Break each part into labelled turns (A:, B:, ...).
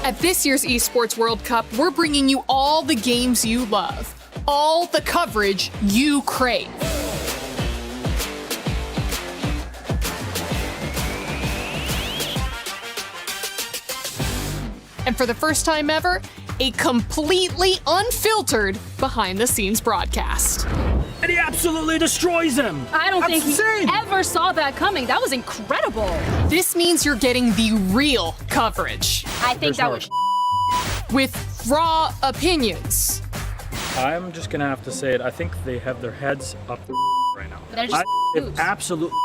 A: At this year's Esports World Cup, we're bringing you all the games you love, all the coverage you crave. And for the first time ever, a completely unfiltered behind-the-scenes broadcast.
B: And he absolutely destroys him.
C: I don't think
B: insane.
C: he ever saw that coming. That was incredible.
A: This means you're getting the real coverage.
C: I think that was
A: with raw opinions.
B: I'm just gonna have to say it. I think they have their heads up right now.
C: They're just
B: Absolutely.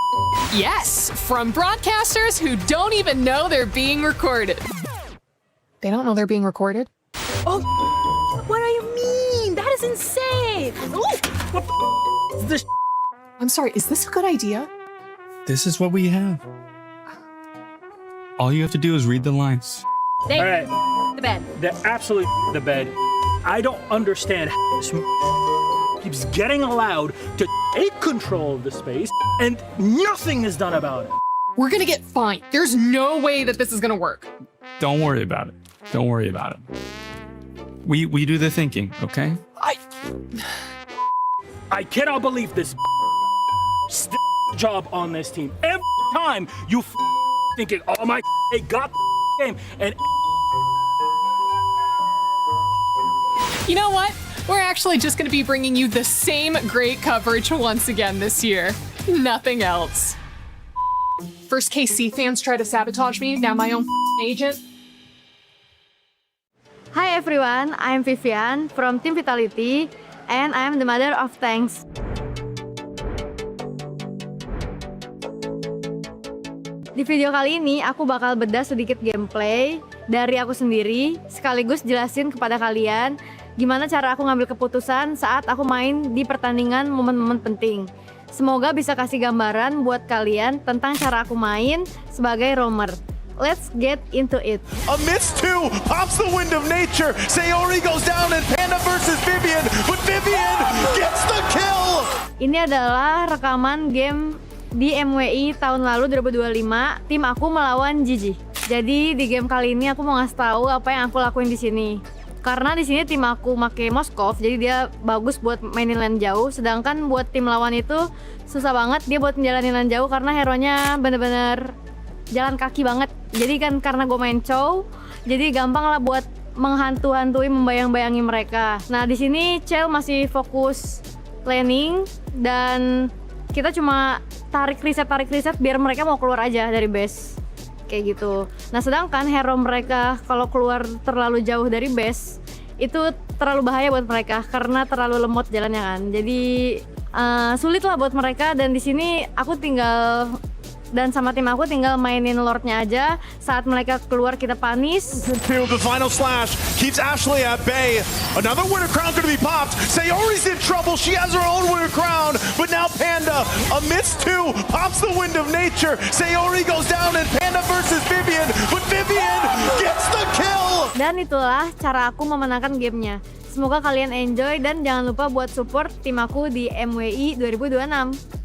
A: Yes, from broadcasters who don't even know they're being recorded. They don't know they're being recorded?
C: Oh, what do you mean? That is insane.
B: What is this?
A: I'm sorry, is this a good idea?
D: This is what we have. All you have to do is read the lines.
C: They
B: All right.
C: the bed.
B: They're absolutely the bed. I don't understand how this keeps getting allowed to take control of the space and nothing is done about it.
A: We're gonna get fined. There's no way that this is gonna work.
D: Don't worry about it. Don't worry about it. We do the thinking, okay?
B: I cannot believe this job on this team. Every time you thinking, oh my, they got the game, and
A: You know what? We're actually just gonna be bringing you the same great coverage once again this year. Nothing else. First KC fans try to sabotage me, now my own agent.
E: Hi everyone, I'm Vivian from Team Vitality and I'm the mother of tanks. Di video kali ini aku bakal bedah sedikit gameplay dari aku sendiri sekaligus jelasin kepada kalian gimana cara aku ngambil keputusan saat aku main di pertandingan momen-momen penting. Semoga bisa kasih gambaran buat kalian tentang cara aku main sebagai roamer. Let's get into it.
F: A miss two pops the wind of nature. Sayori goes down and Panda versus Vivian, but Vivian gets the kill.
E: Ini adalah rekaman game di MWI tahun lalu 2025. Tim aku melawan Gigi. Jadi di game kali ini aku mau ngasih tahu apa yang aku lakuin di sini. Karena di sini tim aku make Moskov, jadi dia bagus buat mainin lane jauh. Sedangkan buat tim lawan itu susah banget dia buat menjalanin lane jauh karena hero-nya bener-bener jalan kaki banget. Jadi kan karena gue main Chow, jadi gampang lah buat menghantu-hantui, membayang-bayangi mereka. Nah di sini Chow masih fokus laning dan kita cuma tarik reset biar mereka mau keluar aja dari base kayak gitu. Nah sedangkan hero mereka kalau keluar terlalu jauh dari base itu terlalu bahaya buat mereka karena terlalu lemot jalannya kan. Jadi sulit lah buat mereka dan di sini aku tinggal dan sama tim aku tinggal mainin Lordnya aja. Saat mereka keluar kita panis.
F: The final slash keeps Ashley at bay. Another winner crown gonna be popped. Sayori's in trouble. She has her own winner crown. But now Panda, a miss two, pops the wind of nature. Sayori goes down and Panda versus Vivian. But Vivian gets the kill.
E: Dan itulah cara aku memenangkan gamenya. Semoga kalian enjoy dan jangan lupa buat support tim aku di MWI 2026.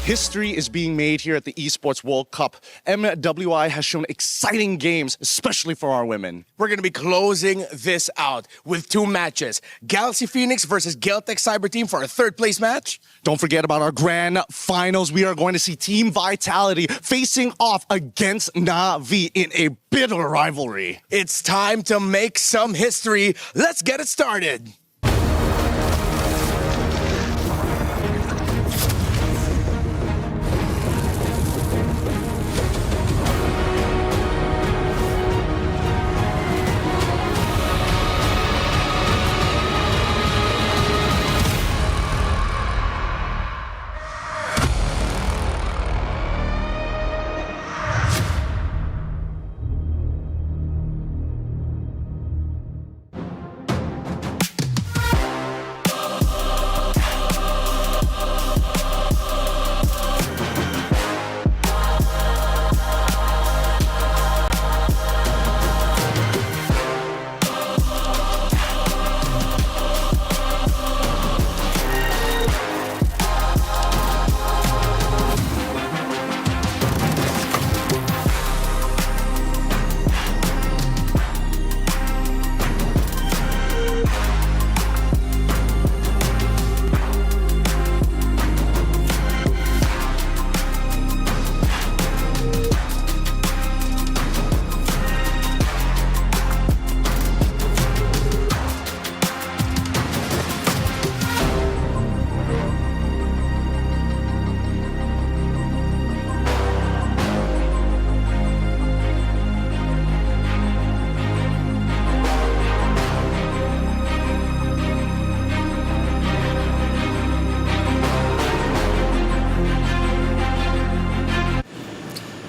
G: History is being made here at the Esports World Cup. MWI has shown exciting games, especially for our women.
H: We're going to be closing this out with 2 matches. Galaxy Phoenix versus Geltec Cyber Team for a 3rd place match.
G: Don't forget about our grand finals. We are going to see Team Vitality facing off against Na'Vi in a bitter rivalry.
H: It's time to make some history. Let's get it started.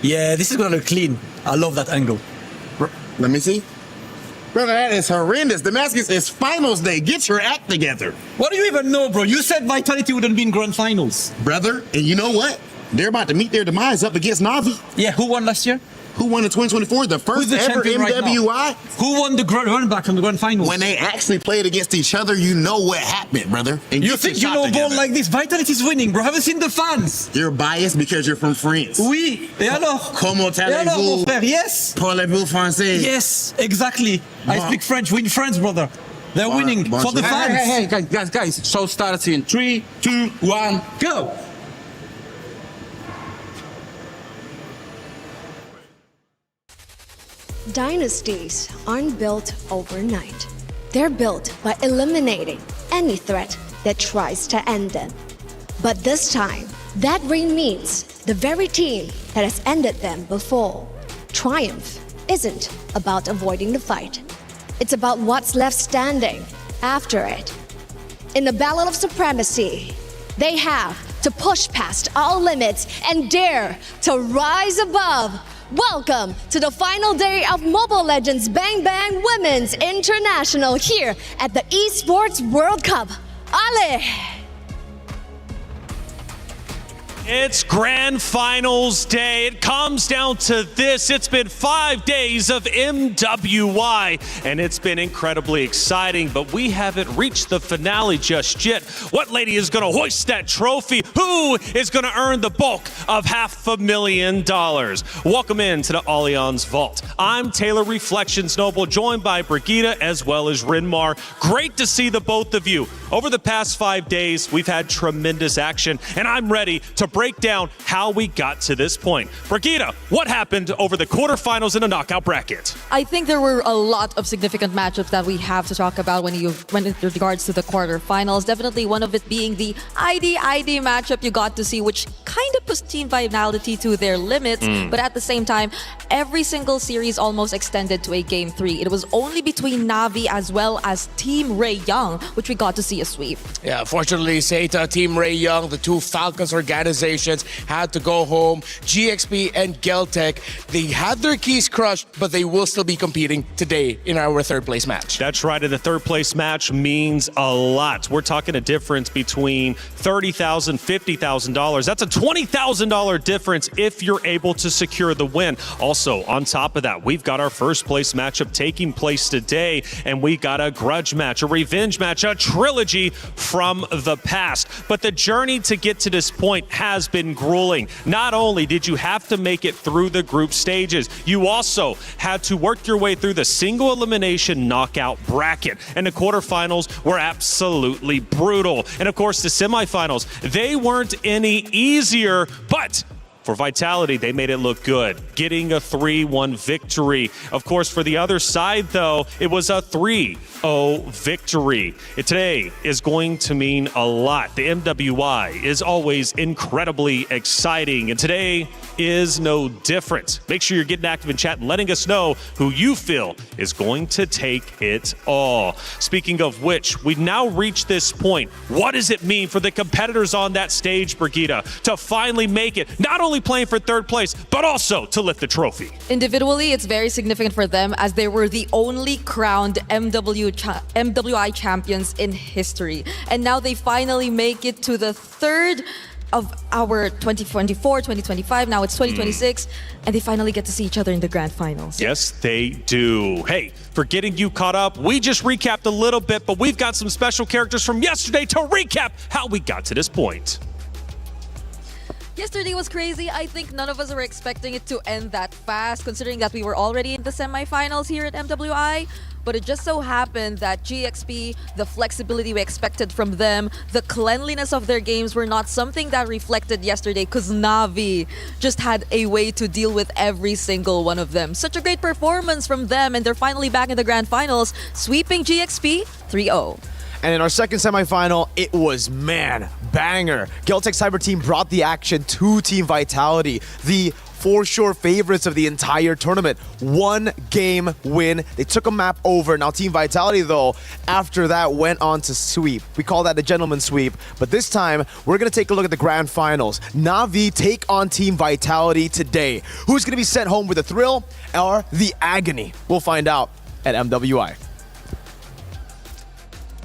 I: Yeah, this is gonna look clean. I love that angle.
J: Let me see. Brother, that is horrendous. Damascus is finals day. Get your act together.
I: What do you even know, bro? You said Vitality wouldn't be in grand finals.
J: Brother, and you know what? They're about to meet their demise up against Na'Vi.
I: Yeah, who won last year?
J: Who won in 2024? The first ever MWI?
I: Right, who won the run back from the grand finals?
J: When they actually played against each other, you know what happened, brother. And
I: you think you know ball like this? Vitality's winning, bro. Haven't seen the fans.
J: You're biased because you're from France.
I: Oui. Et alors?
J: Comment allez-vous?
I: mon frère? Yes.
J: Parlez-vous français?
I: Yes, exactly. I speak French. Win France, brother. They're winning for the fans.
K: Hey, guys. So starts in 3, 2, 1, go.
L: Dynasties aren't built overnight. They're built by eliminating any threat that tries to end them. But this time, that reign means the very team that has ended them before. Triumph isn't about avoiding the fight. It's about what's left standing after it. In the battle of supremacy, they have to push past all limits and dare to rise above. Welcome to the final day of Mobile Legends Bang Bang Women's International here at the Esports World Cup. Ale!
F: It's grand finals day. It comes down to this. It's been 5 days of MWI, and it's been incredibly exciting, but we haven't reached the finale just yet. What lady is going to hoist that trophy? Who is going to earn the bulk of $500,000? Welcome into the Allianz Vault. I'm Taylor Reflections Noble, joined by Brigitte as well as Rinmar. Great to see the both of you. Over the past 5 days, we've had tremendous action, and I'm ready to break down how we got to this point. Brigitte, what happened over the quarterfinals and the knockout bracket?
M: I think there were a lot of significant matchups that we have to talk about when in regards to the quarterfinals. Definitely one of it being the ID matchup you got to see, which kind of pushed Team Vitality to their limits. But at the same time, every single series almost extended to a Game 3. It was only between Na'Vi as well as Team Ray Young, which we got to see a sweep.
H: Yeah, fortunately, Seita, Team Ray Young, the two Falcons organizations had to go home. GXP and Geltec, they had their keys crushed, but they will still be competing today in our third place match.
F: That's right, and the third place match means a lot. We're talking a difference between $30,000, $50,000. That's a $20,000 difference if you're able to secure the win. Also, on top of that, we've got our first place matchup taking place today, and we got a grudge match, a revenge match, a trilogy from the past. But the journey to get to this point has
N: has been grueling. Not only did you have to make it through the group stages, you also had to work your way through the single elimination knockout bracket. And the quarterfinals were absolutely brutal. And of course, the semifinals, they weren't any easier, but for Vitality, they made it look good, getting a 3-1 victory. Of course, for the other side, though, it was a 3-0 victory. Today is going to mean a lot. The MWI is always incredibly exciting, and today is no different. Make sure you're getting active in chat and letting us know who you feel is going to take it all. Speaking of which, we've now reached this point. What does it mean for the competitors on that stage, Brigitte, to finally make it, not only playing for third place, but also to lift the trophy?
M: Individually, it's very significant for them as they were the only crowned MWI champions in history. And now they finally make it to the third of our 2024, 2025, now it's 2026, and they finally get to see each other in the grand finals.
N: Yes, they do. Hey, for getting you caught up, we just recapped a little bit, but we've got some special characters from yesterday to recap how we got to this point.
M: Yesterday was crazy. I think none of us were expecting it to end that fast, considering that we were already in the semifinals here at MWI. But it just so happened that GXP, the flexibility we expected from them, the cleanliness of their games were not something that reflected yesterday because Na'Vi just had a way to deal with every single one of them. Such a great performance from them, and they're finally back in the grand finals, sweeping GXP 3-0.
O: And in our second semifinal, it was, man, banger. Geltec Cyber Team brought the action to Team Vitality, the for sure favorites of the entire tournament. 1 game win. They took a map over. Now Team Vitality, though, after that went on to sweep. We call that the gentleman's sweep. But this time, we're going to take a look at the grand finals. Na'Vi take on Team Vitality today. Who's going to be sent home with the thrill or the agony? We'll find out at MWI.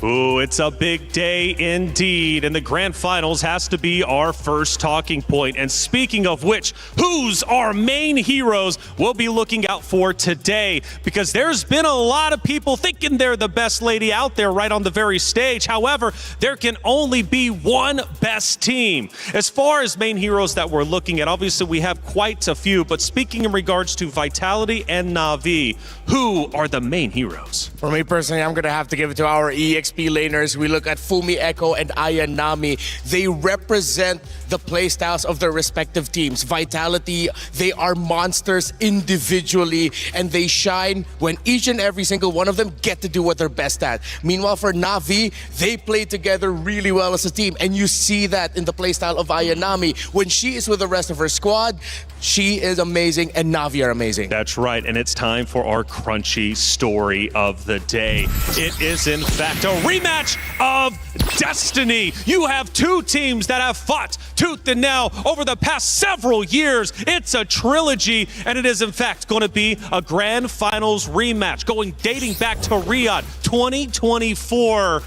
N: Ooh, it's a big day indeed, and the grand finals has to be our first talking point. And speaking of which, who's our main heroes we'll be looking out for today? Because there's been a lot of people thinking they're the best lady out there right on the very stage. However, there can only be one best team. As far as main heroes that we're looking at, obviously we have quite a few, but speaking in regards to Vitality and Na'Vi, who are the main heroes?
H: For me personally, I'm going to have to give it to our EXP laners. We look at Fumi Echo and Ayanami. They represent the playstyles of their respective teams. Vitality, they are monsters individually, and they shine when each and every single one of them get to do what they're best at. Meanwhile, for Na'Vi, they play together really well as a team, and you see that in the playstyle of Ayanami. When she is with the rest of her squad, she is amazing, and Na'Vi are amazing.
N: That's right, and it's time for our crunchy story of the day. It is, in fact, a rematch of destiny. You have two teams that have fought tooth and nail over the past several years. It's a trilogy, and it is, in fact, going to be a grand finals rematch dating back to Riyadh 2024.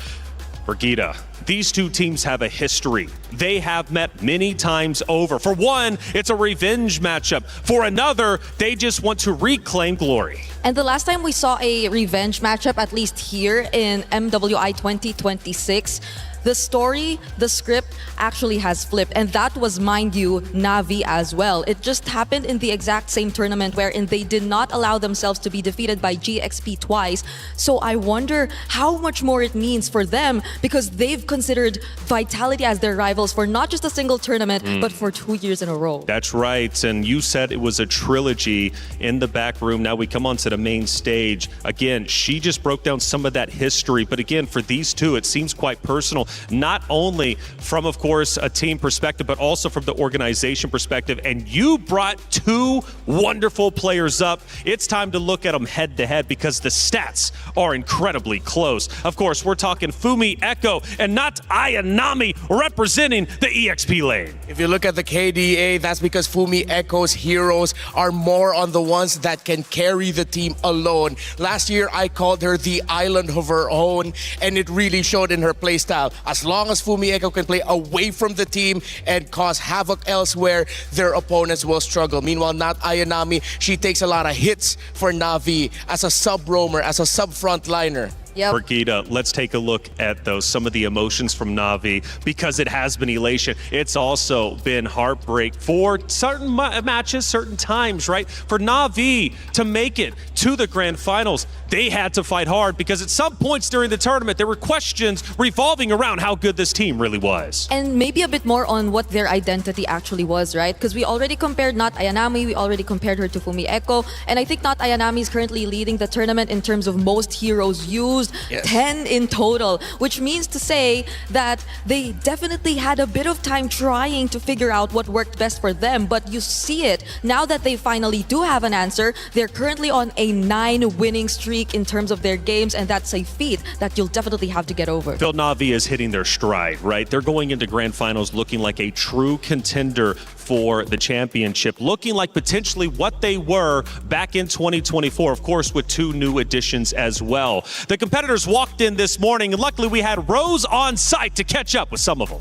N: Brigitte, these two teams have a history. They have met many times over. For one, it's a revenge matchup. For another, they just want to reclaim glory.
M: And the last time we saw a revenge matchup, at least here in MWI 2026, the story, the script actually has flipped. And that was, mind you, Na'Vi as well. It just happened in the exact same tournament wherein they did not allow themselves to be defeated by GXP twice. So I wonder how much more it means for them, because they've considered Vitality as their rivals for not just a single tournament, but for 2 years in a row.
N: That's right. And you said it was a trilogy in the back room. Now we come on to the main stage. Again, she just broke down some of that history. But again, for these two, it seems quite personal. Not only from, of course, a team perspective, but also from the organization perspective. And you brought two wonderful players up. It's time to look at them head to head because the stats are incredibly close. Of course, we're talking Fumi Echo and not Ayanami representing the EXP lane.
H: If you look at the KDA, that's because Fumi Echo's heroes are more on the ones that can carry the team alone. Last year, I called her the island of her own, and it really showed in her playstyle. As long as Fumi Echo can play away from the team and cause havoc elsewhere, their opponents will struggle. Meanwhile, not Ayanami, she takes a lot of hits for Na'Vi as a sub-roamer, as a sub-frontliner.
M: Yep.
N: Brigida, let's take a look at those, some of the emotions from Na'Vi, because it has been elation. It's also been heartbreak for certain matches, certain times, right? For Na'Vi to make it to the grand finals, they had to fight hard because at some points during the tournament, there were questions revolving around how good this team really was.
M: And maybe a bit more on what their identity actually was, right? Because we already compared Not Ayanami, we already compared her to Fumi Echo, and I think Not Ayanami is currently leading the tournament in terms of most heroes used, 10 in total, which means to say that they definitely had a bit of time trying to figure out what worked best for them, but you see it, now that they finally do have an answer, they're currently on a 9-winning streak in terms of their games, and that's a feat that you'll definitely have to get over.
N: Phil, Na'Vi is hitting their stride, right? They're going into grand finals looking like a true contender for the championship, looking like potentially what they were back in 2024, of course, with 2 new additions as well. The competitors walked in this morning, and luckily we had Rose on site to catch up with some of them.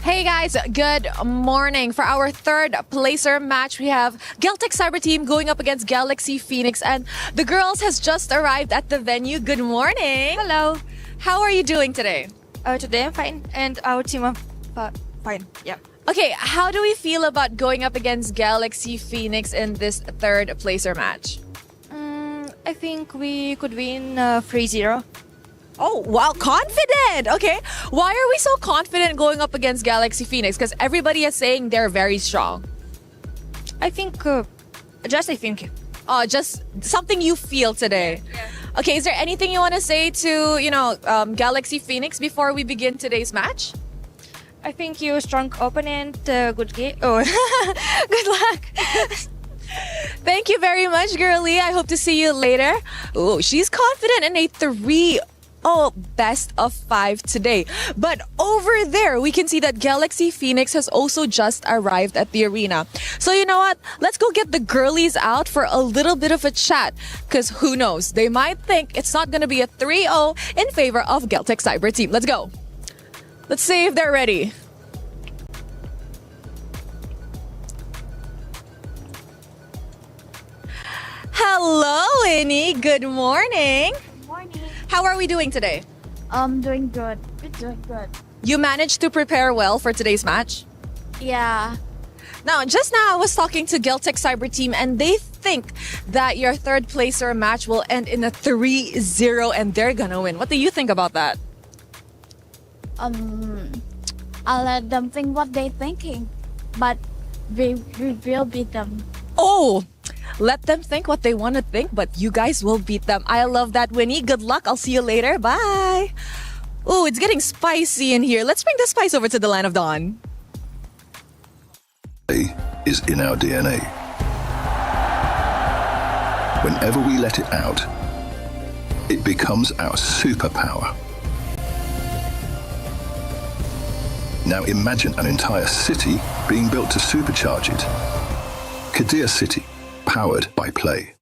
P: Hey guys, good morning. For our third placer match, we have Geltec Cyber Team going up against Galaxy Phoenix, and the girls has just arrived at the venue. Good morning.
Q: Hello.
P: How are you doing today?
Q: Today I'm fine, and our team are fine. Yeah.
P: Okay, how do we feel about going up against Galaxy Phoenix in this third placer match?
Q: I think we could win 3-0.
P: Oh, wow, confident. Okay, why are we so confident going up against Galaxy Phoenix? Because everybody is saying they're very strong.
Q: I think, just
P: something you feel today.
Q: Yeah.
P: Okay, is there anything you want to say to, Galaxy Phoenix before we begin today's match?
Q: I think you're a strong opponent, good game. Oh, good luck.
P: Thank you very much, girlie. I hope to see you later. Oh, she's confident in a 3 best of 5 today. But over there, we can see that Galaxy Phoenix has also just arrived at the arena. So you know what? Let's go get the girlies out for a little bit of a chat. Because who knows? They might think it's not going to be a 3-0 in favor of Geltec Cyber Team. Let's go. Let's see if they're ready. Hello, Winnie. Good morning.
Q: Good morning.
P: How are we doing today?
Q: Doing good. We're doing good.
P: You managed to prepare well for today's match?
Q: Yeah.
P: Now, just now I was talking to Geltec Cyber Team, and they think that your third placer match will end in a 3-0 and they're gonna win. What do you think about that?
Q: I'll let them think what they're thinking, but we will beat them.
P: Oh, let them think what they want to think, but you guys will beat them. I love that, Winnie. Good luck. I'll see you later. Bye. Oh, it's getting spicy in here. Let's bring the spice over to the Land of Dawn.
R: Is in our DNA. Whenever we let it out, it becomes our superpower. Now imagine an entire city being built to supercharge it. Kadir City, powered by play.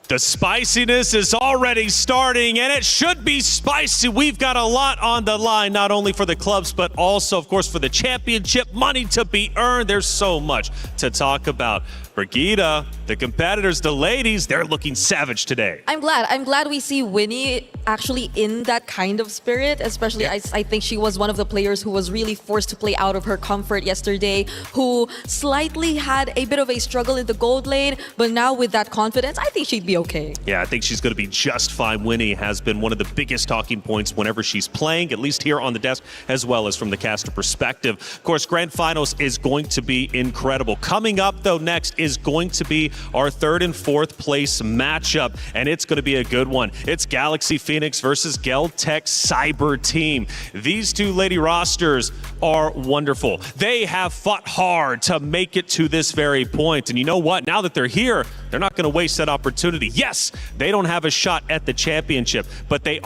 N: The spiciness is already starting, and it should be spicy. We've got a lot on the line, not only for the clubs, but also, of course, for the championship, money to be earned. There's so much to talk about. Brigida, the competitors, the ladies, they're looking savage today.
M: I'm glad we see Winnie actually in that kind of spirit, especially I think she was one of the players who was really forced to play out of her comfort yesterday, who slightly had a bit of a struggle in the gold lane, but now with that confidence, I think she'd be okay.
N: Yeah, I think she's going to be just fine. Winnie has been one of the biggest talking points whenever she's playing, at least here on the desk, as well as from the caster perspective. Of course, Grand Finals is going to be incredible. Coming up, though, next is going to be our third and fourth place matchup, and it's going to be a good one. It's Galaxy Phoenix versus Geltec Cyber Team. These two lady rosters are wonderful. They have fought hard to make it to this very point, and you know what? Now that they're here, they're not going to waste that opportunity. Yes, they don't have a shot at the championship, but they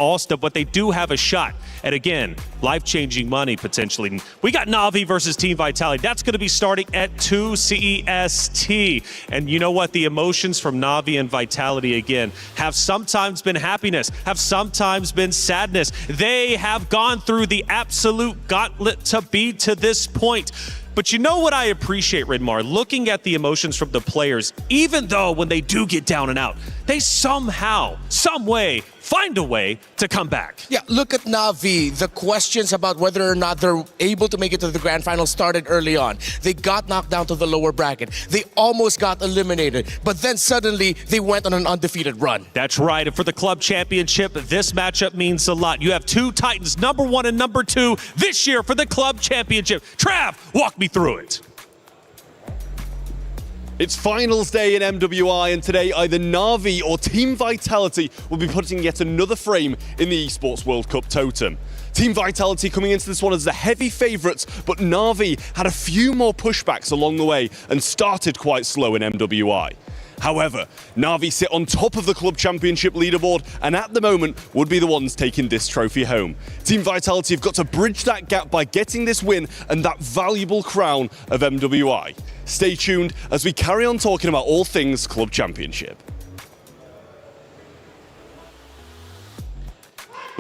N: do have a shot at, again, life-changing money potentially. We got Na'Vi versus Team Vitality. That's going to be starting at 2 CEST. And you know what? The emotions from Na'Vi and Vitality, again, have sometimes been happiness, have sometimes been sadness. They have gone through the absolute gauntlet to be to this point. But you know what I appreciate, Rinmar? Looking at the emotions from the players, even though when they do get down and out, they somehow, some way, find a way to come back.
H: Yeah, look at Na'Vi. The questions about whether or not they're able to make it to the grand final started early on. They got knocked down to the lower bracket. They almost got eliminated, but then suddenly they went on an undefeated run.
N: That's right, and for the club championship, this matchup means a lot. You have two Titans, number 1 and number 2, this year for the club championship. Trav, walk me through it.
S: It's finals day in MWI, and today either Na'Vi or Team Vitality will be putting yet another frame in the Esports World Cup totem. Team Vitality coming into this one as the heavy favourites, but Na'Vi had a few more pushbacks along the way and started quite slow in MWI. However, Na'Vi sit on top of the Club Championship leaderboard and at the moment would be the ones taking this trophy home. Team Vitality have got to bridge that gap by getting this win and that valuable crown of MWI. Stay tuned as we carry on talking about all things Club Championship.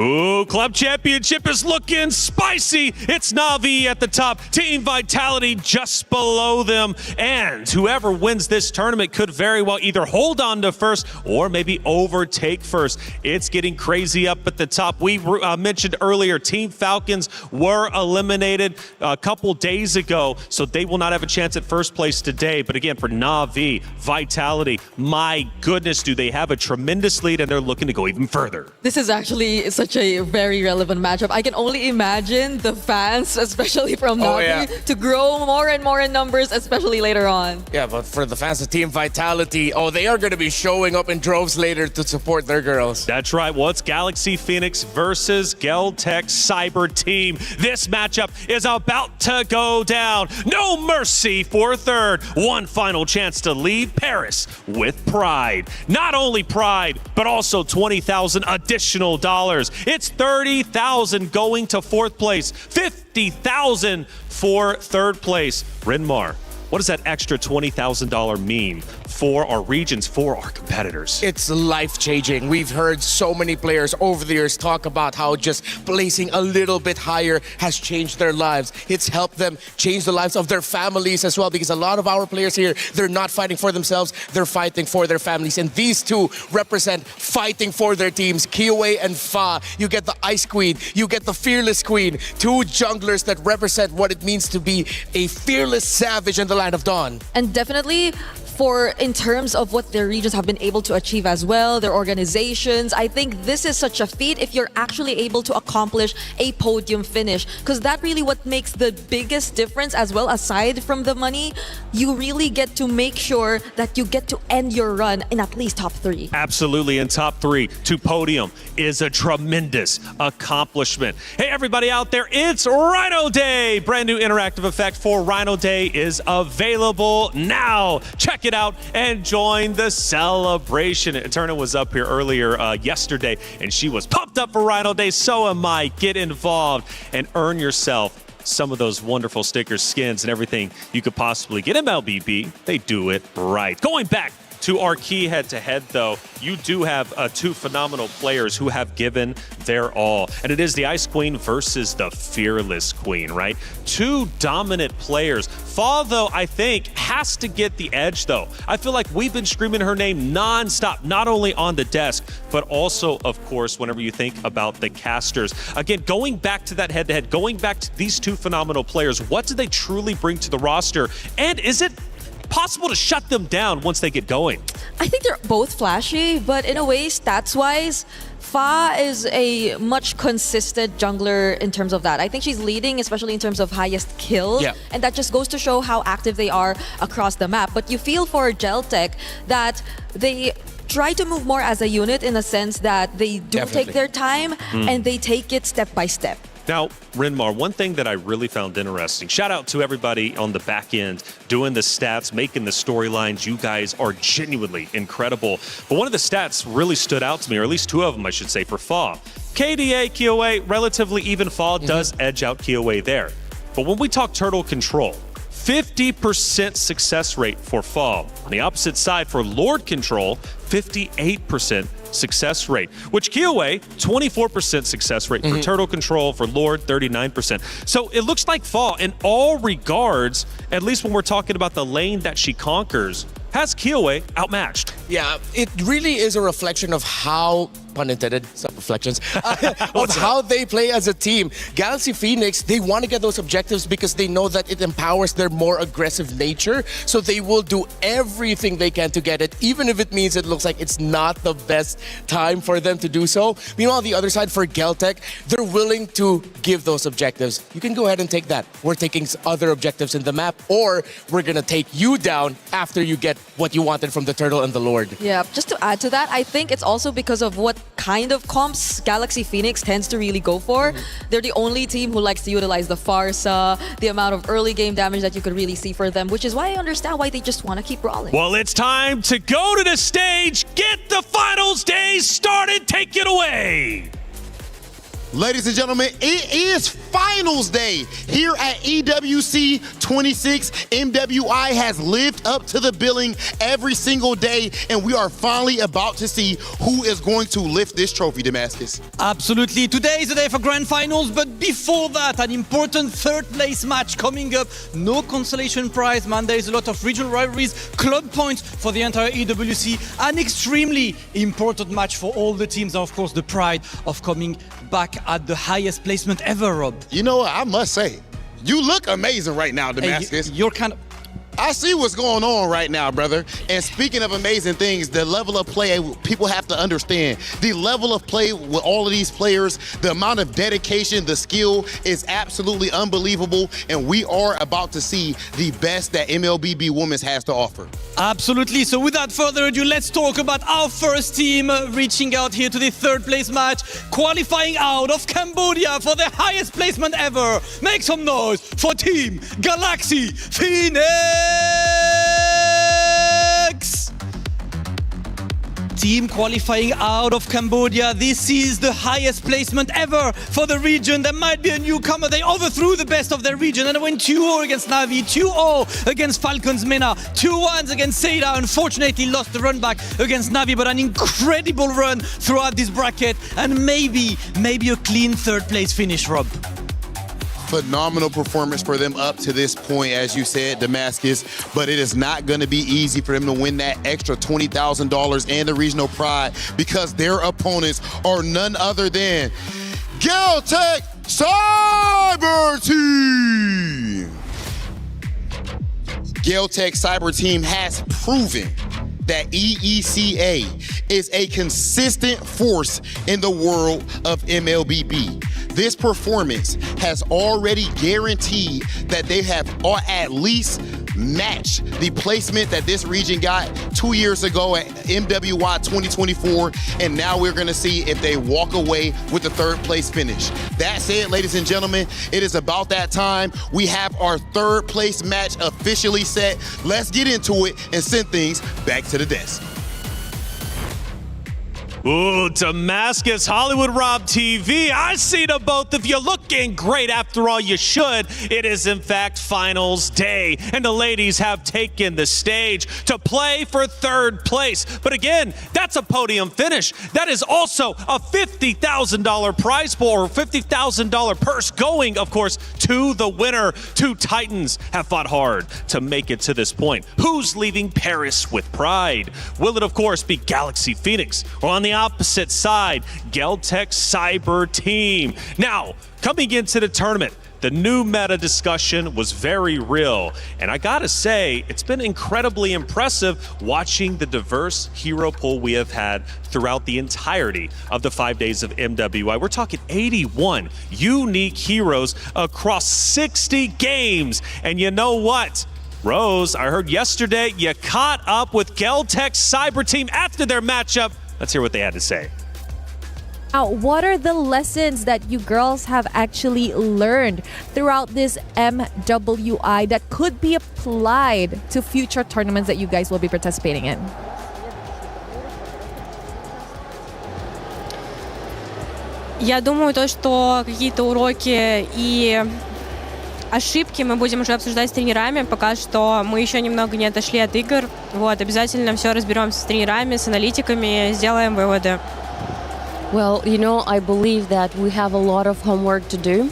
N: Ooh, Club Championship is looking spicy. It's Na'Vi at the top, Team Vitality just below them. And whoever wins this tournament could very well either hold on to first or maybe overtake first. It's getting crazy up at the top. We mentioned earlier, Team Falcons were eliminated a couple days ago, so they will not have a chance at first place today. But again, for Na'Vi, Vitality, my goodness, do they have a tremendous lead, and they're looking to go even further.
M: This is actually such a very relevant matchup. I can only imagine the fans, especially from Na'Vi, to grow more and more in numbers, especially later on.
H: Yeah, but for the fans of Team Vitality, they are going to be showing up in droves later to support their girls.
N: That's right. Well, it's Galaxy Phoenix versus Geltech Cyber Team. This matchup is about to go down. No mercy for third. One final chance to leave Paris with pride. Not only pride, but also $20,000 additional dollars. It's $30,000 going to fourth place, $50,000 for third place. Rinmar, what does that extra $20,000 mean for our regions, for our competitors?
H: It's life-changing. We've heard so many players over the years talk about how just placing a little bit higher has changed their lives. It's helped them change the lives of their families as well, because a lot of our players here, they're not fighting for themselves, they're fighting for their families. And these two represent fighting for their teams, Kiowe and Fa. You get the Ice Queen, you get the Fearless Queen, two junglers that represent what it means to be a fearless savage in the Land of Dawn.
M: And definitely in terms of what their regions have been able to achieve as well, their organizations, I think this is such a feat if you're actually able to accomplish a podium finish, because that really what makes the biggest difference as well. Aside from the money, you really get to make sure that you get to end your run in at least top 3.
N: Absolutely, in top 3 to podium is a tremendous accomplishment. Hey, everybody out there, it's Rhino Day. Brand new interactive effect for Rhino Day is available now. Check it out and join the celebration. Eterna was up here earlier yesterday, and she was pumped up for Rhino Day. So am I. Get involved and earn yourself some of those wonderful stickers, skins, and everything you could possibly get. MLBB, they do it right. Going back to our key head-to-head, though, you do have two phenomenal players who have given their all. And it is the Ice Queen versus the Fearless Queen, right? Two dominant players. Fa, though, I think, has to get the edge, though. I feel like we've been screaming her name non-stop, not only on the desk, but also, of course, whenever you think about the casters. Again, going back to that head-to-head, going back to these two phenomenal players, what do they truly bring to the roster? And is it possible to shut them down once they get going?
M: I think they're both flashy, but in a way, stats-wise, Fa is a much consistent jungler in terms of that. I think she's leading, especially in terms of highest kills.
H: Yeah.
M: And that just goes to show how active they are across the map. But you feel for Geltech that they try to move more as a unit in a sense that they do take their time and they take it step by step.
N: Now, Rinmar, one thing that I really found interesting, shout out to everybody on the back end doing the stats, making the storylines. You guys are genuinely incredible. But one of the stats really stood out to me, or at least two of them, I should say, for Fa. KDA, Kiowe, relatively even. Fa does edge out Kiowe there. But when we talk turtle control, 50% success rate for Fa. On the opposite side, for Lord control, 58% success rate, which Kiowa, 24% success rate for Turtle Control, for Lord, 39%. So it looks like Fall, in all regards, at least when we're talking about the lane that she conquers, has Kiowa outmatched.
H: Yeah, it really is a reflection of how, pun intended, some reflections, of how they play as a team. Galaxy Phoenix, they want to get those objectives because they know that it empowers their more aggressive nature. So they will do everything they can to get it, even if it means it looks like it's not the best time for them to do so. Meanwhile, on the other side, for Geltech, they're willing to give those objectives. You can go ahead and take that. We're taking other objectives in the map, or we're going to take you down after you get what you wanted from the Turtle and the Lord.
M: Yeah, just to add to that, I think it's also because of what kind of comps Galaxy Phoenix tends to really go for. They're the only team who likes to utilize the Farsa, the amount of early game damage that you could really see for them, which is why I understand why they just want to keep brawling.
N: Well, it's time to go to the stage, get the finals days started, take it away.
J: Ladies and gentlemen, it is finals day here at EWC26. MWI has lived up to the billing every single day, and we are finally about to see who is going to lift this trophy, Damascus.
I: Absolutely. Today is the day for grand finals, but before that, an important third place match coming up. No consolation prize, man. There is a lot of regional rivalries, club points for the entire EWC. An extremely important match for all the teams, and of course the pride of coming back at the highest placement ever, Rob.
J: You know what? I must say, you look amazing right now, Damascus.
I: Hey, you're kind of...
J: I see what's going on right now, brother. And speaking of amazing things, the level of play, people have to understand. The level of play with all of these players, the amount of dedication, the skill is absolutely unbelievable. And we are about to see the best that MLBB Women's has to offer.
I: Absolutely. So without further ado, let's talk about our first team reaching out here to the third place match, qualifying out of Cambodia for the highest placement ever. Make some noise for Team Galaxy Phoenix! Team qualifying out of Cambodia. This is the highest placement ever for the region. There might be a newcomer. They overthrew the best of their region and went 2-0 against Na'Vi, 2-0 against Falcons Mena, 2-1 against Seda. Unfortunately lost the run back against Na'Vi, but an incredible run throughout this bracket and maybe a clean third place finish, Rob.
J: Phenomenal performance for them up to this point, as you said, Damascus, but it is not going to be easy for them to win that extra $20,000 and the regional pride because their opponents are none other than Geltech Cyber Team. Geltech Cyber Team has proven that EECA is a consistent force in the world of MLBB. This performance has already guaranteed that they have at least matched the placement that this region got 2 years ago at MWI 2024, and now we're gonna see if they walk away with the third place finish. That said, ladies and gentlemen, it is about that time. We have our third place match officially set. Let's get into it and send things back to the desk.
N: Ooh, Damascus, Hollywood Rob TV. I see the both of you looking great. After all, you should. It is, in fact, finals day, and the ladies have taken the stage to play for third place. But again, that's a podium finish. That is also a $50,000 prize pool, or $50,000 purse going, of course, to the winner. Two Titans have fought hard to make it to this point. Who's leaving Paris with pride? Will it, of course, be Galaxy Phoenix, or on the opposite side, Geltech Cyber Team? Now, coming into the tournament, the new meta discussion was very real, and I gotta say, it's been incredibly impressive watching the diverse hero pool we have had throughout the entirety of the 5 days of MWI. We're talking 81 unique heroes across 60 games, and you know what? Rose, I heard yesterday you caught up with Geltech Cyber Team after their matchup. Let's hear what they had to say.
P: Now, what are the lessons that you girls have actually learned throughout this MWI that could be applied to future tournaments that you guys will be participating in?
T: Я думаю, то, что какие-то уроки и ошибки мы будем уже обсуждать с тренерами. Пока что мы еще немного не отошли от игр. Вот, обязательно все разберемся с тренерами, с аналитиками, сделаем выводы.
U: Well, I believe that we have a lot of homework to do.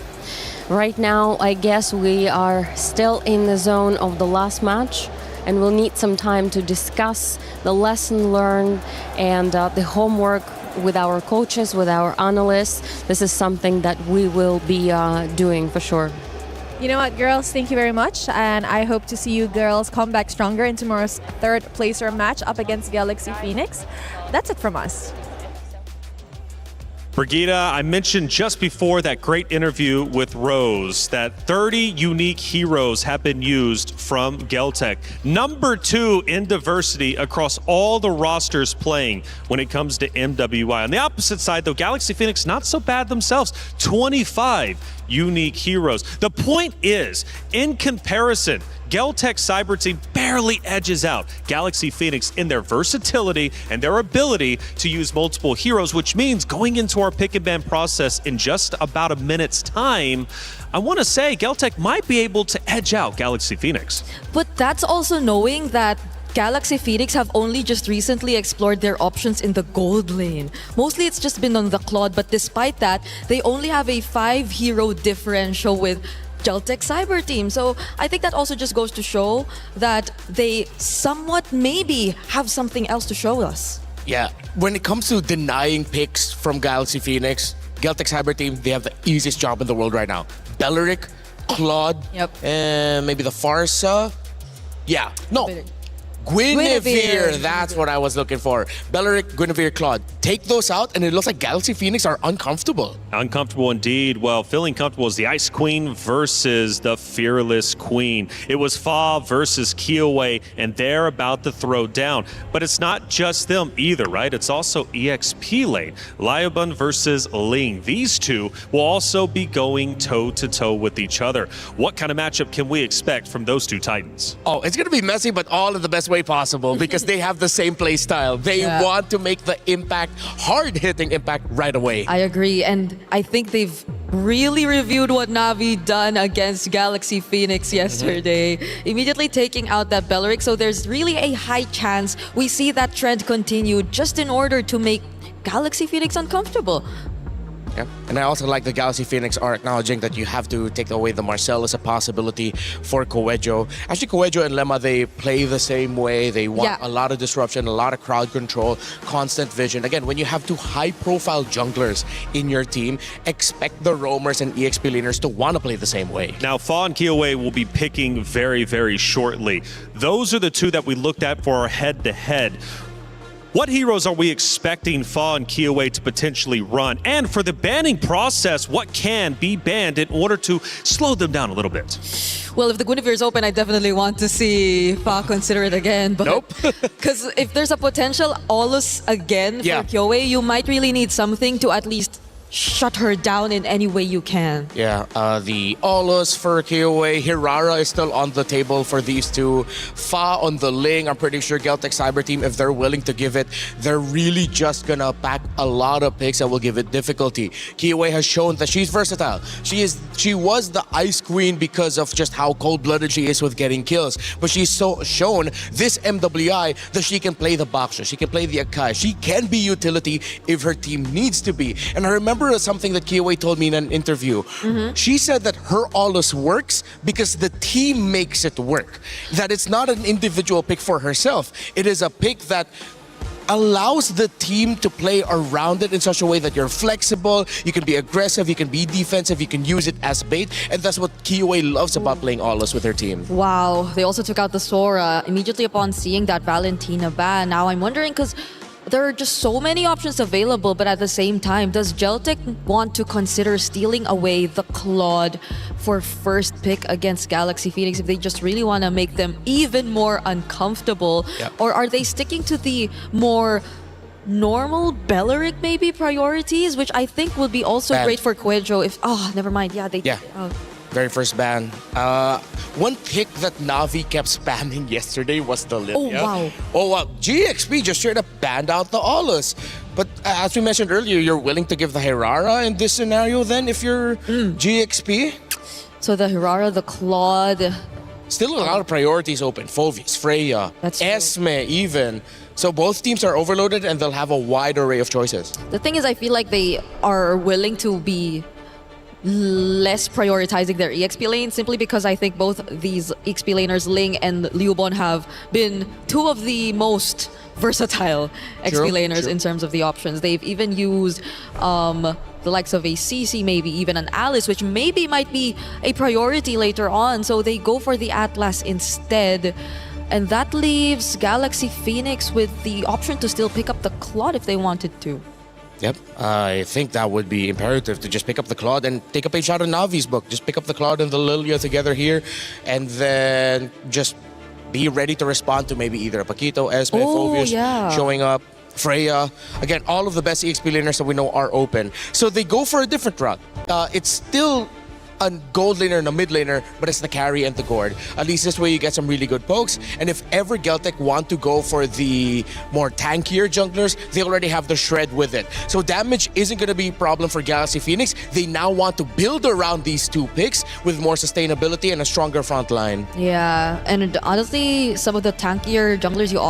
U: Right now, I guess we are still in the zone of the last match, and we'll need some time to discuss the lesson learned and the homework with our coaches, with our analysts. This is something that we will be doing for sure.
P: You know what, girls? Thank you very much. And I hope to see you girls come back stronger in tomorrow's third placer match up against Galaxy Phoenix. That's it from us.
N: Brigitte, I mentioned just before that great interview with Rose that 30 unique heroes have been used from Geltec. Number 2 in diversity across all the rosters playing when it comes to MWI. On the opposite side, though, Galaxy Phoenix not so bad themselves. 25 unique heroes. The point is, in comparison, Geltec Cyber Team barely edges out Galaxy Phoenix in their versatility and their ability to use multiple heroes, which means going into our pick and ban process in just about a minute's time, I want to say Geltec might be able to edge out Galaxy Phoenix.
M: But that's also knowing that Galaxy Phoenix have only just recently explored their options in the gold lane. Mostly it's just been on the Claude, but despite that, they only have a 5-hero differential with Geltec Cyber Team. So I think that also just goes to show that they somewhat maybe have something else to show us.
H: Yeah, when it comes to denying picks from Galaxy Phoenix, Geltec Cyber Team, they have the easiest job in the world right now. Belleric, Claude, and maybe the Farsa. Yeah, no. Guinevere, that's what I was looking for. Belleric, Guinevere, Claude. Take those out, and it looks like Galaxy Phoenix are uncomfortable.
N: Uncomfortable indeed. Well, feeling comfortable is the Ice Queen versus the Fearless Queen. It was Fa versus Kiowe, and they're about to throw down. But it's not just them either, right? It's also EXP lane. Liabun versus Ling. These two will also be going toe-to-toe with each other. What kind of matchup can we expect from those two titans?
H: Oh, it's going to be messy, but all in the best way possible because they have the same play style. They want to make the impact, hard-hitting impact right away.
M: I agree, and I think they've really reviewed what Navi done against Galaxy Phoenix yesterday, immediately taking out that Belleric. So there's really a high chance we see that trend continue just in order to make Galaxy Phoenix uncomfortable.
H: Yeah. And I also like the Galaxy Phoenix are acknowledging that you have to take away the Marcel as a possibility for Coejo. Actually, Coejo and Lemma, they play the same way. They want a lot of disruption, a lot of crowd control, constant vision. Again, when you have two high-profile junglers in your team, expect the roamers and EXP laners to want to play the same way.
N: Now, Fa and Kiowe will be picking very, very shortly. Those are the two that we looked at for our head-to-head. What heroes are we expecting Fa and Kiowe to potentially run? And for the banning process, what can be banned in order to slow them down a little bit?
M: Well, if the Guinevere is open, I definitely want to see Fa consider it again. But nope. Because if there's a potential Olus again for Kiowe, you might really need something to at least shut her down in any way you can.
H: Yeah, the Olus for Kiowe, Hirara is still on the table for these two. Fa on the Ling, I'm pretty sure Geltec Cyber Team, if they're willing to give it, they're really just gonna pack a lot of picks that will give it difficulty. Kiowe has shown that she's versatile. She was the Ice Queen because of just how cold-blooded she is with getting kills. But she's shown this MWI that she can play the Baksha, she can play the Akai, she can be utility if her team needs to be. And I remember something that Kiowe told me in an interview. She said that her Olus works because the team makes it work. That it's not an individual pick for herself. It is a pick that allows the team to play around it in such a way that you're flexible, you can be aggressive, you can be defensive, you can use it as bait, and that's what Kiowe loves about playing Olus with her team.
M: Wow, they also took out the Sora immediately upon seeing that Valentina ban. Now I'm wondering, because there are just so many options available, but at the same time, does Geltec want to consider stealing away the Claude for first pick against Galaxy Phoenix if they just really want to make them even more uncomfortable? Or are they sticking to the more normal Belleric maybe priorities, which I think would be also great for Coejo if... Oh, never mind. Yeah, they...
H: Very first ban. One pick that Navi kept spamming yesterday was the Lilia. Oh, wow. GXP just straight up banned out the Olus. But as we mentioned earlier, you're willing to give the Hirara in this scenario then if you're GXP?
M: So the Hirara, the Claude.
H: Still a lot of priorities open. Phoveus, Freya,
M: That's true.
H: Esme even. So both teams are overloaded and they'll have a wide array of choices.
M: The thing is, I feel like they are willing to be less prioritizing their EXP lane simply because I think both these EXP laners, Ling and Liubon, have been two of the most versatile XP laners in terms of the options. They've even used the likes of a CC, maybe even an Alice, which maybe might be a priority later on. So they go for the Atlas instead. And that leaves Galaxy Phoenix with the option to still pick up the Claude if they wanted to.
H: Yep, I think that would be imperative to just pick up the Claude and take a page out of Navi's book. Just pick up the Claude and the Lilia together here, and then just be ready to respond to maybe either a Paquito, Esme, Phoveus showing up, Freya. Again, all of the best EXP laners that we know are open. So they go for a different route. It's still a gold laner and a mid laner, but it's the carry and the gourd. At least this way you get some really good pokes. And if ever Geltec want to go for the more tankier junglers, they already have the shred with it. So damage isn't going to be a problem for Galaxy Phoenix. They now want to build around these two picks with more sustainability and a stronger front line.
M: Yeah, and honestly, some of the tankier junglers you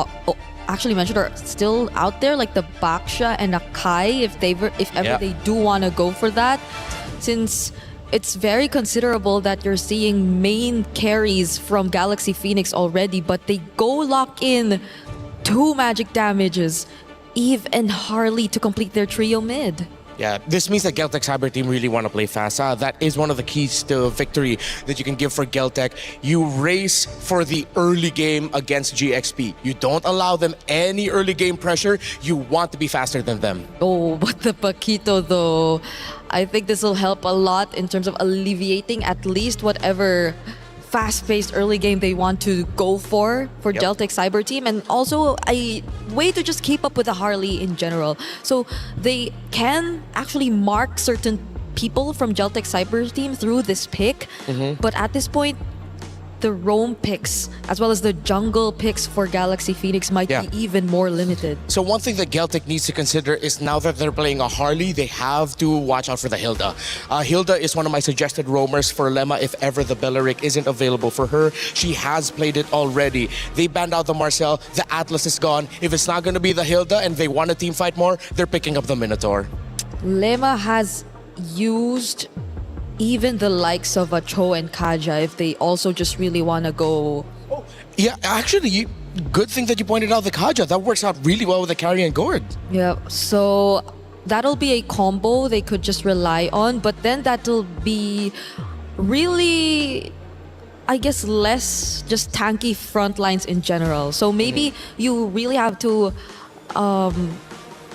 M: actually mentioned are still out there, like the Baksha and Akai, if ever they do want to go for that. Since it's very considerable that you're seeing main carries from Galaxy Phoenix already, but they go lock in 2 magic damages, Eve and Harley to complete their trio mid.
H: Yeah, this means that Geltec Cyber Team really want to play fast. That is one of the keys to victory that you can give for Geltec. You race for the early game against GXP. You don't allow them any early game pressure. You want to be faster than them.
M: Oh, but the Paquito though, I think this will help a lot in terms of alleviating at least whatever fast-paced early game they want to go for Geltec Cyber Team, and also a way to just keep up with the Harley in general. So they can actually mark certain people from Geltec Cyber Team through this pick, but at this point, the roam picks as well as the jungle picks for Galaxy Phoenix might be even more limited.
H: So one thing that Geltec needs to consider is now that they're playing a Harley, they have to watch out for the Hilda. Hilda is one of my suggested roamers for Lemma if ever the Belleric isn't available for her. She has played it already. They banned out the Marcel, the Atlas is gone. If it's not going to be the Hilda and they want to team fight more, they're picking up the Minotaur.
M: Lemma has used even the likes of a Cho and Kaja if they also just really want to go.
H: Yeah, actually, good thing that you pointed out the Kaja. That works out really well with the carry and gourd.
M: Yeah, so that'll be a combo they could just rely on, but then that'll be really, I guess, less just tanky front lines in general. So maybe you really have to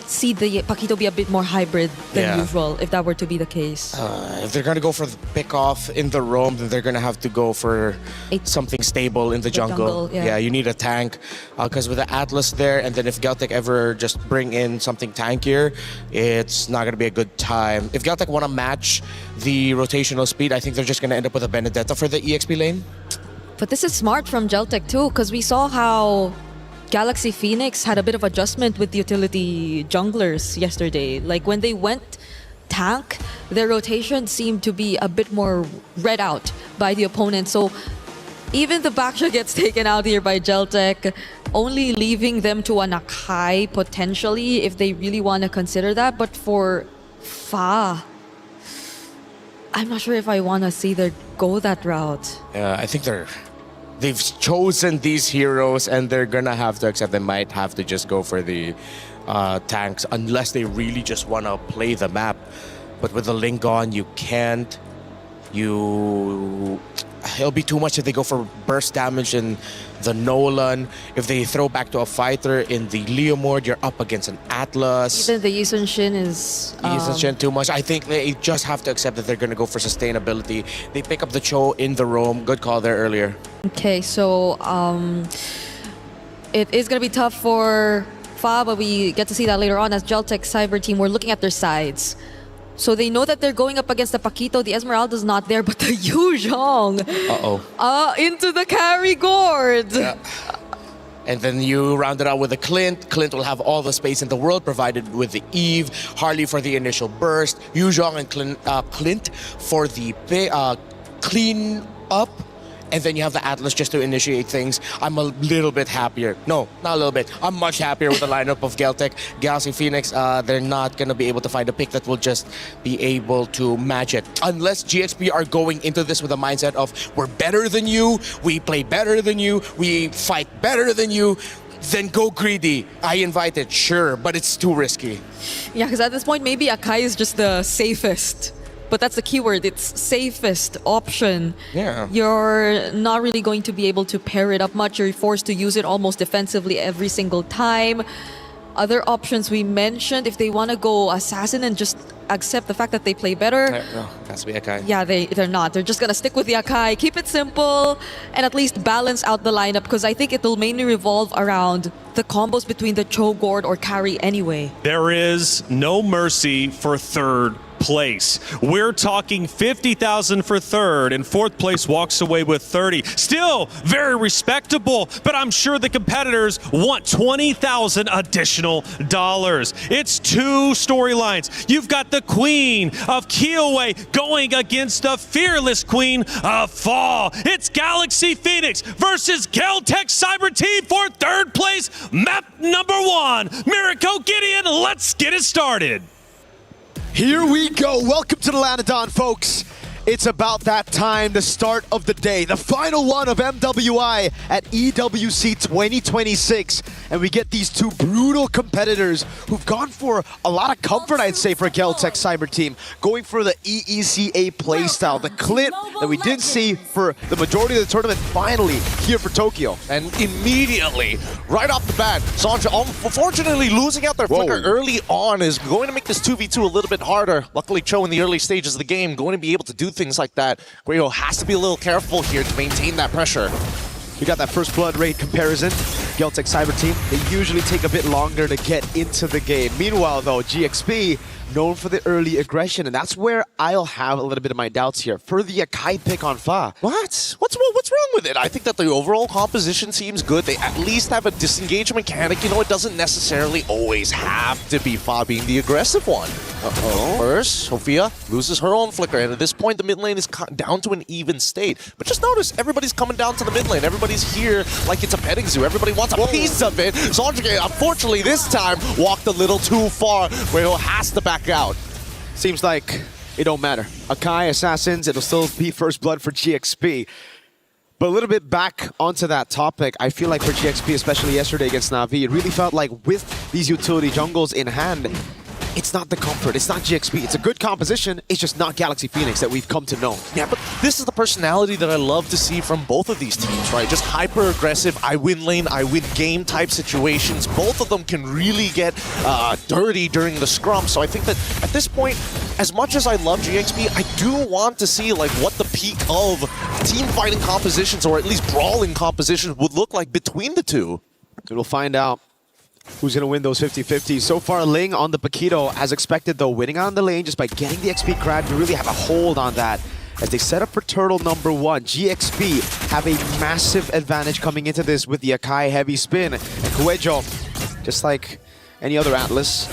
M: see the Paquito be a bit more hybrid than usual if that were to be the case.
H: If they're going to go for the pick off in the roam, then they're going to have to go for something stable in the jungle. Yeah, you need a tank because with the Atlas there, and then if Geltec ever just bring in something tankier, it's not going to be a good time. If Geltec want to match the rotational speed, I think they're just going to end up with a Benedetta for the EXP lane.
M: But this is smart from Geltec too, because we saw how Galaxy Phoenix had a bit of adjustment with the utility junglers yesterday. Like when they went tank, their rotation seemed to be a bit more read out by the opponent. So even the Baksha gets taken out here by Geltec, only leaving them to an Akai potentially if they really want to consider that. But for Fa, I'm not sure if I want to see them go that route.
H: Yeah, I think they've chosen these heroes and they're gonna have to accept they might have to just go for the tanks unless they really just want to play the map. But with the Link on, you can't. It'll be too much if they go for burst damage in the Nolan. If they throw back to a fighter in the Leomord, you're up against an Atlas.
M: Even the Yi Sun Shin is...
H: Yi Sun Shin too much. I think they just have to accept that they're going to go for sustainability. They pick up the Cho in the roam. Good call there earlier.
M: Okay, so it is going to be tough for Fa, but we get to see that later on as Geltec Cyber Team. We're looking at their sides. So they know that they're going up against the Paquito. The Esmeralda's not there, but the Yuzhong. Into the carry gourd.
H: Yeah. And then you round it out with a Clint. Clint will have all the space in the world provided with the Eve. Harley for the initial burst. Yuzhong and Clint for the clean up, and then you have the Atlas just to initiate things. I'm a little bit happier. No, not a little bit. I'm much happier with the lineup of Geltec. Galaxy Phoenix, they're not going to be able to find a pick that will just be able to match it. Unless GXP are going into this with a mindset of, we're better than you, we play better than you, we fight better than you, then go greedy. I invite it, sure, but it's too risky.
M: Yeah, because at this point, maybe Akai is just the safest. But that's the keyword. It's safest option.
H: Yeah.
M: You're not really going to be able to pair it up much. You're forced to use it almost defensively every single time. Other options we mentioned, if they want to go Assassin and just accept the fact that they play better.
H: No, has to be Akai.
M: Yeah, they're not. They're just going to stick with the Akai, keep it simple, and at least balance out the lineup, because I think it will mainly revolve around the combos between the Cho'Gord or carry anyway.
N: There is no mercy for third place. We're talking 50,000 for third, and fourth place walks away with 30. Still very respectable, but I'm sure the competitors want 20,000 additional dollars. It's two storylines. You've got the Queen of Kiowa going against the fearless Queen of Fall. It's Galaxy Phoenix versus Geltec Cyber Team for third place. Map number 1. Mirako Gideon, let's get it started.
O: Here we go. Welcome to the Lanadon, folks. It's about that time, the start of the day, the final one of MWI at EWC 2026. And we get these two brutal competitors who've gone for a lot of comfort, I'd say, for Geltec Cyber Team. Going for the EECA playstyle, the clip that we didn't see for the majority of the tournament, finally here for Tokyo.
G: And immediately, right off the bat, Sandra, unfortunately losing out their flicker early on is going to make this 2v2 a little bit harder. Luckily, Cho in the early stages of the game going to be able to do things like that. Guerrero has to be a little careful here to maintain that pressure.
O: We got that first blood rate comparison. Geltec Cyber Team, they usually take a bit longer to get into the game. Meanwhile, though, GXP, known for the early aggression, and that's where I'll have a little bit of my doubts here. For the Akai pick on Fa.
G: What? What's wrong with it? I think that the overall composition seems good. They at least have a disengage mechanic. You know, it doesn't necessarily always have to be Fa being the aggressive one. First, Sophia loses her own flicker, and at this point, the mid lane is down to an even state. But just notice, everybody's coming down to the mid lane. Everybody's here like it's a petting zoo. Everybody wants a piece of it. Sondra, unfortunately, this time, walked a little too far. Guerrero has to back out.
O: Seems like it don't matter. Akai, Assassins, it'll still be first blood for GXP. But a little bit back onto that topic, I feel like for GXP, especially yesterday against Na'Vi, it really felt like with these utility jungles in hand, it's not the comfort, it's not GXP, it's a good composition, it's just not Galaxy Phoenix that we've come to know.
G: Yeah, but this is the personality that I love to see from both of these teams, right? Just hyper-aggressive, I win lane, I win game type situations. Both of them can really get dirty during the scrum, so I think that at this point, as much as I love GXP, I do want to see like what the peak of team fighting compositions, or at least brawling compositions, would look like between the two.
O: We'll find out who's going to win those 50-50s. So far, Ling on the Paquito, as expected though, winning on the lane just by getting the XP crab to really have a hold on that. As they set up for turtle number 1, GXP have a massive advantage coming into this with the Akai heavy spin. And Kuejo, just like any other Atlas,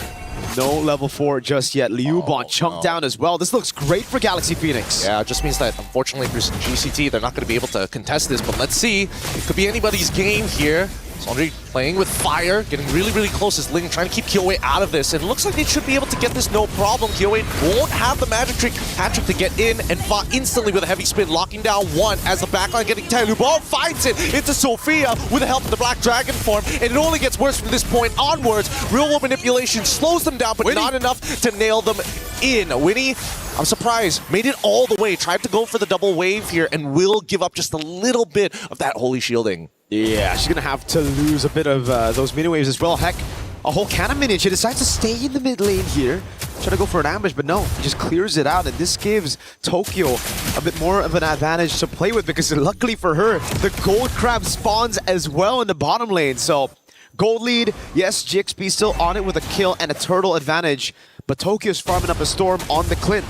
O: no level 4 just yet. Liubon chunked down as well. This looks great for Galaxy Phoenix.
G: Yeah, it just means that, unfortunately, for GCT, they're not going to be able to contest this, but let's see. It could be anybody's game here. Sondre playing with fire, getting really, really close as Ling trying to keep Kiowa out of this. And it looks like they should be able to get this no problem. Kiowa won't have the magic trick hat-trick to get in and fought instantly with a heavy spin, locking down one as the backline getting Tailubon finds it into Sophia with the help of the Black Dragon form. And it only gets worse from this point onwards. Real-world manipulation slows them down, but
O: Winnie,
G: not enough to nail them in. Winnie, I'm surprised, made it all the way, tried to go for the double wave here, and will give up just a little bit of that holy shielding.
O: Yeah, she's going to have to lose a bit of those mini waves as well. Heck, a whole cannon minion. She decides to stay in the mid lane here. Trying to go for an ambush, but no, he just clears it out. And this gives Tokyo a bit more of an advantage to play with, because luckily for her, the gold crab spawns as well in the bottom lane. So gold lead, yes, GXP still on it with a kill and a turtle advantage. But Tokyo's farming up a storm on the Clint.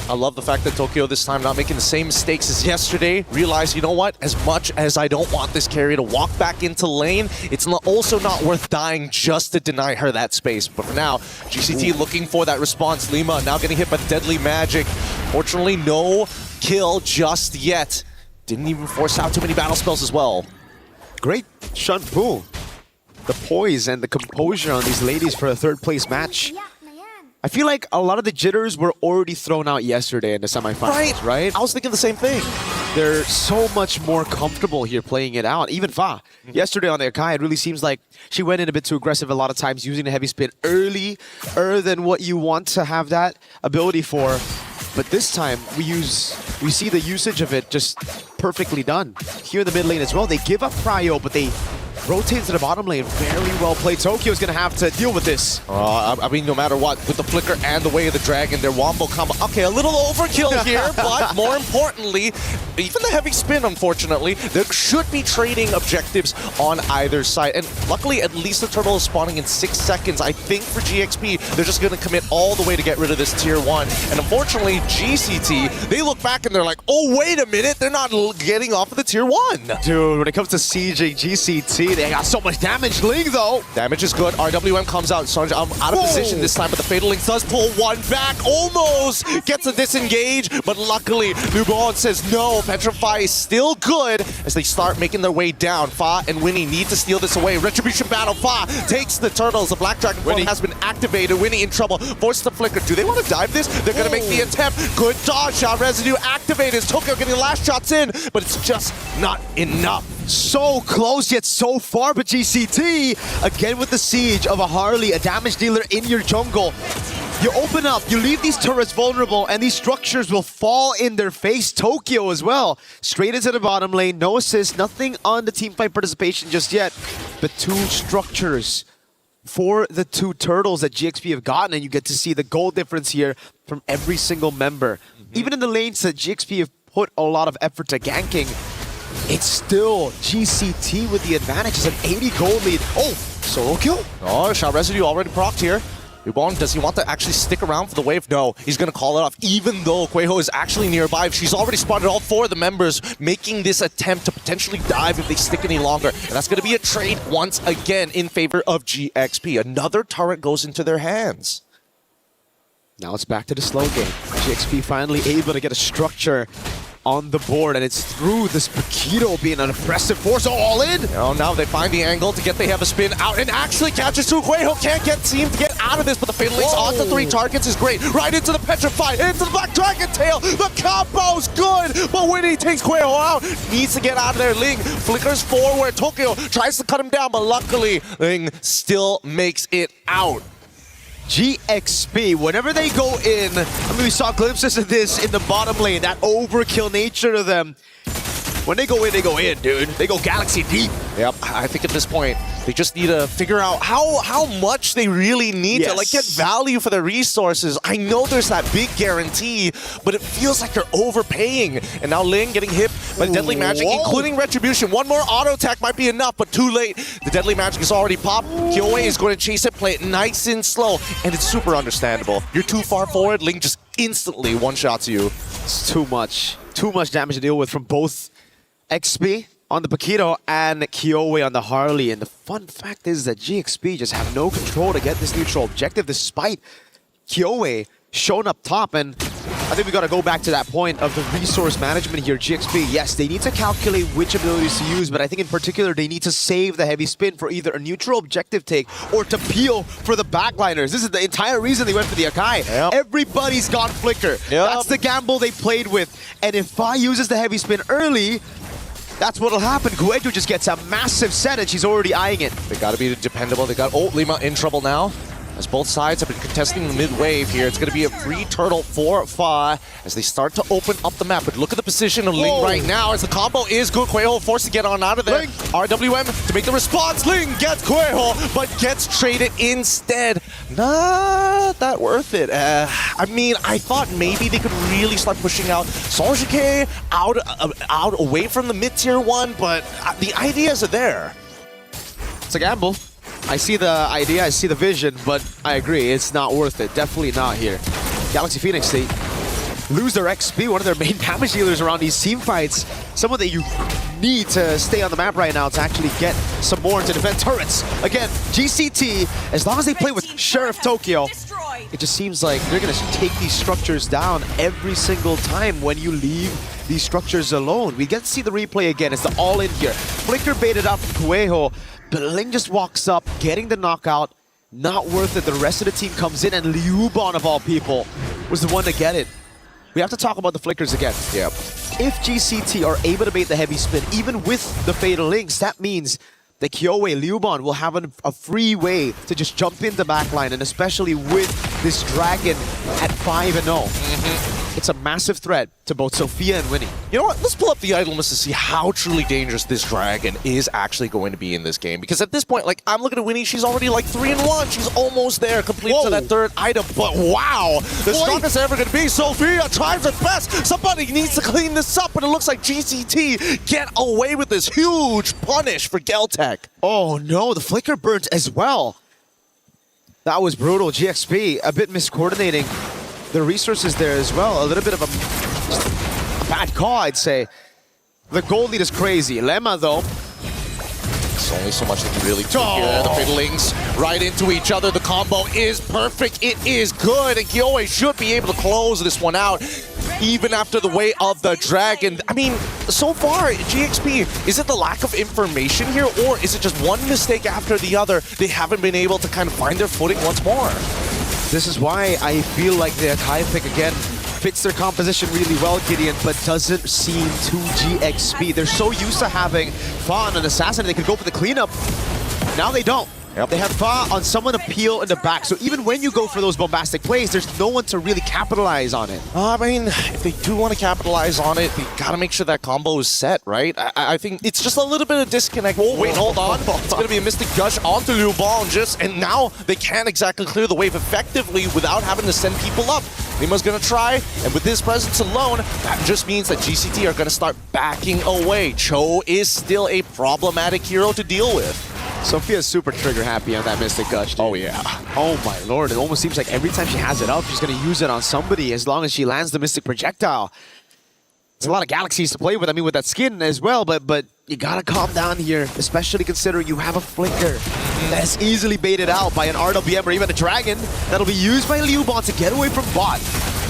G: I love the fact that Tokyo this time not making the same mistakes as yesterday. Realize, you know what? As much as I don't want this carry to walk back into lane, it's also not worth dying just to deny her that space. But for now, GCT looking for that response. Lima now getting hit by the deadly magic. Unfortunately, no kill just yet. Didn't even force out too many battle spells as well.
O: Great Shunpu. The poise and the composure on these ladies for a third place match. I feel like a lot of the jitters were already thrown out yesterday in the semifinals, right?
G: I was thinking the same thing.
O: They're so much more comfortable here playing it out. Even Fa, yesterday on the Akai, it really seems like she went in a bit too aggressive a lot of times, using the heavy spin earlier than what you want to have that ability for. But this time, we see the usage of it just perfectly done. Here in the mid lane as well, they give up Cryo, but they rotate to the bottom lane. Very well played. Tokyo's gonna have to deal with this.
G: I mean, no matter what, with the flicker and the way of the dragon, their wombo combo. Okay, a little overkill here, but more importantly, even the heavy spin, unfortunately, there should be trading objectives on either side. And luckily, at least the turtle is spawning in 6 seconds. I think for GXP, they're just gonna commit all the way to get rid of this tier 1. And unfortunately, GCT, they look back and they're like, oh, wait a minute, they're not getting off of the tier 1.
O: Dude, when it comes to sieging GCT, they got so much damage. Ling, though.
G: Damage is good. RWM comes out. I'm out of position this time, but the Fatal Link does pull one back. Almost gets a disengage, but luckily, Nubon says no. Petrify is still good as they start making their way down. Fa and Winnie need to steal this away. Retribution battle. Fa takes the turtles. The Black Dragon form has been activated. Winnie in trouble. Forced the flicker. Do they want to dive this? They're going to make the attempt. Good dodge shot. Residue activated. Tokyo getting the last shots in, but it's just not enough.
O: So close yet so far, but GCT, again with the siege of a Harley, a damage dealer in your jungle. You open up, you leave these turrets vulnerable, and these structures will fall in their face. Tokyo as well. Straight into the bottom lane, no assist, nothing on the teamfight participation just yet. The 2 structures for the 2 turtles that GXP have gotten, and you get to see the goal difference here from every single member. Even in the lanes that GXP have put a lot of effort to ganking, it's still GCT with the advantage. It's an 80 gold lead. Oh, solo kill?
G: Oh, shot residue already procced here. Ubon, does he want to actually stick around for the wave? No, he's going to call it off, even though Quejo is actually nearby. She's already spotted all 4 of the members making this attempt to potentially dive if they stick any longer. And that's going to be a trade once again in favor of GXP. Another turret goes into their hands.
O: Now it's back to the slow game. GXP finally able to get a structure on the board, and it's through this Paquito being an impressive force. All in!
G: Oh, now they find the angle to get the have a spin out and actually catches two. Quejo can't seem to get out of this, but the Fatal Links onto 3 targets is great. Right into the Petrify, into the Black Dragon Tail. The combo's good, but when he takes Quejo out, needs to get out of there. Ling flickers forward. Tokyo tries to cut him down, but luckily, Ling still makes it out.
O: GXP, whenever they go in, I mean, we saw glimpses of this in the bottom lane, that overkill nature to them. When they go in, dude. They go galaxy deep.
G: Yep, I think at this point, they just need to figure out how much they really need to like get value for their resources. I know there's that big guarantee, but it feels like they're overpaying. And now Ling getting hit by Deadly Magic, including Retribution. One more auto attack might be enough, but too late. The Deadly Magic is already popped. Kyoe is going to chase it, play it nice and slow, and it's super understandable. You're too far forward, Ling just instantly one-shots you.
O: It's too much. Too much damage to deal with from both XP on the Paquito and Kyoe on the Harley. And the fun fact is that GXP just have no control to get this neutral objective despite Kyoe shown up top. And I think we got to go back to that point of the resource management here. GXP, yes, they need to calculate which abilities to use, but I think in particular they need to save the heavy spin for either a neutral objective take or to peel for the backliners. This is the entire reason they went for the Akai. Everybody's got Flicker. That's the gamble they played with. And if Fa uses the heavy spin early, that's what'll happen. Guejo just gets a massive set and she's already eyeing it.
G: They gotta be dependable. They got Lima in trouble now, as both sides have been contesting the mid-wave here. It's going to be a free turtle for Fa as they start to open up the map. But look at the position of Ling right now as the combo is good. Quejo forced to get on out of there. RWM to make the response. Ling gets Quejo, but gets traded instead. Not that worth it. I mean, I thought maybe they could really start pushing out Sonjike out away from the mid-tier 1, but the ideas are there.
O: It's a gamble. I see the idea, I see the vision, but I agree, it's not worth it. Definitely not here. Galaxy Phoenix, they lose their XP, one of their main damage dealers around these team fights. Someone that you need to stay on the map right now to actually get some more to defend turrets. Again, GCT, as long as they play with Sheriff Tokyo, it just seems like they're going to take these structures down every single time when you leave these structures alone. We get to see the replay again. It's the all-in here. Flicker baited up from Kueho, but Ling just walks up, getting the knockout. Not worth it. The rest of the team comes in, and Liubon, of all people, was the one to get it. We have to talk about the flickers again.
G: Yeah.
O: If GCT are able to bait the heavy spin, even with the Fatal Links, that means that Kyoei, Liubon will have a free way to just jump in the backline, and especially with this Dragon at 5-0. It's a massive threat to both Sophia and Winnie.
G: You know what? Let's pull up the idol list to see how truly dangerous this Dragon is actually going to be in this game. Because at this point, like, I'm looking at Winnie, she's already like 3-1. She's almost there, complete to that third item. But wow, the strongest ever going to be Sophia tries her best. Somebody needs to clean this up, but it looks like GCT get away with this huge punish for Geltech.
O: Oh no, the flicker burnt as well. That was brutal. GXP a bit miscoordinating the resources there as well. A little bit of a bad call, I'd say. The gold lead is crazy. Lemma, though.
G: There's only so much they can really do here. The Fiddlings right into each other. The combo is perfect. It is good. And Kyoei should be able to close this one out, even after the way of the Dragon. I mean, so far, GXP, is it the lack of information here, or is it just one mistake after the other? They haven't been able to kind of find their footing once more.
O: This is why I feel like the Akai pick again fits their composition really well, Gideon, but doesn't seem too GXP. They're so used to having Fa on an assassin, they could go for the cleanup. Now they don't. Yep. They have Fa on someone to peel in the back, so even when you go for those bombastic plays, there's no one to really capitalize on it.
G: I mean, if they do want to capitalize on it, they gotta make sure that combo is set, right? I think it's just a little bit of disconnect. Oh, wait, hold on. It's gonna be a Mystic Gush onto Liubon, and now they can't exactly clear the wave effectively without having to send people up. Lima's gonna try, and with this presence alone, that just means that GCT are gonna start backing away. Cho is still a problematic hero to deal with.
O: Sophia's super trigger happy on that Mystic Gush, dude.
G: Oh, yeah.
O: Oh, my lord. It almost seems like every time she has it up, she's going to use it on somebody as long as she lands the Mystic Projectile. It's a lot of galaxies to play with, I mean, with that skin as well, but you got to calm down here, especially considering you have a Flicker that's easily baited out by an RWM or even a Dragon that'll be used by Liubon to get away from bot.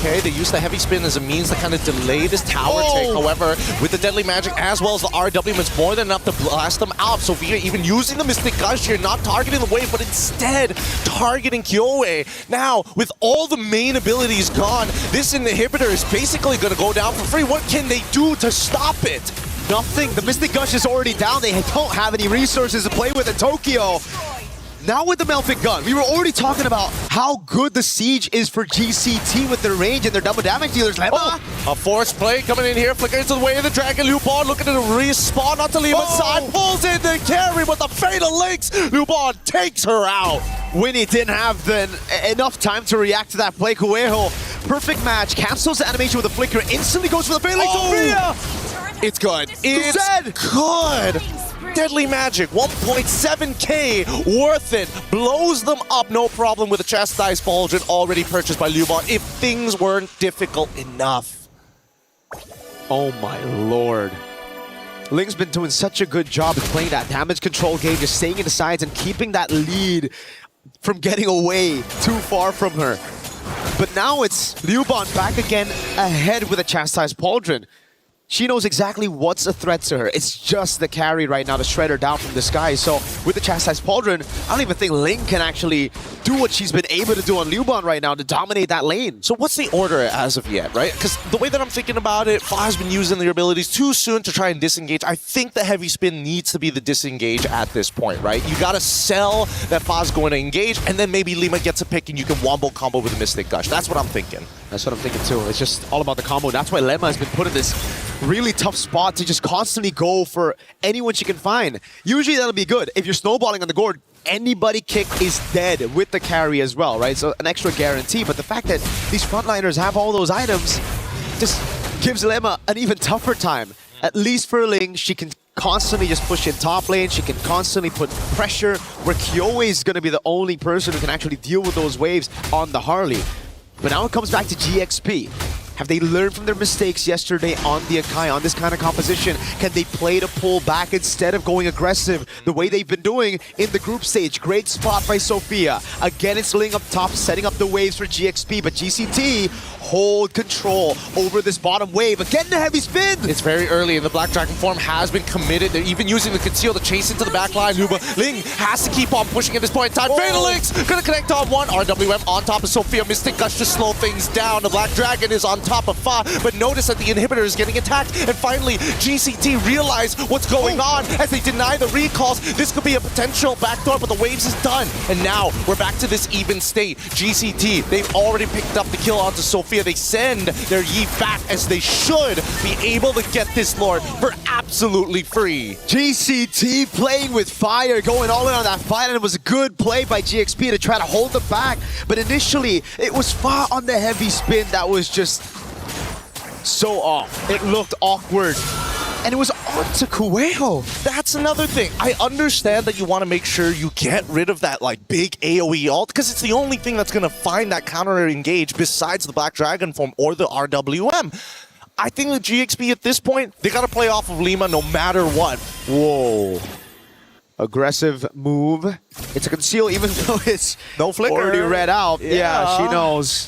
G: Okay, they use the heavy spin as a means to kind of delay this tower take. However, with the deadly magic as well as the RWM, it's more than enough to blast them out. Sophia even using the Mystic Gush here, not targeting the wave, but instead targeting Kyoei. Now, with all the main abilities gone, this inhibitor is basically going to go down for free. What can they do to stop it?
O: Nothing. The Mystic Gush is already down. They don't have any resources to play with in Tokyo. Now with the Melfic gun, we were already talking about how good the siege is for GCT with their range and their double damage dealers.
G: Oh, a forced play coming in here, flickering into the way of the Dragon. Liubon looking to respawn onto Lima's side, pulls in the carry with the Fatal Links. Liubon takes her out.
O: Winnie didn't have enough time to react to that play. Kueho, perfect match, cancels the animation with a flicker, instantly goes for the Fatal Link. Sophia!
G: It's good. It's good. Deadly Magic, 1.7k, worth it. Blows them up, no problem with a Chastised Fulgurant already purchased by Liubon if things weren't difficult enough.
O: Oh my lord. Ling's been doing such a good job of playing that damage control game, just staying in the sides and keeping that lead from getting away too far from her. But now it's Liubon back again ahead with a Chastised Pauldron. She knows exactly what's a threat to her. It's just the carry right now to shred her down from the sky. So with the Chastised Pauldron, I don't even think Ling can actually do what she's been able to do on Liubon right now to dominate that lane.
G: So what's the order as of yet, right? Because the way that I'm thinking about it, Fa has been using their abilities too soon to try and disengage. I think the heavy spin needs to be the disengage at this point, right? You gotta sell that Fa's going to engage, and then maybe Lima gets a pick and you can wombo combo with the Mystic Gush. That's what I'm thinking.
O: That's what I'm thinking too. It's just all about the combo. That's why Lemma has been put in this really tough spot to just constantly go for anyone she can find. Usually that'll be good. If you're snowballing on the board, anybody kick is dead with the carry as well, right? So an extra guarantee. But the fact that these frontliners have all those items just gives Lemma an even tougher time. At least for Ling, she can constantly just push in top lane. She can constantly put pressure where Kyoei is going to be the only person who can actually deal with those waves on the Harley. But now it comes back to GXP. Have they learned from their mistakes yesterday on the Akai, on this kind of composition? Can they play to pull back instead of going aggressive the way they've been doing in the group stage. Great spot by Sophia. Again, it's Ling up top, setting up the waves for GXP, but GCT hold control over this bottom wave. Again, the heavy spin!
G: It's very early, and the Black Dragon form has been committed. They're even using the conceal to chase into the back line. Luba Ling has to keep on pushing at this point in time. Phalanx gonna connect on one. RWM on top of Sophia. Mystic Gush to slow things down. The Black Dragon is on top of Fa, but notice that the inhibitor is getting attacked. And finally, GCT realize what's going on as they deny the recalls. This could be a potential backdoor, but the waves is done. And now we're back to this even state. GCT, they've already picked up the kill onto Sophia. They send their Yi back as they should be able to get this Lord for absolutely free.
O: GCT playing with fire, going all in on that fight, and it was a good play by GXP to try to hold them back. But initially, it was Fa on the heavy spin that was just so off. It looked awkward. And it was on to Kueho.
G: That's another thing. I understand that you want to make sure you get rid of that like big AoE ult, because it's the only thing that's going to find that counter engage besides the Black Dragon form or the RWM. I think the GXP at this point, they got to play off of Lima no matter what.
O: Whoa. Aggressive move. It's a conceal even though it's
G: no flicker.
O: Already read out. Yeah, she knows.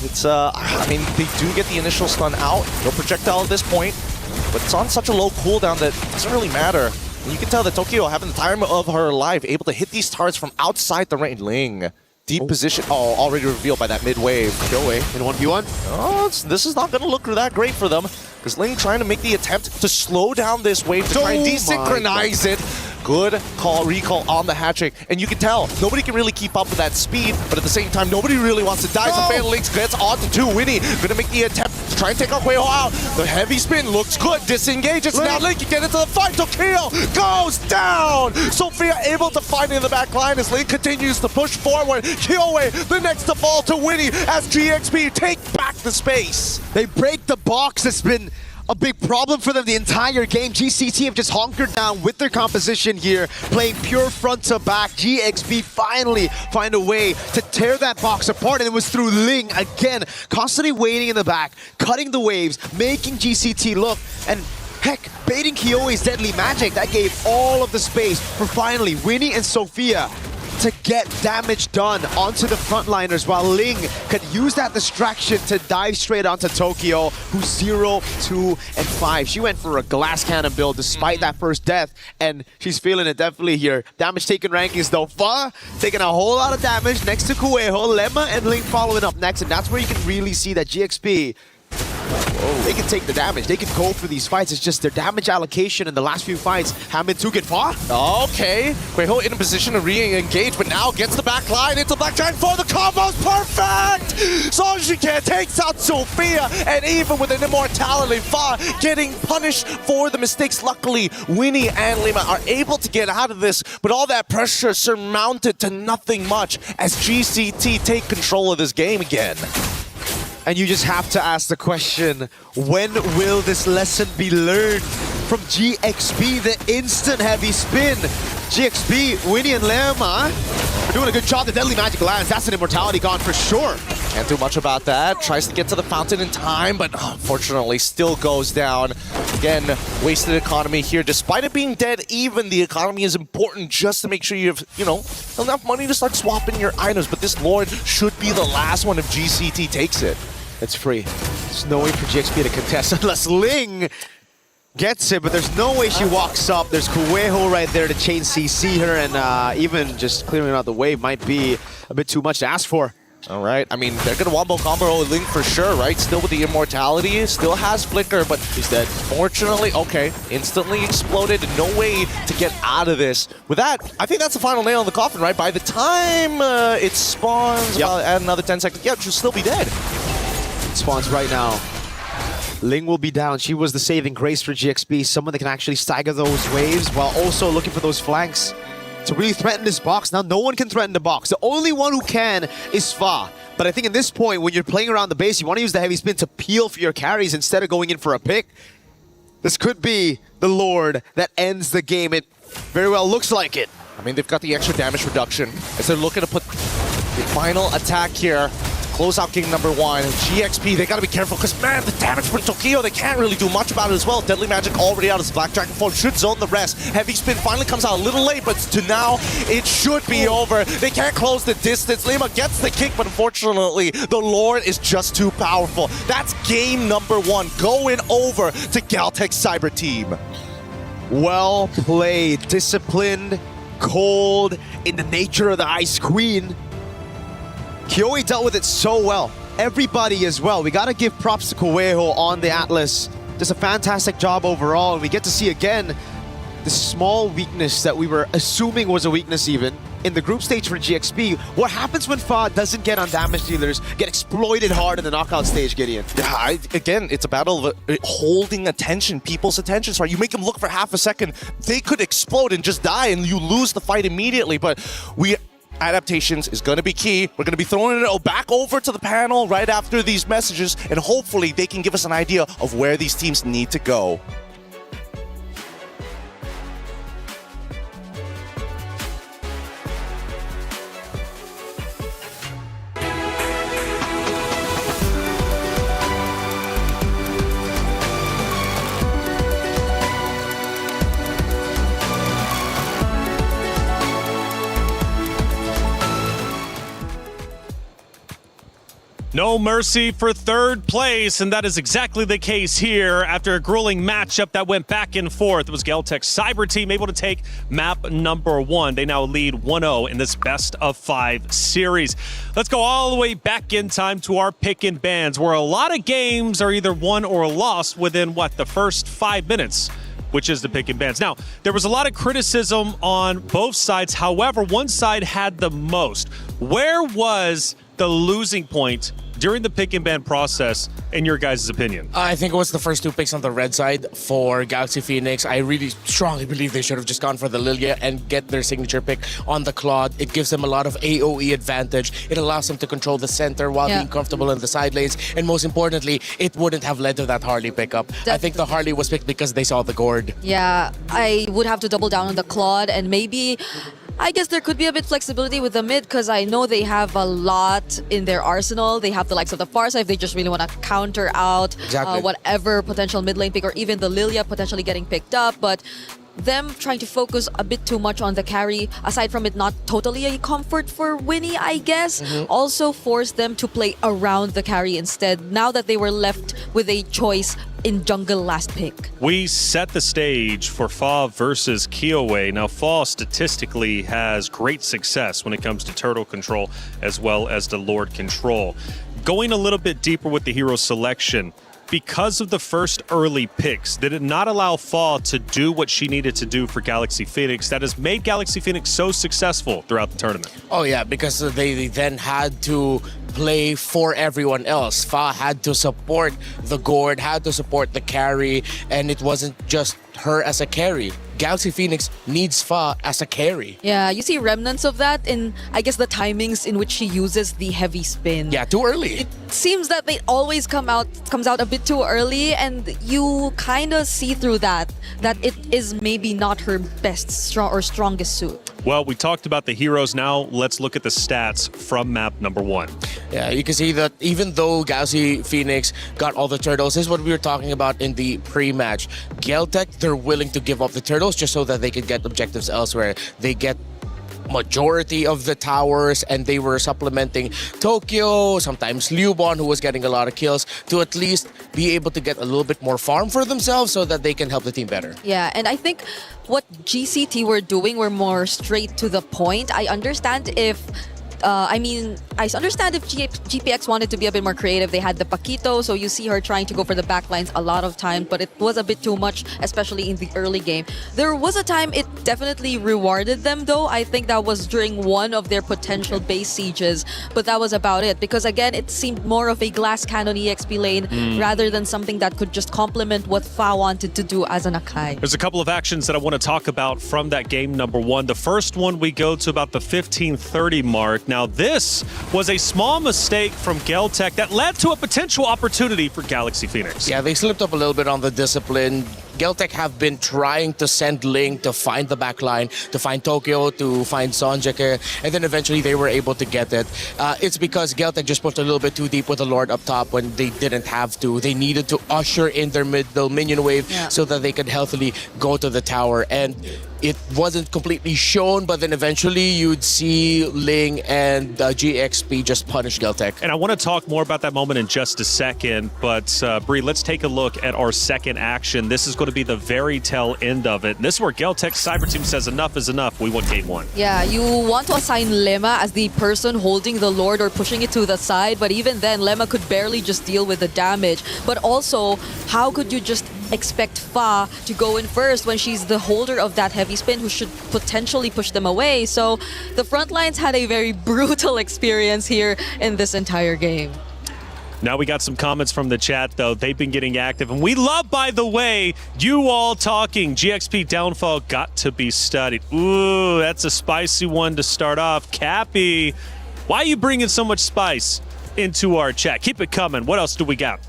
G: It's, I mean, they do get the initial stun out. No projectile at this point. But it's on such a low cooldown that it doesn't really matter. And you can tell that Tokyo having the time of her life, able to hit these targets from outside the range. Ling, deep position. Oh, already revealed by that mid-wave. Kyoe
O: in 1v1.
G: Oh, this is not going to look that great for them. Because Ling trying to make the attempt to slow down this wave, to try and desynchronize it. Good recall on the hat trick. And you can tell, nobody can really keep up with that speed, but at the same time, nobody really wants to die. So Phalanx gets onto 2. Winnie gonna make the attempt to try and take out Kueho out. The heavy spin looks good, disengages. Now Link can get into the fight. Tokyo goes down. Sophia able to find in the back line as Link continues to push forward. Kyoe, the next to fall to Winnie as GXP take back the space.
O: They break the box. It's been a big problem for them the entire game. GCT have just hunkered down with their composition here, playing pure front to back. GXP finally find a way to tear that box apart, and it was through Ling again, constantly waiting in the back, cutting the waves, making GCT look, and heck, baiting Kyoe's deadly magic. That gave all of the space for finally Winnie and Sophia to get damage done onto the frontliners, while Ling could use that distraction to dive straight onto Tokyo, who's 0, 2, and 5. She went for a glass cannon build despite that first death, and she's feeling it definitely here. Damage taken rankings though. Fa taking a whole lot of damage next to Kueho, Lemma and Ling following up next, and that's where you can really see that GXP, they can take the damage. They can go for these fights. It's just their damage allocation in the last few fights haven't been too good. Fa?
G: Okay. Kueho in a position to re-engage, but now gets the back line into Black Dragon for the combo's perfect! Sonjike takes out Sophia, and even with an immortality, Fa getting punished for the mistakes. Luckily, Winnie and Lima are able to get out of this, but all that pressure surmounted to nothing much as GCT take control of this game again.
O: And you just have to ask the question, when will this lesson be learned from GXP, the instant heavy spin? GXP, Winnie and Lemma are doing a good job. The deadly magic lands. That's an immortality gone for sure.
G: Can't do much about that. Tries to get to the fountain in time, but unfortunately still goes down. Again, wasted economy here. Despite it being dead even, the economy is important just to make sure you have, enough money to start swapping your items. But this Lord should be the last one if GCT takes it.
O: It's free. There's no way for GXP to contest unless Ling gets it, but there's no way she walks up. There's Kueho right there to chain CC her, and even just clearing out the wave might be a bit too much to ask for.
G: All right, I mean, they're going to wombo combo Ling for sure, right? Still with the immortality, still has flicker, but he's dead. Fortunately, okay, instantly exploded, no way to get out of this. With that, I think that's the final nail in the coffin, right? By the time it spawns, add another 10 seconds, she'll still be dead.
O: Spawns right now. Ling will be down. She was the saving grace for GXP. Someone that can actually stagger those waves while also looking for those flanks to really threaten this box. Now, no one can threaten the box. The only one who can is Fa. But I think at this point, when you're playing around the base, you want to use the heavy spin to peel for your carries instead of going in for a pick. This could be the Lord that ends the game. It very well looks like it.
G: I mean, they've got the extra damage reduction as they're looking to put the final attack here. close out game number 1. GXP, they gotta be careful because, man, the damage from Tokyo, they can't really do much about it as well. Deadly Magic already out as Black Dragon form, should zone the rest. Heavy Spin finally comes out a little late, but to now, it should be over. They can't close the distance. Lima gets the kick, but unfortunately, the Lord is just too powerful. That's game number 1, going over to Galtech Cyber Team.
O: Well played, disciplined, cold, in the nature of the Ice Queen. Kyoe dealt with it so well. Everybody as well. We gotta give props to Koweho on the Atlas. Just a fantastic job overall. And we get to see again the small weakness that we were assuming was a weakness even in the group stage for GXP. What happens when Fa doesn't get on damage dealers, get exploited hard in the knockout stage, Gideon?
G: Yeah, again, it's a battle of holding attention, people's attention. So you make them look for half a second, they could explode and just die, and you lose the fight immediately. But adaptations is going to be key. We're going to be throwing it back over to the panel right after these messages, and hopefully they can give us an idea of where these teams need to go.
N: No mercy for third place, and that is exactly the case here after a grueling matchup that went back and forth. It was Galtech Cyber Team able to take map number 1. They now lead 1-0 in this best of 5 series. Let's go all the way back in time to our pick and bans, where a lot of games are either won or lost within, the first 5 minutes, which is the pick and bans. Now, there was a lot of criticism on both sides. However, one side had the most. Where was the losing point during the pick and ban process, in your guys' opinion?
H: I think it was the first 2 picks on the red side for Galaxy Phoenix. I really strongly believe they should have just gone for the Lilia and get their signature pick on the Claude. It gives them a lot of AoE advantage. It allows them to control the center while being comfortable in the side lanes. And most importantly, it wouldn't have led to that Harley pickup. I think the Harley was picked because they saw the gourd.
M: Yeah, I would have to double down on the Claude, and maybe I guess there could be a bit flexibility with the mid because I know they have a lot in their arsenal. They have the likes of the Farsight if they just really want to counter out whatever potential mid lane pick, or even the Lilia potentially getting picked up. But them trying to focus a bit too much on the carry, aside from it not totally a comfort for Winnie, I guess, also forced them to play around the carry instead, now that they were left with a choice in jungle last pick.
N: We set the stage for Fa versus Kyoe. Now, Fa statistically has great success when it comes to turtle control as well as the Lord control. Going a little bit deeper with the hero selection, because of the first early picks, did it not allow Fa to do what she needed to do for Galaxy Phoenix that has made Galaxy Phoenix so successful throughout the tournament?
H: Oh yeah, because they then had to play for everyone else. Fa had to support the gourd, had to support the carry, and it wasn't just her as a carry. Galaxy Phoenix needs Fa as a carry.
M: Yeah, you see remnants of that in, I guess, the timings in which she uses the heavy spin.
H: Yeah, too early.
M: It seems that they always comes out a bit too early, and you kind of see through that it is maybe not her best strongest suit.
N: Well, we talked about the heroes. Now let's look at the stats from map number 1.
H: Yeah, you can see that even though Galaxy Phoenix got all the turtles, this is what we were talking about in the pre-match. Galtech, they're willing to give up the turtles just so that they could get objectives elsewhere. They get majority of the towers, and they were supplementing Tokyo, sometimes Liubon, who was getting a lot of kills, to at least be able to get a little bit more farm for themselves so that they can help the team better.
M: Yeah, and I think what GCT were doing were more straight to the point. I understand if I understand if GPX wanted to be a bit more creative. They had the Paquito, so you see her trying to go for the backlines a lot of times, but it was a bit too much, especially in the early game. There was a time it definitely rewarded them, though. I think that was during one of their potential base sieges, but that was about it. Because again, it seemed more of a glass cannon EXP lane rather than something that could just complement what Fa wanted to do as an Akai.
N: There's a couple of actions that I want to talk about from that game number 1. The first one, we go to about the 15:30 mark. Now, this was a small mistake from Galtech that led to a potential opportunity for Galaxy Phoenix.
H: Yeah, they slipped up a little bit on the discipline. Geltec have been trying to send Ling to find the backline, to find Tokyo, to find Sonjeke, and then eventually they were able to get it. It's because Geltec just pushed a little bit too deep with the Lord up top when they didn't have to. They needed to usher in their middle minion wave so that they could healthily go to the tower. And it wasn't completely shown, but then eventually you'd see Ling and GXP just punish Geltec.
N: And I want to talk more about that moment in just a second, but Bree, let's take a look at our second action. This is going to be the very tail end of it. And this is where Geltec's cyber team says enough is enough. We want game one.
M: Yeah, you want to assign Lemma as the person holding the Lord or pushing it to the side, but even then, Lemma could barely just deal with the damage. But also, how could you just expect Fa to go in first when she's the holder of that heavy spin who should potentially push them away? So the front lines had a very brutal experience here in this entire game.
N: Now we got some comments from the chat, though. They've been getting active. And we love, by the way, you all talking. GXP downfall got to be studied. Ooh, that's a spicy one to start off. Cappy, why are you bringing so much spice into our chat? Keep it coming. What else do we got?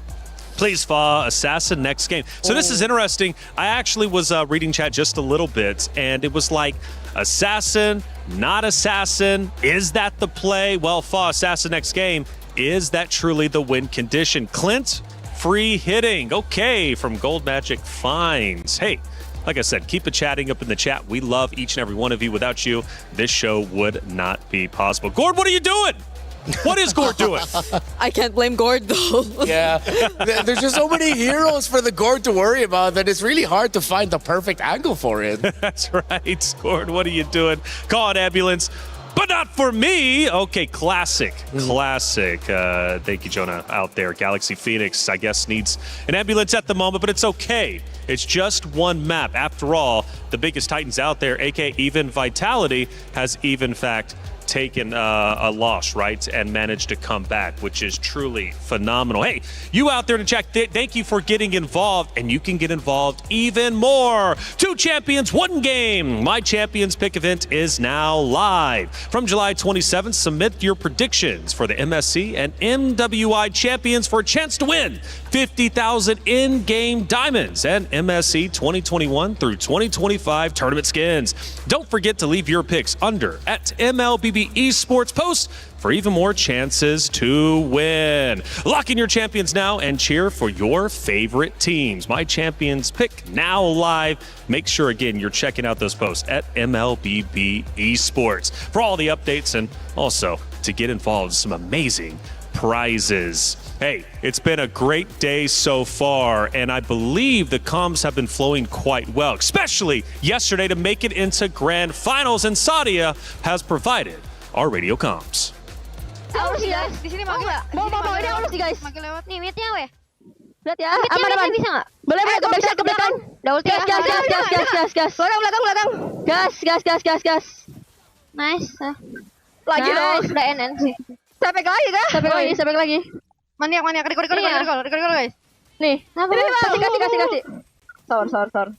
N: Please, Fa, Assassin next game. So this is interesting. I actually was reading chat just a little bit, and it was like, Assassin, not Assassin. Is that the play? Well, Fa, Assassin next game. Is that truly the win condition? Clint, free hitting. Okay, from Gold Magic Finds. Hey, like I said, keep it chatting up in the chat. We love each and every one of you. Without you, this show would not be possible. Gord, what are you doing? What is Gord doing?
M: I can't blame Gord, though.
H: Yeah, there's just so many heroes for the Gord to worry about that it's really hard to find the perfect angle for it.
N: That's right, Gord. What are you doing? Call an ambulance. But not for me. Okay, classic. Thank you, Jonah, out there. Galaxy Phoenix, I guess, needs an ambulance at the moment, but it's okay. It's just one map. After all, the biggest Titans out there, aka Even Vitality, has even fact taken a loss, right, and managed to come back, which is truly phenomenal. Hey, you out there in the chat, thank you for getting involved, and you can get involved even more. 2 champions, 1 game. My Champions Pick event is now live. From July 27th, submit your predictions for the MSC and MWI champions for a chance to win 50,000 in-game diamonds and MSC 2021 through 2025 tournament skins. Don't forget to leave your picks under at MLBB Esports post for even more chances to win. Lock in your champions now and cheer for your favorite teams. My Champions Pick now live. Make sure, again, you're checking out those posts at MLBB Esports for all the updates and also to get involved in some amazing prizes. Hey, it's been a great day so far, and I believe the comms have been flowing quite well, especially yesterday to make it into grand finals, and Sadia has provided our radio comms.
E: Awas guys, di sini mau nggak? Mau ini awas guys. Makin lewat nih, mitnya weh. Lihat ya, aman. Bisa nggak? Boleh ke belakang. Double gas. Belakang. Gas. Nice. Lagi dong. Udah NN sih. Sampai lagi kah? Sampai lagi. Maniak. Recall guys. Nih. Kasih. Sor.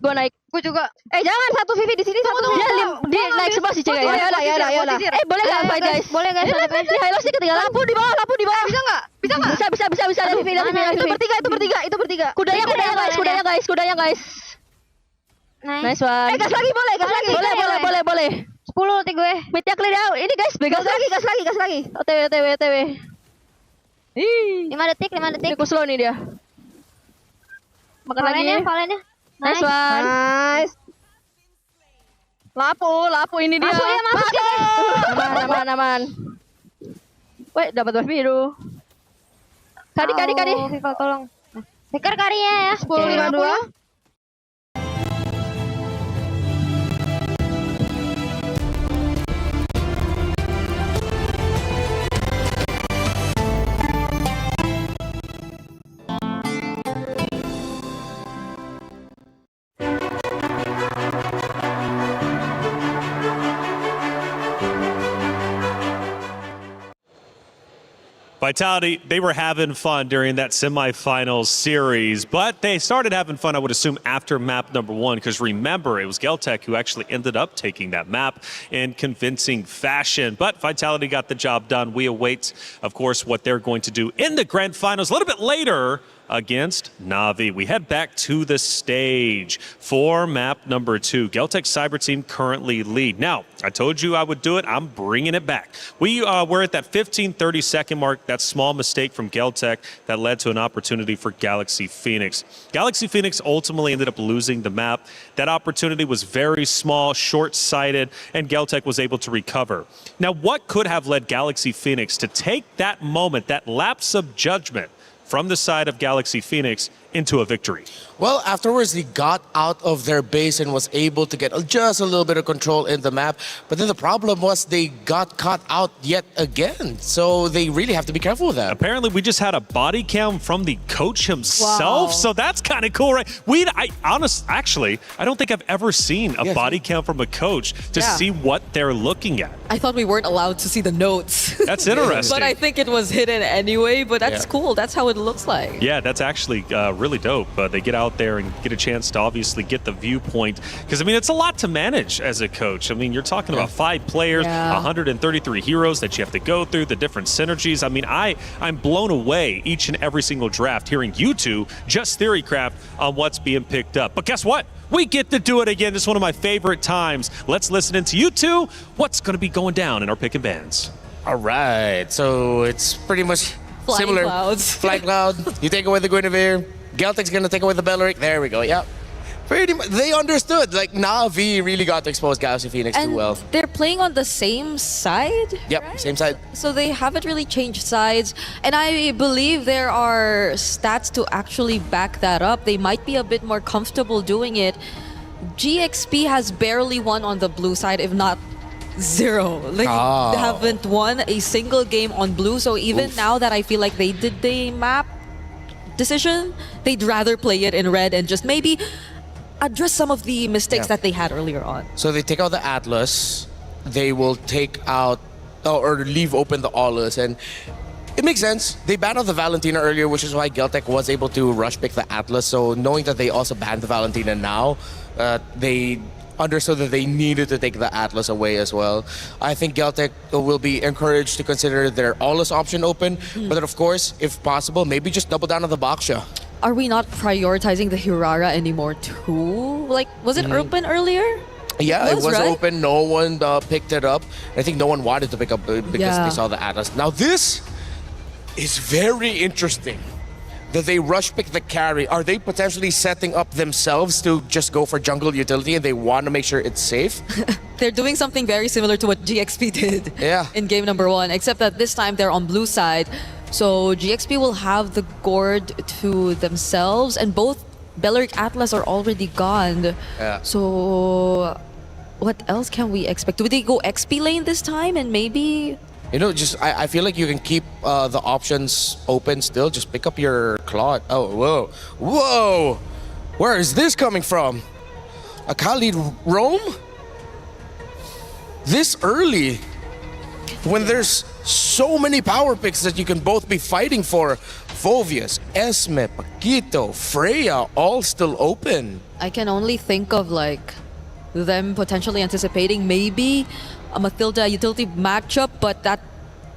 E: Gua naik. Gua juga. Jangan satu Vivi di sini satu. Dia naik sebelah sih cewek. Ya. Boleh enggak fight guys? Boleh guys. Ini Halo sih ketinggalan. Lampu di bawah. Bisa enggak? Bisa. Itu bertiga. Kudanya guys. Nice one. Gas lagi boleh. Boleh. 10 ulti gue. Mitnya clear out. Ini guys, gas lagi. OTW. 5 detik. Ini slow nih dia. Makan lagi. Valennya. Nice one. Nice. Lapu ini dia. Masuk guys. Aman. Weh, dapat buff biru. Kadi. Viva tolong. Pikir karinya ya. 10.52.
N: Vitality, they were having fun during that semifinals series, but they started having fun, I would assume, after map number 1, because remember, it was Geltec who actually ended up taking that map in convincing fashion. But Vitality got the job done. We await, of course, what they're going to do in the grand finals a little bit later against Na'Vi. We head back to the stage for map number 2. Geltec Cyber Team currently lead. Now, I told you I would do it. I'm bringing it back. We're at that 15-30 second mark. That small mistake from Geltec that led to an opportunity for Galaxy Phoenix. Galaxy Phoenix ultimately ended up losing the map. That opportunity was very small, short-sighted, and Geltec was able to recover. Now, what could have led Galaxy Phoenix to take that moment, that lapse of judgment, from the side of Galaxy Phoenix into a victory?
H: Well, afterwards, they got out of their base and was able to get just a little bit of control in the map. But then the problem was they got caught out yet again. So they really have to be careful with that.
N: Apparently, we just had a body cam from the coach himself.
M: Wow.
N: So that's kind of cool, right? Actually, I don't think I've ever seen a body cam from a coach to see what they're looking at.
M: I thought we weren't allowed to see the notes.
N: That's interesting.
M: But I think it was hidden anyway, but that's cool. That's how it looks like.
N: Yeah, that's actually really dope. They get out there and get a chance to obviously get the viewpoint. Because, I mean, it's a lot to manage as a coach. I mean, you're talking about 5 players, 133 heroes that you have to go through, the different synergies. I mean, I'm blown away each and every single draft hearing you two just theorycraft on what's being picked up. But guess what? We get to do it again. This is one of my favorite times. Let's listen into you two. What's going to be going down in our pick and bans?
H: All right. So it's pretty much
M: Flying
H: similar.
M: clouds.
H: Flying Cloud. You take away the Guinevere. Geltec's going to take away the Belleric. There we go. Yep. Pretty much. They understood. Like, Na'Vi really got to expose Galaxy Phoenix too well.
M: They're playing on the same side?
H: Yep, same side.
M: So they haven't really changed sides. And I believe there are stats to actually back that up. They might be a bit more comfortable doing it. GXP has barely won on the blue side, if not 0. Like, they haven't won a single game on blue. So even now that I feel like they did the map decision, they'd rather play it in red and just maybe address some of the mistakes that they had earlier on.
H: So they take out the Atlas. They will take out or leave open the Aulus, and it makes sense. They banned out the Valentina earlier, which is why Geltec was able to rush pick the Atlas. So knowing that they also banned the Valentina now, they understood that they needed to take the Atlas away as well. I think Geltec will be encouraged to consider their Aulus option open, but then of course, if possible, maybe just double down on the Baksha.
M: Are we not prioritizing the Hirara anymore too? Like, was it open earlier?
H: Yeah, it was
M: right?
H: open. No one picked it up. I think no one wanted to pick up because they saw the Atlas. Now this is very interesting. That they rush pick the carry. Are they potentially setting up themselves to just go for jungle utility and they want to make sure it's safe?
M: They're doing something very similar to what GXP did in game number 1, except that this time they're on blue side. So GXP will have the Gord to themselves, and both Belleric Atlas are already gone. So what else can we expect? Do they go XP lane this time and maybe...
H: You know, just I feel like you can keep the options open still. Just pick up your Claude. Oh, whoa. Whoa! Where is this coming from? A Khalid roam? This early? When there's so many power picks that you can both be fighting for. Phovius, Esme, Paquito, Freya, all still open.
M: I can only think of like them potentially anticipating maybe a Mathilda utility matchup, but that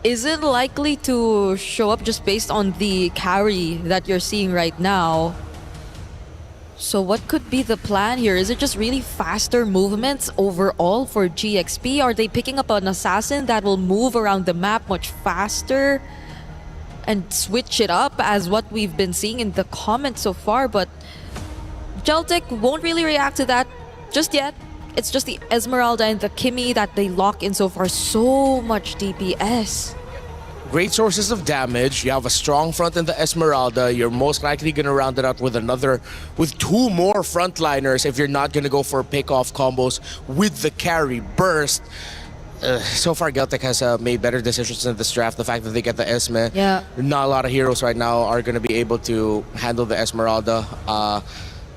M: isn't likely to show up just based on the carry that you're seeing right now. So what could be the plan here? Is it just really faster movements overall for GXP? Are they picking up an assassin that will move around the map much faster and switch it up as what we've been seeing in the comments so far? But Geltec won't really react to that just yet. It's just the Esmeralda and the Kimi that they lock in so far. So much DPS.
H: Great sources of damage. You have a strong front in the Esmeralda. You're most likely going to round it out with with 2 more frontliners if you're not going to go for pick-off combos with the carry burst. So far, Geltec has made better decisions in this draft. The fact that they get the Esme. Not a lot of heroes right now are going to be able to handle the Esmeralda.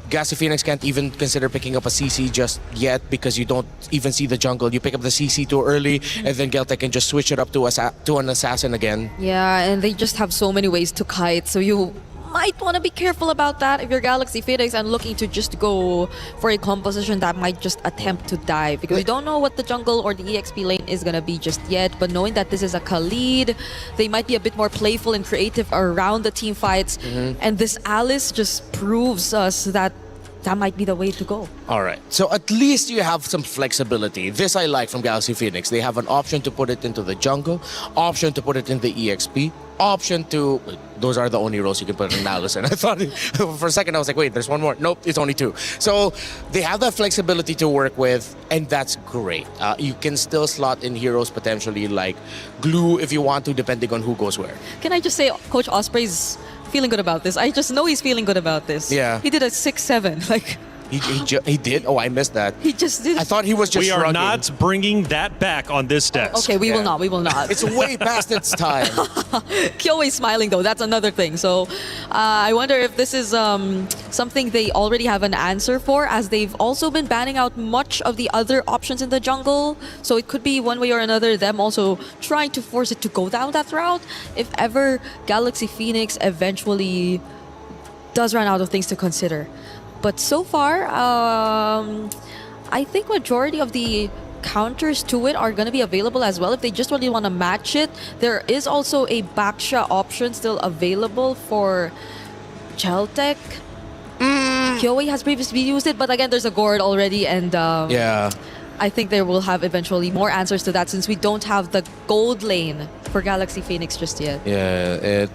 H: Galaxy Phoenix can't even consider picking up a CC just yet because you don't even see the jungle. You pick up the CC too early, and then Geltek can just switch it up to an assassin again.
M: Yeah, and they just have so many ways to kite, so you might want to be careful about that if you're Galaxy Phoenix and looking to just go for a composition that might just attempt to dive, because you don't know what the jungle or the EXP lane is going to be just yet. But knowing that this is a Khalid, they might be a bit more playful and creative around the team fights. And this Alice just proves us that that might be the way to go.
H: All right. So at least you have some flexibility. This I like from Galaxy Phoenix. They have an option to put it into the jungle, option to put it in the EXP, option to... Those are the only roles you can put in Alice. And I thought for a second, I was like, wait, there's one more. Nope, it's only two. So they have that flexibility to work with, and that's great. You can still slot in heroes potentially like Glue if you want to, depending on who goes where.
M: Can I just say, Coach Osprey's feeling good about this. I just know he's feeling good about this.
H: Yeah.
M: He did a 6-7. Like,
H: He did? Oh, I missed that.
M: he just did.
H: I thought he was just
N: We are
H: shrugging.
N: not bringing that back on this desk.
M: Okay, we will not. We will not.
H: It's way past its time.
M: Kyoei's smiling though. That's another thing. So I wonder if this is something they already have an answer for, as they've also been banning out much of the other options in the jungle. So it could be one way or another them also trying to force it to go down that route if ever Galaxy Phoenix eventually does run out of things to consider. But so far, I think majority of the counters to it are going to be available as well if they just really want to match it. There is also a Baksha option still available for Geltek. Kyoei has previously used it, but again, there's a Gord already, and
H: yeah,
M: I think they will have eventually more answers to that since we don't have the gold lane for Galaxy Phoenix just yet.
H: Yeah,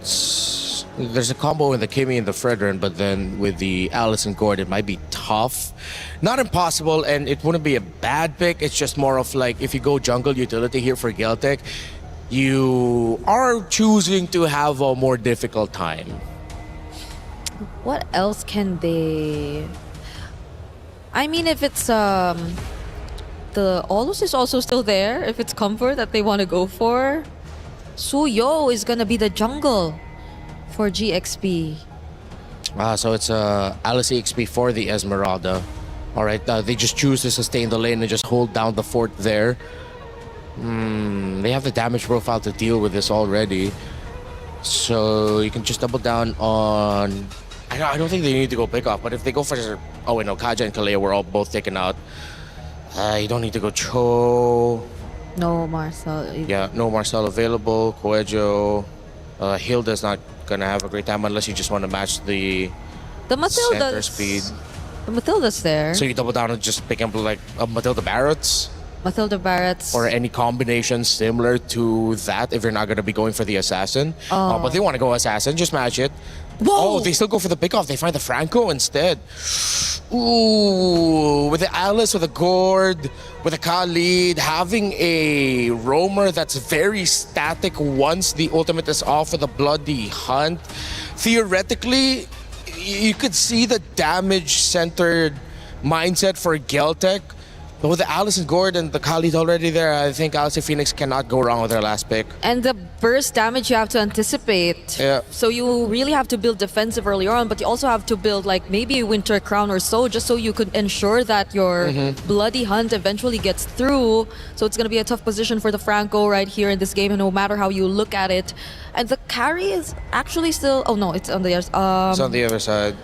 H: there's a combo in the Kimmy and the Fredrin, but then with the Alice and Gord, it might be tough. Not impossible, and it wouldn't be a bad pick. It's just more of like, if you go jungle utility here for Geltek, you are choosing to have a more difficult time.
M: What else can they... I mean, if it's... the Olus is also still there, if it's comfort that they want to go for. Suyo is gonna be the jungle for GXP.
H: So it's Alice EXP for the Esmeralda. All right, they just choose to sustain the lane and just hold down the fort there. They have the damage profile to deal with this already. So you can just double down on... I don't think they need to go pick off, but if they go for... Oh wait, no, Kaja and Kalea were all both taken out. You don't need to go Cho.
M: No Marcel.
H: Yeah, no Marcel available. Coelho. Hilda's not gonna have a great time unless you just want to match the center speed.
M: The Matilda's there.
H: So you double down and just pick up like Matilda Barrett's.
M: Matilda Barrett's.
H: Or any combination similar to that if you're not gonna be going for the assassin. But they want to go assassin, just match it.
M: Whoa!
H: Oh, they still go for the pickoff. They find the Franco instead. Ooh, with the Alice, with the Gord, with the Khalid, having a roamer that's very static once the ultimate is off for the Bloody Hunt. Theoretically, you could see the damage-centered mindset for Geltek. But with the Alice and Gord and the Khalid already there, I think Galaxy Phoenix cannot go wrong with their last pick.
M: And the burst damage you have to anticipate.
H: Yeah.
M: So you really have to build defensive early on, but you also have to build like maybe a Winter Crown or so, just so you could ensure that your Bloody Hunt eventually gets through. So it's going to be a tough position for the Franco right here in this game, and no matter how you look at it. And the carry is actually still... Oh no, it's on the other side.
H: It's on the other side.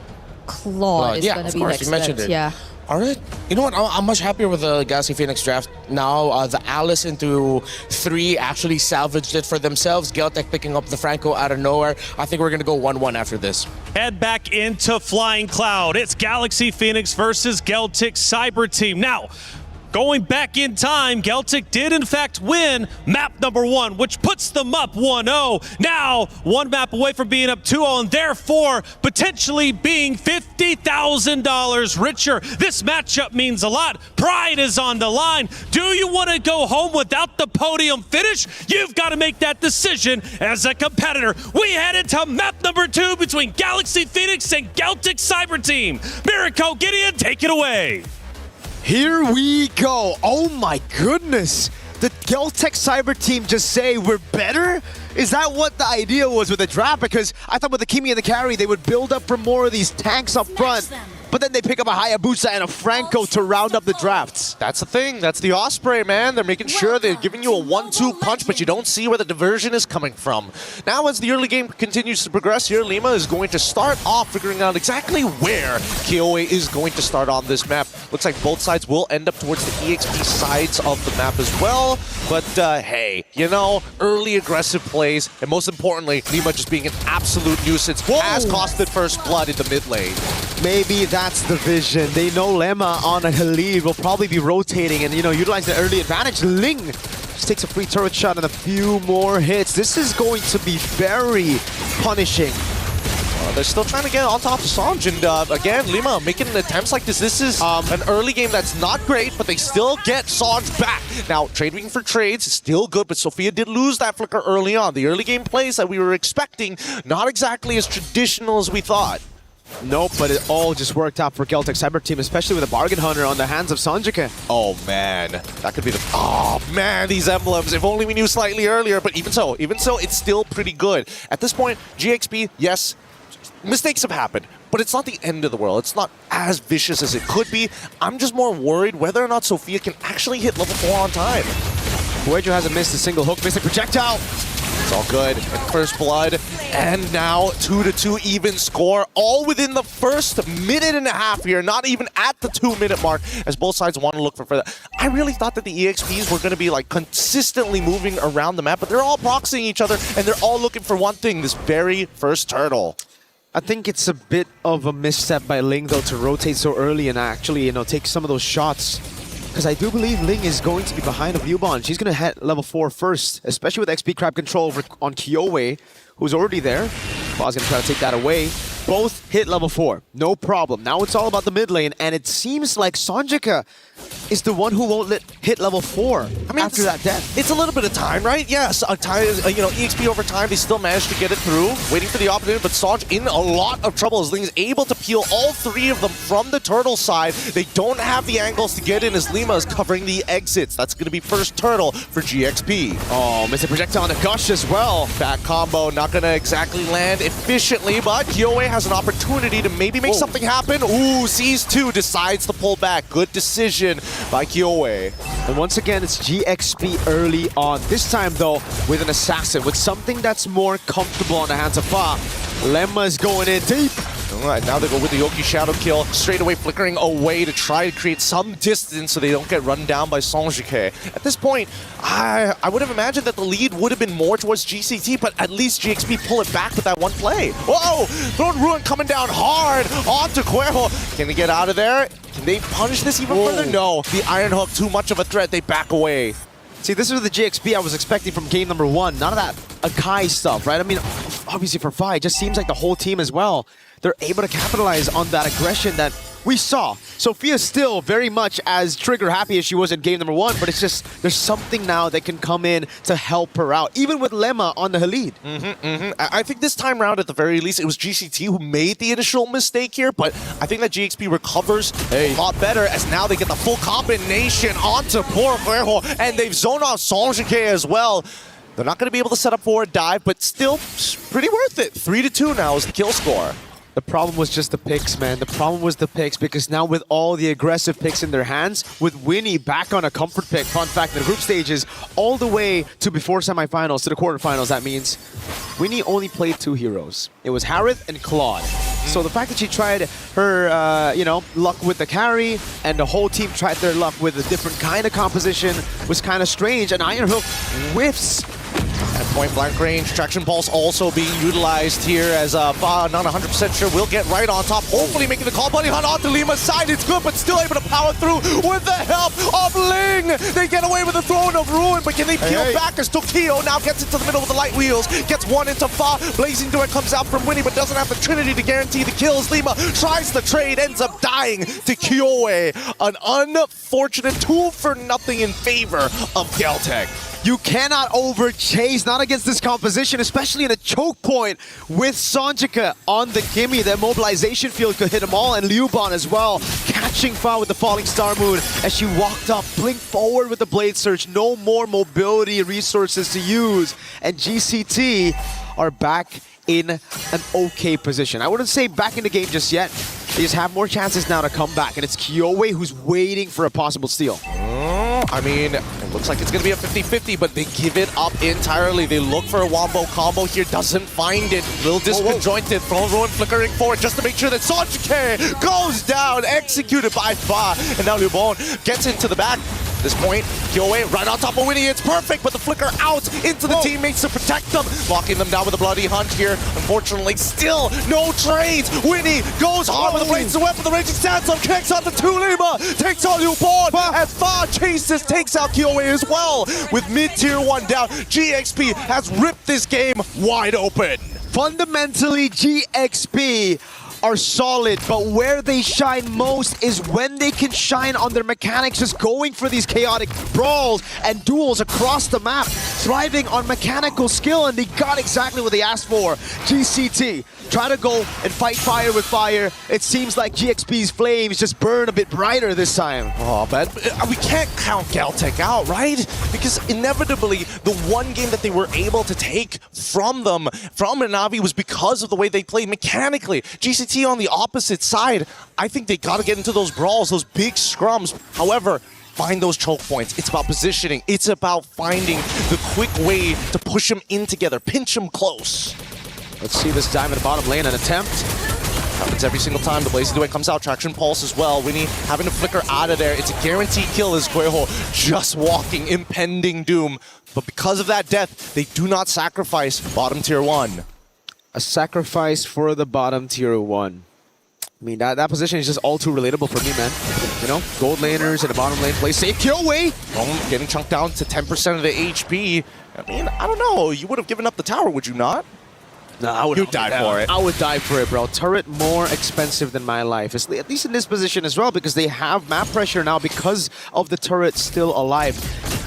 M: Claude is going to be next.
H: You mentioned it.
M: Yeah.
H: All right. You know what? I'm much happier with the Galaxy Phoenix draft now. The Alice into 3 actually salvaged it for themselves. Geltek picking up the Franco out of nowhere. I think we're going to go 1-1 after this.
N: Head back into Flying Cloud. It's Galaxy Phoenix versus Geltek Cyber Team. Now, going back in time, Geltek did in fact win map number 1, which puts them up 1-0. Now, 1 map away from being up 2-0, and therefore potentially being $50,000 richer. This matchup means a lot. Pride is on the line. Do you want to go home without the podium finish? You've got to make that decision as a competitor. We head into map number 2 between Galaxy Phoenix and Geltek Cyber Team. Mirko, Gideon, take it away.
O: Here we go. Oh my goodness. Did Geltek Cyber Team just say we're better? Is that what the idea was with the draft? Because I thought with the Kimi and the carry, they would build up for more of these tanks up front. but then they pick up a Hayabusa and a Franco to round up the drafts.
G: That's the thing. That's the Osprey, man. They're making sure they're giving you a 1-2 punch, but you don't see where the diversion is coming from. Now, as the early game continues to progress here, Lima is going to start off figuring out exactly where KOA is going to start on this map. Looks like both sides will end up towards the EXP sides of the map as well. But hey, you know, early aggressive plays, and most importantly, Lima just being an absolute nuisance has costed first blood in the mid lane.
O: Maybe that's the vision. They know Lemma on a lead will probably be rotating and, you know, utilize the early advantage. Ling just takes a free turret shot and a few more hits. This is going to be very punishing.
G: They're still trying to get on top of Sanj, and again, Lima making attempts like this. This is an early game that's not great, but they still get Sanj back. Now, trading for trades is still good, but Sophia did lose that flicker early on. The early game plays that we were expecting, not exactly as traditional as we thought.
O: Nope, but it all just worked out for Geltec Cyber Team, especially with a Bargain Hunter on the hands of Sanjika.
G: Oh man, that could be the... Oh man, these emblems, if only we knew slightly earlier, but even so, it's still pretty good. At this point, GXP, yes, mistakes have happened, but it's not the end of the world. It's not as vicious as it could be. I'm just more worried whether or not Sophia can actually hit level 4 on time.
O: Huejo hasn't missed a single hook, missed a projectile.
G: It's all good. And first blood, and now 2-2 even score, all within the first minute and a half here, not even at the 2-minute mark, as both sides want to look for further. I really thought that the EXPs were going to be like consistently moving around the map, but they're all proxying each other, and they're all looking for one thing, this very first turtle.
O: I think it's a bit of a misstep by Ling, though, to rotate so early and actually, you know, take some of those shots. Because I do believe Ling is going to be behind of Yubon. She's going to hit level 4 first, especially with XP Crab control over on Kyowe, who's already there. Claw's going to try to take that away. Both hit level 4, no problem. Now it's all about the mid lane, and it seems like Sanjika is the one who won't hit level 4 after that death.
G: It's a little bit of time, right? Yes, EXP over time, they still managed to get it through, waiting for the opportunity, but Sanj in a lot of trouble as Ling is able to peel all 3 of them from the turtle side. They don't have the angles to get in as Lima is covering the exits. That's going to be first turtle for GXP.
O: Oh, missed a projectile on a Gush as well.
G: That combo not going to exactly land efficiently, but Kyoe has an opportunity to maybe make something happen. Ooh, sees 2, decides to pull back. Good decision by Kyoe.
O: And once again, it's GXP early on. This time, though, with an assassin, with something that's more comfortable on the hands of Fa. Lemma is going in deep.
G: All right, now they go with the Yoki Shadow Kill, straight away flickering away to try to create some distance so they don't get run down by Sanjike. At this point, I would have imagined that the lead would have been more towards GCT, but at least GXP pull it back with that one play. Whoa! Throne Ruin coming down hard onto Cuervo. Can they get out of there? Can they punish this even further? No. The Iron Hook, too much of a threat. They back away.
O: See, this is the GXP I was expecting from game number 1. None of that Akai stuff, right? I mean, obviously for Fi, it just seems like the whole team as well, they're able to capitalize on that aggression that we saw. Sophia's still very much as trigger happy as she was in game number 1, but it's just, there's something now that can come in to help her out, even with Lemma on the lead.
G: I think this time around, at the very least, it was GCT who made the initial mistake here, but I think that GXP recovers a lot better as now they get the full combination onto poor Cuervo, and they've zoned off Sanjike as well. They're not going to be able to set up for a dive, but still pretty worth it. 3-2 now is the kill score.
O: The problem was just the picks, man. The problem was the picks, because now with all the aggressive picks in their hands, with Winnie back on a comfort pick, fun fact, in the group stages, all the way to before semifinals, to the quarterfinals, that means Winnie only played 2 heroes. It was Harith and Claude. So the fact that she tried her, luck with the carry, and the whole team tried their luck with a different kind of composition was kind of strange, and Iron Hook whiffs.
G: At point blank range, Traction Pulse also being utilized here as Fa, not 100% sure, will get right on top, hopefully making the call. Bunny Hunt onto Lima's side, it's good, but still able to power through with the help of Ling. They get away with the Throne of Ruin, but can they peel back as Tokyo now gets into the middle with the light wheels, gets one into Fa, Blazing Duet comes out from Winnie, but doesn't have the Trinity to guarantee the kills. Lima tries the trade, ends up dying to Kyoe. An unfortunate 2-for-0 in favor of Geltec.
O: You cannot overchase, not against this composition, especially in a choke point with Sanjika on the gimme. The immobilization field could hit them all, and Liuban as well, catching Fa with the Falling Star Moon as she walked up, blinked forward with the Blade Surge. No more mobility resources to use, and GCT are back in an okay position. I wouldn't say back in the game just yet. They just have more chances now to come back, and it's Kyoei who's waiting for a possible steal.
G: I mean, it looks like it's going to be a 50-50, but they give it up entirely. They look for a wombo combo here, doesn't find it. Little disconjointed, Throne Ruin flickering forward just to make sure that Sanjike goes down, executed by Fa. And now Lubon gets into the back. At this point, Kyoei right on top of Winnie. It's perfect, but the flicker out into the teammates to protect them. Locking them down with a bloody hunt here. Unfortunately, still no trades. Winnie goes hard with the blades of weapon. The raging sandstorm connects on the two Lima. Takes on Lubon as Fa chases, takes out Kyoei as well. With mid-tier 1 down, GXP has ripped this game wide open.
O: Fundamentally, GXP are solid, but where they shine most is when they can shine on their mechanics, just going for these chaotic brawls and duels across the map, thriving on mechanical skill, and they got exactly what they asked for. GCT, try to go and fight fire with fire. It seems like GXP's flames just burn a bit brighter this time.
G: Oh, but we can't count Galtech out, right? Because inevitably, the one game that they were able to take from them, from Na'Vi, was because of the way they played mechanically. GCT on the opposite side, I think they got to get into those brawls, those big scrums. However, find those choke points. It's about positioning. It's about finding the quick way to push them in together, pinch them close.
O: Let's see this dive in the bottom lane, an attempt.
G: Happens every single time. The Blazing Duet comes out, Traction Pulse as well. Winnie having to flicker out of there. It's a guaranteed kill as Gueho just walking, impending doom. But because of that death, they do not sacrifice bottom tier 1.
O: A sacrifice for the bottom tier 1. I mean, that position is just all too relatable for me, man. You know, gold laners in the bottom lane play safe. Kyoei!
G: Getting chunked down to 10% of the HP. I mean, I don't know. You would have given up the tower, would you not?
O: No, I would
G: die for it.
O: I would die for it, bro. Turret more expensive than my life. At least in this position as well, because they have map pressure now because of the turret still alive.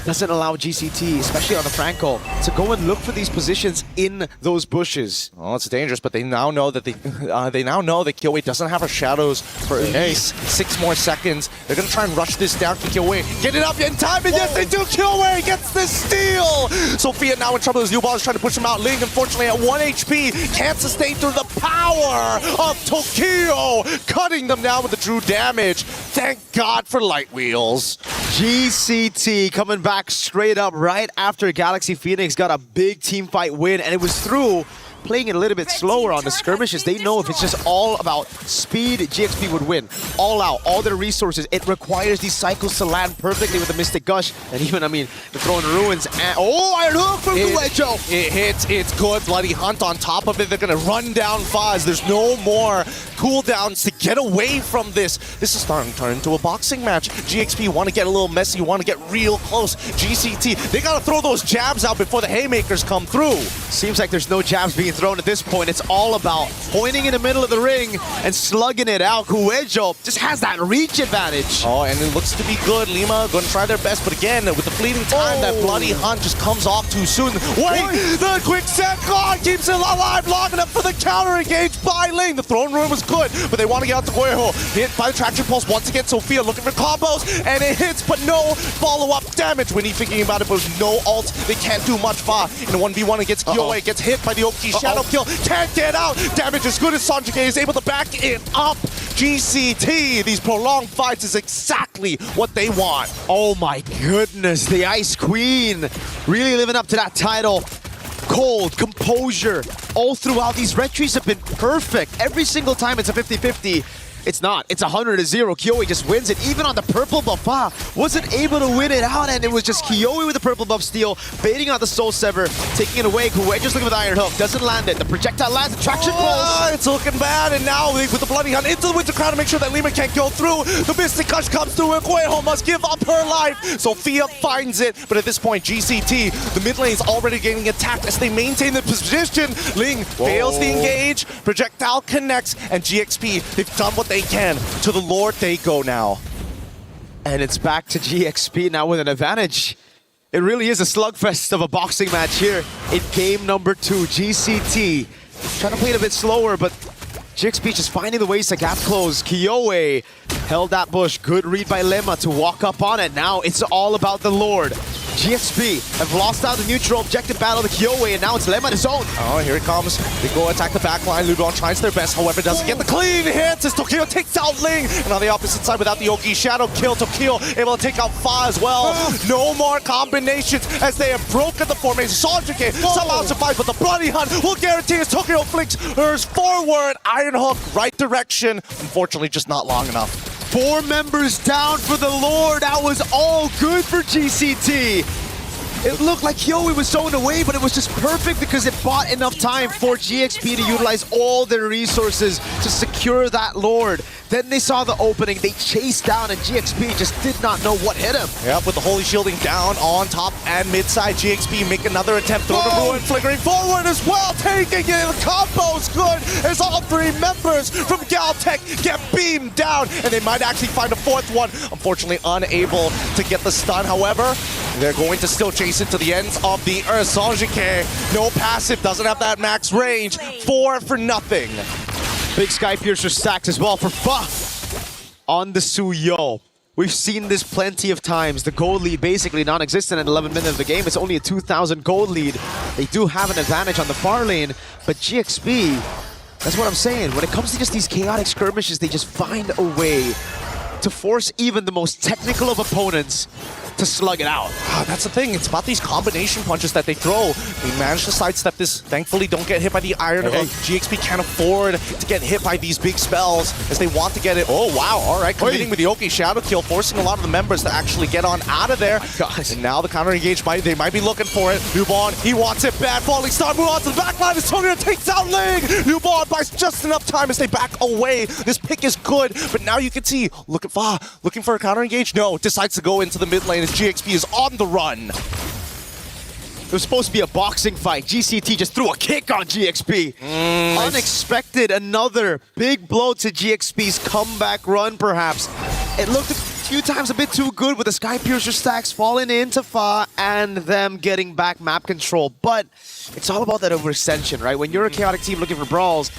O: Doesn't allow GCT, especially on the Franco, to go and look for these positions in those bushes.
G: Oh, it's dangerous, but they now know that they now know that Kyoei doesn't have her shadows for at least 6 more seconds. They're gonna try and rush this down to Kyoei. Get it up in time, and yes, they do. Kyoei gets the steal. Sophia now in trouble as Newball is trying to push him out. Ling, unfortunately, at 1 HP, can't sustain through the power of Tokyo, cutting them down with the true damage. Thank God for Light Wheels.
O: GCT coming back straight up right after Galaxy Phoenix got a big team fight win, and it was through playing it a little bit slower on the skirmishes. They know if it's just all about speed, GXP would win. All out, all their resources. It requires these cycles to land perfectly with the Mystic Gush. And even, I mean, the Throne Ruins. And, oh, Iron Hook from Guejo!
G: It hits, it's good. Bloody Hunt on top of it. They're going to run down Faz. There's no more cooldowns to get away from this. This is starting to turn into a boxing match. GXP want to get a little messy, want to get real close. GCT, they got to throw those jabs out before the haymakers come through.
O: Seems like there's no jabs being thrown at this point. It's all about pointing in the middle of the ring and slugging it out. Guejo just has that reach advantage.
G: Oh, and it looks to be good. Lima going to try their best, but again, with the fleeting time, that Bloody Hunt just comes off too soon. Wait, the quick set God keeps it alive long enough for the counter engage by Ling. The Throne Room was good, but they want to get out to Guejo. Hit by the Traction Pulse once again. Sophia looking for combos, and it hits, but no follow-up damage. When he's thinking about it, but with no ult, they can't do much. Fa in a 1v1 against Kyoei, gets hit by the Oki Shadow Kill. Can't get out. Damage as good as Sanjike is able to back it up. GCT, these prolonged fights is exactly what they want.
O: Oh my goodness, the Ice Queen really living up to that title. Cold, composure, all throughout. These retreats have been perfect. Every single time it's a 50-50. It's not. It's 100-0. Kyoei just wins it. Even on the purple buff, wasn't able to win it out, and it was just Kyoei with the purple buff steal, baiting out the Soul Sever, taking it away. Guejo just looking for the Iron Hook, doesn't land it. The projectile lands, the Traction Pulse.
G: It's looking bad, and now with the Bloody Hunt into the Winter Crown to make sure that Lima can't go through. The Mystic Gush comes through, and Guejo must give up her life. Sophia finds it, but at this point, GCT, the mid lane is already getting attacked as they maintain the position. Ling fails the engage, projectile connects, and GXP, they've done what they can. To the Lord they go now.
O: And it's back to GXP now with an advantage. It really is a slugfest of a boxing match here in game number 2. GCT trying to play it a bit slower, but GXP just finding the ways to gap close. Kyoei held that bush. Good read by Lema to walk up on it. Now it's all about the Lord. GXP have lost out the neutral objective battle to Kyoe, and now it's Lem on his own.
G: Oh, here it comes. They go attack the backline. Lubon tries their best, however, doesn't get the clean hits as Tokyo takes out Ling. And on the opposite side, without the Oki Shadow kill, Tokyo able to take out Fa as well. No more combinations as they have broken the formation. Sanjike somehow survives, but the Bloody Hunt will guarantee as Tokyo flicks hers forward. Iron Hook, right direction. Unfortunately, just not long enough.
O: 4 members down for the Lord. That was all good for GCT. It looked like Kyoe was zoned away, but it was just perfect because it bought enough time for GXP to utilize all their resources to secure that Lord. Then they saw the opening, they chased down, and GXP just did not know what hit him.
G: Yep, with the Holy Shielding down on top and mid side, GXP make another attempt. Throw the Ruin flickering forward as well, taking it. The combo's good as all 3 members from Galtech get beamed down, and they might actually find a 4th one. Unfortunately, unable to get the stun. However, they're going to still chase it to the ends of the earth. Sanjike, no passive, doesn't have that max range. 4 for nothing.
O: Big Sky Piercer stacks as well for Fa on the Suyo. We've seen this plenty of times. The gold lead basically non-existent at 11 minutes of the game. It's only a 2,000 gold lead. They do have an advantage on the far lane, but GXP, that's what I'm saying. When it comes to just these chaotic skirmishes, they just find a way to force even the most technical of opponents to slug it out.
G: That's the thing. It's about these combination punches that they throw. They manage to sidestep this. Thankfully, don't get hit by the Iron Hook. GXP can't afford to get hit by these big spells as they want to get it. Oh, wow. All right. Committing with the Oki Shadow Kill, forcing a lot of the members to actually get on out of there. And now the counter engage, they might be looking for it. Newborn, he wants it bad. Falling Star, move on to the back line. As Tokyo takes out Ling. Newborn buys just enough time as they back away. This pick is good, but now you can see, look at Fa, looking for a counter engage. No, decides to go into the mid lane as GXP is on the run.
O: It was supposed to be a boxing fight. GCT just threw a kick on GXP. Unexpected, another big blow to GXP's comeback run, perhaps. It looked a few times a bit too good with the Sky Piercer stacks falling into Fa and them getting back map control. But it's all about that overextension, right? When you're a chaotic team looking for brawls,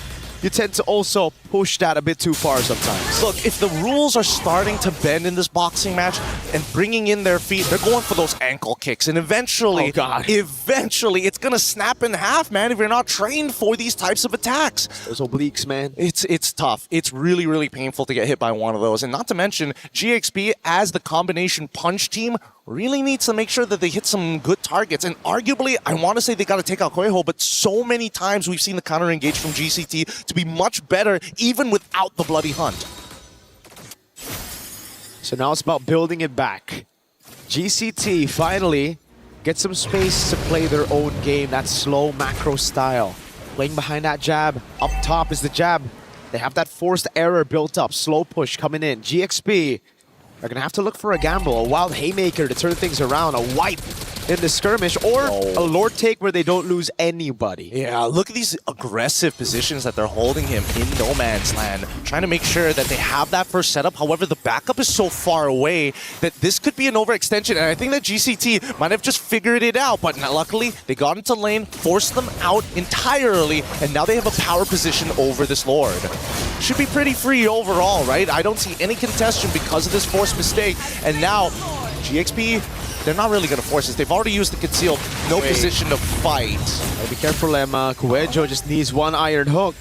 O: you tend to also push that a bit too far sometimes.
G: Look, if the rules are starting to bend in this boxing match and bringing in their feet, they're going for those ankle kicks. And eventually, eventually, it's going to snap in half, man, if you're not trained for these types of attacks.
O: Those obliques, man.
G: It's tough. It's really, really painful to get hit by one of those. And not to mention, GXP, as the combination punch team, really needs to make sure that they hit some good targets. And arguably, I want to say they got to take out Koiho, but so many times we've seen the counter engage from GCT to be much better, even without the Bloody Hunt.
O: So now it's about building it back. GCT finally get some space to play their own game, that slow macro style. Playing behind that jab, up top is the jab. They have that forced error built up, slow push coming in. GXP are gonna have to look for a gamble, a wild haymaker to turn things around, a wipe in the skirmish, or a Lord take where they don't lose anybody.
G: Yeah, look at these aggressive positions that they're holding him in no man's land, trying to make sure that they have that first setup. However, the backup is so far away that this could be an overextension, and I think that GCT might have just figured it out, but luckily they got into lane, forced them out entirely, and now they have a power position over this Lord. Should be pretty free overall, right? I don't see any contention because of this forced mistake, and now GXP, they're not really going to force this. They've already used the conceal, no position to fight.
O: Gotta be careful, Emma. Kuejo just needs one Iron Hook.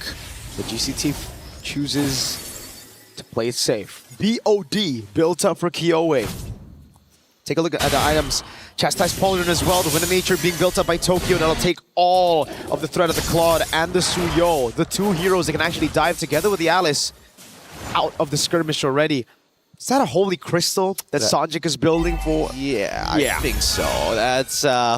O: The GCT chooses to play it safe. BOD built up for Kyoe. Take a look at the items. Chastised Pauldron as well. The Wind of Nature being built up by Tokyo. That'll take all of the threat of the Claude and the Suyo. The 2 heroes that can actually dive together with the Alice out of the skirmish already. Is that a holy crystal that Sanjik is building for?
G: Yeah, I think so. That's, I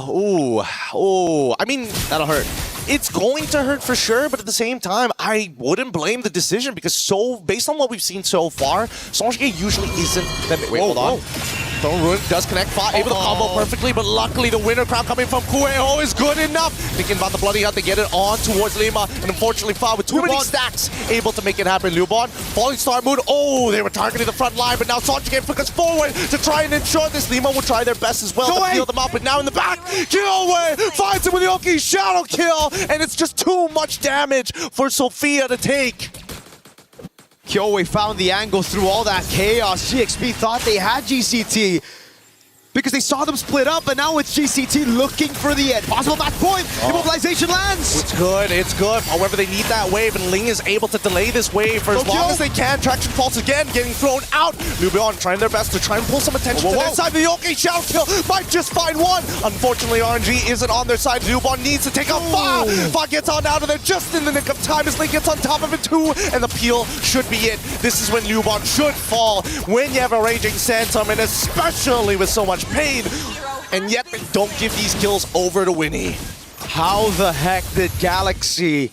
G: mean, that'll hurt. It's going to hurt for sure, but at the same time, I wouldn't blame the decision because based on what we've seen so far, Sanjik usually isn't that... Wait, hold on. Throne Ruin does connect, able to combo perfectly, but luckily the winner crown coming from Kueho is good enough. Thinking about the Bloody Hunt, they get it on towards Lima, and unfortunately Fa with too many stacks, able to make it happen. Lubon, Falling Star mood, they were targeting the front line, but now Sanjik focus forward to try and ensure this. Lima will try their best as well to heal them up, but now in the back, Kyoe finds him with the Oki Shadow Kill, and it's just too much damage for Sophia to take.
O: Kyoe found the angle through all that chaos. GXP thought they had GCT. because they saw them split up, and now it's GCT looking for the end. Possible match point. Immobilization lands.
G: It's good. It's good. However, they need that wave, and Ling is able to delay this wave for as long as they can. Traction faults again, getting thrown out. Lubion trying their best to try and pull some attention to their side. The OK Shadow Kill might just find one. Unfortunately, RNG isn't on their side. Lubion needs to take out Fa. Fa gets on out of there just in the nick of time as Ling gets on top of it too, and the peel should be it. This is when Lubion should fall, when you have a Raging Sandstorm, and especially with so much pain. And yet they don't give these kills over to Winnie.
O: How the heck did Galaxy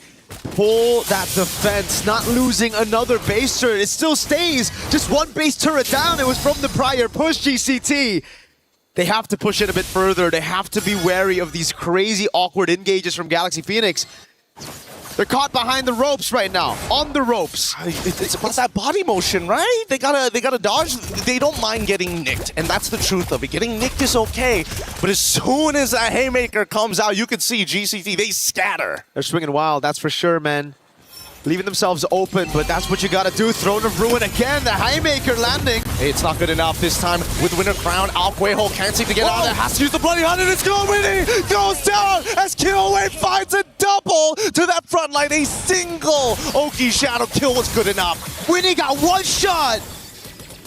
O: pull that defense, not losing another base turret? It still stays just one base turret down. It was from the prior push, GCT. They have to push it a bit further. They have to be wary of these crazy awkward engages from Galaxy Phoenix. They're caught behind the ropes right now, on the ropes.
G: It's about that body motion, right? They gotta dodge. They don't mind getting nicked, and that's the truth of it. Getting nicked is okay, but as soon as that haymaker comes out, you can see GCT, they scatter.
O: They're swinging wild, that's for sure, man. Leaving themselves open, but that's what you gotta do. Throne of Ruin again, the haymaker landing.
G: It's not good enough this time with Winter Crown. Alquejo can't seem to get out of there. Has to use the Bloody Hunt, and it's going. Winnie goes down as Killway finds a double to that front line. A single Oki Shadow kill was good enough.
O: Winnie got one shot.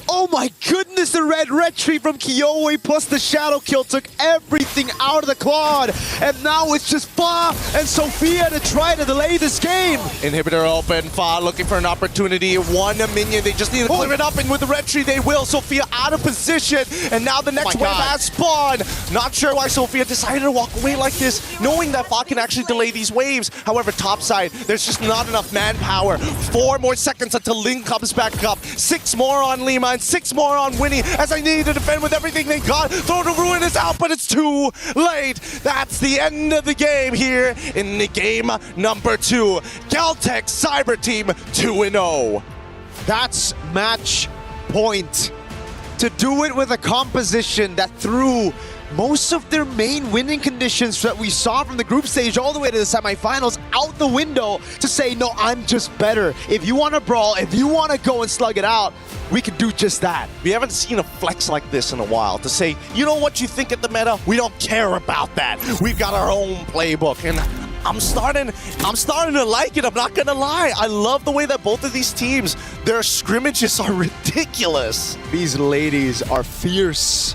O: Oh my goodness, the red tree from Kyoe plus the shadow kill took everything out of the quad. And now it's just Fa and Sophia to try to delay this game.
G: Inhibitor open, Fa looking for an opportunity. One minion, they just need to clear it up, and with the red tree they will. Sophia out of position, and now the next wave has spawned. Not sure why Sophia decided to walk away like this, knowing that Fa can actually delay these waves. However, topside, there's just not enough manpower. 4 more seconds until Ling comes back up. 6 more on Lima, and 6 more on Winnie, as I need to defend with everything they got. Throne of Ruin is out, but it's too late. That's the end of the game here in the game number 2. Galtech Cyber Team 2-0.
O: That's match point. To do it with a composition that threw most of their main winning conditions that we saw from the group stage all the way to the semifinals out the window, to say, no, I'm just better. If you want to brawl, if you want to go and slug it out, we can do just that.
G: We haven't seen a flex like this in a while, to say, you know what you think at the meta? We don't care about that. We've got our own playbook, and I'm starting to like it, I'm not gonna lie. I love the way that both of these teams, their scrimmages are ridiculous.
O: These ladies are fierce.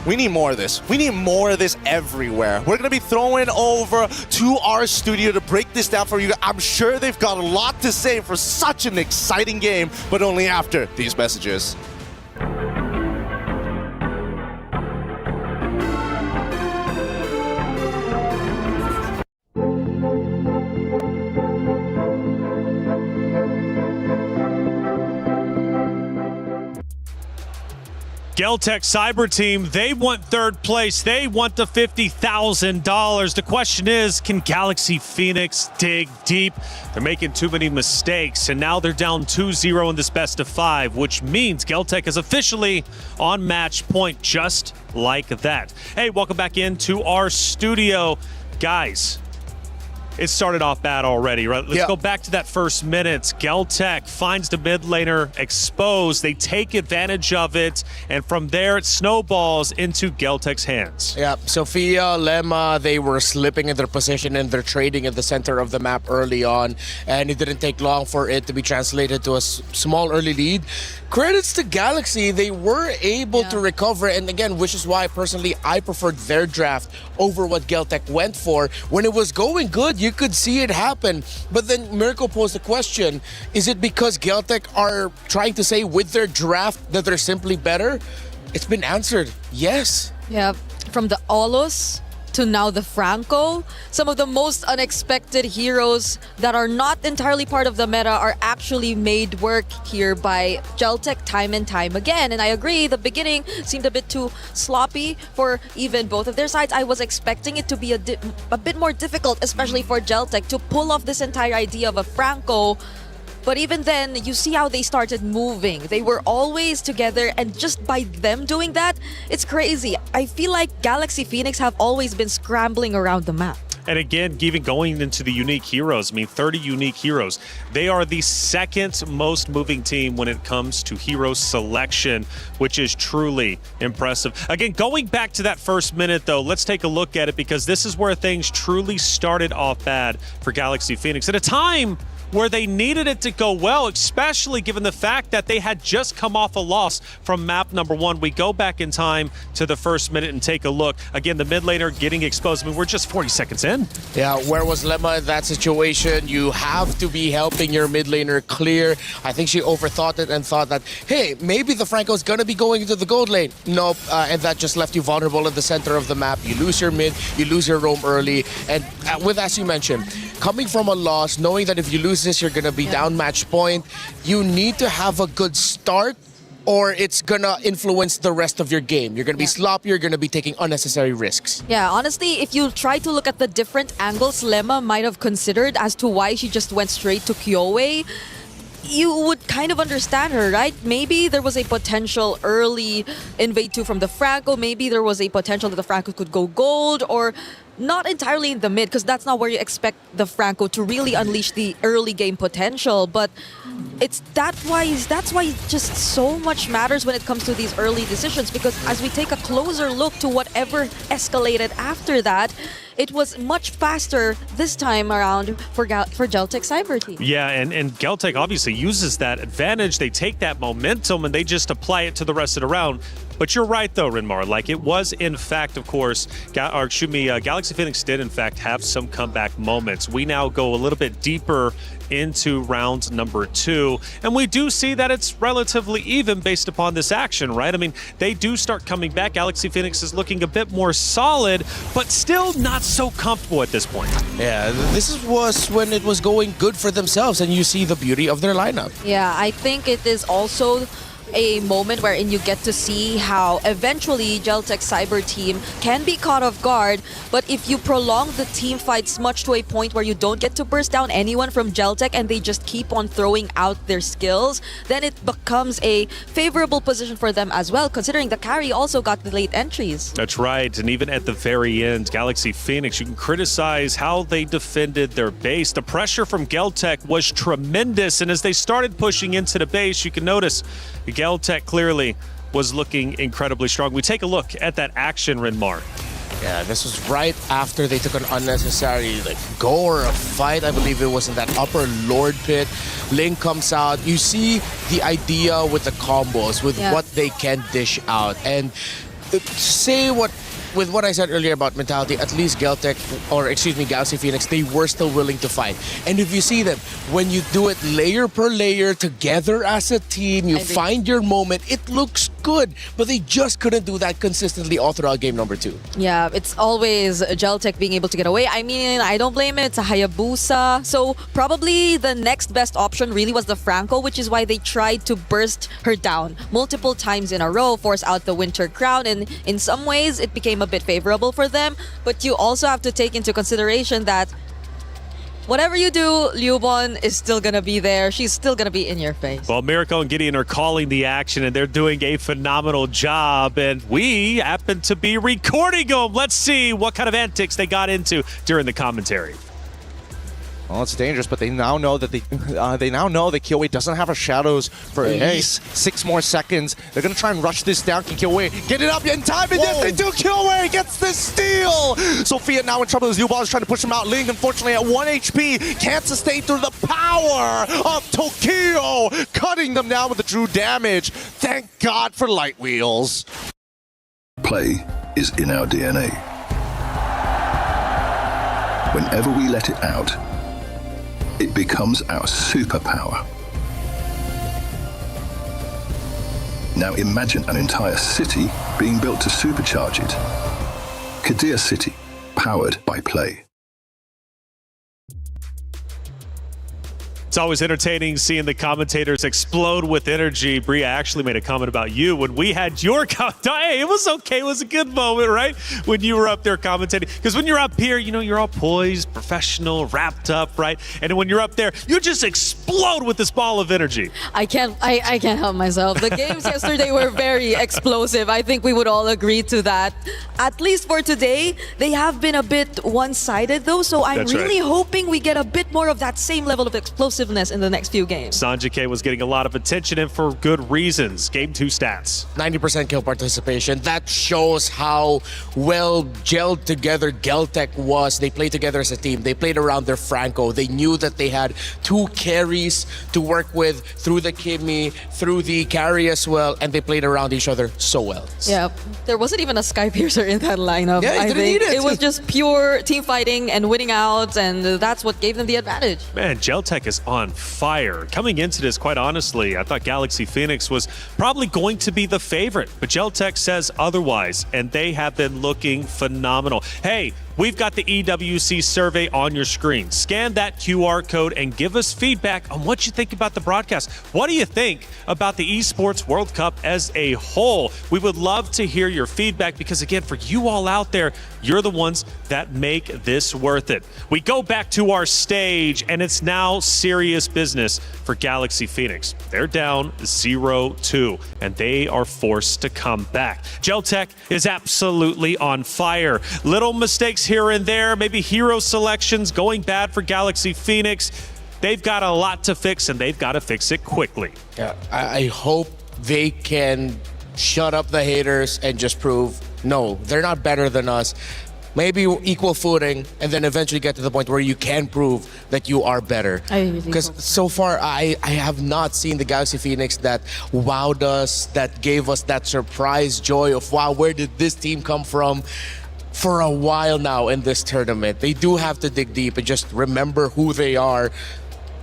G: We need more of this. We need more of this everywhere. We're going to be throwing over to our studio to break this down for you. I'm sure they've got a lot to say for such an exciting game, but only after these messages.
N: Galtech Cyber Team, they want 3rd place. They want the $50,000. The question is, can Galaxy Phoenix dig deep? They're making too many mistakes, and now they're down 2-0 in this best of 5, which means Galtech is officially on match point just like that. Hey, welcome back into our studio. Guys, it started off bad already, right? Let's go back to that first minute. Galtech finds the mid laner exposed. They take advantage of it, and from there it snowballs into Galtech's hands.
H: Yeah, Sophia, Lemma, they were slipping in their position and they're trading at the center of the map early on, and it didn't take long for it to be translated to a small early lead. Credits to Galaxy, they were able to recover, and again, which is why personally I preferred their draft over what Galtech went for. When it was going good, you could see it happen, but then Miracle posed the question, is it because Galtech are trying to say with their draft that they're simply better? It's been answered, yes.
M: Yeah, from the Olos to now the Franco, some of the most unexpected heroes that are not entirely part of the meta are actually made work here by Galtech time and time again. And I agree, the beginning seemed a bit too sloppy for even both of their sides. I was expecting it to be a bit more difficult, especially for Galtech, to pull off this entire idea of a Franco. But even then, you see how they started moving. They were always together, and just by them doing that, it's crazy. I feel like Galaxy Phoenix have always been scrambling around the map.
N: And again, even going into the unique heroes, I mean, 30 unique heroes. They are the second most moving team when it comes to hero selection, which is truly impressive. Again, going back to that first minute, though, let's take a look at it because this is where things truly started off bad for Galaxy Phoenix. At a time where they needed it to go well, especially given the fact that they had just come off a loss from map number 1. We go back in time to the first minute and take a look. Again, the mid laner getting exposed. I mean, we're just 40 seconds in.
H: Yeah, where was Lemma in that situation? You have to be helping your mid laner clear. I think she overthought it and thought that, hey, maybe the Franco's gonna be going into the gold lane. Nope, and that just left you vulnerable in the center of the map. You lose your mid, you lose your roam early, and with, as you mentioned, coming from a loss, knowing that if you lose this, you're gonna be down match point, you need to have a good start or it's gonna influence the rest of your game. You're gonna be sloppy, you're gonna be taking unnecessary risks.
M: Yeah, honestly, if you try to look at the different angles Lemma might have considered as to why she just went straight to Kyowe, you would kind of understand her, right? Maybe there was a potential early invade 2 from the Franco, maybe there was a potential that the Franco could go gold, or not entirely in the mid, because that's not where you expect the Franco to really unleash the early game potential, but it's that's why it just so much matters when it comes to these early decisions, because as we take a closer look to whatever escalated after that, it was much faster this time around for Geltec Cyber Team.
N: Yeah, and Geltec obviously uses that advantage. They take that momentum and they just apply it to the rest of the round. But you're right, though, Rinmar. Like, it was, in fact, of course, Galaxy Phoenix did, in fact, have some comeback moments. We now go a little bit deeper into round number 2, and we do see that it's relatively even based upon this action, right? I mean, they do start coming back. Galaxy Phoenix is looking a bit more solid, but still not so comfortable at this point.
H: Yeah, this was when it was going good for themselves, and you see the beauty of their lineup.
M: Yeah, I think it is also a moment wherein you get to see how eventually Geltec Cyber Team can be caught off guard, but if you prolong the team fights much to a point where you don't get to burst down anyone from Geltec and they just keep on throwing out their skills, then it becomes a favorable position for them as well, considering the carry also got the late entries.
N: That's right, and even at the very end, Galaxy Phoenix, you can criticize how they defended their base. The pressure from Geltec was tremendous, and as they started pushing into the base, you can notice Geltec clearly was looking incredibly strong. We take a look at that action, Rinmar.
H: Yeah, this was right after they took an unnecessary go or a fight. I believe it was in that upper Lord pit. Ling comes out. You see the idea with the combos, with what they can dish out. And with what I said earlier about mentality, at least Galaxy Phoenix, they were still willing to fight. And if you see them, when you do it layer per layer together as a team, you find your moment, it looks good. But they just couldn't do that consistently all throughout game number 2.
M: Yeah, it's always Geltec being able to get away. I mean, I don't blame it. It's a Hayabusa. So probably the next best option really was the Franco, which is why they tried to burst her down multiple times in a row, force out the Winter Crown, and in some ways it became a bit favorable for them. But you also have to take into consideration that whatever you do, Liubon is still going to be there. She's still going to be in your face.
N: Well, Miracle and Gideon are calling the action, and they're doing a phenomenal job, and we happen to be recording them. Let's see what kind of antics they got into during the commentary.
G: Well, it's dangerous, but they now know that Kyowe doesn't have her shadows for at least 6 more seconds. They're going to try and rush this down. Can Kyowe get it up in time? And yes, they do. Kyowe gets the steal. Sophia now in trouble as Liubon is trying to push him out. Ling, unfortunately, at 1 HP, can't sustain through the power of Tokyo, cutting them down with the true damage. Thank God for light wheels.
R: Play is in our DNA. Whenever we let it out, it becomes our superpower. Now imagine an entire city being built to supercharge it. Kadir City, powered by play.
N: It's always entertaining seeing the commentators explode with energy. Bria actually made a comment about you when we had your hey, it was okay. It was a good moment, right? When you were up there commentating. Because when you're up here, you're all poised, professional, wrapped up, right? And when you're up there, you just explode with this ball of energy.
M: I can't help myself. The games yesterday were very explosive. I think we would all agree to that. At least for today, they have been a bit one-sided though. So I'm really hoping we get a bit more of that same level of explosiveness in the next few games.
N: Sanjike was getting a lot of attention and for good reasons. Game 2 stats.
H: 90% kill participation. That shows how well gelled together Geltec was. They played together as a team. They played around their Franco. They knew that they had 2 carries to work with through the Kimmy, through the carry as well, and they played around each other so well.
M: Yeah, there wasn't even a Sky Piercer in that lineup.
H: Yeah,
M: I think it was just pure team fighting and winning out, and that's what gave them the advantage.
N: Man, Geltec is on fire. Coming into this, quite honestly, I thought Galaxy Phoenix was probably going to be the favorite, but Geltec says otherwise, and they have been looking phenomenal. Hey, we've got the EWC survey on your screen. Scan that QR code and give us feedback on what you think about the broadcast. What do you think about the Esports World Cup as a whole? We would love to hear your feedback because, again, for you all out there, you're the ones that make this worth it. We go back to our stage, and it's now serious business for Galaxy Phoenix. They're down 0-2, and they are forced to come back. Geltec is absolutely on fire. Little mistakes here and there, maybe hero selections going bad for Galaxy Phoenix. They've got a lot to fix, and they've got to fix it quickly.
H: Yeah, I hope they can shut up the haters and just prove, no, they're not better than us. Maybe equal footing, and then eventually get to the point where you can prove that you are better. Because so far, I have not seen the Galaxy Phoenix that wowed us, that gave us that surprise joy of, wow, where did this team come from? For a while now in this tournament. They do have to dig deep and just remember who they are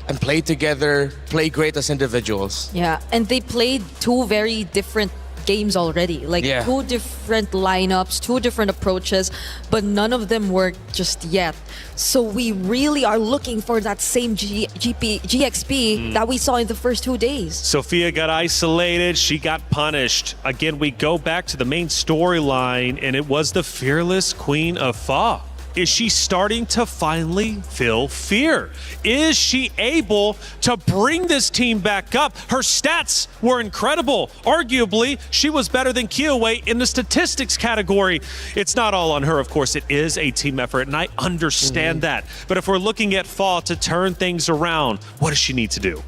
H: and play together, play great as individuals.
M: Yeah, and they played 2 very different games already. Like 2 different lineups, 2 different approaches, but none of them worked just yet. So we really are looking for that same GXP that we saw in the first 2 days.
N: Sophia got isolated. She got punished. Again, we go back to the main storyline, and it was the fearless Queen of Fa. Is she starting to finally feel fear? Is she able to bring this team back up? Her stats were incredible. Arguably, she was better than Kiowe in the statistics category. It's not all on her, of course. It is a team effort, and I understand that. But if we're looking at Fa to turn things around, what does she need to do?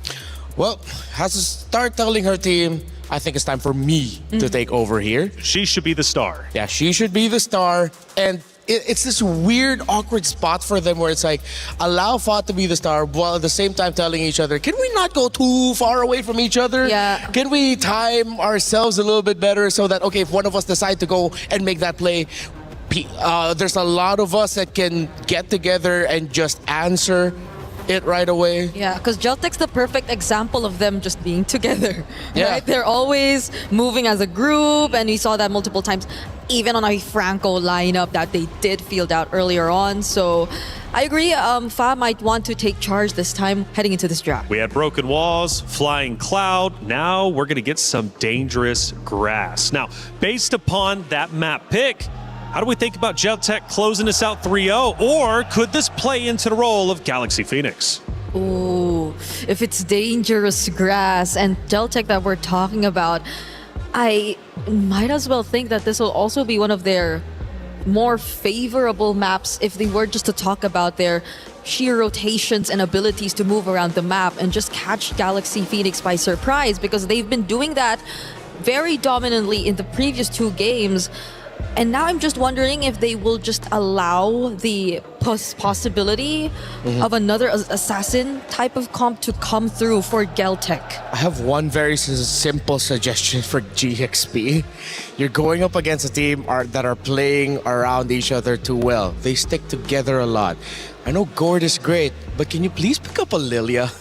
H: Well, has to start telling her team, I think it's time for me to take over here.
N: She should be the star.
H: Yeah, she should be the star. And it's this weird, awkward spot for them where it's like, allow Fa to be the star while at the same time telling each other, can we not go too far away from each other?
M: Yeah.
H: Can we time ourselves a little bit better so that, okay, if one of us decide to go and make that play, there's a lot of us that can get together and just answer it right away.
M: Yeah, because Geltec's the perfect example of them just being together.
H: Yeah.
M: Right? They're always moving as a group, and we saw that multiple times, even on a Franco lineup that they did field out earlier on. So I agree, Fa might want to take charge this time heading into this draft.
N: We had broken walls, flying cloud. Now we're going to get some dangerous grass. Now, based upon that map pick, how do we think about Geltec closing this out 3-0? Or could this play into the role of Galaxy Phoenix?
M: Ooh, if it's dangerous grass and Geltec that we're talking about, I might as well think that this will also be one of their more favorable maps if they were just to talk about their sheer rotations and abilities to move around the map and just catch Galaxy Phoenix by surprise, because they've been doing that very dominantly in the previous 2 games. And now I'm just wondering if they will just allow the possibility of another assassin type of comp to come through for Geltec.
H: I have one very simple suggestion for GXP. You're going up against a team that are playing around each other too well. They stick together a lot. I know Gord is great, but can you please pick up a Lilia?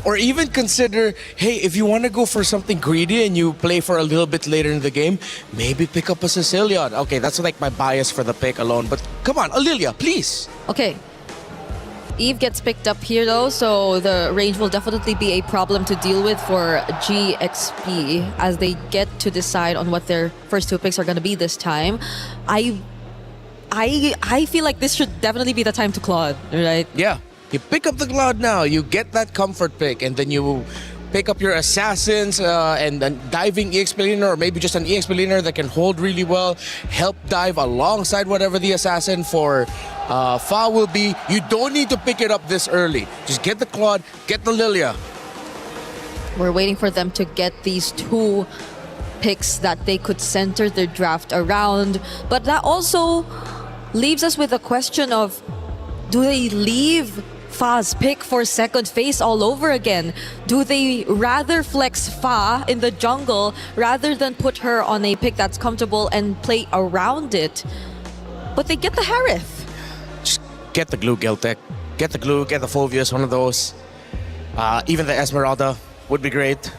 H: Or even consider, hey, if you want to go for something greedy and you play for a little bit later in the game, maybe pick up a Sicilian. Okay, that's like my bias for the pick alone, but come on, a Lilia, please.
M: Okay. Eve gets picked up here though, so the range will definitely be a problem to deal with for GXP as they get to decide on what their first two picks are going to be this time. I feel like this should definitely be the time to Claude, right?
H: Yeah. You pick up the Cloud now, you get that comfort pick, and then you pick up your assassins and a diving EXP laner, or maybe just an EXP laner that can hold really well, help dive alongside whatever the assassin for Fa will be. You don't need to pick it up this early. Just get the Claude, get the Lilia.
M: We're waiting for them to get these two picks that they could center their draft around. But that also leaves us with a question of, do they leave Fa's pick for second phase all over again? Do they rather flex Fa in the jungle rather than put her on a pick that's comfortable and play around it? But they get the Harith.
H: Just get the glue, Geltec. Get the glue, get the Phoveus, one of those. Even the Esmeralda would be great.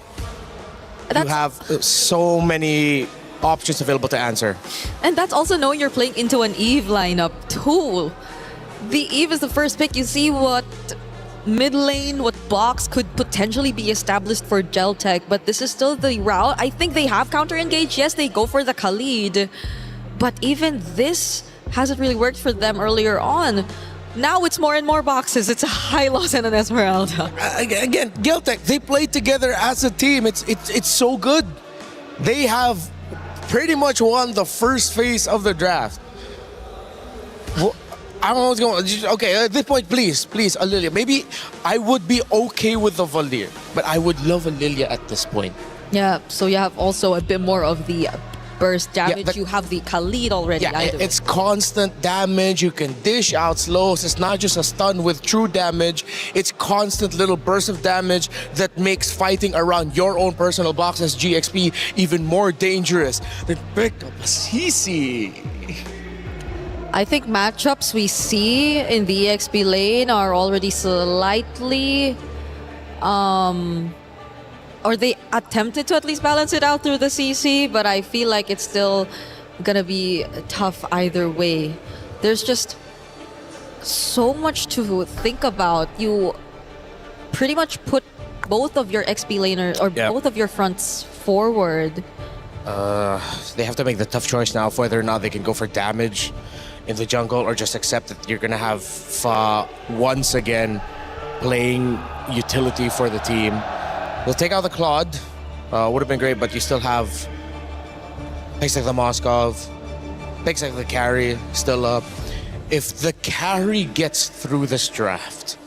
H: You have so many options available to answer.
M: And that's also knowing you're playing into an Eve lineup too. The Eve is the first pick. You see what mid lane, what box could potentially be established for Geltec, but this is still the route. I think they have counter engaged. Yes, they go for the Khalid, but even this hasn't really worked for them earlier on. Now it's more and more boxes. It's a Hylos and an Esmeralda.
H: Again, Geltec, they played together as a team. It's so good. They have pretty much won the first phase of the draft. Well, I don't know what's going on. Okay, at this point, please, a Lilia. Maybe I would be okay with the Valir, but I would love a Lilia at this point.
M: Yeah, so you have also a bit more of the burst damage.
H: Yeah,
M: you have the Khalid already.
H: Yeah, it's constant damage. You can dish out slows. It's not just a stun with true damage. It's constant little bursts of damage that makes fighting around your own personal box as GXP even more dangerous. Then pick up a CC.
M: I think matchups we see in the EXP lane are already slightly, or they attempted to at least balance it out through the CC, but I feel like it's still gonna be tough either way. There's just so much to think about. You pretty much put both of your XP laners, or both of your fronts forward.
H: They have to make the tough choice now of whether or not they can go for damage in the jungle or just accept that you're gonna have Fa once again playing utility for the team. They'll take out the Claude, would have been great, but you still have picks like the Moskov, picks like the carry still up. If the carry gets through this draft,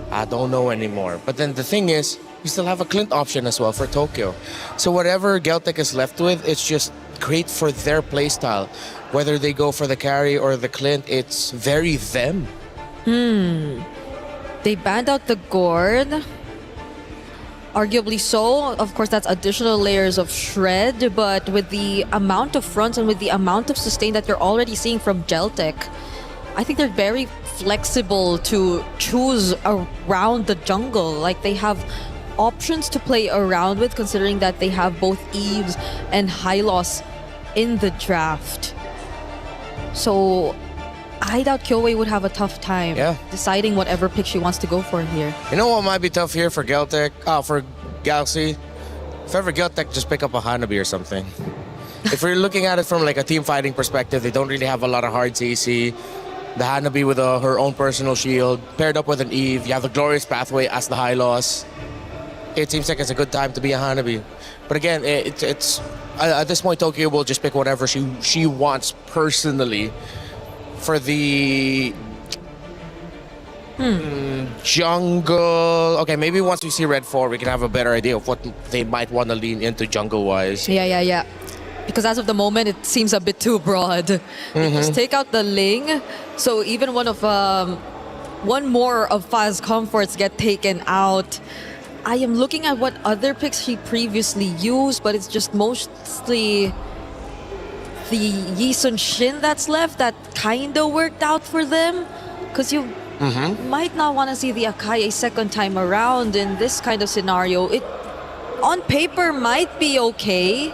H: I don't know anymore. But then the thing is, you still have a Clint option as well for Tokyo. So whatever Geltec is left with, it's just great for their playstyle. Whether they go for the carry or the Clint, it's very them.
M: They banned out the Gord. Arguably so. Of course, that's additional layers of shred, but with the amount of fronts and with the amount of sustain that you're already seeing from Geltec, I think they're very flexible to choose around the jungle. Like, they have options to play around with, considering that they have both Eves and Hylos in the draft. So I doubt Kyoei would have a tough time deciding whatever pick she wants to go for here.
H: You know what might be tough here for Geltec? For Galaxy? If ever Geltec, just pick up a Hanabi or something. If we're looking at it from like a team fighting perspective, they don't really have a lot of hard CC. The Hanabi with her own personal shield, paired up with an Eve. You have the Glorious Pathway as the Hylos. It seems like it's a good time to be a Hanabi. But again, it's at this point, Tokyo will just pick whatever she wants personally. For the jungle, okay, maybe once we see Red 4, we can have a better idea of what they might want to lean into jungle-wise.
M: Yeah. Because as of the moment, it seems a bit too broad. Just take out the Ling, so even one more of Fa's comforts get taken out. I am looking at what other picks she previously used, but it's just mostly the Yi Sun Shin that's left that kind of worked out for them. Because you might not want to see the Akai a second time around in this kind of scenario. It, on paper, might be okay.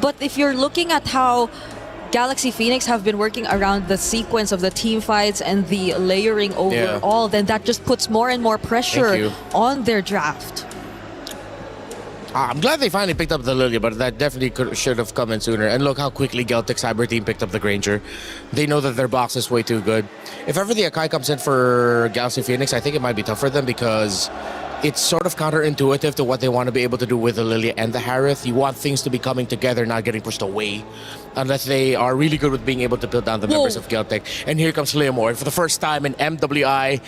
M: But if you're looking at how Galaxy Phoenix have been working around the sequence of the team fights and the layering overall, then that just puts more and more pressure on their draft.
H: I'm glad they finally picked up the Lilia, but that definitely should have come in sooner. And look how quickly Geltic Cyber Team picked up the Granger. They know that their box is way too good. If ever the Akai comes in for Galaxy Phoenix, I think it might be tough for them because it's sort of counterintuitive to what they want to be able to do with the Lilia and the Harith. You want things to be coming together, not getting pushed away, unless they are really good with being able to build down the members of Geltic. And here comes Leomord for the first time in MWI.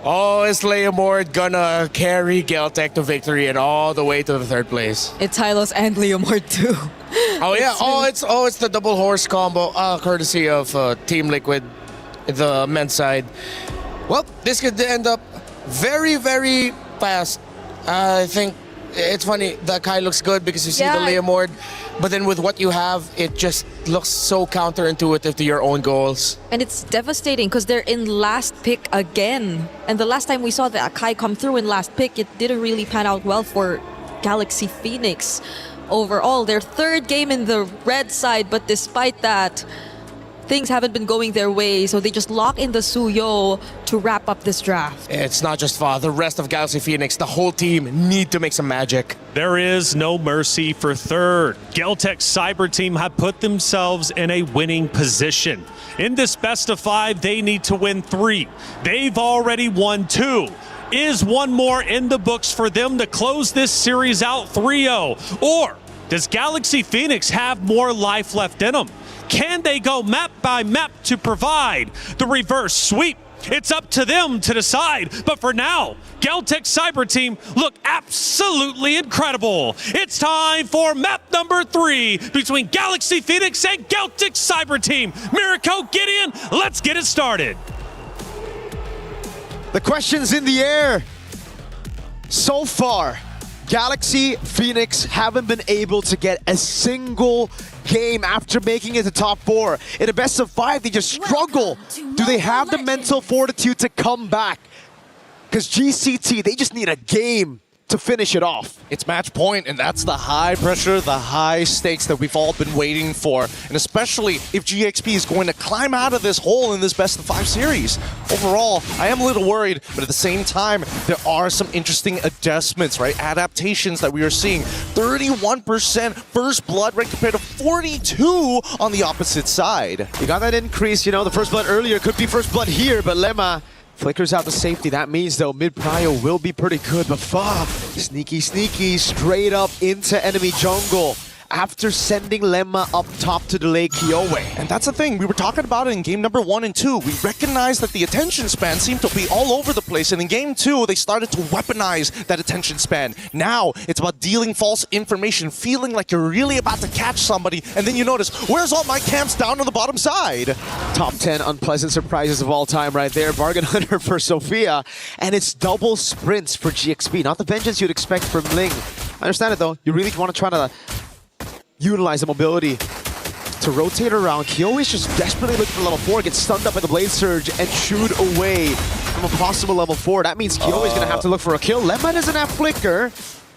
H: Oh, is Leomord gonna carry Geltic to victory and all the way to the 3rd place?
M: It's Hylos and Leomord too.
H: Oh yeah, it's the double horse combo, courtesy of Team Liquid, the men's side. Well, this could end up very, very fast. I think it's funny, the Kai looks good because you see the Leomord, but then with what you have, it just looks so counterintuitive to your own goals.
M: And it's devastating because they're in last pick again. And the last time we saw the Akai come through in last pick, it didn't really pan out well for Galaxy Phoenix. Overall, their 3rd game in the red side, but despite that, things haven't been going their way, so they just lock in the Suyo to wrap up this draft.
H: It's not just Fa, the rest of Galaxy Phoenix, the whole team need to make some magic.
N: There is no mercy for 3rd. Geltic Cyber Team have put themselves in a winning position. In this best of 5, they need to win 3. They've already won 2. Is one more in the books for them to close this series out 3-0? Or does Galaxy Phoenix have more life left in them? Can they go map by map to provide the reverse sweep? It's up to them to decide. But for now, Geltic Cyber Team look absolutely incredible. It's time for map number 3 between Galaxy Phoenix and Geltic Cyber Team. Mirako, Gideon, let's get it started.
O: The question's in the air. So far, Galaxy Phoenix haven't been able to get a single game after making it to top 4. In a best of 5, they just struggle. Do they have the mental fortitude to come back? Because GCT, they just need a game to finish it off.
G: It's match point, and that's the high pressure, the high stakes that we've all been waiting for. And especially if GXP is going to climb out of this hole in this best of 5 series. Overall, I am a little worried, but at the same time, there are some interesting adjustments, right? Adaptations that we are seeing. 31% first blood rate compared to 42 on the opposite side.
O: You got that increase, you know, the first blood earlier could be first blood here, but Lemma flickers out the safety. That means, though, mid-prio will be pretty good, but Fa, sneaky, straight up into enemy jungle after sending Lemma up top to delay Kiowe.
G: And that's the thing, we were talking about it in game number 1 and 2. We recognized that the attention span seemed to be all over the place, and in game 2, they started to weaponize that attention span. Now, it's about dealing false information, feeling like you're really about to catch somebody, and then you notice, where's all my camps down on the bottom side?
O: Top 10 unpleasant surprises of all time right there. Bargain Hunter for Sophia, and it's double sprints for GXP. Not the vengeance you'd expect from Ling. I understand it, though. You really want to try to utilize the mobility to rotate around. Kiowe is just desperately looking for level 4, gets stunned up by the Blade Surge and chewed away from a possible level 4. That means Kiowe is going to have to look for a kill. Lemma doesn't have Flicker,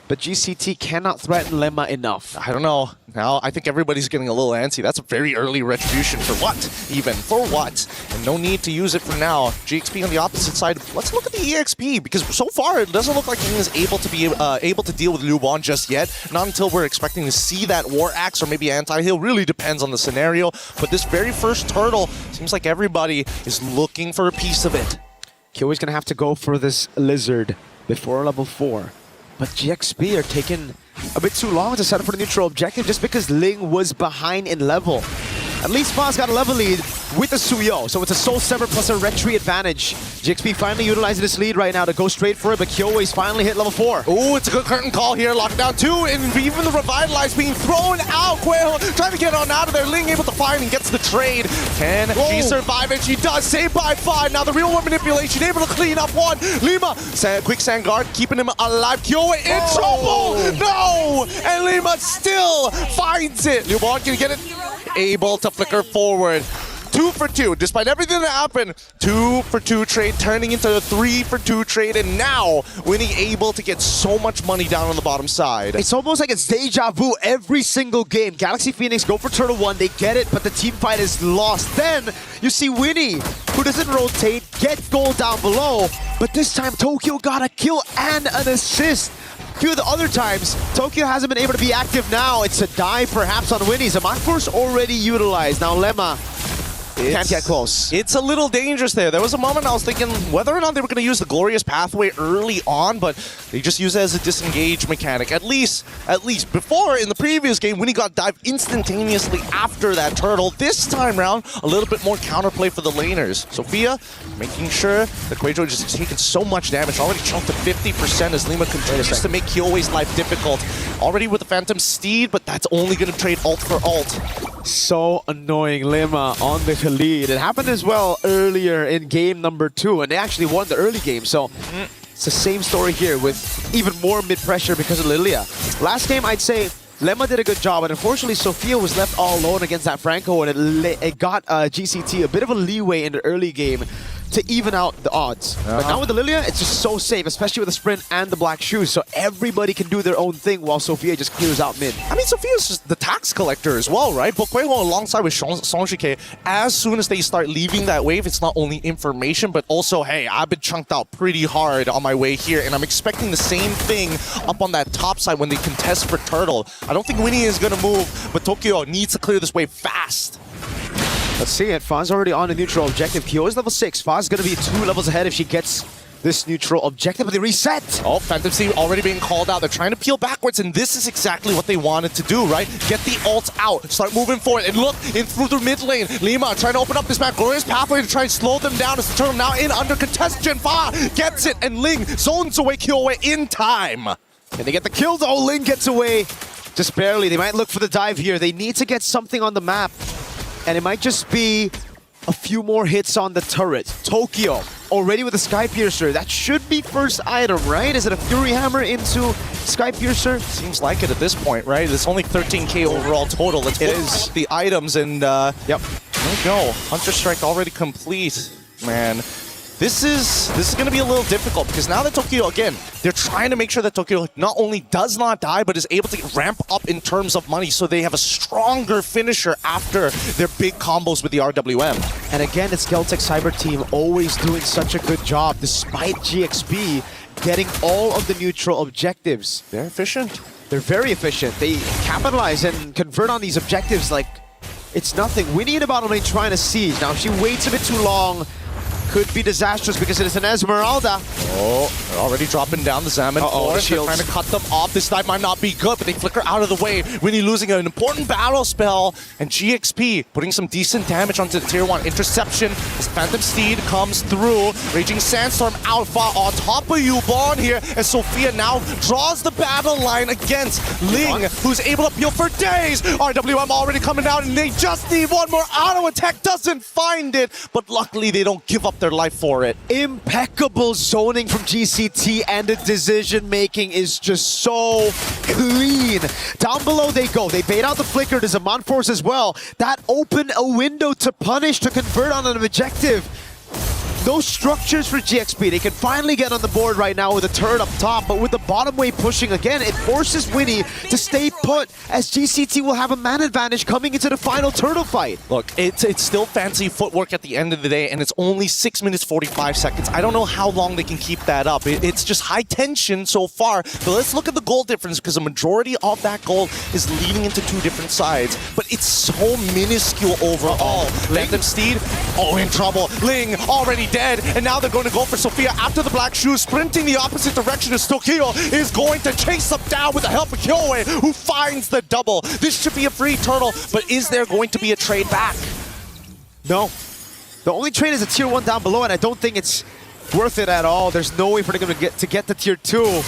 O: but GCT cannot threaten Lemma enough.
G: I don't know. Now, I think everybody's getting a little antsy. That's a very early retribution. For what? Even. For what? And no need to use it for now. GXP on the opposite side. Let's look at the EXP, because so far it doesn't look like King is able to be able to deal with Luban just yet. Not until we're expecting to see that War Axe or maybe Anti-Heal. Really depends on the scenario. But this very first turtle, seems like everybody is looking for a piece of it.
O: Kiowe's going to have to go for this Lizard before level 4. But GXP are taking a bit too long to set up for the neutral objective just because Ling was behind in level. At least Fa's got a level lead with the Suyo, so it's a Soul Sever plus a Retry advantage. GXP finally utilizing this lead right now to go straight for it, but Kiowe's finally hit level 4.
G: Ooh, it's a good curtain call here, lockdown 2, and even the Revitalize being thrown out. Quail trying to get on out of there. Ling able to find and gets the trade. Can she survive it? She does, saved by 5. Now the real one manipulation, able to clean up 1. Lima, quick sand guard, keeping him alive. Kiowe in trouble! No! And Lima still finds it. Luban can get it. Able to flicker forward. 2 for 2. Despite everything that happened, 2 for 2 trade turning into a 3 for 2 trade, and now Winnie able to get so much money down on the bottom side.
O: It's almost like it's deja vu every single game. Galaxy Phoenix go for Turtle 1, they get it, but the team fight is lost. Then you see Winnie, who doesn't rotate, get goal down below, but this time Tokyo got a kill and an assist. A few of the other times, Tokyo hasn't been able to be active now. It's a dive perhaps on Winnie's. A Force already utilized. Now Lemma can't get close.
G: It's a little dangerous there. There was a moment I was thinking whether or not they were going to use the Glorious Pathway early on, but they just use it as a disengage mechanic. At least before, in the previous game, Winnie got dived instantaneously after that turtle. This time round, a little bit more counterplay for the laners. Sophia making sure that Quajo just taken so much damage, already chunked to 50% as Lima continues to make Kyoe's life difficult. Already with the Phantom Steed, but that's only going to trade ult for ult.
O: So annoying. Lima on the lead. It happened as well earlier in game number 2, and they actually won the early game. So it's the same story here with even more mid-pressure because of Lilia. Last game, I'd say Lemma did a good job, and unfortunately Sophia was left all alone against that Franco, and it got GCT a bit of a leeway in the early game to even out the odds. But now with the Lilia, it's just so safe, especially with the sprint and the black shoes, so everybody can do their own thing while Sophia just clears out mid.
G: I mean, Sophia's just the tax collector as well, right? But Quajo alongside with Sonjike, as soon as they start leaving that wave, it's not only information, but also, hey, I've been chunked out pretty hard on my way here, and I'm expecting the same thing up on that top side when they contest for Turtle. I don't think Winnie is going to move, but Tokyo needs to clear this wave fast.
O: Let's see it. Faz already on a neutral objective. Kyo is level 6. Faz is going to be 2 levels ahead if she gets this neutral objective, but they reset.
G: Oh, Phantom Steed already being called out. They're trying to peel backwards, and this is exactly what they wanted to do, right? Get the ult out, start moving forward, and look, in through the mid lane. Lima trying to open up this map. Glorious Pathway to try and slow them down as the turtle now in under contention. Fa gets it, and Ling zones away Kyoe in time.
O: And they get the kill, though. Ling gets away just barely. They might look for the dive here. They need to get something on the map. And it might just be a few more hits on the turret. Tokyo already with the Sky Piercer. That should be first item, right? Is it a Fury Hammer into Sky Piercer?
G: Seems like it at this point, right? It's only 13k overall total. Let's put the items, and yep. There we go. Hunter Strike already complete. Man, this is going to be a little difficult because now that Tokyo, again, they're trying to make sure that Tokyo not only does not die, but is able to ramp up in terms of money so they have a stronger finisher after their big combos with the RWM.
O: And again, it's Geltec Cyber Team always doing such a good job despite GXP getting all of the neutral objectives.
G: They're efficient.
O: They're very efficient. They capitalize and convert on these objectives like it's nothing. Winnie in the bottom lane trying to siege. Now, if she waits a bit too long, could be disastrous because it is an Esmeralda.
G: Oh, they're already dropping down the Zaman Force. They're trying to cut them off. This dive might not be good, but they flicker out of the way. Winnie losing an important battle spell, and GXP putting some decent damage onto the tier 1 interception as Phantom Steed comes through. Raging Sandstorm Alpha on top of you, Bond here, as Sophia now draws the battle line against Ling, who's able to peel for days. RWM already coming down, and they just need one more auto attack. Doesn't find it, but luckily they don't give up their life for it.
O: Impeccable zoning from GCT, and the decision making is just so clean. Down below they go. They bait out the flicker to Zaman Force as well. That opened a window to punish, to convert on an objective. No structures for GXP. They can finally get on the board right now with a turret up top, but with the bottom wave pushing again, it forces Winnie to stay put as GCT will have a man advantage coming into the final turtle fight.
G: Look, it's still fancy footwork at the end of the day, and it's only 6 minutes 45 seconds. I don't know how long they can keep that up. It's just high tension so far, but let's look at the goal difference because a majority of that goal is leading into 2 different sides, but it's so minuscule overall. Phantom Steed, in trouble. Ling already dead, and now they're going to go for Sophia after the black shoes, sprinting the opposite direction as Tokyo is going to chase them down with the help of Kyoe, who finds the double. This should be a free turtle, but is there going to be a trade back?
O: No. The only trade is a tier 1 down below, and I don't think it's worth it at all. There's no way for them to get to tier 2.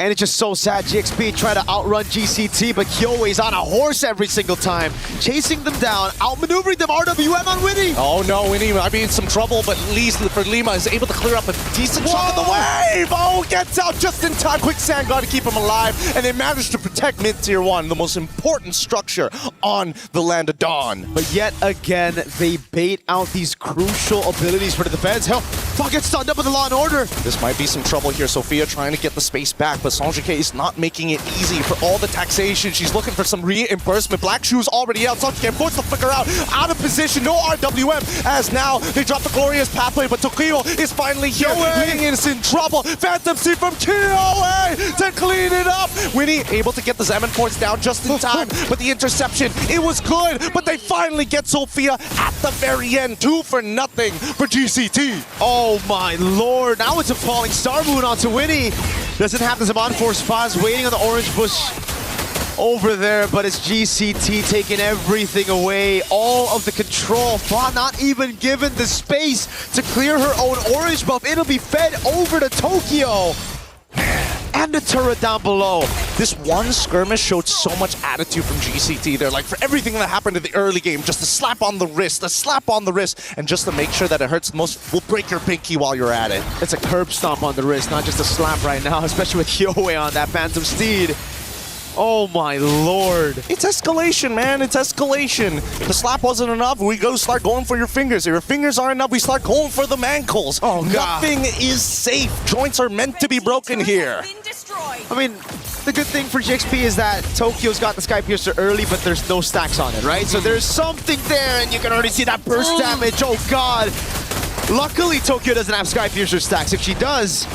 O: And it's just so sad. GXP try to outrun GCT, but Kyoei's on a horse every single time, chasing them down, outmaneuvering them. RWM on Winnie.
G: Oh no, Winnie might be in some trouble, but at least for Lima is able to clear up a decent chunk of the wave. Oh, gets out just in time. Quicksand got to keep him alive, and they managed to protect mid tier 1, the most important structure on the land of Dawn.
O: But yet again, they bait out these crucial abilities for the defense. Hell, fuck, gets stunned up with the Law and Order.
G: This might be some trouble here. Sophia trying to get the space back, but Sanjike is not making it easy for all the taxation. She's looking for some reimbursement. Black Shoe's already out. Sanjike forced to flicker out of position. No RWM, as now they drop the glorious pathway, but Tokyo is finally here. Ling is in trouble. Phantom C from Kyoei to clean it up. Winnie able to get the Zeman Force down just in time, but the interception, it was good, but they finally get Sophia at the very end. 2 for nothing for GCT.
O: Oh my lord, now it's a falling star moon onto Winnie. Doesn't have the Zaman Force. Faz waiting on the orange bush over there, but it's GCT taking everything away. All of the control. Fa not even given the space to clear her own orange buff. It'll be fed over to Tokyo. And the turret down below.
G: This one skirmish showed so much attitude from GCT. They're like, for everything that happened in the early game, just a slap on the wrist, and just to make sure that it hurts the most, we'll break your pinky while you're at it.
O: It's a curb stomp on the wrist, not just a slap right now, especially with Kyoei on that Phantom Steed. Oh my lord.
G: It's escalation, man. It's escalation. If the slap wasn't enough, we go start going for your fingers. If your fingers aren't enough, we start going for the mankles.
O: Oh, God.
G: Nothing is safe. Joints are meant to be broken here.
O: I mean, the good thing for GXP is that Tokyo's got the Skypiercer early, but there's no stacks on it, right? So there's something there, and you can already see that burst damage. Oh God. Luckily, Tokyo doesn't have Skypiercer stacks. If she does,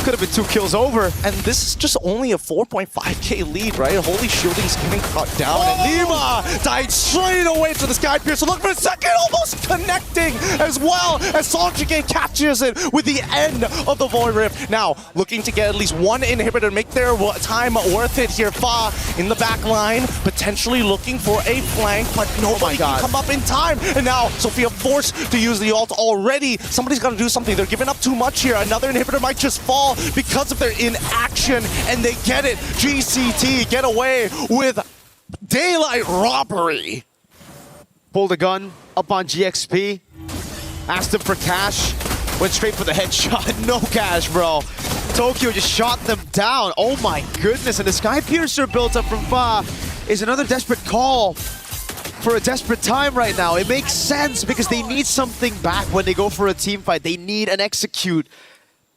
O: could have been 2 kills over.
G: And this is just only a 4.5k lead, right? Holy Shielding's getting cut down. And Lima died straight away to the Skypiercer. Look for a second, almost connecting as well as Sanjike catches it with the end of the Void Rift. Now, looking to get at least 1 inhibitor, make their time worth it here. Fa in the back line, potentially looking for a flank, but nobody can come up in time. And now, Sophia forced to use the ult already. Somebody's got to do something. They're giving up too much here. Another inhibitor might just fall because of their inaction, and they get it. GCT get away with daylight robbery.
O: Pulled a gun up on GXP, asked him for cash, went straight for the headshot. No cash, bro. Tokyo just shot them down. Oh my goodness, and the Skypiercer built up from Fa is another desperate call for a desperate time right now. It makes sense because they need something back when they go for a team fight. They need an execute.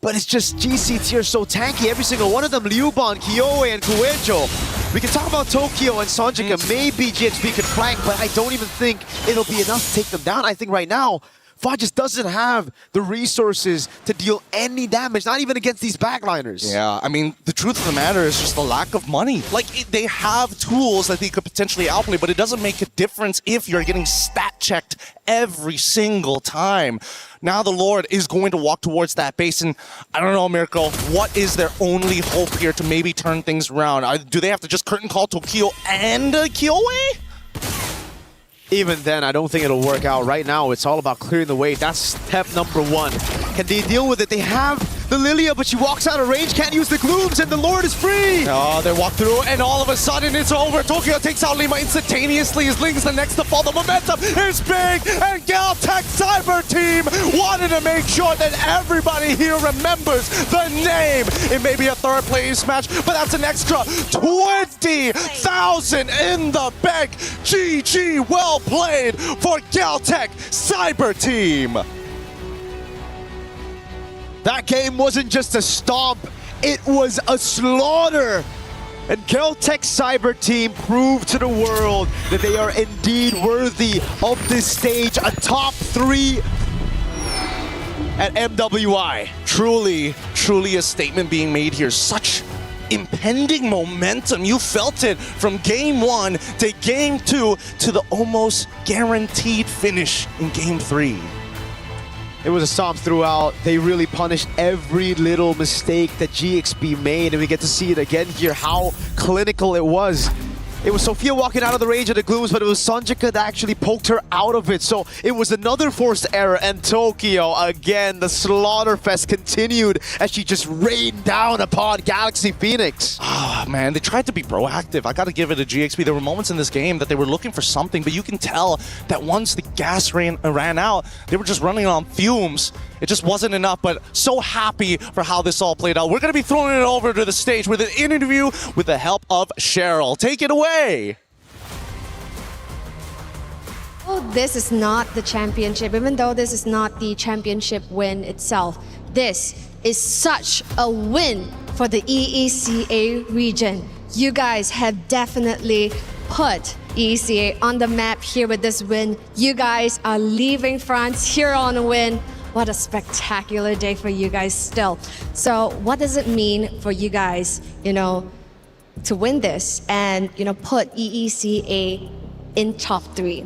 O: But it's just GCT are so tanky. Every single one of them, Liuban, Kyoei, and Kuejo. We can talk about Tokyo and Sanjika. Maybe GXP could flank, but I don't even think it'll be enough to take them down. I think right now, Fa just doesn't have the resources to deal any damage, not even against these backliners.
G: Yeah, I mean, the truth of the matter is just the lack of money. Like, they have tools that they could potentially outplay, but it doesn't make a difference if you're getting stat checked every single time. Now the Lord is going to walk towards that base, and I don't know, Miracle, what is their only hope here to maybe turn things around? Do they have to just curtain call Tokyo and Kyoei?
O: Even then, I don't think it'll work out. Right now, it's all about clearing the way. That's step number 1. Can they deal with it? They have the Lilia, but she walks out of range, can't use the glooms, and the Lord is free!
G: Oh, they walk through, and all of a sudden, it's over. Tokyo takes out Lima instantaneously. As Ling's the next to fall. The momentum is big, and Galtech Cyber Team wanted to make sure that everybody here remembers the name. It may be a third place match, but that's an extra 20,000 in the bank. GG, well played for Galtech Cyber Team.
O: That game wasn't just a stomp, it was a slaughter. And Galtech Cyber Team proved to the world that they are indeed worthy of this stage, a top 3 at MWI.
G: Truly a statement being made here. Such impending momentum. You felt it from game 1 to game 2 to the almost guaranteed finish in game 3.
O: It was a stomp throughout. They really punished every little mistake that GXP made, and we get to see it again here, how clinical it was. It was Sophia walking out of the range of the glooms, but it was Sanjika that actually poked her out of it. So it was another forced error, and Tokyo, again, the slaughterfest continued as she just rained down upon Galaxy Phoenix.
G: Oh, man, they tried to be proactive. I got to give it to GXP. There were moments in this game that they were looking for something, but you can tell that once the gas ran out, they were just running on fumes. It just wasn't enough, but so happy for how this all played out. We're going to be throwing it over to the stage with an interview with the help of Cheryl. Take it away.
L: Oh, this is not the championship, even though this is not the championship win itself. This is such a win for the EECA region. You guys have definitely put EECA on the map here with this win. You guys are leaving France here on a win. What a spectacular day for you guys still. So what does it mean for you guys, to win this and, put EECA in top 3?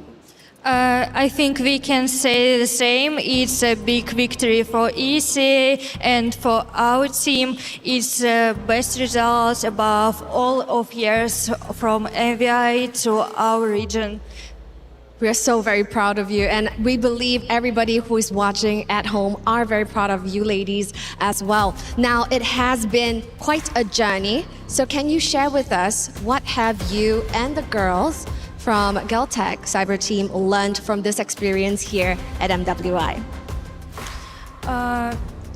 C: I think we can say the same. It's a big victory for EECA, and for our team, it's best results above all of years from MWI to our region.
L: We're so very proud of you, and we believe everybody who is watching at home are very proud of you ladies as well. Now, it has been quite a journey, so can you share with us what have you and the girls from Geltec Cyber Team learned from this experience here at MWI?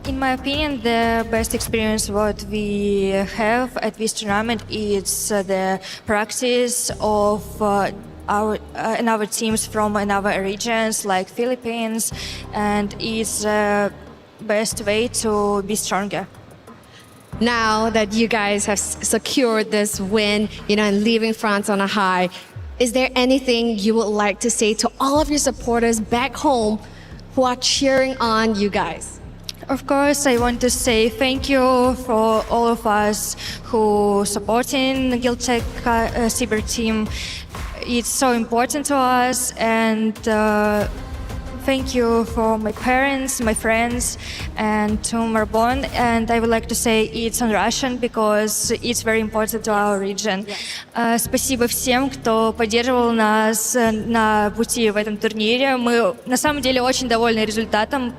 C: In my opinion, the best experience what we have at this tournament is the practice of our teams from other regions like Philippines, and it's the best way to be stronger.
L: Now that you guys have secured this win, and leaving France on a high, is there anything you would like to say to all of your supporters back home who are cheering on you guys?
C: Of course, I want to say thank you for all of us who supporting the Geltec Cyber Team. It's so important to us, and thank you for my parents, my friends, and to Marbon. And I would like to say it's on Russian because it's very important to our region. Спасибо всем, кто поддерживал нас на пути в этом турнире. Мы на самом деле очень довольны результатом.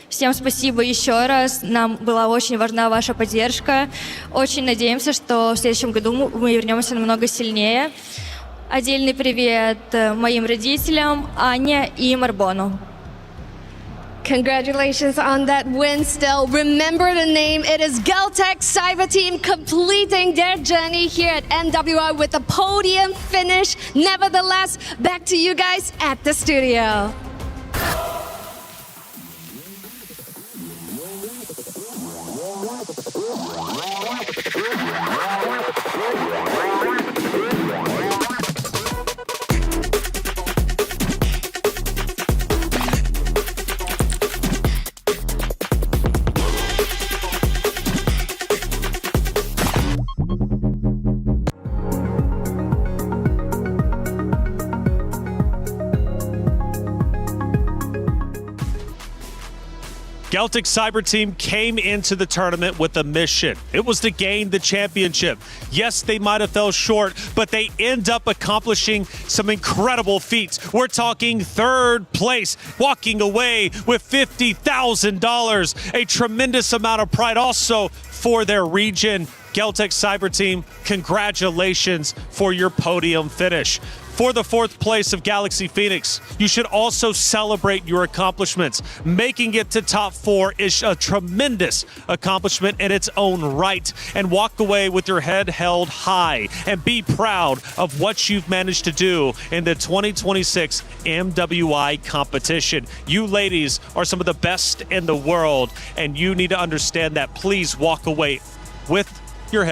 C: Всем спасибо еще раз. Нам была очень важна ваша поддержка. Очень надеемся, что в следующем году мы вернемся намного сильнее. Отдельный привет моим родителям, Ане и Марбону.
L: Congratulations on that win still. Remember the name. It is Geltec Cyber Team completing their journey here at MWI with a podium finish. Nevertheless, back to you guys at the studio.
N: Geltec Cyber Team came into the tournament with a mission. It was to gain the championship. Yes, they might have fell short, but they end up accomplishing some incredible feats. We're talking third place, walking away with $50,000, a tremendous amount of pride also for their region. Geltec Cyber Team, congratulations for your podium finish. For the fourth place of Galaxy Phoenix, you should also celebrate your accomplishments. Making it to top 4 is a tremendous accomplishment in its own right. And walk away with your head held high and be proud of what you've managed to do in the 2026 MWI competition. You ladies are some of the best in the world, and you need to understand that. Please walk away with your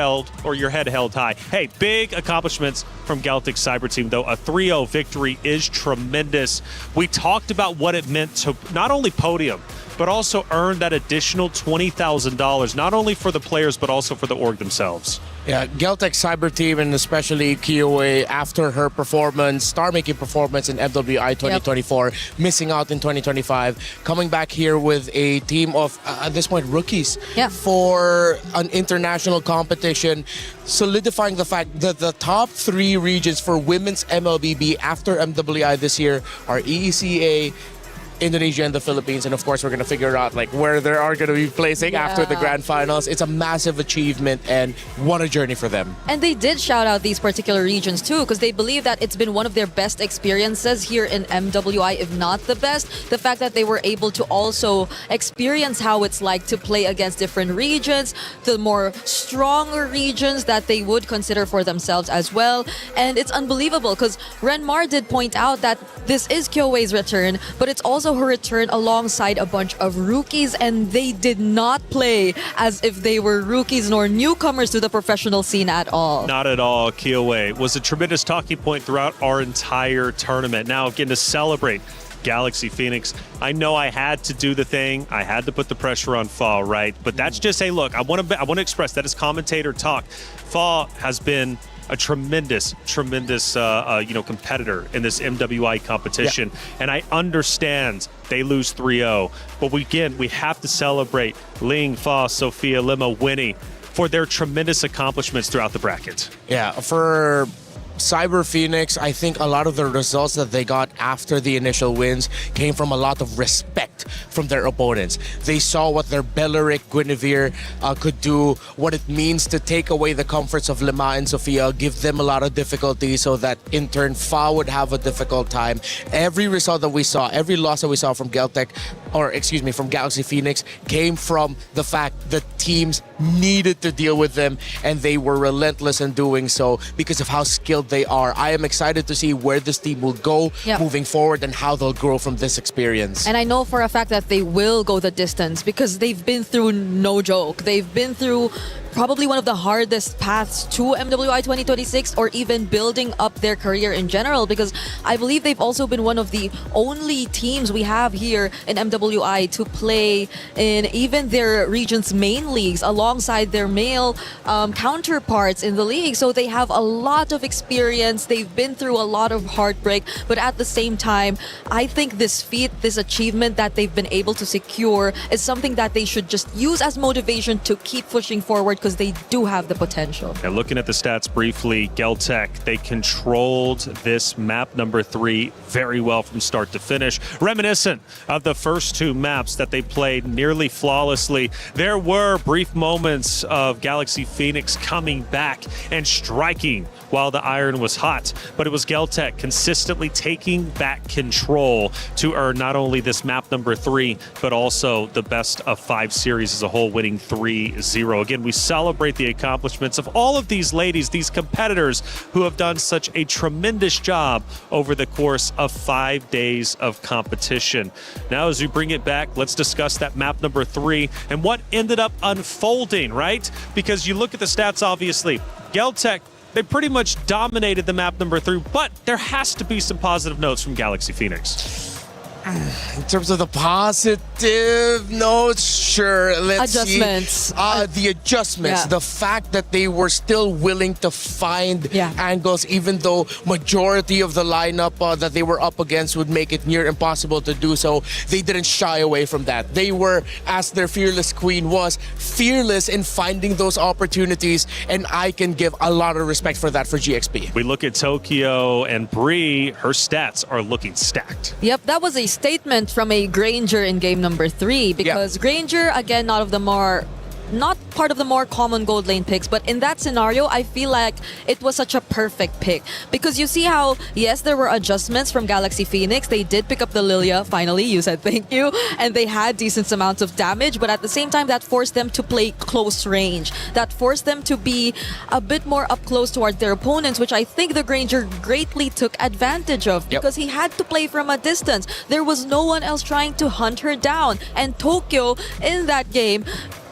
N: head held high. Hey, big accomplishments from Geltec Cyber Team, though. A 3-0 victory is tremendous. We talked about what it meant to not only podium, but also earn that additional $20,000, not only for the players, but also for the org themselves.
H: Yeah, Geltec Cyber Team and especially KOA after her performance, star-making performance in MWI 2024, missing out in 2025, coming back here with a team of, at this point, rookies for an international competition, solidifying the fact that the top 3 regions for women's MLBB after MWI this year are EECA, Indonesia and the Philippines, and of course we're going to figure out like where they are going to be placing after the grand finals. It's a massive achievement and what a journey for them.
M: And they did shout out these particular regions too, because they believe that it's been one of their best experiences here in MWI, if not the best. The fact that they were able to also experience how it's like to play against different regions, the more stronger regions that they would consider for themselves as well. And it's unbelievable because Renmar did point out that this is KOA's return, but it's also her return alongside a bunch of rookies, and they did not play as if they were rookies nor newcomers to the professional scene at all.
N: Not at all. KOA was a tremendous talking point throughout our entire tournament. Now, again, to celebrate Galaxy Phoenix, I know I had to do the thing. I had to put the pressure on Fa, right? But that's just, hey, look, I want to express that as commentator talk. Fa has been a tremendous competitor in this MWI competition. And I understand they lose 3-0. But we have to celebrate Ling, Fa, Sophia, Lima, Winnie for their tremendous accomplishments throughout the bracket.
H: Yeah, for Cyber Phoenix, I think a lot of the results that they got after the initial wins came from a lot of respect from their opponents. They saw what their Belleric Guinevere could do, what it means to take away the comforts of Lima and Sofia, give them a lot of difficulty so that in turn Fa would have a difficult time. Every result that we saw, every loss that we saw from from Galaxy Phoenix came from the fact that teams needed to deal with them, and they were relentless in doing so because of how skilled they are. I am excited to see where this team will go moving forward and how they'll grow from this experience.
M: And I know for a fact that they will go the distance because they've been through no joke. They've been through probably one of the hardest paths to MWI 2026 or even building up their career in general, because I believe they've also been one of the only teams we have here in MWI to play in even their region's main leagues alongside their male counterparts in the league. So they have a lot of experience. They've been through a lot of heartbreak, but at the same time, I think this feat, this achievement that they've been able to secure is something that they should just use as motivation to keep pushing forward, because they do have the potential.
N: And looking at the stats briefly, Geltec, they controlled this map number 3 very well from start to finish. Reminiscent of the first 2 maps that they played nearly flawlessly. There were brief moments of Galaxy Phoenix coming back and striking while the iron was hot, but it was Geltec consistently taking back control to earn not only this map number 3, but also the best of 5 series as a whole, winning 3-0. Again, we celebrate the accomplishments of all of these ladies, these competitors who have done such a tremendous job over the course of 5 days of competition. Now, as we bring it back, let's discuss that map number 3 and what ended up unfolding, right? Because you look at the stats, obviously, Geltec, they pretty much dominated the map number 3, but there has to be some positive notes from Galaxy Phoenix.
H: In terms of the positive notes, sure. Let's
M: adjustments.
H: See. The adjustments. The fact that they were still willing to find angles, even though majority of the lineup that they were up against would make it near impossible to do so. They didn't shy away from that. They were, as their fearless queen was, fearless in finding those opportunities, and I can give a lot of respect for that for GXP.
N: We look at Tokyo and Bree, her stats are looking stacked.
M: Yep, that was a statement from a Granger in game number 3, because Granger, again, not part of the more common gold lane picks, but in that scenario, I feel like it was such a perfect pick, because you see how, yes, there were adjustments from Galaxy Phoenix. They did pick up the Lilia, finally, you said thank you, and they had decent amounts of damage, but at the same time, that forced them to play close range. That forced them to be a bit more up close toward their opponents, which I think the Granger greatly took advantage of, because he had to play from a distance. There was no one else trying to hunt her down, and Tokyo, in that game,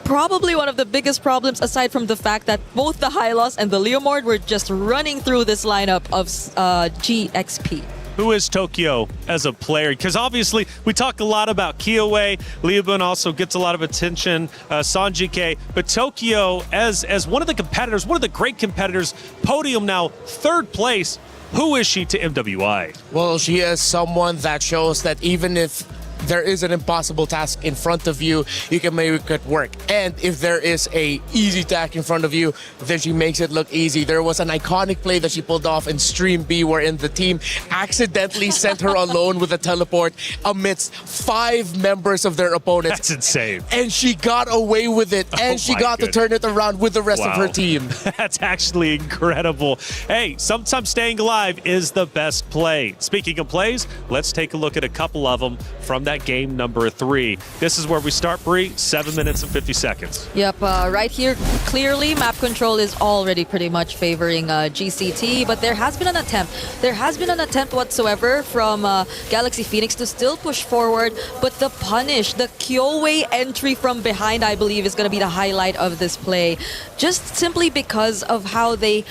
M: probably one of the biggest problems, aside from the fact that both the Hylos and the Leomord were just running through this lineup of GXP.
N: who is Tokyo as a player? Because obviously we talk a lot about Kyoei. Liubun also gets a lot of attention, Sanjike. But Tokyo as one of the competitors, one of the great competitors, podium now, third place. Who is she to MWI?
H: Well, she is someone that shows that even if there is an impossible task in front of you, you can make it work. And if there is a easy task in front of you, then she makes it look easy. There was an iconic play that she pulled off in Stream B wherein the team accidentally sent her alone with a teleport amidst 5 members of their opponents.
N: That's insane.
H: And she got away with it, and she got to turn it around with the rest of her team.
N: That's actually incredible. Hey, sometimes staying alive is the best play. Speaking of plays, let's take a look at a couple of them from that game number 3. This is where we start, Bree. 7 minutes and 50 seconds.
M: Yep, right here, clearly map control is already pretty much favoring GCT, but there has been an attempt. There has been an attempt whatsoever from Galaxy Phoenix to still push forward, but the punish, the Kyoei entry from behind, I believe, is going to be the highlight of this play. Just simply because of how they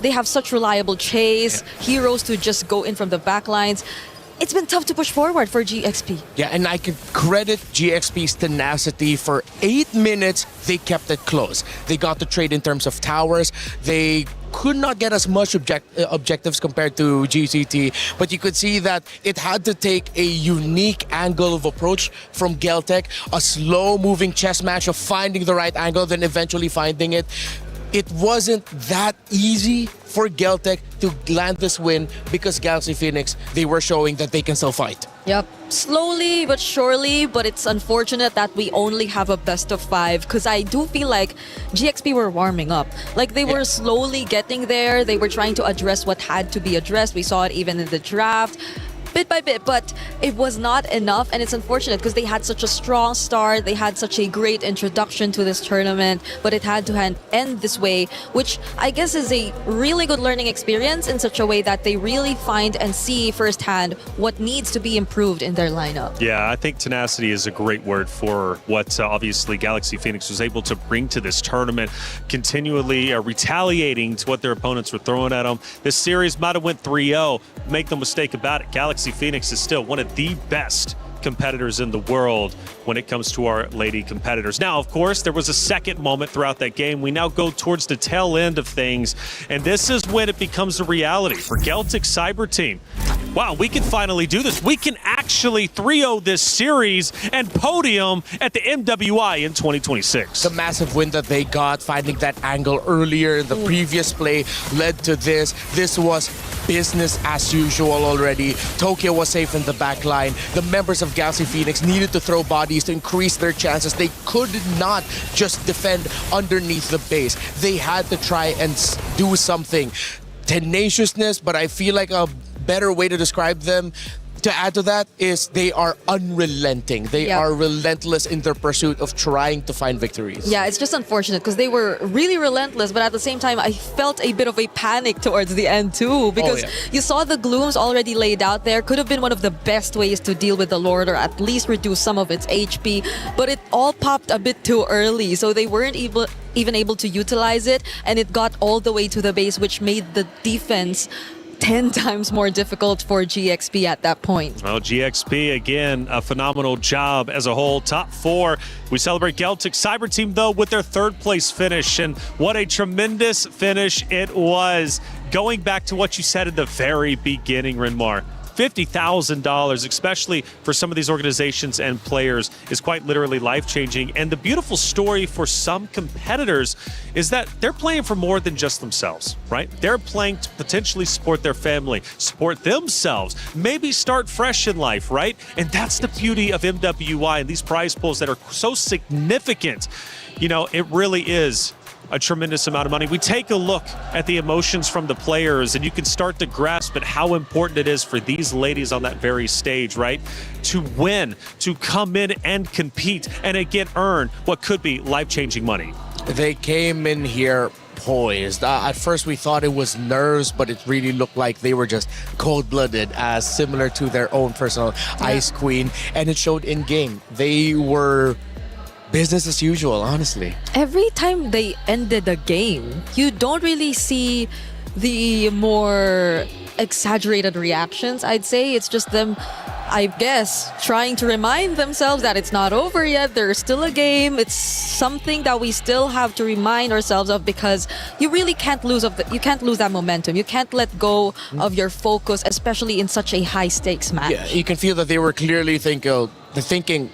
M: have such reliable chase, heroes to just go in from the back lines. It's been tough to push forward for GXP.
H: Yeah, and I can credit GXP's tenacity. For 8 minutes, they kept it close. They got the trade in terms of towers. They could not get as much objectives compared to GCT, but you could see that it had to take a unique angle of approach from Geltec, a slow-moving chess match of finding the right angle, then eventually finding it. It wasn't that easy for Geltec to land this win because Galaxy Phoenix, they were showing that they can still fight.
M: Yep, slowly but surely, but it's unfortunate that we only have a best of 5 because I do feel like GXP were warming up. Like they were slowly getting there. They were trying to address what had to be addressed. We saw it even in the draft. Bit by bit, but it was not enough, and it's unfortunate because they had such a strong start, they had such a great introduction to this tournament, but it had to end this way, which I guess is a really good learning experience in such a way that they really find and see firsthand what needs to be improved in their lineup.
N: Yeah, I think tenacity is a great word for what obviously Galaxy Phoenix was able to bring to this tournament, continually retaliating to what their opponents were throwing at them. This series might have went 3-0. Make no mistake about it, Galaxy Phoenix is still one of the best competitors in the world when it comes to our lady competitors. Now, of course, there was a second moment throughout that game. We now go towards the tail end of things, and this is when it becomes a reality for Geltic Cyber Team. Wow, we can finally do this. We can actually 3-0 this series and podium at the MWI in 2026.
H: The massive win that they got, finding that angle earlier in the previous play, led to this. This was business as usual already. Tokyo was safe in the back line. The members of Galaxy Phoenix needed to throw bodies to increase their chances. They could not just defend underneath the base. They had to try and do something. Tenaciousness, but I feel like a better way to describe them, to add to that, is they are unrelenting. They are relentless in their pursuit of trying to find victories.
M: Yeah, it's just unfortunate because they were really relentless, but at the same time, I felt a bit of a panic towards the end too, because you saw the glooms already laid out there. Could have been one of the best ways to deal with the Lord, or at least reduce some of its HP, but it all popped a bit too early, so they weren't even able to utilize it, and it got all the way to the base, which made the defense 10 times more difficult for GXP at that point.
N: Well, GXP, again, a phenomenal job as a whole. Top 4. We celebrate Geltic Cyber Team, though, with their 3rd place finish. And what a tremendous finish it was. Going back to what you said at the very beginning, Renmar, $50,000, especially for some of these organizations and players, is quite literally life-changing. And the beautiful story for some competitors is that they're playing for more than just themselves, right? They're playing to potentially support their family, support themselves, maybe start fresh in life, right? And that's the beauty of MWI and these prize pools that are so significant. You know, it really is a tremendous amount of money. We take a look at the emotions from the players, and you can start to grasp at how important it is for these ladies on that very stage, right? To win, to come in and compete, and again earn what could be life-changing money.
H: They came in here poised. At first we thought it was nerves, but it really looked like they were just cold-blooded, as similar to their own personal Ice Queen, and it showed in-game. They were business as usual, honestly.
M: Every time they ended a game, you don't really see the more exaggerated reactions, I'd say. It's just them, I guess, trying to remind themselves that it's not over yet. There's still a game. It's something that we still have to remind ourselves of, because you really can't lose you can't lose that momentum. You can't let go of your focus, especially in such a high stakes match.
H: Yeah, you can feel that they were clearly thinking,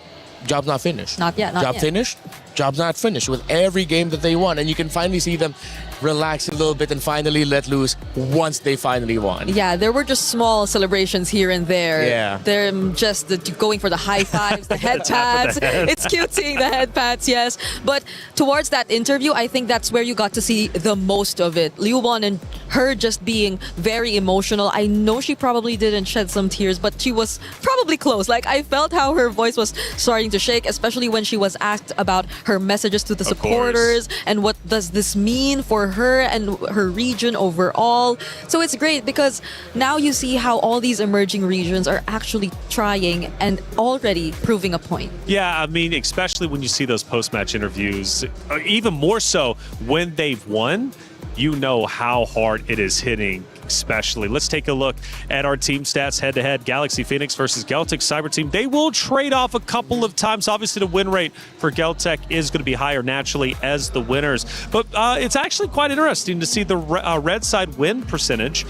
H: job's not finished.
M: Not yet.
H: Job finished? Job's not finished with every game that they won. And you can finally see them relax a little bit and finally let loose once they finally won.
M: Yeah, there were just small celebrations here and there.
H: Yeah.
M: They're just going for the high fives, the head pats. It's cute seeing the head pats, yes. But towards that interview, I think that's where you got to see the most of it. Liu Bon and her just being very emotional. I know she probably didn't shed some tears, but she was probably close. Like, I felt how her voice was starting to shake, especially when she was asked about her messages to the supporters and what does this mean for her and her region overall. So it's great because now you see how all these emerging regions are actually trying and already proving a point.
N: Yeah, I mean, especially when you see those post-match interviews, even more so when they've won, you know how hard it is hitting. Especially. Let's take a look at our team stats head-to-head. Galaxy Phoenix versus Geltec Cyber Team. They will trade off a couple of times. Obviously, the win rate for Geltec is going to be higher naturally as the winners. But it's actually quite interesting to see the red side win percentage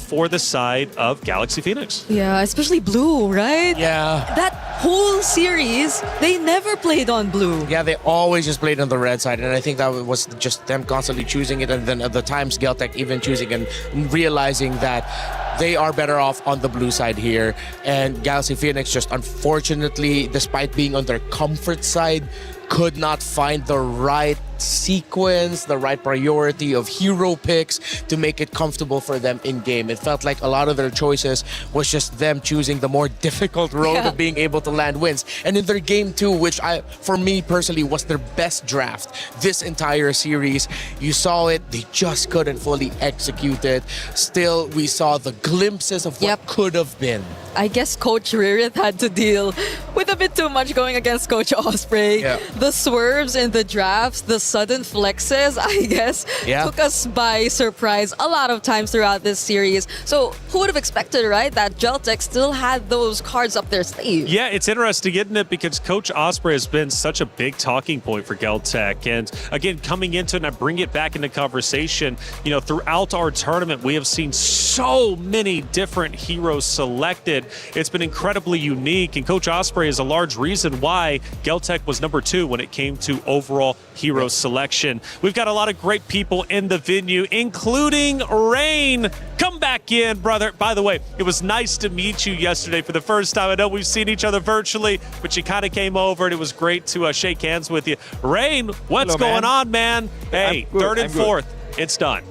N: for the side of Galaxy Phoenix.
M: Yeah, especially blue, right?
H: Yeah.
M: That whole series, they never played on blue.
H: Yeah, they always just played on the red side. And I think that was just them constantly choosing it. And then at the times, Geltec even choosing and realizing that they are better off on the blue side here. And Galaxy Phoenix just unfortunately, despite being on their comfort side, could not find the right sequence, the right priority of hero picks to make it comfortable for them in game. It felt like a lot of their choices was just them choosing the more difficult road of being able to land wins. And in their game 2, which for me personally was their best draft this entire series, you saw it, they just couldn't fully execute it. Still, we saw the glimpses of what could have been.
M: I guess Coach Ririth had to deal with a bit too much going against Coach Osprey.
H: Yeah.
M: The swerves in the drafts, the sudden flexes, I guess, took us by surprise a lot of times throughout this series. So who would have expected, right, that Geltec still had those cards up their sleeve?
N: Yeah, it's interesting, isn't it? Because Coach Osprey has been such a big talking point for Geltec. And again, coming into it, and I bring it back into conversation, you know, throughout our tournament, we have seen so many different heroes selected. It's been incredibly unique, and Coach Osprey is a large reason why Geltec was number 2 when it came to overall hero selection. We've got a lot of great people in the venue, including Rain. Come back in, brother. By the way, it was nice to meet you yesterday for the first time. I know we've seen each other virtually, but you kind of came over, and it was great to shake hands with you. Rain, what's going on, man? Hey, third and fourth, it's done.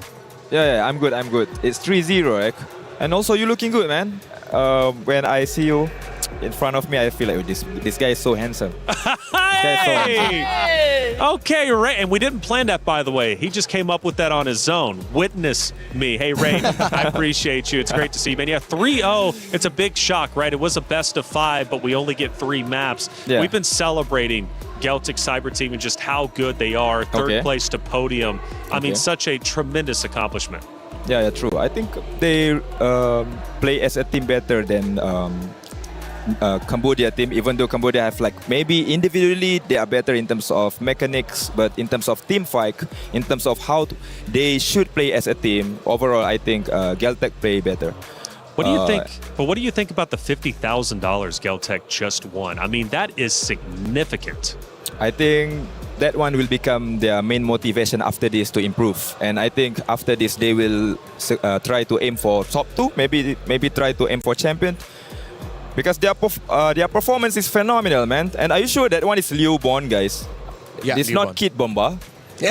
D: Yeah, I'm good. It's 3-0, right? And also, you're looking good, man. When I see you in front of me, I feel like this guy is so handsome.
N: Hey! Okay, Ray, and we didn't plan that, by the way. He just came up with that on his own. Witness me. Hey, Ray, I appreciate you. It's great to see you, man. Yeah, 3-0, it's a big shock, right? It was a best of 5, but we only get 3 maps.
D: Yeah.
N: We've been celebrating Geltec Cyber Team and just how good they are. Third place to podium. I mean, such a tremendous accomplishment.
D: Yeah, true. I think they play as a team better than Cambodia team, even though Cambodia have like maybe individually they are better in terms of mechanics, but in terms of team fight, in terms of how they should play as a team, overall I think Geltec play better.
N: What do you think? But what do you think about the $50,000 Geltec just won? I mean, that is significant.
D: I think that one will become their main motivation after this to improve, and I think after this they will try to aim for top 2, maybe try to aim for champion, because their performance is phenomenal, man. And are you sure that one is Liu Bon, guys?
H: Yeah,
D: it's
H: Liu
D: not
H: Bon.
D: Kid Bomba.
H: No,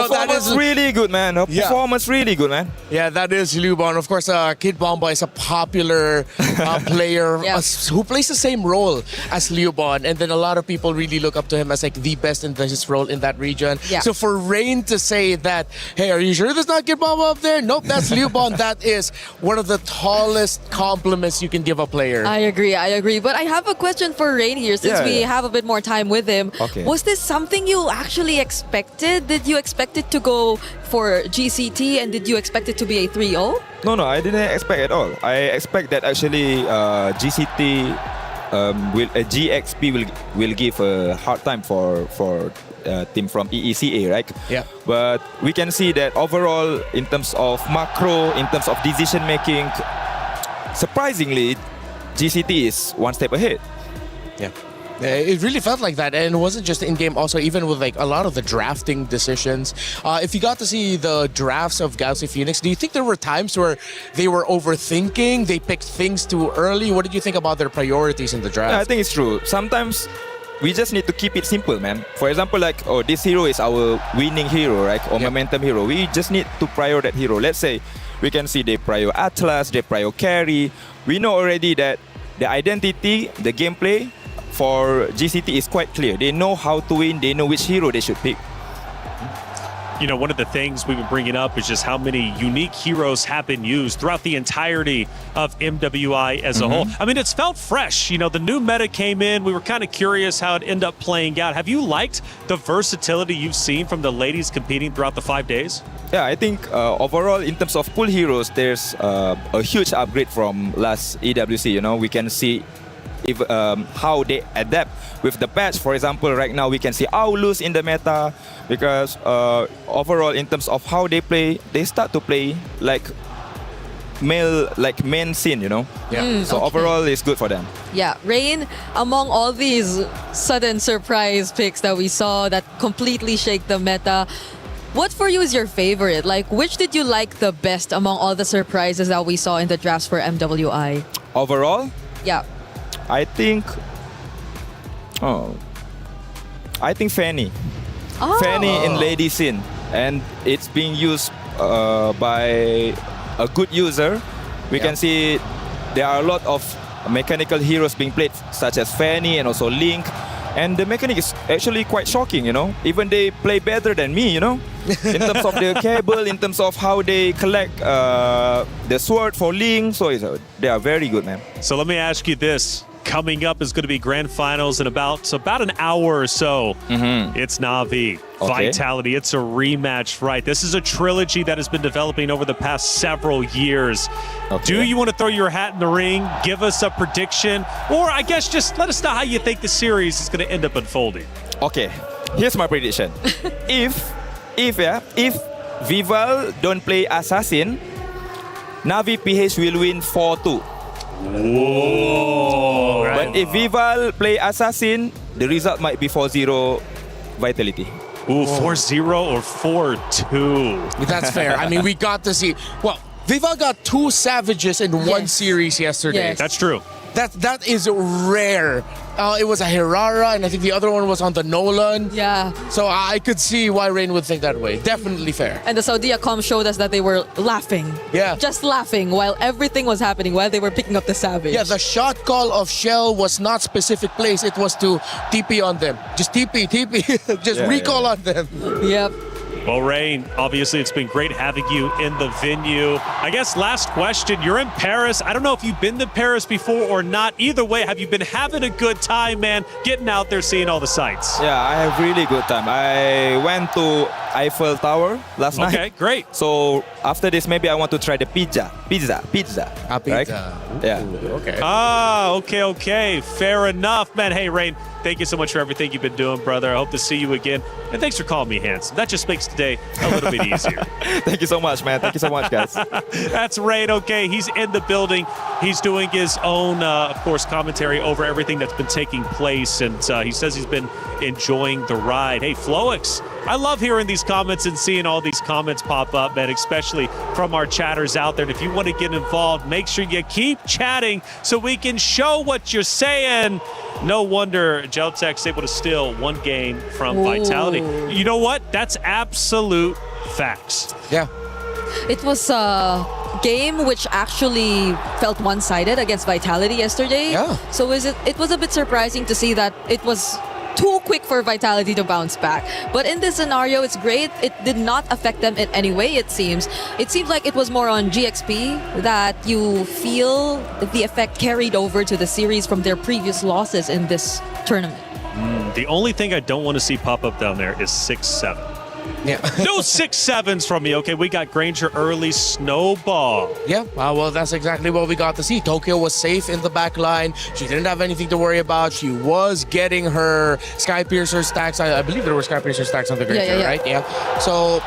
H: that is
D: really good, man. Her performance really good, man.
H: Yeah, that is Liu Bon. Of course, Kid Bomba is a popular player who plays the same role as Liu Bon, and then a lot of people really look up to him as like the best in his role in that region. Yeah. So for Rain to say that, hey, are you sure there's not Kid Bomba up there? Nope, that's Liu Bon. That is one of the tallest compliments you can give a player.
M: I agree. But I have a question for Rain here, since we have a bit more time with him.
D: Okay.
M: Was this something you actually expected? Did you expect it to go for GCT, and did you expect it to be a 3-0?
D: No, I didn't expect at all. I expect that actually GXP will give a hard time for team from EECA, right?
H: Yeah.
D: But we can see that overall, in terms of macro, in terms of decision making, surprisingly, GCT is one step ahead.
H: Yeah. It really felt like that, and it wasn't just in game. Also, even with like a lot of the drafting decisions. If you got to see the drafts of Galaxy Phoenix, do you think there were times where they were overthinking? They picked things too early. What did you think about their priorities in the draft?
D: Yeah, I think it's true. Sometimes we just need to keep it simple, man. For example, like, this hero is our winning hero, right? Or momentum hero. We just need to prior that hero. Let's say we can see they prior Atlas, they prior carry. We know already that the identity, the gameplay for GCT is quite clear. They know how to win. They know which hero they should pick.
N: You know, one of the things we've been bringing up is just how many unique heroes have been used throughout the entirety of MWI as a whole. I mean, it's felt fresh. You know, the new meta came in. We were kind of curious how it ended up playing out. Have you liked the versatility you've seen from the ladies competing throughout the 5 days?
D: Yeah, I think overall, in terms of pool heroes, there's a huge upgrade from last EWC. You know, we can see how they adapt with the patch. For example, right now we can see Aulus in the meta because overall, in terms of how they play, they start to play like main scene, you know.
H: Yeah.
D: So overall, it's good for them.
M: Yeah, Rain, among all these sudden surprise picks that we saw that completely shake the meta, what for you is your favorite? Like, which did you like the best among all the surprises that we saw in the drafts for MWI?
D: Overall?
M: Yeah.
D: I think Fanny. Fanny in lady scene, and it's being used by a good user. We can see there are a lot of mechanical heroes being played, such as Fanny and also Link. And the mechanic is actually quite shocking, you know. Even they play better than me, you know. In terms of the cable, in terms of how they collect the sword for Link. So they are very good, man.
N: So let me ask you this. Coming up is going to be grand finals in about an hour or so. It's Na'Vi, Vitality. It's a rematch, right? This is a trilogy that has been developing over the past several years. Do you want to throw your hat in the ring, give us a prediction, or I guess just let us know how you think the series is going to end up unfolding?
D: Okay, here's my prediction. If Vival don't play Assassin, Na'Vi PH will win 4-2.
N: Whoa.
D: But if Vival play Assassin, the result might be 4-0 Vitality.
N: Ooh, 4-0 or 4-2.
H: That's fair. I mean, we got to see. Well, Viva got 2 Savages in one series yesterday.
N: That's true.
H: That is rare. It was a Hirara, and I think the other one was on the Nolan.
M: Yeah.
H: So I could see why Rain would think that way. Definitely fair.
M: And the Saudiacom showed us that they were laughing.
H: Yeah.
M: Just laughing while everything was happening, while they were picking up the Savage.
H: Yeah, the shot call of Shell was not specific place. It was to TP on them. Just TP. Just recall on them.
M: Yep.
N: Well, Rain, obviously it's been great having you in the venue. I guess last question, you're in Paris. I don't know if you've been to Paris before or not. Either way, have you been having a good time, man, getting out there, seeing all the sights?
D: Yeah, I have really good time. I went to Eiffel Tower last night.
N: Okay, great.
D: So after this, maybe I want to try the pizza.
H: Pizza.
D: Right? Yeah.
H: Okay.
N: Okay. Fair enough, man. Hey, Rain, thank you so much for everything you've been doing, brother. I hope to see you again. And thanks for calling me handsome. That just makes today a little bit easier.
D: Thank you so much, man. Thank you so much, guys.
N: That's Rain. Okay, he's in the building. He's doing his own, of course, commentary over everything that's been taking place. And he says he's been enjoying the ride. Hey, Floix, I love hearing these comments and seeing all these comments pop up, man, especially from our chatters out there. And if you want to get involved, make sure you keep chatting so we can show what you're saying. No wonder Geltech's able to steal one game from Vitality. You know what? That's absolute facts.
H: Yeah.
M: It was a game which actually felt one-sided against Vitality yesterday.
H: Yeah.
M: So it was a bit surprising to see that it was too quick for Vitality to bounce back. But in this scenario, it's great. It did not affect them in any way, it seems. It seems like it was more on GXP that you feel the effect carried over to the series from their previous losses in this tournament.
N: The only thing I don't want to see pop up down there is 6-7.
G: Yeah.
N: No 6-7s from me. Okay, we got Granger early snowball.
H: Yeah, well, that's exactly what we got to see. Tokyo was safe in the back line. She didn't have anything to worry about. She was getting her Sky Piercer stacks. I believe there were Sky Piercer stacks on the Granger, right? Yeah. So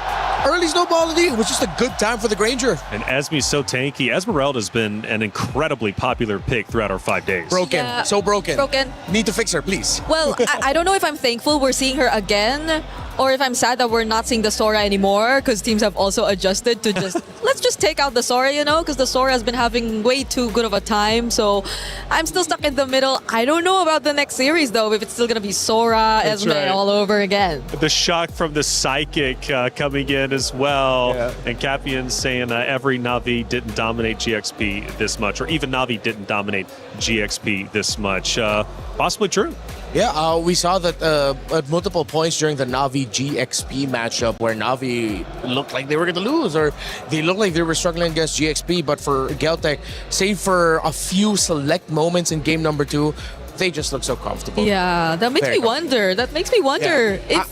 H: early snowball, it was just a good time for the Granger.
N: And Esme's so tanky. Esmeralda's been an incredibly popular pick throughout our 5 days.
H: Broken.
M: Yeah.
H: So broken.
M: Broken.
H: Need to fix her, please.
M: Well, I don't know if I'm thankful we're seeing her again or if I'm sad that we're not seeing the Sora anymore because teams have also adjusted to just let's just take out the Sora, because the Sora has been having way too good of a time. So I'm still stuck in the middle. I don't know about the next series though, if it's still gonna be Sora, Esme all over again.
N: The shock from the Psychic coming in as well. Yeah. And Capian saying every Na'Vi didn't dominate GXP this much, or even Na'Vi didn't dominate GXP this much. Possibly true.
H: Yeah, we saw that at multiple points during the Na'Vi GXP matchup where Na'Vi looked like they were going to lose or they looked like they were struggling against GXP. But for Geltec, save for a few select moments in game number 2, they just look so comfortable.
M: Yeah, that makes me wonder.
H: Yeah.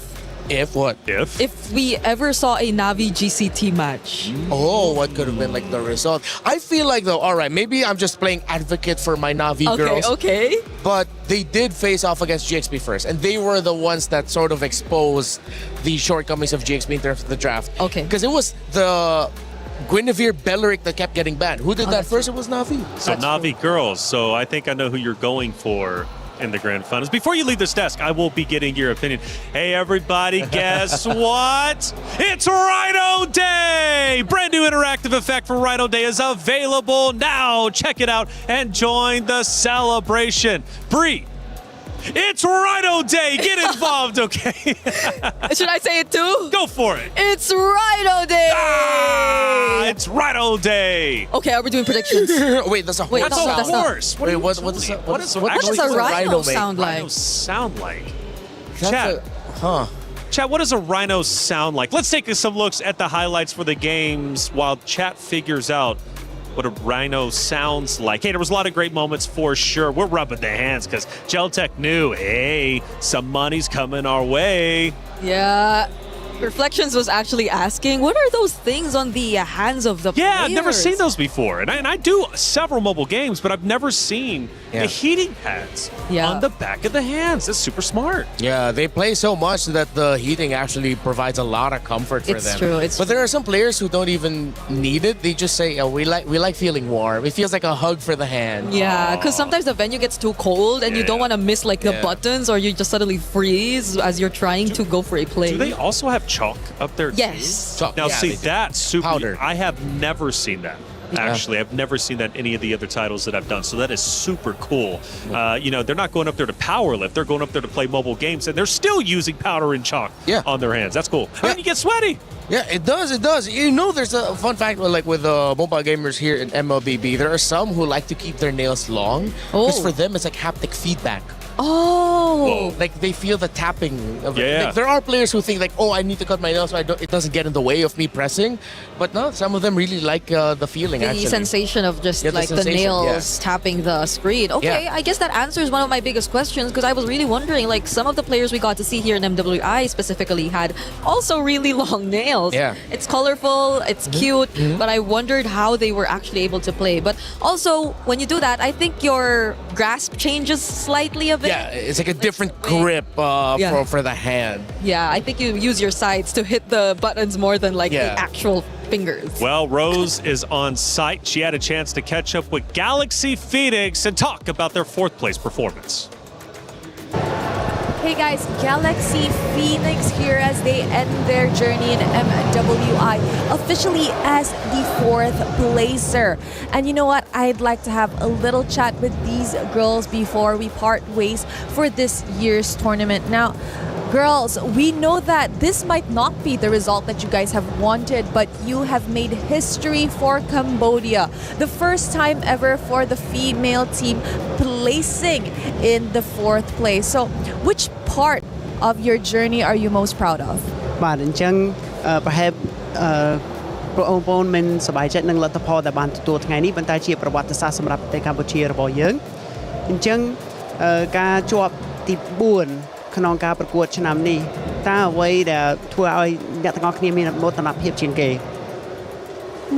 H: If what?
M: If we ever saw a Na'Vi GCT match.
H: Oh, what could have been like the result? I feel like though, all right, maybe I'm just playing advocate for my Na'Vi girls.
M: Okay.
H: But they did face off against GXP first, and they were the ones that sort of exposed the shortcomings of GXP in terms of the draft.
M: Okay.
H: Because it was the Guinevere Belleric that kept getting banned. Who did that first? It was Na'Vi.
N: So Na'Vi girls. So I think I know who you're going for in the grand finals. Before you leave this desk, I will be getting your opinion. Hey everybody, guess what? It's Rhino Day! Brand new interactive effect for Rhino Day is available now. Check it out and join the celebration. Bree, it's Rhino Day! Get involved, okay?
M: Should I say it too?
N: Go for it!
M: It's Rhino Day!
N: It's Rhino Day!
M: Okay, are we doing predictions?
H: Wait, that's a horse.
N: That's a horse.
H: Wait, what does
M: a rhino sound like?
N: Rhino sound like?
H: Chat.
N: Chat, what does a rhino sound like? Let's take some looks at the highlights for the games while chat figures out what a rhino sounds like. Hey, there was a lot of great moments for sure. We're rubbing the hands because Geltec knew, hey, some money's coming our way.
M: Yeah. Reflections was actually asking, what are those things on the hands of the players?
N: Yeah, I've never seen those before. And I do several mobile games, but I've never seen the heating pads on the back of the hands. That's super smart.
H: Yeah, they play so much that the heating actually provides a lot of comfort for them.
M: It's true.
H: But there are some players who don't even need it. They just say, we like feeling warm. It feels like a hug for the hand.
M: Yeah, because sometimes the venue gets too cold and you don't want to miss like the buttons or you just suddenly freeze as you're trying to go for a play.
N: Do they also have chalk up there?
M: Yes.
N: Too? Now see, that's super. Powder. I have never seen that. Actually, I've never seen that in any of the other titles that I've done. So that is super cool. They're not going up there to power lift. They're going up there to play mobile games, and they're still using powder and chalk on their hands. That's cool. And then you get sweaty.
H: Yeah, it does. There's a fun fact like with mobile gamers here in MLBB. There are some who like to keep their nails long because for them it's like haptic feedback.
M: Oh,
H: like they feel the tapping of
N: it.
H: Like, there are players who think like, I need to cut my nails so it doesn't get in the way of me pressing. But no, some of them really like the feeling.
M: The sensation of just like the nails tapping the screen. Okay, I guess that answers one of my biggest questions because I was really wondering, like some of the players we got to see here in MWI specifically had also really long nails.
H: Yeah,
M: it's colorful, it's cute, but I wondered how they were actually able to play. But also, when you do that, I think your grasp changes slightly a bit.
H: Yeah, it's like a different grip for the hand.
M: Yeah, I think you use your sides to hit the buttons more than like the actual fingers.
N: Well, Rose is on site. She had a chance to catch up with Galaxy Phoenix and talk about their 4th place performance.
B: Hey guys, Galaxy Phoenix here as they end their journey in MWI, officially as the 4th placer. And you know what? I'd like to have a little chat with these girls before we part ways for this year's tournament. Now, girls, we know that this might not be the result that you guys have wanted, but you have made history for Cambodia. The first time ever for the female team placing in the 4th place. So, which part of your journey are you most proud of?
V: បាទអញ្ចឹងប្រហែលបងប្អូនមិនសប្បាយចិត្តនឹងលទ្ធផលដែលបានទទួលថ្ងៃនេះប៉ុន្តែជាប្រវត្តិសាស្ត្រសម្រាប់ប្រទេសកម្ពុជារបស់យើងអញ្ចឹងការជាប់ទី4ក្នុងការប្រកួតឆ្នាំនេះត តើអ្វីដែលធ្វើឲ្យអ្នកទាំងអស់គ្នាមានមោទនភាពជាងគេ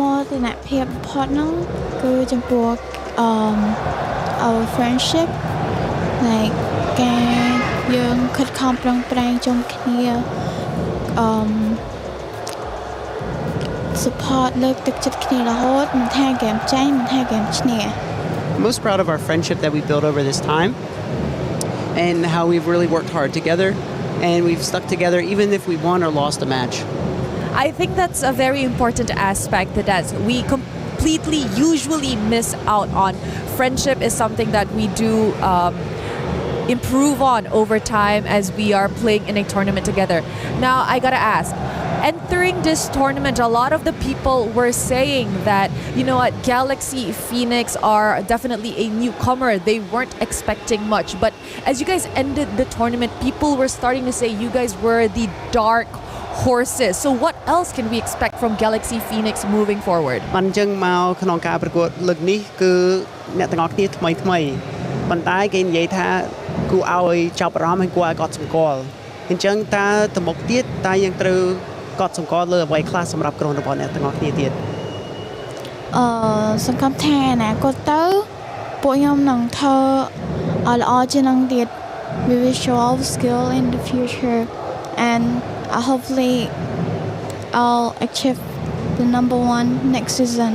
Q: មោទនភាពបំផុតហ្នឹងគឺចំពោះour friendship like ការយើងខិតខំប្រឹងប្រែងជុំគ្នា support លើកទឹកចិត្តគ្នារហូតមិនថាហ្គេមចាញ់មិនថាហ្គេមឈ្នះ
V: I'm most proud of our friendship that we built over this time and how we've really worked hard together and we've stuck together even if we won or lost a match.
B: I think that's a very important aspect that we completely usually miss out on. Friendship is something that we do improve on over time as we are playing in a tournament together. Now, I gotta ask, entering this tournament, a lot of the people were saying that, you know what, Galaxy Phoenix are definitely a newcomer. They weren't expecting much. But as you guys ended the tournament, people were starting to say you guys were the dark horses. So what else can we expect from Galaxy Phoenix moving forward?
V: បានអញ្ចឹងមកក្នុងការប្រកួតលើកនេះគឺអ្នកទាំងអស់គ្នាថ្មីប៉ុន្តែគេនិយាយថាគួរឲ្យចាប់អារម្មណ៍ហើយគួរឲ្យកត់សម្គាល់អញ្ចឹងតើទៅមុខទៀតតើយើងត្រូវកត់សម្គាល់លើអ្វីខ្លះសម្រាប់ក្រុមរបស់អ្នកទាំងអស់គ្នាទៀត
Q: សង្ឃឹមថាអនាគតទៅពួកខ្ញុំនឹងធ្វើឲ្យល្អជាងនឹងទៀត we will show our skill in the future and hopefully I'll achieve the #1 next season.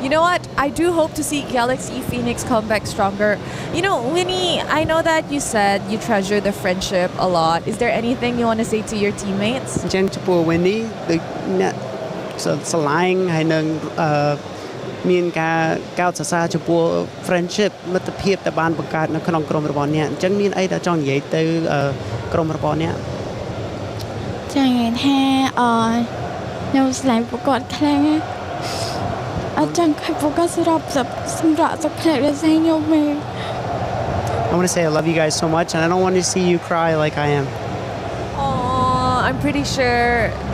B: You know what? I do hope to see Galaxy Phoenix come back stronger. You know, Winnie, I know that you said you treasure the friendship a lot. Is there anything you want to say to your teammates?
V: អញ្ចឹងចំពោះ Winnie ដូចអ្នកស្រឡាញ់ហើយនឹងមានការកោតសរសើរចំពោះ friendship មិត្តភាពដែលបានបង្កើតនៅក្នុងក្រុមរបស់អ្នកអញ្ចឹងមានអីដែលចង់និយាយទៅក្រុមរបស់អ្នក
Q: ចង់និយាយថាខ្ញុំស្រឡាញ់ពួកគាត់ខ្លាំងណាស់អត់ចង់ឲ្យពួកគាត់សម្រាប់ទឹកភ្នែកដូចខ្ញុំទេ
V: I want to say I love you guys so much and I don't want to see you cry like I am.
B: I'm pretty sure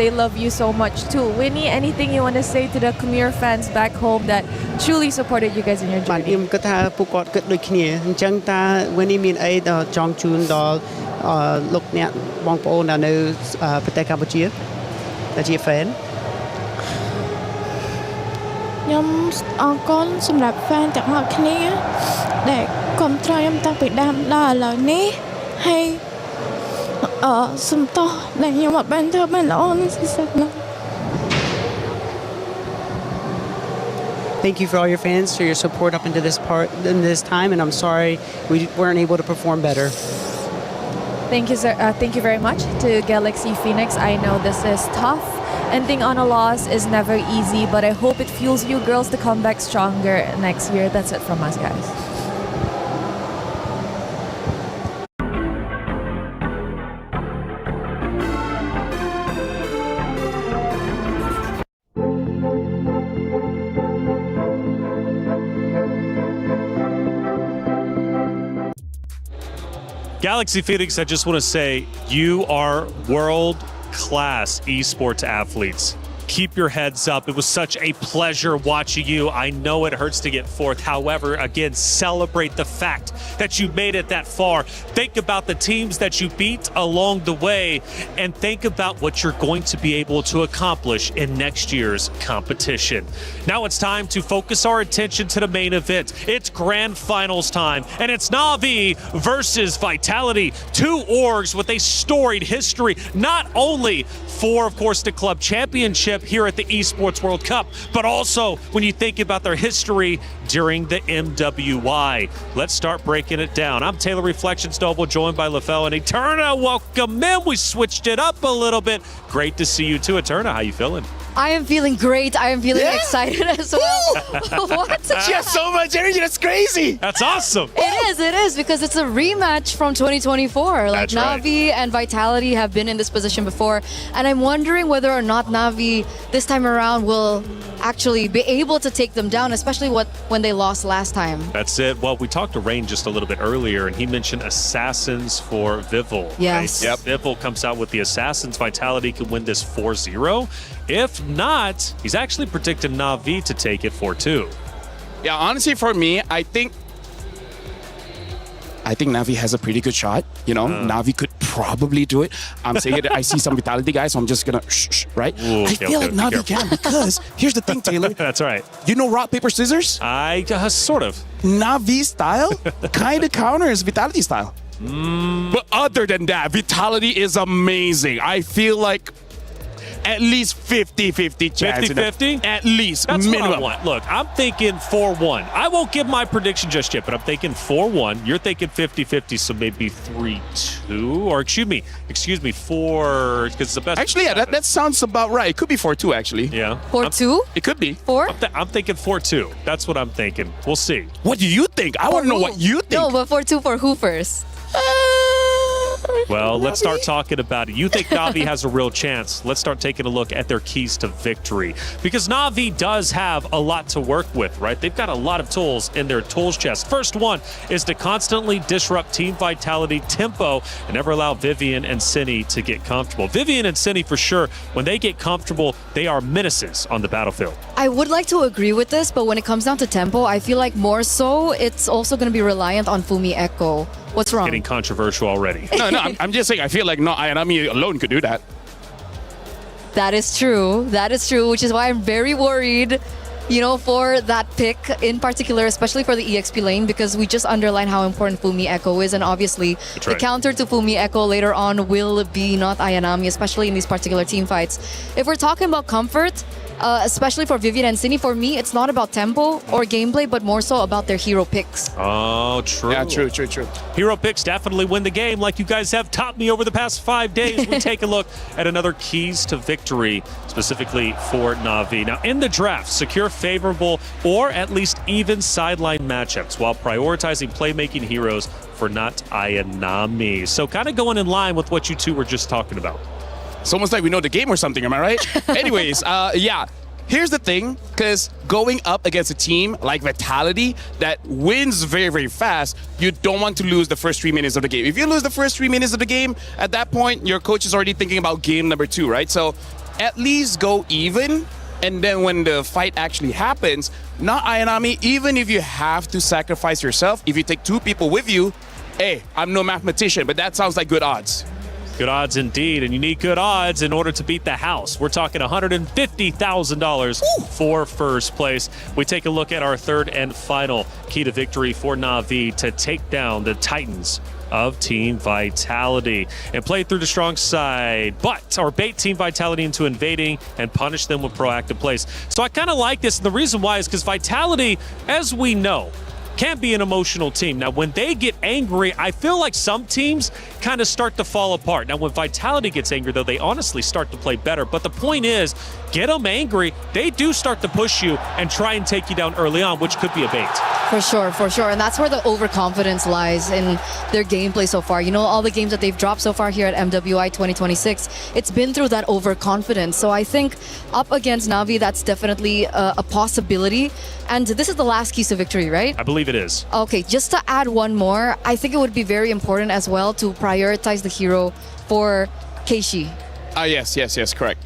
B: they love you so much too. Winnie, anything you want to say to the Khmer fans back home that truly supported you guys in your journey?
V: ខ្ញុំគិតថាពួកគាត់គិតដូចគ្នាអញ្ចឹងតើ Winnie មានអីដែលចង់ជូនដល់លោកអ្នកបងប្អូនដែលនៅប្រទេសកម្ពុជាដែលជា fan
Q: ខ្ញុំអរគុណសម្រាប់ fan ទាំងអស់គ្នាដែលគាំទ្រខ្ញុំតាំងពីដើមដល់ឥឡូវនេះហើយសុំទោសដែលខ្ញុំអត់បានធ្វើបានល្អនៅស៊ីซั่ននេះ
V: Thank you for all your fans for your support up into this time and I'm sorry we weren't able to perform better.
B: Thank you, sir. Thank you very much to Galaxy Phoenix. I know this is tough. Ending on a loss is never easy, but I hope it fuels you girls to come back stronger next year. That's it from us, guys.
N: Galaxy Phoenix, I just want to say you are world-class esports athletes. Keep your heads up. It was such a pleasure watching you. I know it hurts to get fourth. However, again, celebrate the fact that you made it that far. Think about the teams that you beat along the way and think about what you're going to be able to accomplish in next year's competition. Now it's time to focus our attention to the main event. It's grand finals time, and it's Na'Vi versus Vitality. Two orgs with a storied history, not only for, of course, the club championship here at the Esports World Cup, but also when you think about their history during the MWI. Let's start breaking it down. I'm Taylor Reflections Noble, joined by LaFell and Eterna. Welcome in. We switched it up a little bit. Great to see you too, Eterna. How you feeling?
M: I am feeling great. I am feeling excited as well. What?
H: She has so much energy. That's crazy.
N: That's awesome.
M: It is, because it's a rematch from 2024. Like,
N: That's right.
M: Na'Vi and Vitality have been in this position before. And I'm wondering whether or not Na'Vi this time around will actually be able to take them down, especially when they lost last time.
N: That's it. Well, we talked to Rain just a little bit earlier, and he mentioned Assassins for Vival.
M: Yes.
N: Right? Yep. Vival comes out with the Assassins. Vitality can win this 4-0. If not, he's actually predicting Na'Vi to take it 4-2.
H: Yeah, honestly, for me, I think
A: I think Navi has a pretty good shot. You know, Navi could probably do it. I'm saying it. I see some Vitality guys, so I'm just gonna right?
N: Ooh,
A: I feel like Navi can because here's the thing, Taylor.
N: That's right.
A: You know rock, paper, scissors?
N: I sort of.
A: Navi style kind of counters Vitality style. But other than that, Vitality is amazing. I feel like at least 50-50 chance.
N: 50-50?
A: At least,
N: That's
A: minimum.
N: what I want. Look, I'm thinking 4-1. I won't give my prediction just yet, but I'm thinking 4-1. You're thinking 50-50, so maybe 3-2. Or excuse me, 4, because it's the best.
A: Actually, yeah, that sounds about right. It could be 4-2, actually.
N: Yeah.
M: 4-2?
A: It could be.
M: 4?
N: I'm thinking 4-2. That's what I'm thinking. We'll see.
A: What do you think? I want to know what you think.
M: No, but 4-2 for who first?
N: Well, let's start talking about it. You think Na'Vi has a real chance? Let's start taking a look at their keys to victory. Because Na'Vi does have a lot to work with, right? They've got a lot of tools in their tools chest. First one is to constantly disrupt Team Vitality tempo and never allow Vivian and Cine to get comfortable. Vivian and Cine, for sure, when they get comfortable, they are menaces on the battlefield.
M: I would like to agree with this, but when it comes down to tempo, I feel like more so it's also going to be reliant on Fumi Echo. What's wrong?
N: Getting controversial already.
A: No, I'm just saying, I feel like Ayanami alone could do that.
M: That is true. That is true, which is why I'm very worried, for that pick in particular, especially for the EXP lane, because we just underline how important Fumi Echo is, and obviously
N: That's
M: the
N: right.
M: counter to Fumi Echo later on will be not Ayanami, especially in these particular team fights. If we're talking about comfort, especially for Vivian and Cine, for me, it's not about tempo or gameplay, but more so about their hero picks.
N: Oh, true.
A: Yeah, true.
N: Hero picks definitely win the game, like you guys have taught me over the past 5 days. We take a look at another keys to victory, specifically for Na'Vi. Now, in the draft, secure favorable or at least even sideline matchups while prioritizing playmaking heroes for not Ayanami. So kind of going in line with what you two were just talking about.
A: It's almost like we know the game or something, am I right? Anyways, yeah. Here's the thing, because going up against a team like Vitality that wins very, very fast, you don't want to lose the first 3 minutes of the game. If you lose the first 3 minutes of the game, at that point, your coach is already thinking about game number 2, right? So at least go even, and then when the fight actually happens, not Ayanami, even if you have to sacrifice yourself, if you take 2 people with you, hey, I'm no mathematician, but that sounds like good odds.
N: Good odds indeed, and you need good odds in order to beat the house. We're talking $150,000 for first place. We take a look at our third and final key to victory for Na'Vi to take down the Titans of Team Vitality and play through the strong side, or bait Team Vitality into invading and punish them with proactive plays. So I kind of like this, and the reason why is because Vitality, as we know, can be an emotional team. Now, when they get angry, I feel like some teams kind of start to fall apart. Now, when Vitality gets angry, though, they honestly start to play better. But the point is, get them angry, they do start to push you and try and take you down early on, which could be a bait.
M: For sure. And that's where the overconfidence lies in their gameplay so far. All the games that they've dropped so far here at MWI 2026, it's been through that overconfidence. So I think up against Na'Vi, that's definitely a possibility. And this is the last keys to victory, right?
N: I believe it is.
M: Okay, just to add one more, I think it would be very important as well to prioritize the hero for Keishi.
A: Yes, correct.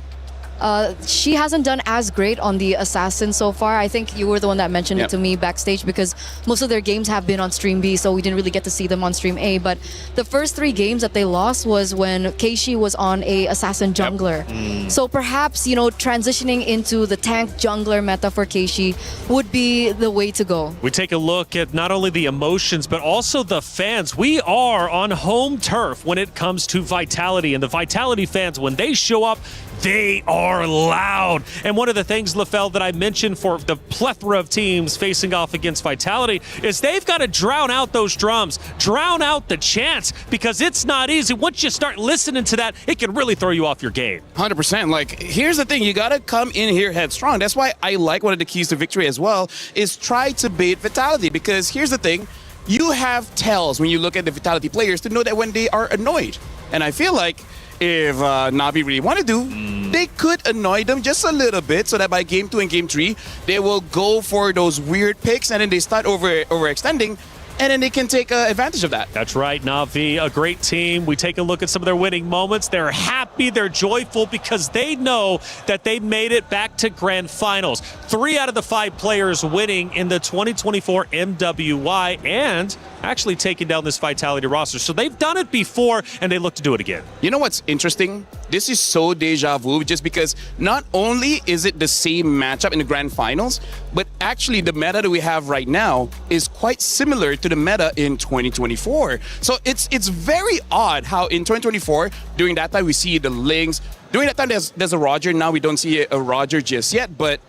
M: She hasn't done as great on the assassin so far. I think you were the one that mentioned it to me backstage because most of their games have been on Stream B, so we didn't really get to see them on Stream A. But the first 3 games that they lost was when Keishi was on a assassin jungler. So perhaps, transitioning into the tank jungler meta for Keishi would be the way to go.
N: We take a look at not only the emotions, but also the fans. We are on home turf when it comes to Vitality, and the Vitality fans, when they show up, they are loud. And one of the things, LaFell, that I mentioned for the plethora of teams facing off against Vitality is they've got to drown out those drums, drown out the chants, because it's not easy. Once you start listening to that, it can really throw you off your game.
A: 100%. Like, here's the thing. You got to come in here headstrong. That's why I like one of the keys to victory as well is try to bait Vitality, because here's the thing. You have tells when you look at the Vitality players to know that when they are annoyed. And I feel like if Na'Vi really want to do, they could annoy them just a little bit so that by game 2 and game 3, they will go for those weird picks and then they start overextending. and then they can take advantage of that.
N: That's right, Na'Vi, a great team. We take a look at some of their winning moments. They're happy, they're joyful because they know that they made it back to grand finals. 3 out of the 5 players winning in the 2024 MWI and actually taking down this Vitality roster. So they've done it before and they look to do it again.
A: You know what's interesting? This is so deja vu just because not only is it the same matchup in the grand finals, but actually the meta that we have right now is quite similar to the meta in 2024. So it's very odd how in 2024, during that time we see the Lings. During that time there's a Roger. Now we don't see a Roger just yet, but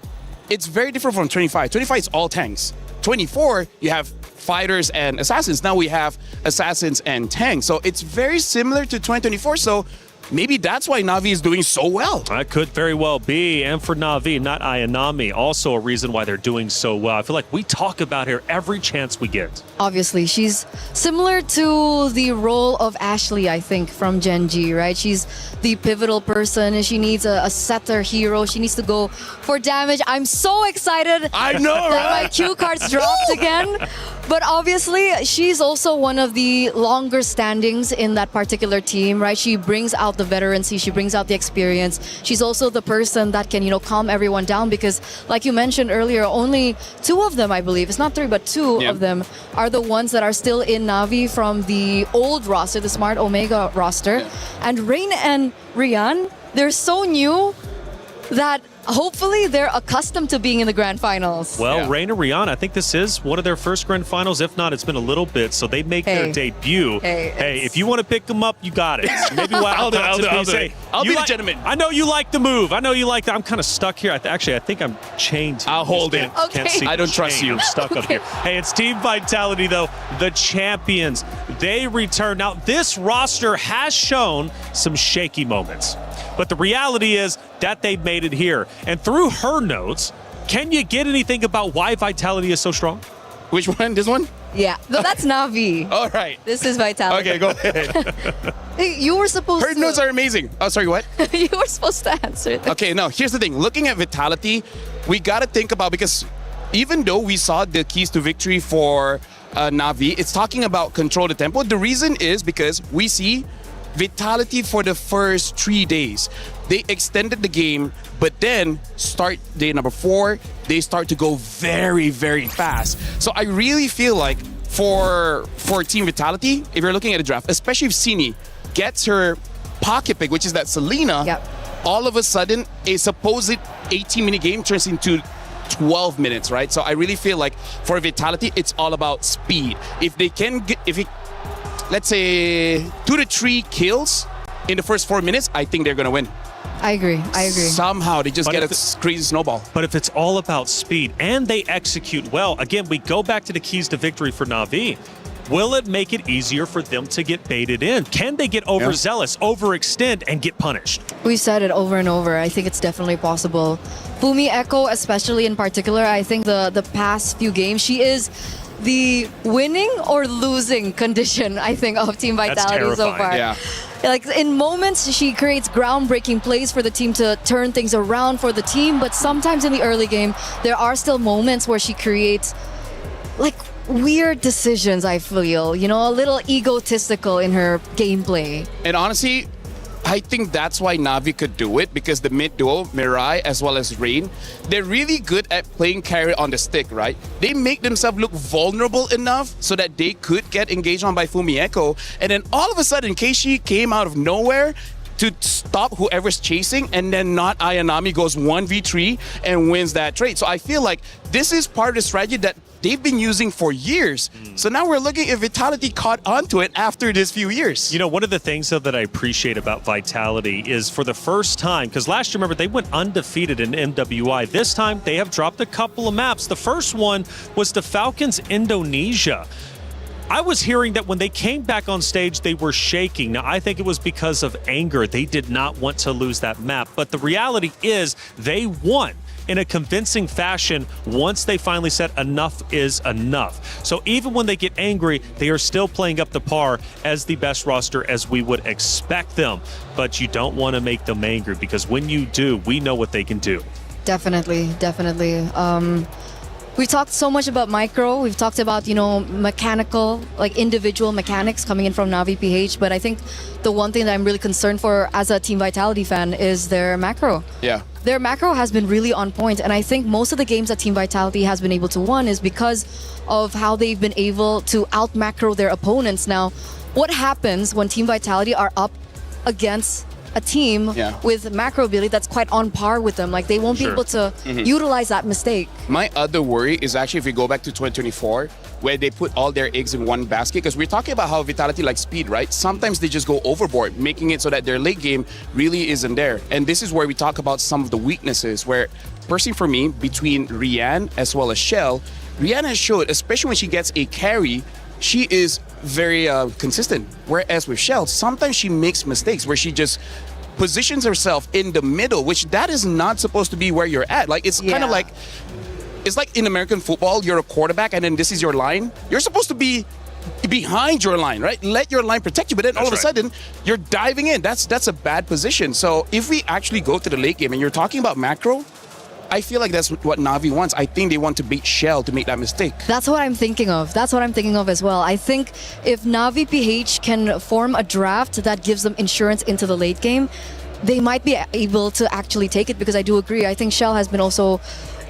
A: it's very different from 25. 25 is all tanks. 24, you have fighters and assassins. Now we have assassins and tanks. So it's very similar to 2024. So maybe that's why Na'Vi is doing so well.
N: That could very well be. And for Na'Vi, not Ayanami, also a reason why they're doing so well. I feel like we talk about her every chance we get.
M: Obviously, she's similar to the role of Ashley, I think, from Gen G, right? She's the pivotal person. She needs a setter hero. She needs to go for damage. I'm so excited.
A: I know,
M: that
A: right?
M: my cue cards dropped again. But obviously, she's also one of the longer standings in that particular team, right? She brings out the veterancy. She brings out the experience. She's also the person that can, calm everyone down because, like you mentioned earlier, only 2 of them, I believe, it's not 3, but 2 of them are the ones that are still in Na'Vi from the old roster, the Smart Omega roster. Yeah. And Rain and Rian, they're so new that hopefully they're accustomed to being in the grand finals.
N: Well, Rain and Rihanna, I think this is one of their first grand finals. If not, it's been a little bit. So they make their debut. Hey, if you want to pick them up, you got it. Maybe what
A: I'll do it. I'll be the gentleman.
N: I know you like the move. I know you like that. I'm kind of stuck here. Actually, I think I'm chained to
A: I'll hold it.
N: Can't see.
A: I don't trust you.
N: I'm stuck up here. Hey, it's Team Vitality, though. The champions. They return. Now, this roster has shown some shaky moments. But the reality is that they've made it here. And through her notes, can you get anything about why Vitality is so strong?
A: Which one? This one?
M: Yeah. No, that's Na'Vi.
A: All right.
M: This is Vitality.
A: Okay, go ahead.
M: Hey, you were supposed
A: Her notes are amazing. Oh, sorry, what?
M: You were supposed to answer that.
A: Okay, no, here's the thing. Looking at Vitality, we got to think about, because even though we saw the keys to victory for Na'Vi, it's talking about control the tempo. The reason is because we see Vitality for the first 3 days. They extended the game, but then start day number 4, they start to go very, very fast. So I really feel like for Team Vitality, if you're looking at a draft, especially if Sini gets her pocket pick, which is that Selena, all of a sudden a supposed 18-minute game turns into 12 minutes, right? So I really feel like for Vitality, it's all about speed. If they can get, let's say 2 to 3 kills in the first 4 minutes, I think they're going to win.
M: I agree.
A: Somehow they just get a crazy snowball.
N: But if it's all about speed and they execute well, again, we go back to the keys to victory for Na'Vi. Will it make it easier for them to get baited in? Can they get overzealous, overextend, and get punished?
M: We said it over and over. I think it's definitely possible. Fumi Echo, especially in particular, I think the past few games, she is the winning or losing condition, I think, of Team Vitality so far.
A: Yeah.
M: Like in moments, she creates groundbreaking plays for the team to turn things around for the team, but sometimes in the early game, there are still moments where she creates like weird decisions, I feel, a little egotistical in her gameplay.
A: And honestly, I think that's why Na'Vi could do it, because the mid duo, Mirai as well as Rain, they're really good at playing carry on the stick, right? They make themselves look vulnerable enough so that they could get engaged on by Fumi Echo. And then all of a sudden, Keishi came out of nowhere to stop whoever's chasing, and then not Ayanami goes 1v3 and wins that trade. So I feel like this is part of the strategy that they've been using for years. So now we're looking if Vitality caught onto it after this few years.
N: One of the things, though, that I appreciate about Vitality is for the first time, because last year, remember, they went undefeated in MWI. This time, they have dropped a couple of maps. The first one was the Falcons Indonesia. I was hearing that when they came back on stage, they were shaking. Now, I think it was because of anger. They did not want to lose that map. But the reality is they won in a convincing fashion once they finally said enough is enough. So even when they get angry, they are still playing up the par as the best roster as we would expect them. But you don't want to make them angry, because when you do, we know what they can do.
M: Definitely.
F: We talked so much about micro. We've talked about, mechanical, like individual mechanics coming in from Navi PH. But I think the one thing that I'm really concerned for as a Team Vitality fan is their macro.
A: Yeah.
F: Their macro has been really on point, and I think most of the games that Team Vitality has been able to win is because of how they've been able to out macro their opponents. Now, what happens when Team Vitality are up against a team with macro ability that's quite on par with them? Like, they won't be able to utilize that mistake.
A: My other worry is actually if we go back to 2024, where they put all their eggs in one basket, because we're talking about how Vitality likes speed, right? Sometimes they just go overboard, making it so that their late game really isn't there. And this is where we talk about some of the weaknesses, where, personally for me, between Rian as well as Shell, Rian has showed, especially when she gets a carry, she is very consistent. Whereas with Shell, sometimes she makes mistakes where she just positions herself in the middle, which that is not supposed to be where you're at. Like, it's kind of like, it's like in American football, you're a quarterback and then this is your line. You're supposed to be behind your line, right? Let your line protect you, but then all of a sudden you're diving in. That's a bad position. So if we actually go to the late game and you're talking about macro, I feel like that's what Navi wants. I think they want to beat Shell to make that mistake.
F: That's what I'm thinking of. That's what I'm thinking of as well. I think if Navi PH can form a draft that gives them insurance into the late game, they might be able to actually take it, because I do agree. I think Shell has been also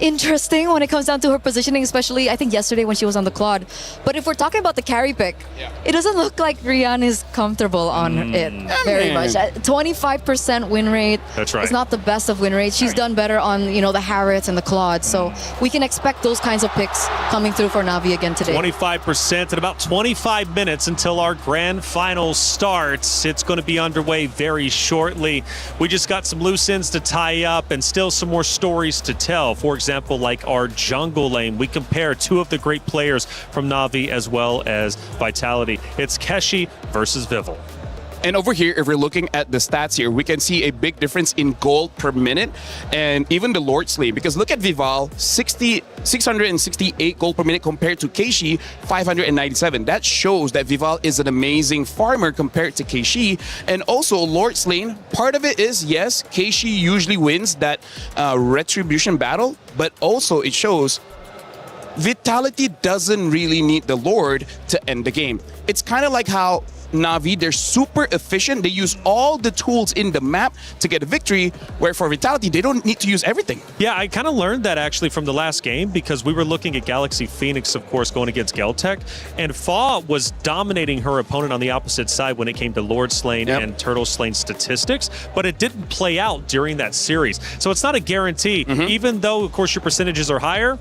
F: interesting when it comes down to her positioning, especially I think yesterday when she was on the Claude. But if we're talking about the carry pick, it doesn't look like Rian is comfortable on it very much. 25% win rate.
N: That's right.
F: It's not the best of win rates. She's done better on the Harriets and the Claude. So we can expect those kinds of picks coming through for Navi again today.
N: 25% in about 25 minutes until our grand final starts. It's going to be underway very shortly. We just got some loose ends to tie up and still some more stories to tell. For example, like our jungle lane, we compare two of the great players from Navi as well as Vitality. It's Keshi versus Vival.
A: And over here, if we're looking at the stats here, we can see a big difference in gold per minute and even the Lord Slay. Because look at Vival, 668 gold per minute compared to Keishi, 597. That shows that Vival is an amazing farmer compared to Keishi. And also, Lord Slay, part of it is, yes, Keishi usually wins that retribution battle, but also it shows Vitality doesn't really need the Lord to end the game. It's kind of like how Navi, they're super efficient. They use all the tools in the map to get a victory, where for Vitality, they don't need to use everything.
N: Yeah, I kind of learned that actually from the last game, because we were looking at Galaxy Phoenix, of course, going against Geltec, and Fa was dominating her opponent on the opposite side when it came to Lord Slain and Turtle Slain statistics, but it didn't play out during that series. So it's not a guarantee, even though, of course, your percentages are higher.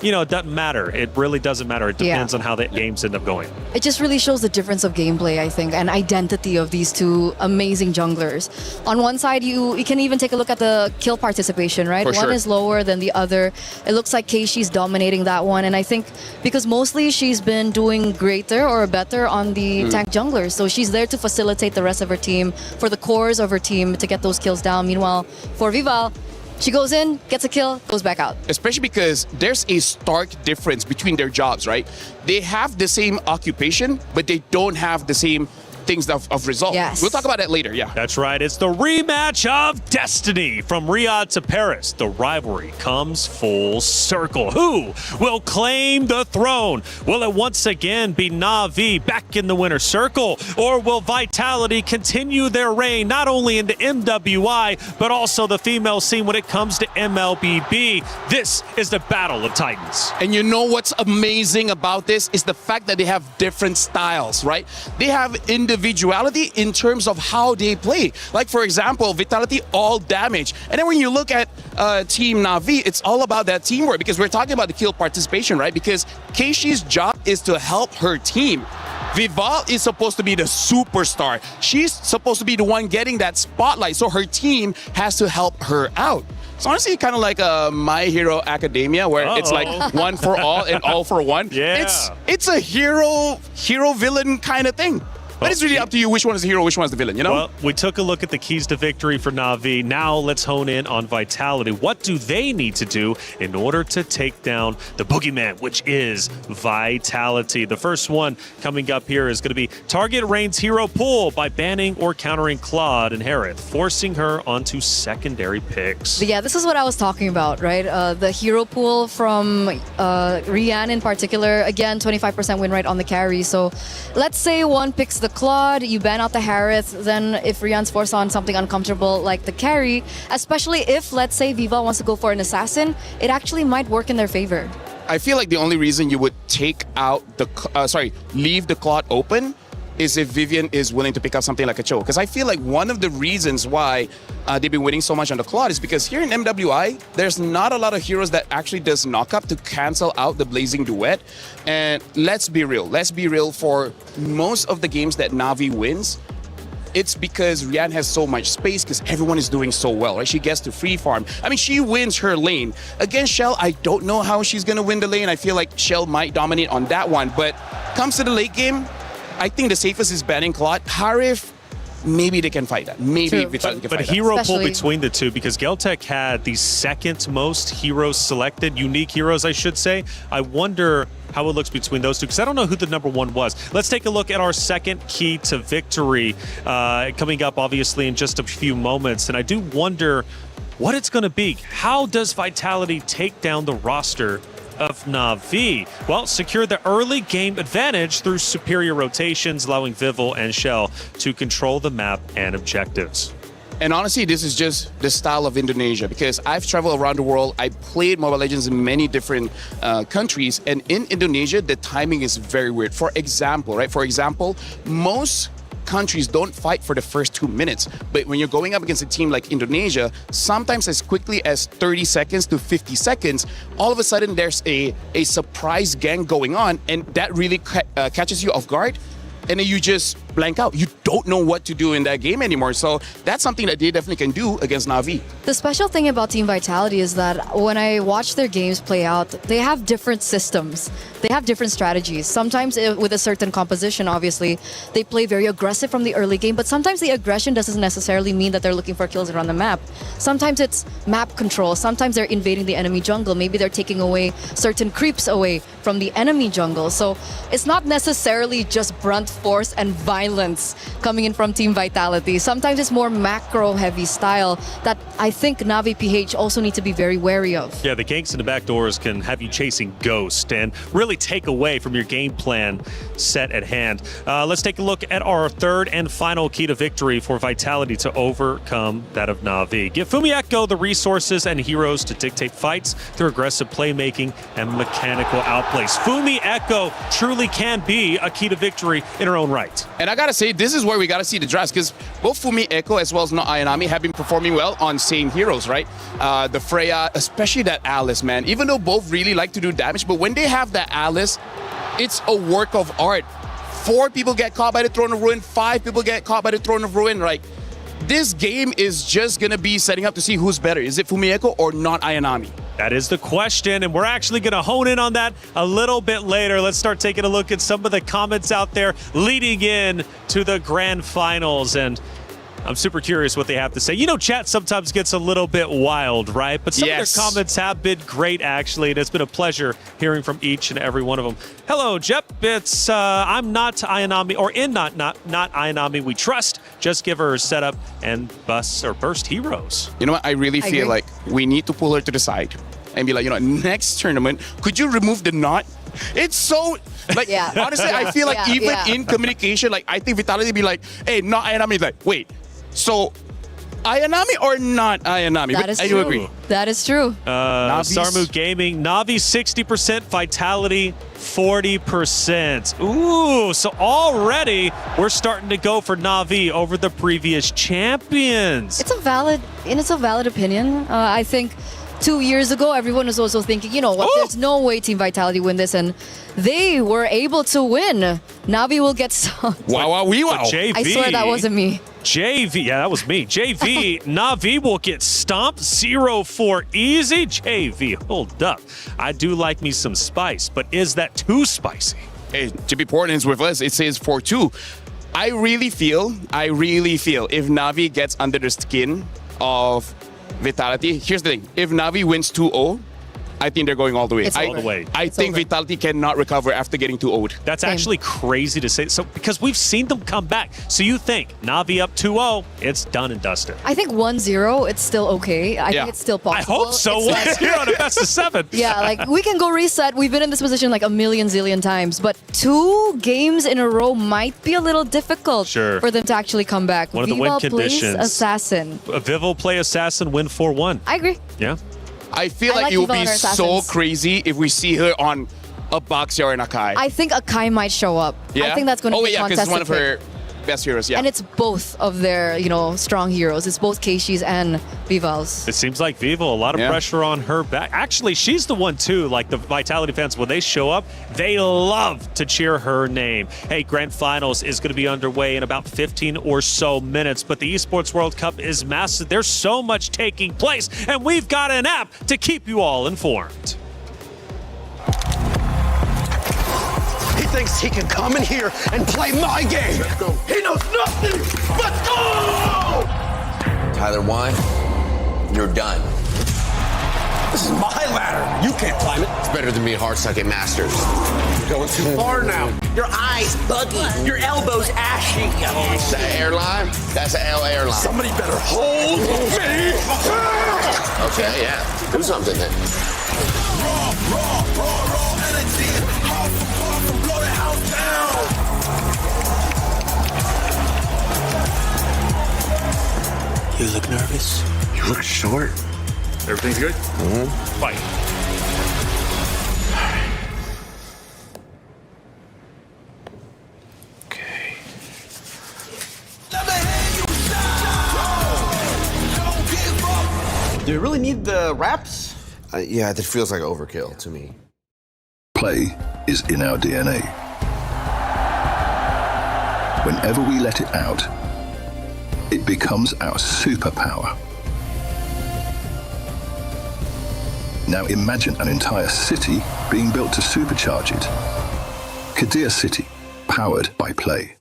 N: It doesn't matter. It really doesn't matter. It depends on how the games end up going.
F: It just really shows the difference of gameplay, I think, and identity of these two amazing junglers. On one side, you can even take a look at the kill participation, right? One is lower than the other. It looks like Keishi's dominating that one, and I think because mostly she's been doing greater or better on the tank junglers, so she's there to facilitate the rest of her team, for the cores of her team to get those kills down. Meanwhile, for Vival, she goes in, gets a kill, goes back out.
A: Especially because there's a stark difference between their jobs, right? They have the same occupation, but they don't have the same things of result. We'll talk about that later,
N: That's right. It's the rematch of destiny from Riyadh to Paris. The rivalry comes full circle. Who will claim the throne? Will it once again be Navi back in the winner's circle? Or will Vitality continue their reign not only into MWI, but also the female scene when it comes to MLBB? This is the Battle of Titans.
A: And you know what's amazing about this is the fact that they have different styles, right? They have individuality in terms of how they play. Like, for example, Vitality all damage. And then when you look at Team Navi, it's all about that teamwork, because we're talking about the kill participation, right? Because Keishi's job is to help her team. Vival is supposed to be the superstar. She's supposed to be the one getting that spotlight, so her team has to help her out. It's honestly kind of like My Hero Academia, where it's like one for all and all for one. It's a hero villain kind of thing. But it's really up to you which one is the hero, which one is the villain, you know?
N: Well, we took a look at the keys to victory for Na'Vi. Now let's hone in on Vitality. What do they need to do in order to take down the boogeyman, which is Vitality? The first one coming up here is going to be target Rain's hero pool by banning or countering Claude and Harith, forcing her onto secondary picks.
F: Yeah, this is what I was talking about, right? The hero pool from Rian in particular. Again, 25% win rate on the carry. So let's say one picks the Claude, you ban out the Harith, then if Rian's forced on something uncomfortable like the carry, especially if, let's say, Viva wants to go for an assassin, it actually might work in their favor.
A: I feel like the only reason you would take out the, leave the Claude open is if Vivian is willing to pick up something like a Cho. Because I feel like one of the reasons why they've been winning so much on the Claude is because here in MWI, there's not a lot of heroes that actually does knock up to cancel out the Blazing Duet. And let's be real, for most of the games that Na'Vi wins, it's because Rian has so much space because everyone is doing so well, right? She gets to free farm. I mean, she wins her lane. Against Shell, I don't know how she's going to win the lane. I feel like Shell might dominate on that one. But comes to the late game, I think the safest is banning Claude. Harith, maybe they can fight that. Maybe Vitality can fight that.
N: But hero pool between the two, because Geltec had the second most heroes selected, unique heroes, I should say. I wonder how it looks between those two, because I don't know who the number one was. Let's take a look at our second key to victory coming up, obviously, in just a few moments. And I do wonder what it's going to be. How does Vitality take down the roster of Na'Vi? Well, secure the early game advantage through superior rotations, allowing Vival and Shell to control the map and objectives.
A: And honestly, this is just the style of Indonesia, because I've traveled around the world. I played Mobile Legends in many different countries, and in Indonesia, the timing is very weird. For example, most countries don't fight for the first 2 minutes, but when you're going up against a team like Indonesia, sometimes as quickly as 30 seconds to 50 seconds, all of a sudden there's a surprise gang going on, and that really catches you off guard. And then you just blank out. You don't know what to do in that game anymore. So that's something that they definitely can do against Na'Vi.
F: The special thing about Team Vitality is that when I watch their games play out, they have different systems. They have different strategies. Sometimes with a certain composition, obviously, they play very aggressive from the early game, but sometimes the aggression doesn't necessarily mean that they're looking for kills around the map. Sometimes it's map control. Sometimes they're invading the enemy jungle. Maybe they're taking away certain creeps away from the enemy jungle. So it's not necessarily just brunt force and violence coming in from Team Vitality. Sometimes it's more macro-heavy style that I think Na'Vi PH also need to be very wary of.
N: Yeah, the ganks and the backdoors can have you chasing Ghost and really take away from your game plan set at hand. Let's take a look at our third and final key to victory for Vitality to overcome that of Na'Vi. Give Fumi Echo the resources and heroes to dictate fights through aggressive playmaking and mechanical outplays. Fumi Echo truly can be a key to victory in her own right.
A: And I gotta say, this is where we gotta see the drafts, because both Fumi Echo as well as No Ayanami have been performing well on same heroes, right? The Freya, especially that Alice, man. Even though both really like to do damage, but when they have that Alice, it's a work of art. 4 people get caught by the Throne of Ruin, 5 people get caught by the Throne of Ruin. Like, this game is just gonna be setting up to see who's better. Is it Fumi Echo or not Ayanami?
N: That is the question, and we're actually going to hone in on that a little bit later. Let's start taking a look at some of the comments out there leading in to the grand finals, and I'm super curious what they have to say. You know, chat sometimes gets a little bit wild, right? But some of their comments have been great, actually, and it's been a pleasure hearing from each and every one of them. Hello, Jep. It's I'm not Ayanami, or in not Ayanami we trust. Just give her setup and burst heroes.
A: You know what? I really feel like we need to pull her to the side and be like, you know, next tournament, could you remove the knot? It's so, like, honestly, I feel like even in communication, like, I think Vitality be like, hey, not Ayanami. Like, wait, so Ayanami or not Ayanami?
F: That is
A: I
F: true.
A: do agree.
F: That is true.
N: Sarmu Gaming, Na'Vi 60%, Vitality 40%. Ooh, so already we're starting to go for Na'Vi over the previous champions.
F: It's a valid opinion. I think 2 years ago, everyone was also thinking, you know what, there's no way Team Vitality win this, and they were able to win. Na'Vi will get stomped.
A: Wow.
N: JV,
F: I swear that wasn't me.
N: JV, yeah, that was me. JV, Na'Vi will get stomped 0-4 easy. JV, hold up. I do like me some spice, but is that too spicy?
A: Hey, JP Portland's with us. It says 4-2. I really feel if Na'Vi gets under the skin of Vitality, here's the thing. If Na'Vi wins 2-0, I think they're going all the way.
N: All the way.
A: I think Vitality cannot recover after getting 2-0'd.
N: That's actually crazy to say. So because we've seen them come back. So you think Na'Vi up 2-0, it's done and dusted.
F: I think 1-0, it's still okay. I think it's still possible.
N: I hope so. 1-0 on a best of 7.
F: Yeah, like we can go reset. We've been in this position like a million zillion times, but 2 games in a row might be a little difficult for them to actually come back.
N: One of the win conditions.
F: Assassin.
N: Viv will play Assassin, win 4-1.
F: I agree.
N: Yeah.
A: I feel like it would be so crazy if we see her on a Baxia or an Akai.
F: I think Akai might show up.
A: Yeah?
F: I think that's going to be a
A: because it's
F: contested
A: one of her
F: pick.
A: best heroes, yeah.
F: And it's both of their, strong heroes. It's both Keishi's and Vival's.
N: It seems like Vivo, a lot of pressure on her back. Actually, she's the one too, like the Vitality fans, when they show up, they love to cheer her name. Hey, Grand Finals is going to be underway in about 15 or so minutes, but the Esports World Cup is massive. There's so much taking place, and we've got an app to keep you all informed.
K: He thinks he can come in here and play my game. Let's go. He knows nothing. Let's go!
S: Tyler, why? You're done.
K: This is my ladder. You can't climb it.
S: It's better than me hard-suck at Masters.
K: You're going too far now. Your eyes buggy. Your elbows ashy.
S: Is that airline? That's an L airline.
K: Somebody better hold me.
S: Okay, yeah. Do something then.
K: Raw energy. Blow the house down. You look nervous.
S: You look short.
K: Everything's good?
S: Mm-hmm.
N: Fight.
K: Okay.
V: Do you really need the wraps?
S: Yeah, this feels like overkill to me.
R: Play is in our DNA. Whenever we let it out, it becomes our superpower. Now imagine an entire city being built to supercharge it. Kadir City, powered by play.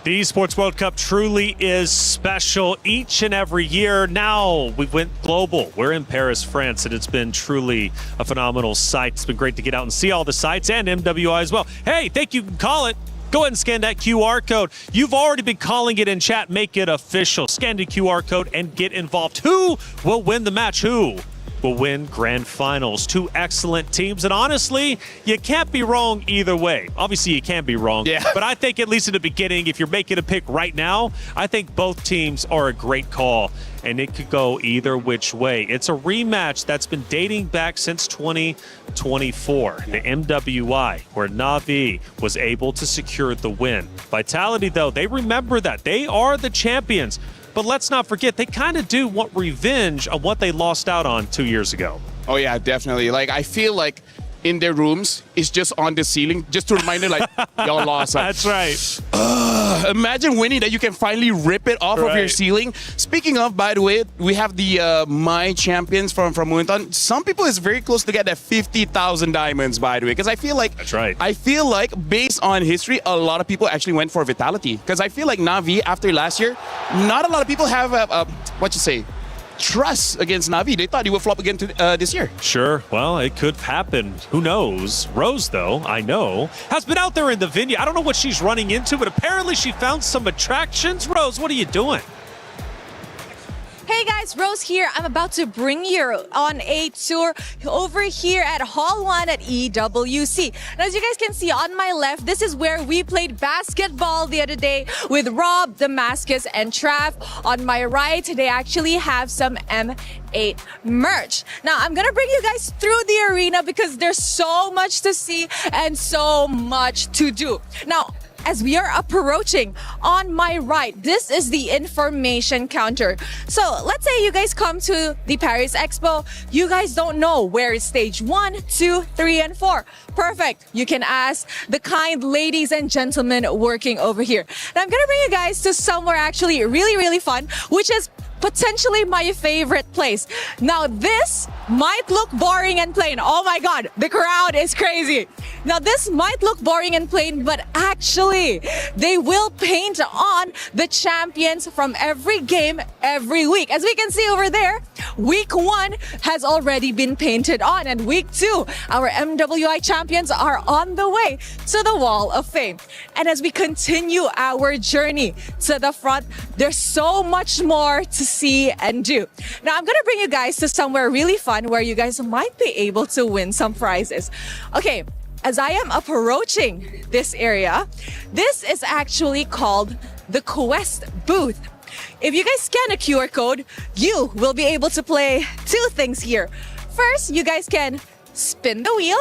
N: The Esports World Cup truly is special each and every year. Now we went global. We're in Paris, France, and it's been truly a phenomenal sight. It's been great to get out and see all the sites and MWI as well. Hey, think you can call it. Go ahead and scan that QR code. You've already been calling it in chat. Make it official. Scan the QR code and get involved. Who will win the match? Who will win Grand Finals? 2 excellent teams. And honestly, you can't be wrong either way. Obviously, you can be wrong. Yeah. But I think at least in the beginning, if you're making a pick right now, I think both teams are a great call. And it could go either which way. It's a rematch that's been dating back since 2024. The MWI, where Na'Vi was able to secure the win. Vitality, though, they remember that. They are the champions. But let's not forget, they kind of do want revenge on what they lost out on 2 years ago.
A: Oh, yeah, definitely. Like, I feel like in their rooms, it's just on the ceiling, just to remind them, like, y'all lost. Like,
N: that's right.
A: Imagine winning that you can finally rip it off of your ceiling. Speaking of, by the way, we have the My Champions from Muintan. Some people is very close to get that 50,000 diamonds, by the way, because I feel like
N: that's right.
A: I feel like based on history, a lot of people actually went for Vitality, because I feel like Na'Vi after last year, not a lot of people have trust against Na'Vi. They thought he would flop again this year.
N: Sure. Well, it could happen. Who knows? Rose, though, I know, has been out there in the venue. I don't know what she's running into, but apparently she found some attractions. Rose, what are you doing?
P: Hey guys, Rose here. I'm about to bring you on a tour over here at Hall 1 at EWC. Now, as you guys can see on my left, this is where we played basketball the other day with Rob, Damascus, and Trav. On my right, they actually have some M8 merch. Now, I'm gonna bring you guys through the arena because there's so much to see and so much to do. Now, as we are approaching, on my right, this is the information counter. So let's say you guys come to the Paris Expo. You guys don't know where is stage 1, 2, 3, and 4. Perfect. You can ask the kind ladies and gentlemen working over here. Now I'm gonna bring you guys to somewhere actually really, really fun, which is potentially my favorite place. Now this might look boring and plain. Oh my God, the crowd is crazy. Now this might look boring and plain, but actually they will paint on the champions from every game every week. As we can see over there, week 1 has already been painted on, and week 2, our MWI champions are on the way to the Wall of Fame. And as we continue our journey to the front, there's so much more to see and do. Now I'm gonna bring you guys to somewhere really fun where you guys might be able to win some prizes. Okay, as I am approaching this area, this is actually called the Quest booth. If you guys scan a QR code, you will be able to play 2 things here. First, you guys can spin the wheel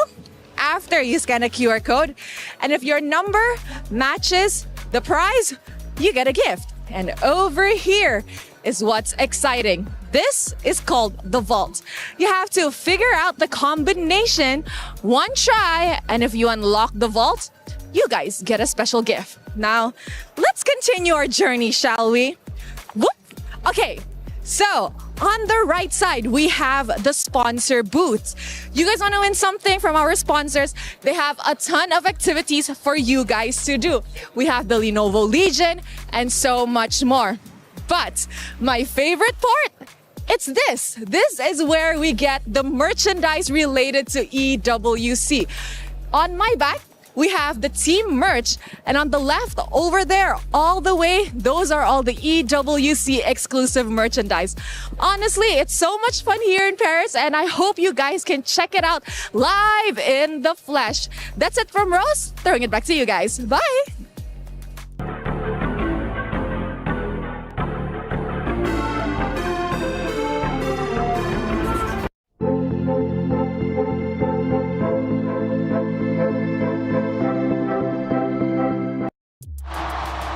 P: after you scan a QR code. And if your number matches the prize, you get a gift. And over here is what's exciting. This is called the vault. You have to figure out the combination 1 try, and if you unlock the vault, you guys get a special gift. Now, let's continue our journey, shall we? Whoop. Okay, so on the right side, we have the sponsor booths. You guys want to win something from our sponsors? They have a ton of activities for you guys to do. We have the Lenovo Legion and so much more. But my favorite part, it's this. This is where we get the merchandise related to EWC. On my back, we have the team merch, and on the left over there, all the way, those are all the EWC exclusive merchandise. Honestly, it's so much fun here in Paris, and I hope you guys can check it out live in the flesh. That's it from Rose. Throwing it back to you guys. Bye.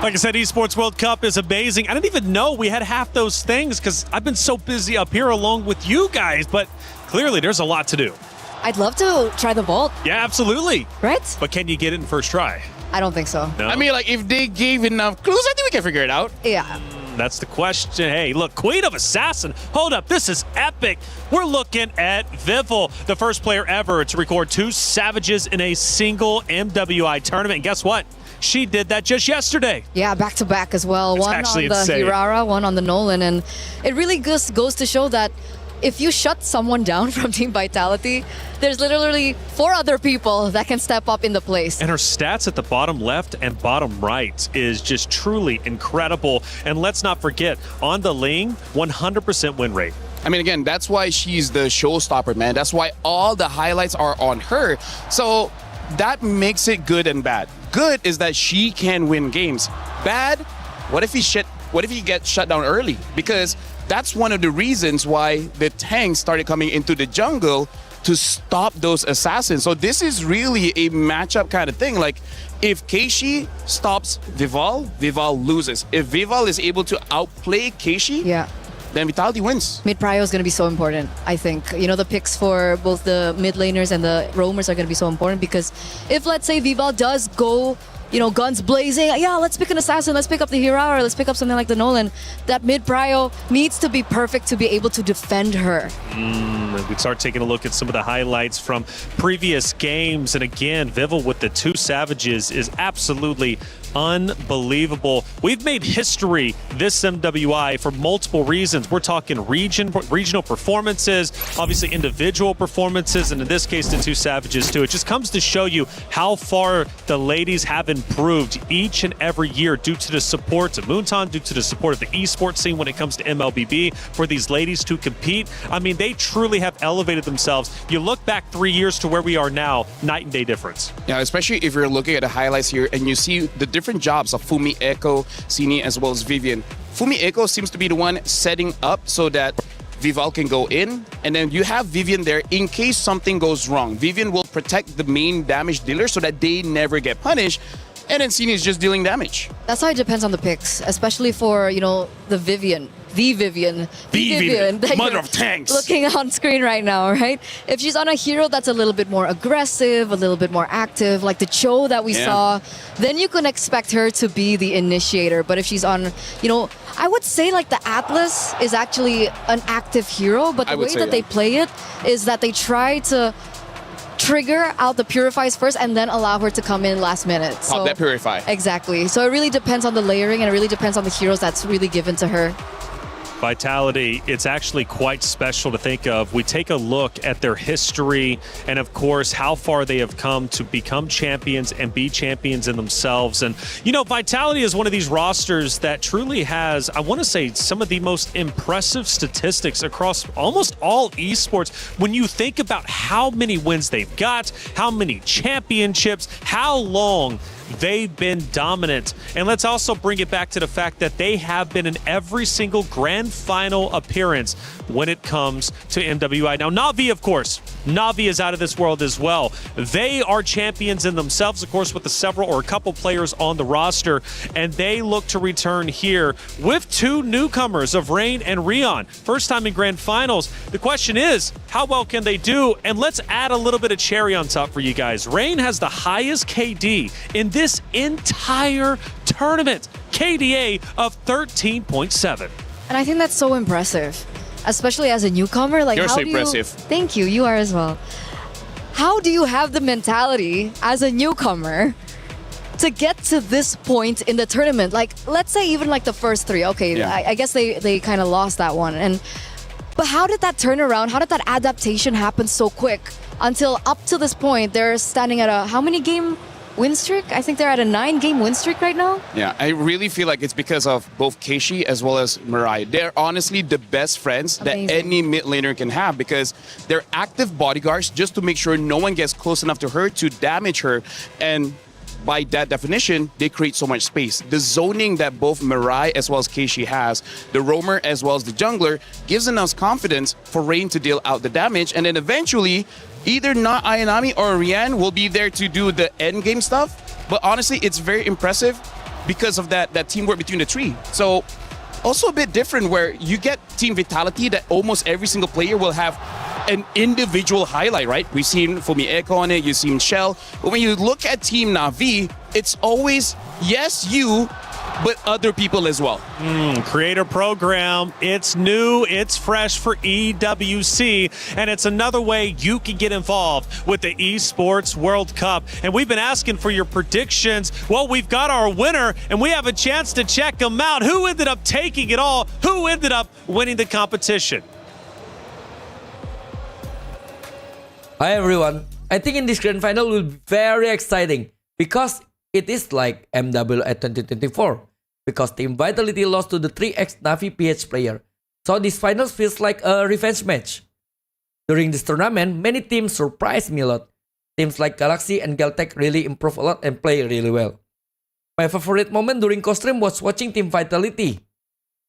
N: Like I said, Esports World Cup is amazing. I didn't even know we had half those things because I've been so busy up here along with you guys, but clearly there's a lot to do.
F: I'd love to try the vault.
N: Yeah, absolutely.
F: Right?
N: But can you get it in first try?
F: I don't think so.
N: No?
A: I mean, like, if they gave enough clues, I think we can figure it out.
F: Yeah.
N: That's the question. Hey, look, Queen of Assassin. Hold up, this is epic. We're looking at Vival, the first player ever to record 2 Savages in a single MWI tournament. And guess what? She did that just yesterday.
F: Yeah, back-to-back as well.
N: It's
F: one on the
N: insane.
F: Hirara, one on the Nolan. And it really goes to show that if you shut someone down from Team Vitality, there's literally 4 other people that can step up in the place.
N: And her stats at the bottom left and bottom right is just truly incredible. And let's not forget, on the Ling, 100% win rate.
A: I mean, again, that's why she's the showstopper, man. That's why all the highlights are on her. So that makes it good and bad. Good is that she can win games. Bad, what if he gets shut down early? Because that's one of the reasons why the tanks started coming into the jungle to stop those assassins. So this is really a matchup kind of thing. Like, if Keishi stops Vival, Vival loses. If Vival is able to outplay Keishi, then Vitality wins.
F: Mid prio is going to be so important, I think. You know, the picks for both the mid laners and the roamers are going to be so important because if, let's say, Vival does go, you know, guns blazing, yeah, let's pick an assassin, let's pick up the Hirara, let's pick up something like the Nolan, that mid prio needs to be perfect to be able to defend her.
N: We start taking a look at some of the highlights from previous games. And again, Vival with the 2 Savages is absolutely unbelievable. We've made history this MWI for multiple reasons. We're talking regional performances, obviously individual performances, and in this case, the 2 Savages too. It just comes to show you how far the ladies have improved each and every year due to the support of Moonton, due to the support of the esports scene when it comes to MLBB. For these ladies to compete, I mean, they truly have elevated themselves. You look back 3 years to where we are now, night and day difference.
A: Yeah, especially if you're looking at the highlights here and you see the different jobs of Fumi, Echo, Sini, as well as Vivian. Fumi Echo seems to be the one setting up so that Vival can go in, and then you have Vivian there in case something goes wrong. Vivian will protect the main damage dealer so that they never get punished, and then Sini is just dealing damage.
F: That's how it depends on the picks, especially for, you know, the Vivian. the Vivian. That
A: mother
F: you're
A: of tanks.
F: looking on screen right now, right? If she's on a hero that's a little bit more aggressive, a little bit more active, like the Cho that we saw, then you can expect her to be the initiator. But if she's on, I would say like the Atlas is actually an active hero, but the way that they play it is that they try to trigger out the Purifies first and then allow her to come in last minute.
A: Pop that Purify.
F: Exactly. So it really depends on the layering and it really depends on the heroes that's really given to her.
N: Vitality, it's actually quite special to think of. We take a look at their history and, of course, how far they have come to become champions and be champions in themselves. And, Vitality is one of these rosters that truly has, I want to say, some of the most impressive statistics across almost all esports. When you think about how many wins they've got, how many championships, how long they've been dominant. And let's also bring it back to the fact that they have been in every single grand final appearance when it comes to MWI. Now, Na'Vi, of course, Na'Vi is out of this world as well. They are champions in themselves, of course, with a couple players on the roster, and they look to return here with two newcomers of Rain and Rion. First time in grand finals. The question is, how well can they do? And let's add a little bit of cherry on top for you guys. Rain has the highest KD in this entire tournament, KDA of 13.7.
F: And I think that's so impressive, especially as a newcomer. Like,
A: You're
F: how
A: so
F: do
A: impressive.
F: Thank you. You are as well. How do you have the mentality as a newcomer to get to this point in the tournament? Like, let's say even like the first three. Okay, I guess they kind of lost that one. But how did that turn around? How did that adaptation happen so quick until up to this point they're standing at a how many game win streak? I think they're at a 9-game win streak right now.
A: Yeah, I really feel like it's because of both Keishi as well as Mirai. They're honestly the best friends that any mid laner can have because they're active bodyguards just to make sure no one gets close enough to her to damage her. And by that definition, they create so much space. The zoning that both Mirai as well as Keishi has, the roamer as well as the jungler, gives enough confidence for Rain to deal out the damage. And then eventually, either not Ayanami or Rian will be there to do the end game stuff. But honestly, it's very impressive because of that teamwork between the three. So also a bit different where you get team vitality that almost every single player will have an individual highlight, right? We've seen Fumi Echo on it, you've seen Shell. But when you look at Team Na'Vi, it's always, yes, you, but other people as well.
N: Creator program, it's new, it's fresh for EWC, and it's another way you can get involved with the Esports World Cup. And we've been asking for your predictions. Well, we've got our winner, and we have a chance to check them out. Who ended up taking it all? Who ended up winning the competition?
I: Hi everyone. I think in this grand final will be very exciting because it is like MWI 2024 because Team Vitality lost to the 3x Na'Vi PH player. So this finals feels like a revenge match. During this tournament, many teams surprised me a lot. Teams like Galaxy and Galtech really improve a lot and play really well. My favorite moment during co-stream was watching Team Vitality.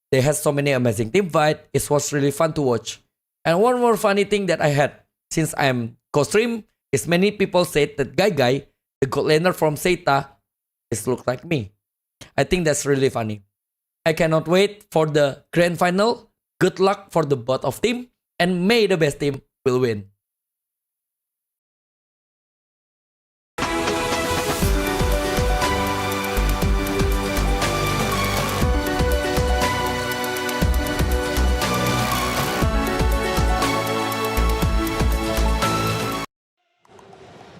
I: They had so many amazing team fight, it was really fun to watch. And one more funny thing that I had since I'm co-stream is many people said that Guy, the gold laner from Zeta, is look like me. I think that's really funny. I cannot wait for the grand final. Good luck for the both of team and may the best team will win.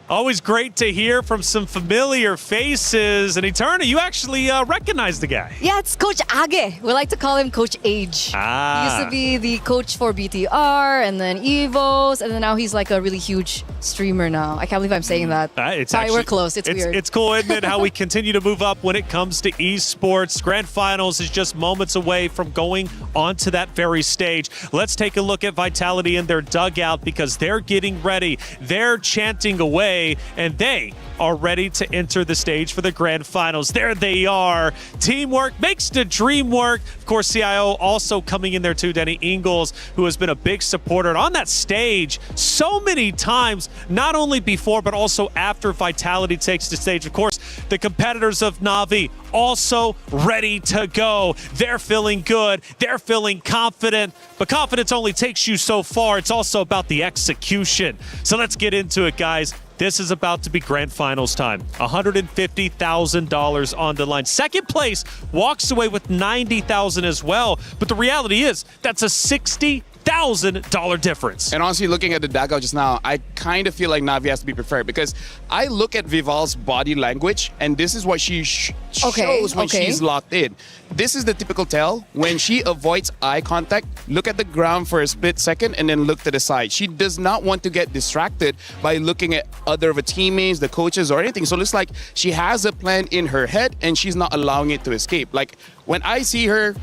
N: Always great to hear from some familiar faces. And Eterna, you actually recognize the guy.
F: Yeah, it's Coach Age. We like to call him Coach Age. He used to be the coach for BTR and then Evos, and then now he's like a really huge streamer now. I can't believe I'm saying that. Sorry, we're close. It's weird.
N: It's cool, isn't it, how we continue to move up when it comes to esports. Grand Finals is just moments away from going onto that very stage. Let's take a look at Vitality in their dugout because they're getting ready. They're chanting away away, and they are ready to enter the stage for the grand finals. There they are. Teamwork makes the dream work. Of course, CIO also coming in there too, Danny Ingles, who has been a big supporter and on that stage so many times, not only before, but also after Vitality takes the stage. Of course, the competitors of Na'Vi also ready to go. They're feeling good. They're feeling confident, but confidence only takes you so far. It's also about the execution. So let's get into it, guys. This is about to be grand finals time. $150,000 on the line. Second place walks away with $90,000 as well. But the reality is that's a $60,000 difference.
A: And honestly, looking at the dugout just now, I kind of feel like Na'Vi has to be prepared because I look at Vival's body language, and this is what she shows when she's locked in. This is the typical tell when she avoids eye contact, look at the ground for a split second, and then look to the side. She does not want to get distracted by looking at other of her teammates, the coaches, or anything. So it looks like she has a plan in her head, and she's not allowing it to escape. Like when I see her,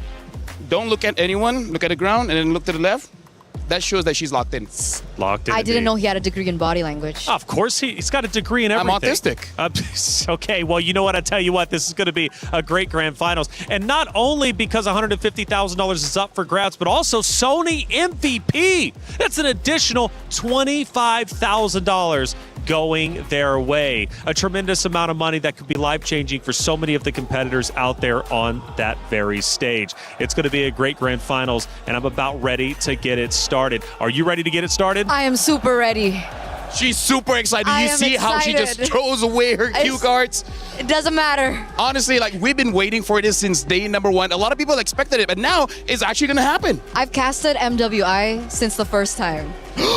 A: don't look at anyone, look at the ground, and then look to the left. That shows that she's locked in.
N: Locked in.
F: I didn't know he had a degree in body language.
N: Of course, he's got a degree in everything.
A: I'm autistic.
N: Okay, well, you know what? I tell you what, this is going to be a great grand finals. And not only because $150,000 is up for grabs, but also Sony MVP. That's an additional $25,000 going their way. A tremendous amount of money that could be life-changing for so many of the competitors out there on that very stage. It's going to be a great grand finals, and I'm about ready to get it started. Are you ready to get it started?
F: I am super ready.
A: She's super excited. You see how she just throws away her cue cards?
F: It doesn't matter.
A: Honestly, like we've been waiting for this since day number one. A lot of people expected it, but now it's actually going to happen.
F: I've casted MWI since the first time,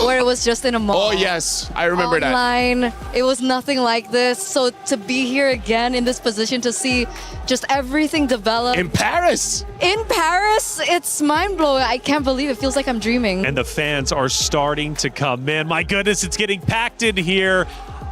F: where it was just in a mall.
A: Oh, yes. I remember that.
F: Online. It was nothing like this. So to be here again in this position to see just everything develop.
A: In Paris.
F: In Paris, it's mind-blowing. I can't believe it. Feels like I'm dreaming.
N: And the fans are starting to come in. My goodness, it's getting packed in here.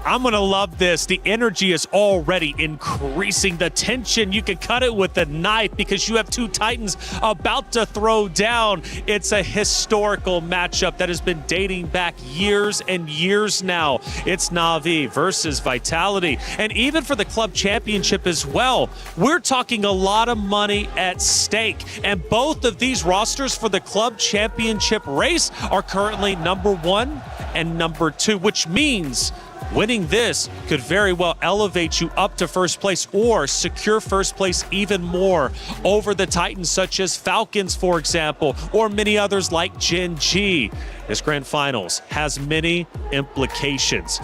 N: I'm going to love this. The energy is already increasing. The tension, you can cut it with a knife because you have two Titans about to throw down. It's a historical matchup that has been dating back years and years now. It's Na'Vi versus Vitality. And even for the club championship as well, we're talking a lot of money at stake. And both of these rosters for the club championship race are currently number 1 and number 2, which means winning this could very well elevate you up to first place or secure first place even more over the Titans such as Falcons, for example, or many others like Gen G. This grand finals has many implications.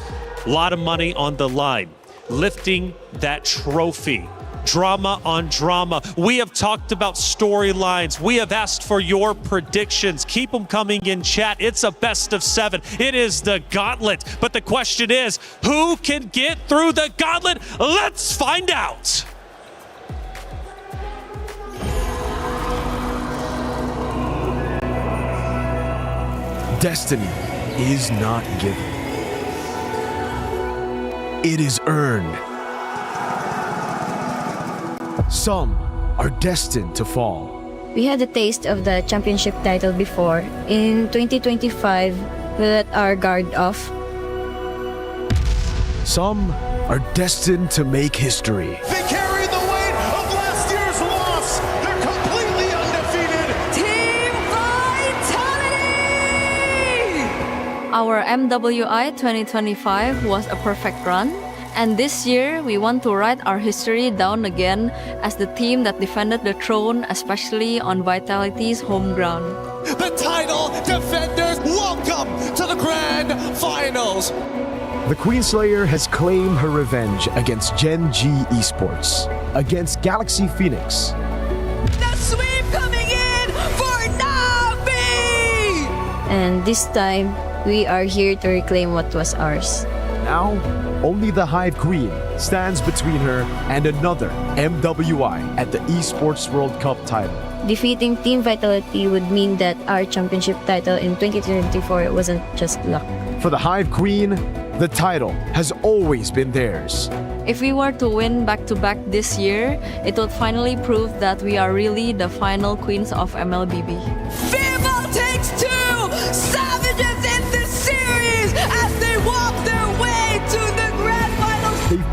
N: A lot of money on the line. Lifting that trophy. Drama on drama. We have talked about storylines. We have asked for your predictions. Keep them coming in chat. It's a best of 7. It is the gauntlet. But the question is, who can get through the gauntlet? Let's find out.
J: Destiny is not given. It is earned. Some are destined to fall.
T: We had a taste of the championship title before. In 2025, we let our guard off.
J: Some are destined to make history.
K: They carry the weight of last year's loss. They're completely undefeated.
E: Team Vitality! Our MWI 2025 was a perfect run. And this year, we want to write our history down again as the team that defended the throne, especially on Vitality's home ground.
K: The title defenders, welcome to the grand finals.
J: The Queenslayer has claimed her revenge against Gen G Esports, against Galaxy Phoenix.
K: The sweep coming in for Na'Vi!
T: And this time, we are here to reclaim what was ours.
J: Now, only the Hive Queen stands between her and another MWI at the Esports World Cup title.
T: Defeating Team Vitality would mean that our championship title in 2024 wasn't just luck.
J: For the Hive Queen, the title has always been theirs.
E: If we were to win back-to-back this year, it would finally prove that we are really the final queens of MLBB.
K: Vivo takes 2 savages in this series as they walk their way to the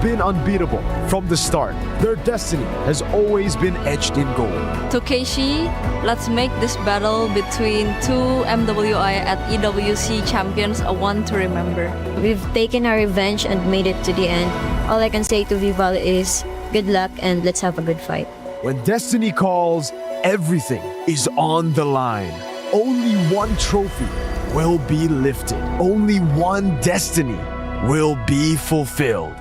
J: been unbeatable from the start. Their destiny has always been etched in gold.
O: To Keishi, let's make this battle between two MWI at EWC champions a one to remember.
T: We've taken our revenge and made it to the end. All I can say to Vival is good luck and let's have a good fight.
J: When destiny calls, everything is on the line. Only one trophy will be lifted. Only one destiny will be fulfilled.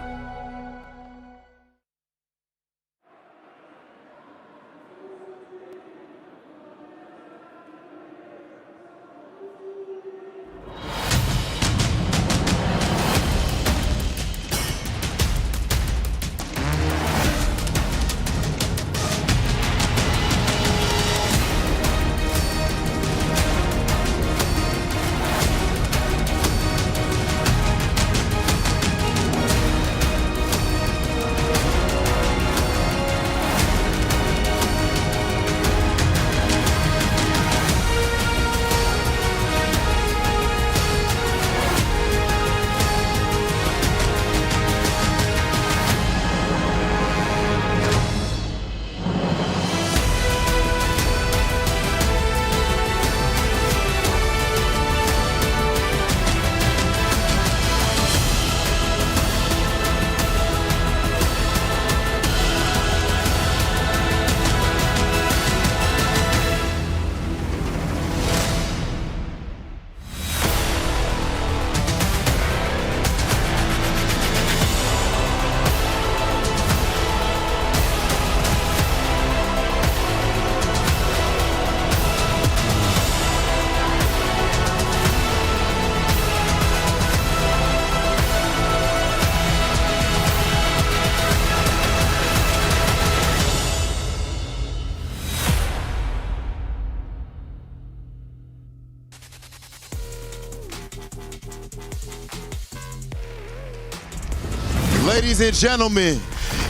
U: Ladies and gentlemen,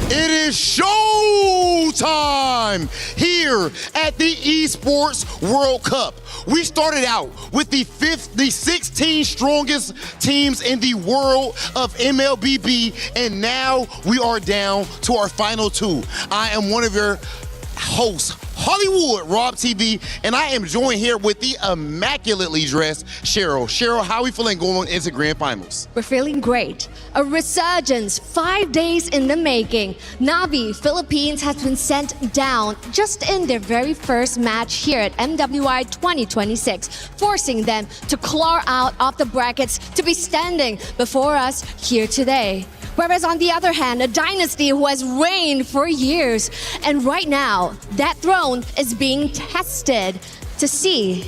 U: it is show time here at the Esports World Cup. We started out with the 16 strongest teams in the world of MLBB, and now we are down to our final two. I am one of your hosts, Hollywood Rob TV, and I am joined here with the immaculately dressed Cheryl. Cheryl, how are we feeling going into grand finals?
L: We're feeling great. A resurgence 5 days in the making. Navi, Philippines, has been sent down just in their very first match here at MWI 2026, forcing them to claw out of the brackets to be standing before us here today. Whereas on the other hand, a dynasty who has reigned for years, and right now, that throne is being tested to see.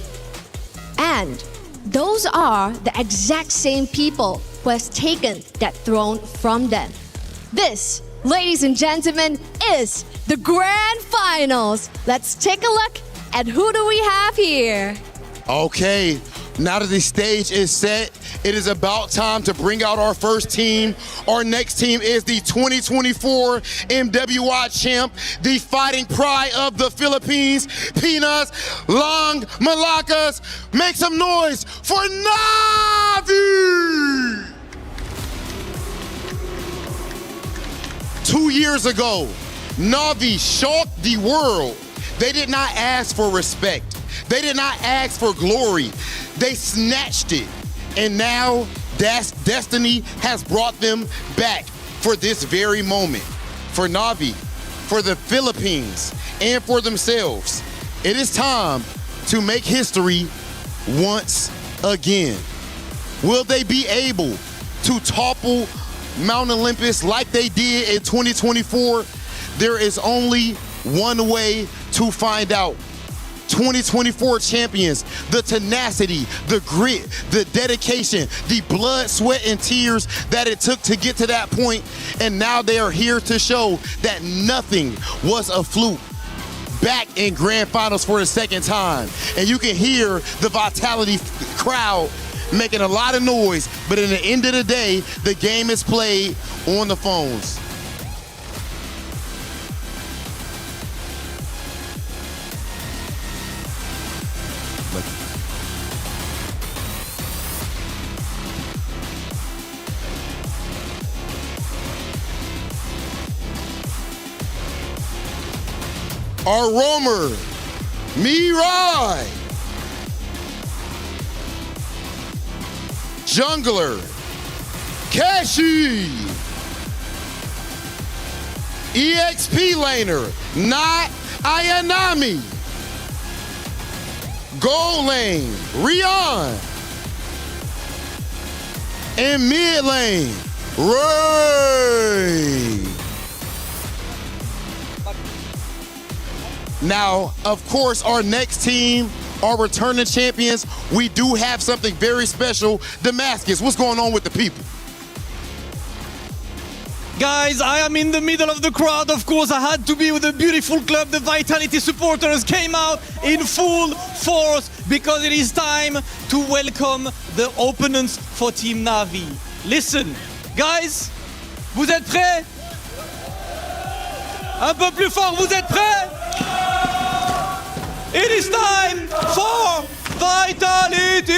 L: And those are the exact same people who has taken that throne from them. This, ladies and gentlemen, is the grand finals. Let's take a look at who do we have here.
U: Okay, now that the stage is set, it is about time to bring out our first team. Our next team is the 2024 MWI champ, the fighting pride of the Philippines, Pinas Long Malakas. Make some noise for Navi! 2 years ago, Navi shocked the world. They did not ask for respect. They did not ask for glory. They snatched it. And now that's destiny has brought them back for this very moment. For Navi, for the Philippines, and for themselves. It is time to make history once again. Will they be able to topple Mount Olympus like they did in 2024? There is only one way to find out. 2024 champions, the tenacity, the grit, the dedication, the blood, sweat, and tears that it took to get to that point, and now they are here to show that nothing was a fluke. Back in grand finals for the second time, and you can hear the Vitality crowd making a lot of noise, but in the end of the day, the game is played on the phones. our roamer, Mirai. Jungler, Kashi. EXP laner, not Ayanami. Gold lane, Rion. And mid lane, Ray. Now, of course, our next team, our returning champions, we do have something very special. Damascus, what's going on with the people?
C: Guys, I am in the middle of the crowd. Of course, I had to be with the beautiful club. The Vitality supporters came out in full force because it is time to welcome the opponents for Team Navi. Listen, guys, vous êtes prêts? Un peu plus fort, vous êtes prêts? It is time for Vitality!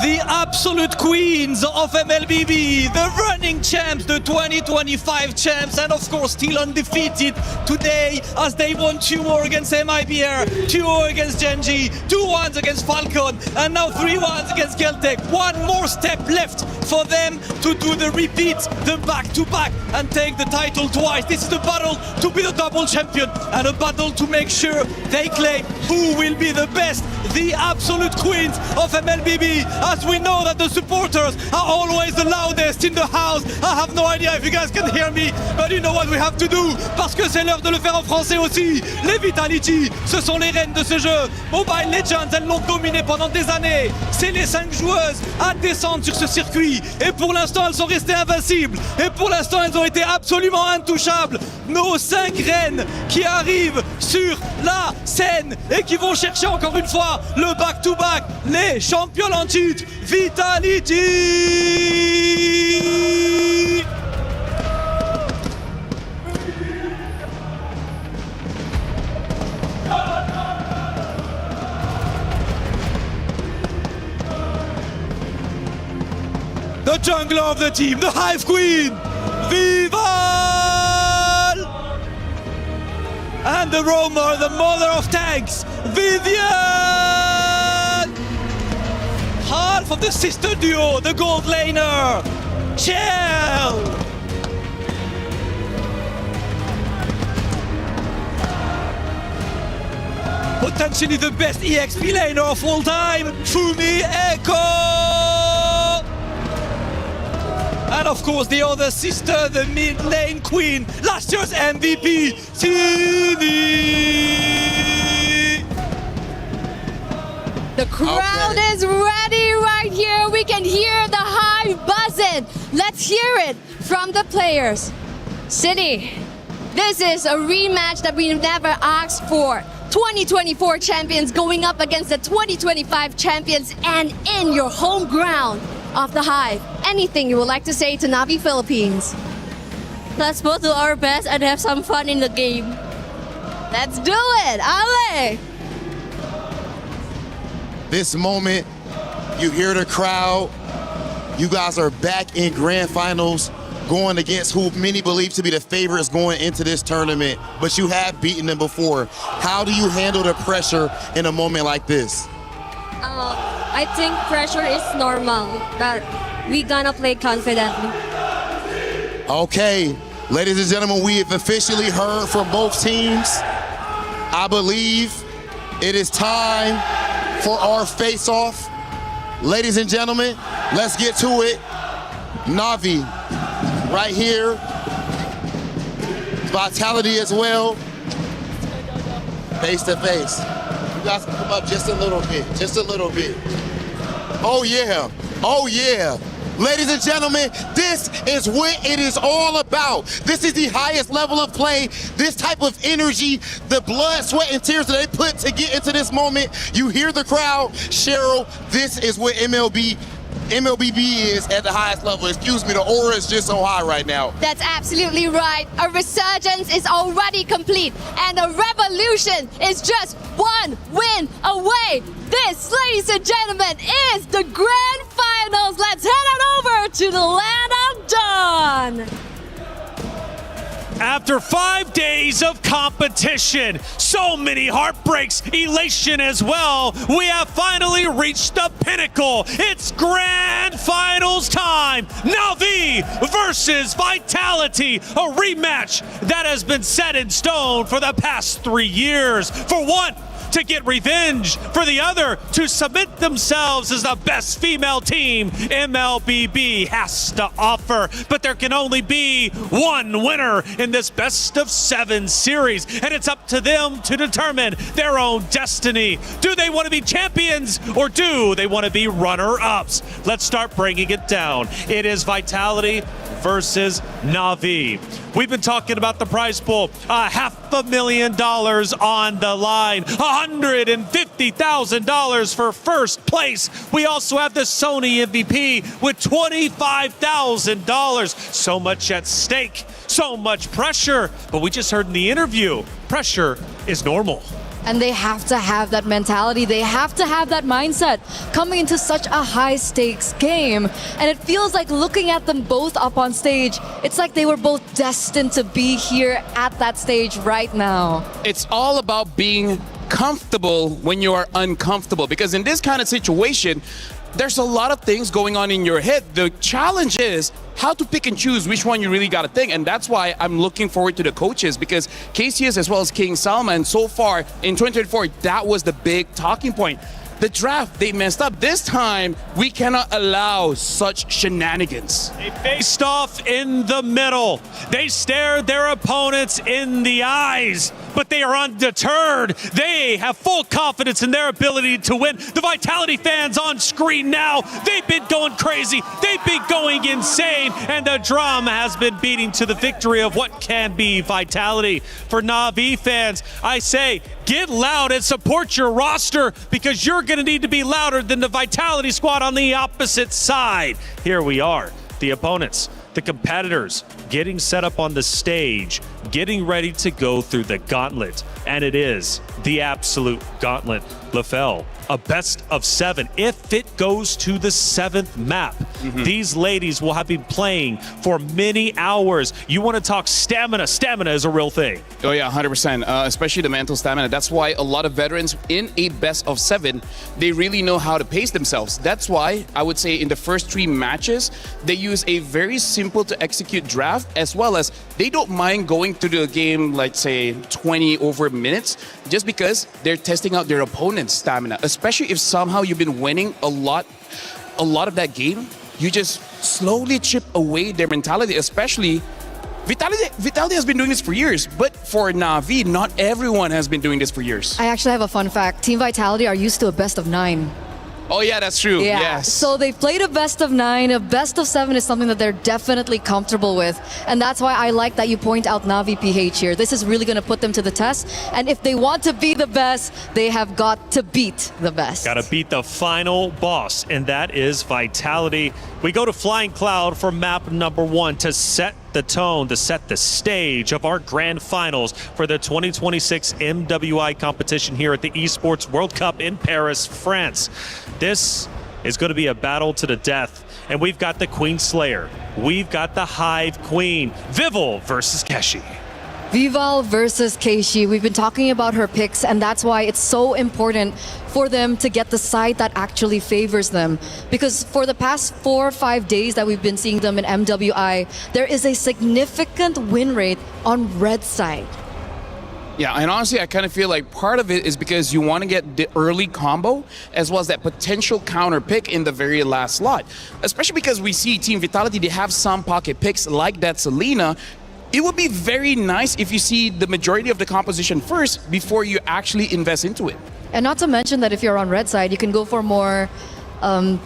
C: The absolute queens of MLBB, the running champs, the 2025 champs, and of course still undefeated today as they won 2-0 against MIBR, 2-0 against Genji, 2-1 against Falcon, and now 3-1 against Geltec. One more step left for them to do the repeat, the back-to-back, and take the title twice. This is the battle to be the double champion and a battle to make sure they claim who will be the best, the absolute queens of MLBB, as we know that the supporters are always the loudest in the house. I have no idea if you guys can hear me, but you know what we have to do, parce que c'est l'heure de le faire en français aussi. Les Vitality, ce sont les reines de ce jeu. Mobile Legends, elles l'ont dominé pendant des années. C'est les 5 joueuses à descendre sur ce circuit. Et pour l'instant, elles sont restées invincibles. Et pour l'instant, elles ont été absolument intouchables. Nos 5 reines qui arrivent sur la scène et qui vont chercher encore une fois le back-to-back, les champions en titre, Vitality! The jungler of the team, the Hive Queen, Vival! And the roamer, the mother of tanks, Vivian! Half of the sister duo, the gold laner, Chell! Potentially the best EXP laner of all time, Fumi Echo! And of course the other sister, the mid lane queen, last year's MVP, Tini!
D: The crowd is ready right here. We can hear the Hive buzzing. Let's hear it from the players. City, this is a rematch that we never asked for. 2024 champions going up against the 2025 champions and in your home ground of the Hive. Anything you would like to say to Navi Philippines?
O: Let's both do our best and have some fun in the game.
D: Let's do it, Ale!
U: This moment, you hear the crowd. You guys are back in grand finals, going against who many believe to be the favorites going into this tournament, but you have beaten them before. How do you handle the pressure in a moment like this?
O: I think pressure is normal, that we gonna play confidently.
U: Okay, ladies and gentlemen, we have officially heard from both teams. I believe it is time for our face-off. Ladies and gentlemen, let's get to it. Navi, right here. Vitality as well. Face to face. You guys can come up just a little bit, just a little bit. Oh yeah, oh yeah. Ladies and gentlemen, this is what it is all about. This is the highest level of play, this type of energy, the blood, sweat, and tears that they put to get into this moment. You hear the crowd. Cheryl, this is what MLB MLBB is at the highest level. Excuse me, the aura is just so high right now.
D: That's absolutely right. A resurgence is already complete, and a revolution is just one win away. This, ladies and gentlemen, is the grand finals. Let's head on over to the land of Dawn.
N: After 5 days of competition, so many heartbreaks, elation as well, we have finally reached the pinnacle. It's grand finals time. Navi versus Vitality, a rematch that has been set in stone for the past 3 years. For one, to get revenge, for the other to submit themselves as the best female team MLBB has to offer. But there can only be one winner in this best of 7 series, and it's up to them to determine their own destiny. Do they want to be champions, or do they want to be runner-ups? Let's start breaking it down. It is Vitality versus Navi. We've been talking about the prize pool, $500,000 on the line, $150,000 for first place. We also have the Sony MVP with $25,000. So much at stake, so much pressure. But we just heard in the interview, pressure is normal.
F: And they have to have that mentality. They have to have that mindset coming into such a high stakes game. And it feels like looking at them both up on stage, it's like they were both destined to be here at that stage right now.
A: It's all about being comfortable when you are uncomfortable, because in this kind of situation, there's a lot of things going on in your head. The challenge is how to pick and choose which one you really got to think. And that's why I'm looking forward to the coaches, because KCS as well as King Salman, so far in 2024, that was the big talking point. The draft, they messed up. This time, we cannot allow such shenanigans.
N: They faced off in the middle. They stared their opponents in the eyes, but they are undeterred. They have full confidence in their ability to win. The Vitality fans on screen now, they've been going crazy. They've been going insane, and the drum has been beating to the victory of what can be Vitality. For Navi fans, I say, get loud and support your roster, because you're going to need to be louder than the Vitality squad on the opposite side. Here we are, the opponents, the competitors, getting set up on the stage, getting ready to go through the gauntlet. And it is the absolute gauntlet. LaFell, a best of 7 if it goes to the 7th map. These ladies will have been playing for many hours. You want to talk stamina. Stamina is a real thing.
A: Oh yeah, 100%, especially the mental stamina. That's why a lot of veterans in a best of 7, they really know how to pace themselves. That's why I would say in the first 3 matches, they use a very simple to execute draft, as well as they don't mind going through the game, like say 20 over minutes, just because they're testing out their opponent's stamina. Especially if somehow you've been winning a lot of that game, you just slowly chip away their mentality. Especially Vitality has been doing this for years, but for Navi, not everyone has been doing this for years.
F: I actually have a fun fact. Team Vitality are used to a best of 9.
A: Oh yeah, that's true.
F: Yeah.
A: Yes.
F: So they've played a best of 9. A best of 7 is something that they're definitely comfortable with. And that's why I like that you point out Navi PH here. This is really going to put them to the test. And if they want to be the best, they have got to beat the best.
N: Got to beat the final boss, and that is Vitality. We go to Flying Cloud for map number 1 to set the tone, to set the stage of our grand finals for the 2026 MWI competition here at the Esports World Cup in Paris, France. This is going to be a battle to the death, and we've got the Queen Slayer. We've got the Hive Queen, Vival versus Keshi.
F: Vival versus Keishi. We've been talking about her picks, and that's why it's so important for them to get the side that actually favors them. Because for the past 4 or 5 days that we've been seeing them in MWI, there is a significant win rate on red side.
A: Yeah, and honestly, I kind of feel like part of it is because you want to get the early combo as well as that potential counter pick in the very last slot. Especially because we see Team Vitality, they have some pocket picks like that Selena. It would be very nice if you see the majority of the composition first before you actually invest into it.
F: And not to mention that if you're on red side, you can go for more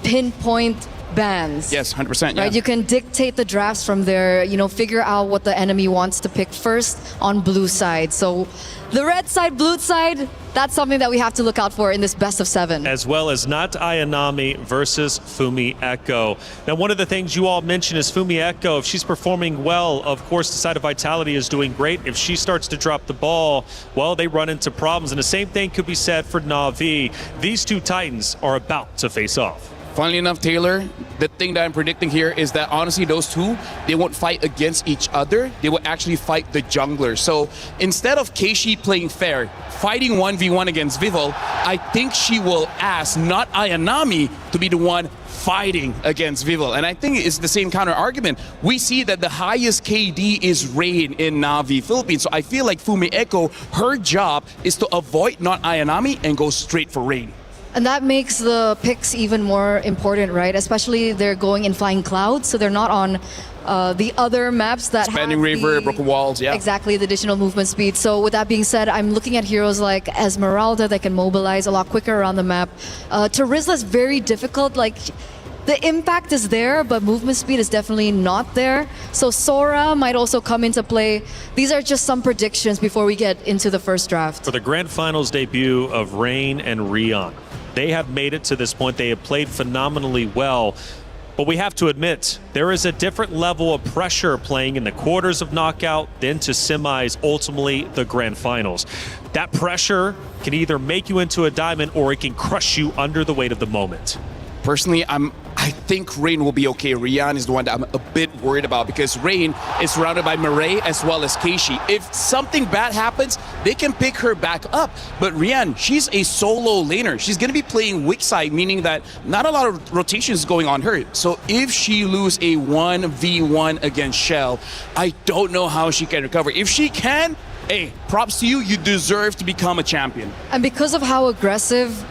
F: pinpoint bands.
A: Yes, 100%. Yeah.
F: Right, you can dictate the drafts from there, figure out what the enemy wants to pick first on blue side. So the red side, blue side, that's something that we have to look out for in this best of 7.
N: As well as Not Ayanami versus Fumi Echo. Now, one of the things you all mentioned is Fumi Echo. If she's performing well, of course, the side of Vitality is doing great. If she starts to drop the ball, well, they run into problems. And the same thing could be said for Na'Vi. These two Titans are about to face off.
A: Funnily enough, Taylor, the thing that I'm predicting here is that honestly those two, they won't fight against each other. They will actually fight the jungler. So instead of Keishi playing fair, fighting 1v1 against Vivol, I think she will ask not Ayanami to be the one fighting against Vivol. And I think it's the same counter argument. We see that the highest KD is Rain in Na'Vi Philippines. So I feel like Fumi Echo, her job is to avoid not Ayanami and go straight for Rain.
F: And that makes the picks even more important, right? Especially they're going in Flying Clouds, so they're not on the other maps that
A: Expanding River, Broken Walls, yeah.
F: Exactly, the additional movement speed. So with that being said, I'm looking at heroes like Esmeralda that can mobilize a lot quicker around the map. Terizla is very difficult, like the impact is there, but movement speed is definitely not there. So Sora might also come into play. These are just some predictions before we get into the first draft.
N: For the Grand Finals debut of Rain and Rion, they have made it to this point. They have played phenomenally well. But we have to admit, there is a different level of pressure playing in the quarters of knockout, then to semis, ultimately the Grand Finals. That pressure can either make you into a diamond or it can crush you under the weight of the moment.
A: Personally, I think Rain will be okay. Rian is the one that I'm a bit worried about because Rain is surrounded by Murray as well as Keishi. If something bad happens, they can pick her back up. But Rian, she's a solo laner. She's going to be playing weak side, meaning that not a lot of rotations going on her. So if she lose a 1v1 against Shell, I don't know how she can recover. If she can, hey, props to you. You deserve to become a champion.
F: And because of how aggressive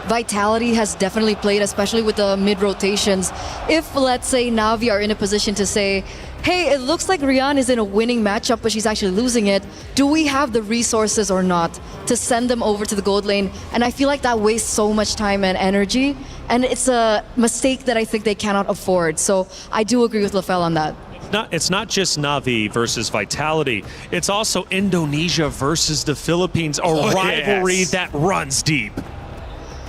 F: Vitality has definitely played, especially with the mid rotations. If, let's say, Na'Vi are in a position to say, hey, it looks like Rian is in a winning matchup, but she's actually losing it, do we have the resources or not to send them over to the gold lane? And I feel like that wastes so much time and energy, and it's a mistake that I think they cannot afford. So I do agree with Lafell on that.
N: It's not just Na'Vi versus Vitality. It's also Indonesia versus the Philippines, a rivalry that runs deep.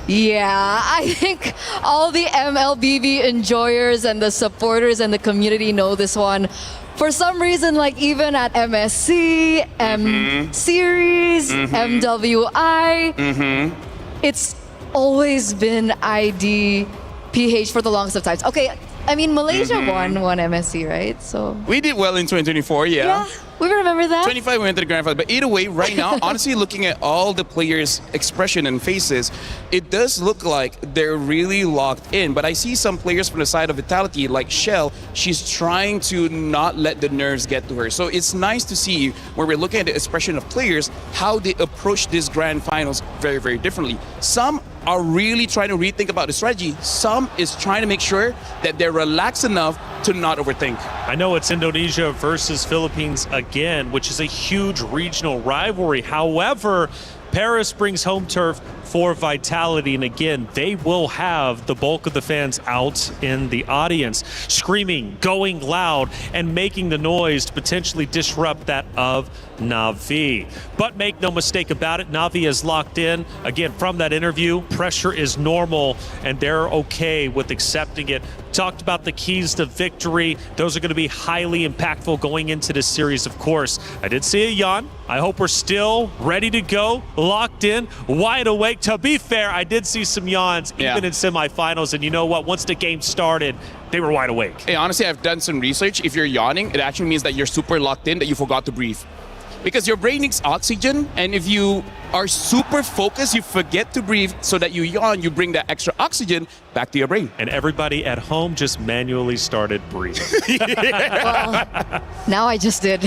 F: Yeah, I think all the MLBB enjoyers and the supporters and the community know this one. For some reason, like even at MSC, M-Series, MWI, it's always been IDPH for the longest of times. Okay, I mean, Malaysia won MSC, right? So
A: we did well in 2024,
F: yeah. We remember that.
A: 25 we went to the Grand Final. But either way, right now, honestly, looking at all the players' expression and faces, it does look like they're really locked in. But I see some players from the side of Vitality, like Shell, she's trying to not let the nerves get to her. So it's nice to see where we're looking at the expression of players, how they approach this Grand Finals very, very differently. Some are really trying to rethink about the strategy. Some is trying to make sure that they're relaxed enough to not overthink.
N: I know it's Indonesia versus Philippines again, which is a huge regional rivalry. However, Paris brings home turf for Vitality, and again, they will have the bulk of the fans out in the audience, screaming, going loud, and making the noise to potentially disrupt that of Na'Vi. But make no mistake about it, Na'Vi is locked in. Again, from that interview, pressure is normal, and they're okay with accepting it. Talked about the keys to victory. Those are going to be highly impactful going into this series, of course. I did see a yawn. I hope we're still ready to go, locked in, wide awake. To be fair, I did see some yawns even in semifinals, and you know what? Once the game started, they were wide awake.
A: Hey, honestly, I've done some research. If you're yawning, it actually means that you're super locked in, that you forgot to breathe. Because your brain needs oxygen, and if you are super focused, you forget to breathe, so that you yawn, you bring that extra oxygen back to your brain.
N: And everybody at home just manually started breathing.
F: Well, now I just did.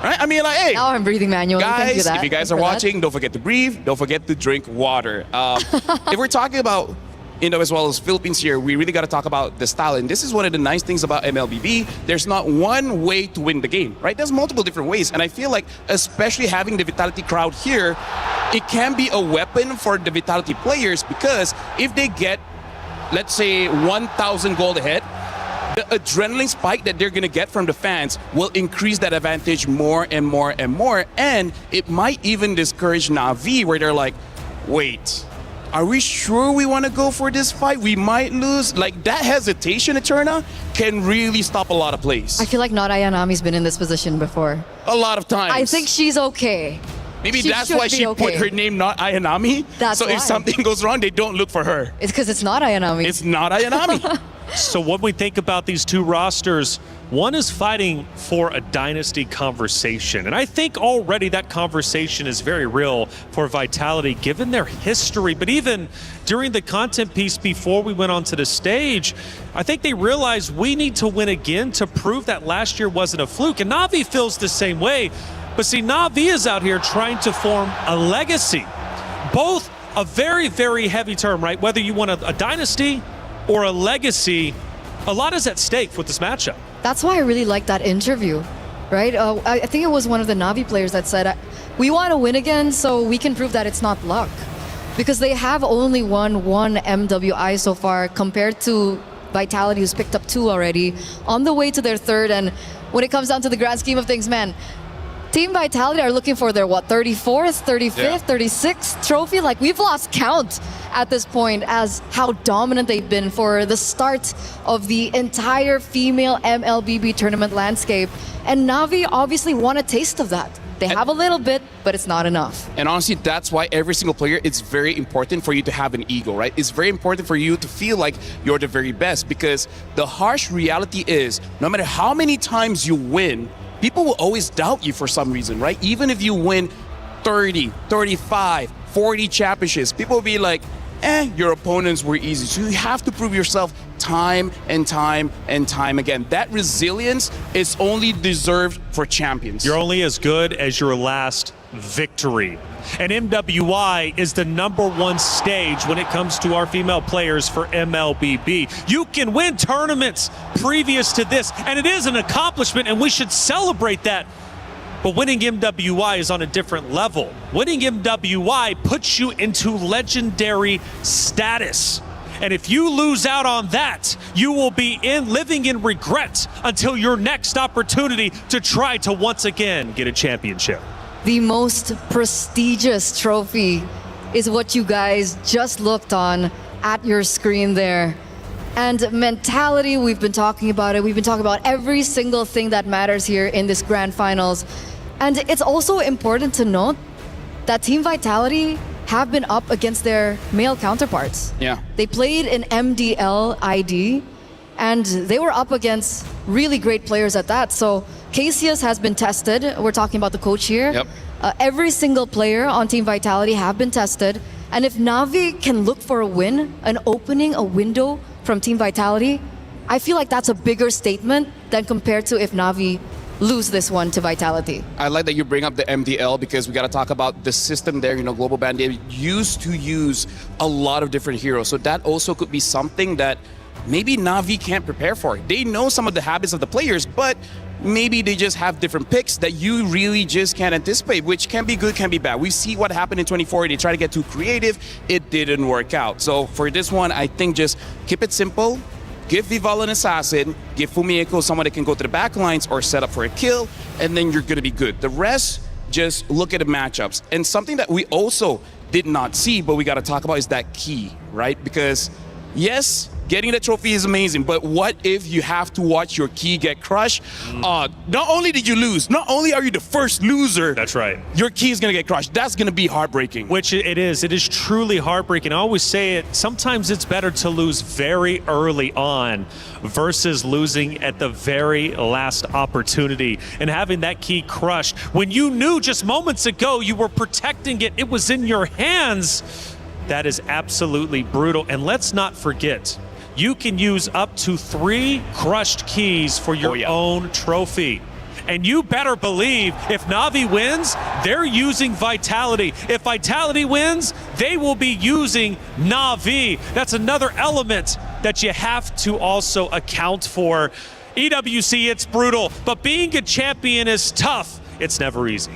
A: Right? I mean, like, hey.
F: Now I'm breathing manually.
A: Guys, if you guys are watching, don't forget to breathe. Don't forget to drink water. If we're talking about Indo as well as Philippines here, we really got to talk about the style. And this is one of the nice things about MLBB. There's not one way to win the game, right? There's multiple different ways. And I feel like, especially having the Vitality crowd here, it can be a weapon for the Vitality players, because if they get let's say 1,000 gold ahead, the adrenaline spike that they're going to get from the fans will increase that advantage more and more and more. And it might even discourage Na'Vi, where they're like, wait, are we sure we want to go for this fight? We might lose. Like, that hesitation, Eterna, can really stop a lot of plays.
F: I feel like not Ayanami's been in this position before.
A: A lot of times.
F: I think she's okay.
A: Maybe
F: She
A: that's
F: should
A: why
F: be
A: she
F: okay.
A: put her name not Ayanami.
F: That's
A: so
F: why.
A: if something goes wrong, they don't look for her.
F: It's because it's not Ayanami.
A: It's not Ayanami.
N: So when we think about these two rosters, one is fighting for a dynasty conversation. And I think already that conversation is very real for Vitality, given their history. But even during the content piece before we went onto the stage, I think they realized we need to win again to prove that last year wasn't a fluke. And Na'Vi feels the same way. But see, Na'Vi is out here trying to form a legacy. Both a very, very heavy term, right? Whether you want a dynasty or a legacy, a lot is at stake with this matchup.
F: That's why I really like that interview, right? I think it was one of the Na'Vi players that said, we want to win again so we can prove that it's not luck. Because they have only won one MWI so far compared to Vitality, who's picked up 2 already, on the way to their 3rd. And when it comes down to the grand scheme of things, man, Team Vitality are looking for their, 34th, 35th, 36th trophy? Like, we've lost count at this point as how dominant they've been for the start of the entire female MLBB tournament landscape. And Na'Vi obviously want a taste of that. They have a little bit, but it's not enough.
A: And honestly, that's why every single player, it's very important for you to have an ego, right? It's very important for you to feel like you're the very best, because the harsh reality is, no matter how many times you win, people will always doubt you for some reason, right? Even if you win 30, 35, 40 championships, people will be like, your opponents were easy. So you have to prove yourself time and time and time again. That resilience is only deserved for champions.
N: You're only as good as your last victory. And MWI is the #1 stage when it comes to our female players for MLBB. You can win tournaments previous to this, and it is an accomplishment, and we should celebrate that. But winning MWI is on a different level. Winning MWI puts you into legendary status. And if you lose out on that, you will be living in regret until your next opportunity to try to once again get a championship.
F: The most prestigious trophy is what you guys just looked on at your screen there. And mentality, we've been talking about it. We've been talking about every single thing that matters here in this grand finals. And it's also important to note that Team Vitality have been up against their male counterparts.
A: Yeah.
F: They played in MDL ID, and they were up against really great players at that. So Cassius has been tested. We're talking about the coach here.
A: Yep.
F: Every single player on Team Vitality have been tested. And if Na'Vi can look for a win, an opening, a window from Team Vitality, I feel like that's a bigger statement than compared to if Na'Vi lose this one to Vitality.
A: I like that you bring up the MDL, because we got to talk about the system there. You know, Global Band, they used to use a lot of different heroes. So that also could be something that maybe Na'Vi can't prepare for. They know some of the habits of the players, but maybe they just have different picks that you really just can't anticipate, which can be good, can be bad. We see what happened in 24. They tried to get too creative. It didn't work out. So for this one, I think just keep it simple. Give Vival an assassin, give Fumieko someone that can go to the back lines or set up for a kill, and then you're going to be good. The rest, just look at the matchups. And something that we also did not see, but we got to talk about, is that key, right? Because yes, getting the trophy is amazing, but what if you have to watch your key get crushed? Not only did you lose, not only are you the first loser,
N: that's right,
A: your key is going to get crushed. That's going to be heartbreaking.
N: Which it is. It is truly heartbreaking. I always say it, sometimes it's better to lose very early on versus losing at the very last opportunity and having that key crushed. When you knew just moments ago you were protecting it, it was in your hands. That is absolutely brutal. And let's not forget, you can use up to 3 crushed keys for your own trophy. And you better believe if Na'Vi wins, they're using Vitality. If Vitality wins, they will be using Na'Vi. That's another element that you have to also account for. EWC, it's brutal, but being a champion is tough. It's never easy.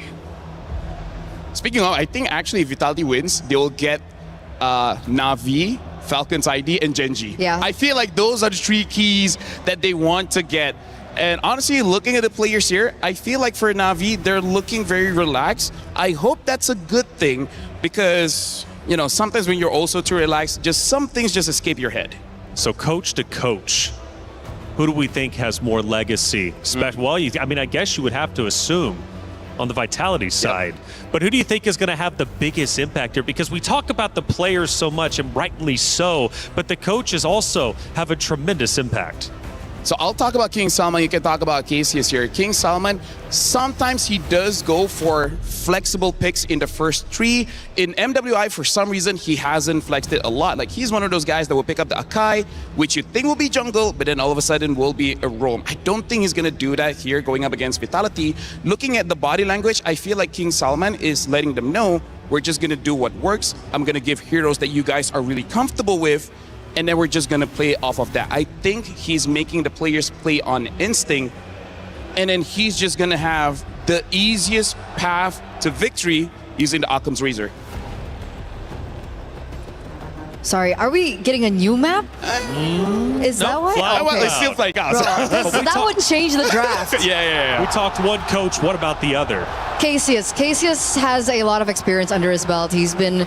A: Speaking of, I think actually if Vitality wins, they will get Na'Vi Falcons ID, and Genji.
F: Yeah.
A: I feel like those are the 3 keys that they want to get. And honestly, looking at the players here, I feel like for Na'Vi, they're looking very relaxed. I hope that's a good thing because, you know, sometimes when you're also too relaxed, just some things just escape your head.
N: So coach to coach, who do we think has more legacy? Well, I mean, I guess you would have to assume on the Vitality side. But who do you think is going to have the biggest impact here? Because we talk about the players so much, and rightly so, but the coaches also have a tremendous impact.
A: So I'll talk about King Salman. You can talk about Cassius here. King Salman, sometimes he does go for flexible picks in the first 3. In MWI, for some reason, he hasn't flexed it a lot. Like, he's one of those guys that will pick up the Akai, which you think will be jungle, but then all of a sudden will be a roam. I don't think he's going to do that here going up against Vitality. Looking at the body language, I feel like King Salman is letting them know, we're just going to do what works. I'm going to give heroes that you guys are really comfortable with, and then we're just going to play off of that. I think he's making the players play on instinct, and then he's just going to have the easiest path to victory using the Occam's Razor.
F: Sorry, are we getting a new map? Is that why?
A: Well, it's still like us.
F: That would change the draft.
A: Yeah.
N: We talked one coach. What about the other?
F: Cassius has a lot of experience under his belt. He's been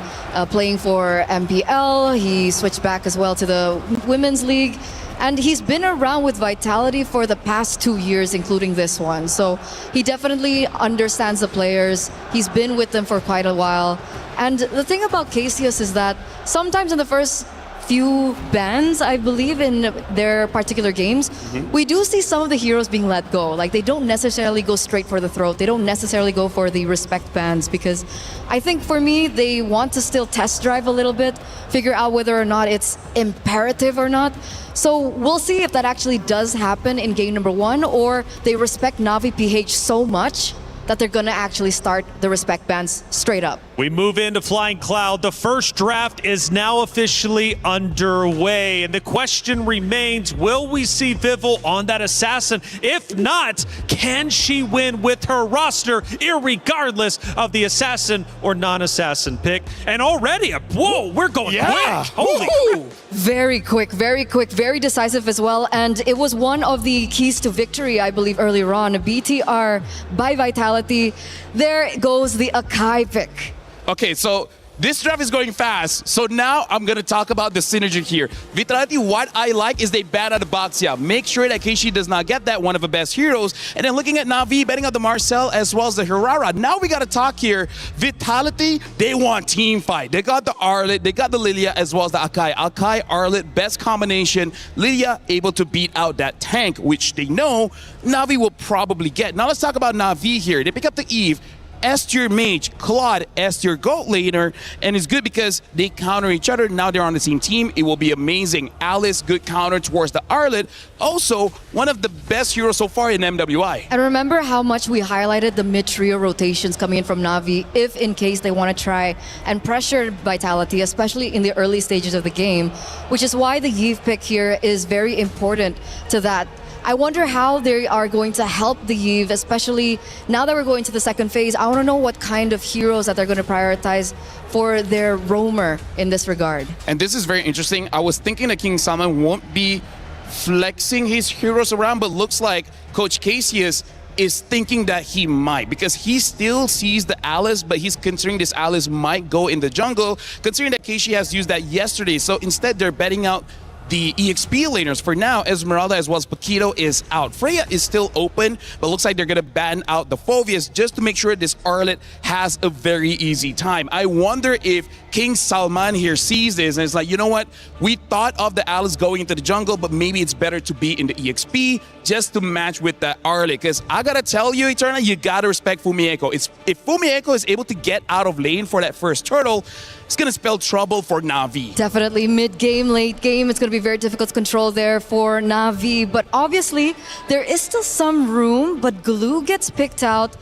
F: playing for MPL. He switched back as well to the Women's League. And he's been around with Vitality for the past 2 years, including this one. So he definitely understands the players. He's been with them for quite a while. And the thing about Cassius is that sometimes in the first few bans, I believe, in their particular games, we do see some of the heroes being let go. Like, they don't necessarily go straight for the throat. They don't necessarily go for the respect bans, because I think for me, they want to still test drive a little bit, figure out whether or not it's imperative or not. So we'll see if that actually does happen in game number 1, or they respect Na'Vi PH so much that they're gonna actually start the respect bans straight up.
N: We move into Flying Cloud. The first draft is now officially underway, and the question remains, will we see Vival on that assassin? If not, can she win with her roster, irregardless of the assassin or non-assassin pick? And already, whoa, we're going quick. Holy.
F: Very quick, very decisive as well. And it was one of the keys to victory, I believe, earlier on. BTR by Vitality. There goes the Akai pick.
A: Okay, so this draft is going fast. So now I'm going to talk about the synergy here. Vitality, what I like is they bat out the box. Yeah, make sure that Keishi does not get that, one of the best heroes. And then looking at Na'Vi, betting out the Marcel as well as the Hirara. Now we got to talk here. Vitality, they want team fight. They got the Arlet, they got the Lilia as well as the Akai. Akai, Arlet, best combination. Lilia able to beat out that tank, which they know Na'Vi will probably get. Now let's talk about Na'Vi here. They pick up the Eve. S tier mage, Claude, S tier gold laner, and it's good because they counter each other. Now they're on the same team. It will be amazing. Alice, good counter towards the Arlet. Also, one of the best heroes so far in MWI.
F: And remember how much we highlighted the mid-trio rotations coming in from Na'Vi, if in case they want to try and pressure Vitality, especially in the early stages of the game, which is why the Yve pick here is very important to that. I wonder how they are going to help the Yve, especially now that we're going to the second phase. I want to know what kind of heroes that they're going to prioritize for their roamer in this regard.
A: And this is very interesting. I was thinking that King Salman won't be flexing his heroes around, but looks like Coach Cassius is thinking that he might, because he still sees the Alice, but he's considering this Alice might go in the jungle, considering that Keishi has used that yesterday. So instead, they're betting out the EXP laners. For now, Esmeralda as well as Paquito is out. Freya is still open, but looks like they're going to ban out the Phoveus just to make sure this Arlet has a very easy time. I wonder if King Salman here sees this and is like, you know what? We thought of the Alice going into the jungle, but maybe it's better to be in the EXP just to match with the Arlet. Because I got to tell you, Eternal, you got to respect Fumieko. If Fumieko is able to get out of lane for that first turtle, it's going to spell trouble for Na'Vi.
F: Definitely mid-game, late game. It's going to be very difficult to control there for Na'Vi. But obviously, there is still some room, but Glue gets picked out.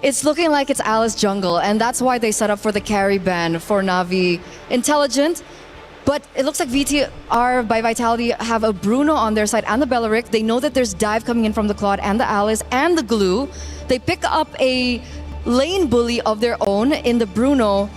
F: It's looking like it's Alice jungle, and that's why they set up for the carry ban for Na'Vi. Intelligent, but it looks like VTR by Vitality have a Bruno on their side and the Bellaric. They know that there's dive coming in from the Claude and the Alice and the Glue. They pick up a lane bully of their own in the Bruno.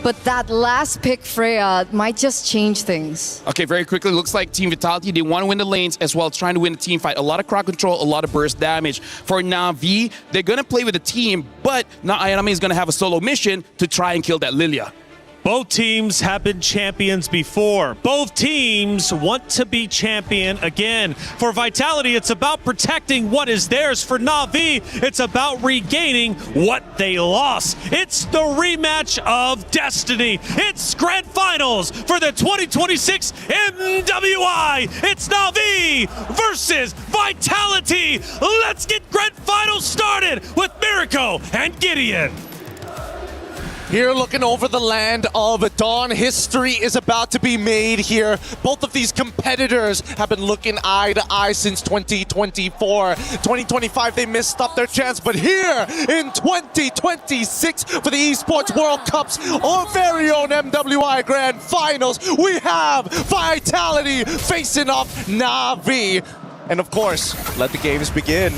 F: But that last pick, Freya, might just change things.
A: Okay, very quickly, looks like Team Vitality, they want to win the lanes as well as trying to win the team fight. A lot of crowd control, a lot of burst damage. For Na'Vi, they're going to play with the team, but now Ayanami is going to have a solo mission to try and kill that Lilia.
N: Both teams have been champions before. Both teams want to be champion again. For Vitality, it's about protecting what is theirs. For Na'Vi, it's about regaining what they lost. It's the rematch of destiny. It's grand finals for the 2026 MWI. It's Na'Vi versus Vitality. Let's get grand finals started with Mirko and Gideon.
G: Here looking over the land of Dawn, history is about to be made here. Both of these competitors have been looking eye to eye since 2024. 2025, they missed up their chance, but here in 2026 for the Esports World Cup's our very own MWI Grand Finals, we have Vitality facing off Na'Vi. And of course, let the games begin.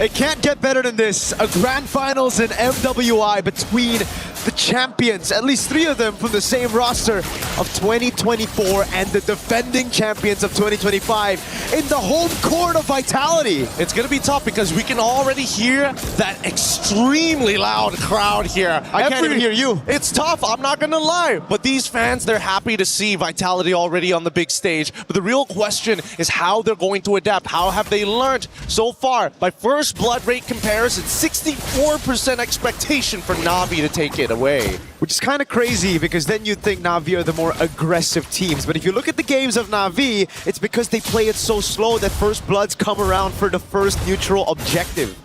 J: It can't get better than this. A grand finals in MWI between the champions, at least 3 of them from the same roster of 2024 and the defending champions of 2025 in the home court of Vitality.
G: It's going to be tough because we can already hear that extremely loud crowd here.
J: I can't even hear you.
G: It's tough, I'm not going to lie. But these fans, they're happy to see Vitality already on the big stage. But the real question is how they're going to adapt. How have they learned so far? By first blood rate comparison, 64% expectation for Na'Vi to take it away.
J: Which is kind of crazy because then you'd think Na'Vi are the more aggressive teams. But if you look at the games of Na'Vi, it's because they play it so slow that first bloods come around for the first neutral objective.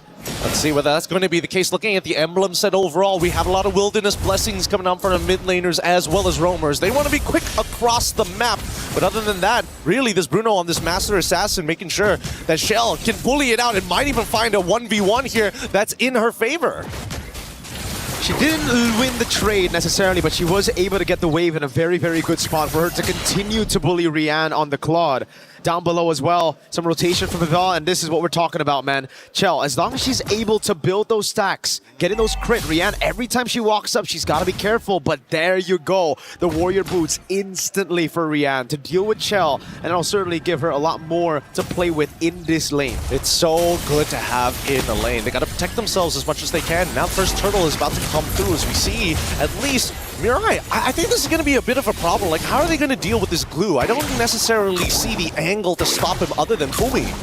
G: Let's see whether that's going to be the case. Looking at the emblem set overall, we have a lot of wilderness blessings coming out for the mid laners as well as roamers. They want to be quick across the map. But other than that, really this Bruno on this Master Assassin making sure that Shell can bully it out and might even find a 1v1 here that's in her favor.
J: She didn't win the trade necessarily, but she was able to get the wave in a very, very good spot for her to continue to bully Rian on the Claude. Down below as well, some rotation from Vival, and this is what we're talking about, man. Chell, as long as she's able to build those stacks, getting those crit, Rian, every time she walks up, she's got to be careful, but there you go. The Warrior Boots instantly for Rian to deal with Chell, and it'll certainly give her a lot more to play with in this lane.
G: It's so good to have in the lane. They got to protect themselves as much as they can. Now first turtle is about to come through as we see at least Mirai. I think this is going to be a bit of a problem. Like, how are they going to deal with this glue? I don't necessarily see the angle to stop him other than booming.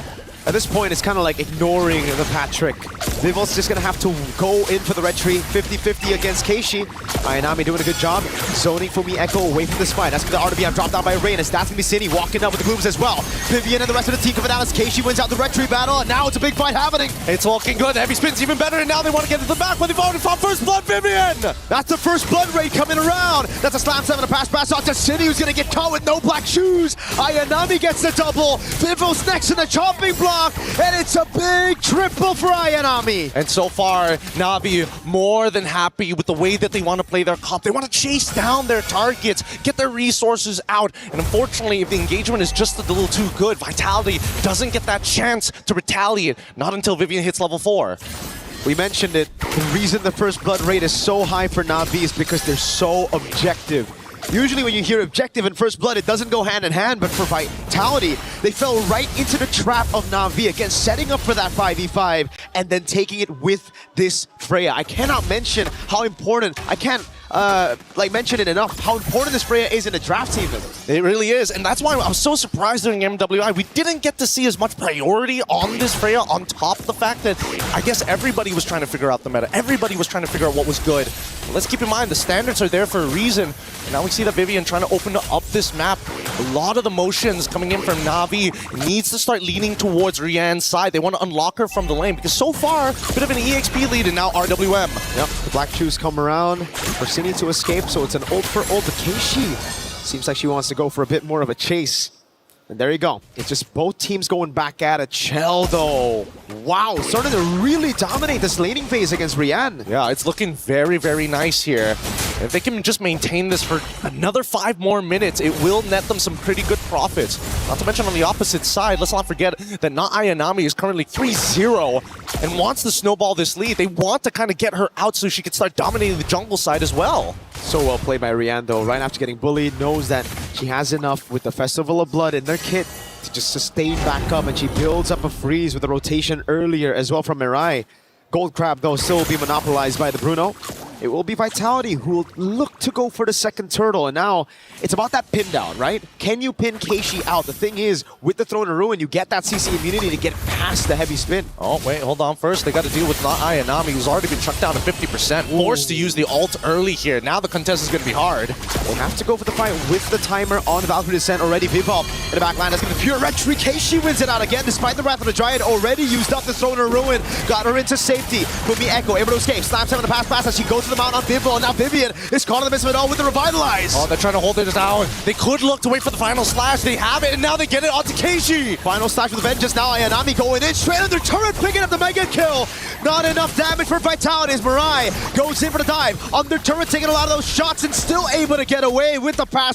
J: At this point, it's kind of like ignoring the Patrick. Vival's just going to have to go in for the red tree. 50-50 against Keishi. Ayanami doing a good job. Zoning Fumi Echo away from the spine. That's going to RWM dropped down by Rain. That's going to be City walking up with the glooms as well. Vivian and the rest of the team coming out as Keishi wins out the red tree battle. And now it's a big fight happening.
G: It's looking good. Heavy spin's even better. And now they want to get to the back when they've already found first blood. Vivian!
J: That's the first blood rate coming around. That's a slam 7 to pass off to City, who's going to get caught with no black shoes. Ayanami gets the double. Vival's next in the chopping block. And it's a big triple for Ayanami.
G: And so far, Na'Vi more than happy with the way that they want to play their comp. They want to chase down their targets, get their resources out. And unfortunately, if the engagement is just a little too good, Vitality doesn't get that chance to retaliate. Not until Vivian hits level 4.
J: We mentioned it. The reason the first blood rate is so high for Na'Vi is because they're so objective. Usually when you hear objective and first blood, it doesn't go hand in hand, but for Vitality, they fell right into the trap of Na'Vi, again, setting up for that 5v5 and then taking it with this Freya. I cannot mention how important, I can't mention it enough, how important this Freya is in a draft team.
G: It really is, and that's why I was so surprised during MWI. We didn't get to see as much priority on this Freya on top of the fact that I guess everybody was trying to figure out the meta. Everybody was trying to figure out what was good. But let's keep in mind, the standards are there for a reason. And now we see that Vivian trying to open up this map. A lot of the motions coming in from Na'Vi needs to start leaning towards Rian's side. They want to unlock her from the lane because so far, a bit of an EXP lead and now RWM.
J: Yep, the black shoes come around for Cine to escape, so it's an ult for ult. But Keishi seems like she wants to go for a bit more of a chase. And there you go. It's just both teams going back at it. Chell, though. Wow, starting to really dominate this laning phase against Rian.
G: Yeah, it's looking very, very nice here. If they can just maintain this for another 5 more minutes, it will net them some pretty good profits. Not to mention on the opposite side, let's not forget that Ayanami is currently 3-0 and wants to snowball this lead. They want to kind of get her out so she can start dominating the jungle side as well.
J: So well played by Rian though. Right after getting bullied, knows that she has enough with the Festival of Blood in their kit to just sustain back up, and she builds up a freeze with a rotation earlier as well from Mirai. Gold Crab though still will be monopolized by the Bruno. It will be Vitality who will look to go for the second turtle, and now it's about that pin down, right? Can you pin Keishi out? The thing is, with the Throne of Ruin, you get that CC immunity to get past the heavy spin.
G: Oh, wait, hold on. First, they got to deal with Ayanami, who's already been chucked down to 50%. Forced to use the ult early here. Now the contest is going to be hard.
J: They have to go for the fight with the timer on the Valkyrie Descent already. Vivop in the back line. That's going to be pure retry. Keishi wins it out again, despite the Wrath of the Dryad already used up the Throne of Ruin. Got her into safety. Fumi Echo able to escape. Slaps him in the pass as she goes to the mount on Vivo. Now Vivian is caught in the midst of it all with the Revitalize.
G: Oh, they're trying to hold it down. They could look to wait for the final slash. They have it, and now they get it onto Keishi.
J: Final slash with the Vengeance. Now Ayanami going in straight under turret, picking up the mega kill. Not enough damage for Vitality as Mirai goes in for the dive. Under turret, taking a lot of those shots and still able to get away with the pass.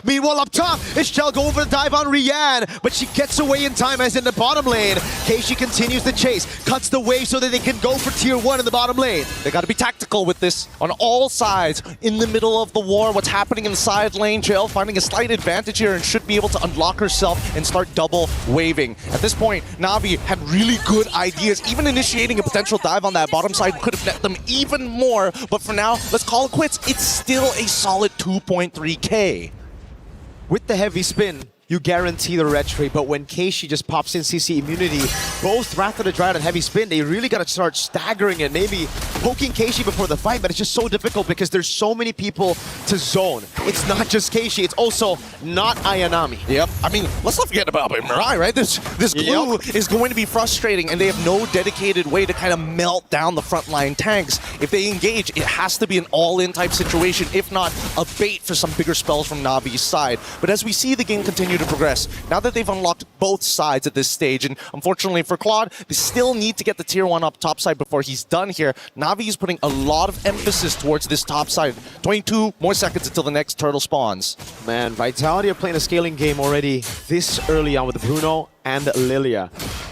J: Meanwhile, up top, is Shell going for the dive on Rian, but she gets away in time as in the bottom lane. Keishi continues the chase, cuts the wave so that they can go for tier 1 in the bottom lane.
G: They got to be tactical with this on all sides. In the middle of the war, what's happening in the side lane, Jail finding a slight advantage here and should be able to unlock herself and start double waving. At this point, Na'Vi had really good ideas. Even initiating a potential dive on that bottom side could have net them even more. But for now, let's call it quits. It's still a solid 2.3k.
J: With the heavy spin, you guarantee the retry, but when Keishi just pops in CC immunity, both Wrath of the Dryad and Heavy Spin, they really got to start staggering it, maybe poking Keishi before the fight, but it's just so difficult because there's so many people to zone. It's not just Keishi, it's also not Ayanami.
G: Yep, I mean, let's not forget about Mirai, right? This glue is going to be frustrating, and they have no dedicated way to kind of melt down the frontline tanks. If they engage, it has to be an all-in type situation, if not a bait for some bigger spells from Navi's side. But as we see the game continue to progress, now that they've unlocked both sides at this stage, and unfortunately for Claude, they still need to get the tier 1 up top side before he's done here. Navi is putting a lot of emphasis towards this top side. 22 more seconds until the next turtle spawns.
J: Man, Vitality are playing a scaling game already this early on with Bruno and Lilia.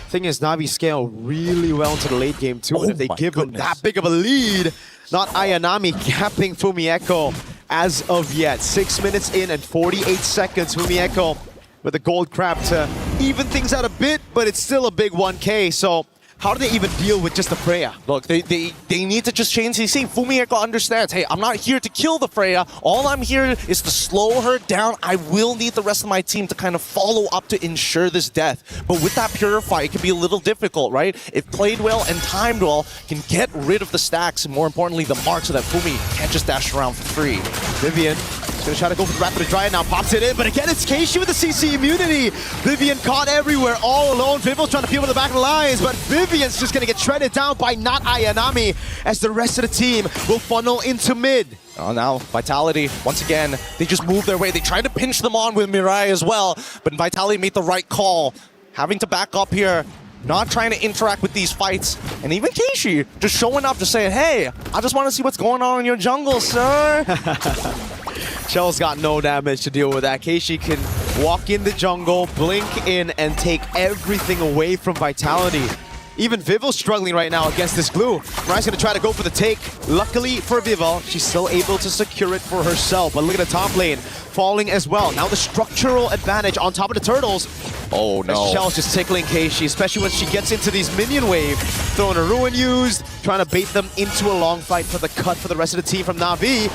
J: Thing is, Navi scale really well into the late game too, and if they give them that big of a lead, not Ayanami gapping Fumi Echo as of yet. 6 minutes in and 48 seconds, Fumi Echo with a gold crab to even things out a bit, but it's still a big 1k, so how do they even deal with just the Freya?
G: Look, they need to just change CC. Fumi Echo understands, hey, I'm not here to kill the Freya. All I'm here is to slow her down. I will need the rest of my team to kind of follow up to ensure this death. But with that Purify, it can be a little difficult, right? If played well and timed well, can get rid of the stacks and more importantly, the mark so that Fumi can't just dash around for free.
J: Vivian is going to try to go for the Wrath of the Dryad now, pops it in, but again, it's Keishi with the CC immunity. Vivian caught everywhere, all alone. Vivo's trying to peel in the back of the lines, but Vivian's just going to get shredded down by not Ayanami as the rest of the team will funnel into mid.
G: Oh, now Vitality, once again, they just move their way. They tried to pinch them on with Mirai as well, but Vitality made the right call. Having to back up here, not trying to interact with these fights. And even Keishi just showing up, just saying, hey, I just want to see what's going on in your jungle, sir.
J: Shell's got no damage to deal with that. Keishi can walk in the jungle, blink in, and take everything away from Vitality. Even Vivo's struggling right now against this glue. Mirai's gonna try to go for the take. Luckily for Vivo, she's still able to secure it for herself. But look at the top lane, falling as well. Now the structural advantage on top of the turtles.
G: Oh no.
J: Shell's just tickling Keishi, especially when she gets into these minion wave. Throwing a Ruin used, trying to bait them into a long fight for the cut for the rest of the team from Na'Vi.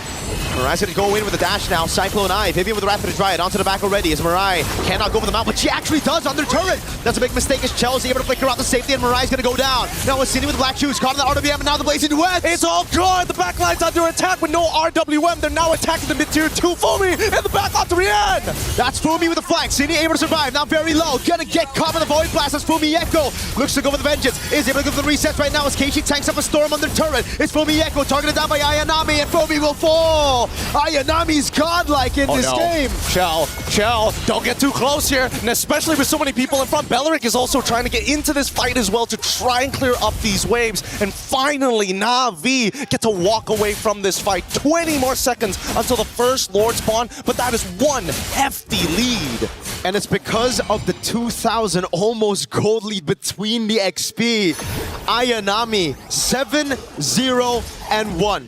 J: Mirai's gonna go in with a dash now. Cyclone Eye, Vivian with the Wrath of the Dryad onto the back already as Mirai cannot go for the mount, but she actually does under turret. That's a big mistake as Chelsea able to flicker out the safety, and Mirai's gonna go down. Now Cine with the black shoes, caught in the RWM, and now the Blazing Duet.
G: It's all good. The backline's under attack with no RWM. They're now attacking the mid-tier 2. Fumi in the back onto Rian.
J: That's Fumi with the flank. Cine able to survive, now very low. Gonna get caught in the Void Blast as Fumi Echo looks to go for the Vengeance. Is able to go for the resets right now as Keishi tanks up a Storm under turret. It's Fumi Echo targeted down by Ayanami, and Fumi will fall. Ayanami's godlike in this game.
G: Shell, don't get too close here, and especially with so many people in front. Beleric is also trying to get into this fight as well to try and clear up these waves, and finally Na'Vi get to walk away from this fight. 20 more seconds until the first Lord spawn, but that is one hefty lead.
J: And it's because of the 2,000 almost gold lead between the XP. Ayanami 7-0-1.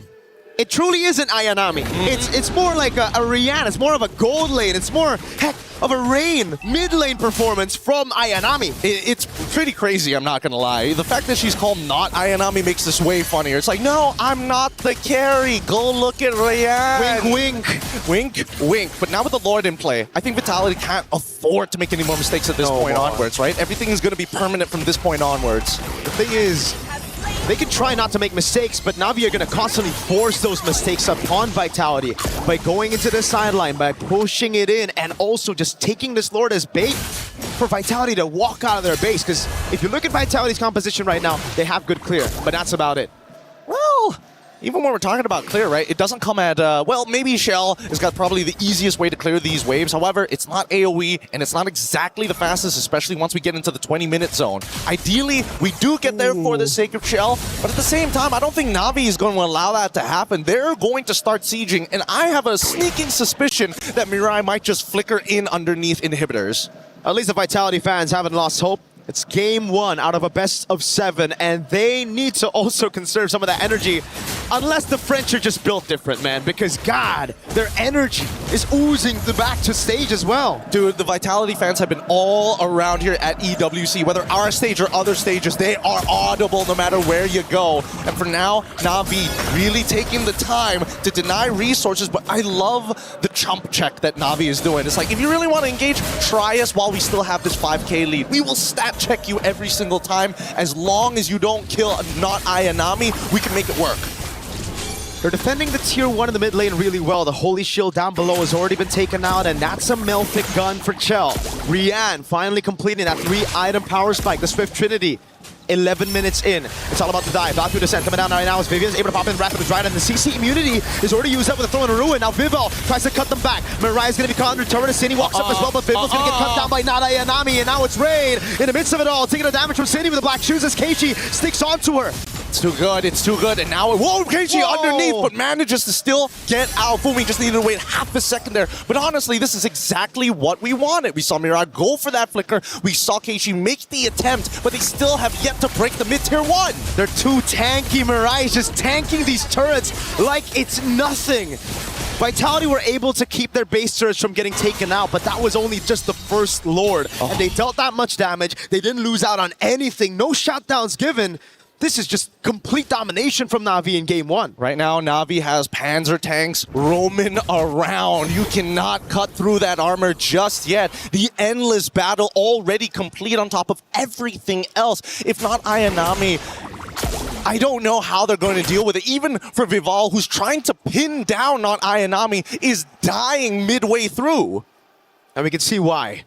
B: it truly isn't Ayanami. It's more like a Rihanna. It's more of a gold lane. It's more, heck, of a Rain mid lane performance from Ayanami.
G: It's pretty crazy, I'm not gonna lie. The fact that she's called not Ayanami makes this way funnier. It's like, no, I'm not the carry. Go look at Ryan.
B: Wink, wink.
G: Wink, wink. But now with the Lord in play, I think Vitality can't afford to make any more mistakes at this point onwards, right? Everything is gonna be permanent from this point onwards.
B: The thing is, they can try not to make mistakes, but Na'Vi are going to constantly force those mistakes upon Vitality by going into the sideline, by pushing it in, and also just taking this Lord as bait for Vitality to walk out of their base. Because if you look at Vitality's composition right now, they have good clear, but that's about it.
G: Well, even when we're talking about clear, right, it doesn't come at, well, maybe Shell has got probably the easiest way to clear these waves. However, it's not AoE, and it's not exactly the fastest, especially once we get into the 20-minute zone. Ideally, we do get there for the sake of Shell, but at the same time, I don't think Na'Vi is going to allow that to happen. They're going to start sieging, and I have a sneaking suspicion that Mirai might just flicker in underneath inhibitors.
B: At least the Vitality fans haven't lost hope. It's game 1 out of a best of 7, and they need to also conserve some of that energy, unless the French are just built different, man, because God, their energy is oozing back to stage as well.
G: Dude, the Vitality fans have been all around here at EWC, whether our stage or other stages, they are audible no matter where you go. And for now, Na'Vi really taking the time to deny resources, but I love the chump check that Na'Vi is doing. It's like, if you really want to engage, try us while we still have this 5k lead. We will stat check you every single time. As long as you don't kill not Ayanami, we can make it work.
B: They're defending the tier 1 in the mid lane really well. The Holy Shield down below has already been taken out, and that's a Melfic gun for Chell. Rian finally completing that 3-item power spike, the Swift Trinity. 11 minutes in. It's all about the dive. Valkyrie descent coming down right now as Vivian's able to pop in Wrath of the Dryad, and the CC immunity is already used up with a throw and a ruin. Now Vival tries to cut them back. Mariah's going to be caught under turret. Cindy walks up as well, but Vival's going to get cut down by Nada Ayanami, and now it's Rain in the midst of it all, taking the damage from Cindy with the black shoes as Keiichi sticks onto her.
G: It's too good, it's too good, and now, whoa, Keiichi underneath, but manages to still get out. Fumi just needed to wait half a second there, but honestly, this is exactly what we wanted. We saw Mirai go for that flicker, we saw Keiichi make the attempt, but they still have yet to break the mid-tier 1.
B: They're too tanky. Mirai is just tanking these turrets like it's nothing. Vitality were able to keep their base turrets from getting taken out, but that was only just the first Lord, and they dealt that much damage. They didn't lose out on anything, no shutdowns given. This is just complete domination from Na'Vi in game 1.
G: Right now, Na'Vi has Panzer tanks roaming around. You cannot cut through that armor just yet. The endless battle already complete on top of everything else. If not Ayanami, I don't know how they're going to deal with it. Even for Vival, who's trying to pin down on Ayanami, is dying midway through.
B: And we can see why.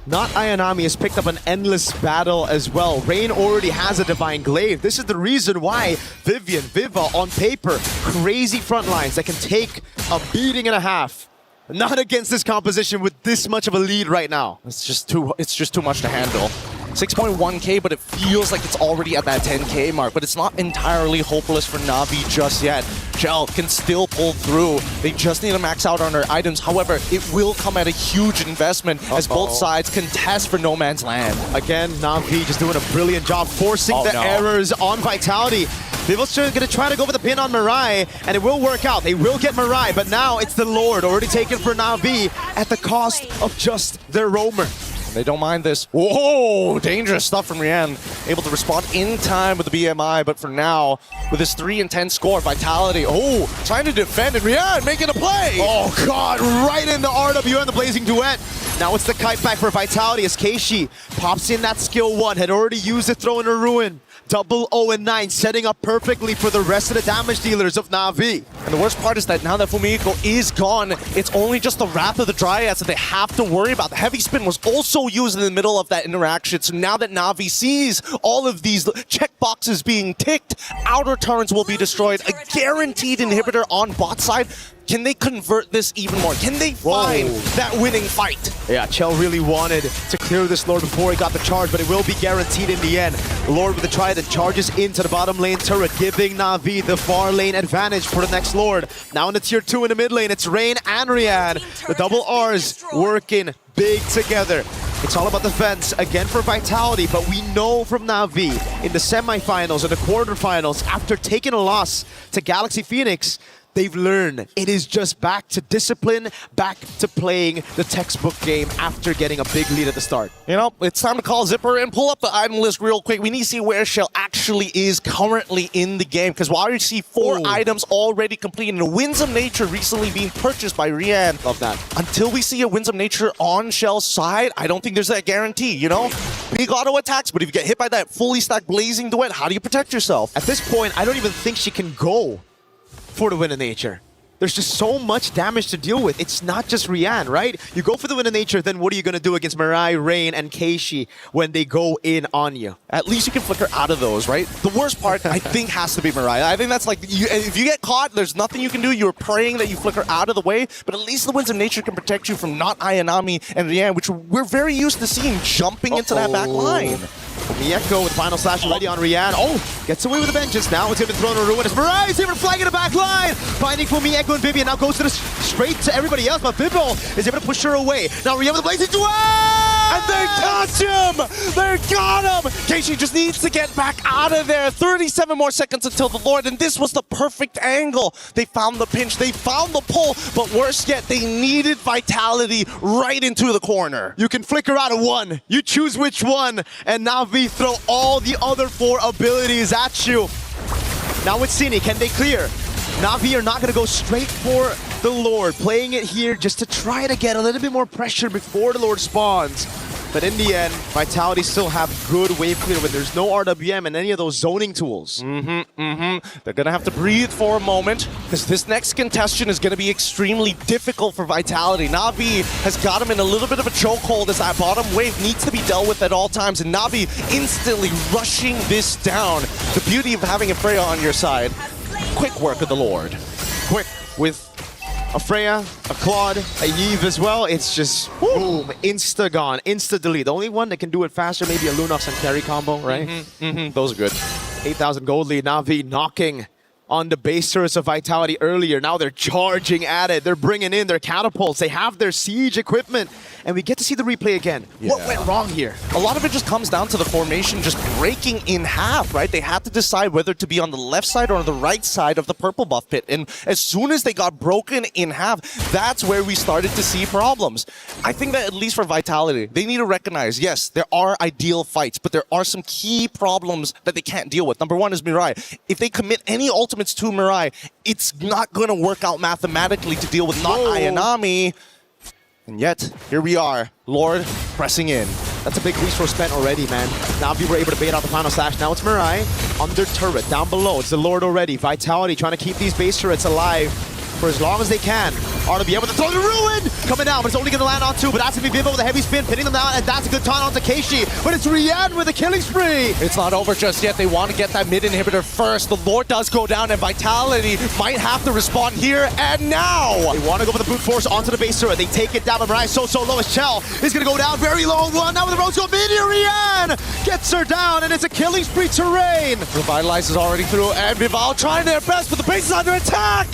B: Not Ayanami has picked up an endless battle as well. Rain already has a Divine Glaive. This is the reason why Viva on paper, crazy front lines that can take a beating and a half. Not against this composition with this much of a lead right now.
G: It's just too much to handle. 6.1k, but it feels like it's already at that 10k mark, but it's not entirely hopeless for Na'Vi just yet. Shell can still pull through. They just need to max out on their items. However, it will come at a huge investment as both sides contest for no man's land.
B: Again, Na'Vi just doing a brilliant job forcing the errors on Vitality. Vival's going to try to go for the pin on Mirai, and it will work out. They will get Mirai, but now it's the Lord already taken for Na'Vi at the cost of just their roamer.
G: They don't mind this. Whoa, dangerous stuff from Rian. Able to respond in time with the BMI, but for now, with his 3 and 10 score, Vitality, trying to defend, and Rian making a play.
B: Oh God, right in the RWN, the Blazing Duet. Now it's the kite back for Vitality as Keiichi pops in that skill 1, had already used the throw in a ruin. Double 0 and 9, setting up perfectly for the rest of the damage dealers of Na'Vi.
G: And the worst part is that now that Fumiko is gone, it's only just the Wrath of the Dryads that they have to worry about. The Heavy Spin was also used in the middle of that interaction, so now that Na'Vi sees all of these checkboxes being ticked, outer turrets will be destroyed, a guaranteed inhibitor on bot side. Can they convert this even more? Can they find that winning fight?
B: Yeah, Chell really wanted to clear this Lord before he got the charge, but it will be guaranteed in the end. Lord with the Trident charges into the bottom lane turret, giving Na'Vi the far lane advantage for the next Lord. Now in the tier 2 in the mid lane, it's Rain and Rian. The double R's working big together. It's all about defense again for Vitality, but we know from Na'Vi in the semifinals and the quarterfinals, after taking a loss to Galaxy Phoenix, they've learned it is just back to discipline, back to playing the textbook game after getting a big lead at the start.
G: You know, it's time to call Zipper and pull up the item list real quick. We need to see where Shell actually is currently in the game, because while you see 4 items already completed, and a Winds of Nature recently being purchased by Rian.
B: Love that.
G: Until we see a Winds of Nature on Shell's side, I don't think there's that guarantee, you know? Big auto attacks, but if you get hit by that fully stacked Blazing Duet, how do you protect yourself?
B: At this point, I don't even think she can go for the Wind of Nature. There's just so much damage to deal with. It's not just Rian, right? You go for the Wind of Nature, then what are you going to do against Mirai, Rain, and Keishi when they go in on you?
G: At least you can flicker out of those, right? The worst part, I think, has to be Mirai. I think that's like, if you get caught, there's nothing you can do. You're praying that you flicker out of the way, but at least the Winds of Nature can protect you from not Ayanami and Rian, which we're very used to seeing jumping into that back line.
B: Mieko with final slash already on Rian. Oh, gets away with the vengeance. Now it's even thrown to ruin. It's Mirai is even flagging the back line. Finding for Mieko and Vivian. Now goes to the straight to everybody else, but Vivo is able to push her away. Now Rian with the blazing duel!
G: And they touch him! They got him! Keishi just needs to get back out of there. 37 more seconds until the Lord, and this was the perfect angle. They found the pinch, they found the pull, but worse yet, they needed Vitality right into the corner.
B: You can flicker out of one. You choose which one, and Na'Vi throw all the other 4 abilities at you. Now with Cine, can they clear? Na'Vi are not going to go straight for the Lord, playing it here just to try to get a little bit more pressure before the Lord spawns. But in the end, Vitality still have good wave clear when there's no RWM and any of those zoning tools.
G: They're going to have to breathe for a moment, because this next contestant is going to be extremely difficult for Vitality. Na'Vi has got him in a little bit of a chokehold as that bottom wave needs to be dealt with at all times, and Na'Vi instantly rushing this down. The beauty of having a Freya on your side. Quick work of the Lord.
B: Quick with a Freya, a Claude, a Yves as well. It's just boom, insta gone, insta delete. The only one that can do it faster, maybe a Lunox and carry combo, right?
G: Those are good.
B: 8,000 gold lead. Na'Vi knocking on the base turrets of Vitality earlier. Now they're charging at it. They're bringing in their catapults. They have their siege equipment. And we get to see the replay again.
G: Yeah.
B: What went wrong here?
G: A lot of it just comes down to the formation just breaking in half, right? They had to decide whether to be on the left side or on the right side of the purple buff pit. And as soon as they got broken in half, that's where we started to see problems. I think that at least for Vitality, they need to recognize, yes, there are ideal fights, but there are some key problems that they can't deal with. Number one is Mirai. If they commit any ultimates to Mirai, it's not going to work out mathematically to deal with not Ayanami. And yet, here we are, Lord pressing in.
B: That's a big resource spent already, man. Na'Vi were able to bait out the final slash. Now it's Mirai under turret, down below. It's the Lord already. Vitality trying to keep these base turrets alive for as long as they can. Are to be able to throw the ruin! Coming down, but it's only going to land on 2. But that's going to be Vivo with a heavy spin, pinning them down, and that's a good taunt onto Keishi. But it's Rian with a killing spree!
G: It's not over just yet. They want to get that mid inhibitor first. The Lord does go down, and Vitality might have to respond here and now.
B: They want to go for the brute force onto the base turret. They take it down, but Mirai so low as Chell is going to go down. Very low one. Now with the Rose go mid here, Rian gets her down, and it's a killing spree to Rain.
G: Revitalize is already through, and Vival trying their best, but the base is under attack.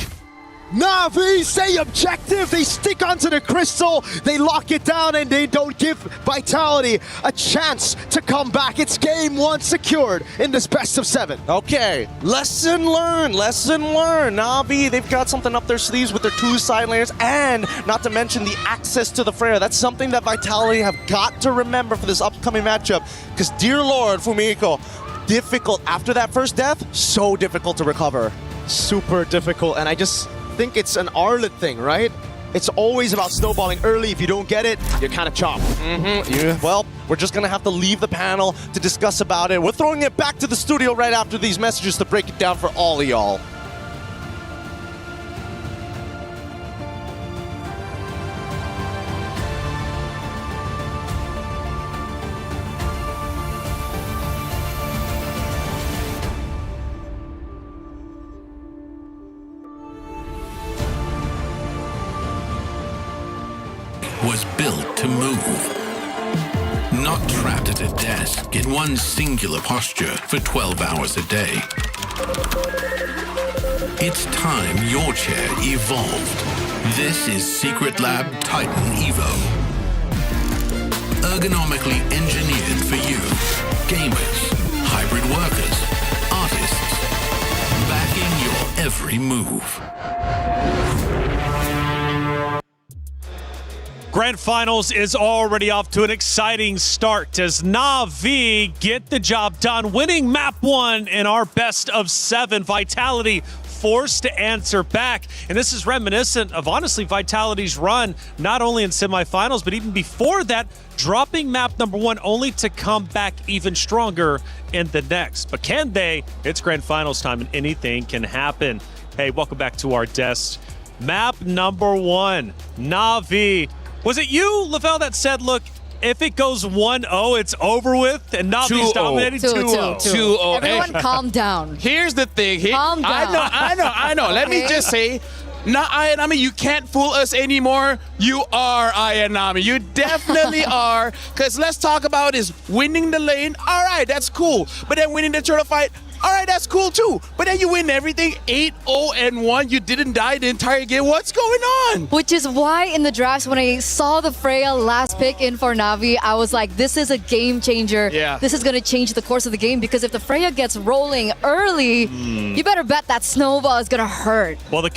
B: Na'Vi stay objective. They stick onto the crystal. They lock it down, and they don't give Vitality a chance to come back. It's game 1 secured in this best of 7.
G: Okay, lesson learned, lesson learned. Na'Vi, they've got something up their sleeves with their 2 side layers, and not to mention the access to the Freya. That's something that Vitality have got to remember for this upcoming matchup, because dear Lord, Fumiko, difficult after that first death, so difficult to recover.
B: Super difficult, and I just think it's an Arlet thing, right? It's always about snowballing early. If you don't get it, you're kind of chopped.
G: Yeah. Well, we're just going to have to leave the panel to discuss about it. We're throwing it back to the studio right after these messages to break it down for all of y'all.
H: Was built to move. Not trapped at a desk in one singular posture for 12 hours a day. It's time your chair evolved. This is Secret Lab Titan Evo. A ergonomically engineered for you. Gamers, hybrid workers, artists, backing your every move.
N: Grand Finals is already off to an exciting start as Na'Vi get the job done, winning map 1 in our best of 7. Vitality forced to answer back. And this is reminiscent of, honestly, Vitality's run, not only in semifinals, but even before that, dropping map number 1 only to come back even stronger in the next. But can they? It's Grand Finals time and anything can happen. Hey, welcome back to our desk. Map number 1, Na'Vi. Was it you, Lavelle, that said, look, if it goes 1-0, it's over with, and Na'Vi's dominating 2-0.
A: 2-0.
F: Everyone calm down.
A: Here's the thing.
F: Calm down.
A: I know. Let me just say, not Ayanami, you can't fool us anymore. You are Ayanami. You definitely are. Because let's talk about is winning the lane. All right, that's cool. But then winning the turtle fight, all right, that's cool too. But then you win everything 8-0-1. You didn't die the entire game. What's going on?
F: Which is why in the drafts, when I saw the Freya last pick in for Na'Vi, I was like, this is a game changer.
A: Yeah.
F: This is going to change the course of the game, because if the Freya gets rolling early, you better bet that snowball is going to hurt.
N: Well,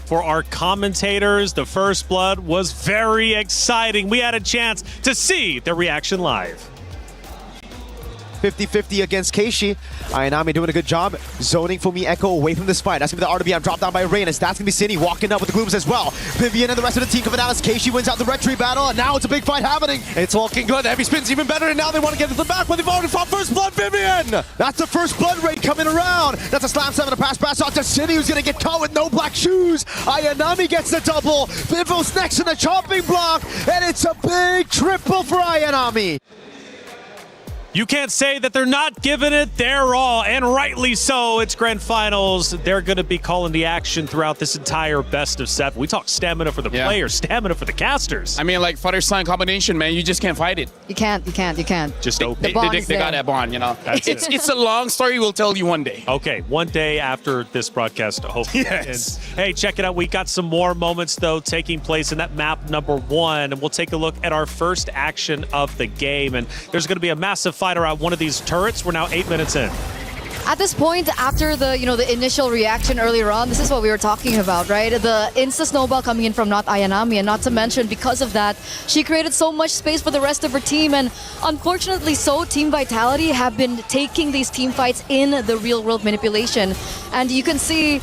N: for our commentators, the first blood was very exciting. We had a chance to see the reaction live.
B: 50-50 against Keishi. Ayanami doing a good job zoning Fumi Echo away from this fight. That's going to be the RWM dropped down by Rain, as that's going to be Cine walking up with the Glooms as well. Vivian and the rest of the team coming out as Keishi wins out the retreat battle, and now it's a big fight happening.
G: It's looking good. Heavy Spin's even better, and now they want to get to the back, but they've already fought first blood. Vivian!
B: That's the first blood raid coming around. That's a slam 7 to pass off to Cine, who's going to get caught with no black shoes. Ayanami gets the double. Vivo's next in the chopping block, and it's a big triple for Ayanami.
N: You can't say that they're not giving it their all, and rightly so. It's Grand Finals. They're going to be calling the action throughout this entire best of 7. We talk stamina for the players, stamina for the casters.
A: I mean, like father-son combination, man. You just can't fight it.
F: You can't.
N: Just open.
A: They got that bond, you know. It's a long story. We'll tell you one day.
N: Okay, one day after this broadcast, hopefully.
A: Yes.
N: And, hey, check it out. We got some more moments, though, taking place in that map number 1, and we'll take a look at our first action of the game. And there's going to be a massive fight around one of these turrets. We're now 8 minutes in.
F: At this point, after the initial reaction earlier on, this is what we were talking about, right? The insta snowball coming in from not Ayanami, and not to mention, because of that, she created so much space for the rest of her team, and unfortunately so, Team Vitality have been taking these team fights in the real world manipulation, and you can see,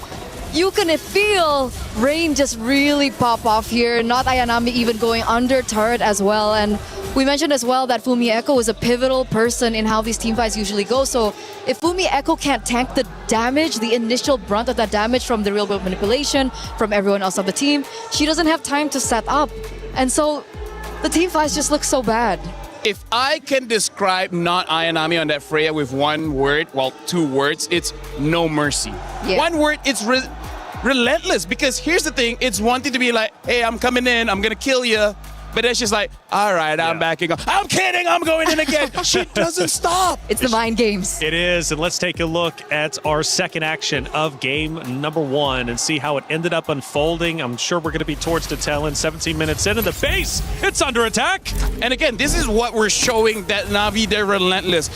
F: you can feel Rain just really pop off here, not Ayanami even going under turret as well. And we mentioned as well that Fumi Echo is a pivotal person in how these team fights usually go. So if Fumi Echo can't tank the damage, the initial brunt of that damage from the real world manipulation, from everyone else on the team, she doesn't have time to set up. And so the team fights just look so bad.
A: If I can describe not Ayanami on that Freya with one word, well, 2 words, it's no mercy.
F: Yeah.
A: One word, it's relentless. Because here's the thing, it's one thing to be like, hey, I'm coming in, I'm gonna kill you. But then she's like, all right, I'm backing up. I'm kidding, I'm going in again. She doesn't stop.
F: It's the mind games.
N: It is, and let's take a look at our second action of game number 1 and see how it ended up unfolding. I'm sure we're going to be towards the tail end, 17 minutes in, and the base, it's under attack.
A: And again, this is what we're showing that Na'Vi, they're relentless.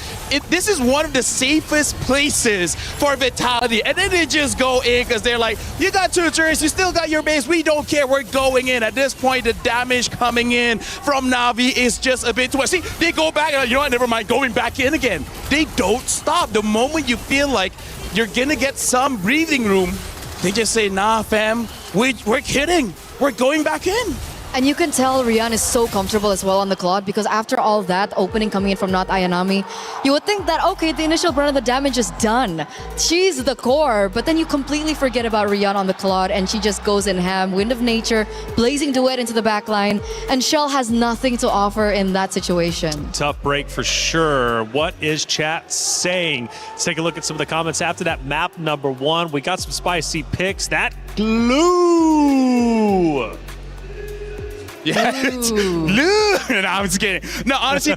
A: This is one of the safest places for Vitality. And then they just go in because they're like, you got 2 turrets, you still got your base, we don't care, we're going in. At this point, the damage coming in from Na'Vi is just a bit too much. See, they go back and you know what, never mind, going back in again. They don't stop. The moment you feel like you're gonna get some breathing room, they just say, nah, fam, we're kidding. We're going back in.
F: And you can tell Rian is so comfortable as well on the Claude, because after all that opening coming in from not Ayanami, you would think that, okay, the initial brunt of the damage is done. She's the core, but then you completely forget about Rian on the Claude, and she just goes in ham. Wind of Nature, blazing duet into the back line, and Shell has nothing to offer in that situation.
N: Tough break for sure. What is chat saying? Let's take a look at some of the comments after that map number 1. We got some spicy picks. That glue.
A: Yeah, it's blue. No, I'm just kidding. No, honestly,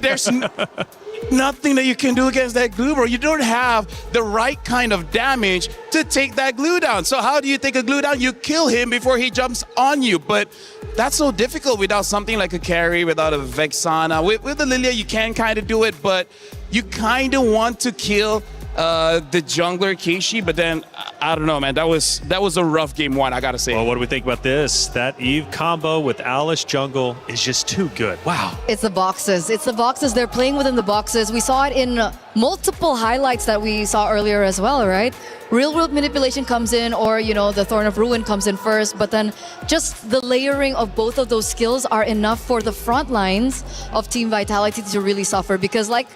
A: nothing that you can do against that glue, bro. You don't have the right kind of damage to take that glue down. So how do you take a glue down? You kill him before he jumps on you. But that's so difficult without something like a carry, without a Vexana. With the Lilia, you can kind of do it, but you kind of want to kill the jungler Keishi, but then I don't know, man. That was a rough game one, I gotta say.
N: Well, what do we think about this? That Eve combo with Alice jungle is just too good. Wow.
F: It's the boxes. It's the boxes. They're playing within the boxes. We saw it in multiple highlights that we saw earlier as well, right? Real world manipulation comes in, or the Thorn of Ruin comes in first, but then just the layering of both of those skills are enough for the front lines of Team Vitality to really suffer, because like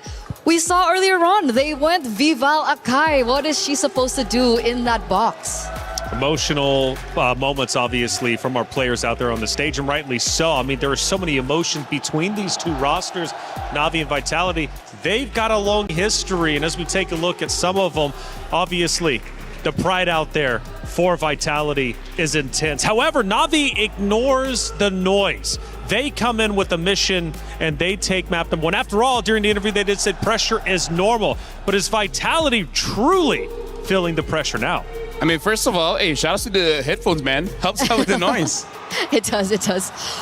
F: we saw earlier on, they went Vival Akai. What is she supposed to do in that box?
N: Emotional moments, obviously, from our players out there on the stage, and rightly so. I mean, there are so many emotions between these two rosters, Na'Vi and Vitality. They've got a long history, and as we take a look at some of them, obviously, the pride out there for Vitality is intense. However, Na'Vi ignores the noise. They come in with a mission and they take map number one. After all, during the interview, they did say pressure is normal, but is Vitality truly feeling the pressure now?
A: I mean, first of all, hey, shout out to the headphones, man. Helps out with the noise.
F: It does.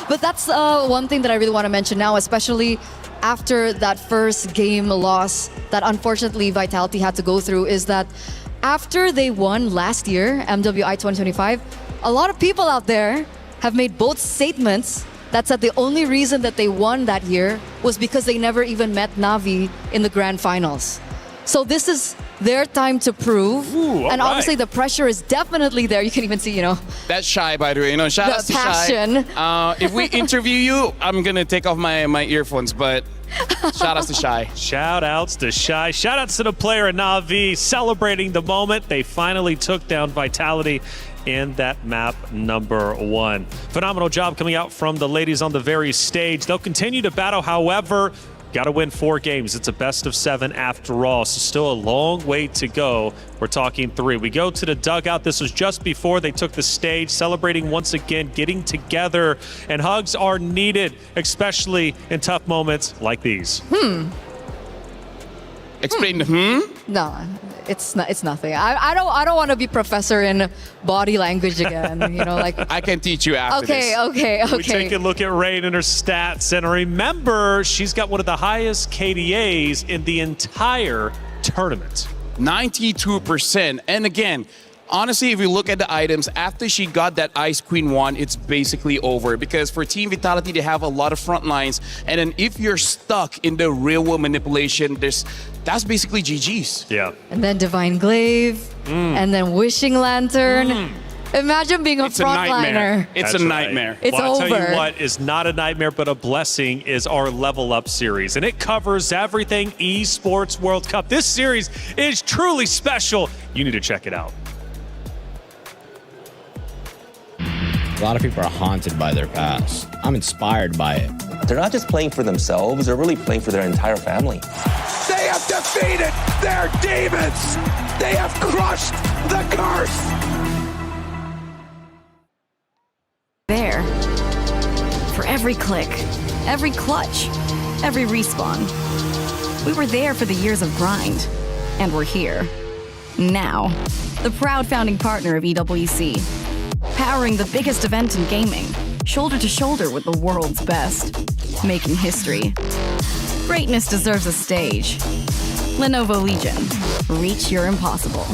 F: But that's one thing that I really want to mention now, especially after that first game loss that unfortunately Vitality had to go through, is that after they won last year, MWI 2025, a lot of people out there have made both statements that said the only reason that they won that year was because they never even met Na'Vi in the grand finals. So this is their time to prove.
A: Ooh,
F: and obviously the pressure is definitely there. You can even see,
A: That's Shy, by the way. Shout out to
F: passion.
A: Shy. If we interview you, I'm going to take off my earphones, but shout outs to Shy.
N: Shout outs to Shy. Shout outs to the player at Na'Vi celebrating the moment they finally took down Vitality in that map number one. Phenomenal job coming out from the ladies on the very stage. They'll continue to battle, however, got to win 4 games. It's a best of 7 after all, so still a long way to go. We're talking 3. We go to the dugout. This was just before they took the stage, celebrating once again, getting together, and hugs are needed, especially in tough moments like these.
A: Explain the
F: No, it's nothing. I don't want to be professor in body language again.
A: I can teach you after this.
F: Okay.
N: We take a look at Rain and her stats, and remember, she's got one of the highest KDAs in the entire tournament.
A: 92%. And again, honestly, if you look at the items, after she got that Ice Queen 1, it's basically over. Because for Team Vitality, they have a lot of front lines. And then if you're stuck in the real world manipulation, that's basically GG's.
N: Yeah.
F: And then Divine Glaive, and then Wishing Lantern. Imagine being a frontliner.
A: It's a nightmare.
F: It's
N: I'll
F: over.
N: tell you what is not a nightmare, but a blessing is our Level Up series. And it covers everything Esports World Cup. This series is truly special. You need to check it out.
M: A lot of people are haunted by their past. I'm inspired by it.
Q: They're not just playing for themselves, they're really playing for their entire family.
K: They have defeated their demons. They have crushed the curse.
W: There. For every click, every clutch, every respawn. We were there for the years of grind, and we're here. Now, the proud founding partner of EWC. Powering the biggest event in gaming, shoulder to shoulder with the world's best. Making history. Greatness deserves a stage. Lenovo Legion. Reach your impossible.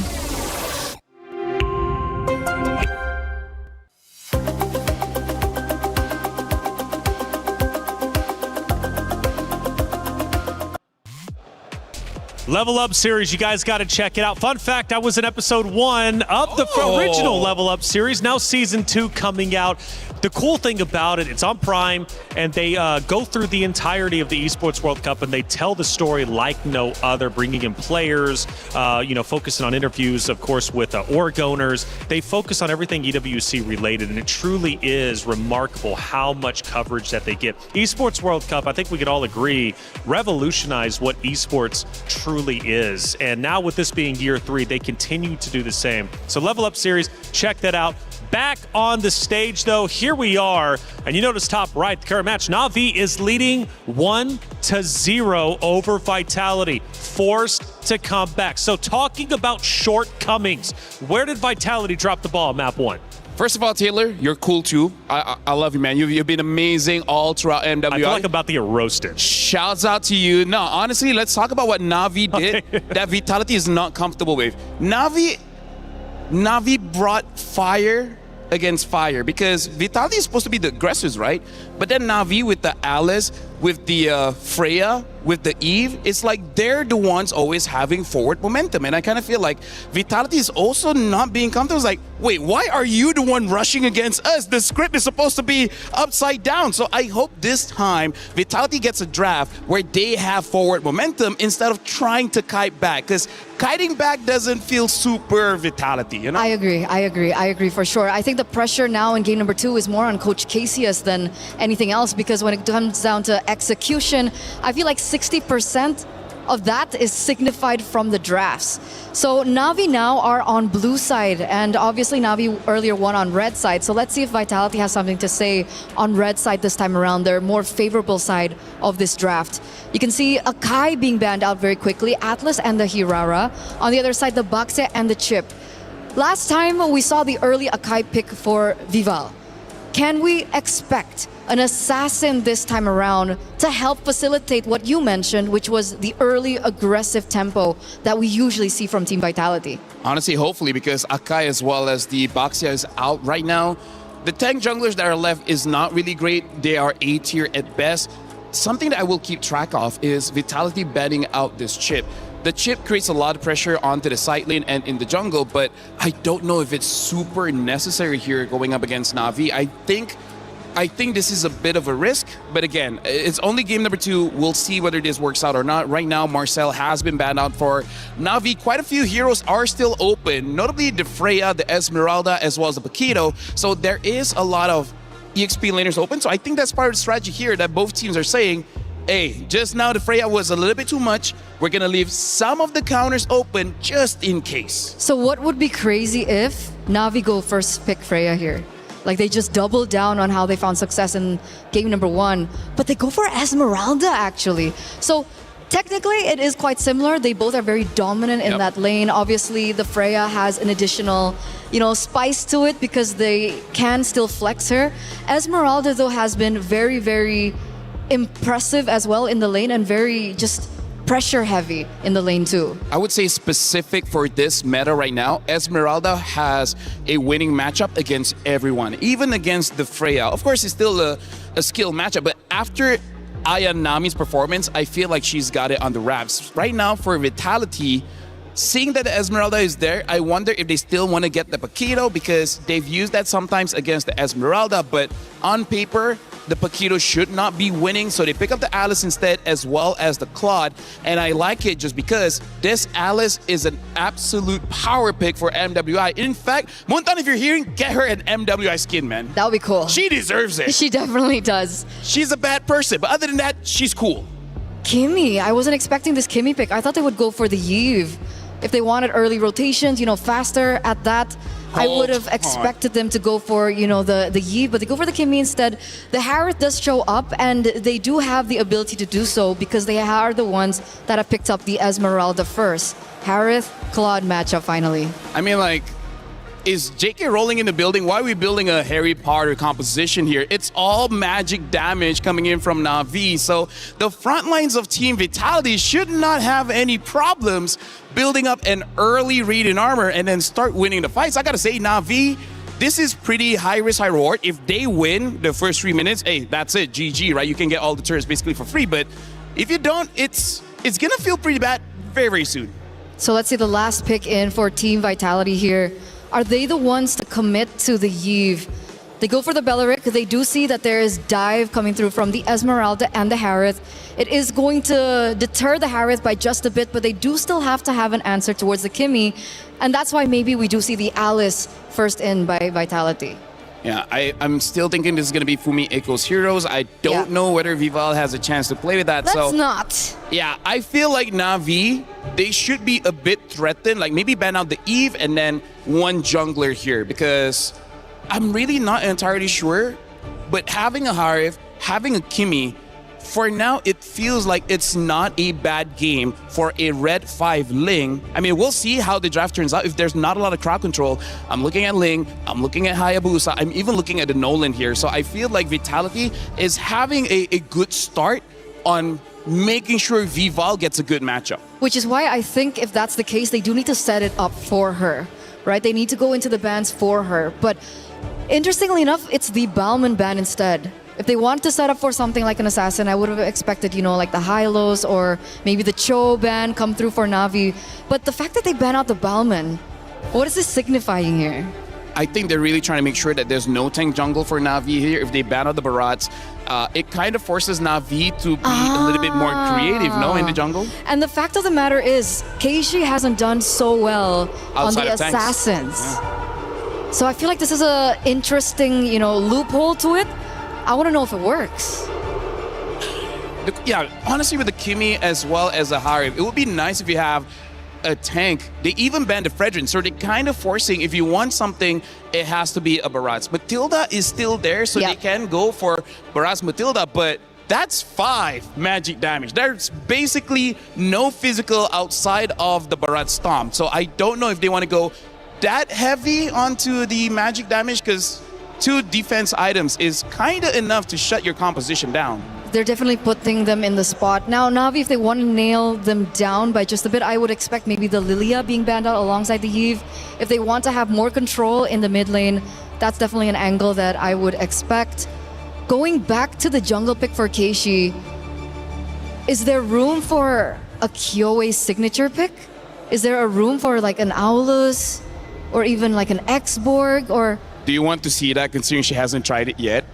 N: Level Up series, you guys got to check it out. Fun fact, I was in episode 1 of the original Level Up series. Now season 2 coming out. The cool thing about it, it's on Prime, and they go through the entirety of the Esports World Cup, and they tell the story like no other, bringing in players, focusing on interviews, of course, with org owners. They focus on everything EWC related, and it truly is remarkable how much coverage that they get. Esports World Cup, I think we could all agree, revolutionized what esports truly is. And now with this being year 3, they continue to do the same. So Level Up series, check that out. Back on the stage, though, here we are. And you notice top right, the current match, Na'Vi is leading 1 0 over Vitality, forced to come back. So talking about shortcomings, where did Vitality drop the ball, map 1?
A: First of all, Taylor, you're cool too. I love you, man. You've been amazing all throughout MWI.
N: I feel like I'm about to get roasted.
A: Shouts out to you. No, honestly, let's talk about what Na'Vi did that Vitality is not comfortable with. Na'Vi brought fire against fire because Vitality is supposed to be the aggressors, right? But then Na'Vi with the Alice, with the Freya, with the Eve, it's like they're the ones always having forward momentum. And I kind of feel like Vitality is also not being comfortable. It's like, wait, why are you the one rushing against us? The script is supposed to be upside down. So I hope this time Vitality gets a draft where they have forward momentum instead of trying to kite back. Because kiting back doesn't feel super Vitality, you know?
F: I agree for sure. I think the pressure now in game number 2 is more on Coach Casius than anything else, because when it comes down to execution, I feel like 60% of that is signified from the drafts. So Na'Vi now are on blue side, and obviously Na'Vi earlier won on red side. So let's see if Vitality has something to say on red side this time around, their more favorable side of this draft. You can see Akai being banned out very quickly, Atlas and the Hirara. On the other side, the Bakse and the Chip. Last time we saw the early Akai pick for Vival. Can we expect an assassin this time around to help facilitate what you mentioned, which was the early aggressive tempo that we usually see from Team Vitality?
A: Honestly, hopefully, because Akai as well as the Baxia is out right now. The tank junglers that are left is not really great. They are A tier at best. Something that I will keep track of is Vitality banning out this Chip. The Chip creates a lot of pressure onto the side lane and in the jungle, but I don't know if it's super necessary here going up against Na'Vi. I think this is a bit of a risk, but again, it's only game number 2. We'll see whether this works out or not. Right now, Marcel has been banned out for Na'Vi. Quite a few heroes are still open, notably the Freya, the Esmeralda, as well as the Paquito. So there is a lot of EXP laners open. So I think that's part of the strategy here that both teams are saying, hey, just now the Freya was a little bit too much. We're going to leave some of the counters open just in case.
F: So what would be crazy if Na'Vi go first pick Freya here? Like they just double down on how they found success in game number 1, but they go for Esmeralda actually. So technically it is quite similar. They both are very dominant in that lane. Obviously the Freya has an additional, spice to it because they can still flex her. Esmeralda though has been very, very impressive as well in the lane and very just pressure heavy in the lane too.
A: I would say specific for this meta right now, Esmeralda has a winning matchup against everyone, even against the Freya. Of course, it's still a skill matchup, but after Aya Nami's performance, I feel like she's got it on the wraps. Right now for Vitality, seeing that the Esmeralda is there, I wonder if they still want to get the Paquito because they've used that sometimes against the Esmeralda, but on paper, the Paquito should not be winning, so they pick up the Alice instead as well as the Claude, and I like it just because this Alice is an absolute power pick for MWI. In fact, Muntan, if you're hearing, get her an MWI skin, man.
F: That would be cool.
A: She deserves it.
F: She definitely does.
A: She's a bad person, but other than that, she's cool.
F: Kimmy, I wasn't expecting this Kimmy pick. I thought they would go for the Yves. If they wanted early rotations, faster at that, I would have expected them to go for, the Yves, but they go for the Kimmy instead. The Harith does show up, and they do have the ability to do so because they are the ones that have picked up the Esmeralda first. Harith, Claude matchup finally.
A: I mean, is JK rolling in the building? Why are we building a Harry Potter composition here? It's all magic damage coming in from Na'Vi. So the front lines of Team Vitality should not have any problems building up an early read in armor and then start winning the fights. I gotta say, Na'Vi, this is pretty high risk, high reward. If they win the first 3 minutes, hey, that's it, GG, right? You can get all the turrets basically for free. But if you don't, it's gonna feel pretty bad very, very soon.
F: So let's see the last pick in for Team Vitality here. Are they the ones to commit to the Yves? They go for the Belleric. They do see that there is dive coming through from the Esmeralda and the Harith. It is going to deter the Harith by just a bit, but they do still have to have an answer towards the Kimmy. And that's why maybe we do see the Alice first in by Vitality.
A: Yeah, I'm still thinking this is going to be Fumi Eiko's Heroes. I don't know whether Vival has a chance to play with that.
F: Let's not.
A: Yeah, I feel like Na'Vi, they should be a bit threatened. Like maybe ban out the Eve and then one jungler here because I'm really not entirely sure. But having a Harith, having a Kimmy, for now, it feels like it's not a bad game for a Red 5 Ling. I mean, we'll see how the draft turns out. If there's not a lot of crowd control, I'm looking at Ling, I'm looking at Hayabusa, I'm even looking at the Nolan here. So I feel like Vitality is having a good start on making sure Vival gets a good matchup.
F: Which is why I think if that's the case, they do need to set it up for her, right? They need to go into the bans for her. But interestingly enough, it's the Balman ban instead. If they want to set up for something like an assassin, I would have expected, you know, like the Hylos or maybe the Cho ban come through for Na'Vi. But the fact that they ban out the Balman, what is this signifying here?
A: I think they're really trying to make sure that there's no tank jungle for Na'Vi here. If they ban out the Barats, it kind of forces Na'Vi to be a little bit more creative, no, in the jungle.
F: And the fact of the matter is, Keishi hasn't done so well
A: Outside
F: on
A: of
F: the
A: tanks.
F: assassins.
A: Yeah.
F: So I feel like this is a interesting, you know, loophole to it. I want to know if it works.
A: Yeah, honestly, with the Kimi as well as the Harib, it would be nice if you have a tank. They even banned the Fredrin, so they're kind of forcing, if you want something, it has to be a Barats. Matilda is still there, so they can go for Barats Matilda, but that's 5 magic damage. There's basically no physical outside of the Barat Stomp. So I don't know if they want to go that heavy onto the magic damage, because 2 defense items is kind of enough to shut your composition down.
F: They're definitely putting them in the spot. Now, Na'Vi, if they want to nail them down by just a bit, I would expect maybe the Lilia being banned out alongside the Eve. If they want to have more control in the mid lane, that's definitely an angle that I would expect. Going back to the jungle pick for Keishi, is there room for a Kyoe signature pick? Is there a room for like an Aulus or even like an X-Borg or...
A: Do you want to see that, considering she hasn't tried it yet?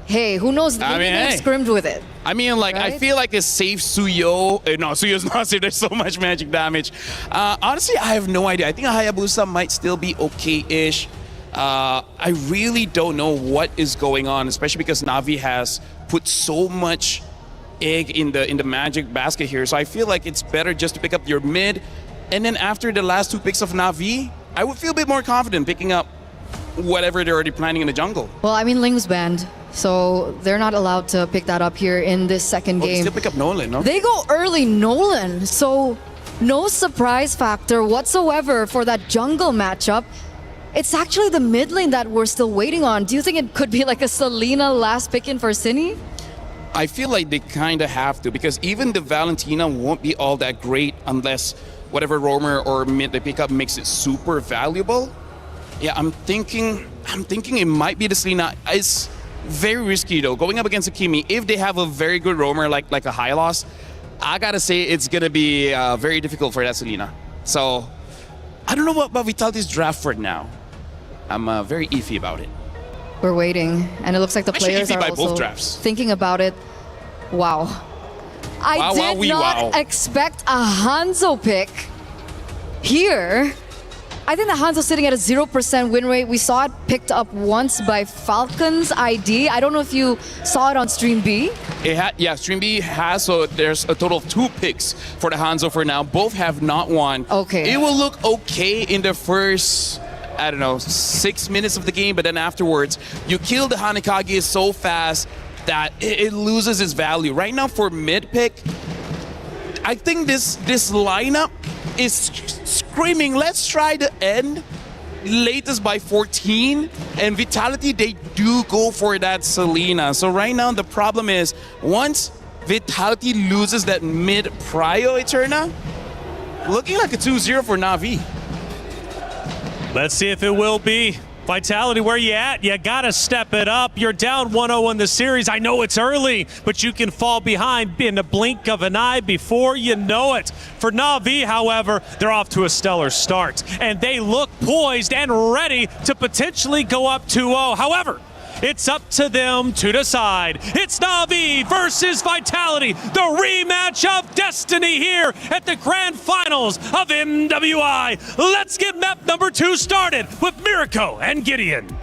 F: Hey, who knows? Maybe they've scrimmed with it.
A: I mean, like,
F: right?
A: I feel like a safe Suyo. No, Suyo's not safe. There's so much magic damage. Honestly, I have no idea. I think a Hayabusa might still be okay-ish. I really don't know what is going on, especially because Na'Vi has put so much egg in the magic basket here. So I feel like it's better just to pick up your mid. And then after the last 2 picks of Na'Vi, I would feel a bit more confident picking up whatever they're already planning in the jungle.
F: Well, I mean, Ling's banned, so they're not allowed to pick that up here in this second game.
A: They still pick up Nolan, no?
F: They go early Nolan, so no surprise factor whatsoever for that jungle matchup. It's actually the mid lane that we're still waiting on. Do you think it could be like a Selena last pick in for Cine?
A: I feel like they kind of have to, because even the Valentina won't be all that great unless whatever roamer or mid they pick up makes it super valuable. Yeah, I'm thinking it might be the Selena. It's very risky though, going up against a Kimi. If they have a very good roamer like a Hylos, I gotta say it's gonna be very difficult for that Selena. So I don't know what about Vitality's draft for now. I'm very iffy about it.
F: We're waiting, and it looks like the players are also thinking about it. Wow. I did not expect a Hanzo pick here. I think the Hanzo's sitting at a 0% win rate. We saw it picked up once by Falcon's ID. I don't know if you saw it on Stream B.
A: Yeah, Stream B has, so there's a total of 2 picks for the Hanzo for now. Both have not won.
F: Okay.
A: It will look okay in the first, I don't know, 6 minutes of the game, but then afterwards, you kill the Hanekage so fast that it loses its value. Right now for mid pick, I think this lineup is screaming, let's try the end latest by 14, and Vitality, they do go for that Selena. So right now the problem is, once Vitality loses that mid prio Eterna, looking like a 2-0 for Na'Vi.
N: Let's see if it will be. Vitality, where you at? You gotta step it up. You're down 1-0 in the series. I know it's early, but you can fall behind in the blink of an eye before you know it. For Na'Vi, however, they're off to a stellar start, and they look poised and ready to potentially go up 2-0. However, it's up to them to decide. It's Na'Vi versus Vitality, the rematch of destiny here at the grand finals of MWI. Let's get map number 2 started with Mirko and Gideon.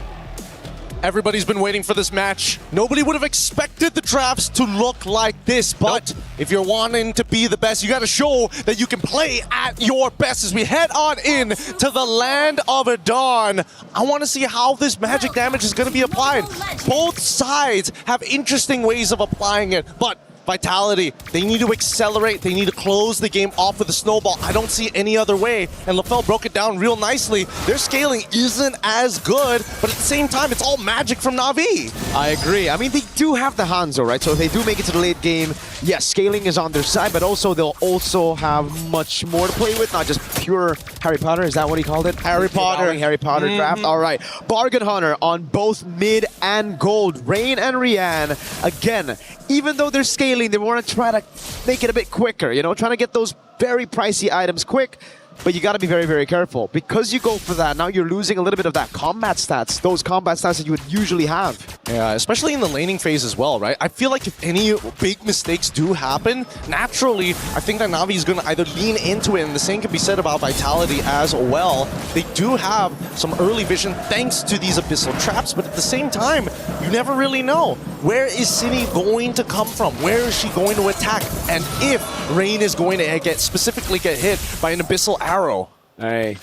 G: Everybody's been waiting for this match. Nobody would have expected the drafts to look like this, but if you're wanting to be the best, you got to show that you can play at your best as we head on in to the land of Dawn. I want to see how this magic damage is going to be applied. Both sides have interesting ways of applying it, but Vitality, they need to accelerate. They need to close the game off with a snowball. I don't see any other way. And LaFell broke it down real nicely. Their scaling isn't as good, but at the same time, it's all magic from Na'Vi.
B: I agree. I mean, they do have the Hanzo, right? So if they do make it to the late game, yes, scaling is on their side, but also they'll also have much more to play with, not just pure Harry Potter. Is that what he called it?
G: Harry Potter.
B: Harry Potter draft. All right. Bargain Hunter on both mid and gold. Rain and Rian, again, even though they're scaling, they want to try to make it a bit quicker, you know, trying to get those very pricey items quick. But you got to be very, very careful. Because you go for that, now you're losing a little bit of that combat stats, those combat stats that you would usually have.
G: Yeah, especially in the laning phase as well, right? I feel like if any big mistakes do happen, naturally, I think that Na'Vi is going to either lean into it, and the same can be said about Vitality as well. They do have some early vision thanks to these Abyssal traps, but at the same time, you never really know. Where is Cine going to come from? Where is she going to attack? And if Rain is going to specifically get hit by an Abyssal arrow.
B: Hey,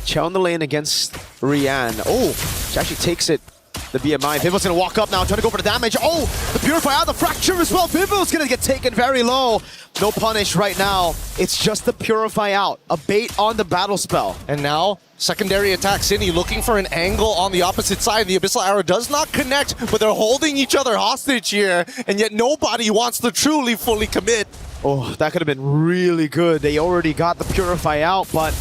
B: Chell in the lane against Rian. Oh, she actually takes it. The BMI. Vivil's gonna walk up now, trying to go for the damage. Oh, the Purify out, the Fracture as well. Vivil's gonna get taken very low. No punish right now. It's just the Purify out. A bait on the battle spell.
G: And now, secondary attack. Cine looking for an angle on the opposite side. The Abyssal Arrow does not connect, but they're holding each other hostage here, and yet nobody wants to truly fully commit.
B: Oh, that could have been really good. They already got the Purify out, but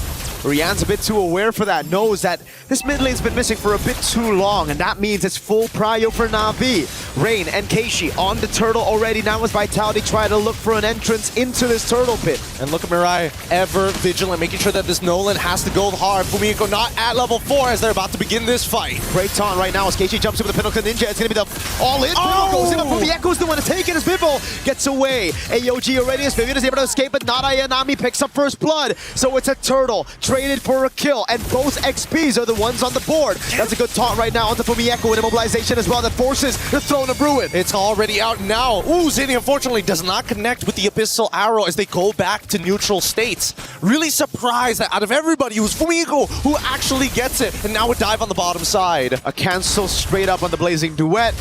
B: Rian's a bit too aware for that, knows that this mid lane's been missing for a bit too long, and that means it's full prio for Na'Vi. Rain and Keishi on the turtle already. Now with Vitality trying to look for an entrance into this turtle pit.
G: And look at Mirai, ever vigilant, making sure that this Nolan has to go hard. Fumiko not at level 4 as they're about to begin this fight.
B: Great taunt right now as Keishi jumps in with the Pinnacle Ninja. It's going to be the all-in. Oh! Goes in, but Fumieko's the one to take it as Vivo gets away. AOG already as Vivian is able to escape, but not Ayanami picks up first blood. So it's a turtle traded for a kill, and both XPs are the ones on the board. That's a good taunt right now onto Fumieko and immobilization as well that forces the Throne of Ruin.
G: It's already out now. Ooh, Zini unfortunately does not connect with the Abyssal Arrow as they go back to neutral states. Really surprised that out of everybody, it was Fumieko who actually gets it, and now a dive on the bottom side.
B: A cancel straight up on the Blazing Duet.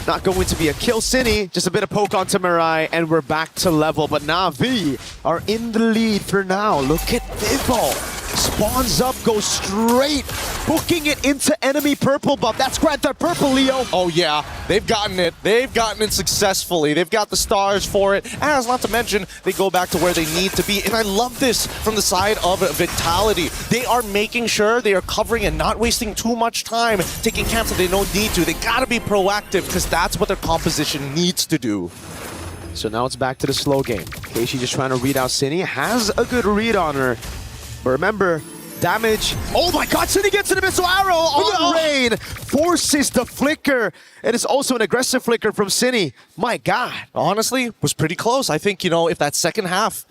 B: Not going to be a kill, Cine. Just a bit of poke onto Mirai, and we're back to level. But Na'Vi are in the lead for now. Look at Vivo. Spawns up, goes straight, booking it into enemy purple buff. That's Grant that purple, Leo.
G: Oh yeah, they've gotten it. They've gotten it successfully. They've got the stars for it. As not to mention, they go back to where they need to be. And I love this from the side of Vitality. They are making sure they are covering and not wasting too much time taking camps that they don't need to. They gotta be proactive because that's what their composition needs to do.
B: So now it's back to the slow game. Keishi just trying to read out Cine. Has a good read on her. But remember, damage. Oh my god, Cine gets an Abyssal Arrow on Rain. Forces the flicker. It is also an aggressive flicker from Cine. My god.
G: Honestly, was pretty close. I think, you know, if that second half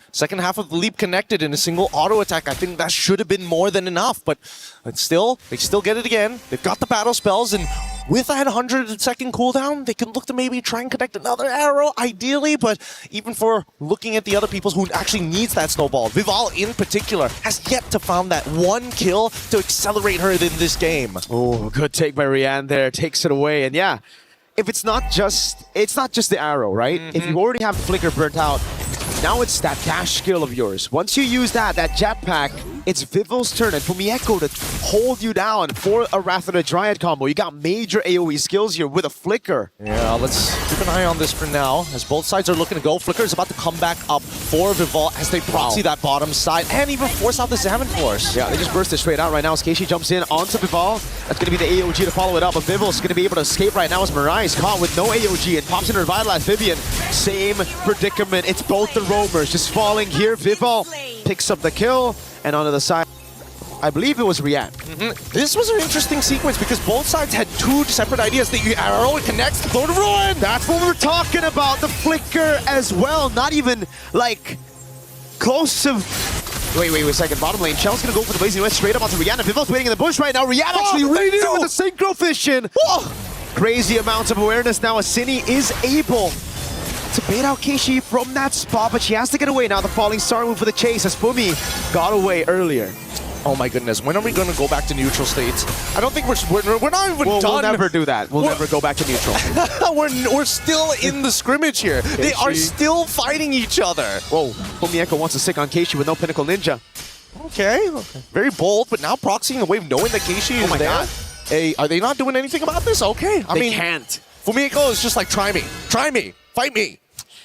G: of the leap connected in a single auto attack, I think that should have been more than enough. But still, they still get it again. They've got the battle spells, and with that 100-second cooldown, they can look to maybe try and connect another arrow, ideally. But even for looking at the other people who actually needs that snowball, Vival in particular has yet to find that one kill to accelerate her in this game.
B: Oh, good take by Rian there. Takes it away, and yeah. If it's not just the arrow, right? If you already have Flicker burnt out, now it's that dash skill of yours. Once you use that jetpack, it's Vivil's turn and Fumieko to hold you down for a Wrath of the Dryad combo. You got major AoE skills here with a Flicker.
G: Yeah, let's keep an eye on this for now, as both sides are looking to go. Flicker is about to come back up for Vival as they proxy that bottom side and even force out the Salmon Force.
B: Yeah, they just burst it straight out right now as Keishi jumps in onto Vival. That's going to be the AOG to follow it up, but Vivil's going to be able to escape right now as Mirai is caught with no AOG and pops in her Revitalize Vivian. Same predicament. It's both the roamers just falling here. Vival picks up the kill and onto the side. I believe it was Rian.
G: This was an interesting sequence because both sides had two separate ideas. The arrow connects to Throne of Ruin.
B: That's what we're talking about. The flicker as well. Not even like close to. Wait a second. Bottom lane. Shell's gonna go for the Blazing West straight up onto Rihanna. Vival's waiting in the bush right now. Rihanna actually reading it with the Synchro Vision. Crazy amounts of awareness now as Cine is able to bait out Keishi from that spot, but she has to get away now. The falling star move for the chase as Fumi got away earlier.
G: Oh my goodness, when are we going to go back to neutral states? I don't think we're not even done.
B: We'll never do that. We'll never go back to neutral.
G: we're still in the scrimmage here. They are still fighting each other.
B: Whoa, Fumieko wants to stick on Keishi with no Pinnacle Ninja.
G: Okay, very bold, but now proxying the wave knowing that Keishi is there.
B: God.
G: Hey, are they not doing anything about this? Okay, I mean,
B: can't.
G: Fumieko is just like, try me, fight me.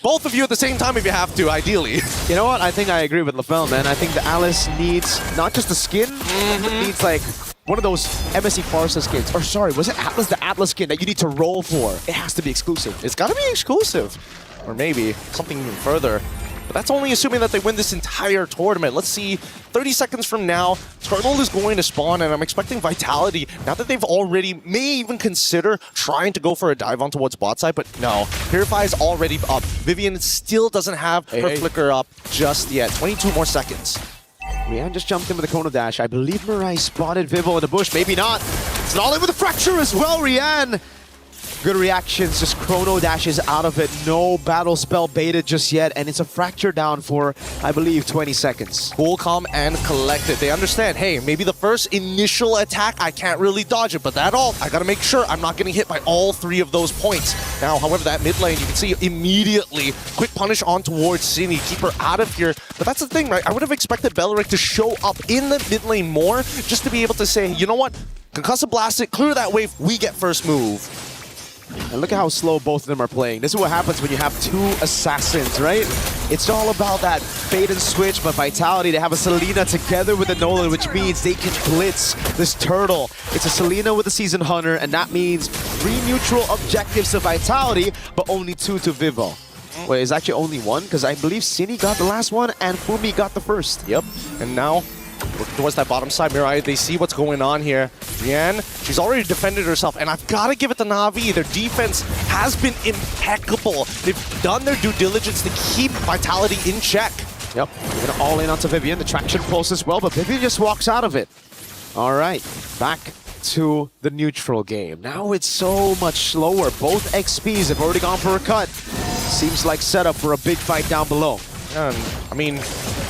G: Both of you at the same time if you have to, ideally.
B: You know what? I think I agree with LaFell, man. I think the Alice needs not just the skin, but needs like one of those MSC Farsa skins. Or sorry, was it Atlas? The Atlas skin that you need to roll for. It has to be exclusive.
G: It's got to be exclusive. Or maybe something even further. But that's only assuming that they win this entire tournament. Let's see, 30 seconds from now, Turtle is going to spawn, and I'm expecting Vitality, now that they've already, may even consider trying to go for a dive on towards bot side, but no. Purify is already up. Vivian still doesn't have her flicker up just yet. 22 more seconds.
B: Rian just jumped in with a Chrono Dash. I believe Mirai spotted Vivo in the bush. Maybe not. It's not in with a Fracture as well, Rian. Good reactions, just Chrono Dashes out of it. No battle spell baited just yet, and it's a Fracture down for, I believe, 20 seconds.
G: Cool, calm, and collected. They understand, hey, maybe the first initial attack, I can't really dodge it, but that all, I gotta make sure I'm not getting hit by all 3 of those points. Now, however, that mid lane, you can see immediately, quick punish on towards Cine, keep her out of here. But that's the thing, right? I would have expected Beleric to show up in the mid lane more, just to be able to say, you know what? Concussive Blast it, clear that wave, we get first move.
B: And look at how slow both of them are playing. This is what happens when you have 2 assassins, right? It's all about that bait and switch, but Vitality, they have a Selena together with a Nolan, which means they can blitz this Turtle. It's a Selena with a Seasoned Hunter, and that means 3 neutral objectives to Vitality, but only 2 to Vivo. Wait, it's actually only 1, because I believe Cine got the last one, and Fumi got the first.
G: Yep, and now towards that bottom side, Mirai, they see what's going on here. Rian, she's already defended herself, and I've got to give it to Na'Vi. Their defense has been impeccable. They've done their due diligence to keep Vitality in check.
B: Yep, they're gonna all in onto Vivian. The traction pulse as well, but Vivian just walks out of it. All right, back to the neutral game. Now it's so much slower. Both XPs have already gone for a cut. Seems like setup for a big fight down below.
G: And, I mean,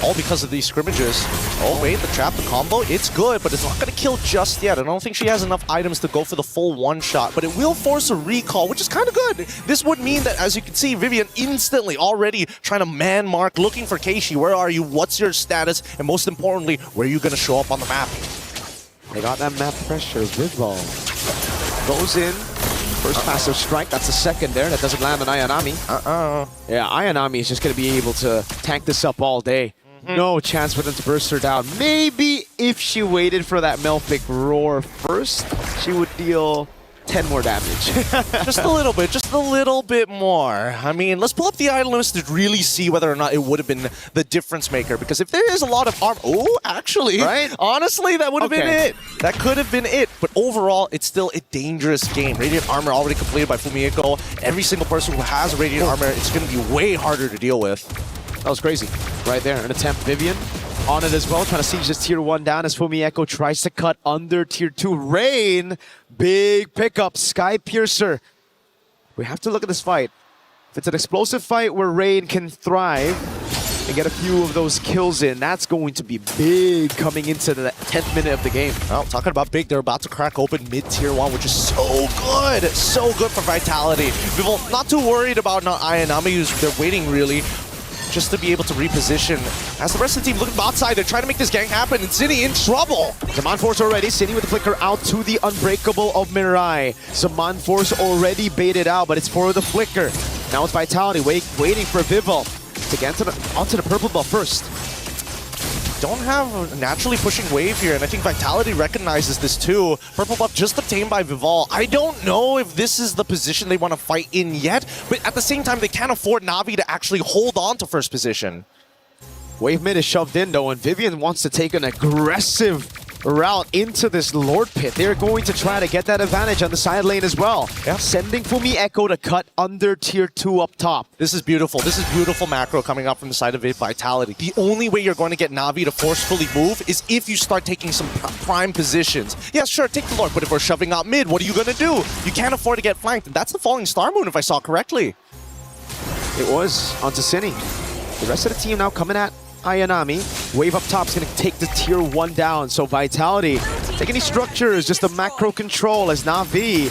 G: all because of these scrimmages. Oh wait, the trap, the combo, it's good, but it's not going to kill just yet. I don't think she has enough items to go for the full one-shot, but it will force a recall, which is kind of good. This would mean that, as you can see, Vivian instantly already trying to man mark, looking for Keishi. Where are you? What's your status? And most importantly, where are you going to show up on the map?
B: They got that map pressure. Vidball goes in. First passive strike, that's the second there. That doesn't land on Ayanami. Yeah, Ayanami is just going to be able to tank this up all day. No chance for them to burst her down. Maybe if she waited for that Melfic roar first, she would deal 10 more damage.
G: Just a little bit more. I mean, let's pull up the item list to really see whether or not it would have been the difference maker. Because if there is a lot of armor, oh, actually, right? Honestly, that would have been it. That could have been it. But overall, it's still a dangerous game. Radiant armor already completed by Fumieko. Every single person who has radiant armor, it's going to be way harder to deal with.
B: That was crazy. Right there, an attempt. Vivian on it as well, trying to siege this tier 1 down as Fumieko tries to cut under tier 2. Rain, big pickup, Sky Piercer. We have to look at this fight. If it's an explosive fight where Rain can thrive and get a few of those kills in, that's going to be big coming into the 10th minute of the game.
G: Well, talking about big, they're about to crack open mid-tier 1, which is so good. So good for Vitality. People not too worried about not Ayanami, who's they're waiting really just to be able to reposition. As the rest of the team looking bot side, they're trying to make this gang happen, and Cine in trouble.
B: Zaman Force already, Cine with the flicker out to the Unbreakable of Mirai. Zaman Force already baited out, but it's for the flicker. Now it's Vitality waiting for Vivo to get onto the purple buff first.
G: Don't have a naturally pushing wave here, and I think Vitality recognizes this too. Purple buff just obtained by Vival. I don't know if this is the position they want to fight in yet, but at the same time, they can't afford Na'Vi to actually hold on to first position.
B: Wave mid is shoved in though, and Vivian wants to take an aggressive route into this Lord Pit. They're going to try to get that advantage on the side lane as well. Yeah. Sending Fumieko to cut under tier 2 up top.
G: This is beautiful. This is beautiful macro coming up from the side of Vitality. The only way you're going to get Na'Vi to forcefully move is if you start taking some prime positions. Yeah, sure, take the Lord, but if we're shoving out mid, what are you going to do? You can't afford to get flanked, and that's the Falling Star Moon if I saw correctly.
B: It was onto Cine. The rest of the team now coming at Ayanami. Wave up top is going to take the tier 1 down. So Vitality, take any structures, just the macro control as Na'Vi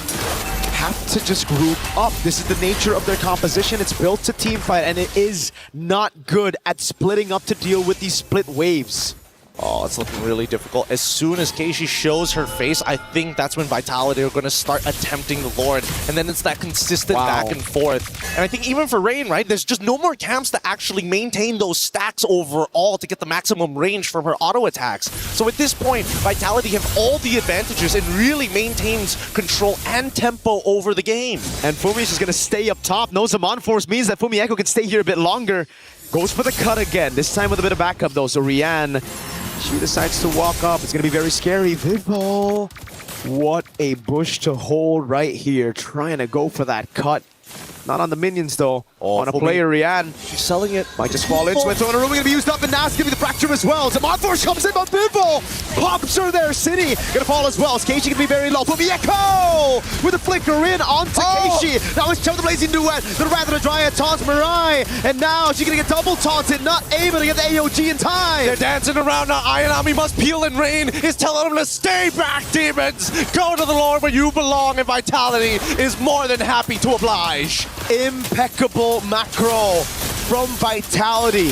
B: have to just group up. This is the nature of their composition. It's built to team fight, and it is not good at splitting up to deal with these split waves.
G: Oh, it's looking really difficult. As soon as Keishi shows her face, I think that's when Vitality are going to start attempting the Lord. And then it's that consistent back and forth. And I think even for Rain, right, there's just no more camps to actually maintain those stacks overall to get the maximum range from her auto attacks. So at this point, Vitality have all the advantages and really maintains control and tempo over the game.
B: And Fumi is just going to stay up top. No Zaman Force means that Fumi Echo can stay here a bit longer. Goes for the cut again, this time with a bit of backup though. So Rian, she decides to walk up. It's going to be very scary. Vivo, what a bush to hold right here. Trying to go for that cut. Not on the minions though. On a player, Rian.
G: She's selling it.
B: Might just fall into it. So in a room going to be used up, and now it's going to be the fracture as well. Zaman Force comes in, but Vivo pops her there. City going to fall as well. Keishi going to be very low. Fumi Echo with a flicker in onto Keishi. Now it's Chell the Blazing Duet. The Wrath of the Dryad taunts Mirai. And now she's going to get double taunted. Not able to get the AOG in time.
G: They're dancing around now. Ayanami must peel, and Rain is telling them to stay back, demons. Go to the Lord where you belong, and Vitality is more than happy to oblige.
B: Impeccable macro from Vitality.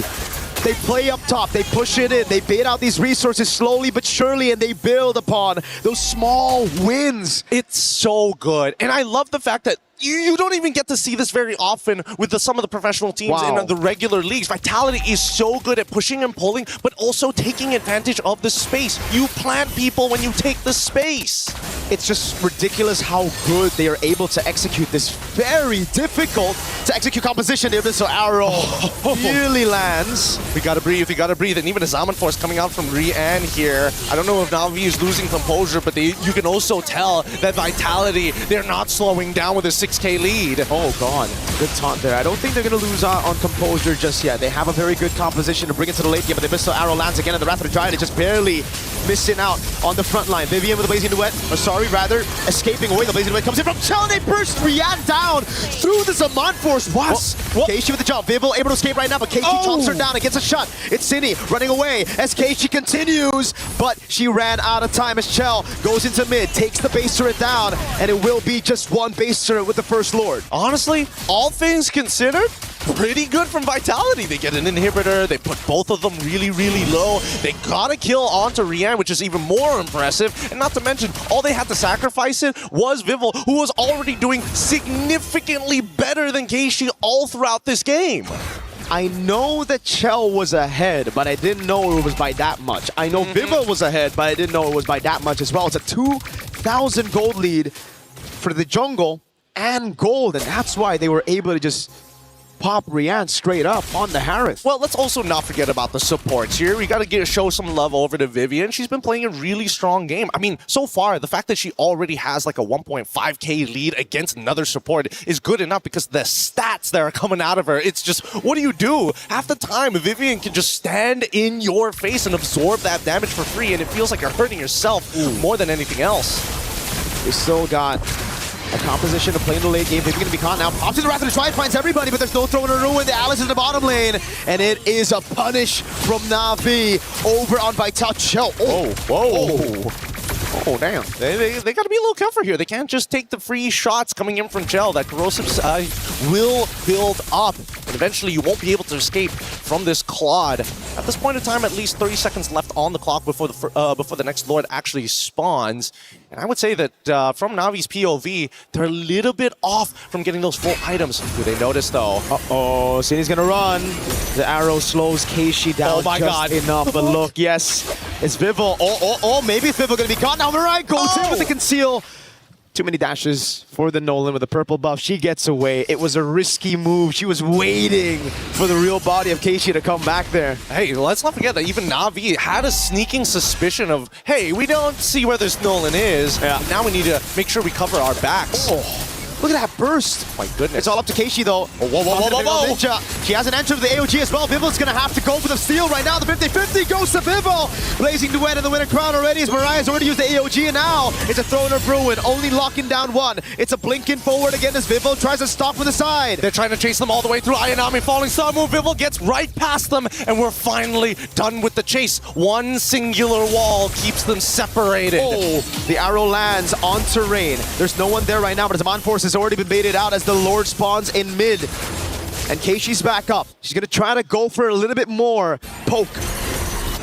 B: They play up top, they push it in, they bait out these resources slowly but surely, and they build upon those small wins.
G: It's so good. And I love the fact that you don't even get to see this very often with some of the professional teams in the regular leagues. Vitality is so good at pushing and pulling, but also taking advantage of the space. You plant people when you take the space.
B: It's just ridiculous how good they are able to execute this very difficult to execute composition. The Abyssal Arrow really lands.
G: We gotta breathe, we gotta breathe. And even a Zaman Force coming out from Rian here. I don't know if Na'Vi is losing composure, but you can also tell that Vitality, they're not slowing down with a 6K lead.
B: Oh god, good taunt there. I don't think they're gonna lose on composure just yet. They have a very good composition to bring it to the late game, but the Abyssal Arrow lands again, and the Wrath of the Dryad is just barely missing out on the front line. Vivian with the Blazing Duet, or sorry, rather, escaping away. The Blazing Duet comes in from Chell, and they burst Rian down through the Zaman Force. Keishi with the jump. Vivo able to escape right now, but Keishi chomps her down and gets a shot. It's Cindy running away as Keishi continues, but she ran out of time as Chell goes into mid, takes the base turret down, and it will be just one base turret with the First Lord.
G: Honestly, all things considered, pretty good from Vitality. They get an inhibitor, they put both of them really, really low. They got a kill onto Rian, which is even more impressive. And not to mention, all they had to sacrifice it was Vivel, who was already doing significantly better than Keishi all throughout this game.
B: I know that Chell was ahead, but I didn't know it was by that much. I know Vivo was ahead, but I didn't know it was by that much as well. It's a 2,000 gold lead for the jungle and gold, and that's why they were able to just pop Rian straight up on the Harith.
G: Well, let's also not forget about the supports here. We got to show some love over to Vivian. She's been playing a really strong game. I mean, so far, the fact that she already has like a 1.5k lead against another support is good enough because the stats that are coming out of her, it's just, what do? Half the time, Vivian can just stand in your face and absorb that damage for free, and it feels like you're hurting yourself more than anything else.
B: We still got a composition to play in the late game. Vivian going to be caught now. Pops in the Wrath of the Dryad, finds everybody, but there's no throw in a ruin. The Alice is in the bottom lane, and it is a punish from Na'Vi over on Vital. Chell.
G: Oh, damn. They got to be a little careful here. They can't just take the free shots coming in from Chell. That corrosive will build up, and eventually you won't be able to escape from this Claude. At this point in time, at least 30 seconds left on the clock before the next Lord actually spawns. And I would say that from Navi's POV, they're a little bit off from getting those full items. Do they notice, though?
B: Uh-oh, City's gonna run. The arrow slows Keishi down enough, but look, yes, it's Vivel. Maybe it's Vivel gonna be caught now. Mirai goes in with the conceal. Too many dashes for the Nolan with the purple buff. She gets away. It was a risky move. She was waiting for the real body of Keishi to come back there.
G: Hey, let's not forget that even Na'Vi had a sneaking suspicion of, hey, we don't see where this Nolan is. Yeah. Now we need to make sure we cover our backs.
B: Look at that burst.
G: My goodness.
B: It's all up to Keishi though.
G: Oh, whoa.
B: Ninja. She hasn't entered the AOG as well. Vivil's gonna have to go for the steal right now. The 50-50 goes to Vivil. Blazing duet in the winner crown already as Mariah's already used the AOG, and now it's a throw in her Bruin, only locking down one. It's a blinking forward again as Vivil tries to stop from the side.
G: They're trying to chase them all the way through. Ayanami falling star move. Vivil gets right past them, and we're finally done with the chase. One singular wall keeps them separated.
B: Oh, the arrow lands on terrain. There's no one there right now, but Zaman Force has already been baited out as the Lord spawns in mid. And Keishi's back up. She's gonna try to go for a little bit more poke.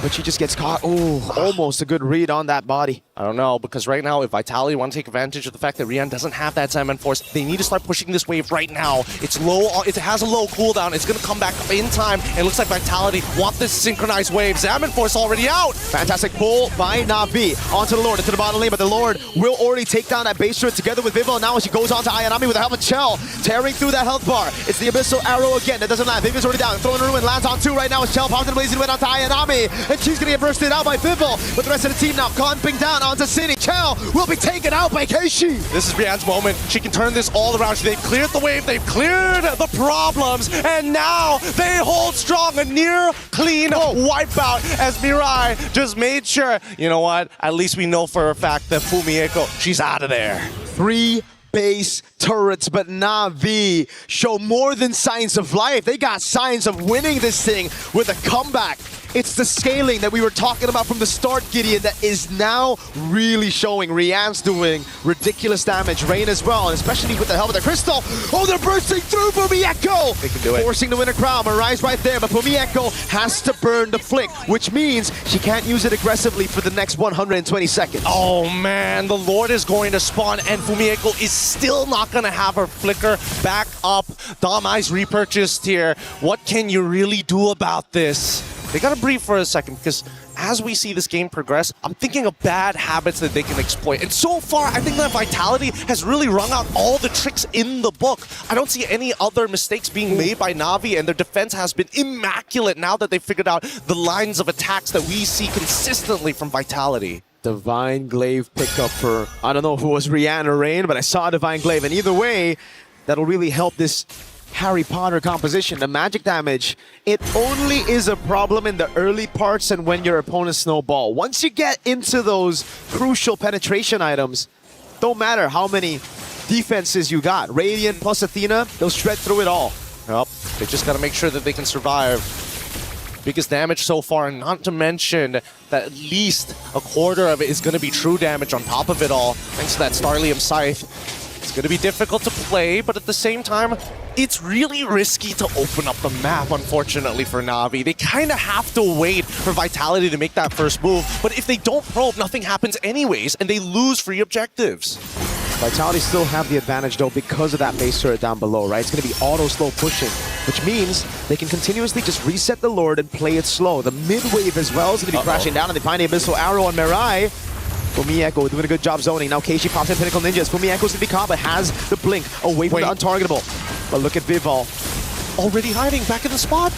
B: But she just gets caught. Oh, almost a good read on that body.
G: I don't know, because right now, if Vitality want to take advantage of the fact that Rian doesn't have that Salmon Force, they need to start pushing this wave right now. It's low, it has a low cooldown. It's going to come back in time. It looks like Vitality want this synchronized wave. Salmon Force already out.
B: Fantastic pull by Na'Vi onto the Lord, into the bottom lane, but the Lord will already take down that base turret together with Vivil. Now she goes on to Ayanami with the help of Chell, tearing through that health bar. It's the Abyssal Arrow again. That doesn't land. Vivil's already down. Throwing a ruin, lands on two right now as Chell pops in the blazing wind onto Ayanami, and she's going to get bursted out by Vivil. But the rest of the team now clumping down onto City. Chell will be taken out by Keishi.
G: This is Rian's moment. She can turn this all around. They've cleared the wave, they've cleared the problems, and now they hold strong. A near clean wipeout as Mirai just made sure, you know what, at least we know for a fact that Fumieko, she's out of there.
B: 3 base turrets, but Na'Vi show more than signs of life. They got signs of winning this thing with a comeback. It's the scaling that we were talking about from the start, Gideon, that is now really showing. Rian's doing ridiculous damage. Rain as well, and especially with the help of the Crystal. Oh, they're bursting through Fumieko!
G: They can do it.
B: Forcing the winner crown. Marai's right there, but Fumieko has to burn the flick, which means she can't use it aggressively for the next 120 seconds.
G: Oh man, the Lord is going to spawn, and Fumieko is still not going to have her flicker back up. Damai's repurchased here. What can you really do about this? They gotta breathe for a second, because as we see this game progress, I'm thinking of bad habits that they can exploit. And so far, I think that Vitality has really wrung out all the tricks in the book. I don't see any other mistakes being made by Na'Vi, and their defense has been immaculate now that they've figured out the lines of attacks that we see consistently from Vitality.
B: Divine Glaive pickup for, I don't know if it was Rian or Rain, but I saw Divine Glaive, and either way, that'll really help this Harry Potter composition. The magic damage, it only is a problem in the early parts and when your opponents snowball. Once you get into those crucial penetration items, don't matter how many defenses you got. Radiant plus Athena, they'll shred through it all.
G: Yep, they just gotta make sure that they can survive. Biggest damage so far, and not to mention that at least a quarter of it is gonna be true damage on top of it all, thanks to that Starlium Scythe. It's going to be difficult to play, but at the same time, it's really risky to open up the map, unfortunately, for Na'Vi. They kind of have to wait for Vitality to make that first move, but if they don't probe, nothing happens anyways, and they lose free objectives.
B: Vitality still have the advantage, though, because of that base turret down below, right? It's going to be auto-slow pushing, which means they can continuously just reset the Lord and play it slow. The mid-wave as well is going to be crashing down, and they find the Abyssal Arrow on Mirai. Fumieko doing a good job zoning. Now Keishi pops in Pinnacle Ninjas. Fumieko's going to be caught, but has the blink away from the untargetable. But look at Vivol.
G: Already hiding back in the spot.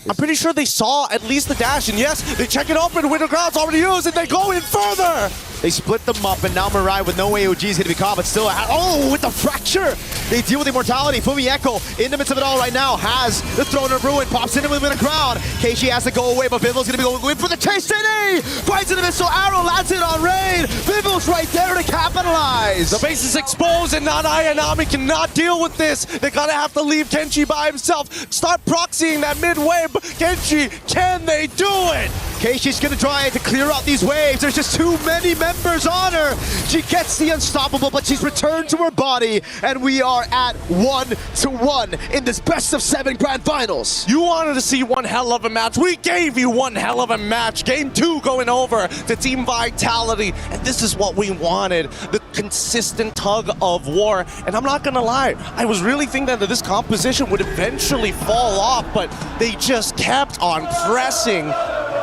G: I'm pretty sure they saw at least the dash, and yes, they check it open. Winter Crown's already used, and they go in further.
B: They split them up, and now Mirai with no AOG is going to be caught, but still, oh, with the fracture! They deal with immortality. Fumieko, in the midst of it all right now, has the Throne of Ruin, pops in with a crown. Keishi has to go away, but Vivil's going to be going in for the chase. City! Finds an Abyssal Arrow, lands it on Rain. Vivil's right there to capitalize.
G: The base is exposed, and Ayanami cannot deal with this. They're going to have to leave Kenshi by himself. Start proxying that mid-wave. Kenshi, can they do it?
B: Keishi's going to try to clear out these waves. There's just too many members on her. She gets the unstoppable, but she's returned to her body, and we are at 1-1 in this best of 7 grand finals.
G: You wanted to see one hell of a match. We gave you one hell of a match. Game 2 going over to Team Vitality, and this is what we wanted. The consistent tug of war, and I'm not gonna lie, I was really thinking that this composition would eventually fall off, but they just kept on pressing,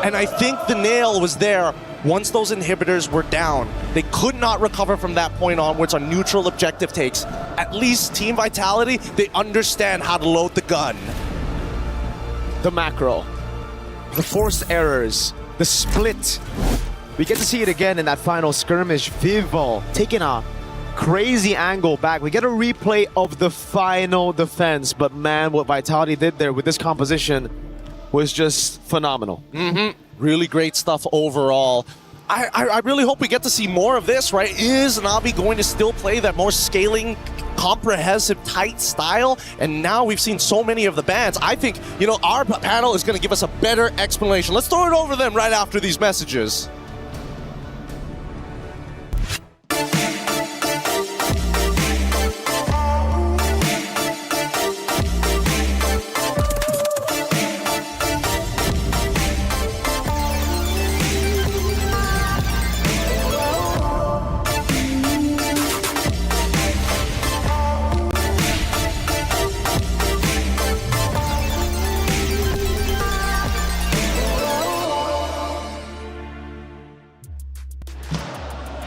G: and I think the nail was there. Once those inhibitors were down, they could not recover from that point onwards on neutral objective takes. At least Team Vitality, they understand how to load the gun.
B: The macro, the forced errors, the split. We get to see it again in that final skirmish. Vivol taking a Crazy angle back. We get a replay of the final defense, but man, what Vitality did there with this composition was just phenomenal.
G: Really great stuff overall. I really hope we get to see more of this, right? Is Na'Vi going to still play that more scaling, comprehensive, tight style? And now we've seen so many of the bans. I think, you know, our panel is going to give us a better explanation. Let's throw it over to them right after these messages.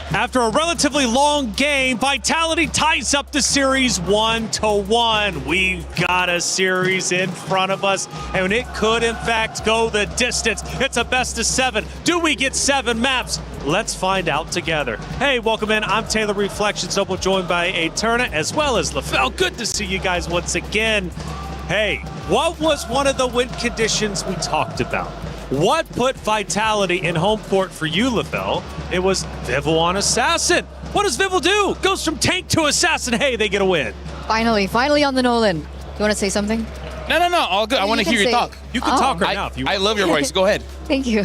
N: After a relatively long game, Vitality ties up the series 1-1. We've got a series in front of us, and it could, in fact, go the distance. It's a best of 7. Do we get 7 maps? Let's find out together. Hey, welcome in. I'm Taylor Reflections, so we're joined by Eterna as well as LaFell. Good to see you guys once again. Hey, what was one of the win conditions we talked about? What put Vitality in home court for you, LaFell? It was Vivel on Assassin. What does Vivel do? Goes from tank to assassin. Hey, they get a win.
F: Finally on the Nolan. You want to say something?
A: No, all good. I want to hear you talk.
N: You can talk right now if you want.
A: I love your voice. Go ahead.
F: Thank you.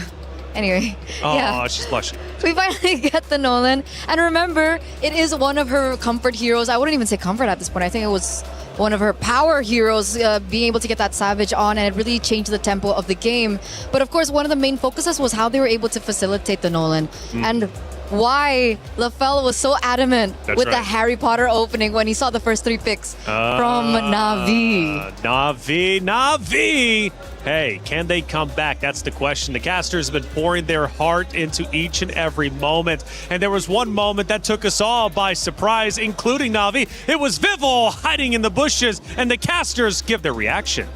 F: Anyway,
N: Oh, she's blushing.
F: we finally get the Nolan. And remember, it is one of her comfort heroes. I wouldn't even say comfort at this point. I think it was one of her power heroes being able to get that Savage on, and it really changed the tempo of the game. But of course, one of the main focuses was how they were able to facilitate the Nolan. And why LaFell was so adamant with the Harry Potter opening when he saw the first 3 picks from Na'Vi.
N: Na'Vi! Hey, can they come back? That's the question. The casters have been pouring their heart into each and every moment. And there was one moment that took us all by surprise, including Na'Vi. It was Vivel hiding in the bushes, and the casters give their reaction.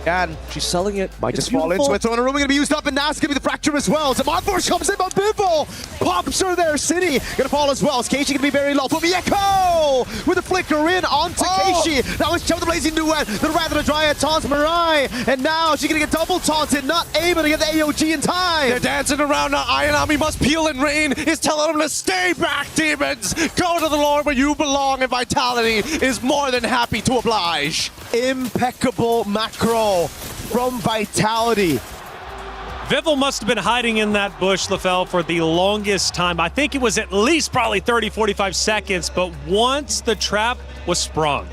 B: And
G: she's selling it.
B: Might just fall into it. So in a room going to be used up, and now it's going to be the fracture as well. So Marforce comes in, but Vivel pops her there. City going to fall as well. Is Keishi going to be very low? But Echo with a flicker in onto Keishi. Now it's Chum the Blazing Duet. The Rather the Dryad taunts Mirai. And now she's going to get double taunted. Not able to get the AOG in time.
G: They're dancing around now. Ayanami must peel and rain. Is telling them to stay back, demons. Go to the Lord where you belong. And Vitality is more than happy to oblige.
B: Impeccable macro from Vitality.
N: Vivel must have been hiding in that bush, LaFell, for the longest time. I think it was at least probably 30, 45 seconds, but once the trap was sprung,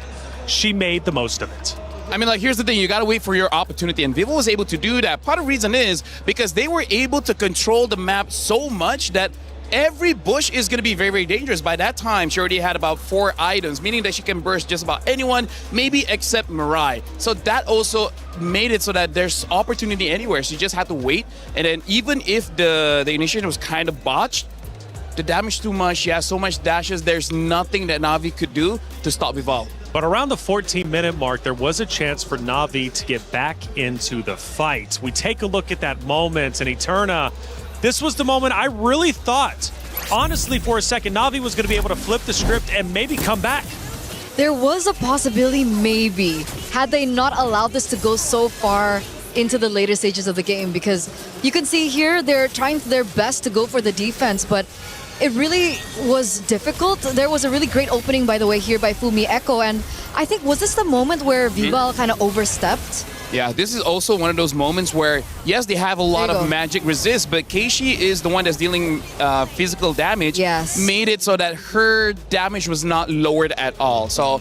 N: she made the most of it.
A: I mean, like, here's the thing. You got to wait for your opportunity, and Vivel was able to do that. Part of the reason is because they were able to control the map so much that every bush is going to be very, very dangerous. By that time, she already had about 4 items, meaning that she can burst just about anyone, maybe except Mirai. So that also made it so that there's opportunity anywhere. She just had to wait. And then even if the initiation was kind of botched, the damage too much, she has so much dashes, there's nothing that Na'Vi could do to stop Vivel.
N: But around the 14-minute mark, there was a chance for Na'Vi to get back into the fight. We take a look at that moment, and Eterna, this was the moment I really thought, honestly, for a second, Na'Vi was going to be able to flip the script and maybe come back.
F: There was a possibility, maybe, had they not allowed this to go so far into the later stages of the game, because you can see here they're trying their best to go for the defense, but it really was difficult. There was a really great opening, by the way, here by Fumi Echo, and I think, was this the moment where Vivel kind of overstepped?
A: Yeah, this is also one of those moments where, yes, they have a lot of magic resist, but Keishi is the one that's dealing physical damage.
F: Yes.
A: Made it so that her damage was not lowered at all. So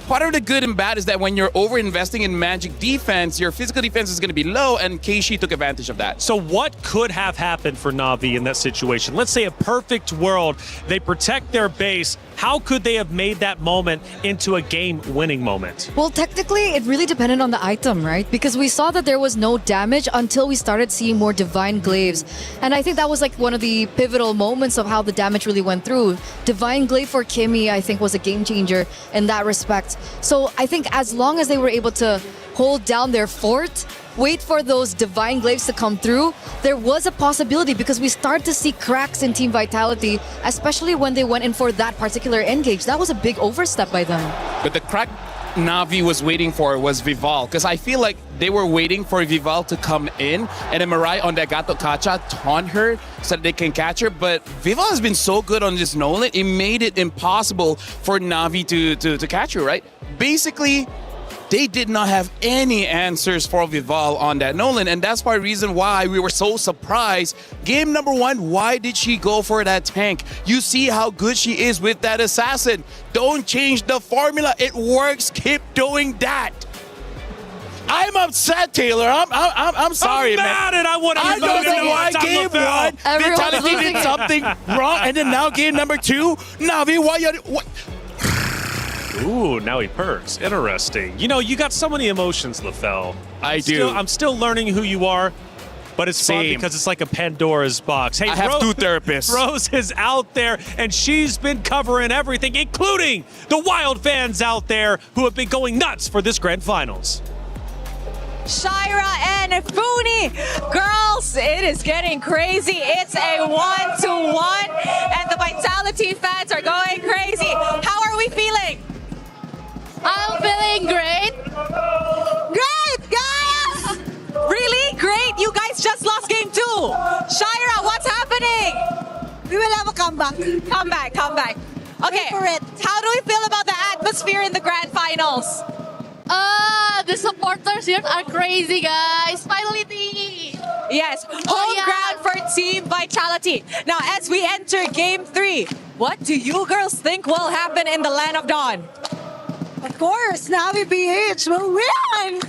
A: part of the good and bad is that when you're over-investing in magic defense, your physical defense is going to be low, and Keishi took advantage of that.
N: So what could have happened for Na'Vi in that situation? Let's say a perfect world, they protect their base. How could they have made that moment into a game-winning moment?
F: Well, technically, it really depended on the item, right? Because we saw that there was no damage until we started seeing more Divine Glaives. And I think that was like one of the pivotal moments of how the damage really went through. Divine Glaive for Kimmy, I think, was a game changer in that respect. So I think as long as they were able to hold down their fort, wait for those divine glaives to come through, there was a possibility because we start to see cracks in Team Vitality, especially when they went in for that particular engage. That was a big overstep by them.
A: But the crack Na'Vi was waiting for was Vival, because I feel like they were waiting for Vival to come in and then Mirai on that Gato Kacha taunt her so that they can catch her. But Vival has been so good on this Nolan, it made it impossible for Na'Vi to catch her, right? Basically, they did not have any answers for Vival on that Nolan, and that's part of the reason why we were so surprised. Game number 1, why did she go for that tank? You see how good she is with that assassin. Don't change the formula. It works. Keep doing that. I'm upset, Taylor. I'm sorry,
N: I'm mad,
A: man.
N: and I want
A: I don't know why game 1 Vitality did something wrong, and then now game number 2, Na'Vi, why you? What?
N: Ooh, now he perks. Interesting. You know, you got so many emotions, LaFell.
A: I do.
N: I'm still learning who you are, but it's fun because it's like a Pandora's box. Hey,
A: I have 2 therapists.
N: Rose is out there, and she's been covering everything, including the Wild fans out there who have been going nuts for this Grand Finals.
P: Shira and Funi. Girls, it is getting crazy. It's a 1-1, and the Vitality fans are going crazy. How are we feeling?
D: I'm feeling great.
P: Great, guys! Really? Great. You guys just lost game 2. Shira, what's happening?
R: We will have a comeback.
P: Come back. Okay, how do we feel about the atmosphere in the Grand Finals?
D: The supporters here are crazy, guys. Vitality.
P: Yes, home ground for Team Vitality. Now, as we enter game 3, what do you girls think will happen in the Land of Dawn?
R: Of course, Na'Vi PH will win!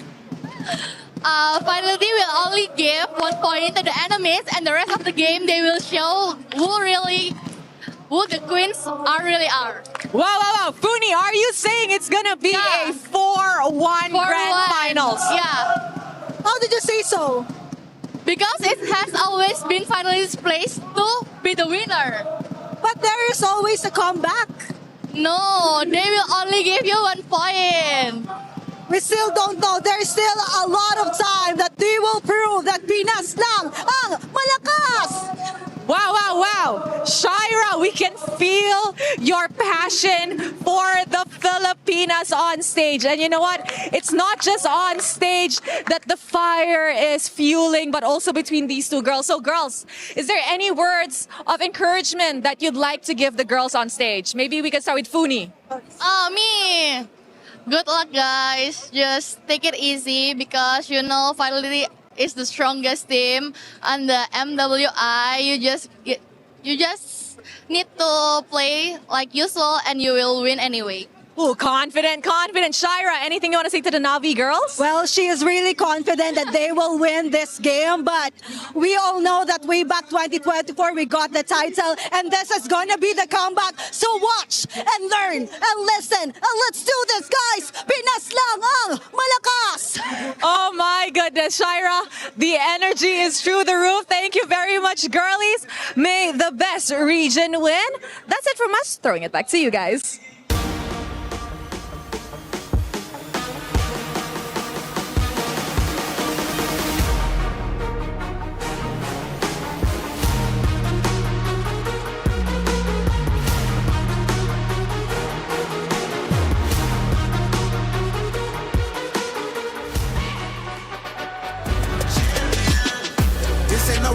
D: Vitality will only give 1 point to the enemies, and the rest of the game they will show who the queens really are.
P: Wow. Funi, are you saying it's gonna be a 4-1 Grand Finals?
D: Yeah.
R: How did you say so?
D: Because it has always been Vitality's place to be the winner.
R: But there is always a comeback.
D: No, they will only give you 1 point.
R: We still don't know. There's still a lot of time that they will prove that Pinas lang ang malakas.
P: Wow. Shira, we can feel your passion for the Filipinas on stage. And you know what? It's not just on stage that the fire is fueling, but also between these 2 girls. So girls, is there any words of encouragement that you'd like to give the girls on stage? Maybe we can start with Funi.
D: Me. Good luck, guys. Just take it easy because you know Vitality is the strongest team, and the MWI you just need to play like usual, and you will win anyway.
P: Ooh, confident. Shira, anything you want to say to the Na'Vi girls?
R: Well, she is really confident that they will win this game, but we all know that way back 2024, we got the title, and this is going to be the comeback. So watch and learn and listen, and let's do this, guys! Pinas lang ang malakas!
P: Oh my goodness, Shira, the energy is through the roof. Thank you very much, girlies. May the best region win. That's it from us. Throwing it back to you guys.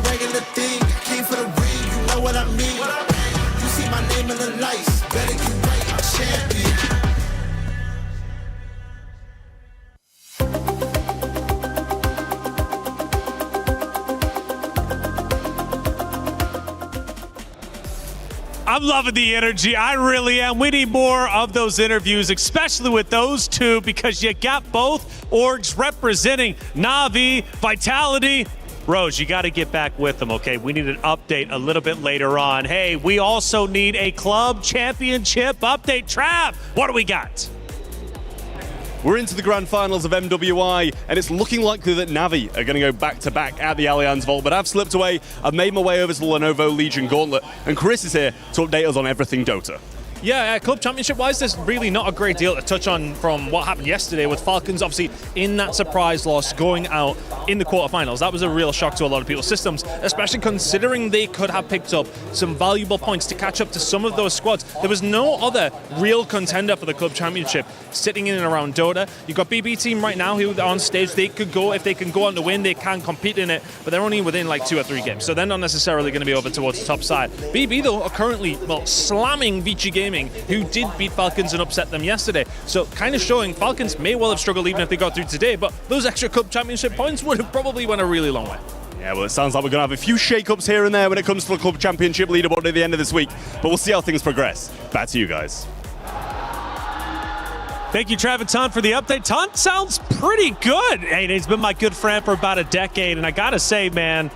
S: Regular thing, came for the ring, you know what I mean. You see my name in the lights, better get right, I'm champion.
N: I'm loving the energy. I really am. We need more of those interviews, especially with those 2, because you got both orgs representing Na'Vi, Vitality. Rose, you got to get back with them, okay? We need an update a little bit later on. Hey, we also need a club championship update. Trav, what do we got?
V: We're into the grand finals of MWI, and it's looking likely that Na'Vi are going to go back-to-back at the Allianz Vault, but I've slipped away. I've made my way over to the Lenovo Legion Gauntlet, and Chris is here to update us on everything Dota.
E: Yeah, club championship-wise, there's really not a great deal to touch on from what happened yesterday with Falcons, obviously, in that surprise loss, going out in the quarterfinals. That was a real shock to a lot of people's systems, especially considering they could have picked up some valuable points to catch up to some of those squads. There was no other real contender for the club championship sitting in and around Dota. You've got BB team right now who are on stage. They could go, if they can go on to win, they can compete in it, but they're only within like 2 or 3 games, so they're not necessarily going to be over towards the top side. BB, though, are currently, well, slamming Vici Gaming, who did beat Falcons and upset them yesterday. So kind of showing Falcons may well have struggled even if they got through today, but those extra club championship points would have probably went a really long way.
V: Yeah, well, it sounds like we're going to have a few shake-ups here and there when it comes to the club championship leaderboard at the end of this week, but we'll see how things progress. Back to you guys.
N: Thank you, Trav and Ton, for the update. Ton sounds pretty good. Hey, he's been my good friend for about a decade, and I gotta say, man,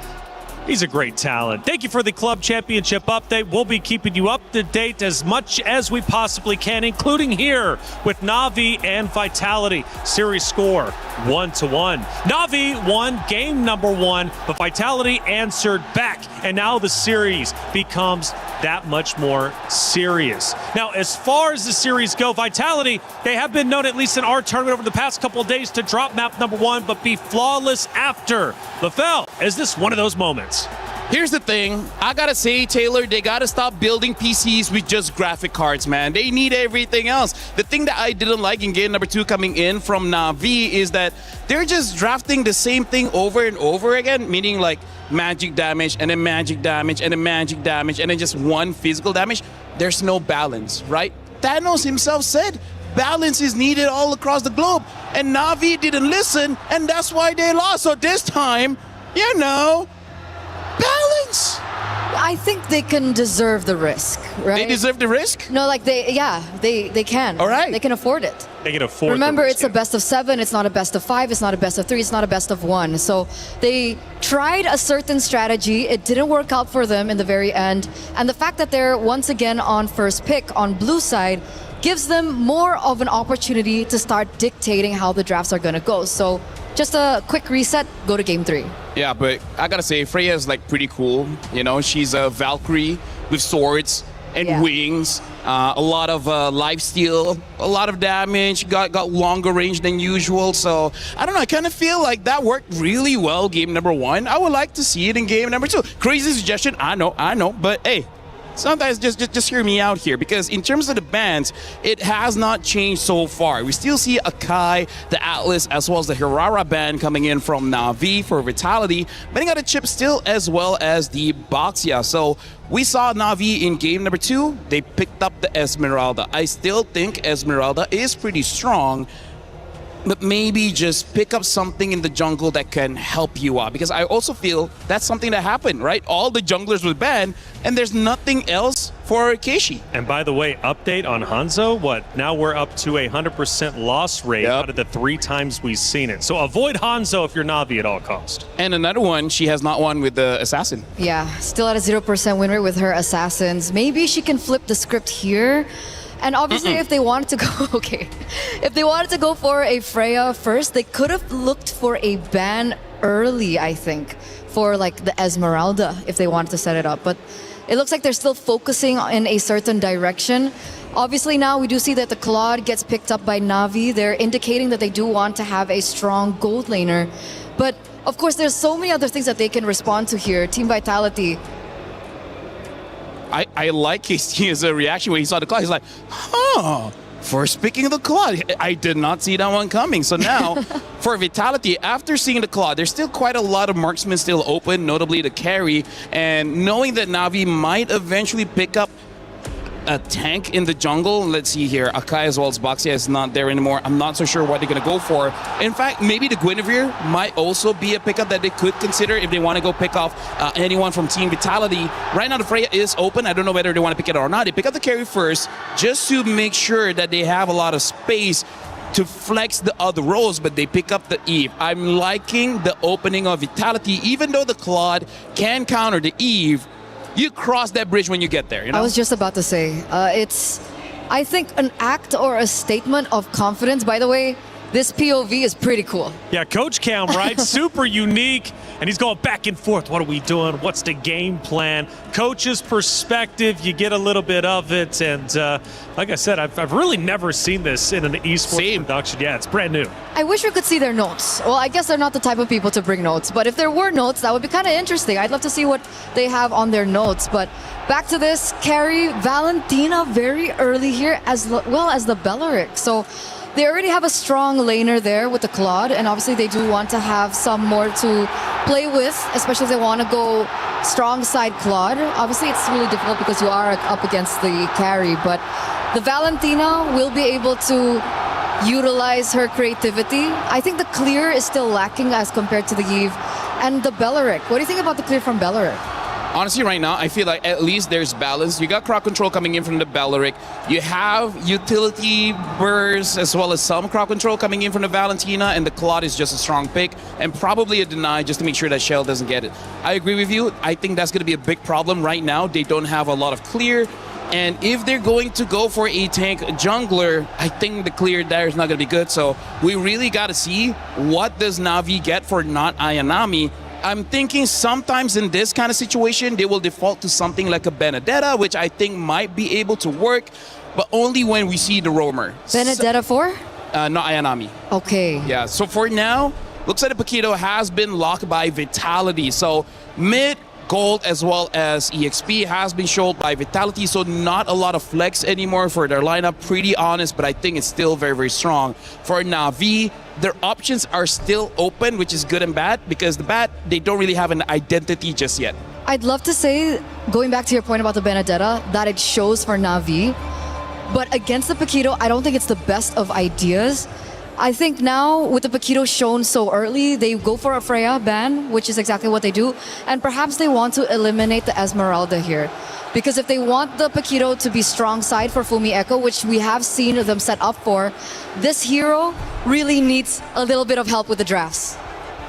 N: he's a great talent. Thank you for the club championship update. We'll be keeping you up to date as much as we possibly can, including here with Na'Vi and Vitality. Series score 1-1. Na'Vi won game number 1, but Vitality answered back, and now the series becomes that much more serious. Now, as far as the series go, Vitality, they have been known, at least in our tournament over the past couple of days, to drop map number 1, but be flawless after. LaFell, is this one of those moments?
A: Here's the thing. I gotta say, Taylor, they gotta stop building PCs with just graphic cards, man. They need everything else. The thing that I didn't like in game number 2 coming in from Na'Vi is that they're just drafting the same thing over and over again, meaning like magic damage and then magic damage and then magic damage and then just one physical damage. There's no balance, right? Thanos himself said balance is needed all across the globe, and Na'Vi didn't listen, and that's why they lost. So this time, you know, balance.
F: I think they can deserve the risk, right?
A: They deserve the risk?
F: No, like they can.
A: All right.
F: They can afford it.
N: They can afford
F: Remember, it's a best of 7, it's not a best of 5, it's not a best of 3, it's not a best of 1. So they tried a certain strategy, it didn't work out for them in the very end. And the fact that they're once again on first pick on blue side gives them more of an opportunity to start dictating how the drafts are gonna go. So just a quick reset, go to game 3.
A: Yeah, but I gotta say, Freya is like pretty cool. You know, she's a Valkyrie with swords and wings, a lot of lifesteal, a lot of damage, got longer range than usual. So I don't know, I kind of feel like that worked really well game number 1. I would like to see it in game number 2. Crazy suggestion, I know, but hey, sometimes just hear me out here, because in terms of the bans, it has not changed so far. We still see Akai, the Atlas, as well as the Hirara ban coming in from Na'Vi for Vitality, banning out a chip still, as well as the Boxia. So we saw Na'Vi in game number 2. They picked up the Esmeralda. I still think Esmeralda is pretty strong, but maybe just pick up something in the jungle that can help you out, because I also feel that's something that happened, right? All the junglers were banned, and there's nothing else for Keishi.
N: And by the way, update on Hanzo, now we're up to a 100% loss rate out of the 3 times we've seen it. So avoid Hanzo if you're Na'Vi at all cost.
A: And another one, she has not won with the Assassin.
F: Yeah, still at a 0% win rate with her Assassins. Maybe she can flip the script here. And obviously, if they wanted to go, if they wanted to go for a Freya first, they could have looked for a ban early, I think, for like the Esmeralda, if they wanted to set it up. But it looks like they're still focusing in a certain direction. Obviously, now we do see that the Claude gets picked up by Na'Vi. They're indicating that they do want to have a strong gold laner. But of course, there's so many other things that they can respond to here. Team Vitality.
A: I like his reaction when he saw the Claude. He's like, huh, first picking the Claude. I did not see that one coming. So now, for Vitality, after seeing the Claude, there's still quite a lot of marksmen still open, notably the carry. And knowing that Na'Vi might eventually pick up a tank in the jungle. Let's see here. Akai as well as Boxia is not there anymore. I'm not so sure what they're going to go for. In fact, maybe the Guinevere might also be a pickup that they could consider if they want to go pick off anyone from Team Vitality. Right now, the Freya is open. I don't know whether they want to pick it or not. They pick up the carry first just to make sure that they have a lot of space to flex the other roles, but they pick up the Eve. I'm liking the opening of Vitality, even though the Claude can counter the Eve. You cross that bridge when you get there, you know?
F: I was just about to say, it's, I think, an act or a statement of confidence. By the way, This POV is pretty cool.
N: Yeah, Coach Cam, right? Super unique. And he's going back and forth. What are we doing? What's the game plan? Coach's perspective, you get a little bit of it. And like I said, I've really never seen this in an esports production. Yeah, it's brand new.
F: I wish we could see their notes. Well, I guess they're not the type of people to bring notes. But if there were notes, that would be kind of interesting. I'd love to see what they have on their notes. But back to this, carry Valentina very early here, as well as the Belleric. So they already have a strong laner there with the Claude, and obviously they do want to have some more to play with, especially if they want to go strong side Claude. Obviously it's really difficult because you are up against the carry, but the Valentina will be able to utilize her creativity. I think the clear is still lacking as compared to the Eve and the Belleric. What do you think about the clear from Belleric?
A: Honestly, right now, I feel like at least there's balance. You got crowd control coming in from the Belleric. You have utility bursts as well as some crowd control coming in from the Valentina, and the Claude is just a strong pick and probably a deny just to make sure that Shell doesn't get it. I agree with you. I think that's going to be a big problem right now. They don't have a lot of clear, and if they're going to go for a tank jungler, I think the clear there is not going to be good. So we really got to see what does Na'Vi get for not Ayanami. I'm thinking sometimes in this kind of situation, they will default to something like a Benedetta, which I think might be able to work, but only when we see the roamer.
F: Benedetta for?
A: Not Ayanami.
F: Okay.
A: Yeah, so for now, looks like the Paquito has been locked by Vitality. So mid, gold, as well as EXP has been showed by Vitality, so not a lot of flex anymore for their lineup. Pretty honest, but I think it's still very, very strong. For Na'Vi, their options are still open, which is good and bad, because the bad, they don't really have an identity just yet.
F: I'd love to say, going back to your point about the Benedetta, that it shows for Na'Vi, but against the Paquito, I don't think it's the best of ideas. I think now, with the Paquito shown so early, they go for a Freya ban, which is exactly what they do, and perhaps they want to eliminate the Esmeralda here. Because if they want the Paquito to be strong side for Fumi Echo, which we have seen them set up for, this hero really needs a little bit of help with the drafts.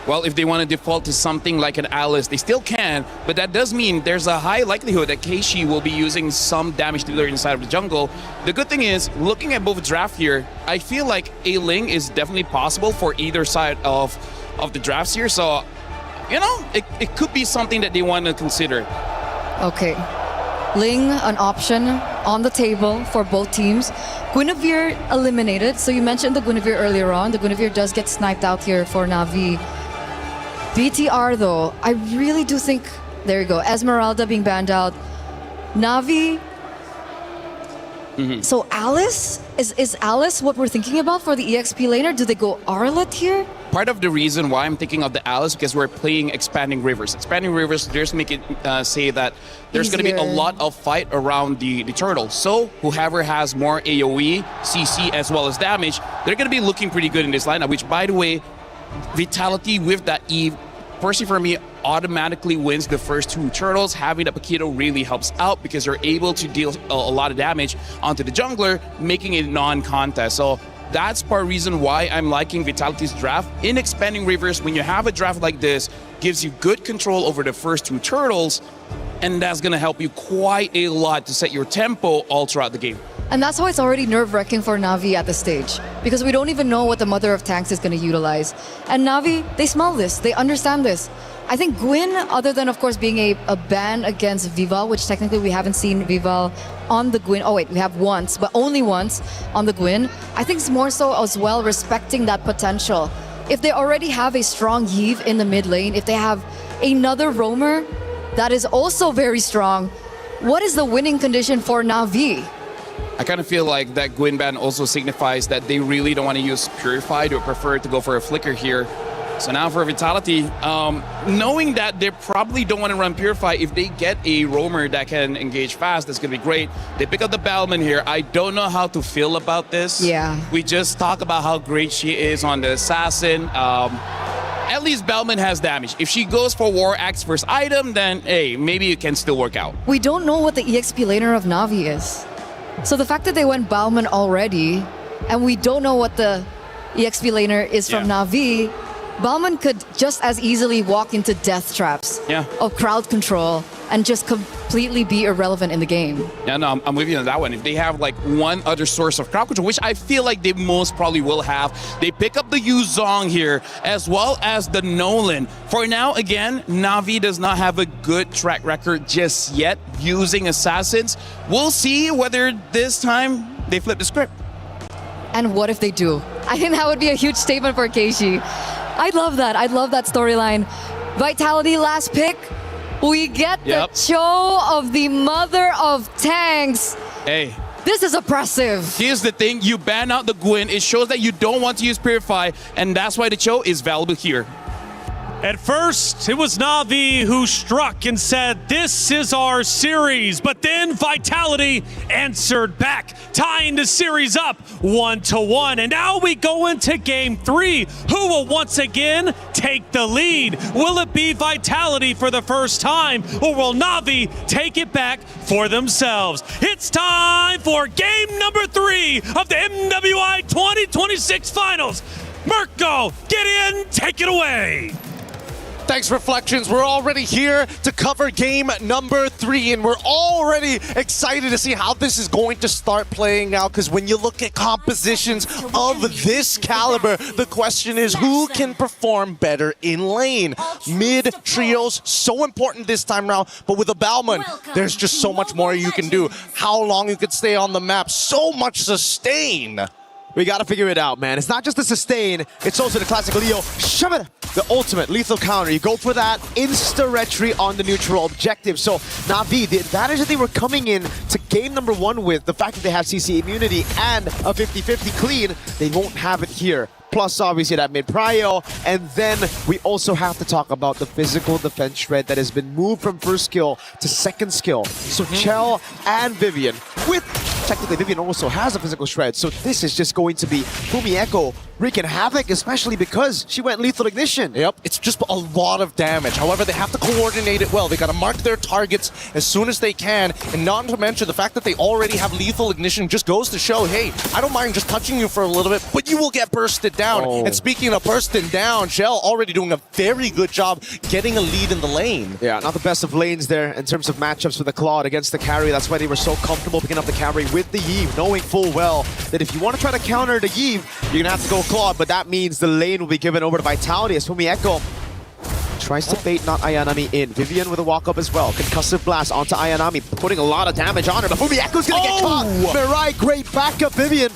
A: Well, if they want to default to something like an Alice, they still can, but that does mean there's a high likelihood that Keishi will be using some damage dealer inside of the jungle. The good thing is, looking at both draft here, I feel like a Ling is definitely possible for either side of the drafts here, so, you know, it could be something that they want to consider.
F: Okay. Ling, an option on the table for both teams. Guinevere eliminated. So you mentioned the Guinevere earlier on. The Guinevere does get sniped out here for Na'Vi. BTR though, I really do think, there you go, Esmeralda being banned out. Na'Vi. So Alice? Is Alice what we're thinking about for the EXP laner? Do they go Arlet here?
A: Part of the reason why I'm thinking of the Alice, because we're playing Expanding Rivers. Expanding Rivers, just make it say that there's going to be a lot of fight around the turtle. So whoever has more AoE, CC, as well as damage, they're going to be looking pretty good in this lineup, which, by the way, Vitality with that Eve, personally for me, automatically wins the first two turtles. Having the Paquito really helps out because they're able to deal a lot of damage onto the jungler, making it non-contest. So that's part of the reason why I'm liking Vitality's draft. In Expanding Rivers, when you have a draft like this, gives you good control over the first two turtles, and that's going to help you quite a lot to set your tempo all throughout the game.
F: And that's why it's already nerve-wracking for Na'Vi at this stage, because we don't even know what the Mother of Tanks is going to utilize. And Na'Vi, they smell this, they understand this. I think Gwyn, other than of course being a ban against Vival, which technically we haven't seen Vival on the Gwyn. Oh wait, we have once, but only once on the Gwyn. I think it's more so as well respecting that potential. If they already have a strong Yve in the mid lane, if they have another roamer that is also very strong, what is the winning condition for Na'Vi?
A: I kind of feel like that Gwyn ban also signifies that they really don't want to use Purified or prefer to go for a Flicker here. So now for Vitality, knowing that they probably don't want to run Purify, if they get a roamer that can engage fast, that's going to be great. They pick up the Bellman here. I don't know how to feel about this.
F: Yeah.
A: We just talk about how great she is on the Assassin. At least Bellman has damage. If she goes for War Axe first item, then hey, maybe it can still work out.
F: We don't know what the EXP laner of Na'Vi is. So the fact that they went Bauman already, and we don't know what the EXP laner is from Na'Vi, Bauman could just as easily walk into death traps of crowd control and just completely be irrelevant in the game.
A: Yeah, no, I'm with you on that one. If they have like one other source of crowd control, which I feel like they most probably will have, they pick up the Yuzong here as well as the Nolan. For now, again, Na'Vi does not have a good track record just yet using assassins. We'll see whether this time they flip the script.
F: And what if they do? I think that would be a huge statement for Keishi. I'd love that. I'd love that storyline. Vitality last pick. We get the show of the mother of tanks.
A: Hey.
F: This is oppressive.
A: Here's the thing, you ban out the Gwyn, it shows that you don't want to use Purify, and that's why the Cho is valuable here.
N: At first, it was Na'Vi who struck and said, "This is our series." But then Vitality answered back, tying the series up 1-1. And now we go into Game 3. Who will once again take the lead? Will it be Vitality for the first time, or will Na'Vi take it back for themselves? It's time for Game number 3 of the MWI 2026 Finals. Mirko, get in, take it away.
G: Thanks, Reflections. We're already here to cover game number 3, and we're already excited to see how this is going to start playing out, because when you look at compositions of this caliber, the question is who can perform better in lane? Mid trios, so important this time around, but with a Bauman, there's just so much more you can do. How long you could stay on the map, so much sustain.
B: We gotta figure it out, man. It's not just the sustain, it's also the classic Leo. Shove it! The ultimate lethal counter. You go for that insta-retry on the neutral objective. So Na'Vi, the advantage that they were coming in to game number 1 with, the fact that they have CC immunity and a 50-50 clean, they won't have it here. Plus, obviously, that mid-prio. And then we also have to talk about the physical defense shred that has been moved from first skill to second skill. So Chell and Vivian, with technically Vivian also has a physical shred. So this is just going to be Fumi Echo wreaking havoc, especially because she went lethal ignition.
G: Yep, it's just a lot of damage. However, they have to coordinate it well. They got to mark their targets as soon as they can. And not to mention the fact that they already have lethal ignition just goes to show, hey, I don't mind just touching you for a little bit, but you will get bursted down. And speaking of bursting down, Shell already doing a very good job getting a lead in the lane.
B: Yeah, not the best of lanes there in terms of matchups for the Claude against the carry. That's why they were so comfortable picking up the carry with the Yve, knowing full well that if you want to try to counter the Yve, you're going to have to go Claude, but that means the lane will be given over to Vitality as Fumi Echo tries to bait not Ayanami in. Vivian with a walk-up as well. Concussive blast onto Ayanami, putting a lot of damage on her, but Fumi Echo's going to get caught. Mirai, great backup, Vivian.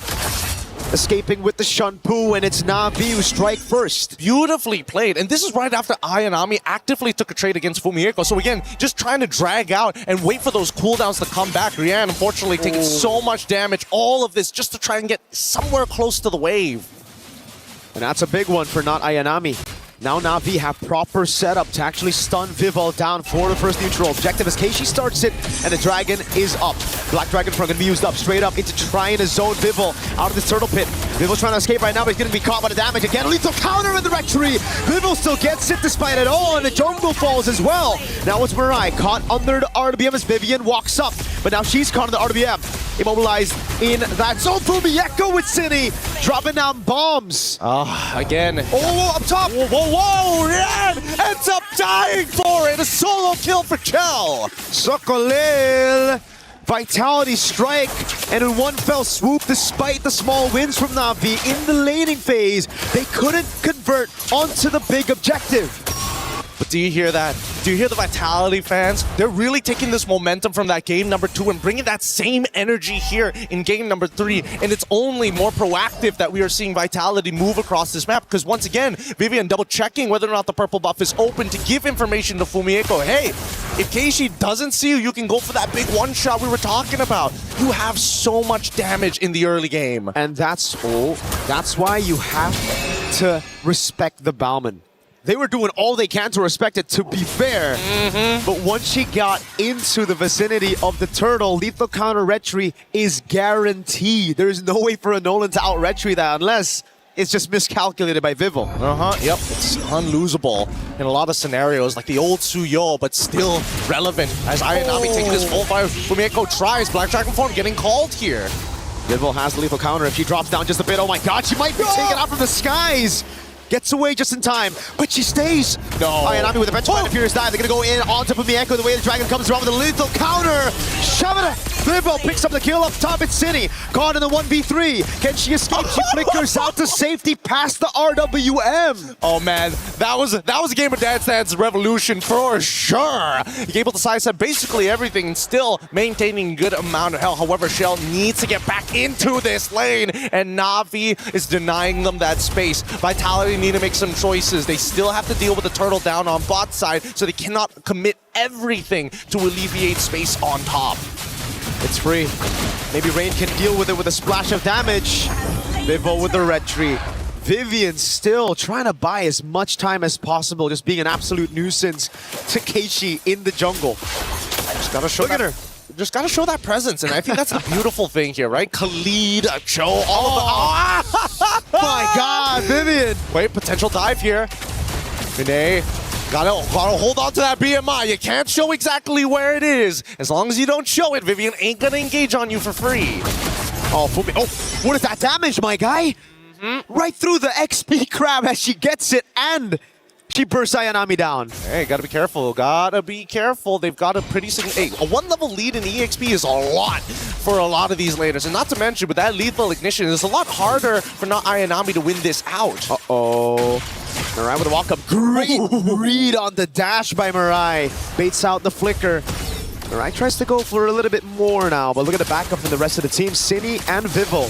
B: Escaping with the Shunpu, and it's Na'Vi who strike first.
G: Beautifully played, and this is right after Ayanami actively took a trade against Fumi Echo. So again, just trying to drag out and wait for those cooldowns to come back. Rian, unfortunately, taking so much damage. All of this just to try and get somewhere close to the wave.
B: And that's a big one for not Ayanami. Now Na'Vi have proper setup to actually stun Vival down for the first neutral objective as Keishi starts it, and the Dragon is up. Black Dragon Front gonna be used up straight up into trying to zone Vival out of this turtle pit. Vival's trying to escape right now, but he's gonna be caught by the damage again. Lethal counter in the rectory. Vival still gets it despite it all, and the jungle falls as well. Now it's Mirai caught under the RWM as Vivian walks up, but now she's caught in the RWM. Immobilized in that zone. Fumi Echo with City dropping down bombs.
G: Again.
B: Oh, up top.
G: Whoa, Rian ends up dying for it. A solo kill for Chell.
B: Sokolil. Vitality strike, and in one fell swoop, despite the small wins from Na'Vi in the laning phase, they couldn't convert onto the big objective.
G: But do you hear that? Do you hear the Vitality fans? They're really taking this momentum from that game number 2 and bringing that same energy here in game number 3. And it's only more proactive that we are seeing Vitality move across this map. Because once again, Vivian double checking whether or not the purple buff is open to give information to Fumi Echo. Hey, if Keishi doesn't see you, you can go for that big one shot we were talking about. You have so much damage in the early game.
B: And that's why you have to respect the Bauman. They were doing all they can to respect it, to be fair. But once she got into the vicinity of the turtle, lethal counter retry is guaranteed. There's no way for a Nolan to out retry that unless it's just miscalculated by Vival.
G: Yep, it's unlosable in a lot of scenarios, like the old Suyo, but still relevant as Ayanami taking this full fire. Fumi Echo tries, Black Dragon form getting called here.
B: Vival has the lethal counter if she drops down just a bit. Oh my god, she might be taken out from the skies. Gets away just in time, but she stays.
G: No.
B: Ayanami with a Venture Furious dive. They're gonna go in onto Pumieko. The way the Dragon comes around with a lethal counter. Shove it. Vivo picks up the kill up top. It's Cine. Caught in the 1v3. Can she escape? She flickers out to safety past the RWM.
G: Oh man, that was a game of Dance Dance Revolution for sure. He able to sidestep basically everything and still maintaining a good amount of health. However, Shell needs to get back into this lane, and Na'Vi is denying them that space. Vitality need to make some choices. They still have to deal with the turtle down on bot side, so they cannot commit everything to alleviate space on top.
B: It's free. Maybe Rain can deal with it with a splash of damage. Vivo with the retreat. Vivian still trying to buy as much time as possible, just being an absolute nuisance to Keishi in the jungle.
G: Just gotta show that. Just gotta show that presence, and I think that's the beautiful thing here, right? Khalid, Cho, all of the.
B: My God, Vivian!
G: Wait, potential dive here. Vinay. Gotta hold on to that BMI. You can't show exactly where it is. As long as you don't show it, Vivian ain't gonna engage on you for free.
B: Oh, Fumi. Oh, what is that damage, my guy? Right through the XP crab as she gets it, and she bursts Ayanami down.
G: Hey, gotta be careful. Gotta be careful. They've got a pretty hey, a 1-level lead in EXP is a lot for a lot of these laners. And not to mention, with that lethal ignition, it's a lot harder for not Ayanami to win this out.
B: Uh-oh. Mirai with a walk-up. Great read on the dash by Mirai. Baits out the flicker. Mirai tries to go for a little bit more now, but look at the backup from the rest of the team. Cine and Vivo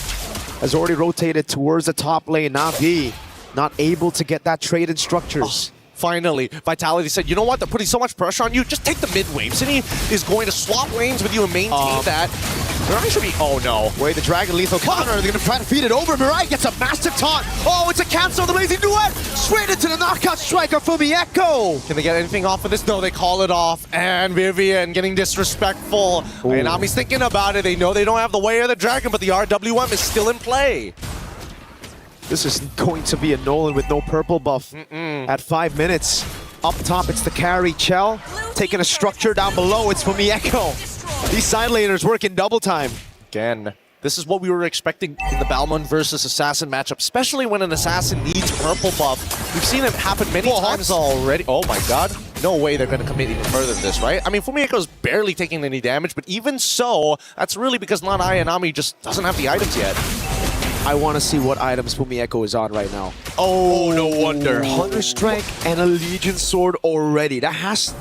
B: has already rotated towards the top lane. Na'Vi not able to get that trade in structures.
G: Finally, Vitality said, you know what, they're putting so much pressure on you, just take the mid wave. Cine is going to swap lanes with you and maintain that. Mirai should be, oh no.
B: Wait, the Dragon lethal counter, they're gonna try to feed it over. Mirai gets a massive taunt. Oh, it's a cancel, the lazy duet. Straight into the knockout striker for Mieko.
G: Can they get anything off of this? No, they call it off. And Vivian getting disrespectful. Ayanami's thinking about it. They know they don't have the way of the Dragon, but the RWM is still in play.
B: This is going to be a Nolan with no purple buff at 5 minutes. Up top, it's the carry. Chell taking a structure down below. It's for Mieko. These side laners working double time.
G: Again, this is what we were expecting in the Balmond versus Assassin matchup, especially when an Assassin needs purple buff. We've seen it happen many times already. Oh my God. No way they're going to commit even further than this, right? I mean, Fumieko's barely taking any damage, but even so, that's really because not Ayanami just doesn't have the items yet.
B: I want to see what items Pumieko is on right now.
G: Oh, no wonder.
B: Hunter Strength and a Legion Sword already. That has...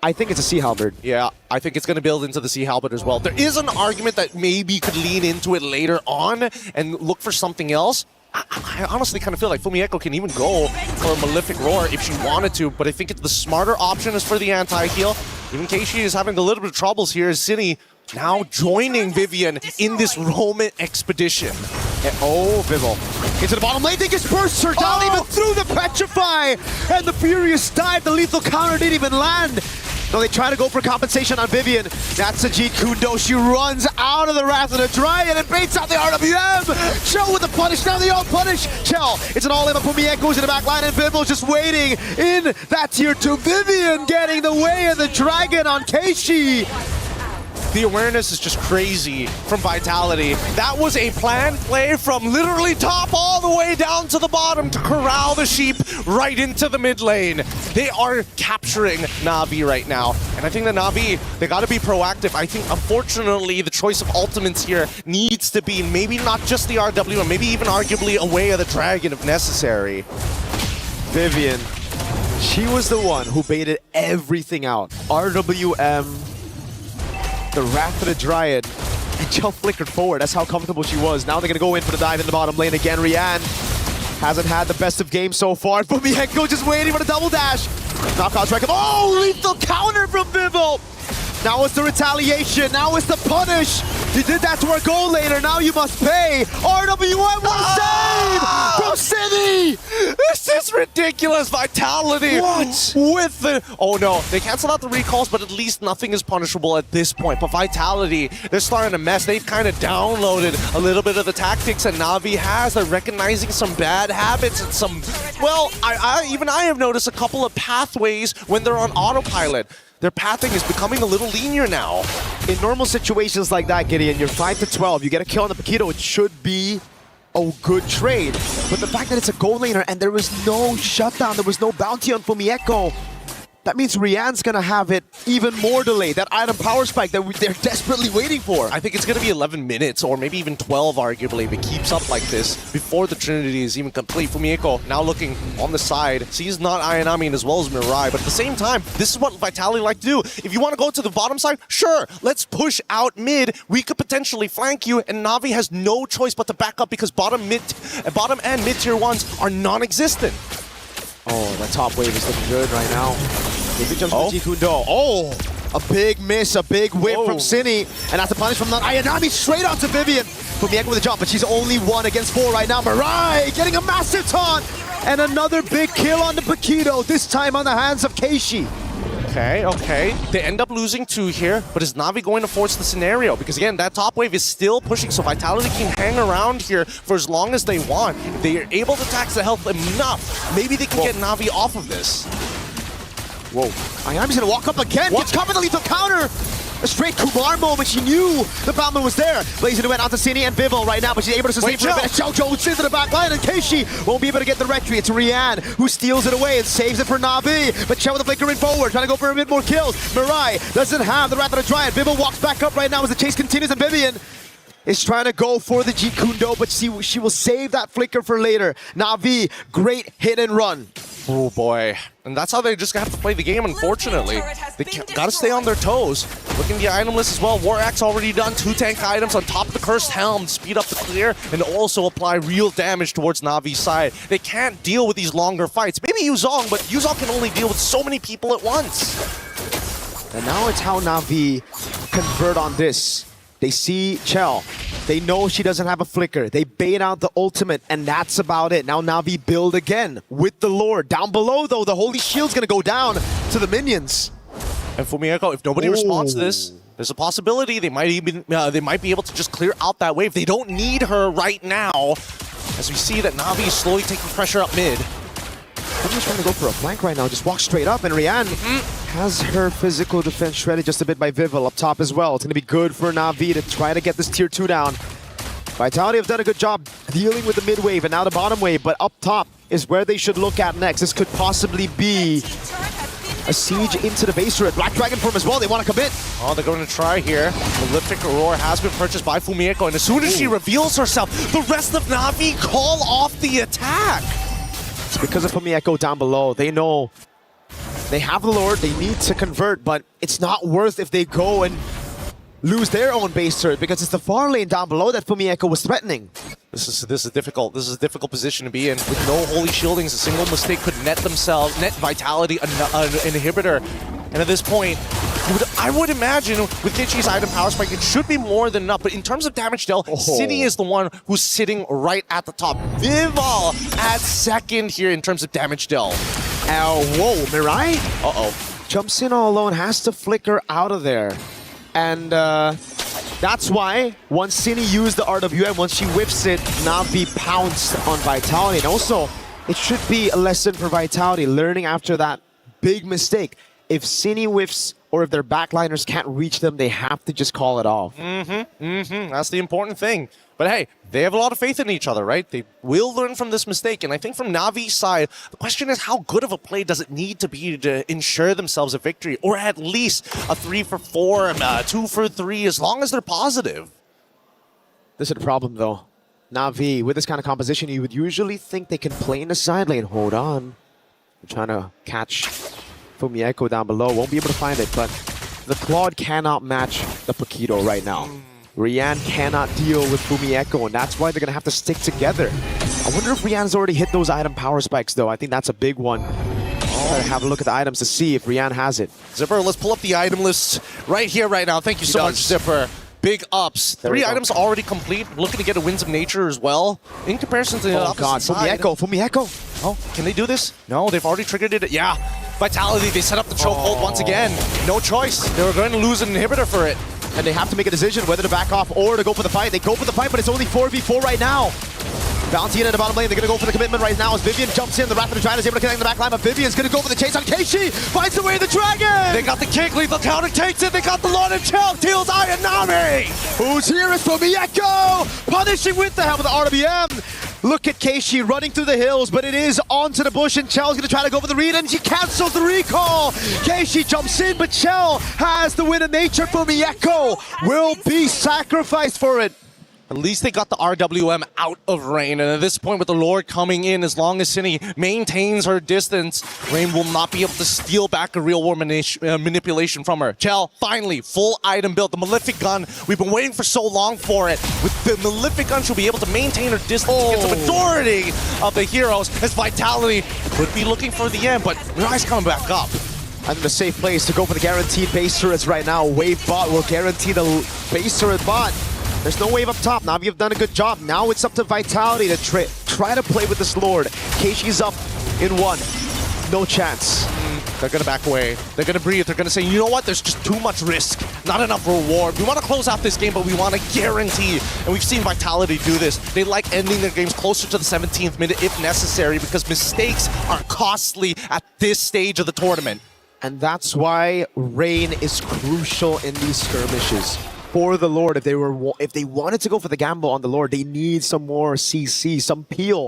B: I think it's a Sea Halberd.
G: Yeah, I think it's going to build into the Sea Halberd as well. There is an argument that maybe could lean into it later on and look for something else. I honestly kind of feel like Fumieko can even go for a Malefic Roar if she wanted to, but I think it's the smarter option is for the anti-heal. Even Keishi is having a little bit of troubles here as Cine now joining Vivian in this Roman expedition.
B: And, oh, Vivo. Into the bottom lane, they just burst her down even through the Petrify! And the Furious dive, the lethal counter didn't even land. No, they try to go for compensation on Vivian. That's Sajid Kundo. She runs out of the Wrath of the Dryad and baits out the RWM. Chell with the punish. Now they all punish. Chell, it's an all-in, but Pumieko's in the back line, and Vivo's just waiting in that tier 2. Vivian getting the way of the dragon on Keishi.
G: The awareness is just crazy from Vitality. That was a planned play from literally top all the way down to the bottom to corral the sheep right into the mid lane. They are capturing Na'Vi right now. And I think that Na'Vi, they gotta be proactive. I think, unfortunately, the choice of ultimates here needs to be maybe not just the RW, and maybe even arguably a way of the dragon if necessary.
B: Vivian, she was the one who baited everything out. RWM, the Wrath of the Dryad, and Chell flickered forward. That's how comfortable she was. Now they're going to go in for the dive in the bottom lane again. Rian hasn't had the best of games so far. Fumieko just waiting for the double dash. Knockout strike. Oh, lethal counter from Vivo. Now it's the retaliation. Now it's the punish. You did that to our goal laner. Now you must pay. RWM was saved from City.
G: This is ridiculous. Vitality.
B: What?
G: With the... Oh no, they cancel out the recalls, but at least nothing is punishable at this point. But Vitality, they're starting to mess. They've kind of downloaded a little bit of the tactics that Na'Vi has. They're recognizing some bad habits and some... Well, even I have noticed a couple of pathways when they're on autopilot. Their pathing is becoming a little linear now.
B: In normal situations like that, Gideon, you're 5 to 12. You get a kill on the Paquito, it should be a good trade. But the fact that it's a gold laner and there was no shutdown, there was no bounty on Fumieko, that means Rian's gonna have it even more delayed. That item power spike that they're desperately waiting for.
G: I think it's gonna be 11 minutes or maybe even 12 arguably if it keeps up like this before the Trinity is even complete. Fumieko now looking on the side, sees not Ayanami as well as Mirai, but at the same time, this is what Vitality like to do. If you want to go to the bottom side, sure, let's push out mid. We could potentially flank you, and Na'Vi has no choice but to back up because bottom and mid tier 1s are non-existent.
B: Oh, that top wave is looking good right now. Maybe jumps to Jikundo. Oh, a big miss, a big whip from Cine. And that's a punish from Ayanami straight onto Vivian. Fumieko with a jump, but she's only 1 against 4 right now. Mirai getting a massive taunt. And another big kill on the Paquito, this time on the hands of Keishi.
G: Okay. They end up losing 2 here, but is Na'Vi going to force the scenario? Because again, that top wave is still pushing, so Vitality can hang around here for as long as they want. If they are able to tax the health enough, maybe they can get Na'Vi off of this.
B: Whoa. Ayanami's gonna walk up again. Gets caught with a lethal counter. A straight Kumar moment. She knew the Batman was there. Blazing went onto Cine and Vivel right now, but she's able to sustain for a minute. Jojo into the back line, and Keishi won't be able to get the rectory. It's Rian who steals it away and saves it for Na'Vi. But Chell with the flickering forward, trying to go for a bit more kills. Mirai doesn't have the Wrath of the Dryad. Vivel walks back up right now as the chase continues, and Vivian is trying to go for the Jikundo, but she will save that flicker for later. Na'Vi, great hit and run.
G: Oh boy. And that's how they just have to play the game, unfortunately. They gotta stay on their toes. Looking at the item list as well, War Axe already done 2 tank items on top of the Cursed Helm, speed up the clear, and also apply real damage towards Navi's side. They can't deal with these longer fights. Maybe Yuzong, but Yuzong can only deal with so many people at once.
B: And now it's how Na'Vi convert on this. They see Chell. They know she doesn't have a flicker. They bait out the ultimate, and that's about it. Now Na'Vi build again with the Lord. Down below, though, the Holy Shield's gonna go down to the minions.
G: And Fumieko, if nobody responds to this, there's a possibility they might be able to just clear out that wave. They don't need her right now, as we see that Na'Vi is slowly taking pressure up mid.
B: I'm just trying to go for a flank right now. Just walk straight up, and Rian has her physical defense shredded just a bit by Vivel up top as well. It's going to be good for Na'Vi to try to get this tier 2 down. Vitality have done a good job dealing with the mid wave and now the bottom wave, but up top is where they should look at next. This could possibly be a siege into the base turret. Black Dragon form as well. They want to commit.
G: Oh, they're going to try here. Prolific Aurora has been purchased by Fumieko, and as soon as she reveals herself, the rest of Na'Vi call off the attack.
B: It's because of Fumieko down below. They know they have the Lord, they need to convert, but it's not worth if they go and lose their own base turret because it's the far lane down below that Fumieko was threatening.
G: This is difficult. This is a difficult position to be in. With no holy shieldings, a single mistake could net Vitality an inhibitor. And at this point, I would imagine with Kichi's item power spike, it should be more than enough. But in terms of damage dealt, Cine is the one who's sitting right at the top. Vival at second here in terms of damage dealt.
B: Whoa, Mirai? Jumps in all alone, has to flicker out of there. And that's why once Cine used the RWM, once she whiffs it, Na'Vi pounced on Vitality. And also, it should be a lesson for Vitality, learning after that big mistake. If Cine whiffs or if their backliners can't reach them, they have to just call it off.
G: That's the important thing. But hey, they have a lot of faith in each other, right? They will learn from this mistake. And I think from Navi's side, the question is how good of a play does it need to be to ensure themselves a victory? Or at least a 3 for 4, 2 for 3, as long as they're positive.
B: This is the problem, though. Na'Vi, with this kind of composition, you would usually think they can play in the side lane. Hold on. They're trying to catch Fumieko down below. Won't be able to find it, but the Claude cannot match the Paquito right now. Rian cannot deal with Fumieko, and that's why they're going to have to stick together. I wonder if Rian's already hit those item power spikes, though. I think that's a big one. Try to have a look at the items to see if Rian has it.
G: Zipper, let's pull up the item list right here, right now. Thank you so much, Zipper. Big ups. 3 items already complete. Looking to get a Winds of Nature as well. In comparison to the opposite side.
B: Fumieko.
G: Oh, can they do this? No, they've already triggered it. Yeah. Vitality, they set up the chokehold once again. No choice. They were going to lose an inhibitor for it.
B: And they have to make a decision whether to back off or to go for the fight. They go for the fight, but it's only 4v4 right now. Bounty in the bottom lane. They're going to go for the commitment right now as Vivian jumps in. The Wrath of the Giant is able to connect the back line, but Vivian's going to go for the chase on Keishi. Finds the way of the dragon.
G: They got the kick, lethal counter takes it. They got the Lord of Chell, deals Ayanami.
B: Who's here is Fumieko. Punishing with the help of the RWM. Look at Keishi running through the hills, but it is onto the bush, and Chell's going to try to go for the read, and she cancels the recall. Keishi jumps in, but Chell has the win of nature. Fumieko will be sacrificed for it.
G: At least they got the RWM out of Rain, and at this point with the Lord coming in, as long as Cine maintains her distance, Rain will not be able to steal back a real war manipulation from her. Chell, finally, full item build. The Malefic Gun, we've been waiting for so long for it. With the Malefic Gun, she'll be able to maintain her distance against the majority of the heroes, as Vitality could be looking for the end, but Mirai's coming back up.
B: And the safe place to go for the guaranteed base turrets right now. Wave bot will guarantee the base turret bot. There's no wave up top. Na'Vi have done a good job. Now it's up to Vitality to try to play with this Lord. Keishi's up in 1. No chance.
G: They're going to back away. They're going to breathe. They're going to say, you know what? There's just too much risk. Not enough reward. We want to close out this game, but we want to guarantee. And we've seen Vitality do this. They like ending their games closer to the 17th minute if necessary, because mistakes are costly at this stage of the tournament.
B: And that's why Rain is crucial in these skirmishes. For the Lord, if they wanted to go for the gamble on the Lord, they need some more CC, some peel.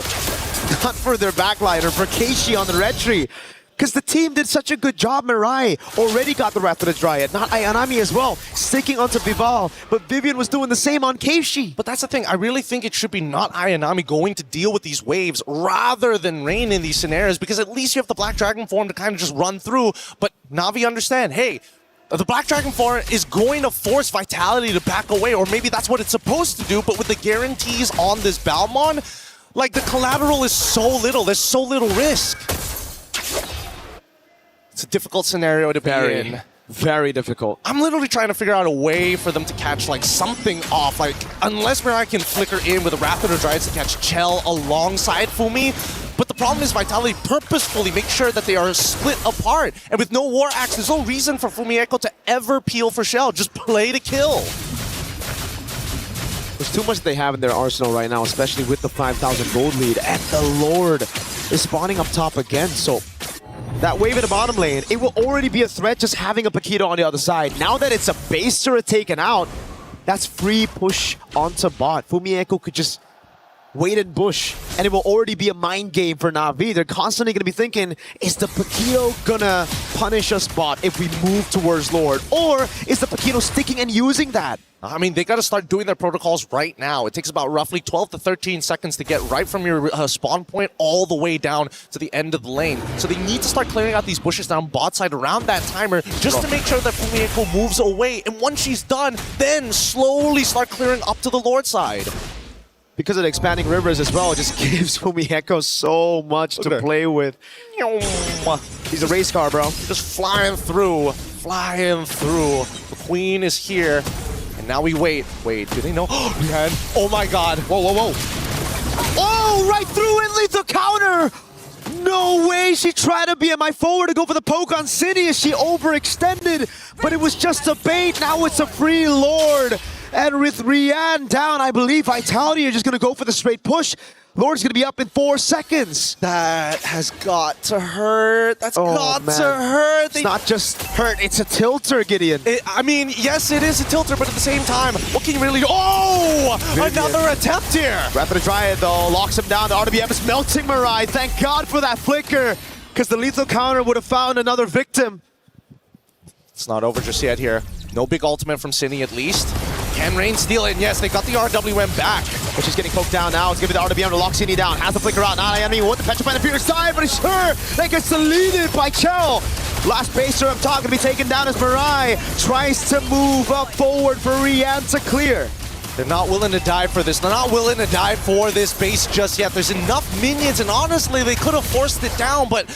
B: Not for their backliner, for Keishi on the red tree. Because the team did such a good job. Mirai already got the Wrath of the Dryad, not Ayanami as well, sticking onto Vival, but Vivian was doing the same on Keishi.
G: But that's the thing, I really think it should be not Ayanami going to deal with these waves rather than Rain in these scenarios, because at least you have the Black Dragon form to kind of just run through, but Na'Vi understand, hey, the Black Dragon form is going to force Vitality to back away, or maybe that's what it's supposed to do, but with the guarantees on this Balmon, like the collateral is so little, there's so little risk. It's a difficult scenario to be in.
B: Very difficult.
G: I'm literally trying to figure out a way for them to catch like something off, like unless Mirai can flicker in with a Wrath of the Dryads to catch Chell alongside Fumi. But the problem is Vitality purposefully make sure that they are split apart. And with no War Axe, there's no reason for Fumieko to ever peel for Shell. Just play to kill.
B: There's too much they have in their arsenal right now, especially with the 5,000 gold lead. And the Lord is spawning up top again, so that wave in the bottom lane, it will already be a threat just having a Paquito on the other side. Now that it's a base turret taken out, that's free push onto bot. Fumieko could just wait in bush, and it will already be a mind game for Na'Vi. They're constantly going to be thinking, is the Paquito gonna punish us bot if we move towards Lord? Or is the Paquito sticking and using that?
G: I mean, they got to start doing their protocols right now. It takes about roughly 12 to 13 seconds to get right from your spawn point all the way down to the end of the lane. So they need to start clearing out these bushes down bot side around that timer just to make sure that Fumieko moves away. And once she's done, then slowly start clearing up to the Lord side.
B: Because of the expanding rivers as well, it just gives Fumieko so much to play with. He's a race car, bro.
G: Just flying through, flying through. The queen is here. And now we wait. Wait, do they know? Oh my god. Whoa, whoa, whoa.
B: Oh, right through it, lethal counter. No way, she tried to be at my forward to go for the poke on City as she overextended, but it was just a bait. Now it's a free Lord. And with Rian down, I believe Vitality are just going to go for the straight push. Lord's going to be up in 4 seconds.
G: That has got to hurt. That's got to hurt.
B: It's not just hurt, it's a tilter, Gideon.
G: I mean, yes, it is a tilter, but at the same time, what can you really do? Oh!
B: Vivian.
G: Another attempt here.
B: Wrath of the Dryad, though, locks him down. The RWM is melting Mirai. Thank God for that flicker, because the lethal counter would have found another victim.
G: It's not over just yet here. No big ultimate from Cine, at least. Can Rain steal it? And yes, they got the RWM back.
B: But she's getting poked down now. It's giving the RWM to lock Cine down. Has the flicker out. Not Ayanami with the Petrify and the Fierce side, but it's her that gets deleted by Chell. Last baser up top gonna be taken down as Mirai tries to move up forward for Rian to clear.
G: They're not willing to die for this. They're not willing to die for this base just yet. There's enough minions, and honestly, they could have forced it down, but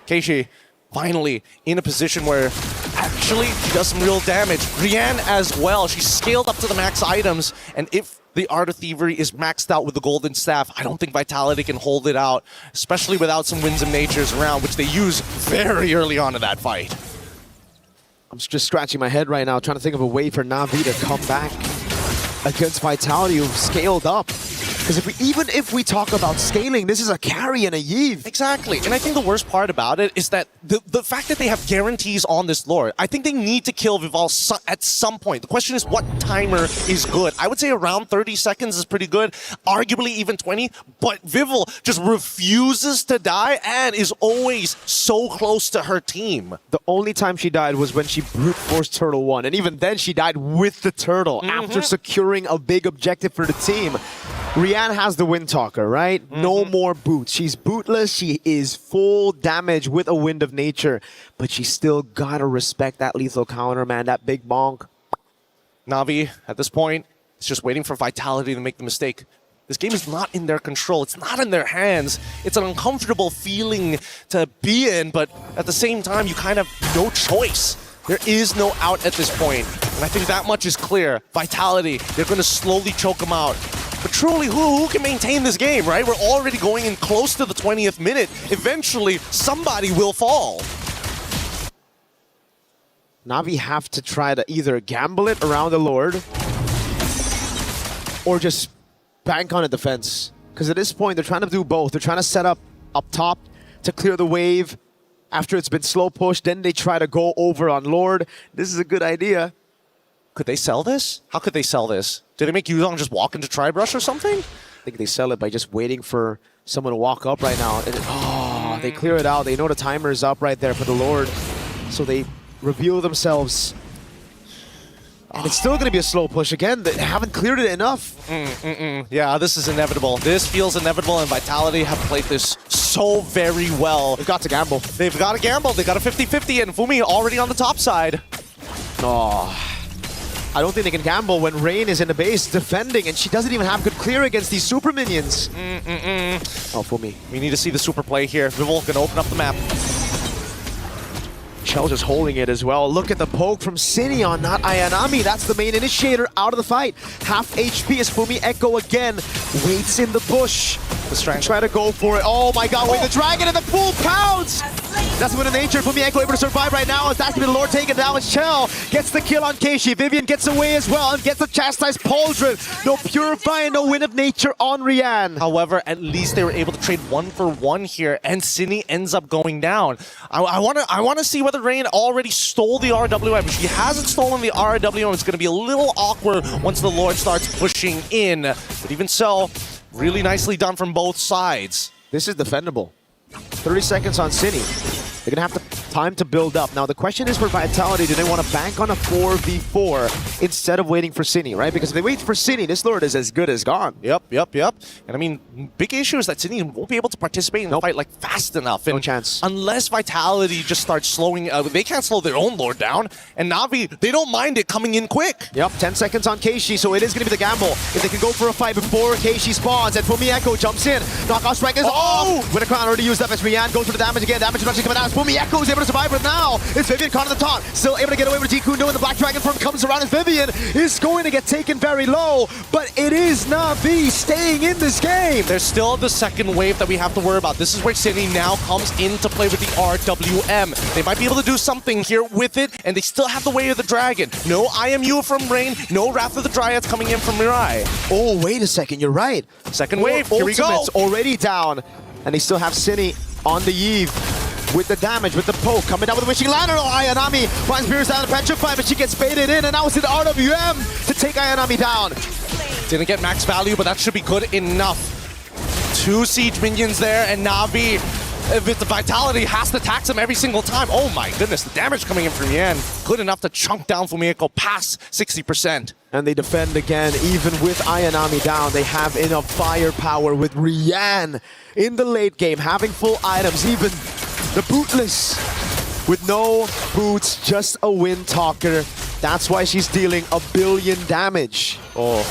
G: Keishi finally in a position where actually she does some real damage. Rian as well. She's scaled up to the max items, and if the Art of Thievery is maxed out with the Golden Staff, I don't think Vitality can hold it out, especially without some Winds of Natures around, which they use very early on in that fight.
B: I'm just scratching my head right now, trying to think of a way for Na'Vi to come back against Vitality, who've scaled up. Because even if we talk about scaling, this is a carry and a Yve.
G: Exactly. And I think the worst part about it is that the fact that they have guarantees on this Lord, I think they need to kill Vival at some point. The question is what timer is good. I would say around 30 seconds is pretty good, arguably even 20, but Vival just refuses to die and is always so close to her team.
B: The only time she died was when she brute forced Turtle 1, and even then she died with the Turtle after securing a big objective for the team. Rian has the Wind Talker, right? No more boots. She's bootless. She is full damage with a Wind of Nature, but she still gotta respect that lethal counter, man. That big bonk.
G: Na'Vi, at this point, is just waiting for Vitality to make the mistake. This game is not in their control. It's not in their hands. It's an uncomfortable feeling to be in, but at the same time, you kind of have no choice. There is no out at this point. And I think that much is clear. Vitality, they're going to slowly choke them out. But truly, who can maintain this game, right? We're already going in close to the 20th minute. Eventually, somebody will fall.
B: Na'Vi have to try to either gamble it around the Lord or just bank on a defense. Because at this point, they're trying to do both. They're trying to set up top to clear the wave after it's been slow pushed. Then they try to go over on Lord. This is a good idea.
G: Could they sell this? How could they sell this? Did they make Yuzong just walk into Tri-Brush or something?
B: I think they sell it by just waiting for someone to walk up right now. And they clear it out. They know the timer is up right there for the Lord. So they reveal themselves. And it's still going to be a slow push again. They haven't cleared it enough.
G: Yeah, this is inevitable. This feels inevitable, and Vitality have played this so very well.
B: They've got to gamble.
G: They've got to gamble. They got a 50-50, and Fumi already on the top side.
B: I don't think they can gamble when Rain is in the base defending, and she doesn't even have good clear against these super minions. Oh, Fumi.
G: We need to see the super play here. Vival gonna open up the map.
B: Chell just holding it as well. Look at the poke from Sinion, not Ayanami. That's the main initiator out of the fight. Half HP as Fumi Echo again waits in the bush. Try to go for it. Oh my god, wait, the dragon and the full pounce! That's Wind of Nature. Fumi Echo able to survive right now as that's been the Lord taken down as Chell gets the kill on Keishi. Vivian gets away as well and gets the chastised Pauldron. No Purify and no Wind of Nature on Rian.
G: However, at least they were able to trade 1-for-1 here, and Cine ends up going down. I want to see whether Rain already stole the RWM. If she hasn't stolen the RWM, it's going to be a little awkward once the Lord starts pushing in. But even so, really nicely done from both sides.
B: This is defendable. 30 seconds on Cine. They're going to have time to build up. Now, the question is for Vitality, do they want to bank on a 4v4 instead of waiting for Cine, right? Because if they wait for Cine, this Lord is as good as gone.
G: Yep. And I mean, big issue is that Cine won't be able to participate in the fight like fast enough. And
B: no chance.
G: Unless Vitality just starts slowing, they can't slow their own Lord down. And Na'Vi, they don't mind it coming in quick.
B: Yep, 10 seconds on Keishi, so it is going to be the gamble. If they can go for a fight before Keishi spawns, and Fumi Echo jumps in. Knockout strike is off! Winter Crown already used up as Rian goes for the damage again. Damage reduction coming out. Fumi Echo is able to survive, but now it's Vivian caught on the top. Still able to get away with Jikundo, and the Black Dragon form comes around as Vivian is going to get taken very low, but it is Na'Vi staying in this game.
G: There's still the second wave that we have to worry about. This is where Cine now comes into play with the RWM. They might be able to do something here with it, and they still have the Way of the Dragon. No IMU from Rain, no Wrath of the Dryads coming in from Mirai.
B: Oh, wait a second, you're right.
G: Second wave, here we go.
B: Ultimate's already down, and they still have Cine on the Eve. With the damage, with the poke, coming down with the Wishing Ladder. Oh, Ayanami finds Beerus down to Petrify, but she gets baited in, and now it's an RWM to take Ayanami down.
G: Didn't get max value, but that should be good enough. 2 siege minions there, and Na'Vi, with the Vitality, has to tax him every single time. Oh my goodness, the damage coming in from Yan. Good enough to chunk down Fumiko past 60%.
B: And they defend again, even with Ayanami down. They have enough firepower with Rian in the late game, having full items, even the bootless with no boots, just a Wind Talker. That's why she's dealing 1 billion damage.
G: Oh,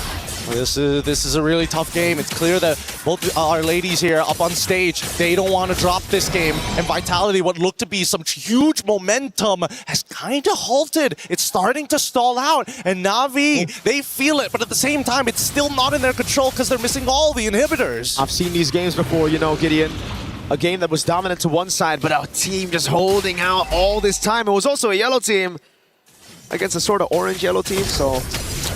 G: this is a really tough game. It's clear that both our ladies here up on stage, they don't want to drop this game. And Vitality, what looked to be some huge momentum, has kind of halted. It's starting to stall out. And Na'Vi, they feel it, but at the same time, it's still not in their control because they're missing all the inhibitors.
B: I've seen these games before, you know, Gideon. A game that was dominant to one side, but our team just holding out all this time. It was also a yellow team against a sort of orange-yellow team, so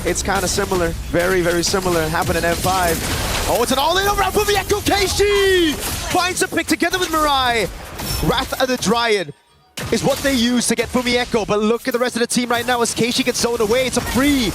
B: it's kind of similar. Very, very similar. It happened in M5. Oh, it's an all-in over from the Echo. Keishi finds a pick together with Mirai. Wrath of the Dryad is what they use to get Fumieko, but look at the rest of the team right now as Keishi gets zoned away. It's a free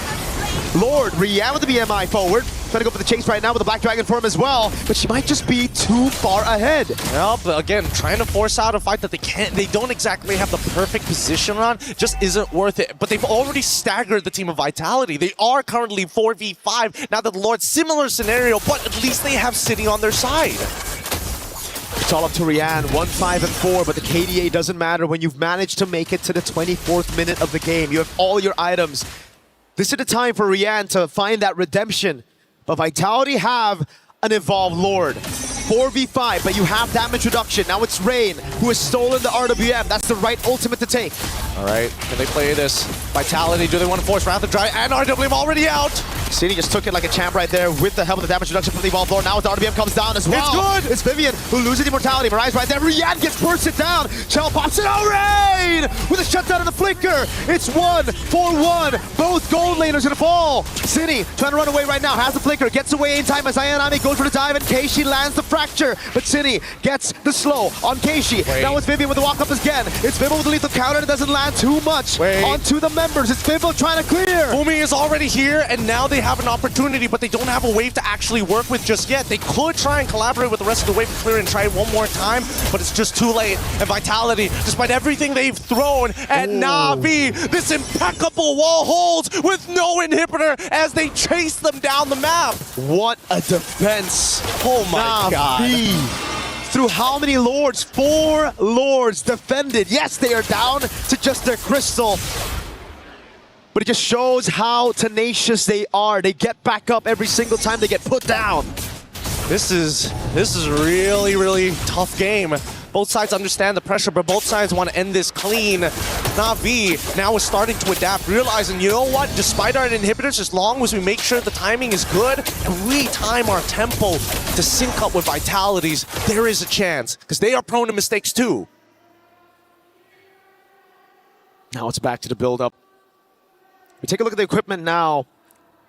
B: Lord. Rian with the BMI forward. Trying to go for the chase right now with the Black Dragon form as well, but she might just be too far ahead.
G: Well, but again, trying to force out a fight that they don't exactly have the perfect position on just isn't worth it. But they've already staggered the team of Vitality. They are currently 4v5 now that the Lord, similar scenario, but at least they have City on their side.
B: It's all up to Rian, 1-5 and 4, but the KDA doesn't matter when you've managed to make it to the 24th minute of the game. You have all your items. This is the time for Rian to find that redemption. But Vitality have an Evolved Lord. 4v5, but you have damage reduction. Now it's Rain, who has stolen the RWM. That's the right ultimate to take.
G: All right, can they play this? Vitality, do they want to force Wrath of Dry? And RWM already out!
B: City just took it like a champ right there with the help of the damage reduction from the Evolved Lord. Now with the RWM comes down as well.
G: It's good!
B: It's Vivian who loses Immortality. Mirai's right there. Rian gets bursted down. Chell pops it. Oh, Rain! With a shutdown of the Flicker. It's 1-4-1. Both gold laners gonna fall. City trying to run away right now. Has the Flicker. Gets away in time as Ayanami goes for the dive and Keishi lands the fracture. But City gets the slow on Keishi. Now it's Vivian with the walk up again. It's Vivo with the lethal counter and it doesn't land too much. Onto the members. It's Vivo trying to clear.
G: Fumi is already here and now they have an opportunity, but they don't have a wave to actually work with just yet. They could try and collaborate with the rest of the wave to clear and try it one more time, but it's just too late. And Vitality, despite everything they've thrown at Na'Vi, this impeccable wall holds with no inhibitor as they chase them down the map.
B: What a defense.
G: Oh my God.
B: Through how many Lords? 4 Lords defended. Yes, they are down to just their crystal. But it just shows how tenacious they are. They get back up every single time they get put down.
G: This is really, really tough game. Both sides understand the pressure, but both sides want to end this clean. Na'Vi now is starting to adapt, realizing, you know what, despite our inhibitors, as long as we make sure the timing is good and we time our tempo to sync up with Vitality's, there is a chance, because they are prone to mistakes too.
B: Now it's back to the build-up. We take a look at the equipment now.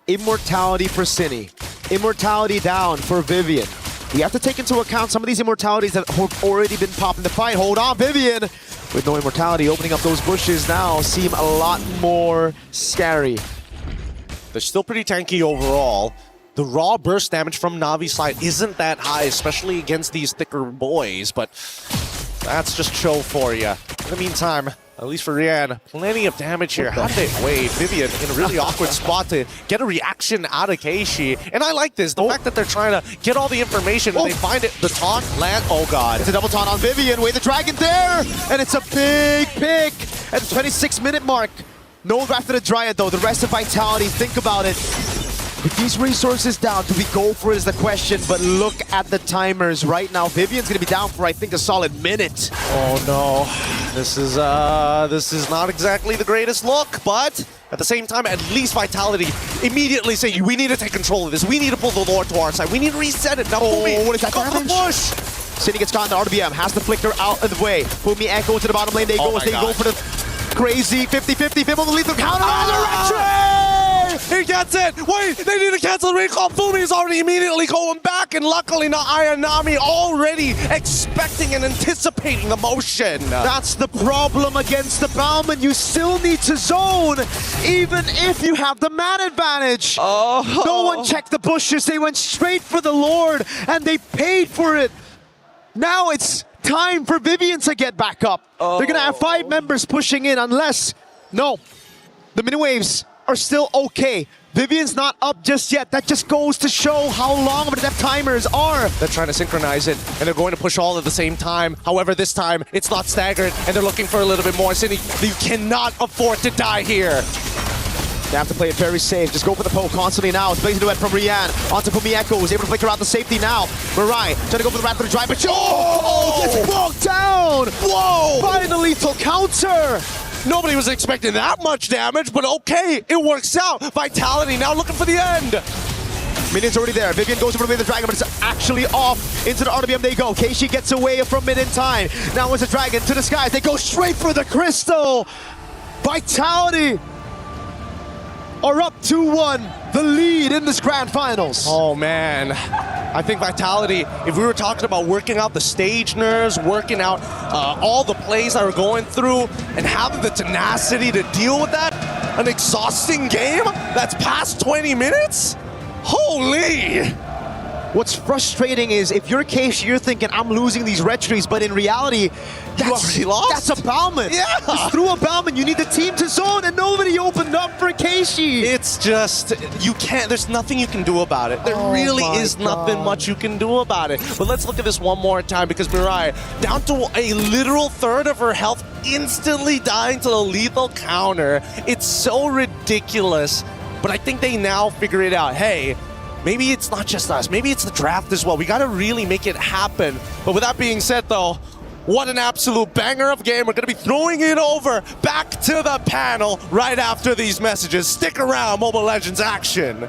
B: Immortality for Cine. Immortality down for Vivian. We have to take into account some of these immortalities that have already been popping the fight. Hold on, Vivian! With no immortality, opening up those bushes now seem a lot more scary.
G: They're still pretty tanky overall. The raw burst damage from Navi's side isn't that high, especially against these thicker boys, but that's just show for you. In the meantime, at least for Rian, plenty of damage here. How did they wait? Vivian in a really awkward spot to get a reaction out of Keishi. And I like this, the fact that they're trying to get all the information and they find it. The taunt, land, oh god.
B: It's a double taunt on Vivian, way the dragon there! And it's a big pick at the 26-minute mark. No Wrath of the Dryad though, the rest of Vitality, think about it. With these resources down, do we go for it is the question, but look at the timers right now. Vivian's gonna be down for, I think, a solid minute.
G: Oh no, this is not exactly the greatest look, but at the same time, at least Vitality immediately say, we need to take control of this. We need to pull the Lord to our side. We need to reset it. Now, Fumi,
B: what is that
G: go for the push.
B: City gets caught in the RWM, has the Flicker out of the way. Fumi Echo to the bottom lane, they go for the crazy 50-50, Vivo the lethal counter,
G: He gets it! Wait, they need to cancel the recall! Fumi is already immediately going back, and luckily not Ayanami already expecting and anticipating the motion.
B: That's the problem against the Bauman. You still need to zone, even if you have the man advantage. No one checked the bushes. They went straight for the Lord, and they paid for it. Now it's time for Vivian to get back up. They're gonna have 5 members pushing in unless, no, the mini waves are still okay. Vivian's not up just yet. That just goes to show how long of the death timers are.
G: They're trying to synchronize it, and they're going to push all at the same time. However, this time, it's not staggered, and they're looking for a little bit more. City, you cannot afford to die here.
B: They have to play it very safe. Just go for the poke constantly now. It's blazing duet from Rian. Onto Fumieko, who's able to flicker out the safety now. Mirai trying to go for the Wrath of the Dryad, but gets bogged down! Whoa! By the lethal counter!
G: Nobody was expecting that much damage, but okay, it works out. Vitality now looking for the end.
B: Minion's already there. Vivian goes over the dragon, but it's actually off. Into the RWM they go. Keishi gets away from mid in time. Now it's a dragon to the skies. They go straight for the crystal. Vitality are up 2-1, the lead in this grand finals.
G: Oh man, I think Vitality, if we were talking about working out the stage nerves, working out all the plays that we're going through, and having the tenacity to deal with that, an exhausting game that's past 20 minutes? Holy!
B: What's frustrating is if you're KC, you're thinking, I'm losing these red trees, but in reality,
G: that's
B: a Bauman.
G: Yeah.
B: Just through a Bauman, you need the team to zone, and nobody opened up for KC.
G: It's just, you can't, there's nothing you can do about it. There really is nothing much you can do about it. But let's look at this one more time, because Mirai, down to a literal third of her health, instantly dying to the lethal counter. It's so ridiculous, but I think they now figure it out. Hey, maybe it's not just us. Maybe it's the draft as well. We got to really make it happen. But with that being said, though, what an absolute banger of a game. We're going to be throwing it over back to the panel right after these messages. Stick around, Mobile Legends action.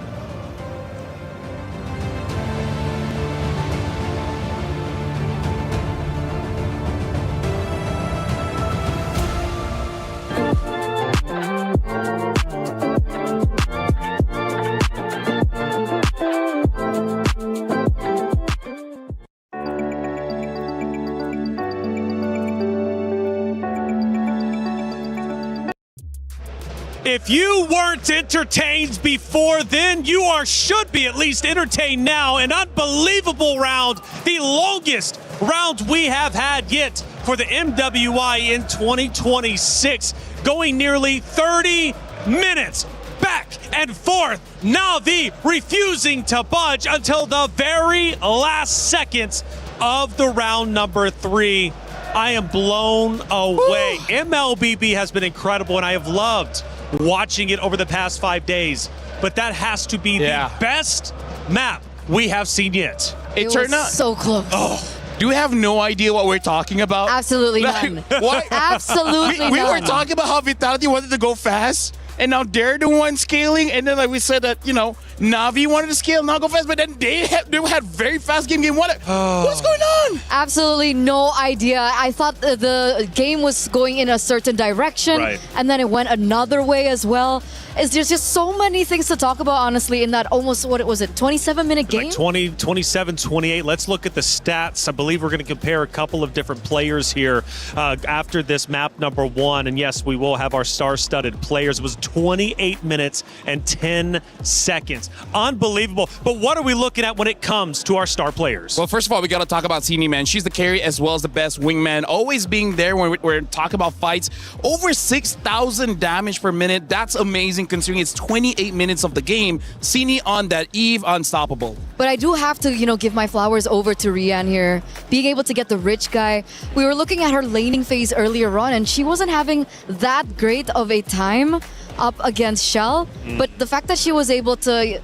N: If you weren't entertained before then, you should be at least entertained now. An unbelievable round, the longest round we have had yet for the MWI in 2026, going nearly 30 minutes. Back and forth, Na'Vi refusing to budge until the very last seconds of the round number 3. I am blown away. MLBB has been incredible, and I have loved watching it over the past 5 days, but that has to be the best map we have seen yet.
A: It turned out
F: so close.
A: Do we have no idea what we're talking about?
F: Absolutely none.
A: What?
F: Absolutely none.
A: We were talking about how Vitality wanted to go fast, and now they're the one scaling, and then like we said that, you know, Na'Vi wanted to scale, not go fast, but then they had very fast game 1. What's going on?
F: Absolutely no idea. I thought the game was going in a certain direction, and then it went another way as well. There's just so many things to talk about, honestly, in that almost, what was it, 27-minute game?
N: Like 20, 27, 28. Let's look at the stats. I believe we're going to compare a couple of different players here after this map number 1. And yes, we will have our star-studded players. It was 28 minutes and 10 seconds. Unbelievable. But what are we looking at when it comes to our star players?
A: Well, first of all, we got to talk about Sini, man. She's the carry as well as the best wingman, always being there when we're talking about fights. Over 6,000 damage per minute. That's amazing considering it's 28 minutes of the game. Sini on that Eve, unstoppable.
F: But I do have to, give my flowers over to Rian here. Being able to get the rich guy. We were looking at her laning phase earlier on, and she wasn't having that great of a time up against Shell. But the fact that she was able to,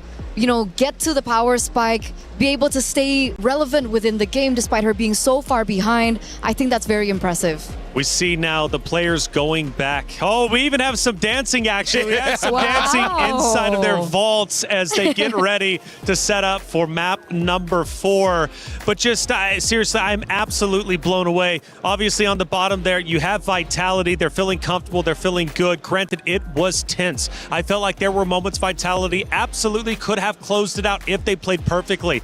F: get to the power spike, be able to stay relevant within the game despite her being so far behind, I think that's very impressive.
N: We see now the players going back. Oh, we even have some dancing action. We have some dancing inside of their vaults as they get ready to set up for map number 4. But just seriously, I'm absolutely blown away. Obviously on the bottom there, you have Vitality. They're feeling comfortable. They're feeling good. Granted, it was tense. I felt like there were moments Vitality absolutely could have closed it out if they played perfectly.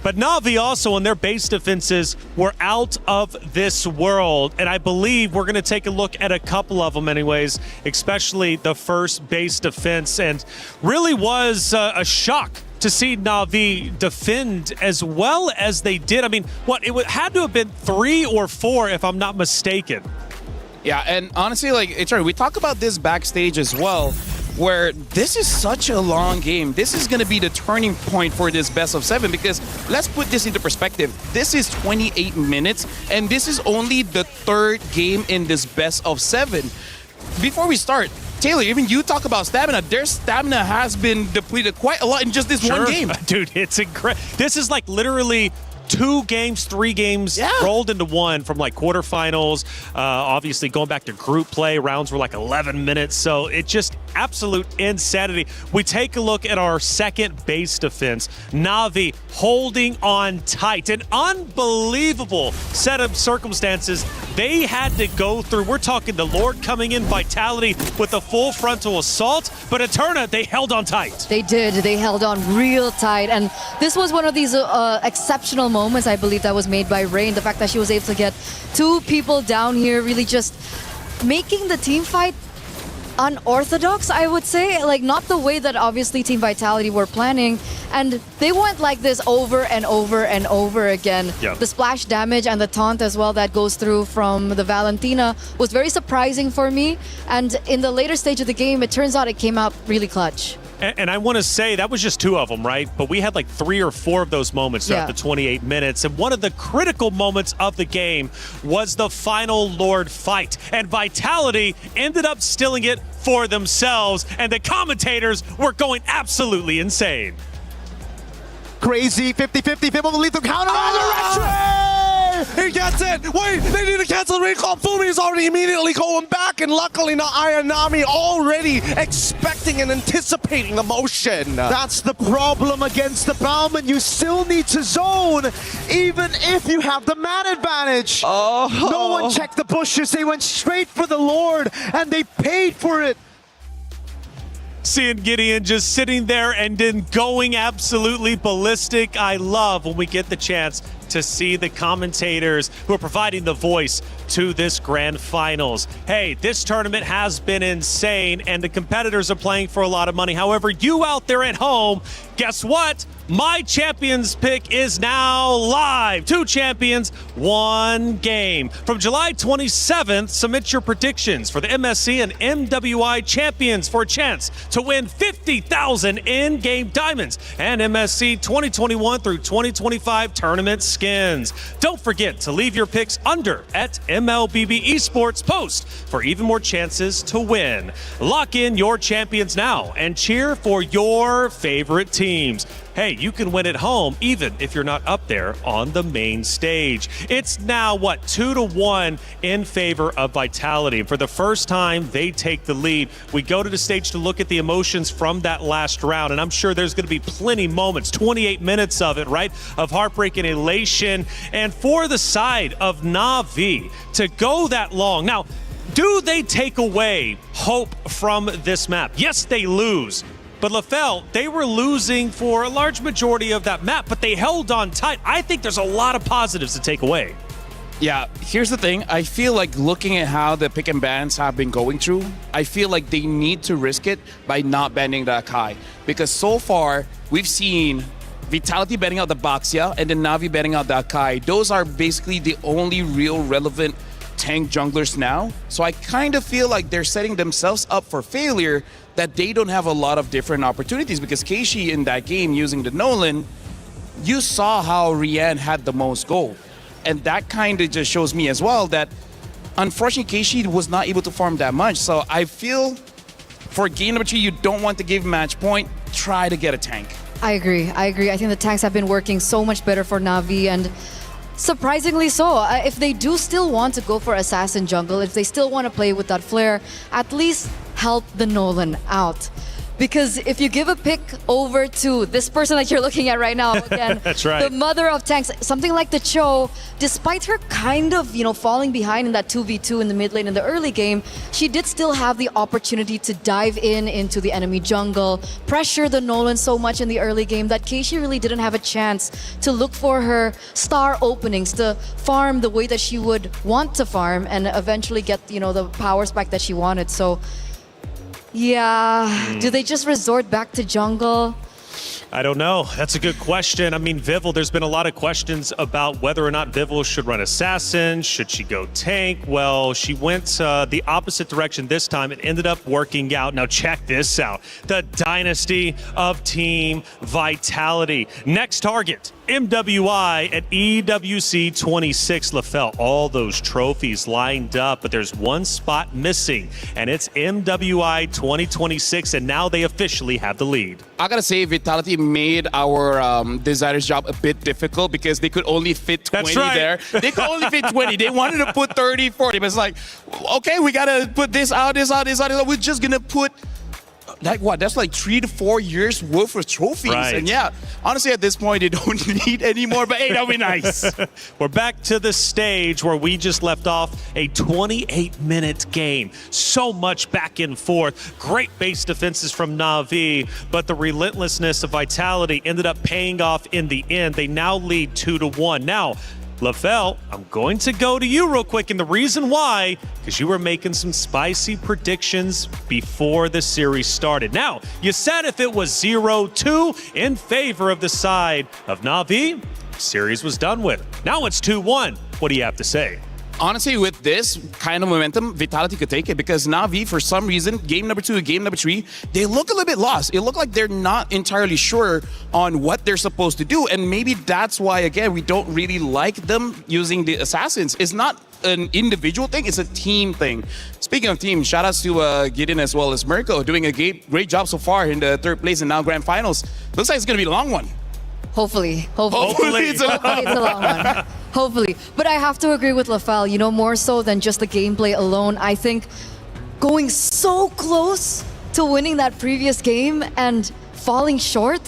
N: But Na'Vi also, in their base defenses, were out of this world. And I believe we're going to take a look at a couple of them anyways, especially the first base defense. And really was a shock to see Na'Vi defend as well as they did. I mean, it had to have been 3 or 4 if I'm not mistaken.
A: Yeah, and honestly, it's right. We talk about this backstage as well, where this is such a long game. This is going to be the turning point for this best of 7, because let's put this into perspective. This is 28 minutes, and this is only the 3rd game in this best of 7. Before we start, Taylor, even you talk about stamina. Their stamina has been depleted quite a lot in just this one game.
N: Dude, it's incredible. This is like literally 2 games, 3 games rolled into one from like quarterfinals. Obviously going back to group play, rounds were like 11 minutes. So it's just absolute insanity. We take a look at our second base defense. Na'Vi holding on tight. An unbelievable set of circumstances They had to go through, we're talking the Lord coming in, Vitality with a full frontal assault, but Eterna, they held on tight.
F: They did. They held on real tight. And this was one of these exceptional moments, I believe, that was made by Rain. The fact that she was able to get 2 people down here, really just making the team fight unorthodox, I would say. Like, not the way that obviously Team Vitality were planning. And they went like this over and over and over again.
N: Yep.
F: The splash damage and the taunt as well that goes through from the Valentina was very surprising for me. And in the later stage of the game, it turns out it came out really clutch.
N: And I want to say that was just 2 of them, right? But we had like 3 or 4 of those moments throughout the 28 minutes. And one of the critical moments of the game was the final Lord fight. And Vitality ended up stealing it for themselves. And the commentators were going absolutely insane.
B: Crazy 50-50. Vivo will lead the counter on the retro!
G: He gets it! Wait, they need to cancel the recall. Fumi is already immediately going back, and luckily not Ayanami already expecting and anticipating the motion.
B: That's the problem against the Bauman. You still need to zone, even if you have the man advantage. No one checked the bushes. They went straight for the Lord, and they paid for it.
N: Seeing Gideon just sitting there and then going absolutely ballistic. I love when we get the chance to see the commentators who are providing the voice to this grand finals. Hey, this tournament has been insane and the competitors are playing for a lot of money. However, you out there at home, guess what? My champions pick is now live. 2 champions, 1 game. From July 27th, submit your predictions for the MSC and MWI champions for a chance to win 50,000 in-game diamonds and MSC 2021 through 2025 tournament skins. Don't forget to leave your picks under at MLBB Esports post for even more chances to win. Lock in your champions now and cheer for your favorite teams. Hey, you can win at home even if you're not up there on the main stage. It's now, 2-1 in favor of Vitality. For the first time, they take the lead. We go to the stage to look at the emotions from that last round, and I'm sure there's going to be plenty moments, 28 minutes of it, right, of heartbreak and elation. And for the side of Na'Vi to go that long. Now, do they take away hope from this map? Yes, they lose. But LaFell, they were losing for a large majority of that map, but they held on tight. I think there's a lot of positives to take away.
A: Yeah, here's the thing. I feel like looking at how the pick and bans have been going through, I feel like they need to risk it by not banning the Akai. Because so far, we've seen Vitality banning out the Baxia and then Na'Vi banning out the Akai. Those are basically the only real relevant tank junglers now. So I kind of feel like they're setting themselves up for failure, that they don't have a lot of different opportunities, because Keishi in that game using the Nolan, you saw how Rian had the most gold. And that kind of just shows me as well that unfortunately Keishi was not able to farm that much. So I feel for game number 2, you don't want to give match point, try to get a tank.
F: I agree. I think the tanks have been working so much better for Na'Vi, and surprisingly so. If they do still want to go for Assassin Jungle, if they still want to play with that flare, at least help the Nolan out. Because if you give a pick over to this person that you're looking at right now, again,
N: that's right,
F: the mother of tanks, something like the Cho, despite her kind of, falling behind in that 2v2 in the mid lane in the early game, she did still have the opportunity to dive into the enemy jungle, pressure the Nolan so much in the early game that Keishi really didn't have a chance to look for her star openings, to farm the way that she would want to farm and eventually get, the power spike that she wanted. So yeah, do they just resort back to jungle?
N: I don't know. That's a good question. I mean, Vival, there's been a lot of questions about whether or not Vival should run Assassin. Should she go tank? Well, she went the opposite direction this time. It ended up working out. Now check this out. The dynasty of Team Vitality. Next target, MWI at EWC26. LaFell, all those trophies lined up, but there's one spot missing, and it's MWI 2026, and now they officially have the lead.
A: I gotta say, Vitality made our designer's job a bit difficult because they could only fit 20 there. They could only fit 20. They wanted to put 30, 40, but it's like, okay, we gotta put this out, this out, this out. We're just gonna put like what? That's like 3 to 4 years worth of trophies.
N: Right.
A: And yeah, honestly, at this point, they don't need any more. But hey, that'll be nice.
N: We're back to the stage where we just left off a 28-minute game. So much back and forth. Great base defenses from Na'Vi, but the relentlessness of Vitality ended up paying off in the end. They now lead 2-1. Now, LaFell, I'm going to go to you real quick, and the reason why, because you were making some spicy predictions before the series started. Now, you said if it was 0-2 in favor of the side of Na'Vi, series was done with. Now it's 2-1. What do you have to say?
A: Honestly, with this kind of momentum, Vitality could take it because Na'Vi, for some reason, game number 2, game number 3, they look a little bit lost. It looked like they're not entirely sure on what they're supposed to do. And maybe that's why, again, we don't really like them using the Assassins. It's not an individual thing, it's a team thing. Speaking of team, shout outs to Gideon as well as Mirko, doing a great job so far in the 3rd place and now grand finals. Looks like it's going to be a long one.
F: Hopefully
A: it's a
F: long one. Hopefully. But I have to agree with LaFell, you know, more so than just the gameplay alone. I think going so close to winning that previous game and falling short,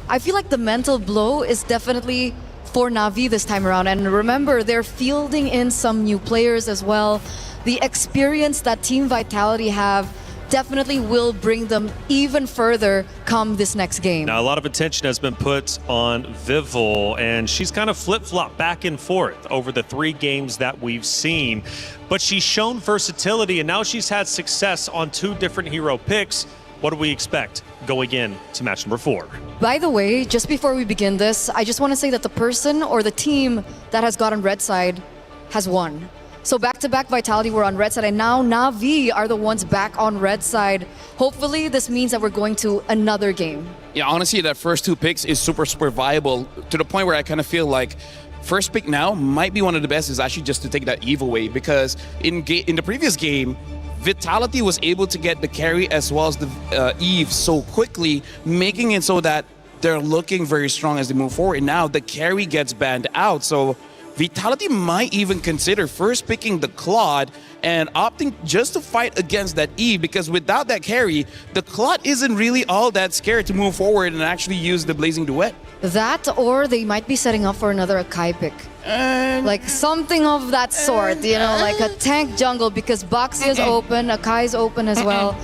F: I feel like the mental blow is definitely for Na'Vi this time around. And remember, they're fielding in some new players as well. The experience that Team Vitality have definitely will bring them even further come this next game.
N: Now, a lot of attention has been put on Vivol, and she's kind of flip-flopped back and forth over the 3 games that we've seen. But she's shown versatility, and now she's had success on 2 different hero picks. What do we expect going in to match number 4?
F: By the way, just before we begin this, I just want to say that the person or the team that has gotten red side has won. So back-to-back Vitality were on red side, and now Na'Vi are the ones back on red side. Hopefully, this means that we're going to another game.
A: Yeah, honestly, that first 2 picks is super viable to the point where I kind of feel like first pick now might be one of the best is actually just to take that Eve away because in the previous game, Vitality was able to get the carry as well as the Eve so quickly, making it so that they're looking very strong as they move forward. And now the carry gets banned out, so Vitality might even consider first picking the Claude and opting just to fight against that Eve because without that carry, the Claude isn't really all that scared to move forward and actually use the Blazing Duet.
F: That or they might be setting up for another Akai pick. Like something of that sort, you know, like a tank jungle because Baxia's open, Akai's open as well.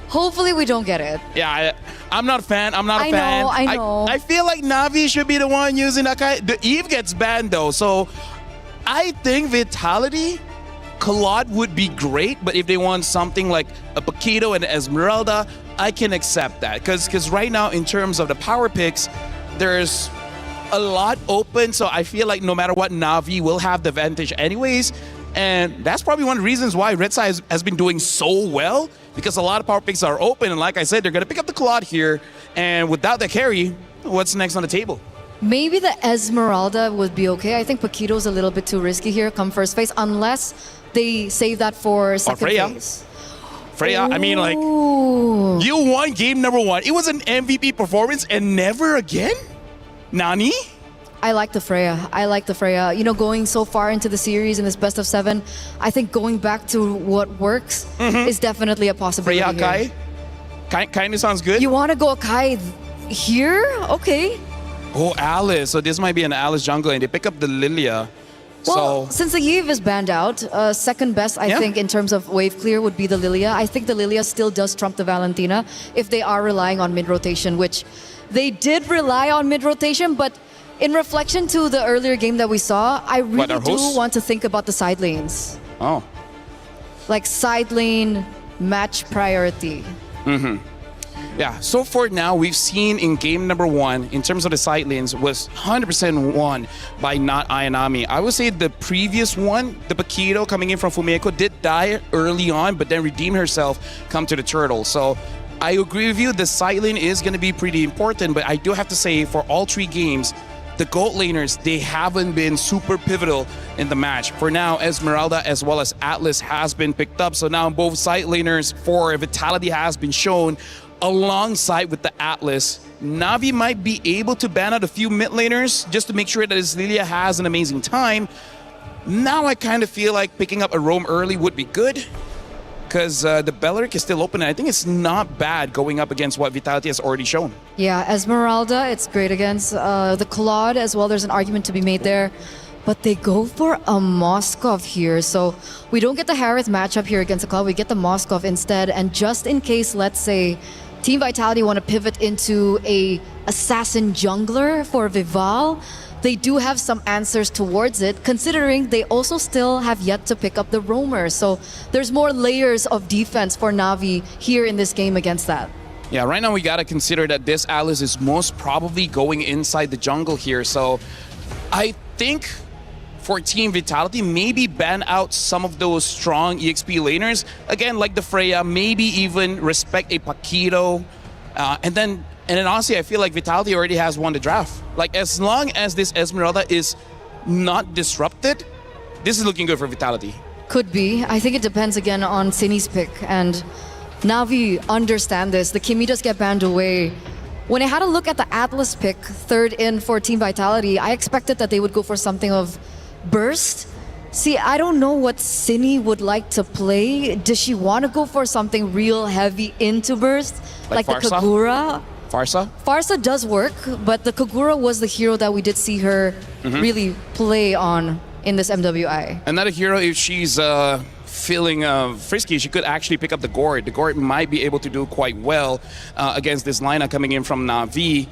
F: Hopefully we don't get it.
A: Yeah, I'm not a fan. I'm not a fan.
F: I know.
A: I feel like Na'Vi should be the one using Akai. The Eve gets banned though, so I think Vitality, Claude would be great, but if they want something like a Paquito and Esmeralda, I can accept that. Because right now, in terms of the power picks, there's a lot open, so I feel like no matter what, Na'Vi will have the advantage anyways. And that's probably one of the reasons why Red Side has been doing so well, because a lot of power picks are open, and like I said, they're going to pick up the Claude here, and without the carry, what's next on the table?
F: Maybe the Esmeralda would be okay. I think Paquito's a little bit too risky here, come first phase, unless they save that for second phase.
A: Freya, I mean, like, you won game number 1. It was an MVP performance, and never again? Nani?
F: I like the Freya. I like the Freya. You know, going so far into the series in this best of 7, I think going back to what works is definitely a possibility.
A: Freya Akai? Kind of sounds good.
F: You want to go Akai here? Okay.
A: Oh, Alice. So this might be an Alice jungle, and they pick up the Lilia.
F: Well, since the Eve is banned out, second best, I think, in terms of wave clear would be the Lilia. I think the Lilia still does trump the Valentina if they are relying on mid-rotation, which they did rely on mid-rotation, but in reflection to the earlier game that we saw, I really do want to think about the side lanes.
A: Oh.
F: Like side lane match priority.
A: Yeah, so for now, we've seen in game number 1, in terms of the side lanes, was 100% won by not Ayanami. I would say the previous one, the Paquito coming in from Fumeko, did die early on, but then redeemed herself, come to the Turtle. So I agree with you, the side lane is going to be pretty important, but I do have to say, for all 3 games, the gold laners, they haven't been super pivotal in the match. For now, Esmeralda as well as Atlas has been picked up. So now both side laners for Vitality has been shown alongside with the Atlas. Na'Vi might be able to ban out a few mid laners just to make sure that his Lilia has an amazing time. Now I kind of feel like picking up a roam early would be good. because the Belleric is still open, and I think it's not bad going up against what Vitality has already shown.
F: Yeah, Esmeralda, it's great against the Claude as well. There's an argument to be made there. But they go for a Moskov here. So we don't get the Harith matchup here against the Claude. We get the Moskov instead. And just in case, let's say, Team Vitality want to pivot into a assassin jungler for Vival, they do have some answers towards it, considering they also still have yet to pick up the Roamer. So there's more layers of defense for Na'Vi here in this game against that.
A: Yeah, right now we got to consider that this Alice is most probably going inside the jungle here. So I think for Team Vitality, maybe ban out some of those strong EXP laners. Again, like the Freya, maybe even respect a Paquito. And then honestly, I feel like Vitality already has won the draft. Like, as long as this Esmeralda is not disrupted, this is looking good for Vitality.
F: Could be. I think it depends again on Cini's pick. And Na'Vi understand this. The Kimi does get banned away. When I had a look at the Atlas pick, third in for Team Vitality, I expected that they would go for something of Burst. See, I don't know what Cini would like to play. Does she want to go for something real heavy into Burst? Like the Kagura?
A: Farsa?
F: Farsa does work, but the Kagura was the hero that we did see her really play on in this MWI.
A: Another hero, if she's feeling frisky, she could actually pick up the Gourd. The Gourd might be able to do quite well against this lineup coming in from Na'Vi.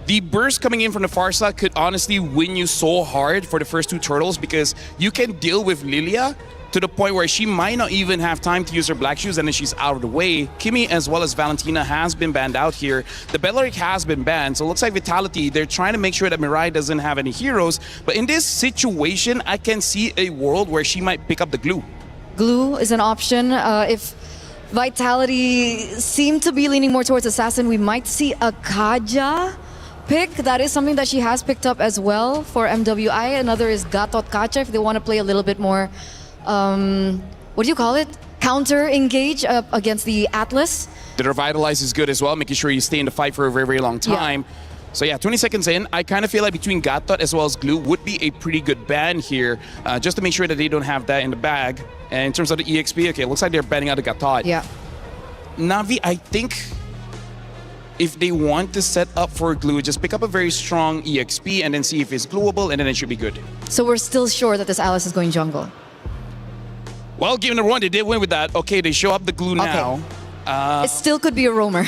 A: The burst coming in from the Farsa could honestly win you so hard for the first two turtles, because you can deal with Lilia to the point where she might not even have time to use her black shoes, and then she's out of the way. Kimi as well as Valentina has been banned out here. The Belleric has been banned, so it looks like Vitality, they're trying to make sure that Mirai doesn't have any heroes. But in this situation, I can see a world where she might pick up the glue.
F: Glue is an option. If Vitality seem to be leaning more towards Assassin, we might see a Kaja pick. That is something that she has picked up as well for MWI. Another is Gatot Kacha if they want to play a little bit more, what do you call it? Counter engage against the Atlas.
A: The Revitalize is good as well, making sure you stay in the fight for a very, very long time. Yeah. So yeah, 20 seconds in, I kind of feel like between Gatot as well as Glue would be a pretty good ban here, just to make sure that they don't have that in the bag. And in terms of the EXP, okay, it looks like they're banning out the Gatot.
F: Yeah.
A: Na'Vi, I think if they want to set up for Glue, just pick up a very strong EXP and then see if it's glueable, and then it should be good.
F: So we're still sure that this Alice is going jungle?
A: Well, given the run, they did win with that. Okay, they show up the Glue now.
F: It still could be a roamer.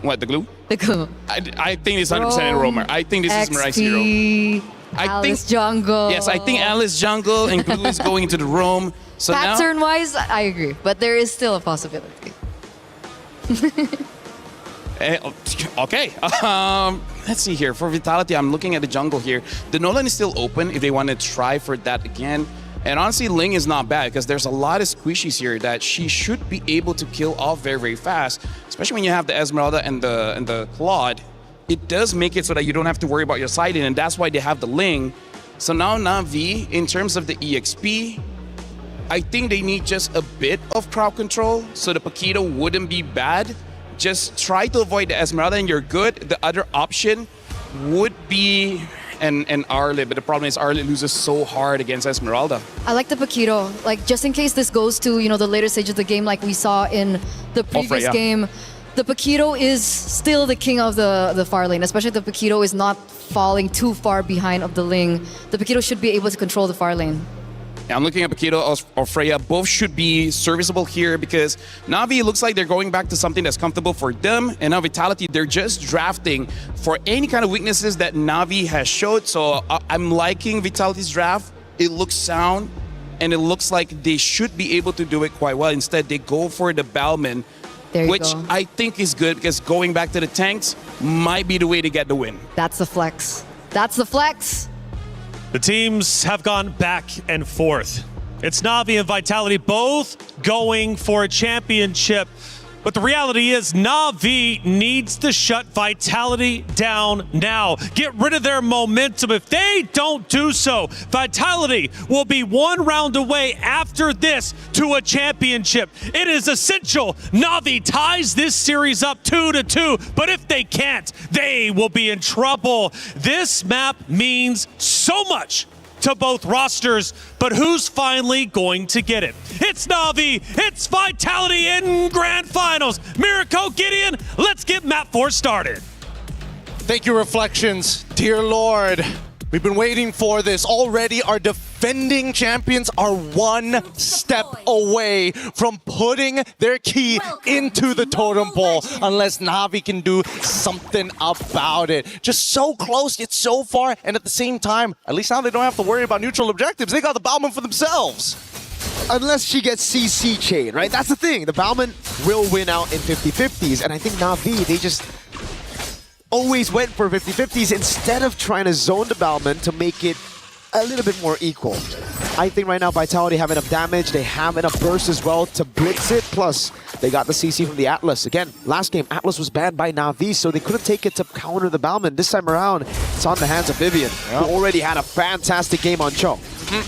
A: What, the Glue?
F: The Glue.
A: I think it's 100% a roamer. I think this is Mirai's hero.
F: Alice jungle.
A: Yes, I think Alice jungle and Glue is going into the roam. So
F: pattern-wise, I agree, but there is still a possibility.
A: Okay, let's see here. For Vitality, I'm looking at the jungle here. The Nolan is still open if they want to try for that again. And honestly, Ling is not bad because there's a lot of squishies here that she should be able to kill off very, very fast. Especially when you have the Esmeralda and the Claude. It does make it so that you don't have to worry about your siding, and that's why they have the Ling. So now Na'Vi, in terms of the EXP, I think they need just a bit of crowd control, so the Paquito wouldn't be bad. Just try to avoid the Esmeralda and you're good. The other option would be an Arlet, but the problem is Arlet loses so hard against Esmeralda.
F: I like the Paquito. Like, just in case this goes to, you know, the later stage of the game like we saw in the previous game, the Paquito is still the king of the far lane, especially if the Paquito is not falling too far behind of the Ling. The Paquito should be able to control the far lane.
A: Yeah, I'm looking at Paquito or Freya. Both should be serviceable here because Na'Vi looks like they're going back to something that's comfortable for them. And now Vitality, they're just drafting for any kind of weaknesses that Na'Vi has showed. So I'm liking Vitality's draft. It looks sound and it looks like they should be able to do it quite well. Instead, they go for the Balman, which I think is good because going back to the tanks might be the way to get the win.
F: That's the flex. That's the flex.
N: The teams have gone back and forth. It's Na'Vi and Vitality both going for a championship. But the reality is Na'Vi needs to shut Vitality down now. Get rid of their momentum. If they don't do so, Vitality will be one round away after this to a championship. It is essential Na'Vi ties this series up 2-2, but if they can't, they will be in trouble. This map means so much to both rosters, but who's finally going to get it? It's Na'Vi, it's Vitality in Grand Finals. Mirko, Gideon, let's get Map 4 started.
G: Thank you, Reflections. Dear Lord, we've been waiting for this. Already our defending champions are one step away from putting their key into the totem pole, unless Na'Vi can do something about it. Just so close, yet so far, and at the same time, at least now they don't have to worry about neutral objectives. They got the Bauman for themselves.
B: Unless she gets CC chain, right? That's the thing. The Bauman will win out in 50-50s, and I think Na'Vi, they just always went for 50-50s instead of trying to zone the Bauman to make it a little bit more equal. I think right now Vitality have enough damage, they have enough burst as well to blitz it, plus they got the CC from the Atlas. Again, last game Atlas was banned by Na'Vi, so they couldn't take it to counter the Bauman. This time around, it's on the hands of Vivian, who already had a fantastic game on Cho.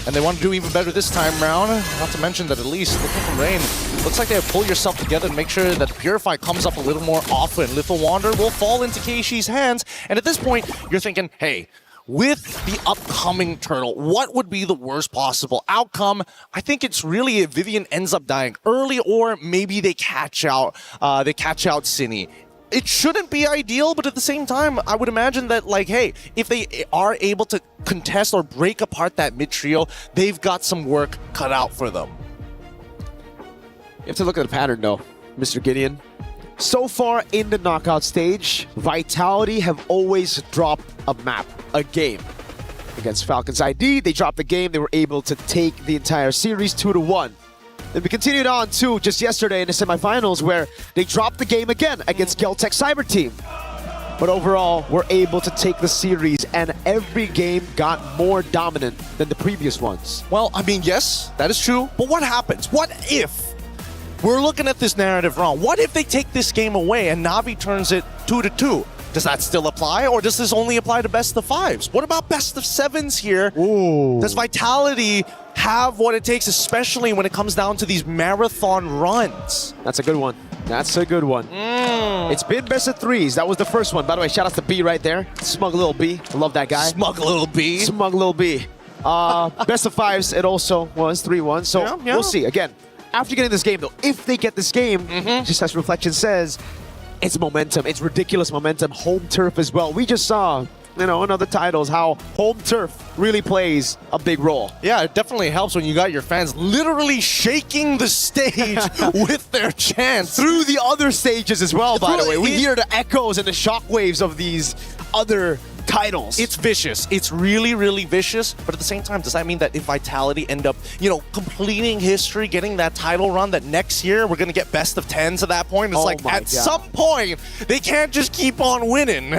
G: And they want to do even better this time around. Not to mention that at least looking from Rain, looks like they pull yourself together and make sure that the Purify comes up a little more often. Little Wander will fall into Keishi's hands. And at this point, you're thinking, hey, with the upcoming Turtle, what would be the worst possible outcome? I think it's really if Vivian ends up dying early, or maybe they catch out Cine. It shouldn't be ideal, but at the same time, I would imagine that, like, hey, if they are able to contest or break apart that mid trio, they've got some work cut out for them.
B: You have to look at the pattern, though, Mr. Gideon. So far in the knockout stage, Vitality have always dropped a map, a game. Against Falcons ID, they dropped the game. They were able to take the entire series 2-1. Then we continued on to just yesterday in the semifinals, where they dropped the game again against Geltech Cyber Team. But overall, we're able to take the series, and every game got more dominant than the previous ones.
G: Well, I mean, yes, that is true. But what happens? What if we're looking at this narrative wrong? What if they take this game away and Na'Vi turns it 2-2? Does that still apply, or does this only apply to best of 5s? What about best of 7s here?
B: Ooh.
G: Does Vitality have what it takes, especially when it comes down to these marathon runs?
B: That's a good one. That's a good one. It's been best of 3s. That was the first one. By the way, shout out to B right there. Smug little B. I love that guy.
G: Smug little B.
B: Smug little B. Best of 5s, it also was 3-1. So we'll see. Again, after getting this game, though, if they get this game, just as Reflection says, it's momentum. It's ridiculous momentum. Home turf as well. We just saw, in other titles, how home turf really plays a big role.
G: Yeah, it definitely helps when you got your fans literally shaking the stage with their chants.
B: Through the other stages as well, by the way. We hear the echoes and the shockwaves of these other titles.
G: It's vicious. It's really, really vicious. But at the same time, does that mean that if Vitality end up, completing history, getting that title run, that next year we're going to get best of 10s at that point? It's like, at some point, they can't just keep on winning.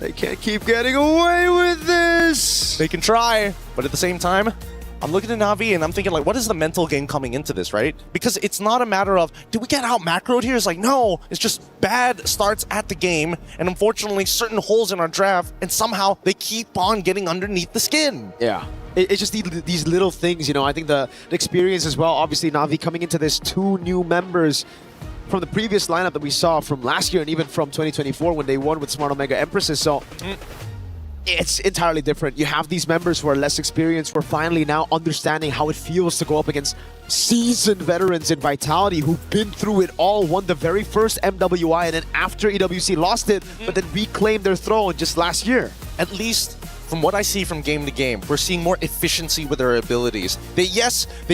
B: They can't keep getting away with this.
G: They can try, but at the same time, I'm looking at Na'Vi and I'm thinking, like, what is the mental game coming into this, right? Because it's not a matter of, did we get out macroed here? It's like, no, it's just bad starts at the game, and unfortunately, certain holes in our draft, and somehow they keep on getting underneath the skin.
B: Yeah. It's just these little things, I think the experience as well. Obviously, Na'Vi coming into this, 2 new members from the previous lineup that we saw from last year and even from 2024 when they won with Smart Omega Empresses. So it's entirely different. You have these members who are less experienced, who are finally now understanding how it feels to go up against seasoned veterans in Vitality who've been through it all, won the very first MWI, and then after EWC lost it, but then reclaimed their throne just last year.
G: At least from what I see from game to game, we're seeing more efficiency with their abilities. They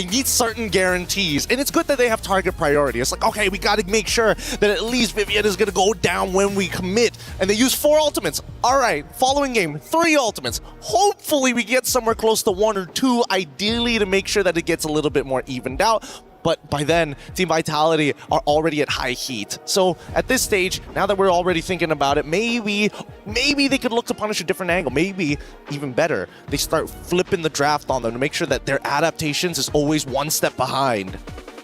G: need certain guarantees, and it's good that they have target priority. It's like, okay, we got to make sure that at least Vivian is going to go down when we commit, and they use 4 ultimates. All right, following game, 3 ultimates. Hopefully we get somewhere close to 1 or 2, ideally to make sure that it gets a little bit more evened out. But by then, Team Vitality are already at high heat. So at this stage, now that we're already thinking about it, maybe they could look to punish a different angle. Maybe, even better, they start flipping the draft on them to make sure that their adaptations is always 1 step behind.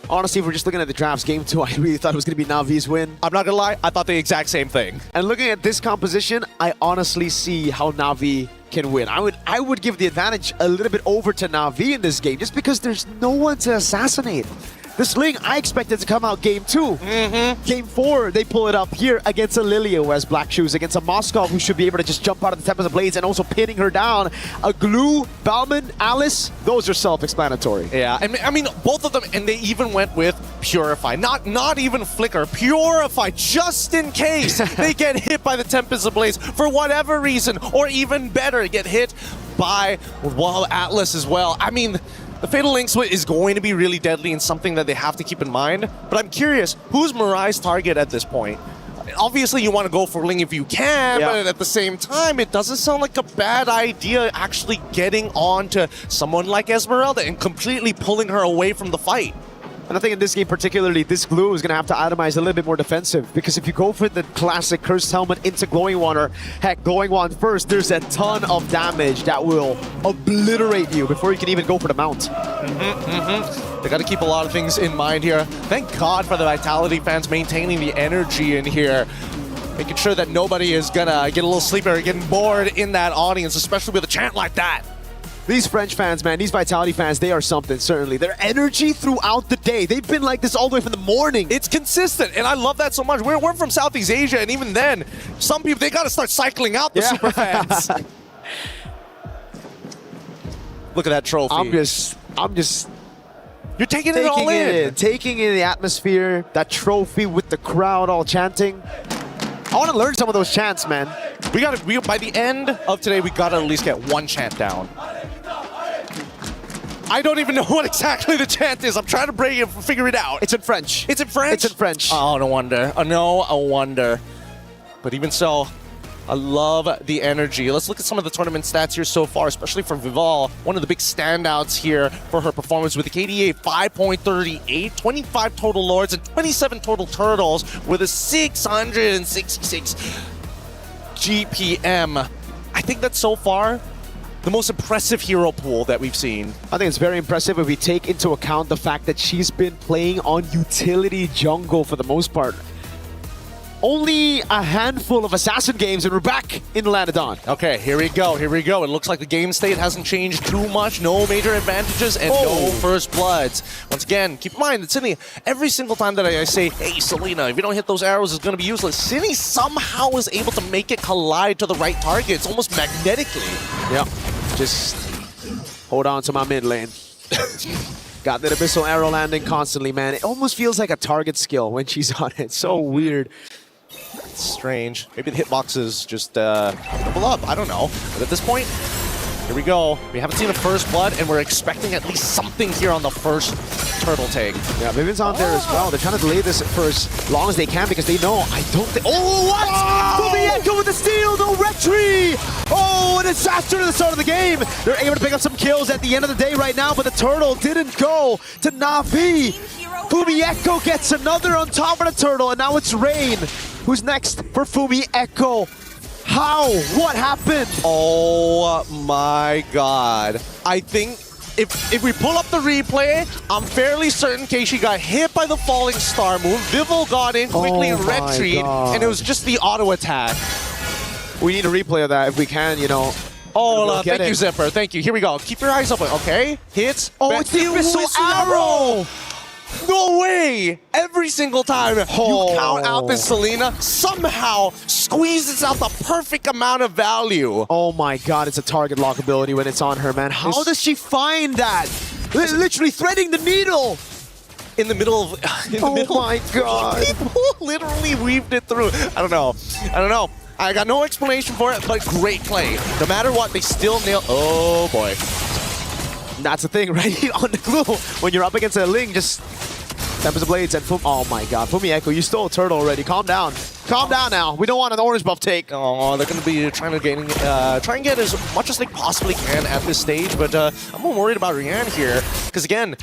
B: Honestly, if we're just looking at the drafts, game 2, I really thought it was going to be Na'Vi's win.
G: I'm not going to lie, I thought the exact same thing.
B: And looking at this composition, I honestly see how Na'Vi can win. I would give the advantage a little bit over to Na'Vi in this game, just because there's no one to assassinate. This Ling, I expected to come out game 2. Game 4, they pull it up here against a Lilia who has black shoes, against a Moskov who should be able to just jump out of the Tempest of Blades and also pinning her down. A Glue, Bauman, Alice, those are self-explanatory.
G: Yeah, I mean, both of them, and they even went with Purify. Not even Flicker, Purify, just in case they get hit by the Tempest of Blades for whatever reason, or even better, get hit by, well, Atlas as well. I mean, the Fatal Link Switch is going to be really deadly and something that they have to keep in mind. But I'm curious, who's Mirai's target at this point? Obviously, you want to go for Ling if you can, but at the same time, it doesn't sound like a bad idea actually getting on to someone like Esmeralda and completely pulling her away from the fight.
B: And I think in this game particularly, this Glue is going to have to itemize a little bit more defensive, because if you go for the classic Cursed Helmet into Glowing Water, heck, Glowing Wand first, there's a ton of damage that will obliterate you before you can even go for the mount.
G: They got to keep a lot of things in mind here. Thank God for the Vitality fans maintaining the energy in here, making sure that nobody is gonna get a little sleepy or getting bored in that audience, especially with a chant like that.
B: These French fans, man, these Vitality fans, they are something, certainly. Their energy throughout the day, they've been like this all the way from the morning.
G: It's consistent, and I love that so much. We're from Southeast Asia, and even then, some people, they got to start cycling out the super fans. Look at that trophy.
B: I'm just...
G: You're taking it all in.
B: Taking in the atmosphere, that trophy with the crowd all chanting. I want to learn some of those chants, man.
G: By the end of today, we got to at least get one chant down. I don't even know what exactly the chant is. I'm trying to figure it out.
B: It's in French.
G: It's in French?
B: It's in French.
G: Oh, no wonder. No wonder. But even so, I love the energy. Let's look at some of the tournament stats here so far, especially for Vival. One of the big standouts here for her performance with a KDA 5.38, 25 total Lords, and 27 total Turtles with a 666 GPM. I think that's so far the most impressive hero pool that we've seen.
B: I think it's very impressive if we take into account the fact that she's been playing on utility jungle for the most part. Only a handful of Assassin games and we're back in Lanadon.
G: Okay, here we go. It looks like the game state hasn't changed too much. No major advantages and no first bloods. Once again, keep in mind that Cindy, every single time that I say, hey, Selena, if you don't hit those arrows, it's going to be useless, Cindy somehow is able to make it collide to the right target. It's almost magnetically.
B: Yep. Just hold on to my mid lane. Got that Abyssal arrow landing constantly, man. It almost feels like a target skill when she's on it. So weird.
G: It's strange. Maybe the hitboxes just double up. I don't know. But at this point, here we go. We haven't seen a first blood, and we're expecting at least something here on the first turtle take.
B: Yeah, Vivian's on there as well. They're trying to delay this for as long as they can because they know, I don't think... Oh, what? Fumieko with the steal, no retry! Oh, a disaster to the start of the game. They're able to pick up some kills at the end of the day right now, but the turtle didn't go to Na'Vi. Fumieko gets another on top of the turtle, and now it's Rain. Who's next for Fumieko? How? What happened?
G: Oh my God. I think if we pull up the replay, I'm fairly certain Keishi got hit by the falling star move. Vival got in quickly and retreat, and it was just the auto attack.
B: We need a replay of that if we can, you know.
G: Oh, thank you, Zipper. Thank you. Here we go. Keep your eyes open, okay? Hits.
B: Oh, it's the Abyssal arrow!
G: No way! Every single time you count out this Selena, somehow squeezes out the perfect amount of value.
B: Oh my God, it's a target lock ability when it's on her, man. How does she find that? Literally threading the needle!
G: In the middle of...
B: Oh my God.
G: People literally weaved it through. I don't know. I got no explanation for it, but great play. No matter what, they still nail... Oh boy.
B: That's the thing, right? On the Glue, when you're up against a Ling, just Tempest of Blades and oh my God, Fumieko, you stole a turtle already. Calm down. Calm down now. We don't want an orange buff take.
G: Oh, they're going to be trying to try and get as much as they possibly can at this stage, but I'm more worried about Rian here, because again,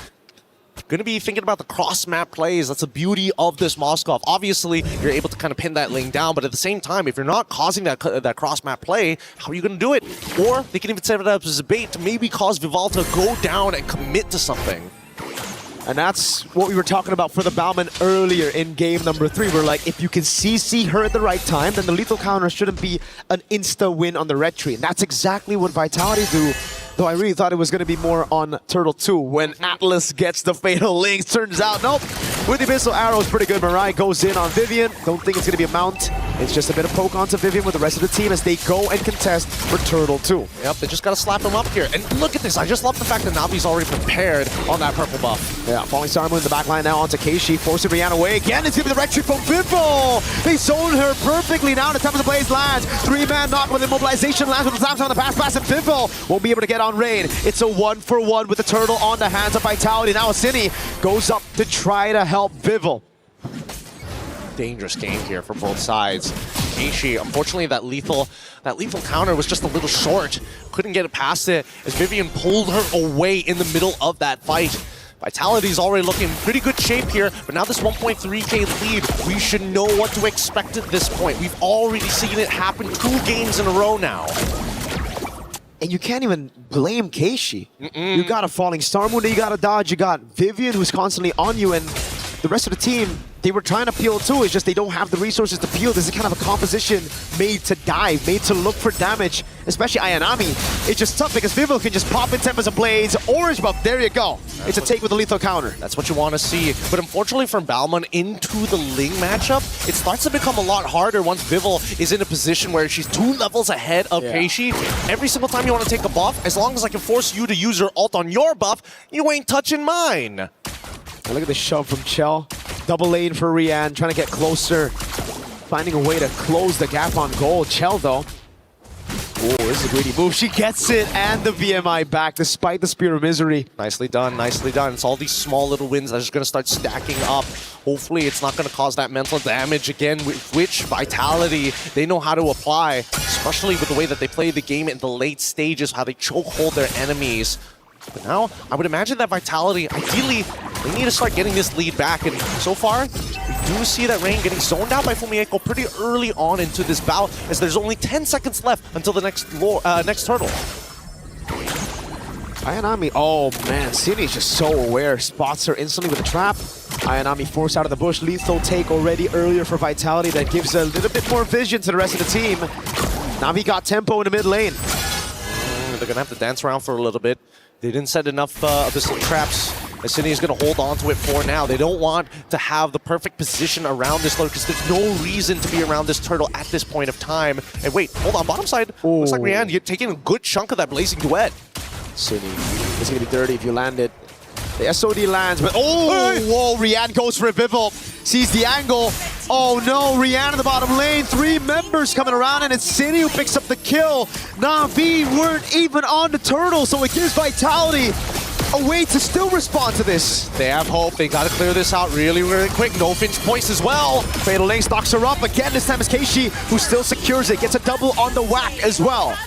G: going to be thinking about the cross-map plays. That's the beauty of this Moskov. Obviously, you're able to kind of pin that lane down, but at the same time, if you're not causing that cross-map play, how are you going to do it? Or they can even set it up as a bait to maybe cause Vival to go down and commit to something.
B: And that's what we were talking about for the Bauman earlier in game number 3. We're like, if you can CC her at the right time, then the lethal counter shouldn't be an insta-win on the retreat. And that's exactly what Vitality do Though I really thought it was going to be more on Turtle 2 when Atlas gets the Fatal Links. Turns out, nope. With the Abyssal Arrow, it's pretty good. Mirai goes in on Vivian. Don't think it's going to be a mount. It's just a bit of poke onto Vivian with the rest of the team as they go and contest for Turtle 2.
G: Yep, they just got to slap him up here. And look at this. I just love the fact that Navi's already prepared on that purple buff.
B: Yeah, Falling Star Moon in the back line now onto Keishi, forcing Rihanna away. Again, it's going to be the retreat from Vivo. They zone her perfectly now. The Tempest of Blaze lands. 3-man knock with immobilization lands with the Samsung on the pass, and Vivo won't be able to get on Rain. It's a 1-for-1 with the Turtle on the hands of Vitality. Now Asini goes up to try to help Vivo.
G: Dangerous game here for both sides. Keishi, unfortunately, that lethal counter was just a little short. Couldn't get it past it as Vivian pulled her away in the middle of that fight. Vitality's already looking in pretty good shape here, but now this 1.3k lead, we should know what to expect at this point. We've already seen it happen 2 games in a row now.
B: And you can't even blame Keishi. You got a Falling Star Moon that you got to dodge. You got Vivian who's constantly on you, and the rest of the team, they were trying to peel too. It's just they don't have the resources to peel. This is kind of a composition made to dive, made to look for damage, especially Ayanami. It's just tough because Vivo can just pop in Tempest of Blades, orange buff, there you go. It's a take with a lethal counter.
G: That's what you want to see. But unfortunately for Balmon into the Ling matchup, it starts to become a lot harder once Vivel is in a position where she's 2 levels ahead of Keishi. Every single time you want to take a buff, as long as I can force you to use your ult on your buff, you ain't touching mine.
B: And look at the shove from Chell. Double lane for Rian, trying to get closer. Finding a way to close the gap on goal. Chell, though. Oh, this is a greedy move. She gets it, and the VMI back, despite the Spear of Misery.
G: Nicely done, nicely done. It's all these small little wins that are just going to start stacking up. Hopefully, it's not going to cause that mental damage again, which Vitality, they know how to apply, especially with the way that they play the game in the late stages, how they chokehold their enemies. But now, I would imagine that Vitality, ideally, they need to start getting this lead back. And so far, we do see that Rain getting zoned out by Fumieko pretty early on into this bout, as there's only 10 seconds left until the next turtle.
B: Ayanami, oh man, Sini's just so aware. Spots her instantly with a trap. Ayanami forced out of the bush. Lethal take already earlier for Vitality. That gives a little bit more vision to the rest of the team. Navi got tempo in the mid lane.
G: They're going to have to dance around for a little bit. They didn't set enough abyssal traps. Asini is going to hold on to it for now. They don't want to have the perfect position around this lord because there's no reason to be around this turtle at this point of time. And wait, hold on, bottom side. Ooh. Looks like Rian, you're taking a good chunk of that blazing duet.
B: Sini, it's going to be dirty if you land it. The SOD lands, but whoa, Rian goes for a Vivel. Sees the angle. Oh no, Rian in the bottom lane. 3 members coming around, and it's City who picks up the kill. Na'Vi weren't even on the turtle, so it gives Vitality a way to still respond to this.
G: They have hope. They got to clear this out really, really quick. No Finch points as well.
B: Fatal Lane stocks her up. Again, this time it's Keishi who still secures it. Gets a double on the whack as well.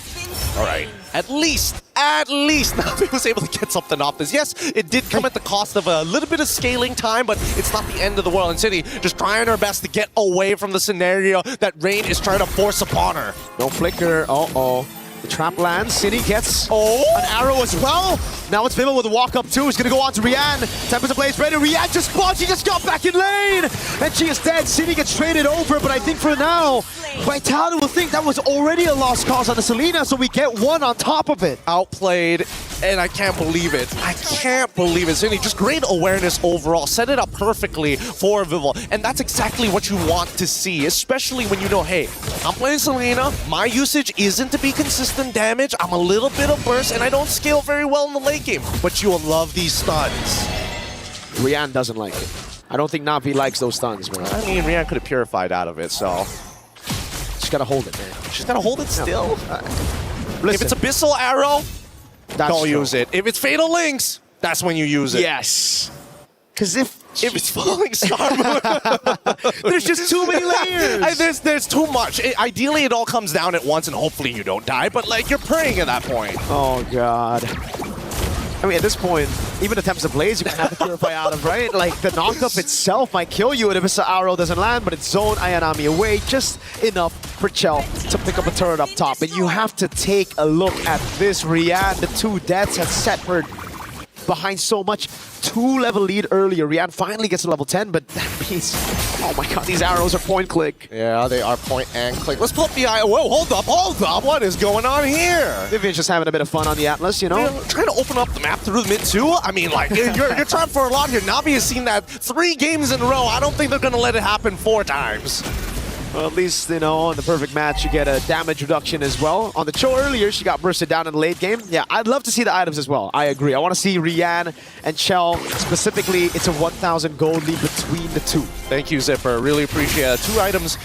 G: All right. At least Navi was able to get something off this. Yes, it did come at the cost of a little bit of scaling time, but it's not the end of the world. And City just trying her best to get away from the scenario that Rain is trying to force upon her.
B: No flicker. Uh-oh. The trap lands. City gets an arrow as well. Now it's Vivo with a walk up too. He's going to go on to Rian. Tempest of Blaze ready. Rian just spawned. She just got back in lane. And she is dead. City gets traded over. But I think for now, Vitality will think that was already a lost cause on the Selena. So we get 1 on top of it.
G: Outplayed. And I can't believe it. I can't believe it. City, just great awareness overall. Set it up perfectly for Vivo. And that's exactly what you want to see. Especially when you know, hey, I'm playing Selena. My usage isn't to be consistent damage. I'm a little bit of burst, and I don't scale very well in the late game. But you will love these stuns.
B: Rian doesn't like it. I don't think Na'Vi likes those stuns, man.
G: I mean, Rian could have purified out of it, so...
B: She's got to hold it, man.
G: She's got to hold it still. If it's Abyssal Arrow, don't use it. If it's Fatal Links, that's when you use it.
B: Yes. Because if
G: it's Falling Star Moon,
B: there's just too many layers.
G: There's too much. Ideally, it all comes down at once, and hopefully you don't die. But like, you're praying at that point.
B: Oh god. I mean, at this point, even attempts to blaze, you can have to purify out of, right? Like, the knockup itself might kill you, and if it's an arrow doesn't land, but it's zoned Ayanami away, just enough for Chell to pick up a turret up top. And you have to take a look at this. Rian, the 2 deaths, has set her behind so much. 2-level lead earlier. Rian finally gets to level 10, but that means, oh my god, these arrows are point click.
G: Yeah, they are point and click. Let's pull up the eye. Whoa, hold up. What is going on here?
B: Vivian's just having a bit of fun on the Atlas, you know?
G: Trying to open up the map through the mid too. I mean, like, you're trying for a lot here. Navi has seen that 3 games in a row. I don't think they're going to let it happen 4 times.
B: Well, at least, you know, in the perfect match, you get a damage reduction as well. On the show earlier, she got bursted down in the late game. Yeah, I'd love to see the items as well. I agree. I want to see Rian and Chell. Specifically, it's a 1,000 gold lead between the two.
G: Thank you, Zipper. Really appreciate it. 2 items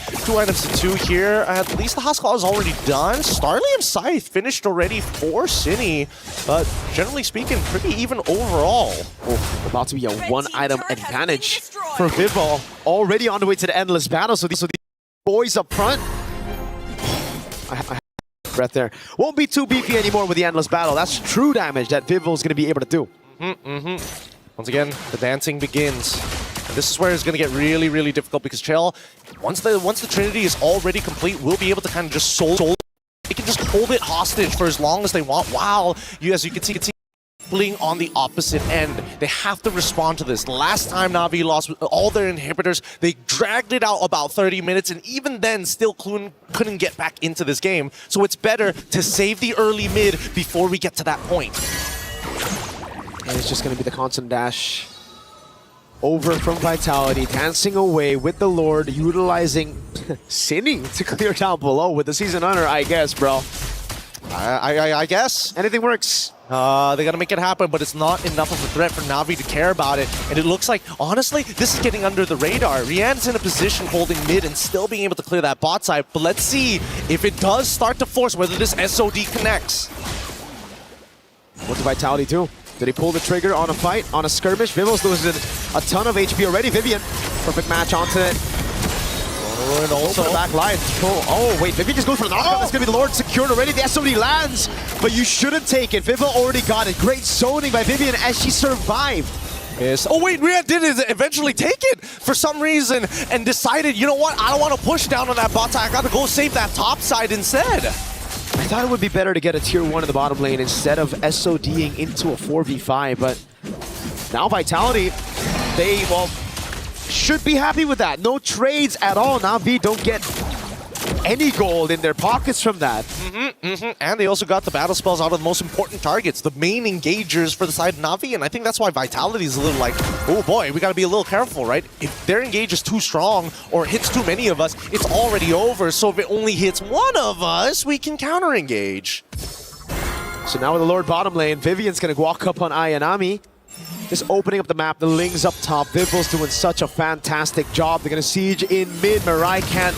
G: to 2 here. At least the house call is already done. Starlium Scythe finished already for Cine. But generally speaking, pretty even overall.
B: Oh, about to be a 1-item advantage for Vivo. Already on the way to the endless battle. So these boys up front, I have breath there. Won't be too beefy anymore with the endless battle. That's true damage that Vivo is going to be able to do.
G: Once again, the dancing begins. And this is where it's going to get really, really difficult because Chell, once the Trinity is already complete, will be able to kind of just soul. They can just hold it hostage for as long as they want. While as you can see. On the opposite end. They have to respond to this. Last time Navi lost all their inhibitors, they dragged it out about 30 minutes, and even then still couldn't get back into this game. So it's better to save the early mid before we get to that point.
B: And it's just going to be the constant dash over from Vitality, dancing away with the Lord, utilizing Cine to clear down below with the Season Hunter, I guess, bro.
G: I guess.
B: Anything works.
G: They gotta make it happen, but it's not enough of a threat for Navi to care about it. And it looks like, honestly, this is getting under the radar. Rian's in a position holding mid and still being able to clear that bot side. But let's see if it does start to force whether this SOD connects.
B: What did Vitality do? Did he pull the trigger on a fight, on a skirmish? Vivo's losing a ton of HP already. Vivian, perfect match onto it.
G: And also
B: the back line. Oh, wait, Vivian just goes for the knockout. That's going to be the Lord secured already. The SOD lands, but you shouldn't take it. Vivo already got it. Great zoning by Vivian as she survived.
G: Yes. Oh wait, Rian did eventually take it for some reason and decided, you know what, I don't want to push down on that bot side. I got to go save that top side instead.
B: I thought it would be better to get a tier 1 in the bottom lane instead of SODing into a 4v5, but now Vitality, they, well, should be happy with that. No trades at all. Navi don't get any gold in their pockets from that.
G: And they also got the battle spells out of the most important targets, the main engagers for the side of Navi, and I think that's why Vitality is a little like, oh boy, we gotta be a little careful, right? If their engage is too strong or hits too many of us, it's already over, so if it only hits one of us, we can counter-engage.
B: So now with the Lord bottom lane, Vivian's gonna walk up on Ayanami. Just opening up the map, the Ling's up top. Vivo's doing such a fantastic job. They're gonna siege in mid. Mirai can't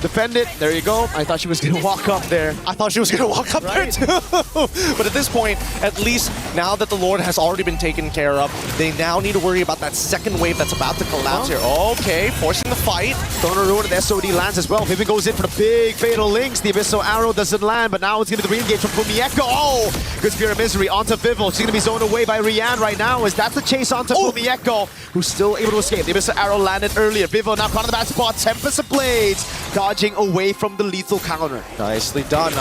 B: defend it. There you go. I thought she was gonna walk up there.
G: I thought she was gonna walk up there too. But at this point, at least now that the Lord has already been taken care of, they now need to worry about that second wave that's about to collapse here. Okay, forcing the fight.
B: Donor Ruin and the SOD lands as well. Vivian goes in for the big fatal links. The Abyssal Arrow doesn't land, but now it's gonna be the re-engage from Fumieko. Oh! Good Spear of Misery onto Vivo. She's gonna be zoned away by Rian right now as that's the chase onto Fumieko, who's still able to escape. The Abyssal Arrow landed earlier. Vivo now caught in the bad spot. Tempest of Blades dodging away from the lethal counter.
G: Nicely done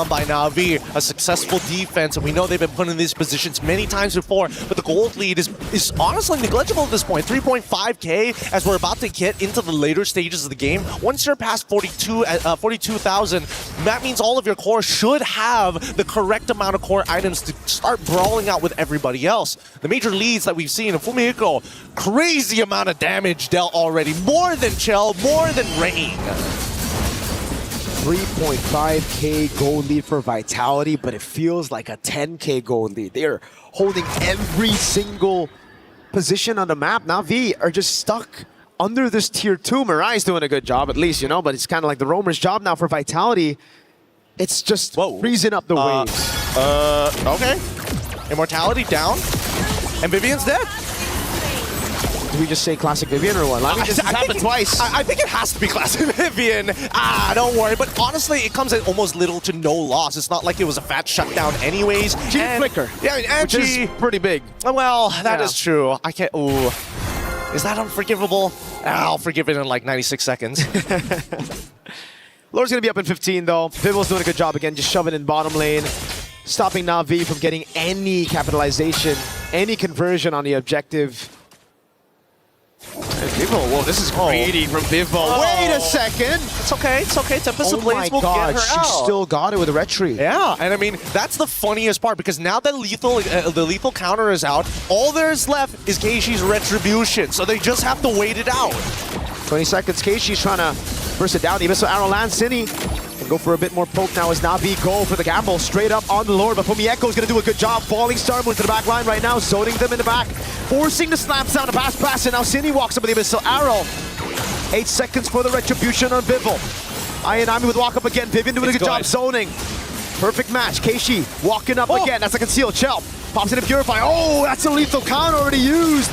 G: by Navi. A successful defense, and we know they've been put in these positions many times before, but the gold lead is honestly negligible at this point. 3.5k as we're about to get into the later stages of the game. Once you're past 42,000, that means all of your core should have the correct amount of core items to start brawling out with everybody else. The major leads that we've seen in Fumieko, crazy amount of damage dealt already. More than Chell, more than Rain.
B: 3.5k gold lead for Vitality, but it feels like a 10k gold lead. They're holding every single position on the map. Navi are just stuck under this tier 2. Mirai's doing a good job, at least, you know, but it's kind of like the roamer's job now for Vitality. It's just freezing up the waves.
G: Okay. Immortality down, and Vivian's dead.
B: Do we just say classic Vivian or what? I mean, this has happened twice.
G: I think it has to be classic Vivian. Don't worry. But honestly, it comes at almost little to no loss. It's not like it was a fat shutdown anyways.
B: G flicker.
G: Yeah, and
B: which is pretty big.
G: Well, that is true. I can't. Ooh. Is that unforgivable? I'll forgive it in like 96 seconds.
B: Lord's going to be up in 15, though. Vivo's doing a good job again, just shoving in bottom lane. stopping Na'Vi from getting any capitalization, any conversion on the objective. And Vivo, whoa, this is greedy from Vivo. Wait a second.
G: It's okay. It's okay. Tempest of Blades will get her
B: she
G: out.
B: still got it with a retry.
G: Yeah, and I mean, that's the funniest part, because now that the lethal counter is out, all there's left is Keishi's Retribution, so they just have to wait it out.
B: 20 seconds, Keishi's trying to burst it down. The Abyssal Arrow lands Cine. And go for a bit more poke now as Na'Vi go for the gamble straight up on the Lord. But Pumieko's going to do a good job. Falling Star moving to the back line right now, zoning them in the back. Forcing the slaps down to pass. And now Cine walks up with the Abyssal Arrow. 8 seconds for the Retribution on Vivo. Ayanami with walk up again. Vivian doing a good job zoning. Perfect match. Keishi walking up again. That's a conceal. Chell pops in and Purify. Oh, that's a lethal count already used.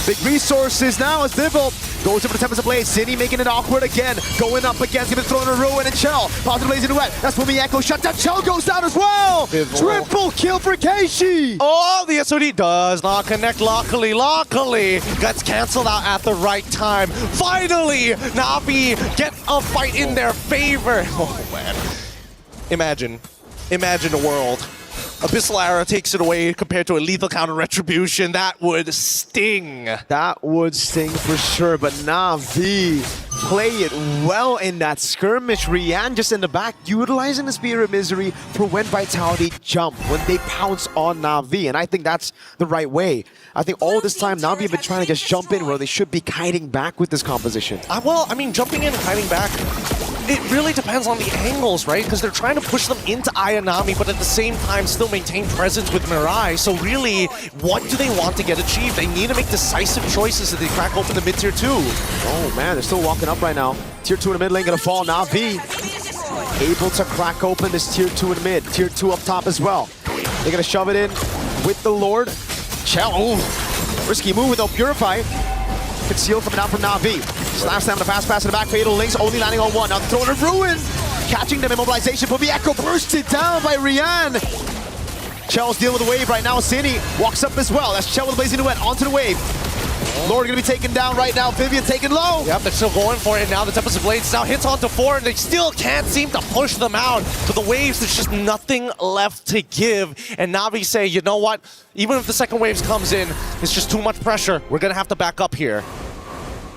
B: Big resources now as Vivo goes over the Tempest of Blades. Cine making it awkward again. Going up against him and throwing a ruin and Chell. Positive Blaze into wet. That's Pumieko shut down. Chell goes down as well. Vivo. Triple kill for Keishi.
G: Oh, the SOD does not connect. Luckily, gets canceled out at the right time. Finally, Na'Vi get a fight in their favor. Oh, man. Imagine a world. Abyssal Arrow takes it away compared to a lethal counter Retribution. That would sting.
B: That would sting for sure, but Na'Vi play it well in that skirmish. Rian just in the back, utilizing the Spear of Misery for when Vitality jump, when they pounce on Na'Vi, and I think that's the right way. I think all this time Na'Vi have been trying to just jump in where they should be kiting back with this composition.
G: Well, I mean, jumping in and kiting back, it really depends on the angles, right? Because they're trying to push them into Ayanami, but at the same time still maintain presence with Mirai. So really, what do they want to get achieved? They need to make decisive choices as they crack open the mid-tier 2.
B: Oh man, they're still walking up right now. Tier 2 in the mid lane gonna fall. Na'Vi able to crack open this tier 2 in the mid. Tier 2 up top as well. They're gonna shove it in with the Lord. Chell, ooh, risky move without Purify. Conceal coming down from Na'Vi. Slash down the pass in the back. Fatal Links only landing on one. Now the throwing of Ruin. Catching them, immobilization. Pumieko bursted down by Rian. Chell's dealing with the wave right now. Cine walks up as well. That's Chell with Blazing Duet onto the wave. Lord gonna be taken down right now. Vivian taken low.
G: Yep, they're still going for it now. The Tempest of Blades now hits onto 4, and they still can't seem to push them out. For the waves, there's just nothing left to give. And Na'Vi say, you know what? Even if the second waves comes in, it's just too much pressure. We're gonna have to back up here.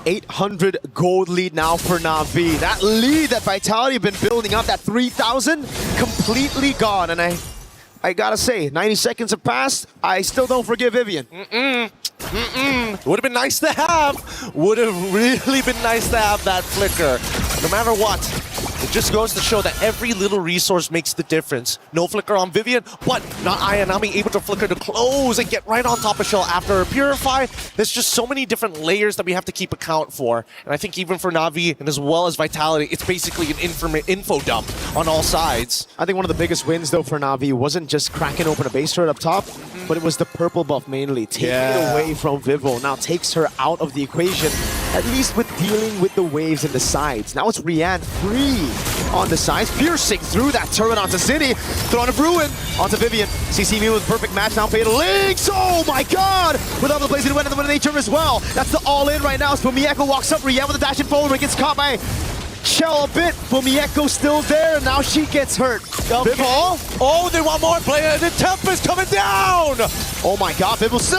B: 800 gold lead now for Na'Vi. That lead that Vitality have been building up, that 3,000, completely gone. And I gotta say, 90 seconds have passed. I still don't forgive Vivian.
G: Would have been nice to have. Would have really been nice to have that flicker. No matter what, it just goes to show that every little resource makes the difference. No flicker on Vivian, but not Ayanami able to flicker to close and get right on top of Shell after a Purify. There's just so many different layers that we have to keep account for. And I think even for Na'Vi and as well as Vitality, it's basically an info dump on all sides.
B: I think one of the biggest wins though for Na'Vi wasn't just cracking open a base turret up top, but it was the purple buff mainly, taking it away from Vivo. Now takes her out of the equation, at least with dealing with the waves and the sides. Now it's Rian free on the sides, piercing through that turret onto Cine, throwing a Ruin onto Vivian. CC me with perfect match now, Fatal Links, oh my god! Without the Blazing Wind and the Wind of Nature as well. That's the all-in right now as Pumieko walks up, Rian with a dash and forward, but gets caught by Shell a bit. Pumieko still there, and now she gets hurt.
G: Okay. Vivo. Oh, they want more player. The Tempest coming down.
B: Oh my god, Vivo. So,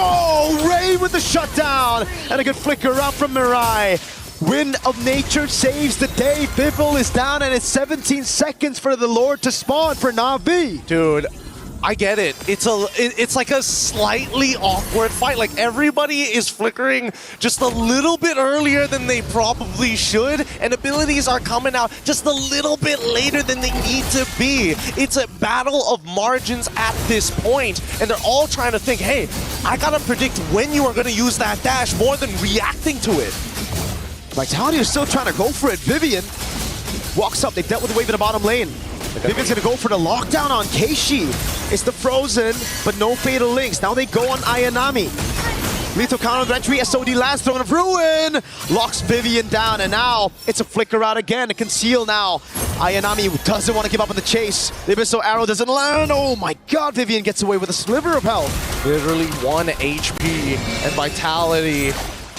B: Ray with the shutdown. And a good flicker up from Mirai. Wind of Nature saves the day. Vivo is down, and it's 17 seconds for the Lord to spawn for Na'Vi.
G: Dude, I get it. It's like a slightly awkward fight. Like everybody is flickering just a little bit earlier than they probably should, and abilities are coming out just a little bit later than they need to be. It's a battle of margins at this point, and they're all trying to think, hey, I gotta predict when you are gonna use that dash more than reacting to it.
B: Vitality is still trying to go for it. Vivian walks up. They've dealt with the wave in the bottom lane. Vivian's gonna go for the lockdown on Keishi. It's the Frozen, but no Fatal Links. Now they go on Ayanami. Lethal counter entry, SOD last throwing of Ruin. Locks Vivian down, and now it's a flicker out again. A conceal now. Ayanami doesn't want to give up on the chase. The Abyssal Arrow doesn't land. Oh my god, Vivian gets away with a sliver of health.
G: Literally 1 HP, and Vitality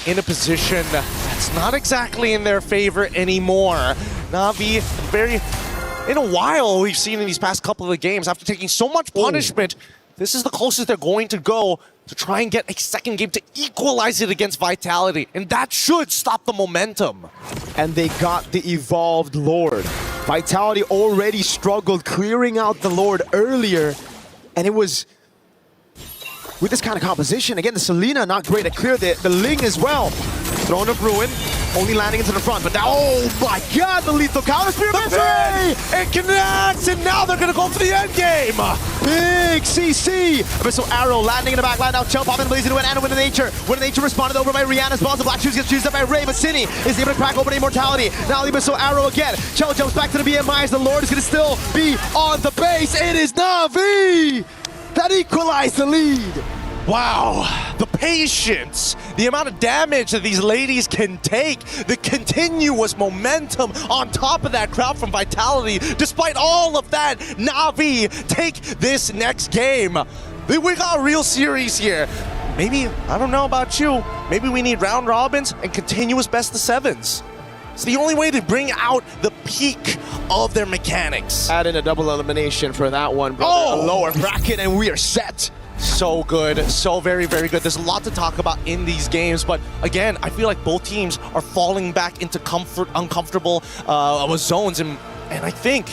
G: in a position that's not exactly in their favor anymore. Na'Vi, in a while we've seen in these past couple of games. After taking so much punishment, this is the closest they're going to go to try and get a second game to equalize it against Vitality. And that should stop the momentum.
B: And they got the evolved Lord. Vitality already struggled clearing out the Lord earlier, and it was with this kind of composition. Again, the Selena not great at clear, the Ling as well. Throwing up Ruin, only landing into the front, but now, oh my god, the lethal counter spear victory!
G: It connects, and now they're gonna go for the end game.
B: Big CC! Abyssal Arrow landing in the back line. Now Chell popping Blaze into an and Wind of Nature. Wind of Nature responded over by Rihanna's balls. The Black Shoes gets used up by Ray, but Cine is able to crack open Immortality. Now the Abyssal Arrow again. Chell jumps back to the BMIs. The Lord is gonna still be on the base. It is Na'Vi that equalized the lead.
G: Wow, the patience, the amount of damage that these ladies can take, the continuous momentum on top of that crowd from Vitality. Despite all of that, Na'Vi take this next game. We got a real series here. Maybe, I don't know about you, maybe we need round robins and continuous best of sevens. It's the only way to bring out the peak of their mechanics.
B: Add in a double elimination for that one, brother.
G: Oh!
B: A lower bracket and we are set.
G: So good, so very, very good. There's a lot to talk about in these games, but again, I feel like both teams are falling back into uncomfortable zones, and I think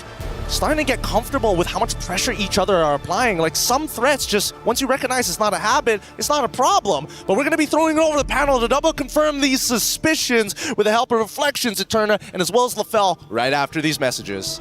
G: starting to get comfortable with how much pressure each other are applying. Like some threats, just once you recognize it's not a habit, it's not a problem. But we're going to be throwing it over the panel to double confirm these suspicions with the help of Reflections, Eterna, and as well as LaFell right after these messages.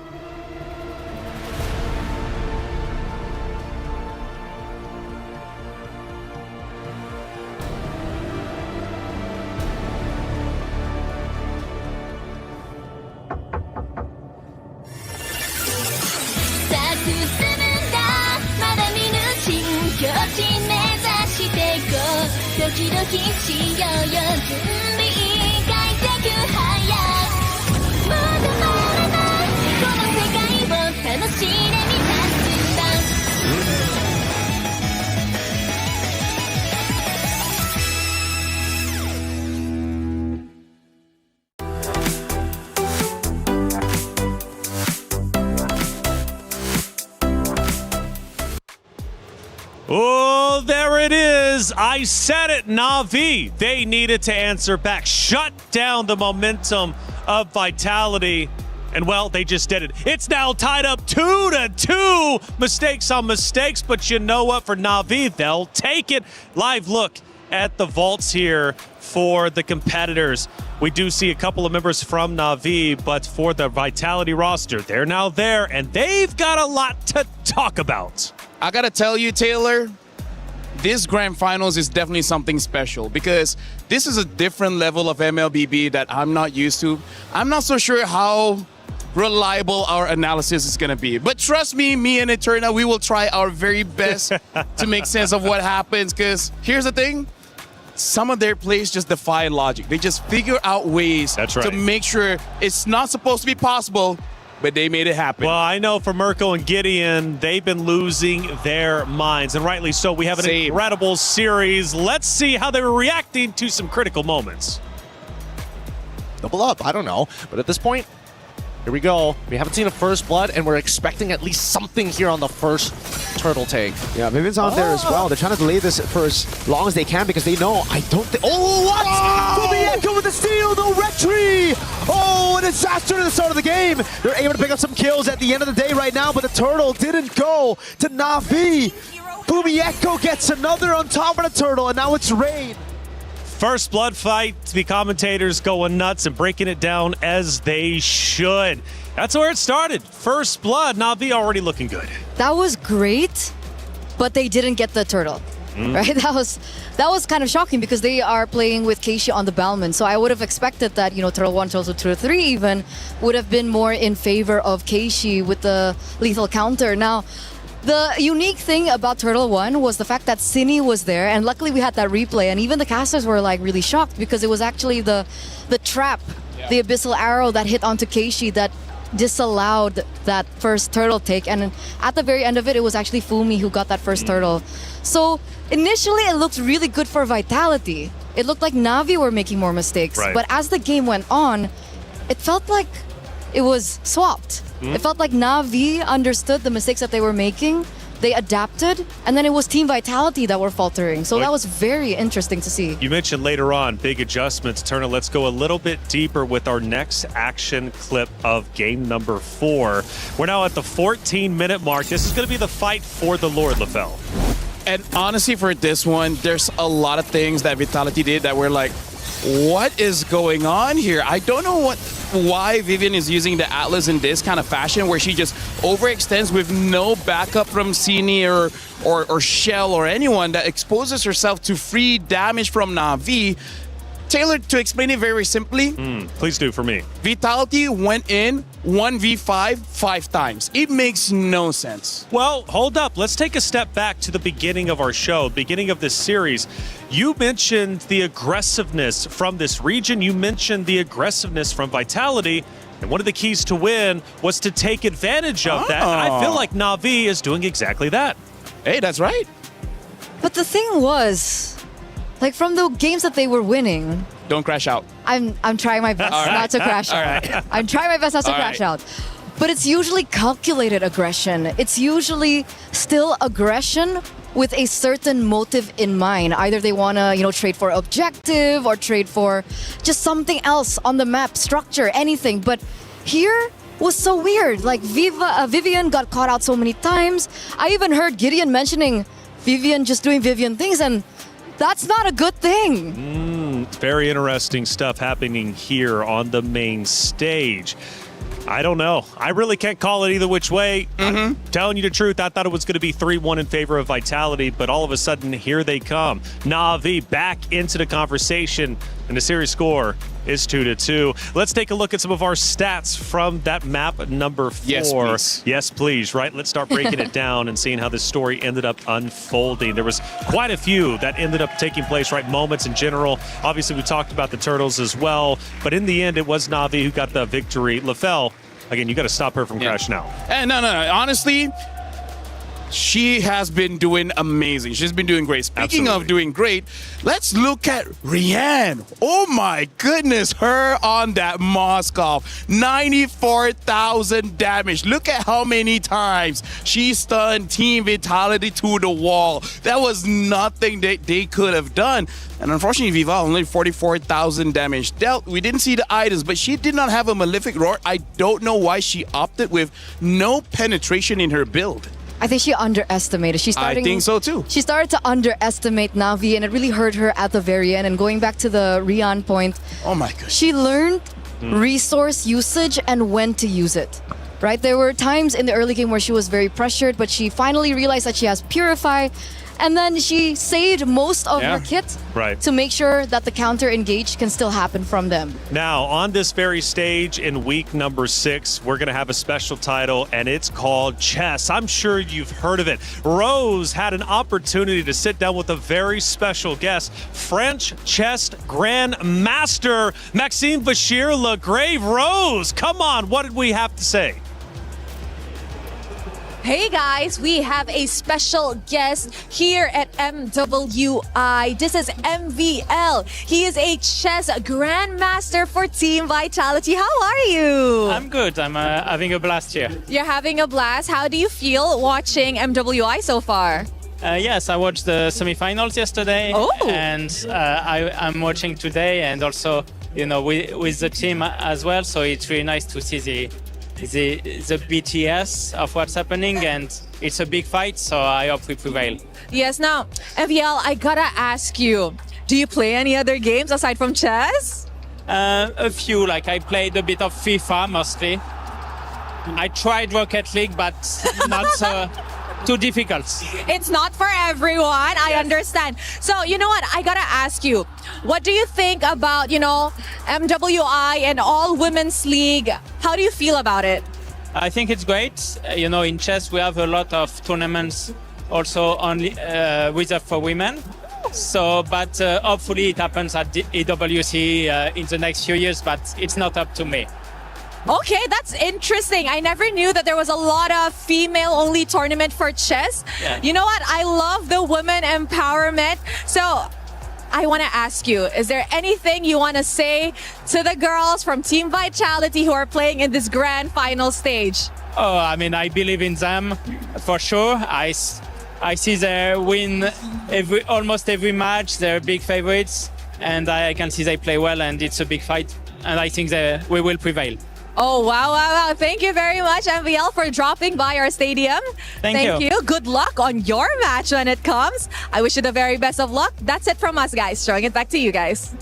N: Oh, there it is. I said it, Na'Vi. They needed to answer back, shut down the momentum of Vitality. And well, they just did it. It's now tied up 2-2. Mistakes on mistakes, but you know what? For Na'Vi, they'll take it. Live look at the vaults here for the competitors. We do see a couple of members from Na'Vi, but for the Vitality roster, they're now there, and they've got a lot to talk about.
A: I gotta tell you, Taylor, this grand finals is definitely something special because this is a different level of MLBB that I'm not used to. I'm not so sure how reliable our analysis is gonna be. But trust me, me and Eterna, we will try our very best to make sense of what happens, because here's the thing. Some of their plays just defy logic. They just figure out ways to make sure it's not supposed to be possible, but they made it happen.
N: Well, I know for Mirko and Gideon, they've been losing their minds, and rightly so. We have an incredible series. Let's see how they were reacting to some critical moments.
G: Double up, I don't know. But at this point, here we go. We haven't seen a first blood, and we're expecting at least something here on the first turtle take.
B: Yeah, Vivian's on there as well. They're trying to delay this for as long as they can because they know, I don't think... Oh, what? Fumieko with the steal, no retry! Oh, a disaster to the start of the game. They're able to pick up some kills at the end of the day right now, but the turtle didn't go to Na'Vi. Fumieko gets another on top of the turtle, and now it's Rain.
N: First blood fight, the commentators going nuts and breaking it down as they should. That's where it started. First blood, Na'Vi already looking good.
F: That was great, but they didn't get the turtle. Right? That was kind of shocking because they are playing with Keishi on the Balman. So I would have expected that, you know, Turtle 1, Turtle 2, Turtle 3 even would have been more in favor of Keishi with the lethal counter. Now, the unique thing about Turtle 1 was the fact that Cine was there, and luckily we had that replay, and even the casters were like really shocked because it was actually the trap, the Abyssal Arrow that hit onto Keishi that disallowed that first turtle take, and at the very end of it, it was actually Fumi who got that first turtle. So initially it looked really good for Vitality. It looked like Na'Vi were making more mistakes, but as the game went on, it felt like it was swapped. It felt like Na'Vi understood the mistakes that they were making. They adapted, and then it was Team Vitality that were faltering. So that was very interesting to see.
N: You mentioned later on big adjustments. Turner, let's go a little bit deeper with our next action clip of game number 4. We're now at the 14-minute mark. This is going to be the fight for the Lord, LaFell.
A: And honestly, for this one, there's a lot of things that Vitality did that were like, what is going on here? I don't know why Vivian is using the Atlas in this kind of fashion where she just overextends with no backup from Cini or Shell or anyone that exposes herself to free damage from Na'Vi. Taylor, to explain it very simply,
N: please do for me.
A: Vitality went in 1v5 5 times. It makes no sense.
N: Well, hold up. Let's take a step back to the beginning of our show, beginning of this series. You mentioned the aggressiveness from this region. You mentioned the aggressiveness from Vitality. And one of the keys to win was to take advantage of that. And I feel like Na'Vi is doing exactly that.
A: Hey, that's right.
F: But the thing was, like from the games that they were winning,
A: don't crash out.
F: I'm trying my best not to crash out. I'm trying my best not to crash out. But it's usually calculated aggression. It's usually still aggression with a certain motive in mind. Either they want to, trade for objective or trade for just something else on the map, structure, anything. But here was so weird. Like Vivian got caught out so many times. I even heard Gideon mentioning Vivian just doing Vivian things, and that's not a good thing.
N: Very interesting stuff happening here on the main stage. I don't know. I really can't call it either which way. I'm telling you the truth, I thought it was going to be 3-1 in favor of Vitality, but all of a sudden, here they come. Na'Vi back into the conversation, and the series score is 2-2. Let's take a look at some of our stats from that map number 4.
A: Yes, please.
N: Yes, please. Right, let's start breaking it down and seeing how this story ended up unfolding. There was quite a few that ended up taking place, right? Moments in general. Obviously, we talked about the Turtles as well, but in the end, it was Na'Vi who got the victory. LaFell, again, you got to stop her from crashing out.
A: No. Honestly, she has been doing amazing. She's been doing great. Speaking of doing great, let's look at Rianne. Oh my goodness, her on that Moskov. 94,000 damage. Look at how many times she stunned Team Vitality to the wall. That was nothing that they could have done. And unfortunately, Viva only 44,000 damage dealt. We didn't see the items, but she did not have a Malefic Roar. I don't know why she opted with no penetration in her build.
F: I think she underestimated.
A: I think so too.
F: She started to underestimate Na'Vi, and it really hurt her at the very end. And going back to the Rian point,
A: oh my goodness,
F: she learned resource usage and when to use it. Right? There were times in the early game where she was very pressured, but she finally realized that she has Purify. And then she saved most of her kit to make sure that the counter engage can still happen from them.
N: Now, on this very stage in week number 6, we're going to have a special title, and it's called Chess. I'm sure you've heard of it. Rose had an opportunity to sit down with a very special guest, French chess Grand Master Maxime Bashir Lagrave. Rose, come on, what did we have to say?
P: Hey guys, we have a special guest here at MWI. This is MVL. He is a chess grandmaster for Team Vitality. How are you?
I: I'm good. I'm having a blast here.
P: You're having a blast. How do you feel watching MWI so far?
I: Yes, I watched the semifinals yesterday.
P: Oh.
I: And I'm watching today, and also, with the team as well. So it's really nice to see the BTS of what's happening, and it's a big fight, so I hope we prevail.
P: Yes, now, MVL, I gotta ask you, do you play any other games aside from chess?
I: A few, like I played a bit of FIFA mostly. I tried Rocket League, but not so too difficult.
P: It's not for everyone, I understand. So, you know what, I gotta ask you, what do you think about, MWI and all women's league? How do you feel about it?
I: I think it's great. In chess we have a lot of tournaments also only reserved for women. So, but hopefully it happens at the EWC in the next few years, but it's not up to me.
P: Okay, that's interesting. I never knew that there was a lot of female-only tournament for chess.
I: Yeah.
P: You know what? I love the women empowerment. So, I want to ask you, is there anything you want to say to the girls from Team Vitality who are playing in this grand final stage?
I: Oh, I mean, I believe in them for sure. I see they win almost every match. They're big favorites, and I can see they play well, and it's a big fight. And I think we will prevail.
P: Oh, wow. Thank you very much, MVL, for dropping by our stadium.
I: Thank you.
P: Good luck on your match when it comes. I wish you the very best of luck. That's it from us, guys. Throwing it back to you guys.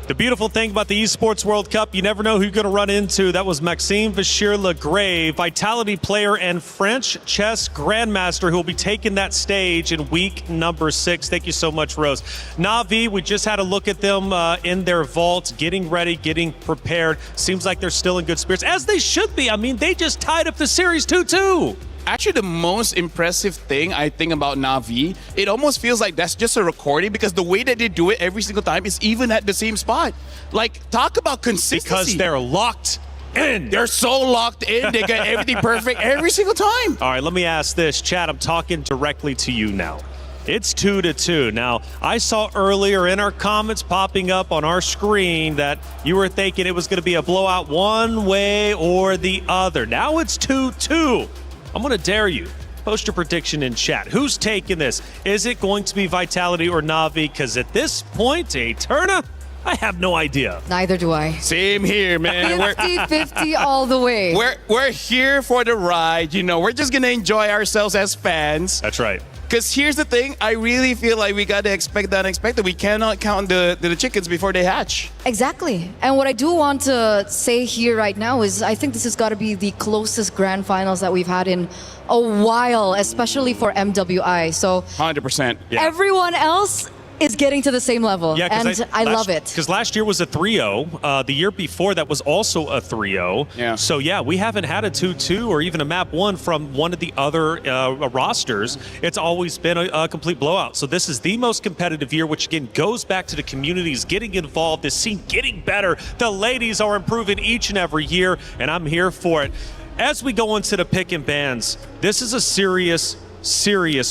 N: The beautiful thing about the Esports World Cup, you never know who you're going to run into. That was Maxime Vachier-Lagrave, Vitality player and French chess grandmaster, who will be taking that stage in week number 6. Thank you so much, Rose. Na'Vi, we just had a look at them in their vault, getting ready, getting prepared. Seems like they're still in good spirits, as they should be. I mean, they just tied up the series 2-2.
A: Actually, the most impressive thing I think about Na'Vi, it almost feels like that's just a recording, because the way that they do it every single time is even at the same spot. Like, talk about consistency.
N: Because they're locked in.
A: They're so locked in. They get everything perfect every single time.
N: All right, let me ask this. Chad, I'm talking directly to you now. It's 2-2. Now, I saw earlier in our comments popping up on our screen that you were thinking it was going to be a blowout one way or the other. Now it's 2-2. I'm going to dare you. Post your prediction in chat. Who's taking this? Is it going to be Vitality or Na'Vi? Because at this point, Eterna, I have no idea.
F: Neither do I.
A: Same here, man.
F: 50-50 all the way.
A: We're here for the ride. You know, we're just going to enjoy ourselves as fans.
N: That's right.
A: Because here's the thing, I really feel like we got to expect the unexpected. We cannot count the chickens before they hatch.
F: Exactly. And what I do want to say here right now is I think this has got to be the closest grand finals that we've had in a while, especially for MWI. So
A: 100%.
N: Yeah.
F: Everyone else is getting to the same level,
N: Yeah,
F: and I love it.
N: Because last year was a 3-0. The year before that was also a 3-0.
A: Yeah.
N: So yeah, we haven't had a 2-2 or even a map 1 from one of the other rosters. It's always been a complete blowout. So this is the most competitive year, which again goes back to the communities getting involved, this scene getting better. The ladies are improving each and every year, and I'm here for it. As we go into the pick and bans, this is a serious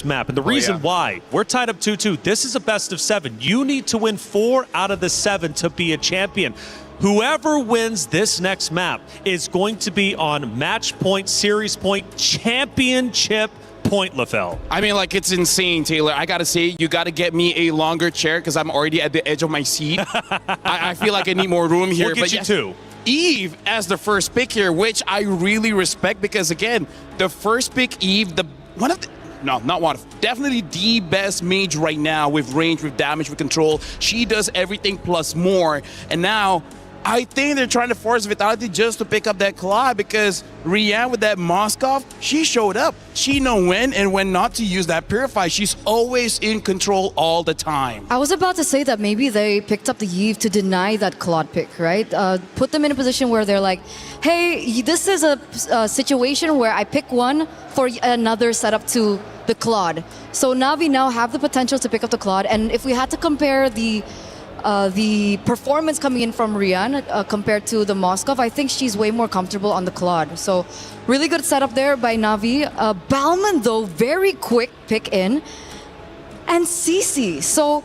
N: map. And the reason why, we're tied up 2-2. This is a best of 7. You need to win 4 out of the 7 to be a champion. Whoever wins this next map is going to be on match point, series point, championship point, LaFell.
A: I mean, like, it's insane, Taylor. I got to say, you got to get me a longer chair because I'm already at the edge of my seat. I feel like I need more room here.
N: We'll get you two.
A: Eve as the first pick here, which I really respect because, again, the first pick, Eve, definitely the best mage right now with range, with damage, with control. She does everything plus more. And now, I think they're trying to force Vitality just to pick up that Claw because Rian with that Moskov, she showed up. She know when and when not to use that Purify. She's always in control all the time.
F: I was about to say that maybe they picked up the Eve to deny that Claude pick, right? Put them in a position where they're like, hey, this is a situation where I pick one for another setup to the Claude. So Na'Vi now have the potential to pick up the Claude, and if we had to compare the performance coming in from Rian compared to the Moskov, I think she's way more comfortable on the Claude. So really good setup there by Na'Vi. Balman, though, very quick pick in. And Cici. So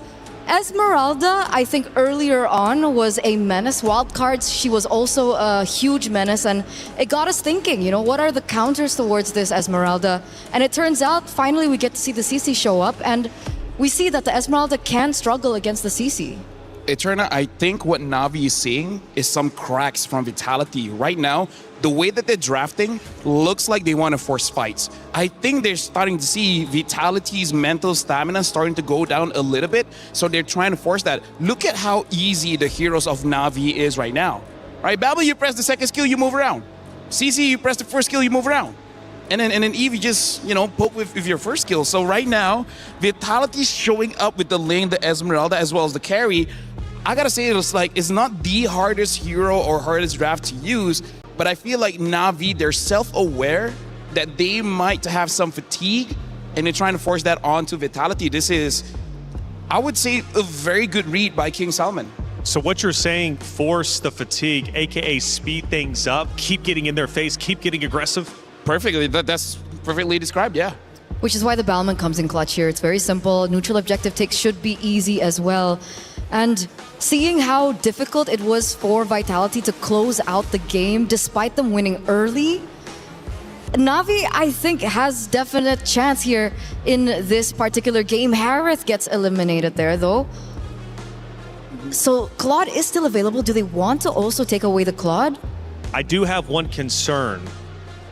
F: Esmeralda, I think earlier on was a menace. Wildcards, she was also a huge menace, and it got us thinking, you know, what are the counters towards this Esmeralda? And it turns out, finally, we get to see the Cici show up, and we see that the Esmeralda can struggle against the Cici.
A: Eterna, I think what Na'Vi is seeing is some cracks from Vitality. Right now, the way that they're drafting looks like they want to force fights. I think they're starting to see Vitality's mental stamina starting to go down a little bit, so they're trying to force that. Look at how easy the heroes of Na'Vi is right now. Right, Babel, you press the second skill, you move around. Cici, you press the first skill, you move around. And then Eve, you just, you know, poke with your first skill. So right now, Vitality's showing up with the lane, the Esmeralda, as well as the carry. I gotta say, it's not the hardest hero or hardest draft to use, but I feel like Na'Vi, they're self-aware that they might have some fatigue, and they're trying to force that onto Vitality. This is, I would say, a very good read by King Salman.
N: So what you're saying, force the fatigue, aka speed things up, keep getting in their face, keep getting aggressive?
A: Perfectly, that's perfectly described, yeah.
F: Which is why the Balman comes in clutch here. It's very simple. Neutral objective takes should be easy as well. And seeing how difficult it was for Vitality to close out the game despite them winning early, Na'Vi, I think, has definite chance here in this particular game. Harith gets eliminated there, though. So Claude is still available. Do they want to also take away the Claude?
N: I do have one concern.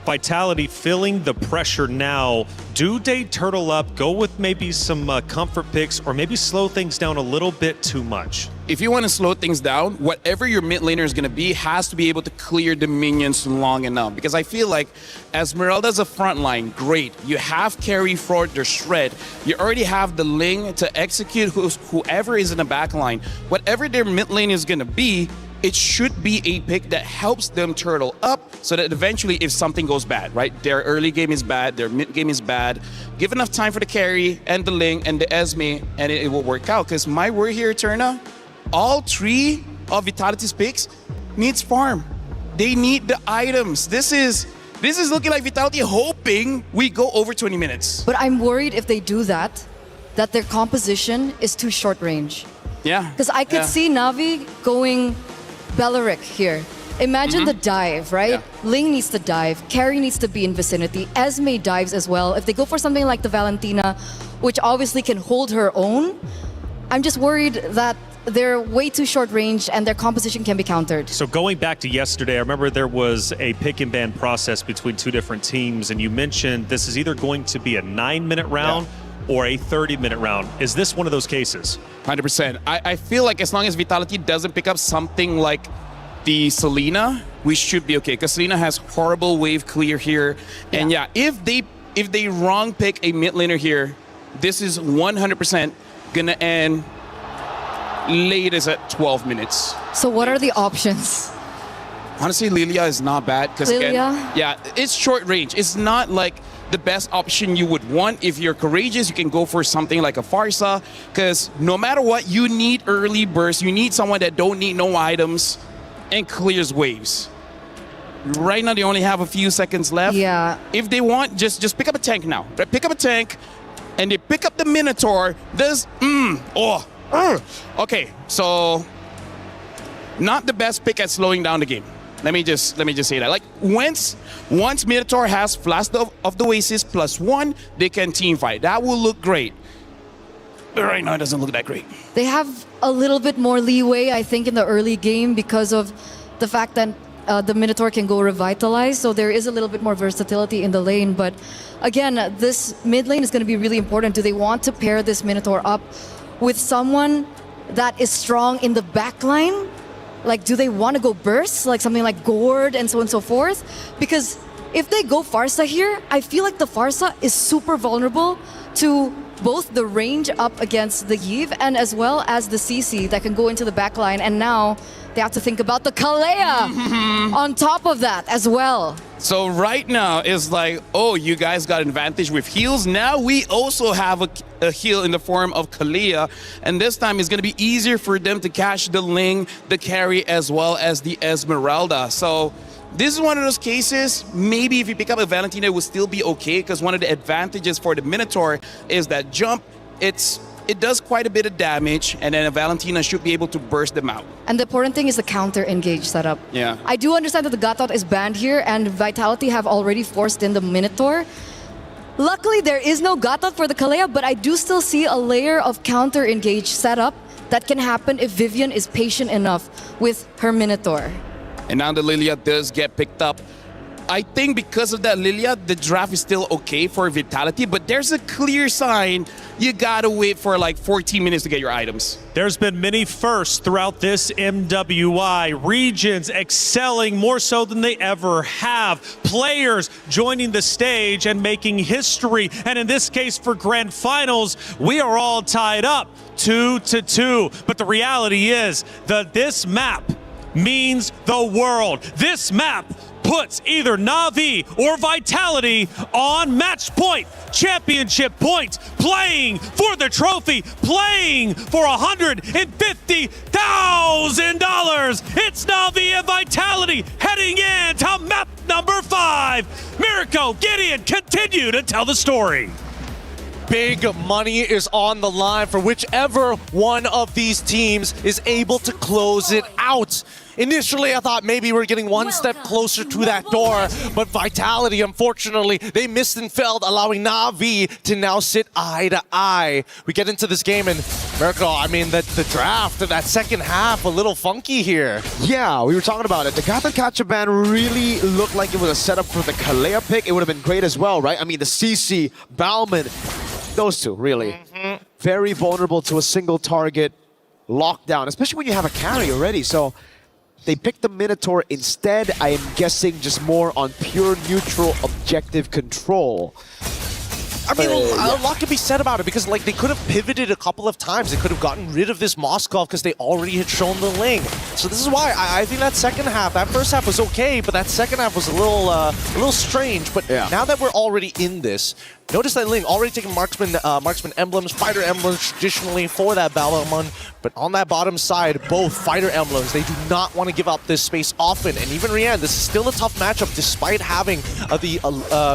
N: Vitality feeling the pressure now. Do they turtle up, go with maybe some comfort picks, or maybe slow things down a little bit too much?
A: If you want to slow things down, whatever your mid laner is going to be has to be able to clear the minions long enough. Because I feel like Esmeralda's a front line, great. You have carry for their shred. You already have the Ling to execute whoever is in the back line. Whatever their mid lane is going to be, it should be a pick that helps them turtle up so that eventually if something goes bad, right? Their early game is bad, their mid game is bad. Give enough time for the carry and the Ling and the Esme and it will work out. Because my word here, Eterna, all three of Vitality's picks needs farm. They need the items. This is looking like Vitality hoping we go over 20 minutes.
F: But I'm worried if they do that their composition is too short range.
A: Yeah.
F: Because I could see Na'Vi going Beleric here. Imagine the dive, right?
A: Yeah.
F: Ling needs to dive. Carry needs to be in vicinity. Esme dives as well. If they go for something like the Valentina, which obviously can hold her own, I'm just worried that they're way too short range and their composition can be countered.
N: So going back to yesterday, I remember there was a pick and ban process between two different teams, and you mentioned this is either going to be a 9-minute round or a 30-minute round. Is this one of those cases?
A: 100%. I feel like as long as Vitality doesn't pick up something like the Selena, we should be okay. Because Selena has horrible wave clear here. And yeah, if they wrong pick a mid laner here, this is 100% gonna end latest at 12 minutes.
F: So what are the options?
A: Honestly, Lilia is not bad. Because again, it's short range. It's not like the best option you would want. If you're courageous, you can go for something like a Farsa, because no matter what, you need early burst. You need someone that don't need no items and clears waves. Right now, they only have a few seconds left.
F: Yeah.
A: If they want, just pick up a tank now. Pick up a tank, and they pick up the Minotaur. Okay, so not the best pick at slowing down the game. Let me just say that. Like once Minotaur has Flash of the Oasis +1, they can team fight. That will look great. But right now, it doesn't look that great.
F: They have a little bit more leeway, I think, in the early game because of the fact that the Minotaur can go revitalize. So there is a little bit more versatility in the lane. But again, this mid lane is going to be really important. Do they want to pair this Minotaur up with someone that is strong in the back line? Like, do they want to go burst, like something like Gord and so on and so forth? Because if they go Farsa here, I feel like the Farsa is super vulnerable to both the range up against the Yve and as well as the CC that can go into the back line. And now they have to think about the Kalea on top of that as well.
A: So right now, it's like, oh, you guys got an advantage with heals. Now we also have a heal in the form of Kalea. And this time, it's going to be easier for them to catch the Ling, the carry, as well as the Esmeralda. So this is one of those cases, maybe if you pick up a Valentina, it would still be okay, because one of the advantages for the Minotaur is that jump, it does quite a bit of damage, and then a Valentina should be able to burst them out.
F: And the important thing is the counter engage setup.
A: Yeah.
F: I do understand that the Gatot is banned here, and Vitality have already forced in the Minotaur. Luckily, there is no Gatot for the Kalea, but I do still see a layer of counter engage setup that can happen if Vivian is patient enough with her Minotaur.
A: And now the Lilia does get picked up. I think because of that, Lilia, the draft is still okay for Vitality, but there's a clear sign you gotta wait for like 14 minutes to get your items.
N: There's been many firsts throughout this MWI. Regions excelling more so than they ever have. Players joining the stage and making history. And in this case, for grand finals, we are all tied up 2-2. But the reality is that this map means the world. This map puts either Na'Vi or Vitality on match point, championship point, playing for the trophy, playing for $150,000. It's Na'Vi and Vitality heading in to map number 5. Mirko, Gideon, continue to tell the story.
G: Big money is on the line for whichever one of these teams is able to close it out. Initially, I thought maybe we're getting one step closer to that door, but Vitality, unfortunately, they missed and failed, allowing Na'Vi to now sit eye to eye. We get into this game, and Mirko, I mean, the draft, that second half, a little funky here.
B: Yeah, we were talking about it. The Gata Kachaban really looked like it was a setup for the Kalea pick. It would have been great as well, right? I mean, the CC, Bauman, those two, really. Very vulnerable to a single target lockdown, especially when you have a carry already. So they picked the Minotaur instead. I am guessing just more on pure neutral objective control.
G: I mean, a lot can be said about it because, like, they could have pivoted a couple of times. They could have gotten rid of this Moskov because they already had shown the Ling. So this is why I think that second half, that first half was okay, but that second half was a little strange. But now that we're already in this, notice that Ling already taking marksman emblems, fighter emblems traditionally for that Balmon. But on that bottom side, both fighter emblems, they do not want to give up this space often. And even Rianne, this is still a tough matchup despite having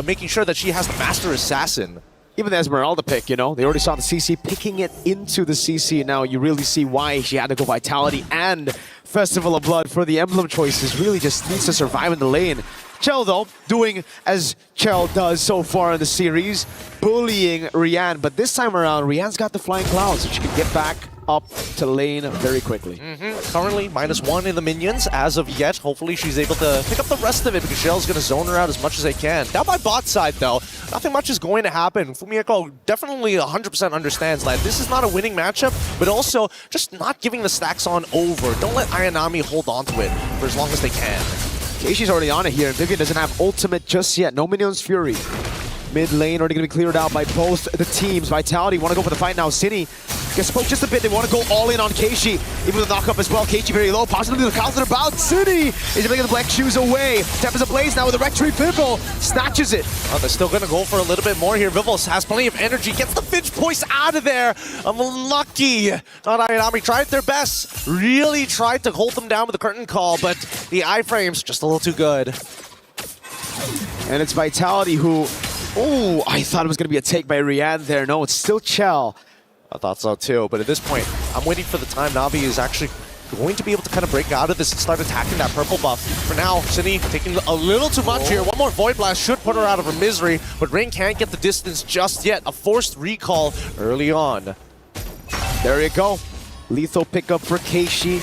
G: making sure that she has the Master Assassin.
B: Even the Esmeralda pick, you know, they already saw the CC picking it into the CC. Now you really see why she had to go Vitality and Festival of Blood for the emblem choices. Really just needs to survive in the lane. Chell, though, doing as Chell does so far in the series, bullying Rianne. But this time around, Rianne's got the Flying Clouds, so she can get back up to lane very quickly.
G: Currently, -1 in the minions as of yet. Hopefully, she's able to pick up the rest of it because Shell's going to zone her out as much as they can. Down by bot side, though, nothing much is going to happen. Fumieko definitely 100% understands that this is not a winning matchup, but also just not giving the stacks on over. Don't let Ayanami hold on to it for as long as they can.
B: Keishi's already on it here. Vivian doesn't have ultimate just yet. No Minion's Fury. Mid lane already going to be cleared out by both the teams. Vitality want to go for the fight now. City gets spoke just a bit. They want to go all in on Keishi. Even with the knock-up as well. Keishi very low. Possibly the counter about. City is bringing the black shoes away. Tempest ablaze now with the Rectory Pivot. Snatches it.
G: Oh, they're still going to go for a little bit more here. Vivels has plenty of energy. Gets the Finch Voice out of there. Unlucky. Not Ayanami tried their best. Really tried to hold them down with the curtain call, but the iframes just a little too good.
B: And it's Vitality who... Oh, I thought it was going to be a take by Rianne there. No, it's still Chell.
G: I thought so too, but at this point, I'm waiting for the time Na'Vi is actually going to be able to kind of break out of this and start attacking that purple buff. For now, Cine taking a little too much here. One more Void Blast should put her out of her misery, but Rain can't get the distance just yet. A forced recall early on.
B: There you go. Lethal pickup for Keishi.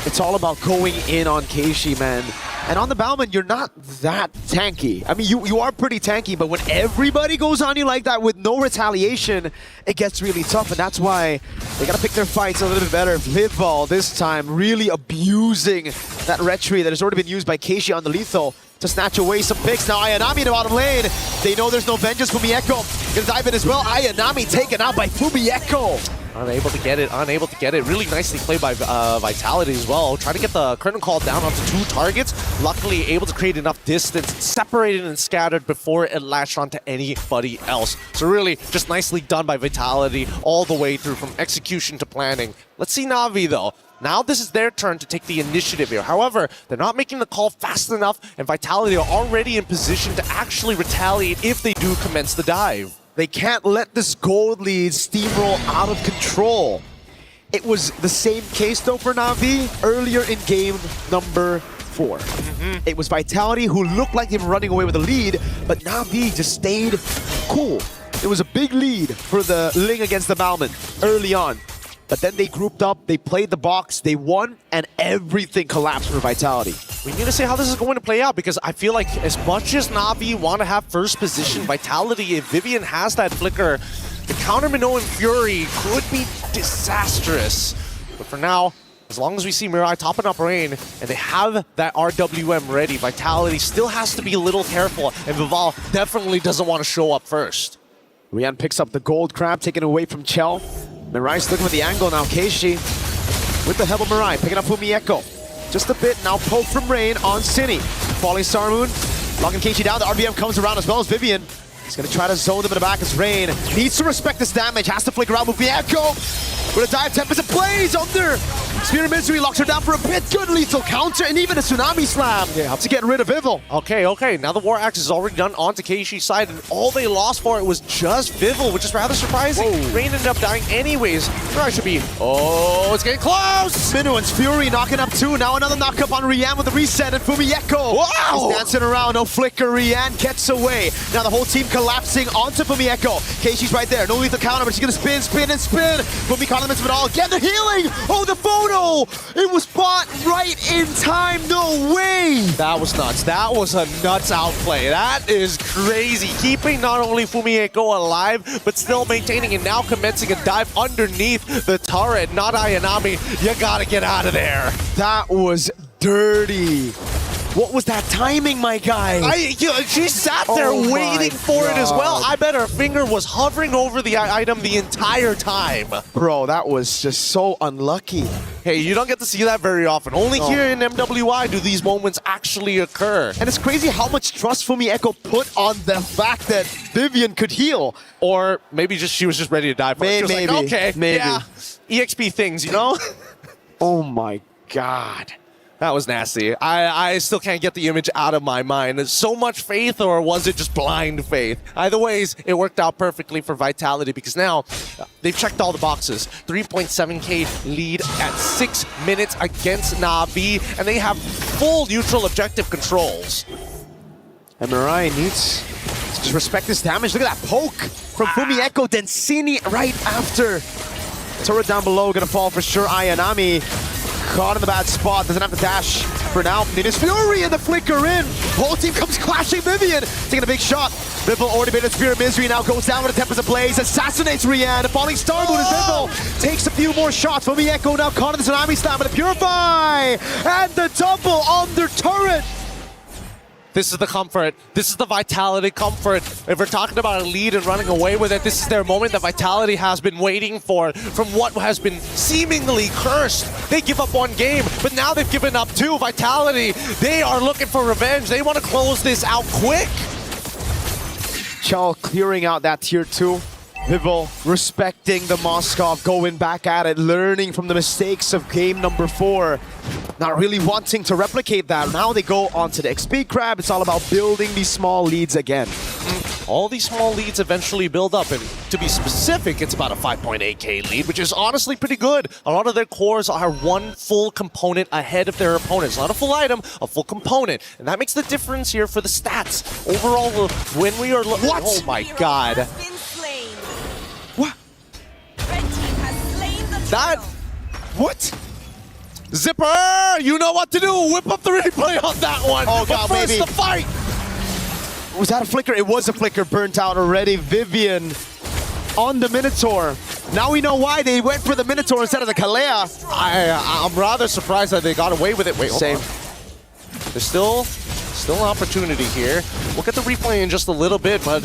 B: It's all about going in on Keishi, man. And on the Bauman, you're not that tanky. I mean, you are pretty tanky, but when everybody goes on you like that with no retaliation, it gets really tough, and that's why they gotta pick their fights a little bit better. Vidval this time really abusing that retry that has already been used by Keishi on the lethal to snatch away some picks. Now Ayanami in the bottom lane. They know there's no vengeance. Fumieko gonna dive in as well. Ayanami taken out by Fumieko.
G: Unable to get it, unable to get it. Really nicely played by Vitality as well. Trying to get the curtain call down onto 2 targets. Luckily able to create enough distance, separated and scattered before it latched onto anybody else. So really just nicely done by Vitality all the way through from execution to planning. Let's see Na'Vi though. Now this is their turn to take the initiative here. However, they're not making the call fast enough, and Vitality are already in position to actually retaliate if they do commence the dive.
B: They can't let this gold lead steamroll out of control. It was the same case though for Na'Vi earlier in game number 4. It was Vitality who looked like they were running away with the lead, but Na'Vi just stayed cool. It was a big lead for the Ling against the Bauman early on. But then they grouped up, they played the box, they won, and everything collapsed for Vitality.
G: We need to see how this is going to play out, because I feel like as much as Na'Vi want to have first position Vitality, if Vivian has that flicker, the counter Minnow and Fury could be disastrous. But for now, as long as we see Mirai topping up Rain and they have that RWM ready, Vitality still has to be a little careful, and Vival definitely doesn't want to show up first.
B: Rian picks up the gold crab, taken away from Chell. Mirai's looking for the angle now. Keishi with the help of Mirai, picking up Fumieko. Just a bit, now poke from Rain on Cine. Falling Star Moon, locking Keishi down. The RBM comes around as well as Vivian. He's gonna try to zone them in the back as Rain needs to respect this damage, has to flicker out with Fumieko. With a dive Tempest Blaze under. Spear of Misery locks her down for a bit. Good lethal counter and even a Tsunami Slam to get rid of Vival.
G: Okay. Now the War Axe is already done onto Keishi's side, and all they lost for it was just Vival, which is rather surprising. Whoa. Rain ended up dying anyways. Mirai should be... Oh, it's getting close!
B: Minuan's Fury knocking up 2. Now another knock up on Rian with the reset, and Fumieko.
G: Wow!
B: He's dancing around, no flicker. Rian gets away. Now the whole team collapsing onto Fumieko. Keishi's right there. No lethal counter, but she's gonna spin. Fumi condiments of it all. Get the healing! Oh, the photo! It was bought right in time. No way!
G: That was nuts. That was a nuts outplay. That is crazy. Keeping not only Fumieko alive, but still maintaining and now commencing a dive underneath the turret. Not Ayanami. You gotta get out of there.
B: That was dirty. What was that timing, my guy?
G: She sat there waiting for it as well. I bet her finger was hovering over the item the entire time.
B: Bro, that was just so unlucky.
G: Hey, you don't get to see that very often. Only here in MWI do these moments actually occur.
B: And it's crazy how much trust Fumieko put on the fact that Vivian could heal.
G: Or maybe just she was just ready to die for it. She was
B: maybe.
G: Like, okay,
B: maybe.
G: Yeah, EXP things, you know?
B: Oh my God.
G: That was nasty. I still can't get the image out of my mind. Is so much faith, or was it just blind faith? Either ways, it worked out perfectly for Vitality, because now they've checked all the boxes. 3.7k lead at 6 minutes against Na'Vi, and they have full neutral objective controls.
B: And Mirai needs to just respect this damage. Look at that poke from Fumieko, then Cine right after. Turret down below, gonna fall for sure. Ayanami caught in the bad spot, doesn't have to dash for now. Ninja's Fury and the flicker in. Whole team comes clashing. Vivian taking a big shot. Vival already made a Spear of Misery, now goes down with a Tempest Blaze, assassinates Rian. A falling Star Moon as Vival takes a few more shots. Fumieko now caught in the Tsunami Slam with a Purify. And the double on their turret.
G: This is the comfort. This is the Vitality comfort. If we're talking about a lead and running away with it, this is their moment that Vitality has been waiting for from what has been seemingly cursed. They give up one game, but now they've given up 2. Vitality, they are looking for revenge. They want to close this out quick.
B: Chell clearing out that tier 2. Vival respecting the Moskov, going back at it, learning from the mistakes of game number 4. Not really wanting to replicate that. Now they go onto the XP Crab. It's all about building these small leads again.
G: All these small leads eventually build up, and to be specific, it's about a 5.8k lead, which is honestly pretty good. A lot of their cores are one full component ahead of their opponents. Not a full item, a full component. And that makes the difference here for the stats. Overall, when we are...
B: What?
G: Oh my God. That... What? Zipper! You know what to do! Whip up the replay on that one!
B: Oh God,
G: but first,
B: baby.
G: the fight!
B: Was that a flicker? It was a flicker, burnt out already. Vivian on the Minotaur. Now we know why they went for the Minotaur instead of the Kalea.
G: I'm rather surprised that they got away with it. Wait, hold
B: Same.
G: on. There's still an opportunity here. We'll get the replay in just a little bit, but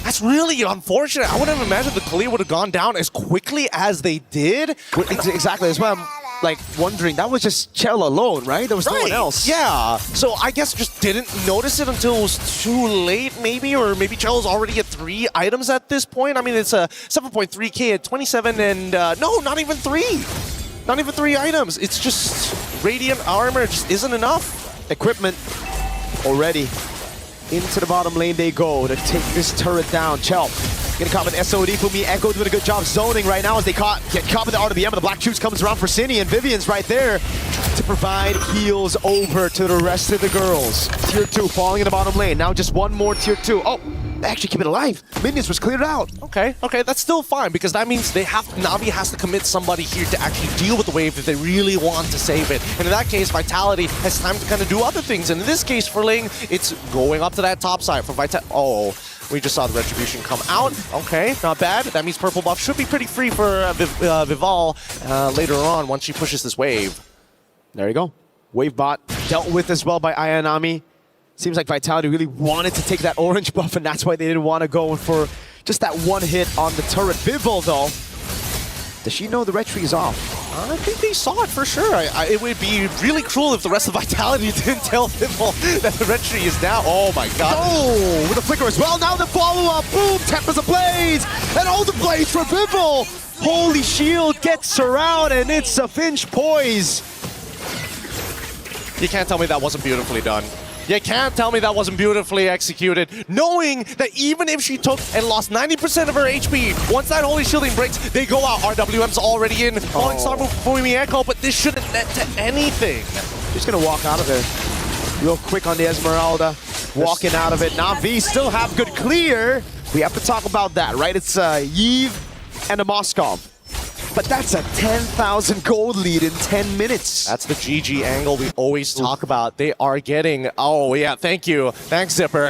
G: that's really unfortunate. I wouldn't have imagined the Kalea would have gone down as quickly as they did.
B: Exactly, that's why I'm like wondering, that was just Chell alone, right? There was no one else.
G: Yeah, so I guess just didn't notice it until it was too late, maybe, or maybe Chell's already at 3 items at this point. I mean, it's a 7.3k at 27, and no, not even 3. Not even 3 items. It's just Radiant Armor just isn't enough.
B: Equipment already. Into the bottom lane they go to take this turret down. Chell gonna cop an SOD. Fumieko doing a good job zoning right now as they get caught with the RWM, and the Black Juice comes around for Cine, and Vivian's right there to provide heals over to the rest of the girls. Tier 2 falling in the bottom lane. Now just one more tier 2. Oh, They actually keep it alive. Minions was cleared out.
G: Okay, that's still fine because that means Na'Vi has to commit somebody here to actually deal with the wave if they really want to save it. And in that case, Vitality has time to kind of do other things. And in this case, for Ling, it's going up to that top side for Vitality. Oh, we just saw the Retribution come out. Okay, not bad. That means purple buff should be pretty free for Vival later on once she pushes this wave.
B: There you go. Wave bot dealt with as well by Ayanami. Seems like Vitality really wanted to take that orange buff, and that's why they didn't want to go for just that one hit on the turret. Vival, though, does she know the retry is off?
G: I think they saw it for sure. It would be really cruel if the rest of Vitality didn't tell Vival that the retry is down. Oh my god.
B: Oh, with a flicker as well. Now the follow-up. Boom, Tempest ablaze. And all the blades for Vival. Holy shield gets her out, and it's a Finch poise.
G: You can't tell me that wasn't beautifully done. You can't tell me that wasn't beautifully executed. Knowing that even if she took and lost 90% of her HP, once that Holy Shielding breaks, they go out. RWM's already in. Falling Star move for me Echo, but this shouldn't net to anything.
B: She's gonna walk out of there. Real quick on the Esmeralda. Walking out of it. Na'Vi still have good clear. We have to talk about that, right? It's Yves and a Moskov. But that's a 10,000 gold lead in 10 minutes.
G: That's the GG angle we always talk about. They are getting, oh yeah, thank you. Thanks, Zipper.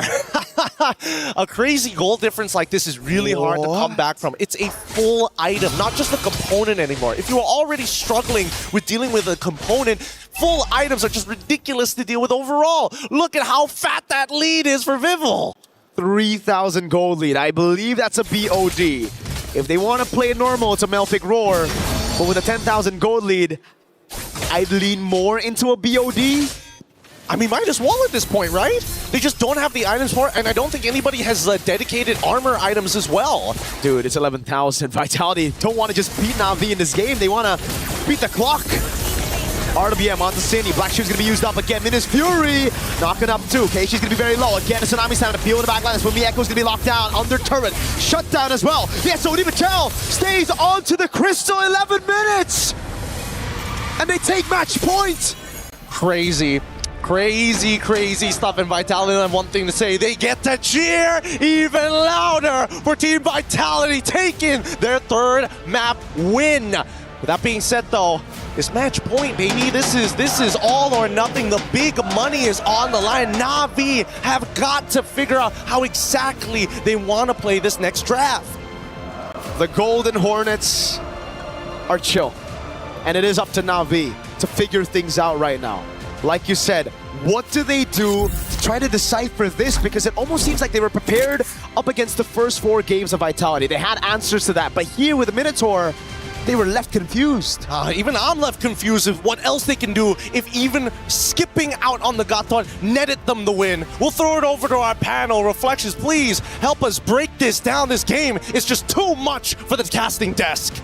G: A crazy gold difference like this is really hard to come back from. It's a full item, not just a component anymore. If you are already struggling with dealing with a component, full items are just ridiculous to deal with overall. Look at how fat that lead is for Vival.
B: 3,000 gold lead. I believe that's a BOD. If they want to play it normal, it's a Melfic Roar. But with a 10,000 gold lead, I'd lean more into a BOD.
G: I mean, might as well at this point, right? They just don't have the items for it, and I don't think anybody has dedicated armor items as well.
B: Dude, it's 11,000. Vitality don't want to just beat Na'Vi in this game. They want to beat the clock. RWM onto Cindy. Black Shoe's going to be used up again. Minus Fury knocking up too. Okay, she's going to be very low. Again, Tsunami's time to peel in the backline. When Echo's going to be locked down under turret. Shut down as well. Yes, Odie Michel stays onto the crystal 11 minutes. And they take match point.
G: Crazy stuff in Vitality. And one thing to say, they get to cheer even louder for Team Vitality taking their third map win. With that being said though, it's match point, baby. This is all or nothing. The big money is on the line. Na'Vi have got to figure out how exactly they want to play this next draft.
B: The Golden Hornets are chill. And it is up to Na'Vi to figure things out right now. Like you said, what do they do to try to decipher this? Because it almost seems like they were prepared up against the first 4 games of Vitality. They had answers to that. But here with the Minotaur, they were left confused.
G: Even I'm left confused with what else they can do if even skipping out on the Gaton netted them the win. We'll throw it over to our panel. Reflections, please help us break this down. This game is just too much for the casting desk.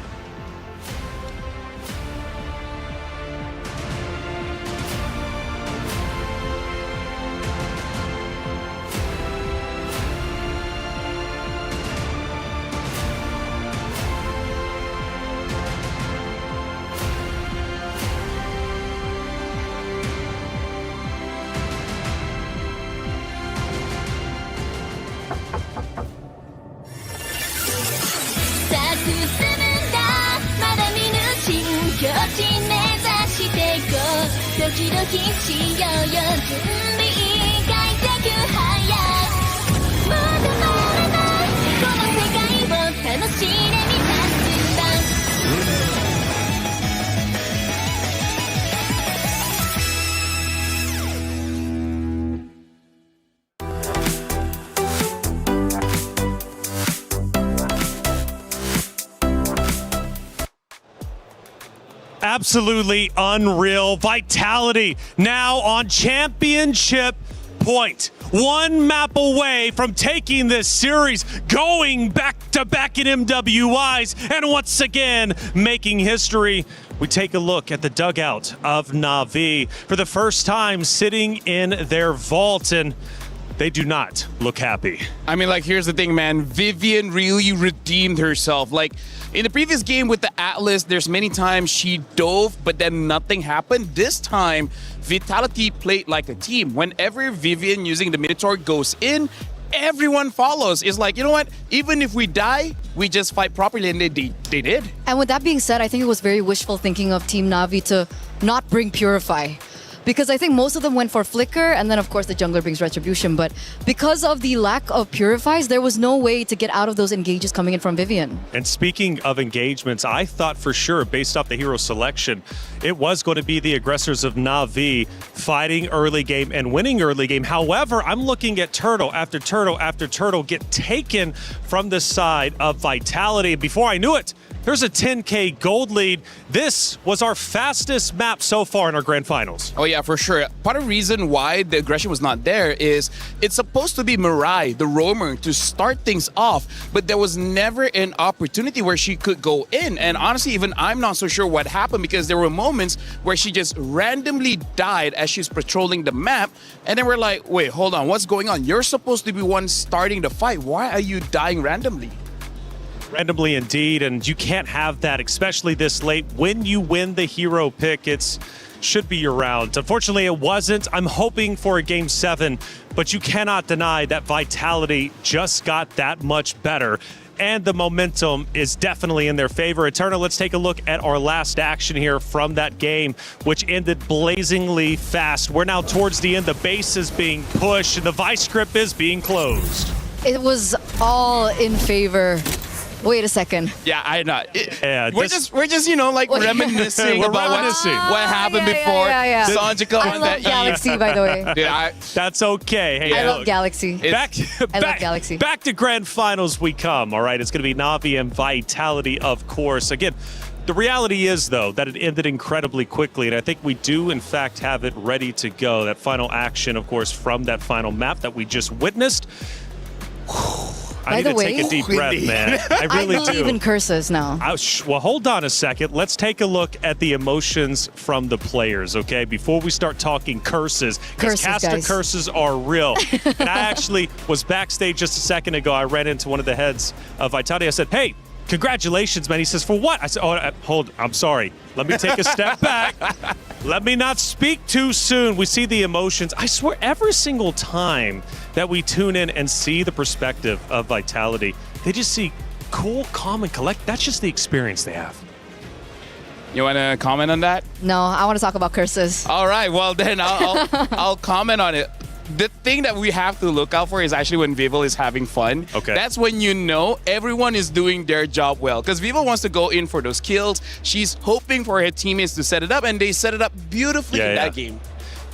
N: Absolutely unreal. Vitality now on championship point. 1 map away from taking this series, going back-to-back in MWIs, and once again making history. We take a look at the dugout of Na'Vi for the first time sitting in their vault, and they do not look happy.
A: I mean, like, here's the thing, man. Vivian really redeemed herself. Like, in the previous game with the Atlas, there's many times she dove, but then nothing happened. This time, Vitality played like a team. Whenever Vivian using the Minotaur goes in, everyone follows. It's like, you know what? Even if we die, we just fight properly, and they did.
F: And with that being said, I think it was very wishful thinking of Team Na'Vi to not bring Purify. Because I think most of them went for Flicker, and then of course the jungler brings Retribution. But because of the lack of Purifies, there was no way to get out of those engages coming in from Vivian.
N: And speaking of engagements, I thought for sure, based off the hero selection, it was going to be the aggressors of Na'Vi fighting early game and winning early game. However, I'm looking at Turtle after Turtle after Turtle get taken from the side of Vitality. Before I knew it, there's a 10K gold lead. This was our fastest map so far in our grand finals.
A: Oh yeah, for sure. Part of the reason why the aggression was not there is it's supposed to be Mirai, the roamer, to start things off, but there was never an opportunity where she could go in. And honestly, even I'm not so sure what happened, because there were moments where she just randomly died as she's patrolling the map. And then we're like, wait, hold on, what's going on? You're supposed to be one starting the fight. Why are you dying randomly?
N: Randomly indeed, and you can't have that, especially this late. When you win the hero pick, it should be your round. Unfortunately, it wasn't. I'm hoping for a Game 7, but you cannot deny that Vitality just got that much better, and the momentum is definitely in their favor. Eternal, let's take a look at our last action here from that game, which ended blazingly fast. We're now towards the end. The base is being pushed, and the Vice Grip is being closed.
F: It was all in favor. Wait a second.
A: Yeah, I know. We're just you know, like reminiscing about what happened before. Sanjika
F: I love Galaxy, by the way.
A: Yeah,
N: that's okay. Hey,
F: I love Galaxy.
N: I love Galaxy. Back to grand finals we come. All right, it's going to be Na'Vi and Vitality, of course. Again, the reality is, though, that it ended incredibly quickly, and I think we do, in fact, have it ready to go. That final action, of course, from that final map that we just witnessed. I need to take a deep breath, man. I really do.
F: I believe in curses now.
N: Well, hold on a second. Let's take a look at the emotions from the players, okay? Before we start talking curses, because caster curses are real. And I actually was backstage just a second ago. I ran into one of the heads of Vitality. I said, hey, congratulations, man. He says, for what? I said, I'm sorry. Let me take a step back. Let me not speak too soon. We see the emotions. I swear, every single time that we tune in and see the perspective of Vitality, they just see cool, calm, and collect. That's just the experience they have.
A: You want to comment on that?
F: No, I want to talk about curses.
A: All right, well then I'll comment on it. The thing that we have to look out for is actually when Vival is having fun.
N: Okay.
A: That's when you know everyone is doing their job well. Because Vival wants to go in for those kills. She's hoping for her teammates to set it up, and they set it up beautifully in that game.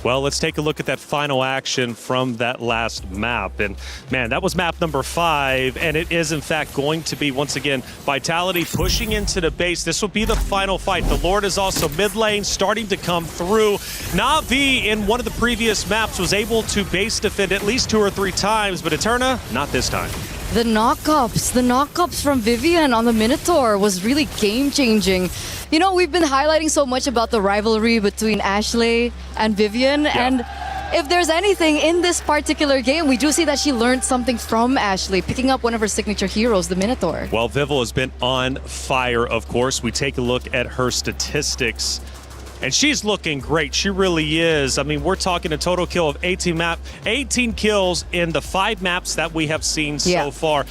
N: Well, let's take a look at that final action from that last map. And man, that was map number 5, and it is in fact going to be, once again, Vitality pushing into the base. This will be the final fight. The Lord is also mid lane, starting to come through. Na'Vi in one of the previous maps was able to base defend at least 2 or 3 times, but Eterna, not this time.
F: The knockups from Vivian on the Minotaur was really game-changing. You know, we've been highlighting so much about the rivalry between Ashley and Vivian, and if there's anything in this particular game, we do see that she learned something from Ashley, picking up one of her signature heroes, the Minotaur.
N: Well, Vival has been on fire, of course. We take a look at her statistics, and she's looking great. She really is. I mean, we're talking a total kill of 18 kills in the 5 maps that we have seen so far.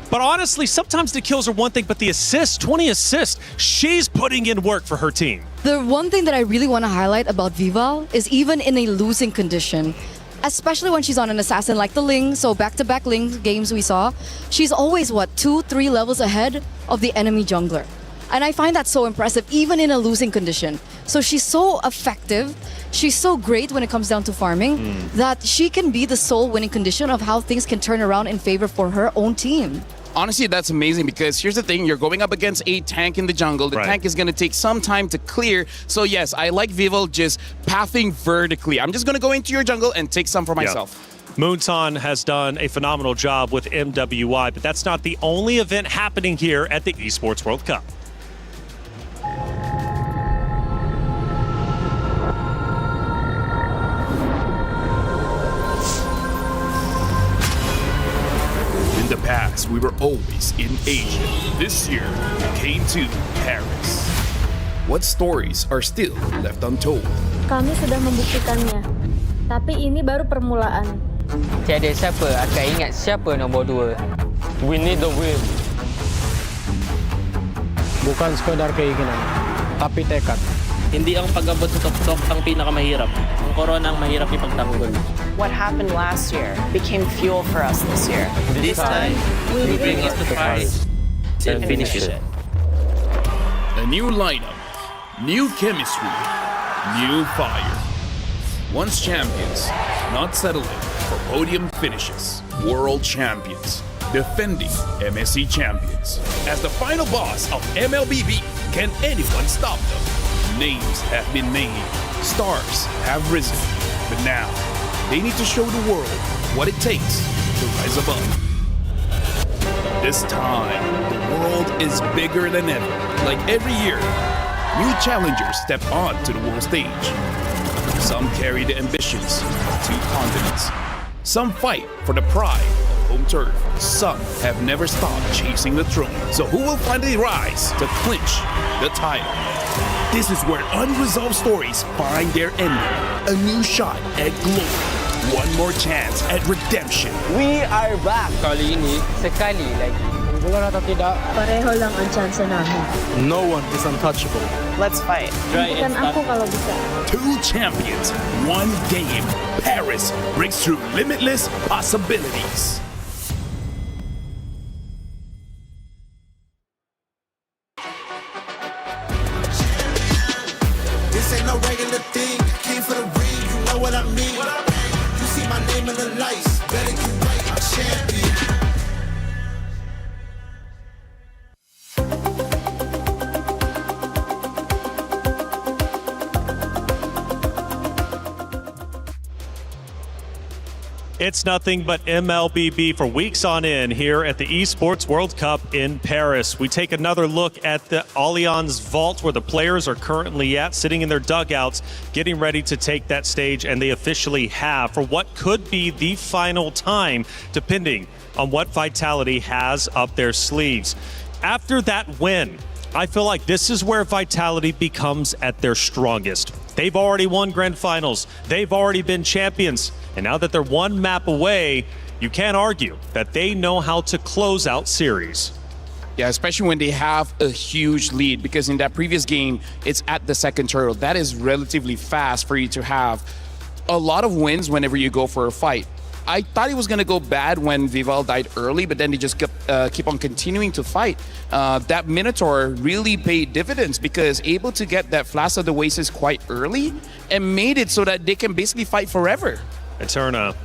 N: But honestly, sometimes the kills are one thing, but the assists, 20 assists, she's putting in work for her team.
F: The one thing that I really want to highlight about Vival is even in a losing condition, especially when she's on an assassin like the Ling, so back-to-back Ling games we saw, she's always, 2-3 levels ahead of the enemy jungler. And I find that so impressive, even in a losing condition. So she's so effective, she's so great when it comes down to farming, that she can be the sole winning condition of how things can turn around in favor for her own team.
A: Honestly, that's amazing, because here's the thing, you're going up against a tank in the jungle. The tank is going to take some time to clear. So yes, I like Vival just pathing vertically. I'm just going to go into your jungle and take some for myself.
N: Moonton has done a phenomenal job with MWI, but that's not the only event happening here at the Esports World Cup.
C: In the past, we were always in Asia. This year, we came to Paris. What stories are still left untold?
L: Kami sudah membuktikannya, tapi ini baru permulaan. Tiada siapa akan ingat siapa nombor 2. We need the win.
O: Bukan sekadar keinginan, tapi tekad.
T: Hindi ang pag-abot sa tuktok ang pinakamahirap. Ang corona ang mahirap ipagtanggol.
X: What happened last year became fuel for us this year.
T: This time, we bring it to Paris and finish it.
C: A new lineup, new chemistry, new fire. Once champions, not settling for podium finishes. World champions, defending MSC champions. As the final boss of MLBB, can anyone stop them? Names have been made, stars have risen, but now they need to show the world what it takes to rise above. This time, the world is bigger than ever. Like every year, new challengers step on to the world stage. Some carry the ambitions of 2 continents. Some fight for the pride of home turf. Some have never stopped chasing the throne. So who will finally rise to clinch the title? This is where unresolved stories find their ending. A new shot at glory. One more chance at redemption.
L: We are back. Kali ini, sekali lagi.
O: Bulan atau tidak,
R: Pareho lang ang chance namin.
O: no one is untouchable.
R: Let's fight. Bukan ako kalau bisa.
C: 2 champions, 1 game. Paris breaks through limitless possibilities.
S: This ain't no regular thing. I came for the ring, you know what I mean. You see my name in the lights, better get right, I'm champion.
N: It's nothing but MLBB for weeks on end here at the Esports World Cup in Paris. We take another look at the Allianz Vault where the players are currently at, sitting in their dugouts, getting ready to take that stage, and they officially have for what could be the final time, depending on what Vitality has up their sleeves. After that win, I feel like this is where Vitality becomes at their strongest. They've already won grand finals. They've already been champions. And now that they're 1 map away, you can't argue that they know how to close out series.
A: Yeah, especially when they have a huge lead, because in that previous game, it's at the 2nd turtle. That is relatively fast for you to have a lot of wins whenever you go for a fight. I thought it was going to go bad when Vival died early, but then they just keep on continuing to fight. That Minotaur really paid dividends because able to get that Flash of the Oasis quite early and made it so that they can basically fight forever.
N: Eterna,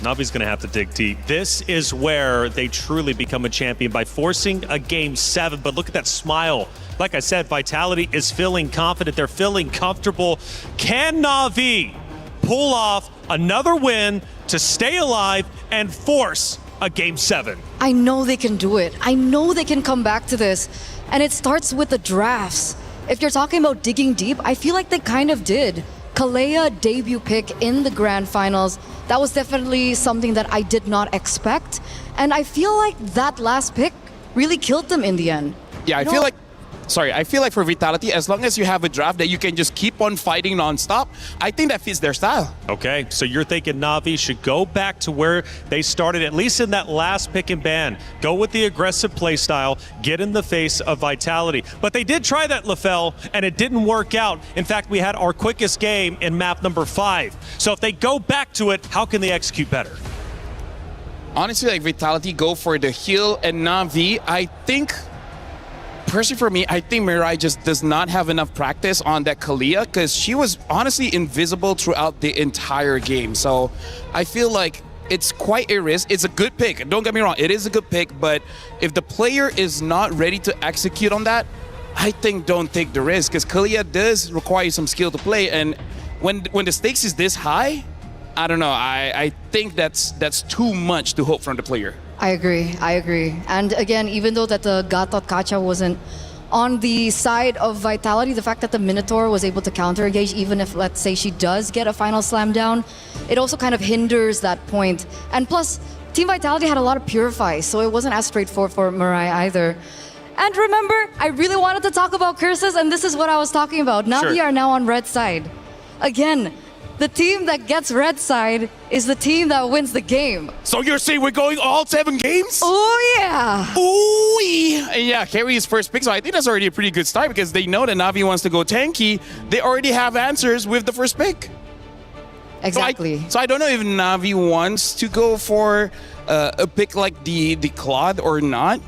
N: Navi's going to have to dig deep. This is where they truly become a champion by forcing a game 7. But look at that smile. Like I said, Vitality is feeling confident. They're feeling comfortable. Can Navi pull off another win to stay alive and force a game 7?
F: I know they can do it. I know they can come back to this. And it starts with the drafts. If you're talking about digging deep, I feel like they kind of did. Kalea debut pick in the grand finals. That was definitely something that I did not expect. And I feel like that last pick really killed them in the end.
A: Yeah, I feel like for Vitality, as long as you have a draft that you can just keep on fighting nonstop, I think that fits their style.
N: Okay, so you're thinking Navi should go back to where they started, at least in that last pick and ban. Go with the aggressive play style, get in the face of Vitality. But they did try that, LaFell, and it didn't work out. In fact, we had our quickest game in map number 5. So if they go back to it, how can they execute better?
A: Honestly, like Vitality, go for the heal, and Navi, I think... Personally, for me, I think Mirai just does not have enough practice on that Kalea because she was honestly invisible throughout the entire game. So I feel like it's quite a risk. It's a good pick. Don't get me wrong. It is a good pick. But if the player is not ready to execute on that, I think don't take the risk because Kalea does require some skill to play. And when the stakes is this high, I don't know. I think that's too much to hope from the player.
F: I agree. And again, even though that the Gatot Kacha wasn't on the side of Vitality, the fact that the Minotaur was able to counter engage, even if, let's say, she does get a final slam down, it also kind of hinders that point. And plus, Team Vitality had a lot of purifies, so it wasn't as straightforward for Mirai either. And remember, I really wanted to talk about curses, and this is what I was talking about. Navi are now on red side. Again, the team that gets red side is the team that wins the game.
A: So you're saying we're going all 7 games?
F: Oh yeah.
A: Ooh, and yeah, Carrie's first pick, so I think that's already a pretty good start because they know that Na'Vi wants to go tanky. They already have answers with the first pick.
F: Exactly.
A: So I don't know if Na'Vi wants to go for a pick like the Claude or not.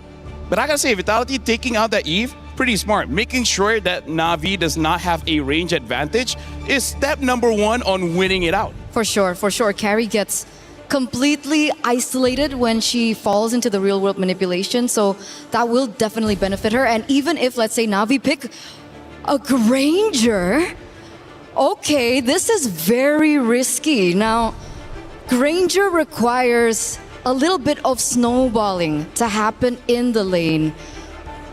A: But I gotta say, Vitality taking out that Eve, pretty smart. Making sure that Na'Vi does not have a range advantage is step number 1 on winning it out.
F: For sure, for sure. Carrie gets completely isolated when she falls into the real world manipulation, so that will definitely benefit her. And even if, let's say, Na'Vi pick a Granger, okay, this is very risky. Now, Granger requires a little bit of snowballing to happen in the lane.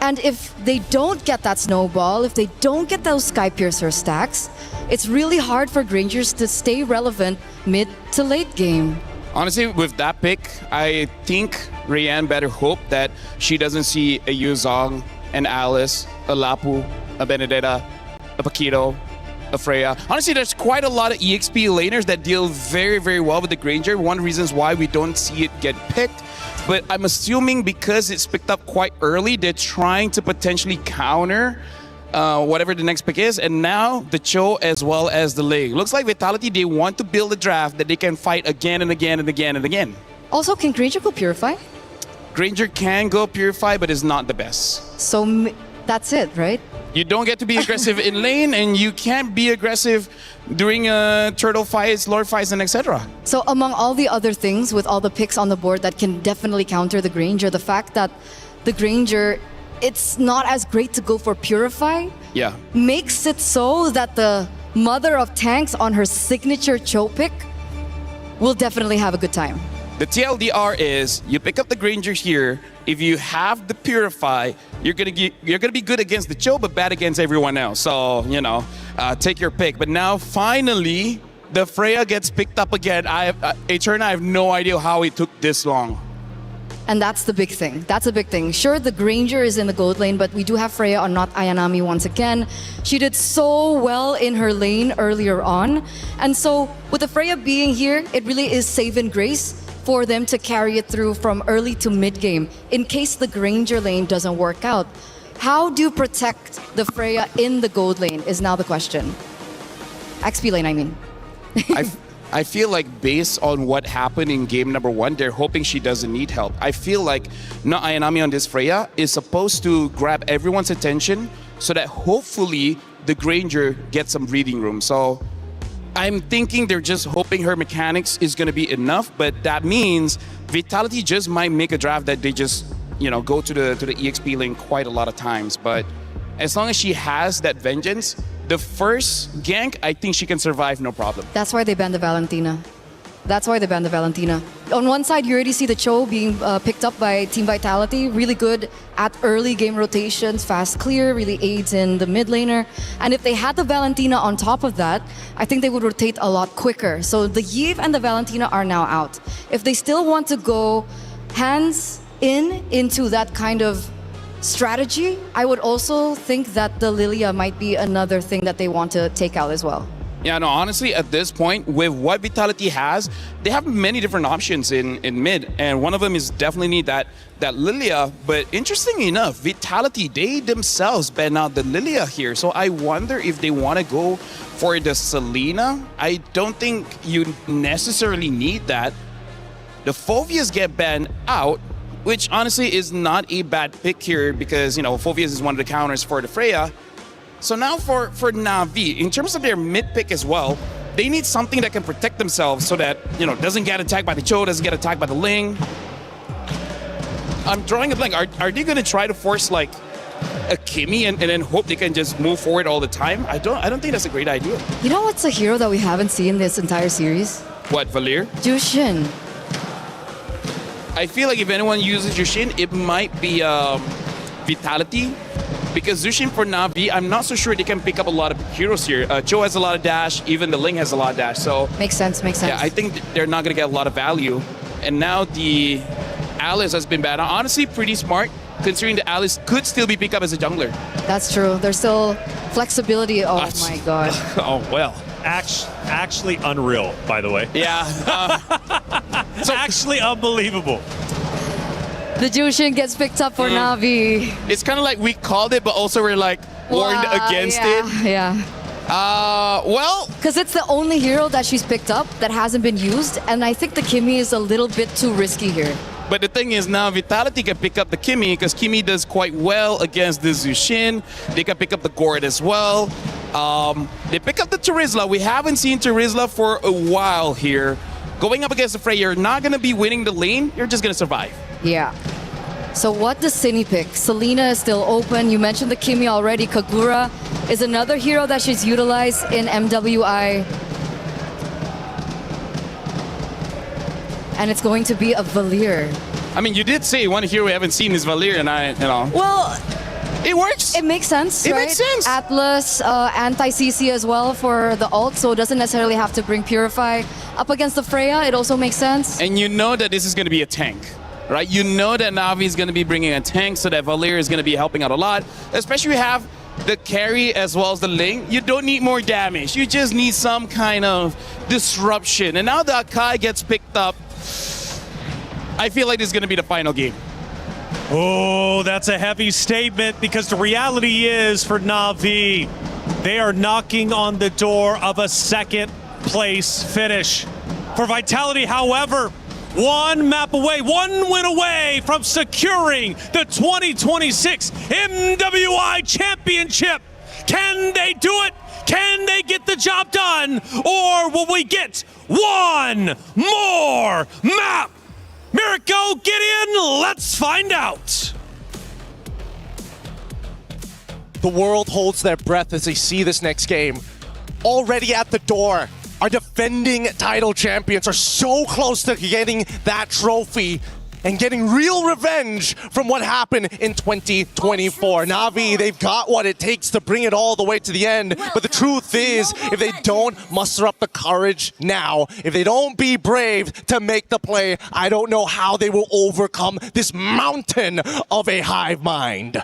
F: And if they don't get that snowball, if they don't get those Sky Piercer stacks, it's really hard for Grangers to stay relevant mid to late game.
A: Honestly, with that pick, I think Rayanne better hope that she doesn't see a Yuzong, an Alice, a Lapu, a Benedetta, a Paquito, a Freya. Honestly, there's quite a lot of EXP laners that deal very, very well with the Granger. One of the reasons why we don't see it get picked. But I'm assuming because it's picked up quite early, they're trying to potentially counter whatever the next pick is. And now the Cho as well as the Lei. Looks like Vitality, they want to build a draft that they can fight again and again and again and again.
F: Also, can Granger go Purify?
A: Granger can go Purify, but is not the best.
F: So that's it, right?
A: You don't get to be aggressive in lane, and you can't be aggressive during turtle fights, lord fights, and etc.
F: So among all the other things, with all the picks on the board that can definitely counter the Granger, the fact that the Granger, it's not as great to go for Purify, makes it so that the mother of tanks on her signature Cho pick will definitely have a good time.
A: The TLDR is you pick up the Granger here. If you have the Purify, you're gonna be good against the Cho, but bad against everyone else. So take your pick. But now finally, the Freya gets picked up again. Eterna, I have no idea how it took this long.
F: And that's the big thing. That's a big thing. Sure, the Granger is in the gold lane, but we do have Freya on not Ayanami once again. She did so well in her lane earlier on. And so with the Freya being here, it really is save and grace for them to carry it through from early to mid game in case the Granger lane doesn't work out. How do you protect the Freya in the gold lane is now the question. XP lane, I mean.
A: I feel like based on what happened in game number 1, they're hoping she doesn't need help. I feel like not Ayanami on this Freya is supposed to grab everyone's attention so that hopefully the Granger gets some breathing room. So I'm thinking they're just hoping her mechanics is going to be enough, but that means Vitality just might make a draft that they just, go to the EXP lane quite a lot of times. But as long as she has that vengeance, the first gank, I think she can survive no problem.
F: That's why they banned the Valentina. On one side, you already see the Cho being picked up by Team Vitality. Really good at early game rotations, fast clear, really aids in the mid laner. And if they had the Valentina on top of that, I think they would rotate a lot quicker. So the Yve and the Valentina are now out. If they still want to go hands into that kind of strategy, I would also think that the Lilia might be another thing that they want to take out as well.
A: Yeah, no, honestly, at this point, with what Vitality has, they have many different options in mid, and one of them is definitely that Lilia. But interestingly enough, Vitality, they themselves ban out the Lilia here, so I wonder if they want to go for the Selena. I don't think you necessarily need that. The Phoveas get banned out, which honestly is not a bad pick here because, Phoveas is one of the counters for the Freya. So now for Na'Vi, in terms of their mid pick as well, they need something that can protect themselves so that, doesn't get attacked by the Cho, doesn't get attacked by the Ling. I'm drawing a blank. Are they going to try to force like a Kimmy and then hope they can just move forward all the time? I don't think that's a great idea.
F: You know what's a hero that we haven't seen this entire series?
A: What, Valir?
F: Jushin.
A: I feel like if anyone uses Jushin, it might be Vitality. Because Zushin for Na'Vi, I'm not so sure they can pick up a lot of heroes here. Cho has a lot of dash, even the Ling has a lot of dash. So
F: makes sense.
A: Yeah, I think they're not going to get a lot of value. And now the Alice has been bad. Honestly, pretty smart, considering the Alice could still be picked up as a jungler.
F: That's true. There's still flexibility. Oh my god.
A: Oh, well.
N: Actually unreal, by the way.
A: Yeah.
N: So actually unbelievable.
F: The Jushin gets picked up for Na'Vi.
A: It's kind of like we called it, but also we're like warned against it.
F: Yeah.
A: Well,
F: because it's the only hero that she's picked up that hasn't been used, and I think the Kimmy is a little bit too risky here.
A: But the thing is now Vitality can pick up the Kimmy because Kimmy does quite well against the Zushin. They can pick up the Gord as well. They pick up the Terizla. We haven't seen Terizla for a while here. Going up against the Frey, you're not going to be winning the lane. You're just going to survive.
F: Yeah. So what does Cine pick? Selena is still open. You mentioned the Kimmy already. Kagura is another hero that she's utilized in MWI. And it's going to be a Valir.
A: I mean, you did say one hero we haven't seen is Valir, and
F: Well,
A: it works.
F: It makes sense,
A: It
F: right?
A: makes sense.
F: Atlas, anti-CC as well for the ult, so it doesn't necessarily have to bring Purify. Up against the Freya, it also makes sense.
A: And you know that this is going to be a tank, right? You know that Na'Vi is going to be bringing a tank, so that Valir is going to be helping out a lot. Especially if you have the carry as well as the lane. You don't need more damage. You just need some kind of disruption. And now that Akai gets picked up, I feel like this is going to be the final game.
N: Oh, that's a heavy statement because the reality is for Na'Vi, they are knocking on the door of a second place finish. For Vitality, however, one map away, one win away from securing the 2026 MWI Championship. Can they do it? Can they get the job done? Or will we get one more map? Mirko, get in, let's find out.
G: The world holds their breath as they see this next game. Already at the door, our defending title champions are so close to getting that trophy and getting real revenge from what happened in 2024. Na'Vi, they've got what it takes to bring it all the way to the end. But the truth is, if they don't muster up the courage now, if they don't be brave to make the play, I don't know how they will overcome this mountain of a hive mind.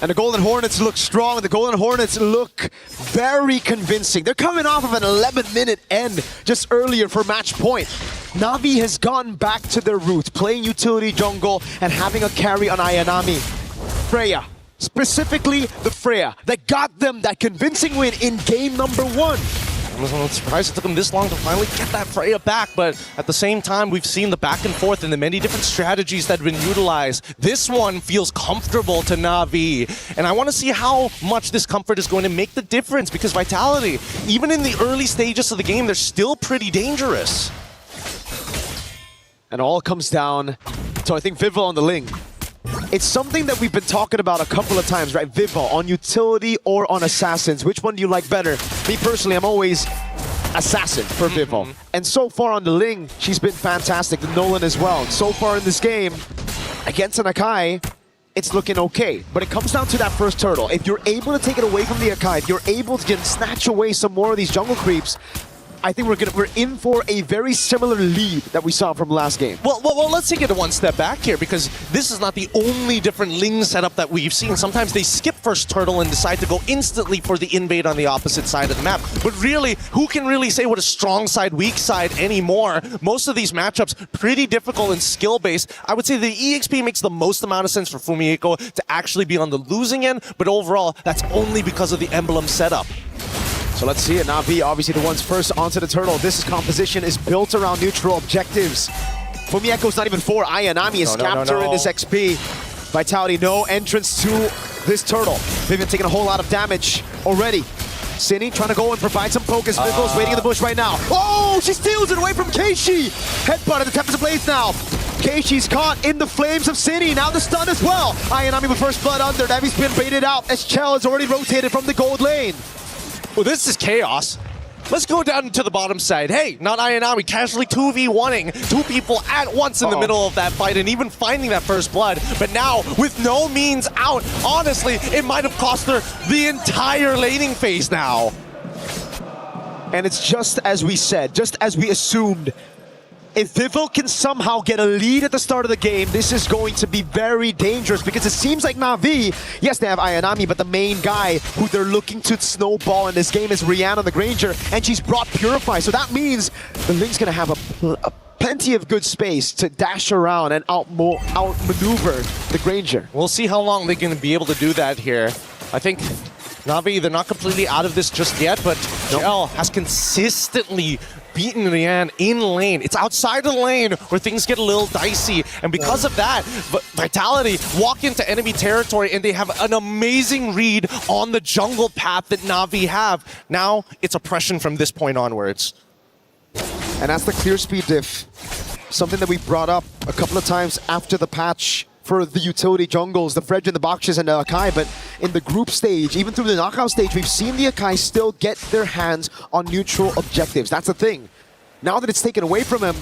B: And the Golden Hornets look strong. The Golden Hornets look very convincing. They're coming off of an 11-minute end just earlier for match point. Na'Vi has gone back to their roots, playing utility jungle and having a carry on Ayanami. Freya, specifically the Freya, that got them that convincing win in game number 1.
G: I was surprised it took them this long to finally get that Freya back, but at the same time, we've seen the back and forth and the many different strategies that have been utilized. This one feels comfortable to Na'Vi, and I want to see how much this comfort is going to make the difference, because Vitality, even in the early stages of the game, they're still pretty dangerous.
B: And all comes down to, I think, Viva on the Ling. It's something that we've been talking about a couple of times, right? Viva on utility or on assassins. Which one do you like better? Me personally, I'm always assassin for Viva. And so far on the Ling, she's been fantastic. The Nolan as well. So far in this game, against an Akai, it's looking okay. But it comes down to that first turtle. If you're able to take it away from the Akai, if you're able to snatch away some more of these jungle creeps, I think we're in for a very similar lead that we saw from last game.
G: Well, let's take it one step back here, because this is not the only different Ling setup that we've seen. Sometimes they skip first turtle and decide to go instantly for the invade on the opposite side of the map. But really, who can really say what a strong side, weak side anymore? Most of these matchups pretty difficult and skill-based. I would say the EXP makes the most amount of sense for Fumieko to actually be on the losing end, but overall, that's only because of the emblem setup.
B: So let's see it. Na'Vi, obviously the ones first onto the turtle. This composition is built around neutral objectives. Fumieko's not even for Ayanami is capturing this XP. Vitality, no entrance to this turtle. Vivian taking a whole lot of damage already. Cine trying to go and provide some focus. Vivian's waiting in the bush right now. Oh, she steals it away from Keishi. Headbutt at the Tempest of Blades now. Keishi's caught in the flames of Cine. Now the stun as well. Ayanami with first blood under. Navi's been baited out as Chell has already rotated from the gold lane.
G: Well, this is chaos. Let's go down to the bottom side. Hey, not Ayanami, casually 2v1ing 2 people at once in the middle of that fight and even finding that first blood. But now, with no means out, honestly, it might have cost her the entire laning phase now.
B: And it's just as we said, just as we assumed. If Vivo can somehow get a lead at the start of the game, this is going to be very dangerous because it seems like Na'Vi, yes, they have Ayanami, but the main guy who they're looking to snowball in this game is Rihanna the Granger, and she's brought Purify. So that means the Ling's going to have a plenty of good space to dash around and outmaneuver the Granger.
G: We'll see how long they're going to be able to do that here. I think Na'Vi, they're not completely out of this just yet, but Shell has consistently beaten Rian in lane. It's outside the lane where things get a little dicey, and because of that, Vitality walk into enemy territory and they have an amazing read on the jungle path that Na'Vi have. Now it's oppression from this point onwards.
B: And that's the clear speed diff. Something that we brought up a couple of times after the patch for the utility jungles, the Fredrin, the Bakshas, and the Akai, but in the group stage, even through the knockout stage, we've seen the Akai still get their hands on neutral objectives. That's the thing. Now that it's taken away from him,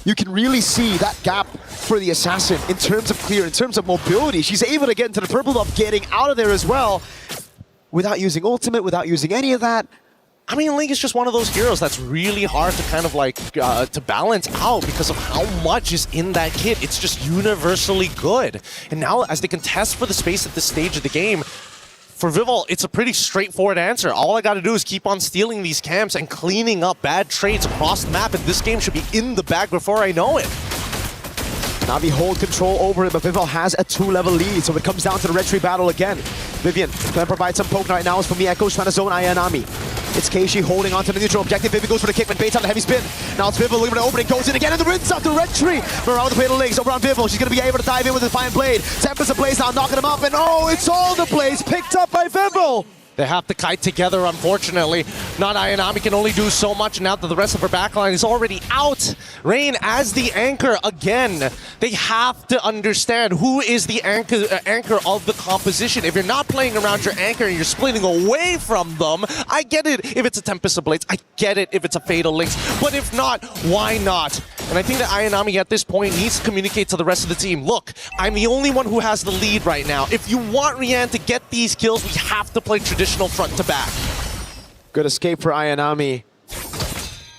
B: you can really see that gap for the Assassin in terms of clear, in terms of mobility. She's able to get into the purple buff, getting out of there as well, without using ultimate, without using any of that.
G: I mean, Ling is just one of those heroes that's really hard to kind of like, to balance out because of how much is in that kit. It's just universally good. And now as they contest for the space at this stage of the game, for Vival, it's a pretty straightforward answer. All I gotta do is keep on stealing these camps and cleaning up bad trades across the map, and this game should be in the bag before I know it.
B: Na'Vi hold control over it, but Vival has a 2-level lead, so it comes down to the red tree battle again. Vivian gonna provide some poke right now as for Mieko trying to zone Ayanami. It's Keishi holding on to the neutral objective. Vivian goes for the kick, but baits out the heavy spin. Now it's Vival looking for the opening, goes in again, and the rinse out the red tree. Around with the play to Links, over on Vival. She's gonna be able to dive in with the Fine Blade. Tempest Ablaze now knocking him up, and oh, it's all the Blaze picked up by Vival.
G: They have to kite together, unfortunately. Not Ayanami can only do so much now that the rest of her backline is already out. Rain as the anchor again. They have to understand who is the anchor of the composition. If you're not playing around your anchor and you're splitting away from them, I get it if it's a Tempest of Blades. I get it if it's a Fatal Links. But if not, why not? And I think that Ayanami at this point needs to communicate to the rest of the team. Look, I'm the only one who has the lead right now. If you want Rian to get these kills, we have to play traditional front to back.
B: Good escape for Ayanami.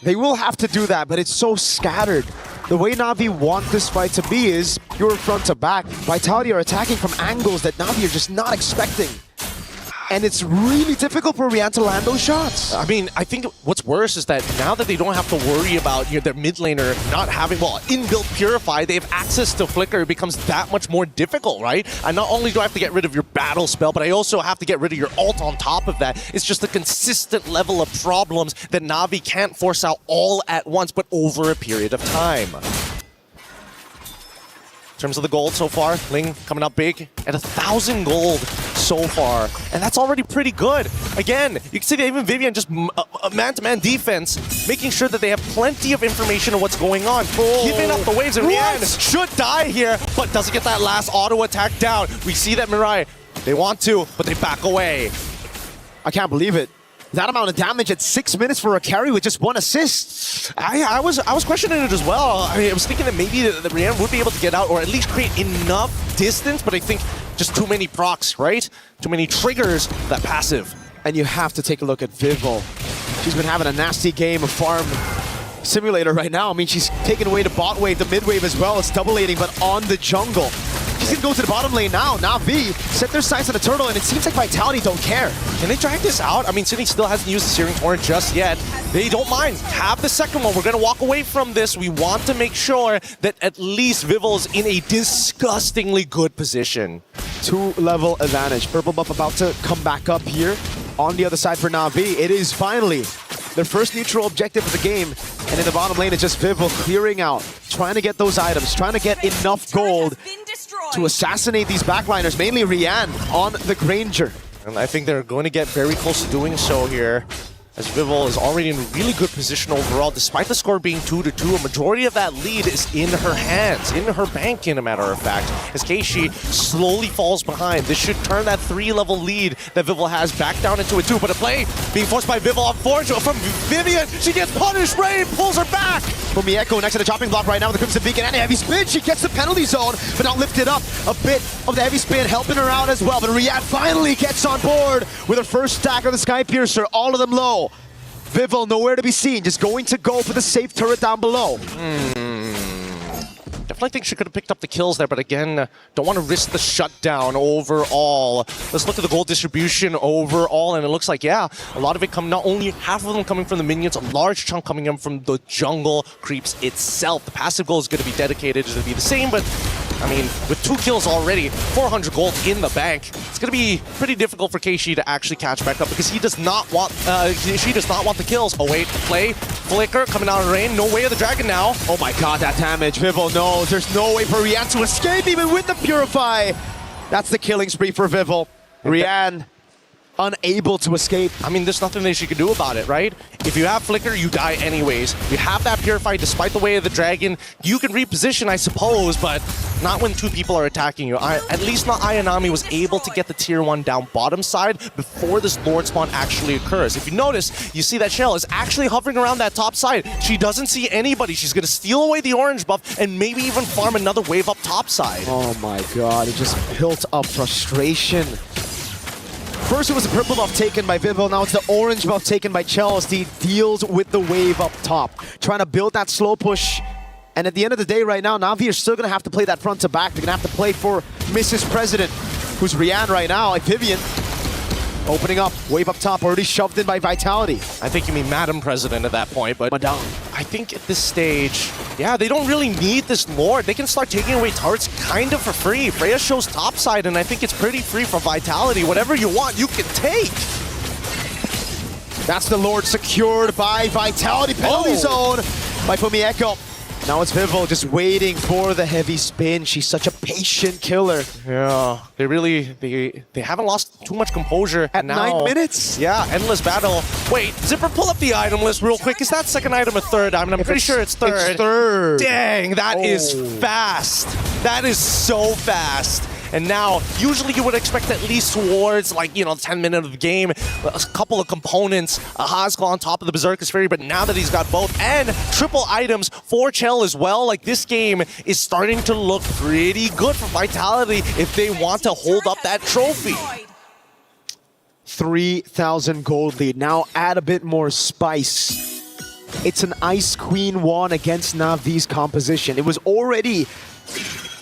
B: They will have to do that, but it's so scattered. The way Na'Vi want this fight to be is pure front to back. Vitality are attacking from angles that Na'Vi are just not expecting. And it's really difficult for Rian to land those shots.
G: I mean, I think what's worse is that now that they don't have to worry about their mid laner not having, well, inbuilt Purify, they have access to Flicker. It becomes that much more difficult, right? And not only do I have to get rid of your battle spell, but I also have to get rid of your ult on top of that. It's just a consistent level of problems that Na'Vi can't force out all at once, but over a period of time. In terms of the gold so far, Ling coming up big at 1,000 gold so far, and that's already pretty good. Again, you can see that even Vivian just man-to-man defense, making sure that they have plenty of information on what's going on. Giving up the waves, and Rian should die here, but doesn't get that last auto attack down. We see that Mirai, they want to, but they back away.
B: I can't believe it. That amount of damage at 6 minutes for a carry with just 1 assist.
G: I was questioning it as well. I mean, I was thinking that maybe the Rian would be able to get out or at least create enough distance, but I think just too many procs, right? Too many triggers, that passive.
B: And you have to take a look at Vival. She's been having a nasty game of Farm Simulator right now. I mean, she's taking away the bot wave, the mid wave as well. It's double laning, but on the jungle. She's gonna go to the bottom lane now. Na'Vi set their sights on the turtle, and it seems like Vitality don't care.
G: Can they drag this out? I mean, Sydney still hasn't used the Searing Torrent just yet. They don't mind. Have the second one. We're gonna walk away from this. We want to make sure that at least Vival's in a disgustingly good position.
B: 2-level advantage. Purple buff about to come back up here on the other side for Na'Vi. It is finally their first neutral objective of the game. And in the bottom lane, it's just Vival clearing out, trying to get those items, trying to get enough gold to assassinate these backliners, mainly Rian on the Granger.
G: And I think they're going to get very close to doing so here, as Vival is already in a really good position overall. Despite the score being 2-2, a majority of that lead is in her hands, in her bank, in a matter of fact, as Keishi slowly falls behind. This should turn that 3-level lead that Vival has back down into a 2, but a play being forced by Vival on forward from Vivian. She gets punished. Rain pulls her back.
B: For Mieko next to the chopping block right now with the Crimson Beacon and a heavy spin. She gets the penalty zone, but now lifted up a bit of the heavy spin, helping her out as well. But Rian finally gets on board with her first stack of the Sky Piercer, all of them low. Vival nowhere to be seen, just going to go for the safe turret down below.
G: definitely think she could have picked up the kills there, but again, don't want to risk the shutdown overall. Let's look at the gold distribution overall, and it looks like, yeah, a lot of it come, not only half of them coming from the minions, a large chunk coming in from the jungle creeps itself. The passive goal is going to be dedicated to be the same, but I mean, with 2 kills already, 400 gold in the bank, it's going to be pretty difficult for Keishi to actually catch back up because he does not want, she does not want the kills. Oh wait, play, flicker, coming out of rain, no way of the dragon now.
B: Oh my god, that damage. Vivo knows there's no way for Rian to escape even with the Purify. That's the killing spree for Vivo. Rian unable to escape.
G: I mean, there's nothing that she can do about it, right? If you have Flicker, you die anyways. You have that Purify despite the way of the dragon. You can reposition, I suppose, but not when 2 people are attacking you. At least not Ayanami was able to get the tier 1 down bottom side before this Lord spawn actually occurs. If you notice, you see that Shell is actually hovering around that top side. She doesn't see anybody. She's going to steal away the orange buff and maybe even farm another wave up top side.
B: Oh my god, it just built up frustration. First it was the purple buff taken by Vivo, now it's the orange buff taken by Chelsea. Deals with the wave up top. Trying to build that slow push. And at the end of the day right now, Na'Vi are still going to have to play that front to back. They're going to have to play for Mrs. President, who's Rian right now. Vivian opening up, wave up top, already shoved in by Vitality.
G: I think you mean Madam President at that point, but
B: Madame.
G: I think at this stage, yeah, they don't really need this Lord. They can start taking away turrets kind of for free. Freya shows topside, and I think it's pretty free for Vitality. Whatever you want, you can take.
B: That's the Lord secured by Vitality. Penalty zone by Fumieko. Now it's Vivo just waiting for the heavy spin. She's such a patient killer.
G: Yeah, they really, they haven't lost too much composure.
B: At
G: now,
B: 9 minutes?
G: Yeah, endless battle. Wait, Zipper, pull up the item list real quick. Is that second item or third? I mean, I'm pretty sure it's third.
B: It's third.
G: Dang, that is fast. That is so fast. And now, usually you would expect at least towards, like, you know, 10 minutes of the game, a couple of components, a Haskell on top of the Berserker's Fury, but now that he's got both, and triple items for Chell as well, like, this game is starting to look pretty good for Vitality if they want to hold up that trophy.
B: 3,000 gold lead. Now add a bit more spice. It's an Ice Queen 1 against Na'Vi's composition. It was already...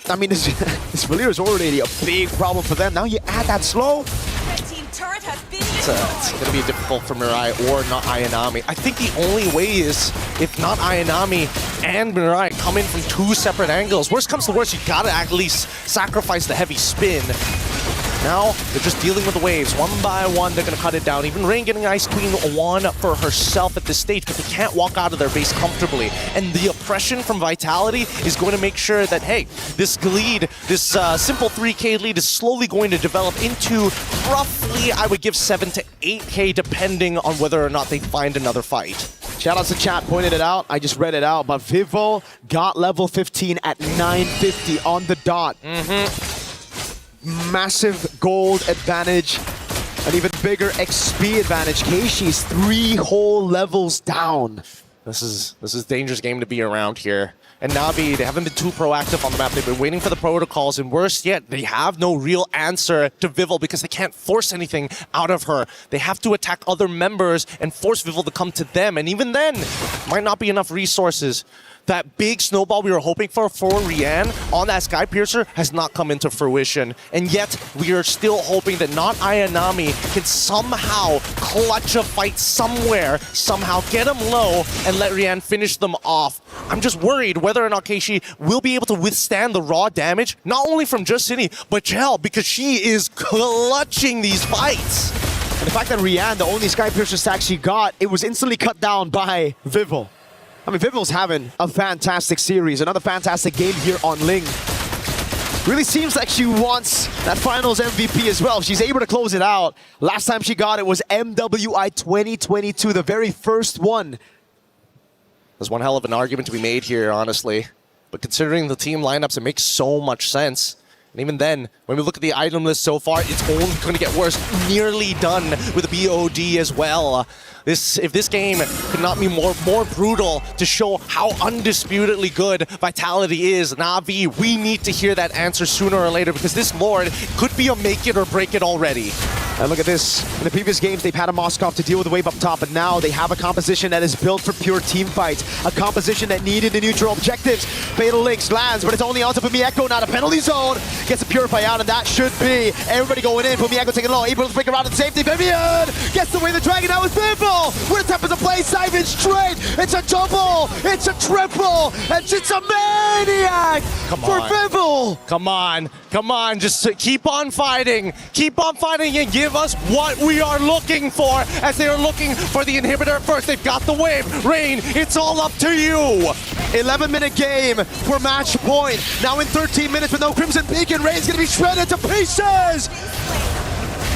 B: I mean, this Valir is already a big problem for them. Now you add that slow.
G: It's going to be difficult for Mirai or not Ayanami. I think the only way is if not Ayanami and Mirai come in from 2 separate angles. Worst comes to worst, you got to at least sacrifice the heavy spin. Now, they're just dealing with the waves. One by one, they're going to cut it down. Even Rain getting Ice Queen 1 for herself at this stage, but they can't walk out of their base comfortably. And the oppression from Vitality is going to make sure that, hey, this lead, this simple 3K lead is slowly going to develop into roughly, I would give 7 to 8K, depending on whether or not they find another fight.
B: Shout out to chat, pointed it out. I just read it out, but Vivo got level 15 at 950 on the dot. Massive gold advantage, an even bigger XP advantage. Keishi's 3 whole levels down.
G: This is a dangerous game to be around here. And Na'Vi, they haven't been too proactive on the map. They've been waiting for the protocols, and worse yet, they have no real answer to Vival because they can't force anything out of her. They have to attack other members and force Vival to come to them, and even then, might not be enough resources. That big snowball we were hoping for Rian on that Sky Piercer has not come into fruition. And yet, we are still hoping that not Ayanami can somehow clutch a fight somewhere, somehow get him low, and let Rian finish them off. I'm just worried whether or not Keishi will be able to withstand the raw damage, not only from just City, but Chell, because she is clutching these fights.
B: And the fact that Rian, the only Sky Piercer stack she got, it was instantly cut down by Vival. I mean, Vival's having a fantastic series. Another fantastic game here on Ling. Really seems like she wants that finals MVP as well. She's able to close it out. Last time she got it was MWI 2022, the very first one.
G: There's one hell of an argument to be made here, honestly. But considering the team lineups, it makes so much sense. And even then, when we look at the item list so far, it's only going to get worse. Nearly done with the BOD as well. If this game could not be more brutal to show how undisputedly good Vitality is, Na'Vi, we need to hear that answer sooner or later because this Lord could be a make it or break it already.
B: And look at this. In the previous games, they've had a Moskov to deal with the wave up top, but now they have a composition that is built for pure team fights. A composition that needed the neutral objectives. Fatal Links lands, but it's only onto Fumieko, not a penalty zone. Gets a Purify out, and that should be everybody going in. Fumieko taking it low, able to break around in safety. Vivian gets away the dragon. That was Bimble with a tempest of play. Simon straight. It's a double. It's a triple. And it's a maniac for Bimble.
G: Come on. Come on. Just keep on fighting. Keep on fighting and give us what we are looking for, as they are looking for the inhibitor first. They've got the wave. Rain, it's all up to you.
B: 11-minute game for match point. Now in 13 minutes with no Crimson Beacon, Rain's gonna be shredded to pieces.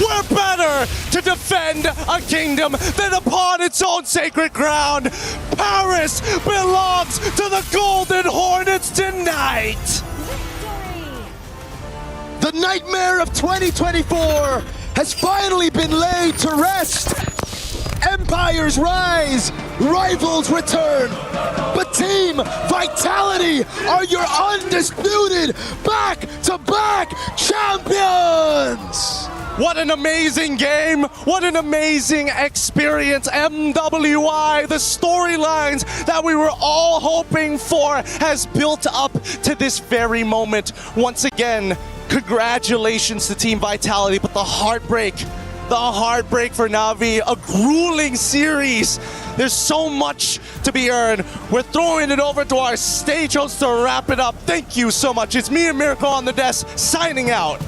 G: We're better to defend a kingdom than upon its own sacred ground. Paris belongs to the Golden Hornets tonight.
B: The nightmare of 2024 has finally been laid to rest. Empires rise, rivals return, but Team Vitality are your undisputed back-to-back champions!
G: What an amazing game! What an amazing experience! MWI, the storylines that we were all hoping for has built up to this very moment. Once again, congratulations to Team Vitality, but the heartbreak for Na'Vi, a grueling series. There's so much to be earned. We're throwing it over to our stage host to wrap it up. Thank you so much. It's me and Miracle on the desk, signing out.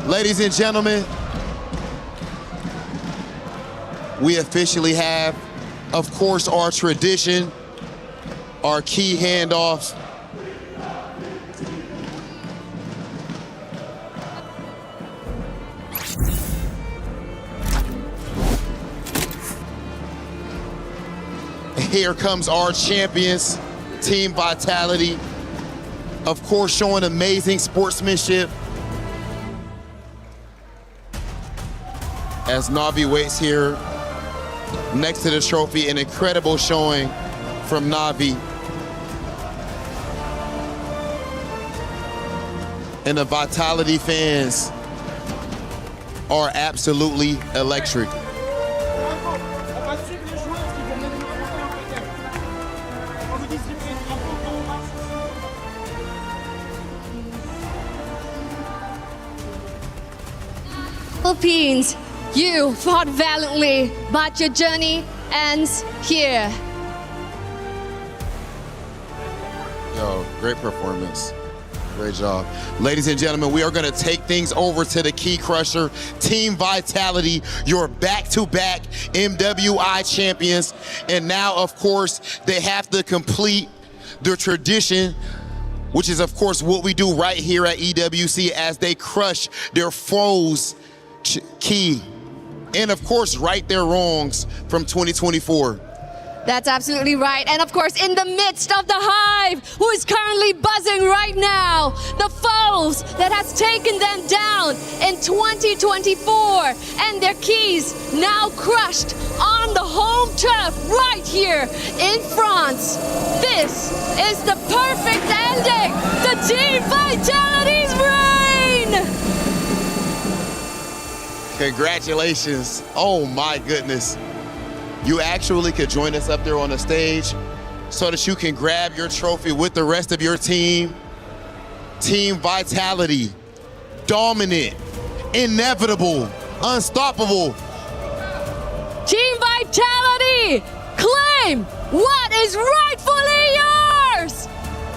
H: Ladies and gentlemen, we officially have, of course, our tradition, our key handoff. Here comes our champions, Team Vitality. Of course, showing amazing sportsmanship as Na'Vi waits here next to the trophy. An incredible showing from Na'Vi. And the Vitality fans are absolutely electric.
D: Philippines, you fought valiantly, but your journey ends here.
H: Yo, great performance. Great job. Ladies and gentlemen, we are going to take things over to the Key Crusher. Team Vitality, your back-to-back MWI champions. And now, of course, they have to complete their tradition, which is, of course, what we do right here at EWC as they crush their foes, Key, and, of course, right their wrongs from 2024.
D: That's absolutely right. And of course, in the midst of the Hive, who is currently buzzing right now, the foes that has taken them down in 2024, and their keys now crushed on the home turf right here in France. This is the perfect ending to Team Vitality's reign!
H: Congratulations. Oh my goodness. You actually could join us up there on the stage so that you can grab your trophy with the rest of your team. Team Vitality, dominant, inevitable, unstoppable.
D: Team Vitality, claim what is rightfully yours!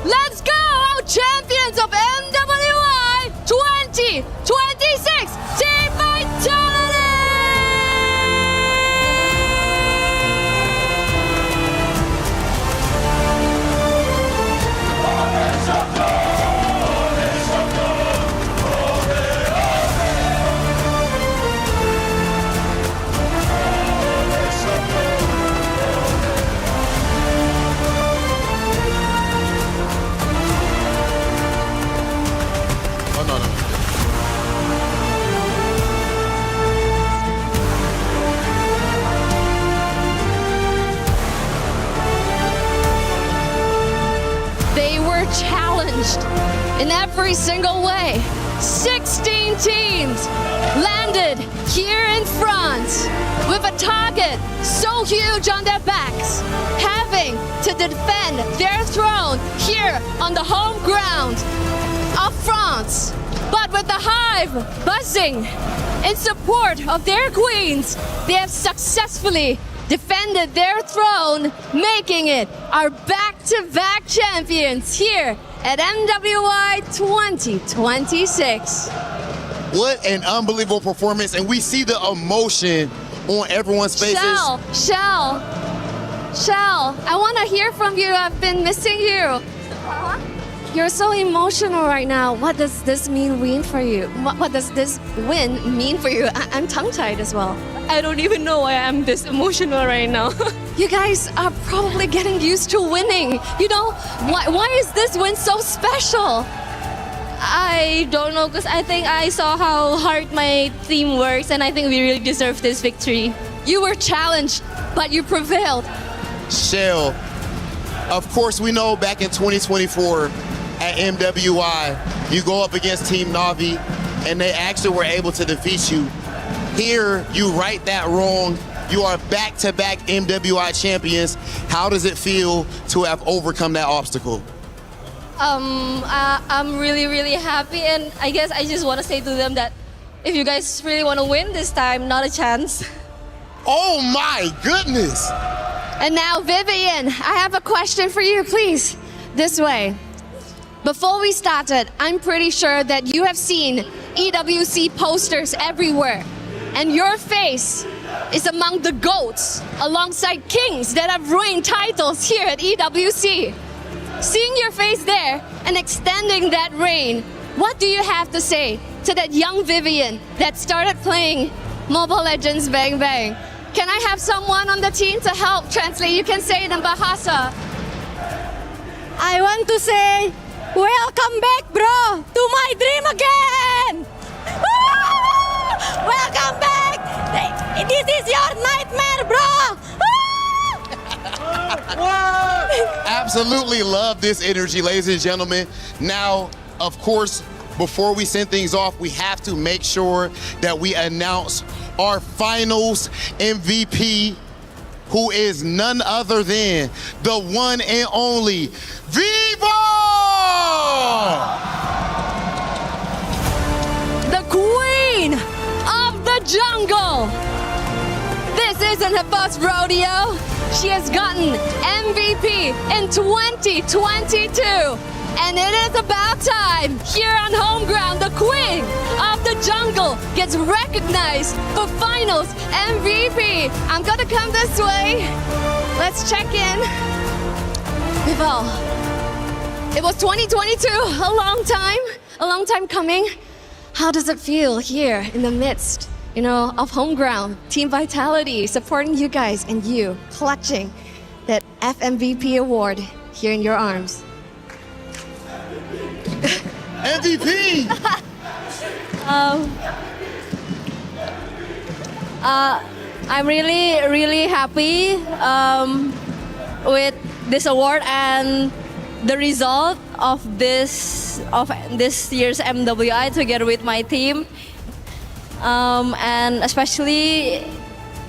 D: Let's go, our champions of MWI 2026, Team Vitality! every single way. 16 teams landed here in France with a target so huge on their backs, having to defend their throne here on the home ground of France. But with the hive buzzing in support of their queens, they have successfully defended their throne, making it our back-to-back champions here at MWI 2026.
H: What an unbelievable performance, and we see the emotion on everyone's faces.
D: Shell, I want to hear from you. I've been missing you. You're so emotional right now. What does this mean for you? What does this win mean for you? I'm tongue-tied as well.
J: I don't even know why I'm this emotional right now.
D: You guys are probably getting used to winning. You know, why is this win so special?
J: I don't know, because I think I saw how hard my team works, and I think we really deserve this victory.
D: You were challenged, but you prevailed.
H: Shell, of course we know back in 2024 at MWI, you go up against Team Navi, and they actually were able to defeat you. Here, you right that wrong. You are back-to-back MWI champions. How does it feel to have overcome that obstacle?
J: I'm really, really happy, and I guess I just want to say to them that if you guys really want to win this time, not a chance.
H: Oh my goodness!
D: And now, Vivian, I have a question for you, please. This way. Before we started, I'm pretty sure that you have seen EWC posters everywhere, and your face is among the GOATs, alongside kings that have reigned titles here at EWC. Seeing your face there and extending that reign, what do you have to say to that young Vivian that started playing Mobile Legends Bang Bang? Can I have someone on the team to help translate? You can say it in Bahasa.
R: I want to say, welcome back, bro, to my dream again! Welcome back! This is your nightmare, bro!
H: Absolutely love this energy, ladies and gentlemen. Now, of course, before we send things off, we have to make sure that we announce our finals MVP, who is none other than the one and only Vivo!
D: The queen of the jungle. This isn't her first rodeo. She has gotten MVP in 2022. And it is about time, here on home ground, the queen of the jungle gets recognized for finals MVP. I'm gonna come this way. Let's check in. Vivo, it was 2022, a long time coming. How does it feel here in the midst, of home ground, Team Vitality, supporting you guys and you clutching that FMVP award here in your arms?
H: MVP!
J: I'm really, really happy with this award and the result of this year's MWI together with my team. And especially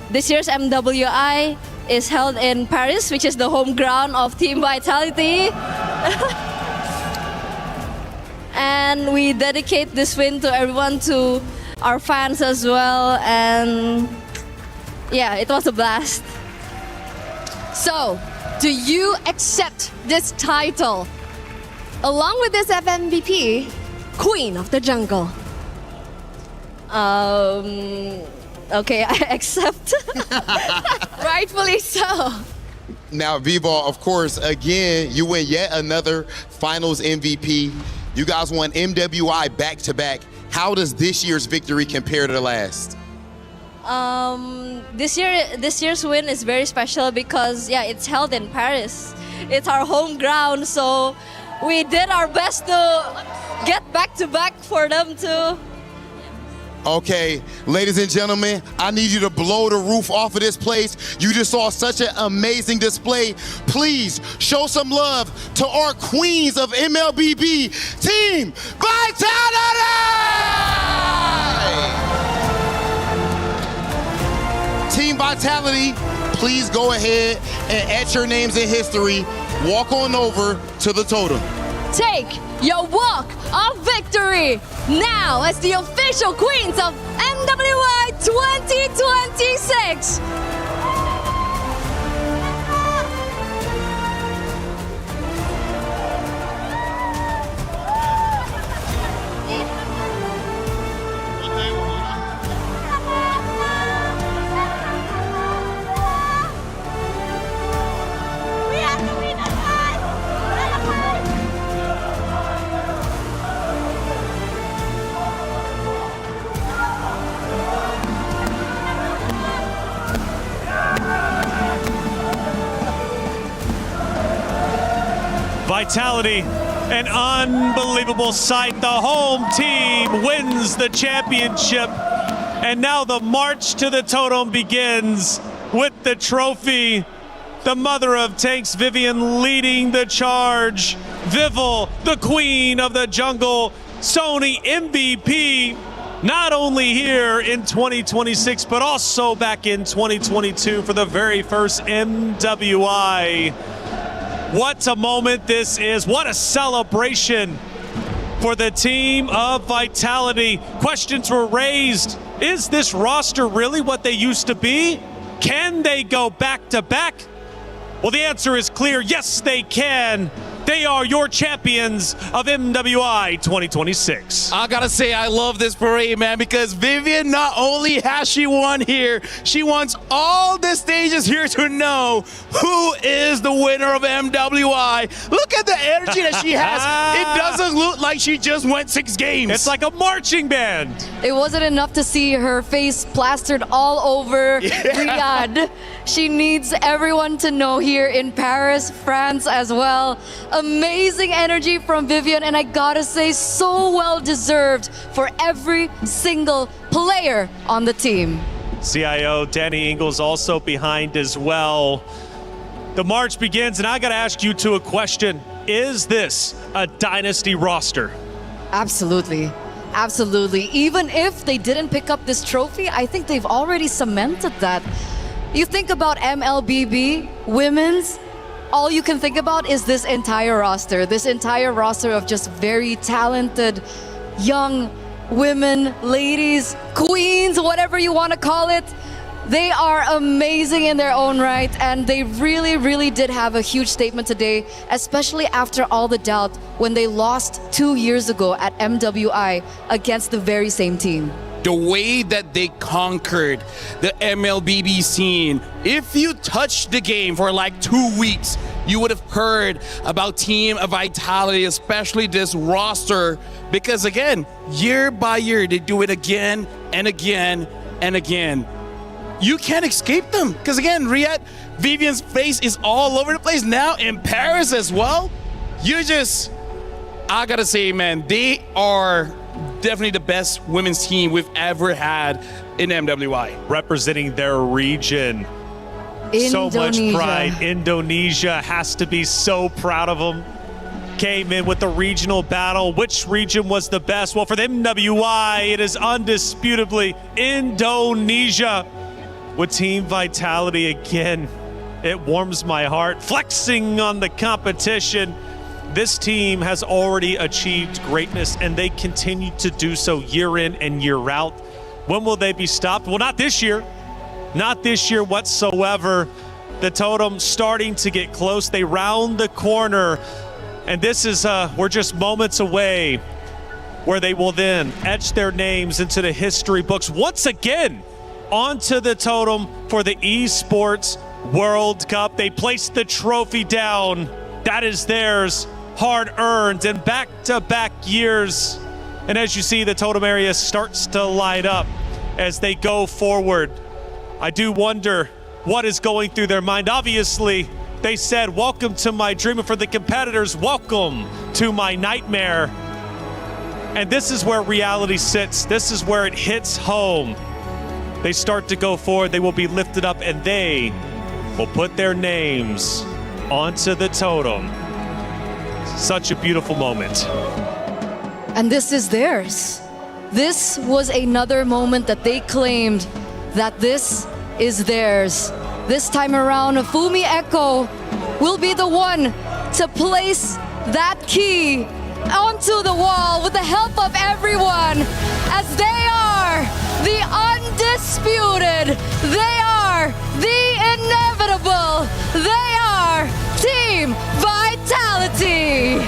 J: this year's MWI is held in Paris, which is the home ground of Team Vitality. And we dedicate this win to everyone, to our fans as well. And yeah, it was a blast.
D: So, do you accept this title along with this FMVP, Queen of the Jungle?
J: Okay, I accept.
D: Rightfully so.
H: Now, Vivo, of course, again, you win yet another finals MVP. You guys won MWI back-to-back. How does this year's victory compare to the last?
J: This year's win is very special because it's held in Paris. It's our home ground, so we did our best to get back-to-back for them to
H: Okay, ladies and gentlemen, I need you to blow the roof off of this place. You just saw such an amazing display. Please show some love to our queens of MLBB, Team Vitality! Team Vitality, please go ahead and etch your names in history. Walk on over to the totem.
D: Take your walk of victory now as the official queens of MWI 2026.
N: Vitality, an unbelievable sight. The home team wins the championship. And now the march to the totem begins with the trophy. The mother of tanks, Vivian, leading the charge. Vival, the queen of the jungle. Sony MVP, not only here in 2026, but also back in 2022 for the very first MWI. What a moment this is. What a celebration for the team of Vitality. Questions were raised. Is this roster really what they used to be? Can they go back to back? Well, the answer is clear. Yes, they can. They are your champions of MWI 2026.
A: I gotta say, I love this parade, man, because Vivian, not only has she won here, she wants all the stages here to know who is the winner of MWI. Look at the energy that she has. It doesn't look like she just went 6 games.
N: It's like a marching band.
F: It wasn't enough to see her face plastered all over Riyadh. She needs everyone to know here in Paris, France as well. Amazing energy from Vivian, and I gotta say, so well deserved for every single player on the team.
N: CIO Danny Ingles also behind as well. The march begins, and I gotta ask you two a question. Is this a dynasty roster?
F: Absolutely. Absolutely. Even if they didn't pick up this trophy, I think they've already cemented that. You think about MLBB, women's, all you can think about is this entire roster of just very talented young women, ladies, queens, whatever you want to call it. They are amazing in their own right, and they really, really did have a huge statement today, especially after all the doubt when they lost 2 years ago at MWI against the very same team.
A: The way that they conquered the MLBB scene. If you touched the game for like 2 weeks, you would have heard about Team Vitality, especially this roster, because again, year by year, they do it again and again and again. You can't escape them, because again, Riyadh, Vivian's face is all over the place now in Paris as well. I gotta say, man, they are definitely the best women's team we've ever had in MWI.
N: Representing their region. So much pride. Indonesia has to be so proud of them. Came in with the regional battle. Which region was the best? Well, for the MWI, it is undisputably Indonesia. With Team Vitality again, it warms my heart. Flexing on the competition. This team has already achieved greatness, and they continue to do so year in and year out. When will they be stopped? Well, not this year. Not this year whatsoever. The totem starting to get close. They round the corner, and this is, we're just moments away where they will then etch their names into the history books once again onto the totem for the Esports World Cup. They placed the trophy down. That is theirs. Hard-earned and back-to-back years. And as you see, the totem area starts to light up as they go forward. I do wonder what is going through their mind. Obviously, they said, welcome to my dream. And for the competitors, welcome to my nightmare. And this is where reality sits. This is where it hits home. They start to go forward. They will be lifted up, and they will put their names onto the totem. Such a beautiful moment.
F: And this is theirs. This was another moment that they claimed that this is theirs. This time around, Fumi Echo will be the one to place that key onto the wall with the help of everyone, as they are the undisputed, they are the inevitable, they are Team Vitality.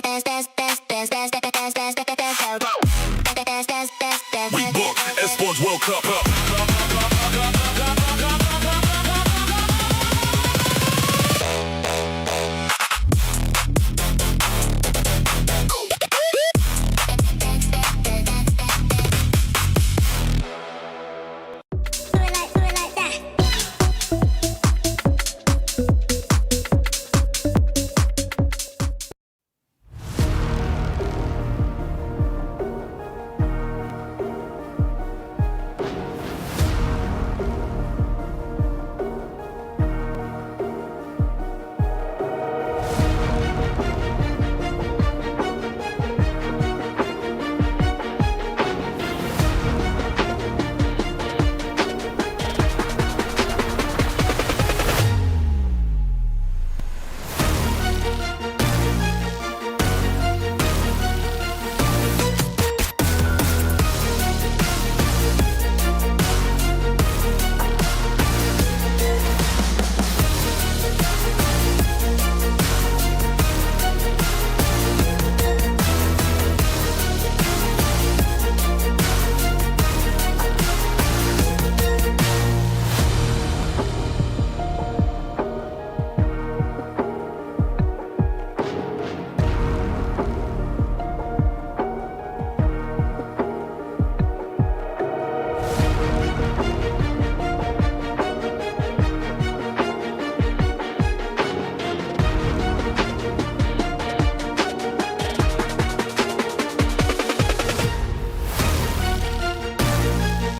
S: Dance, dance, dance, dance, dance, dance.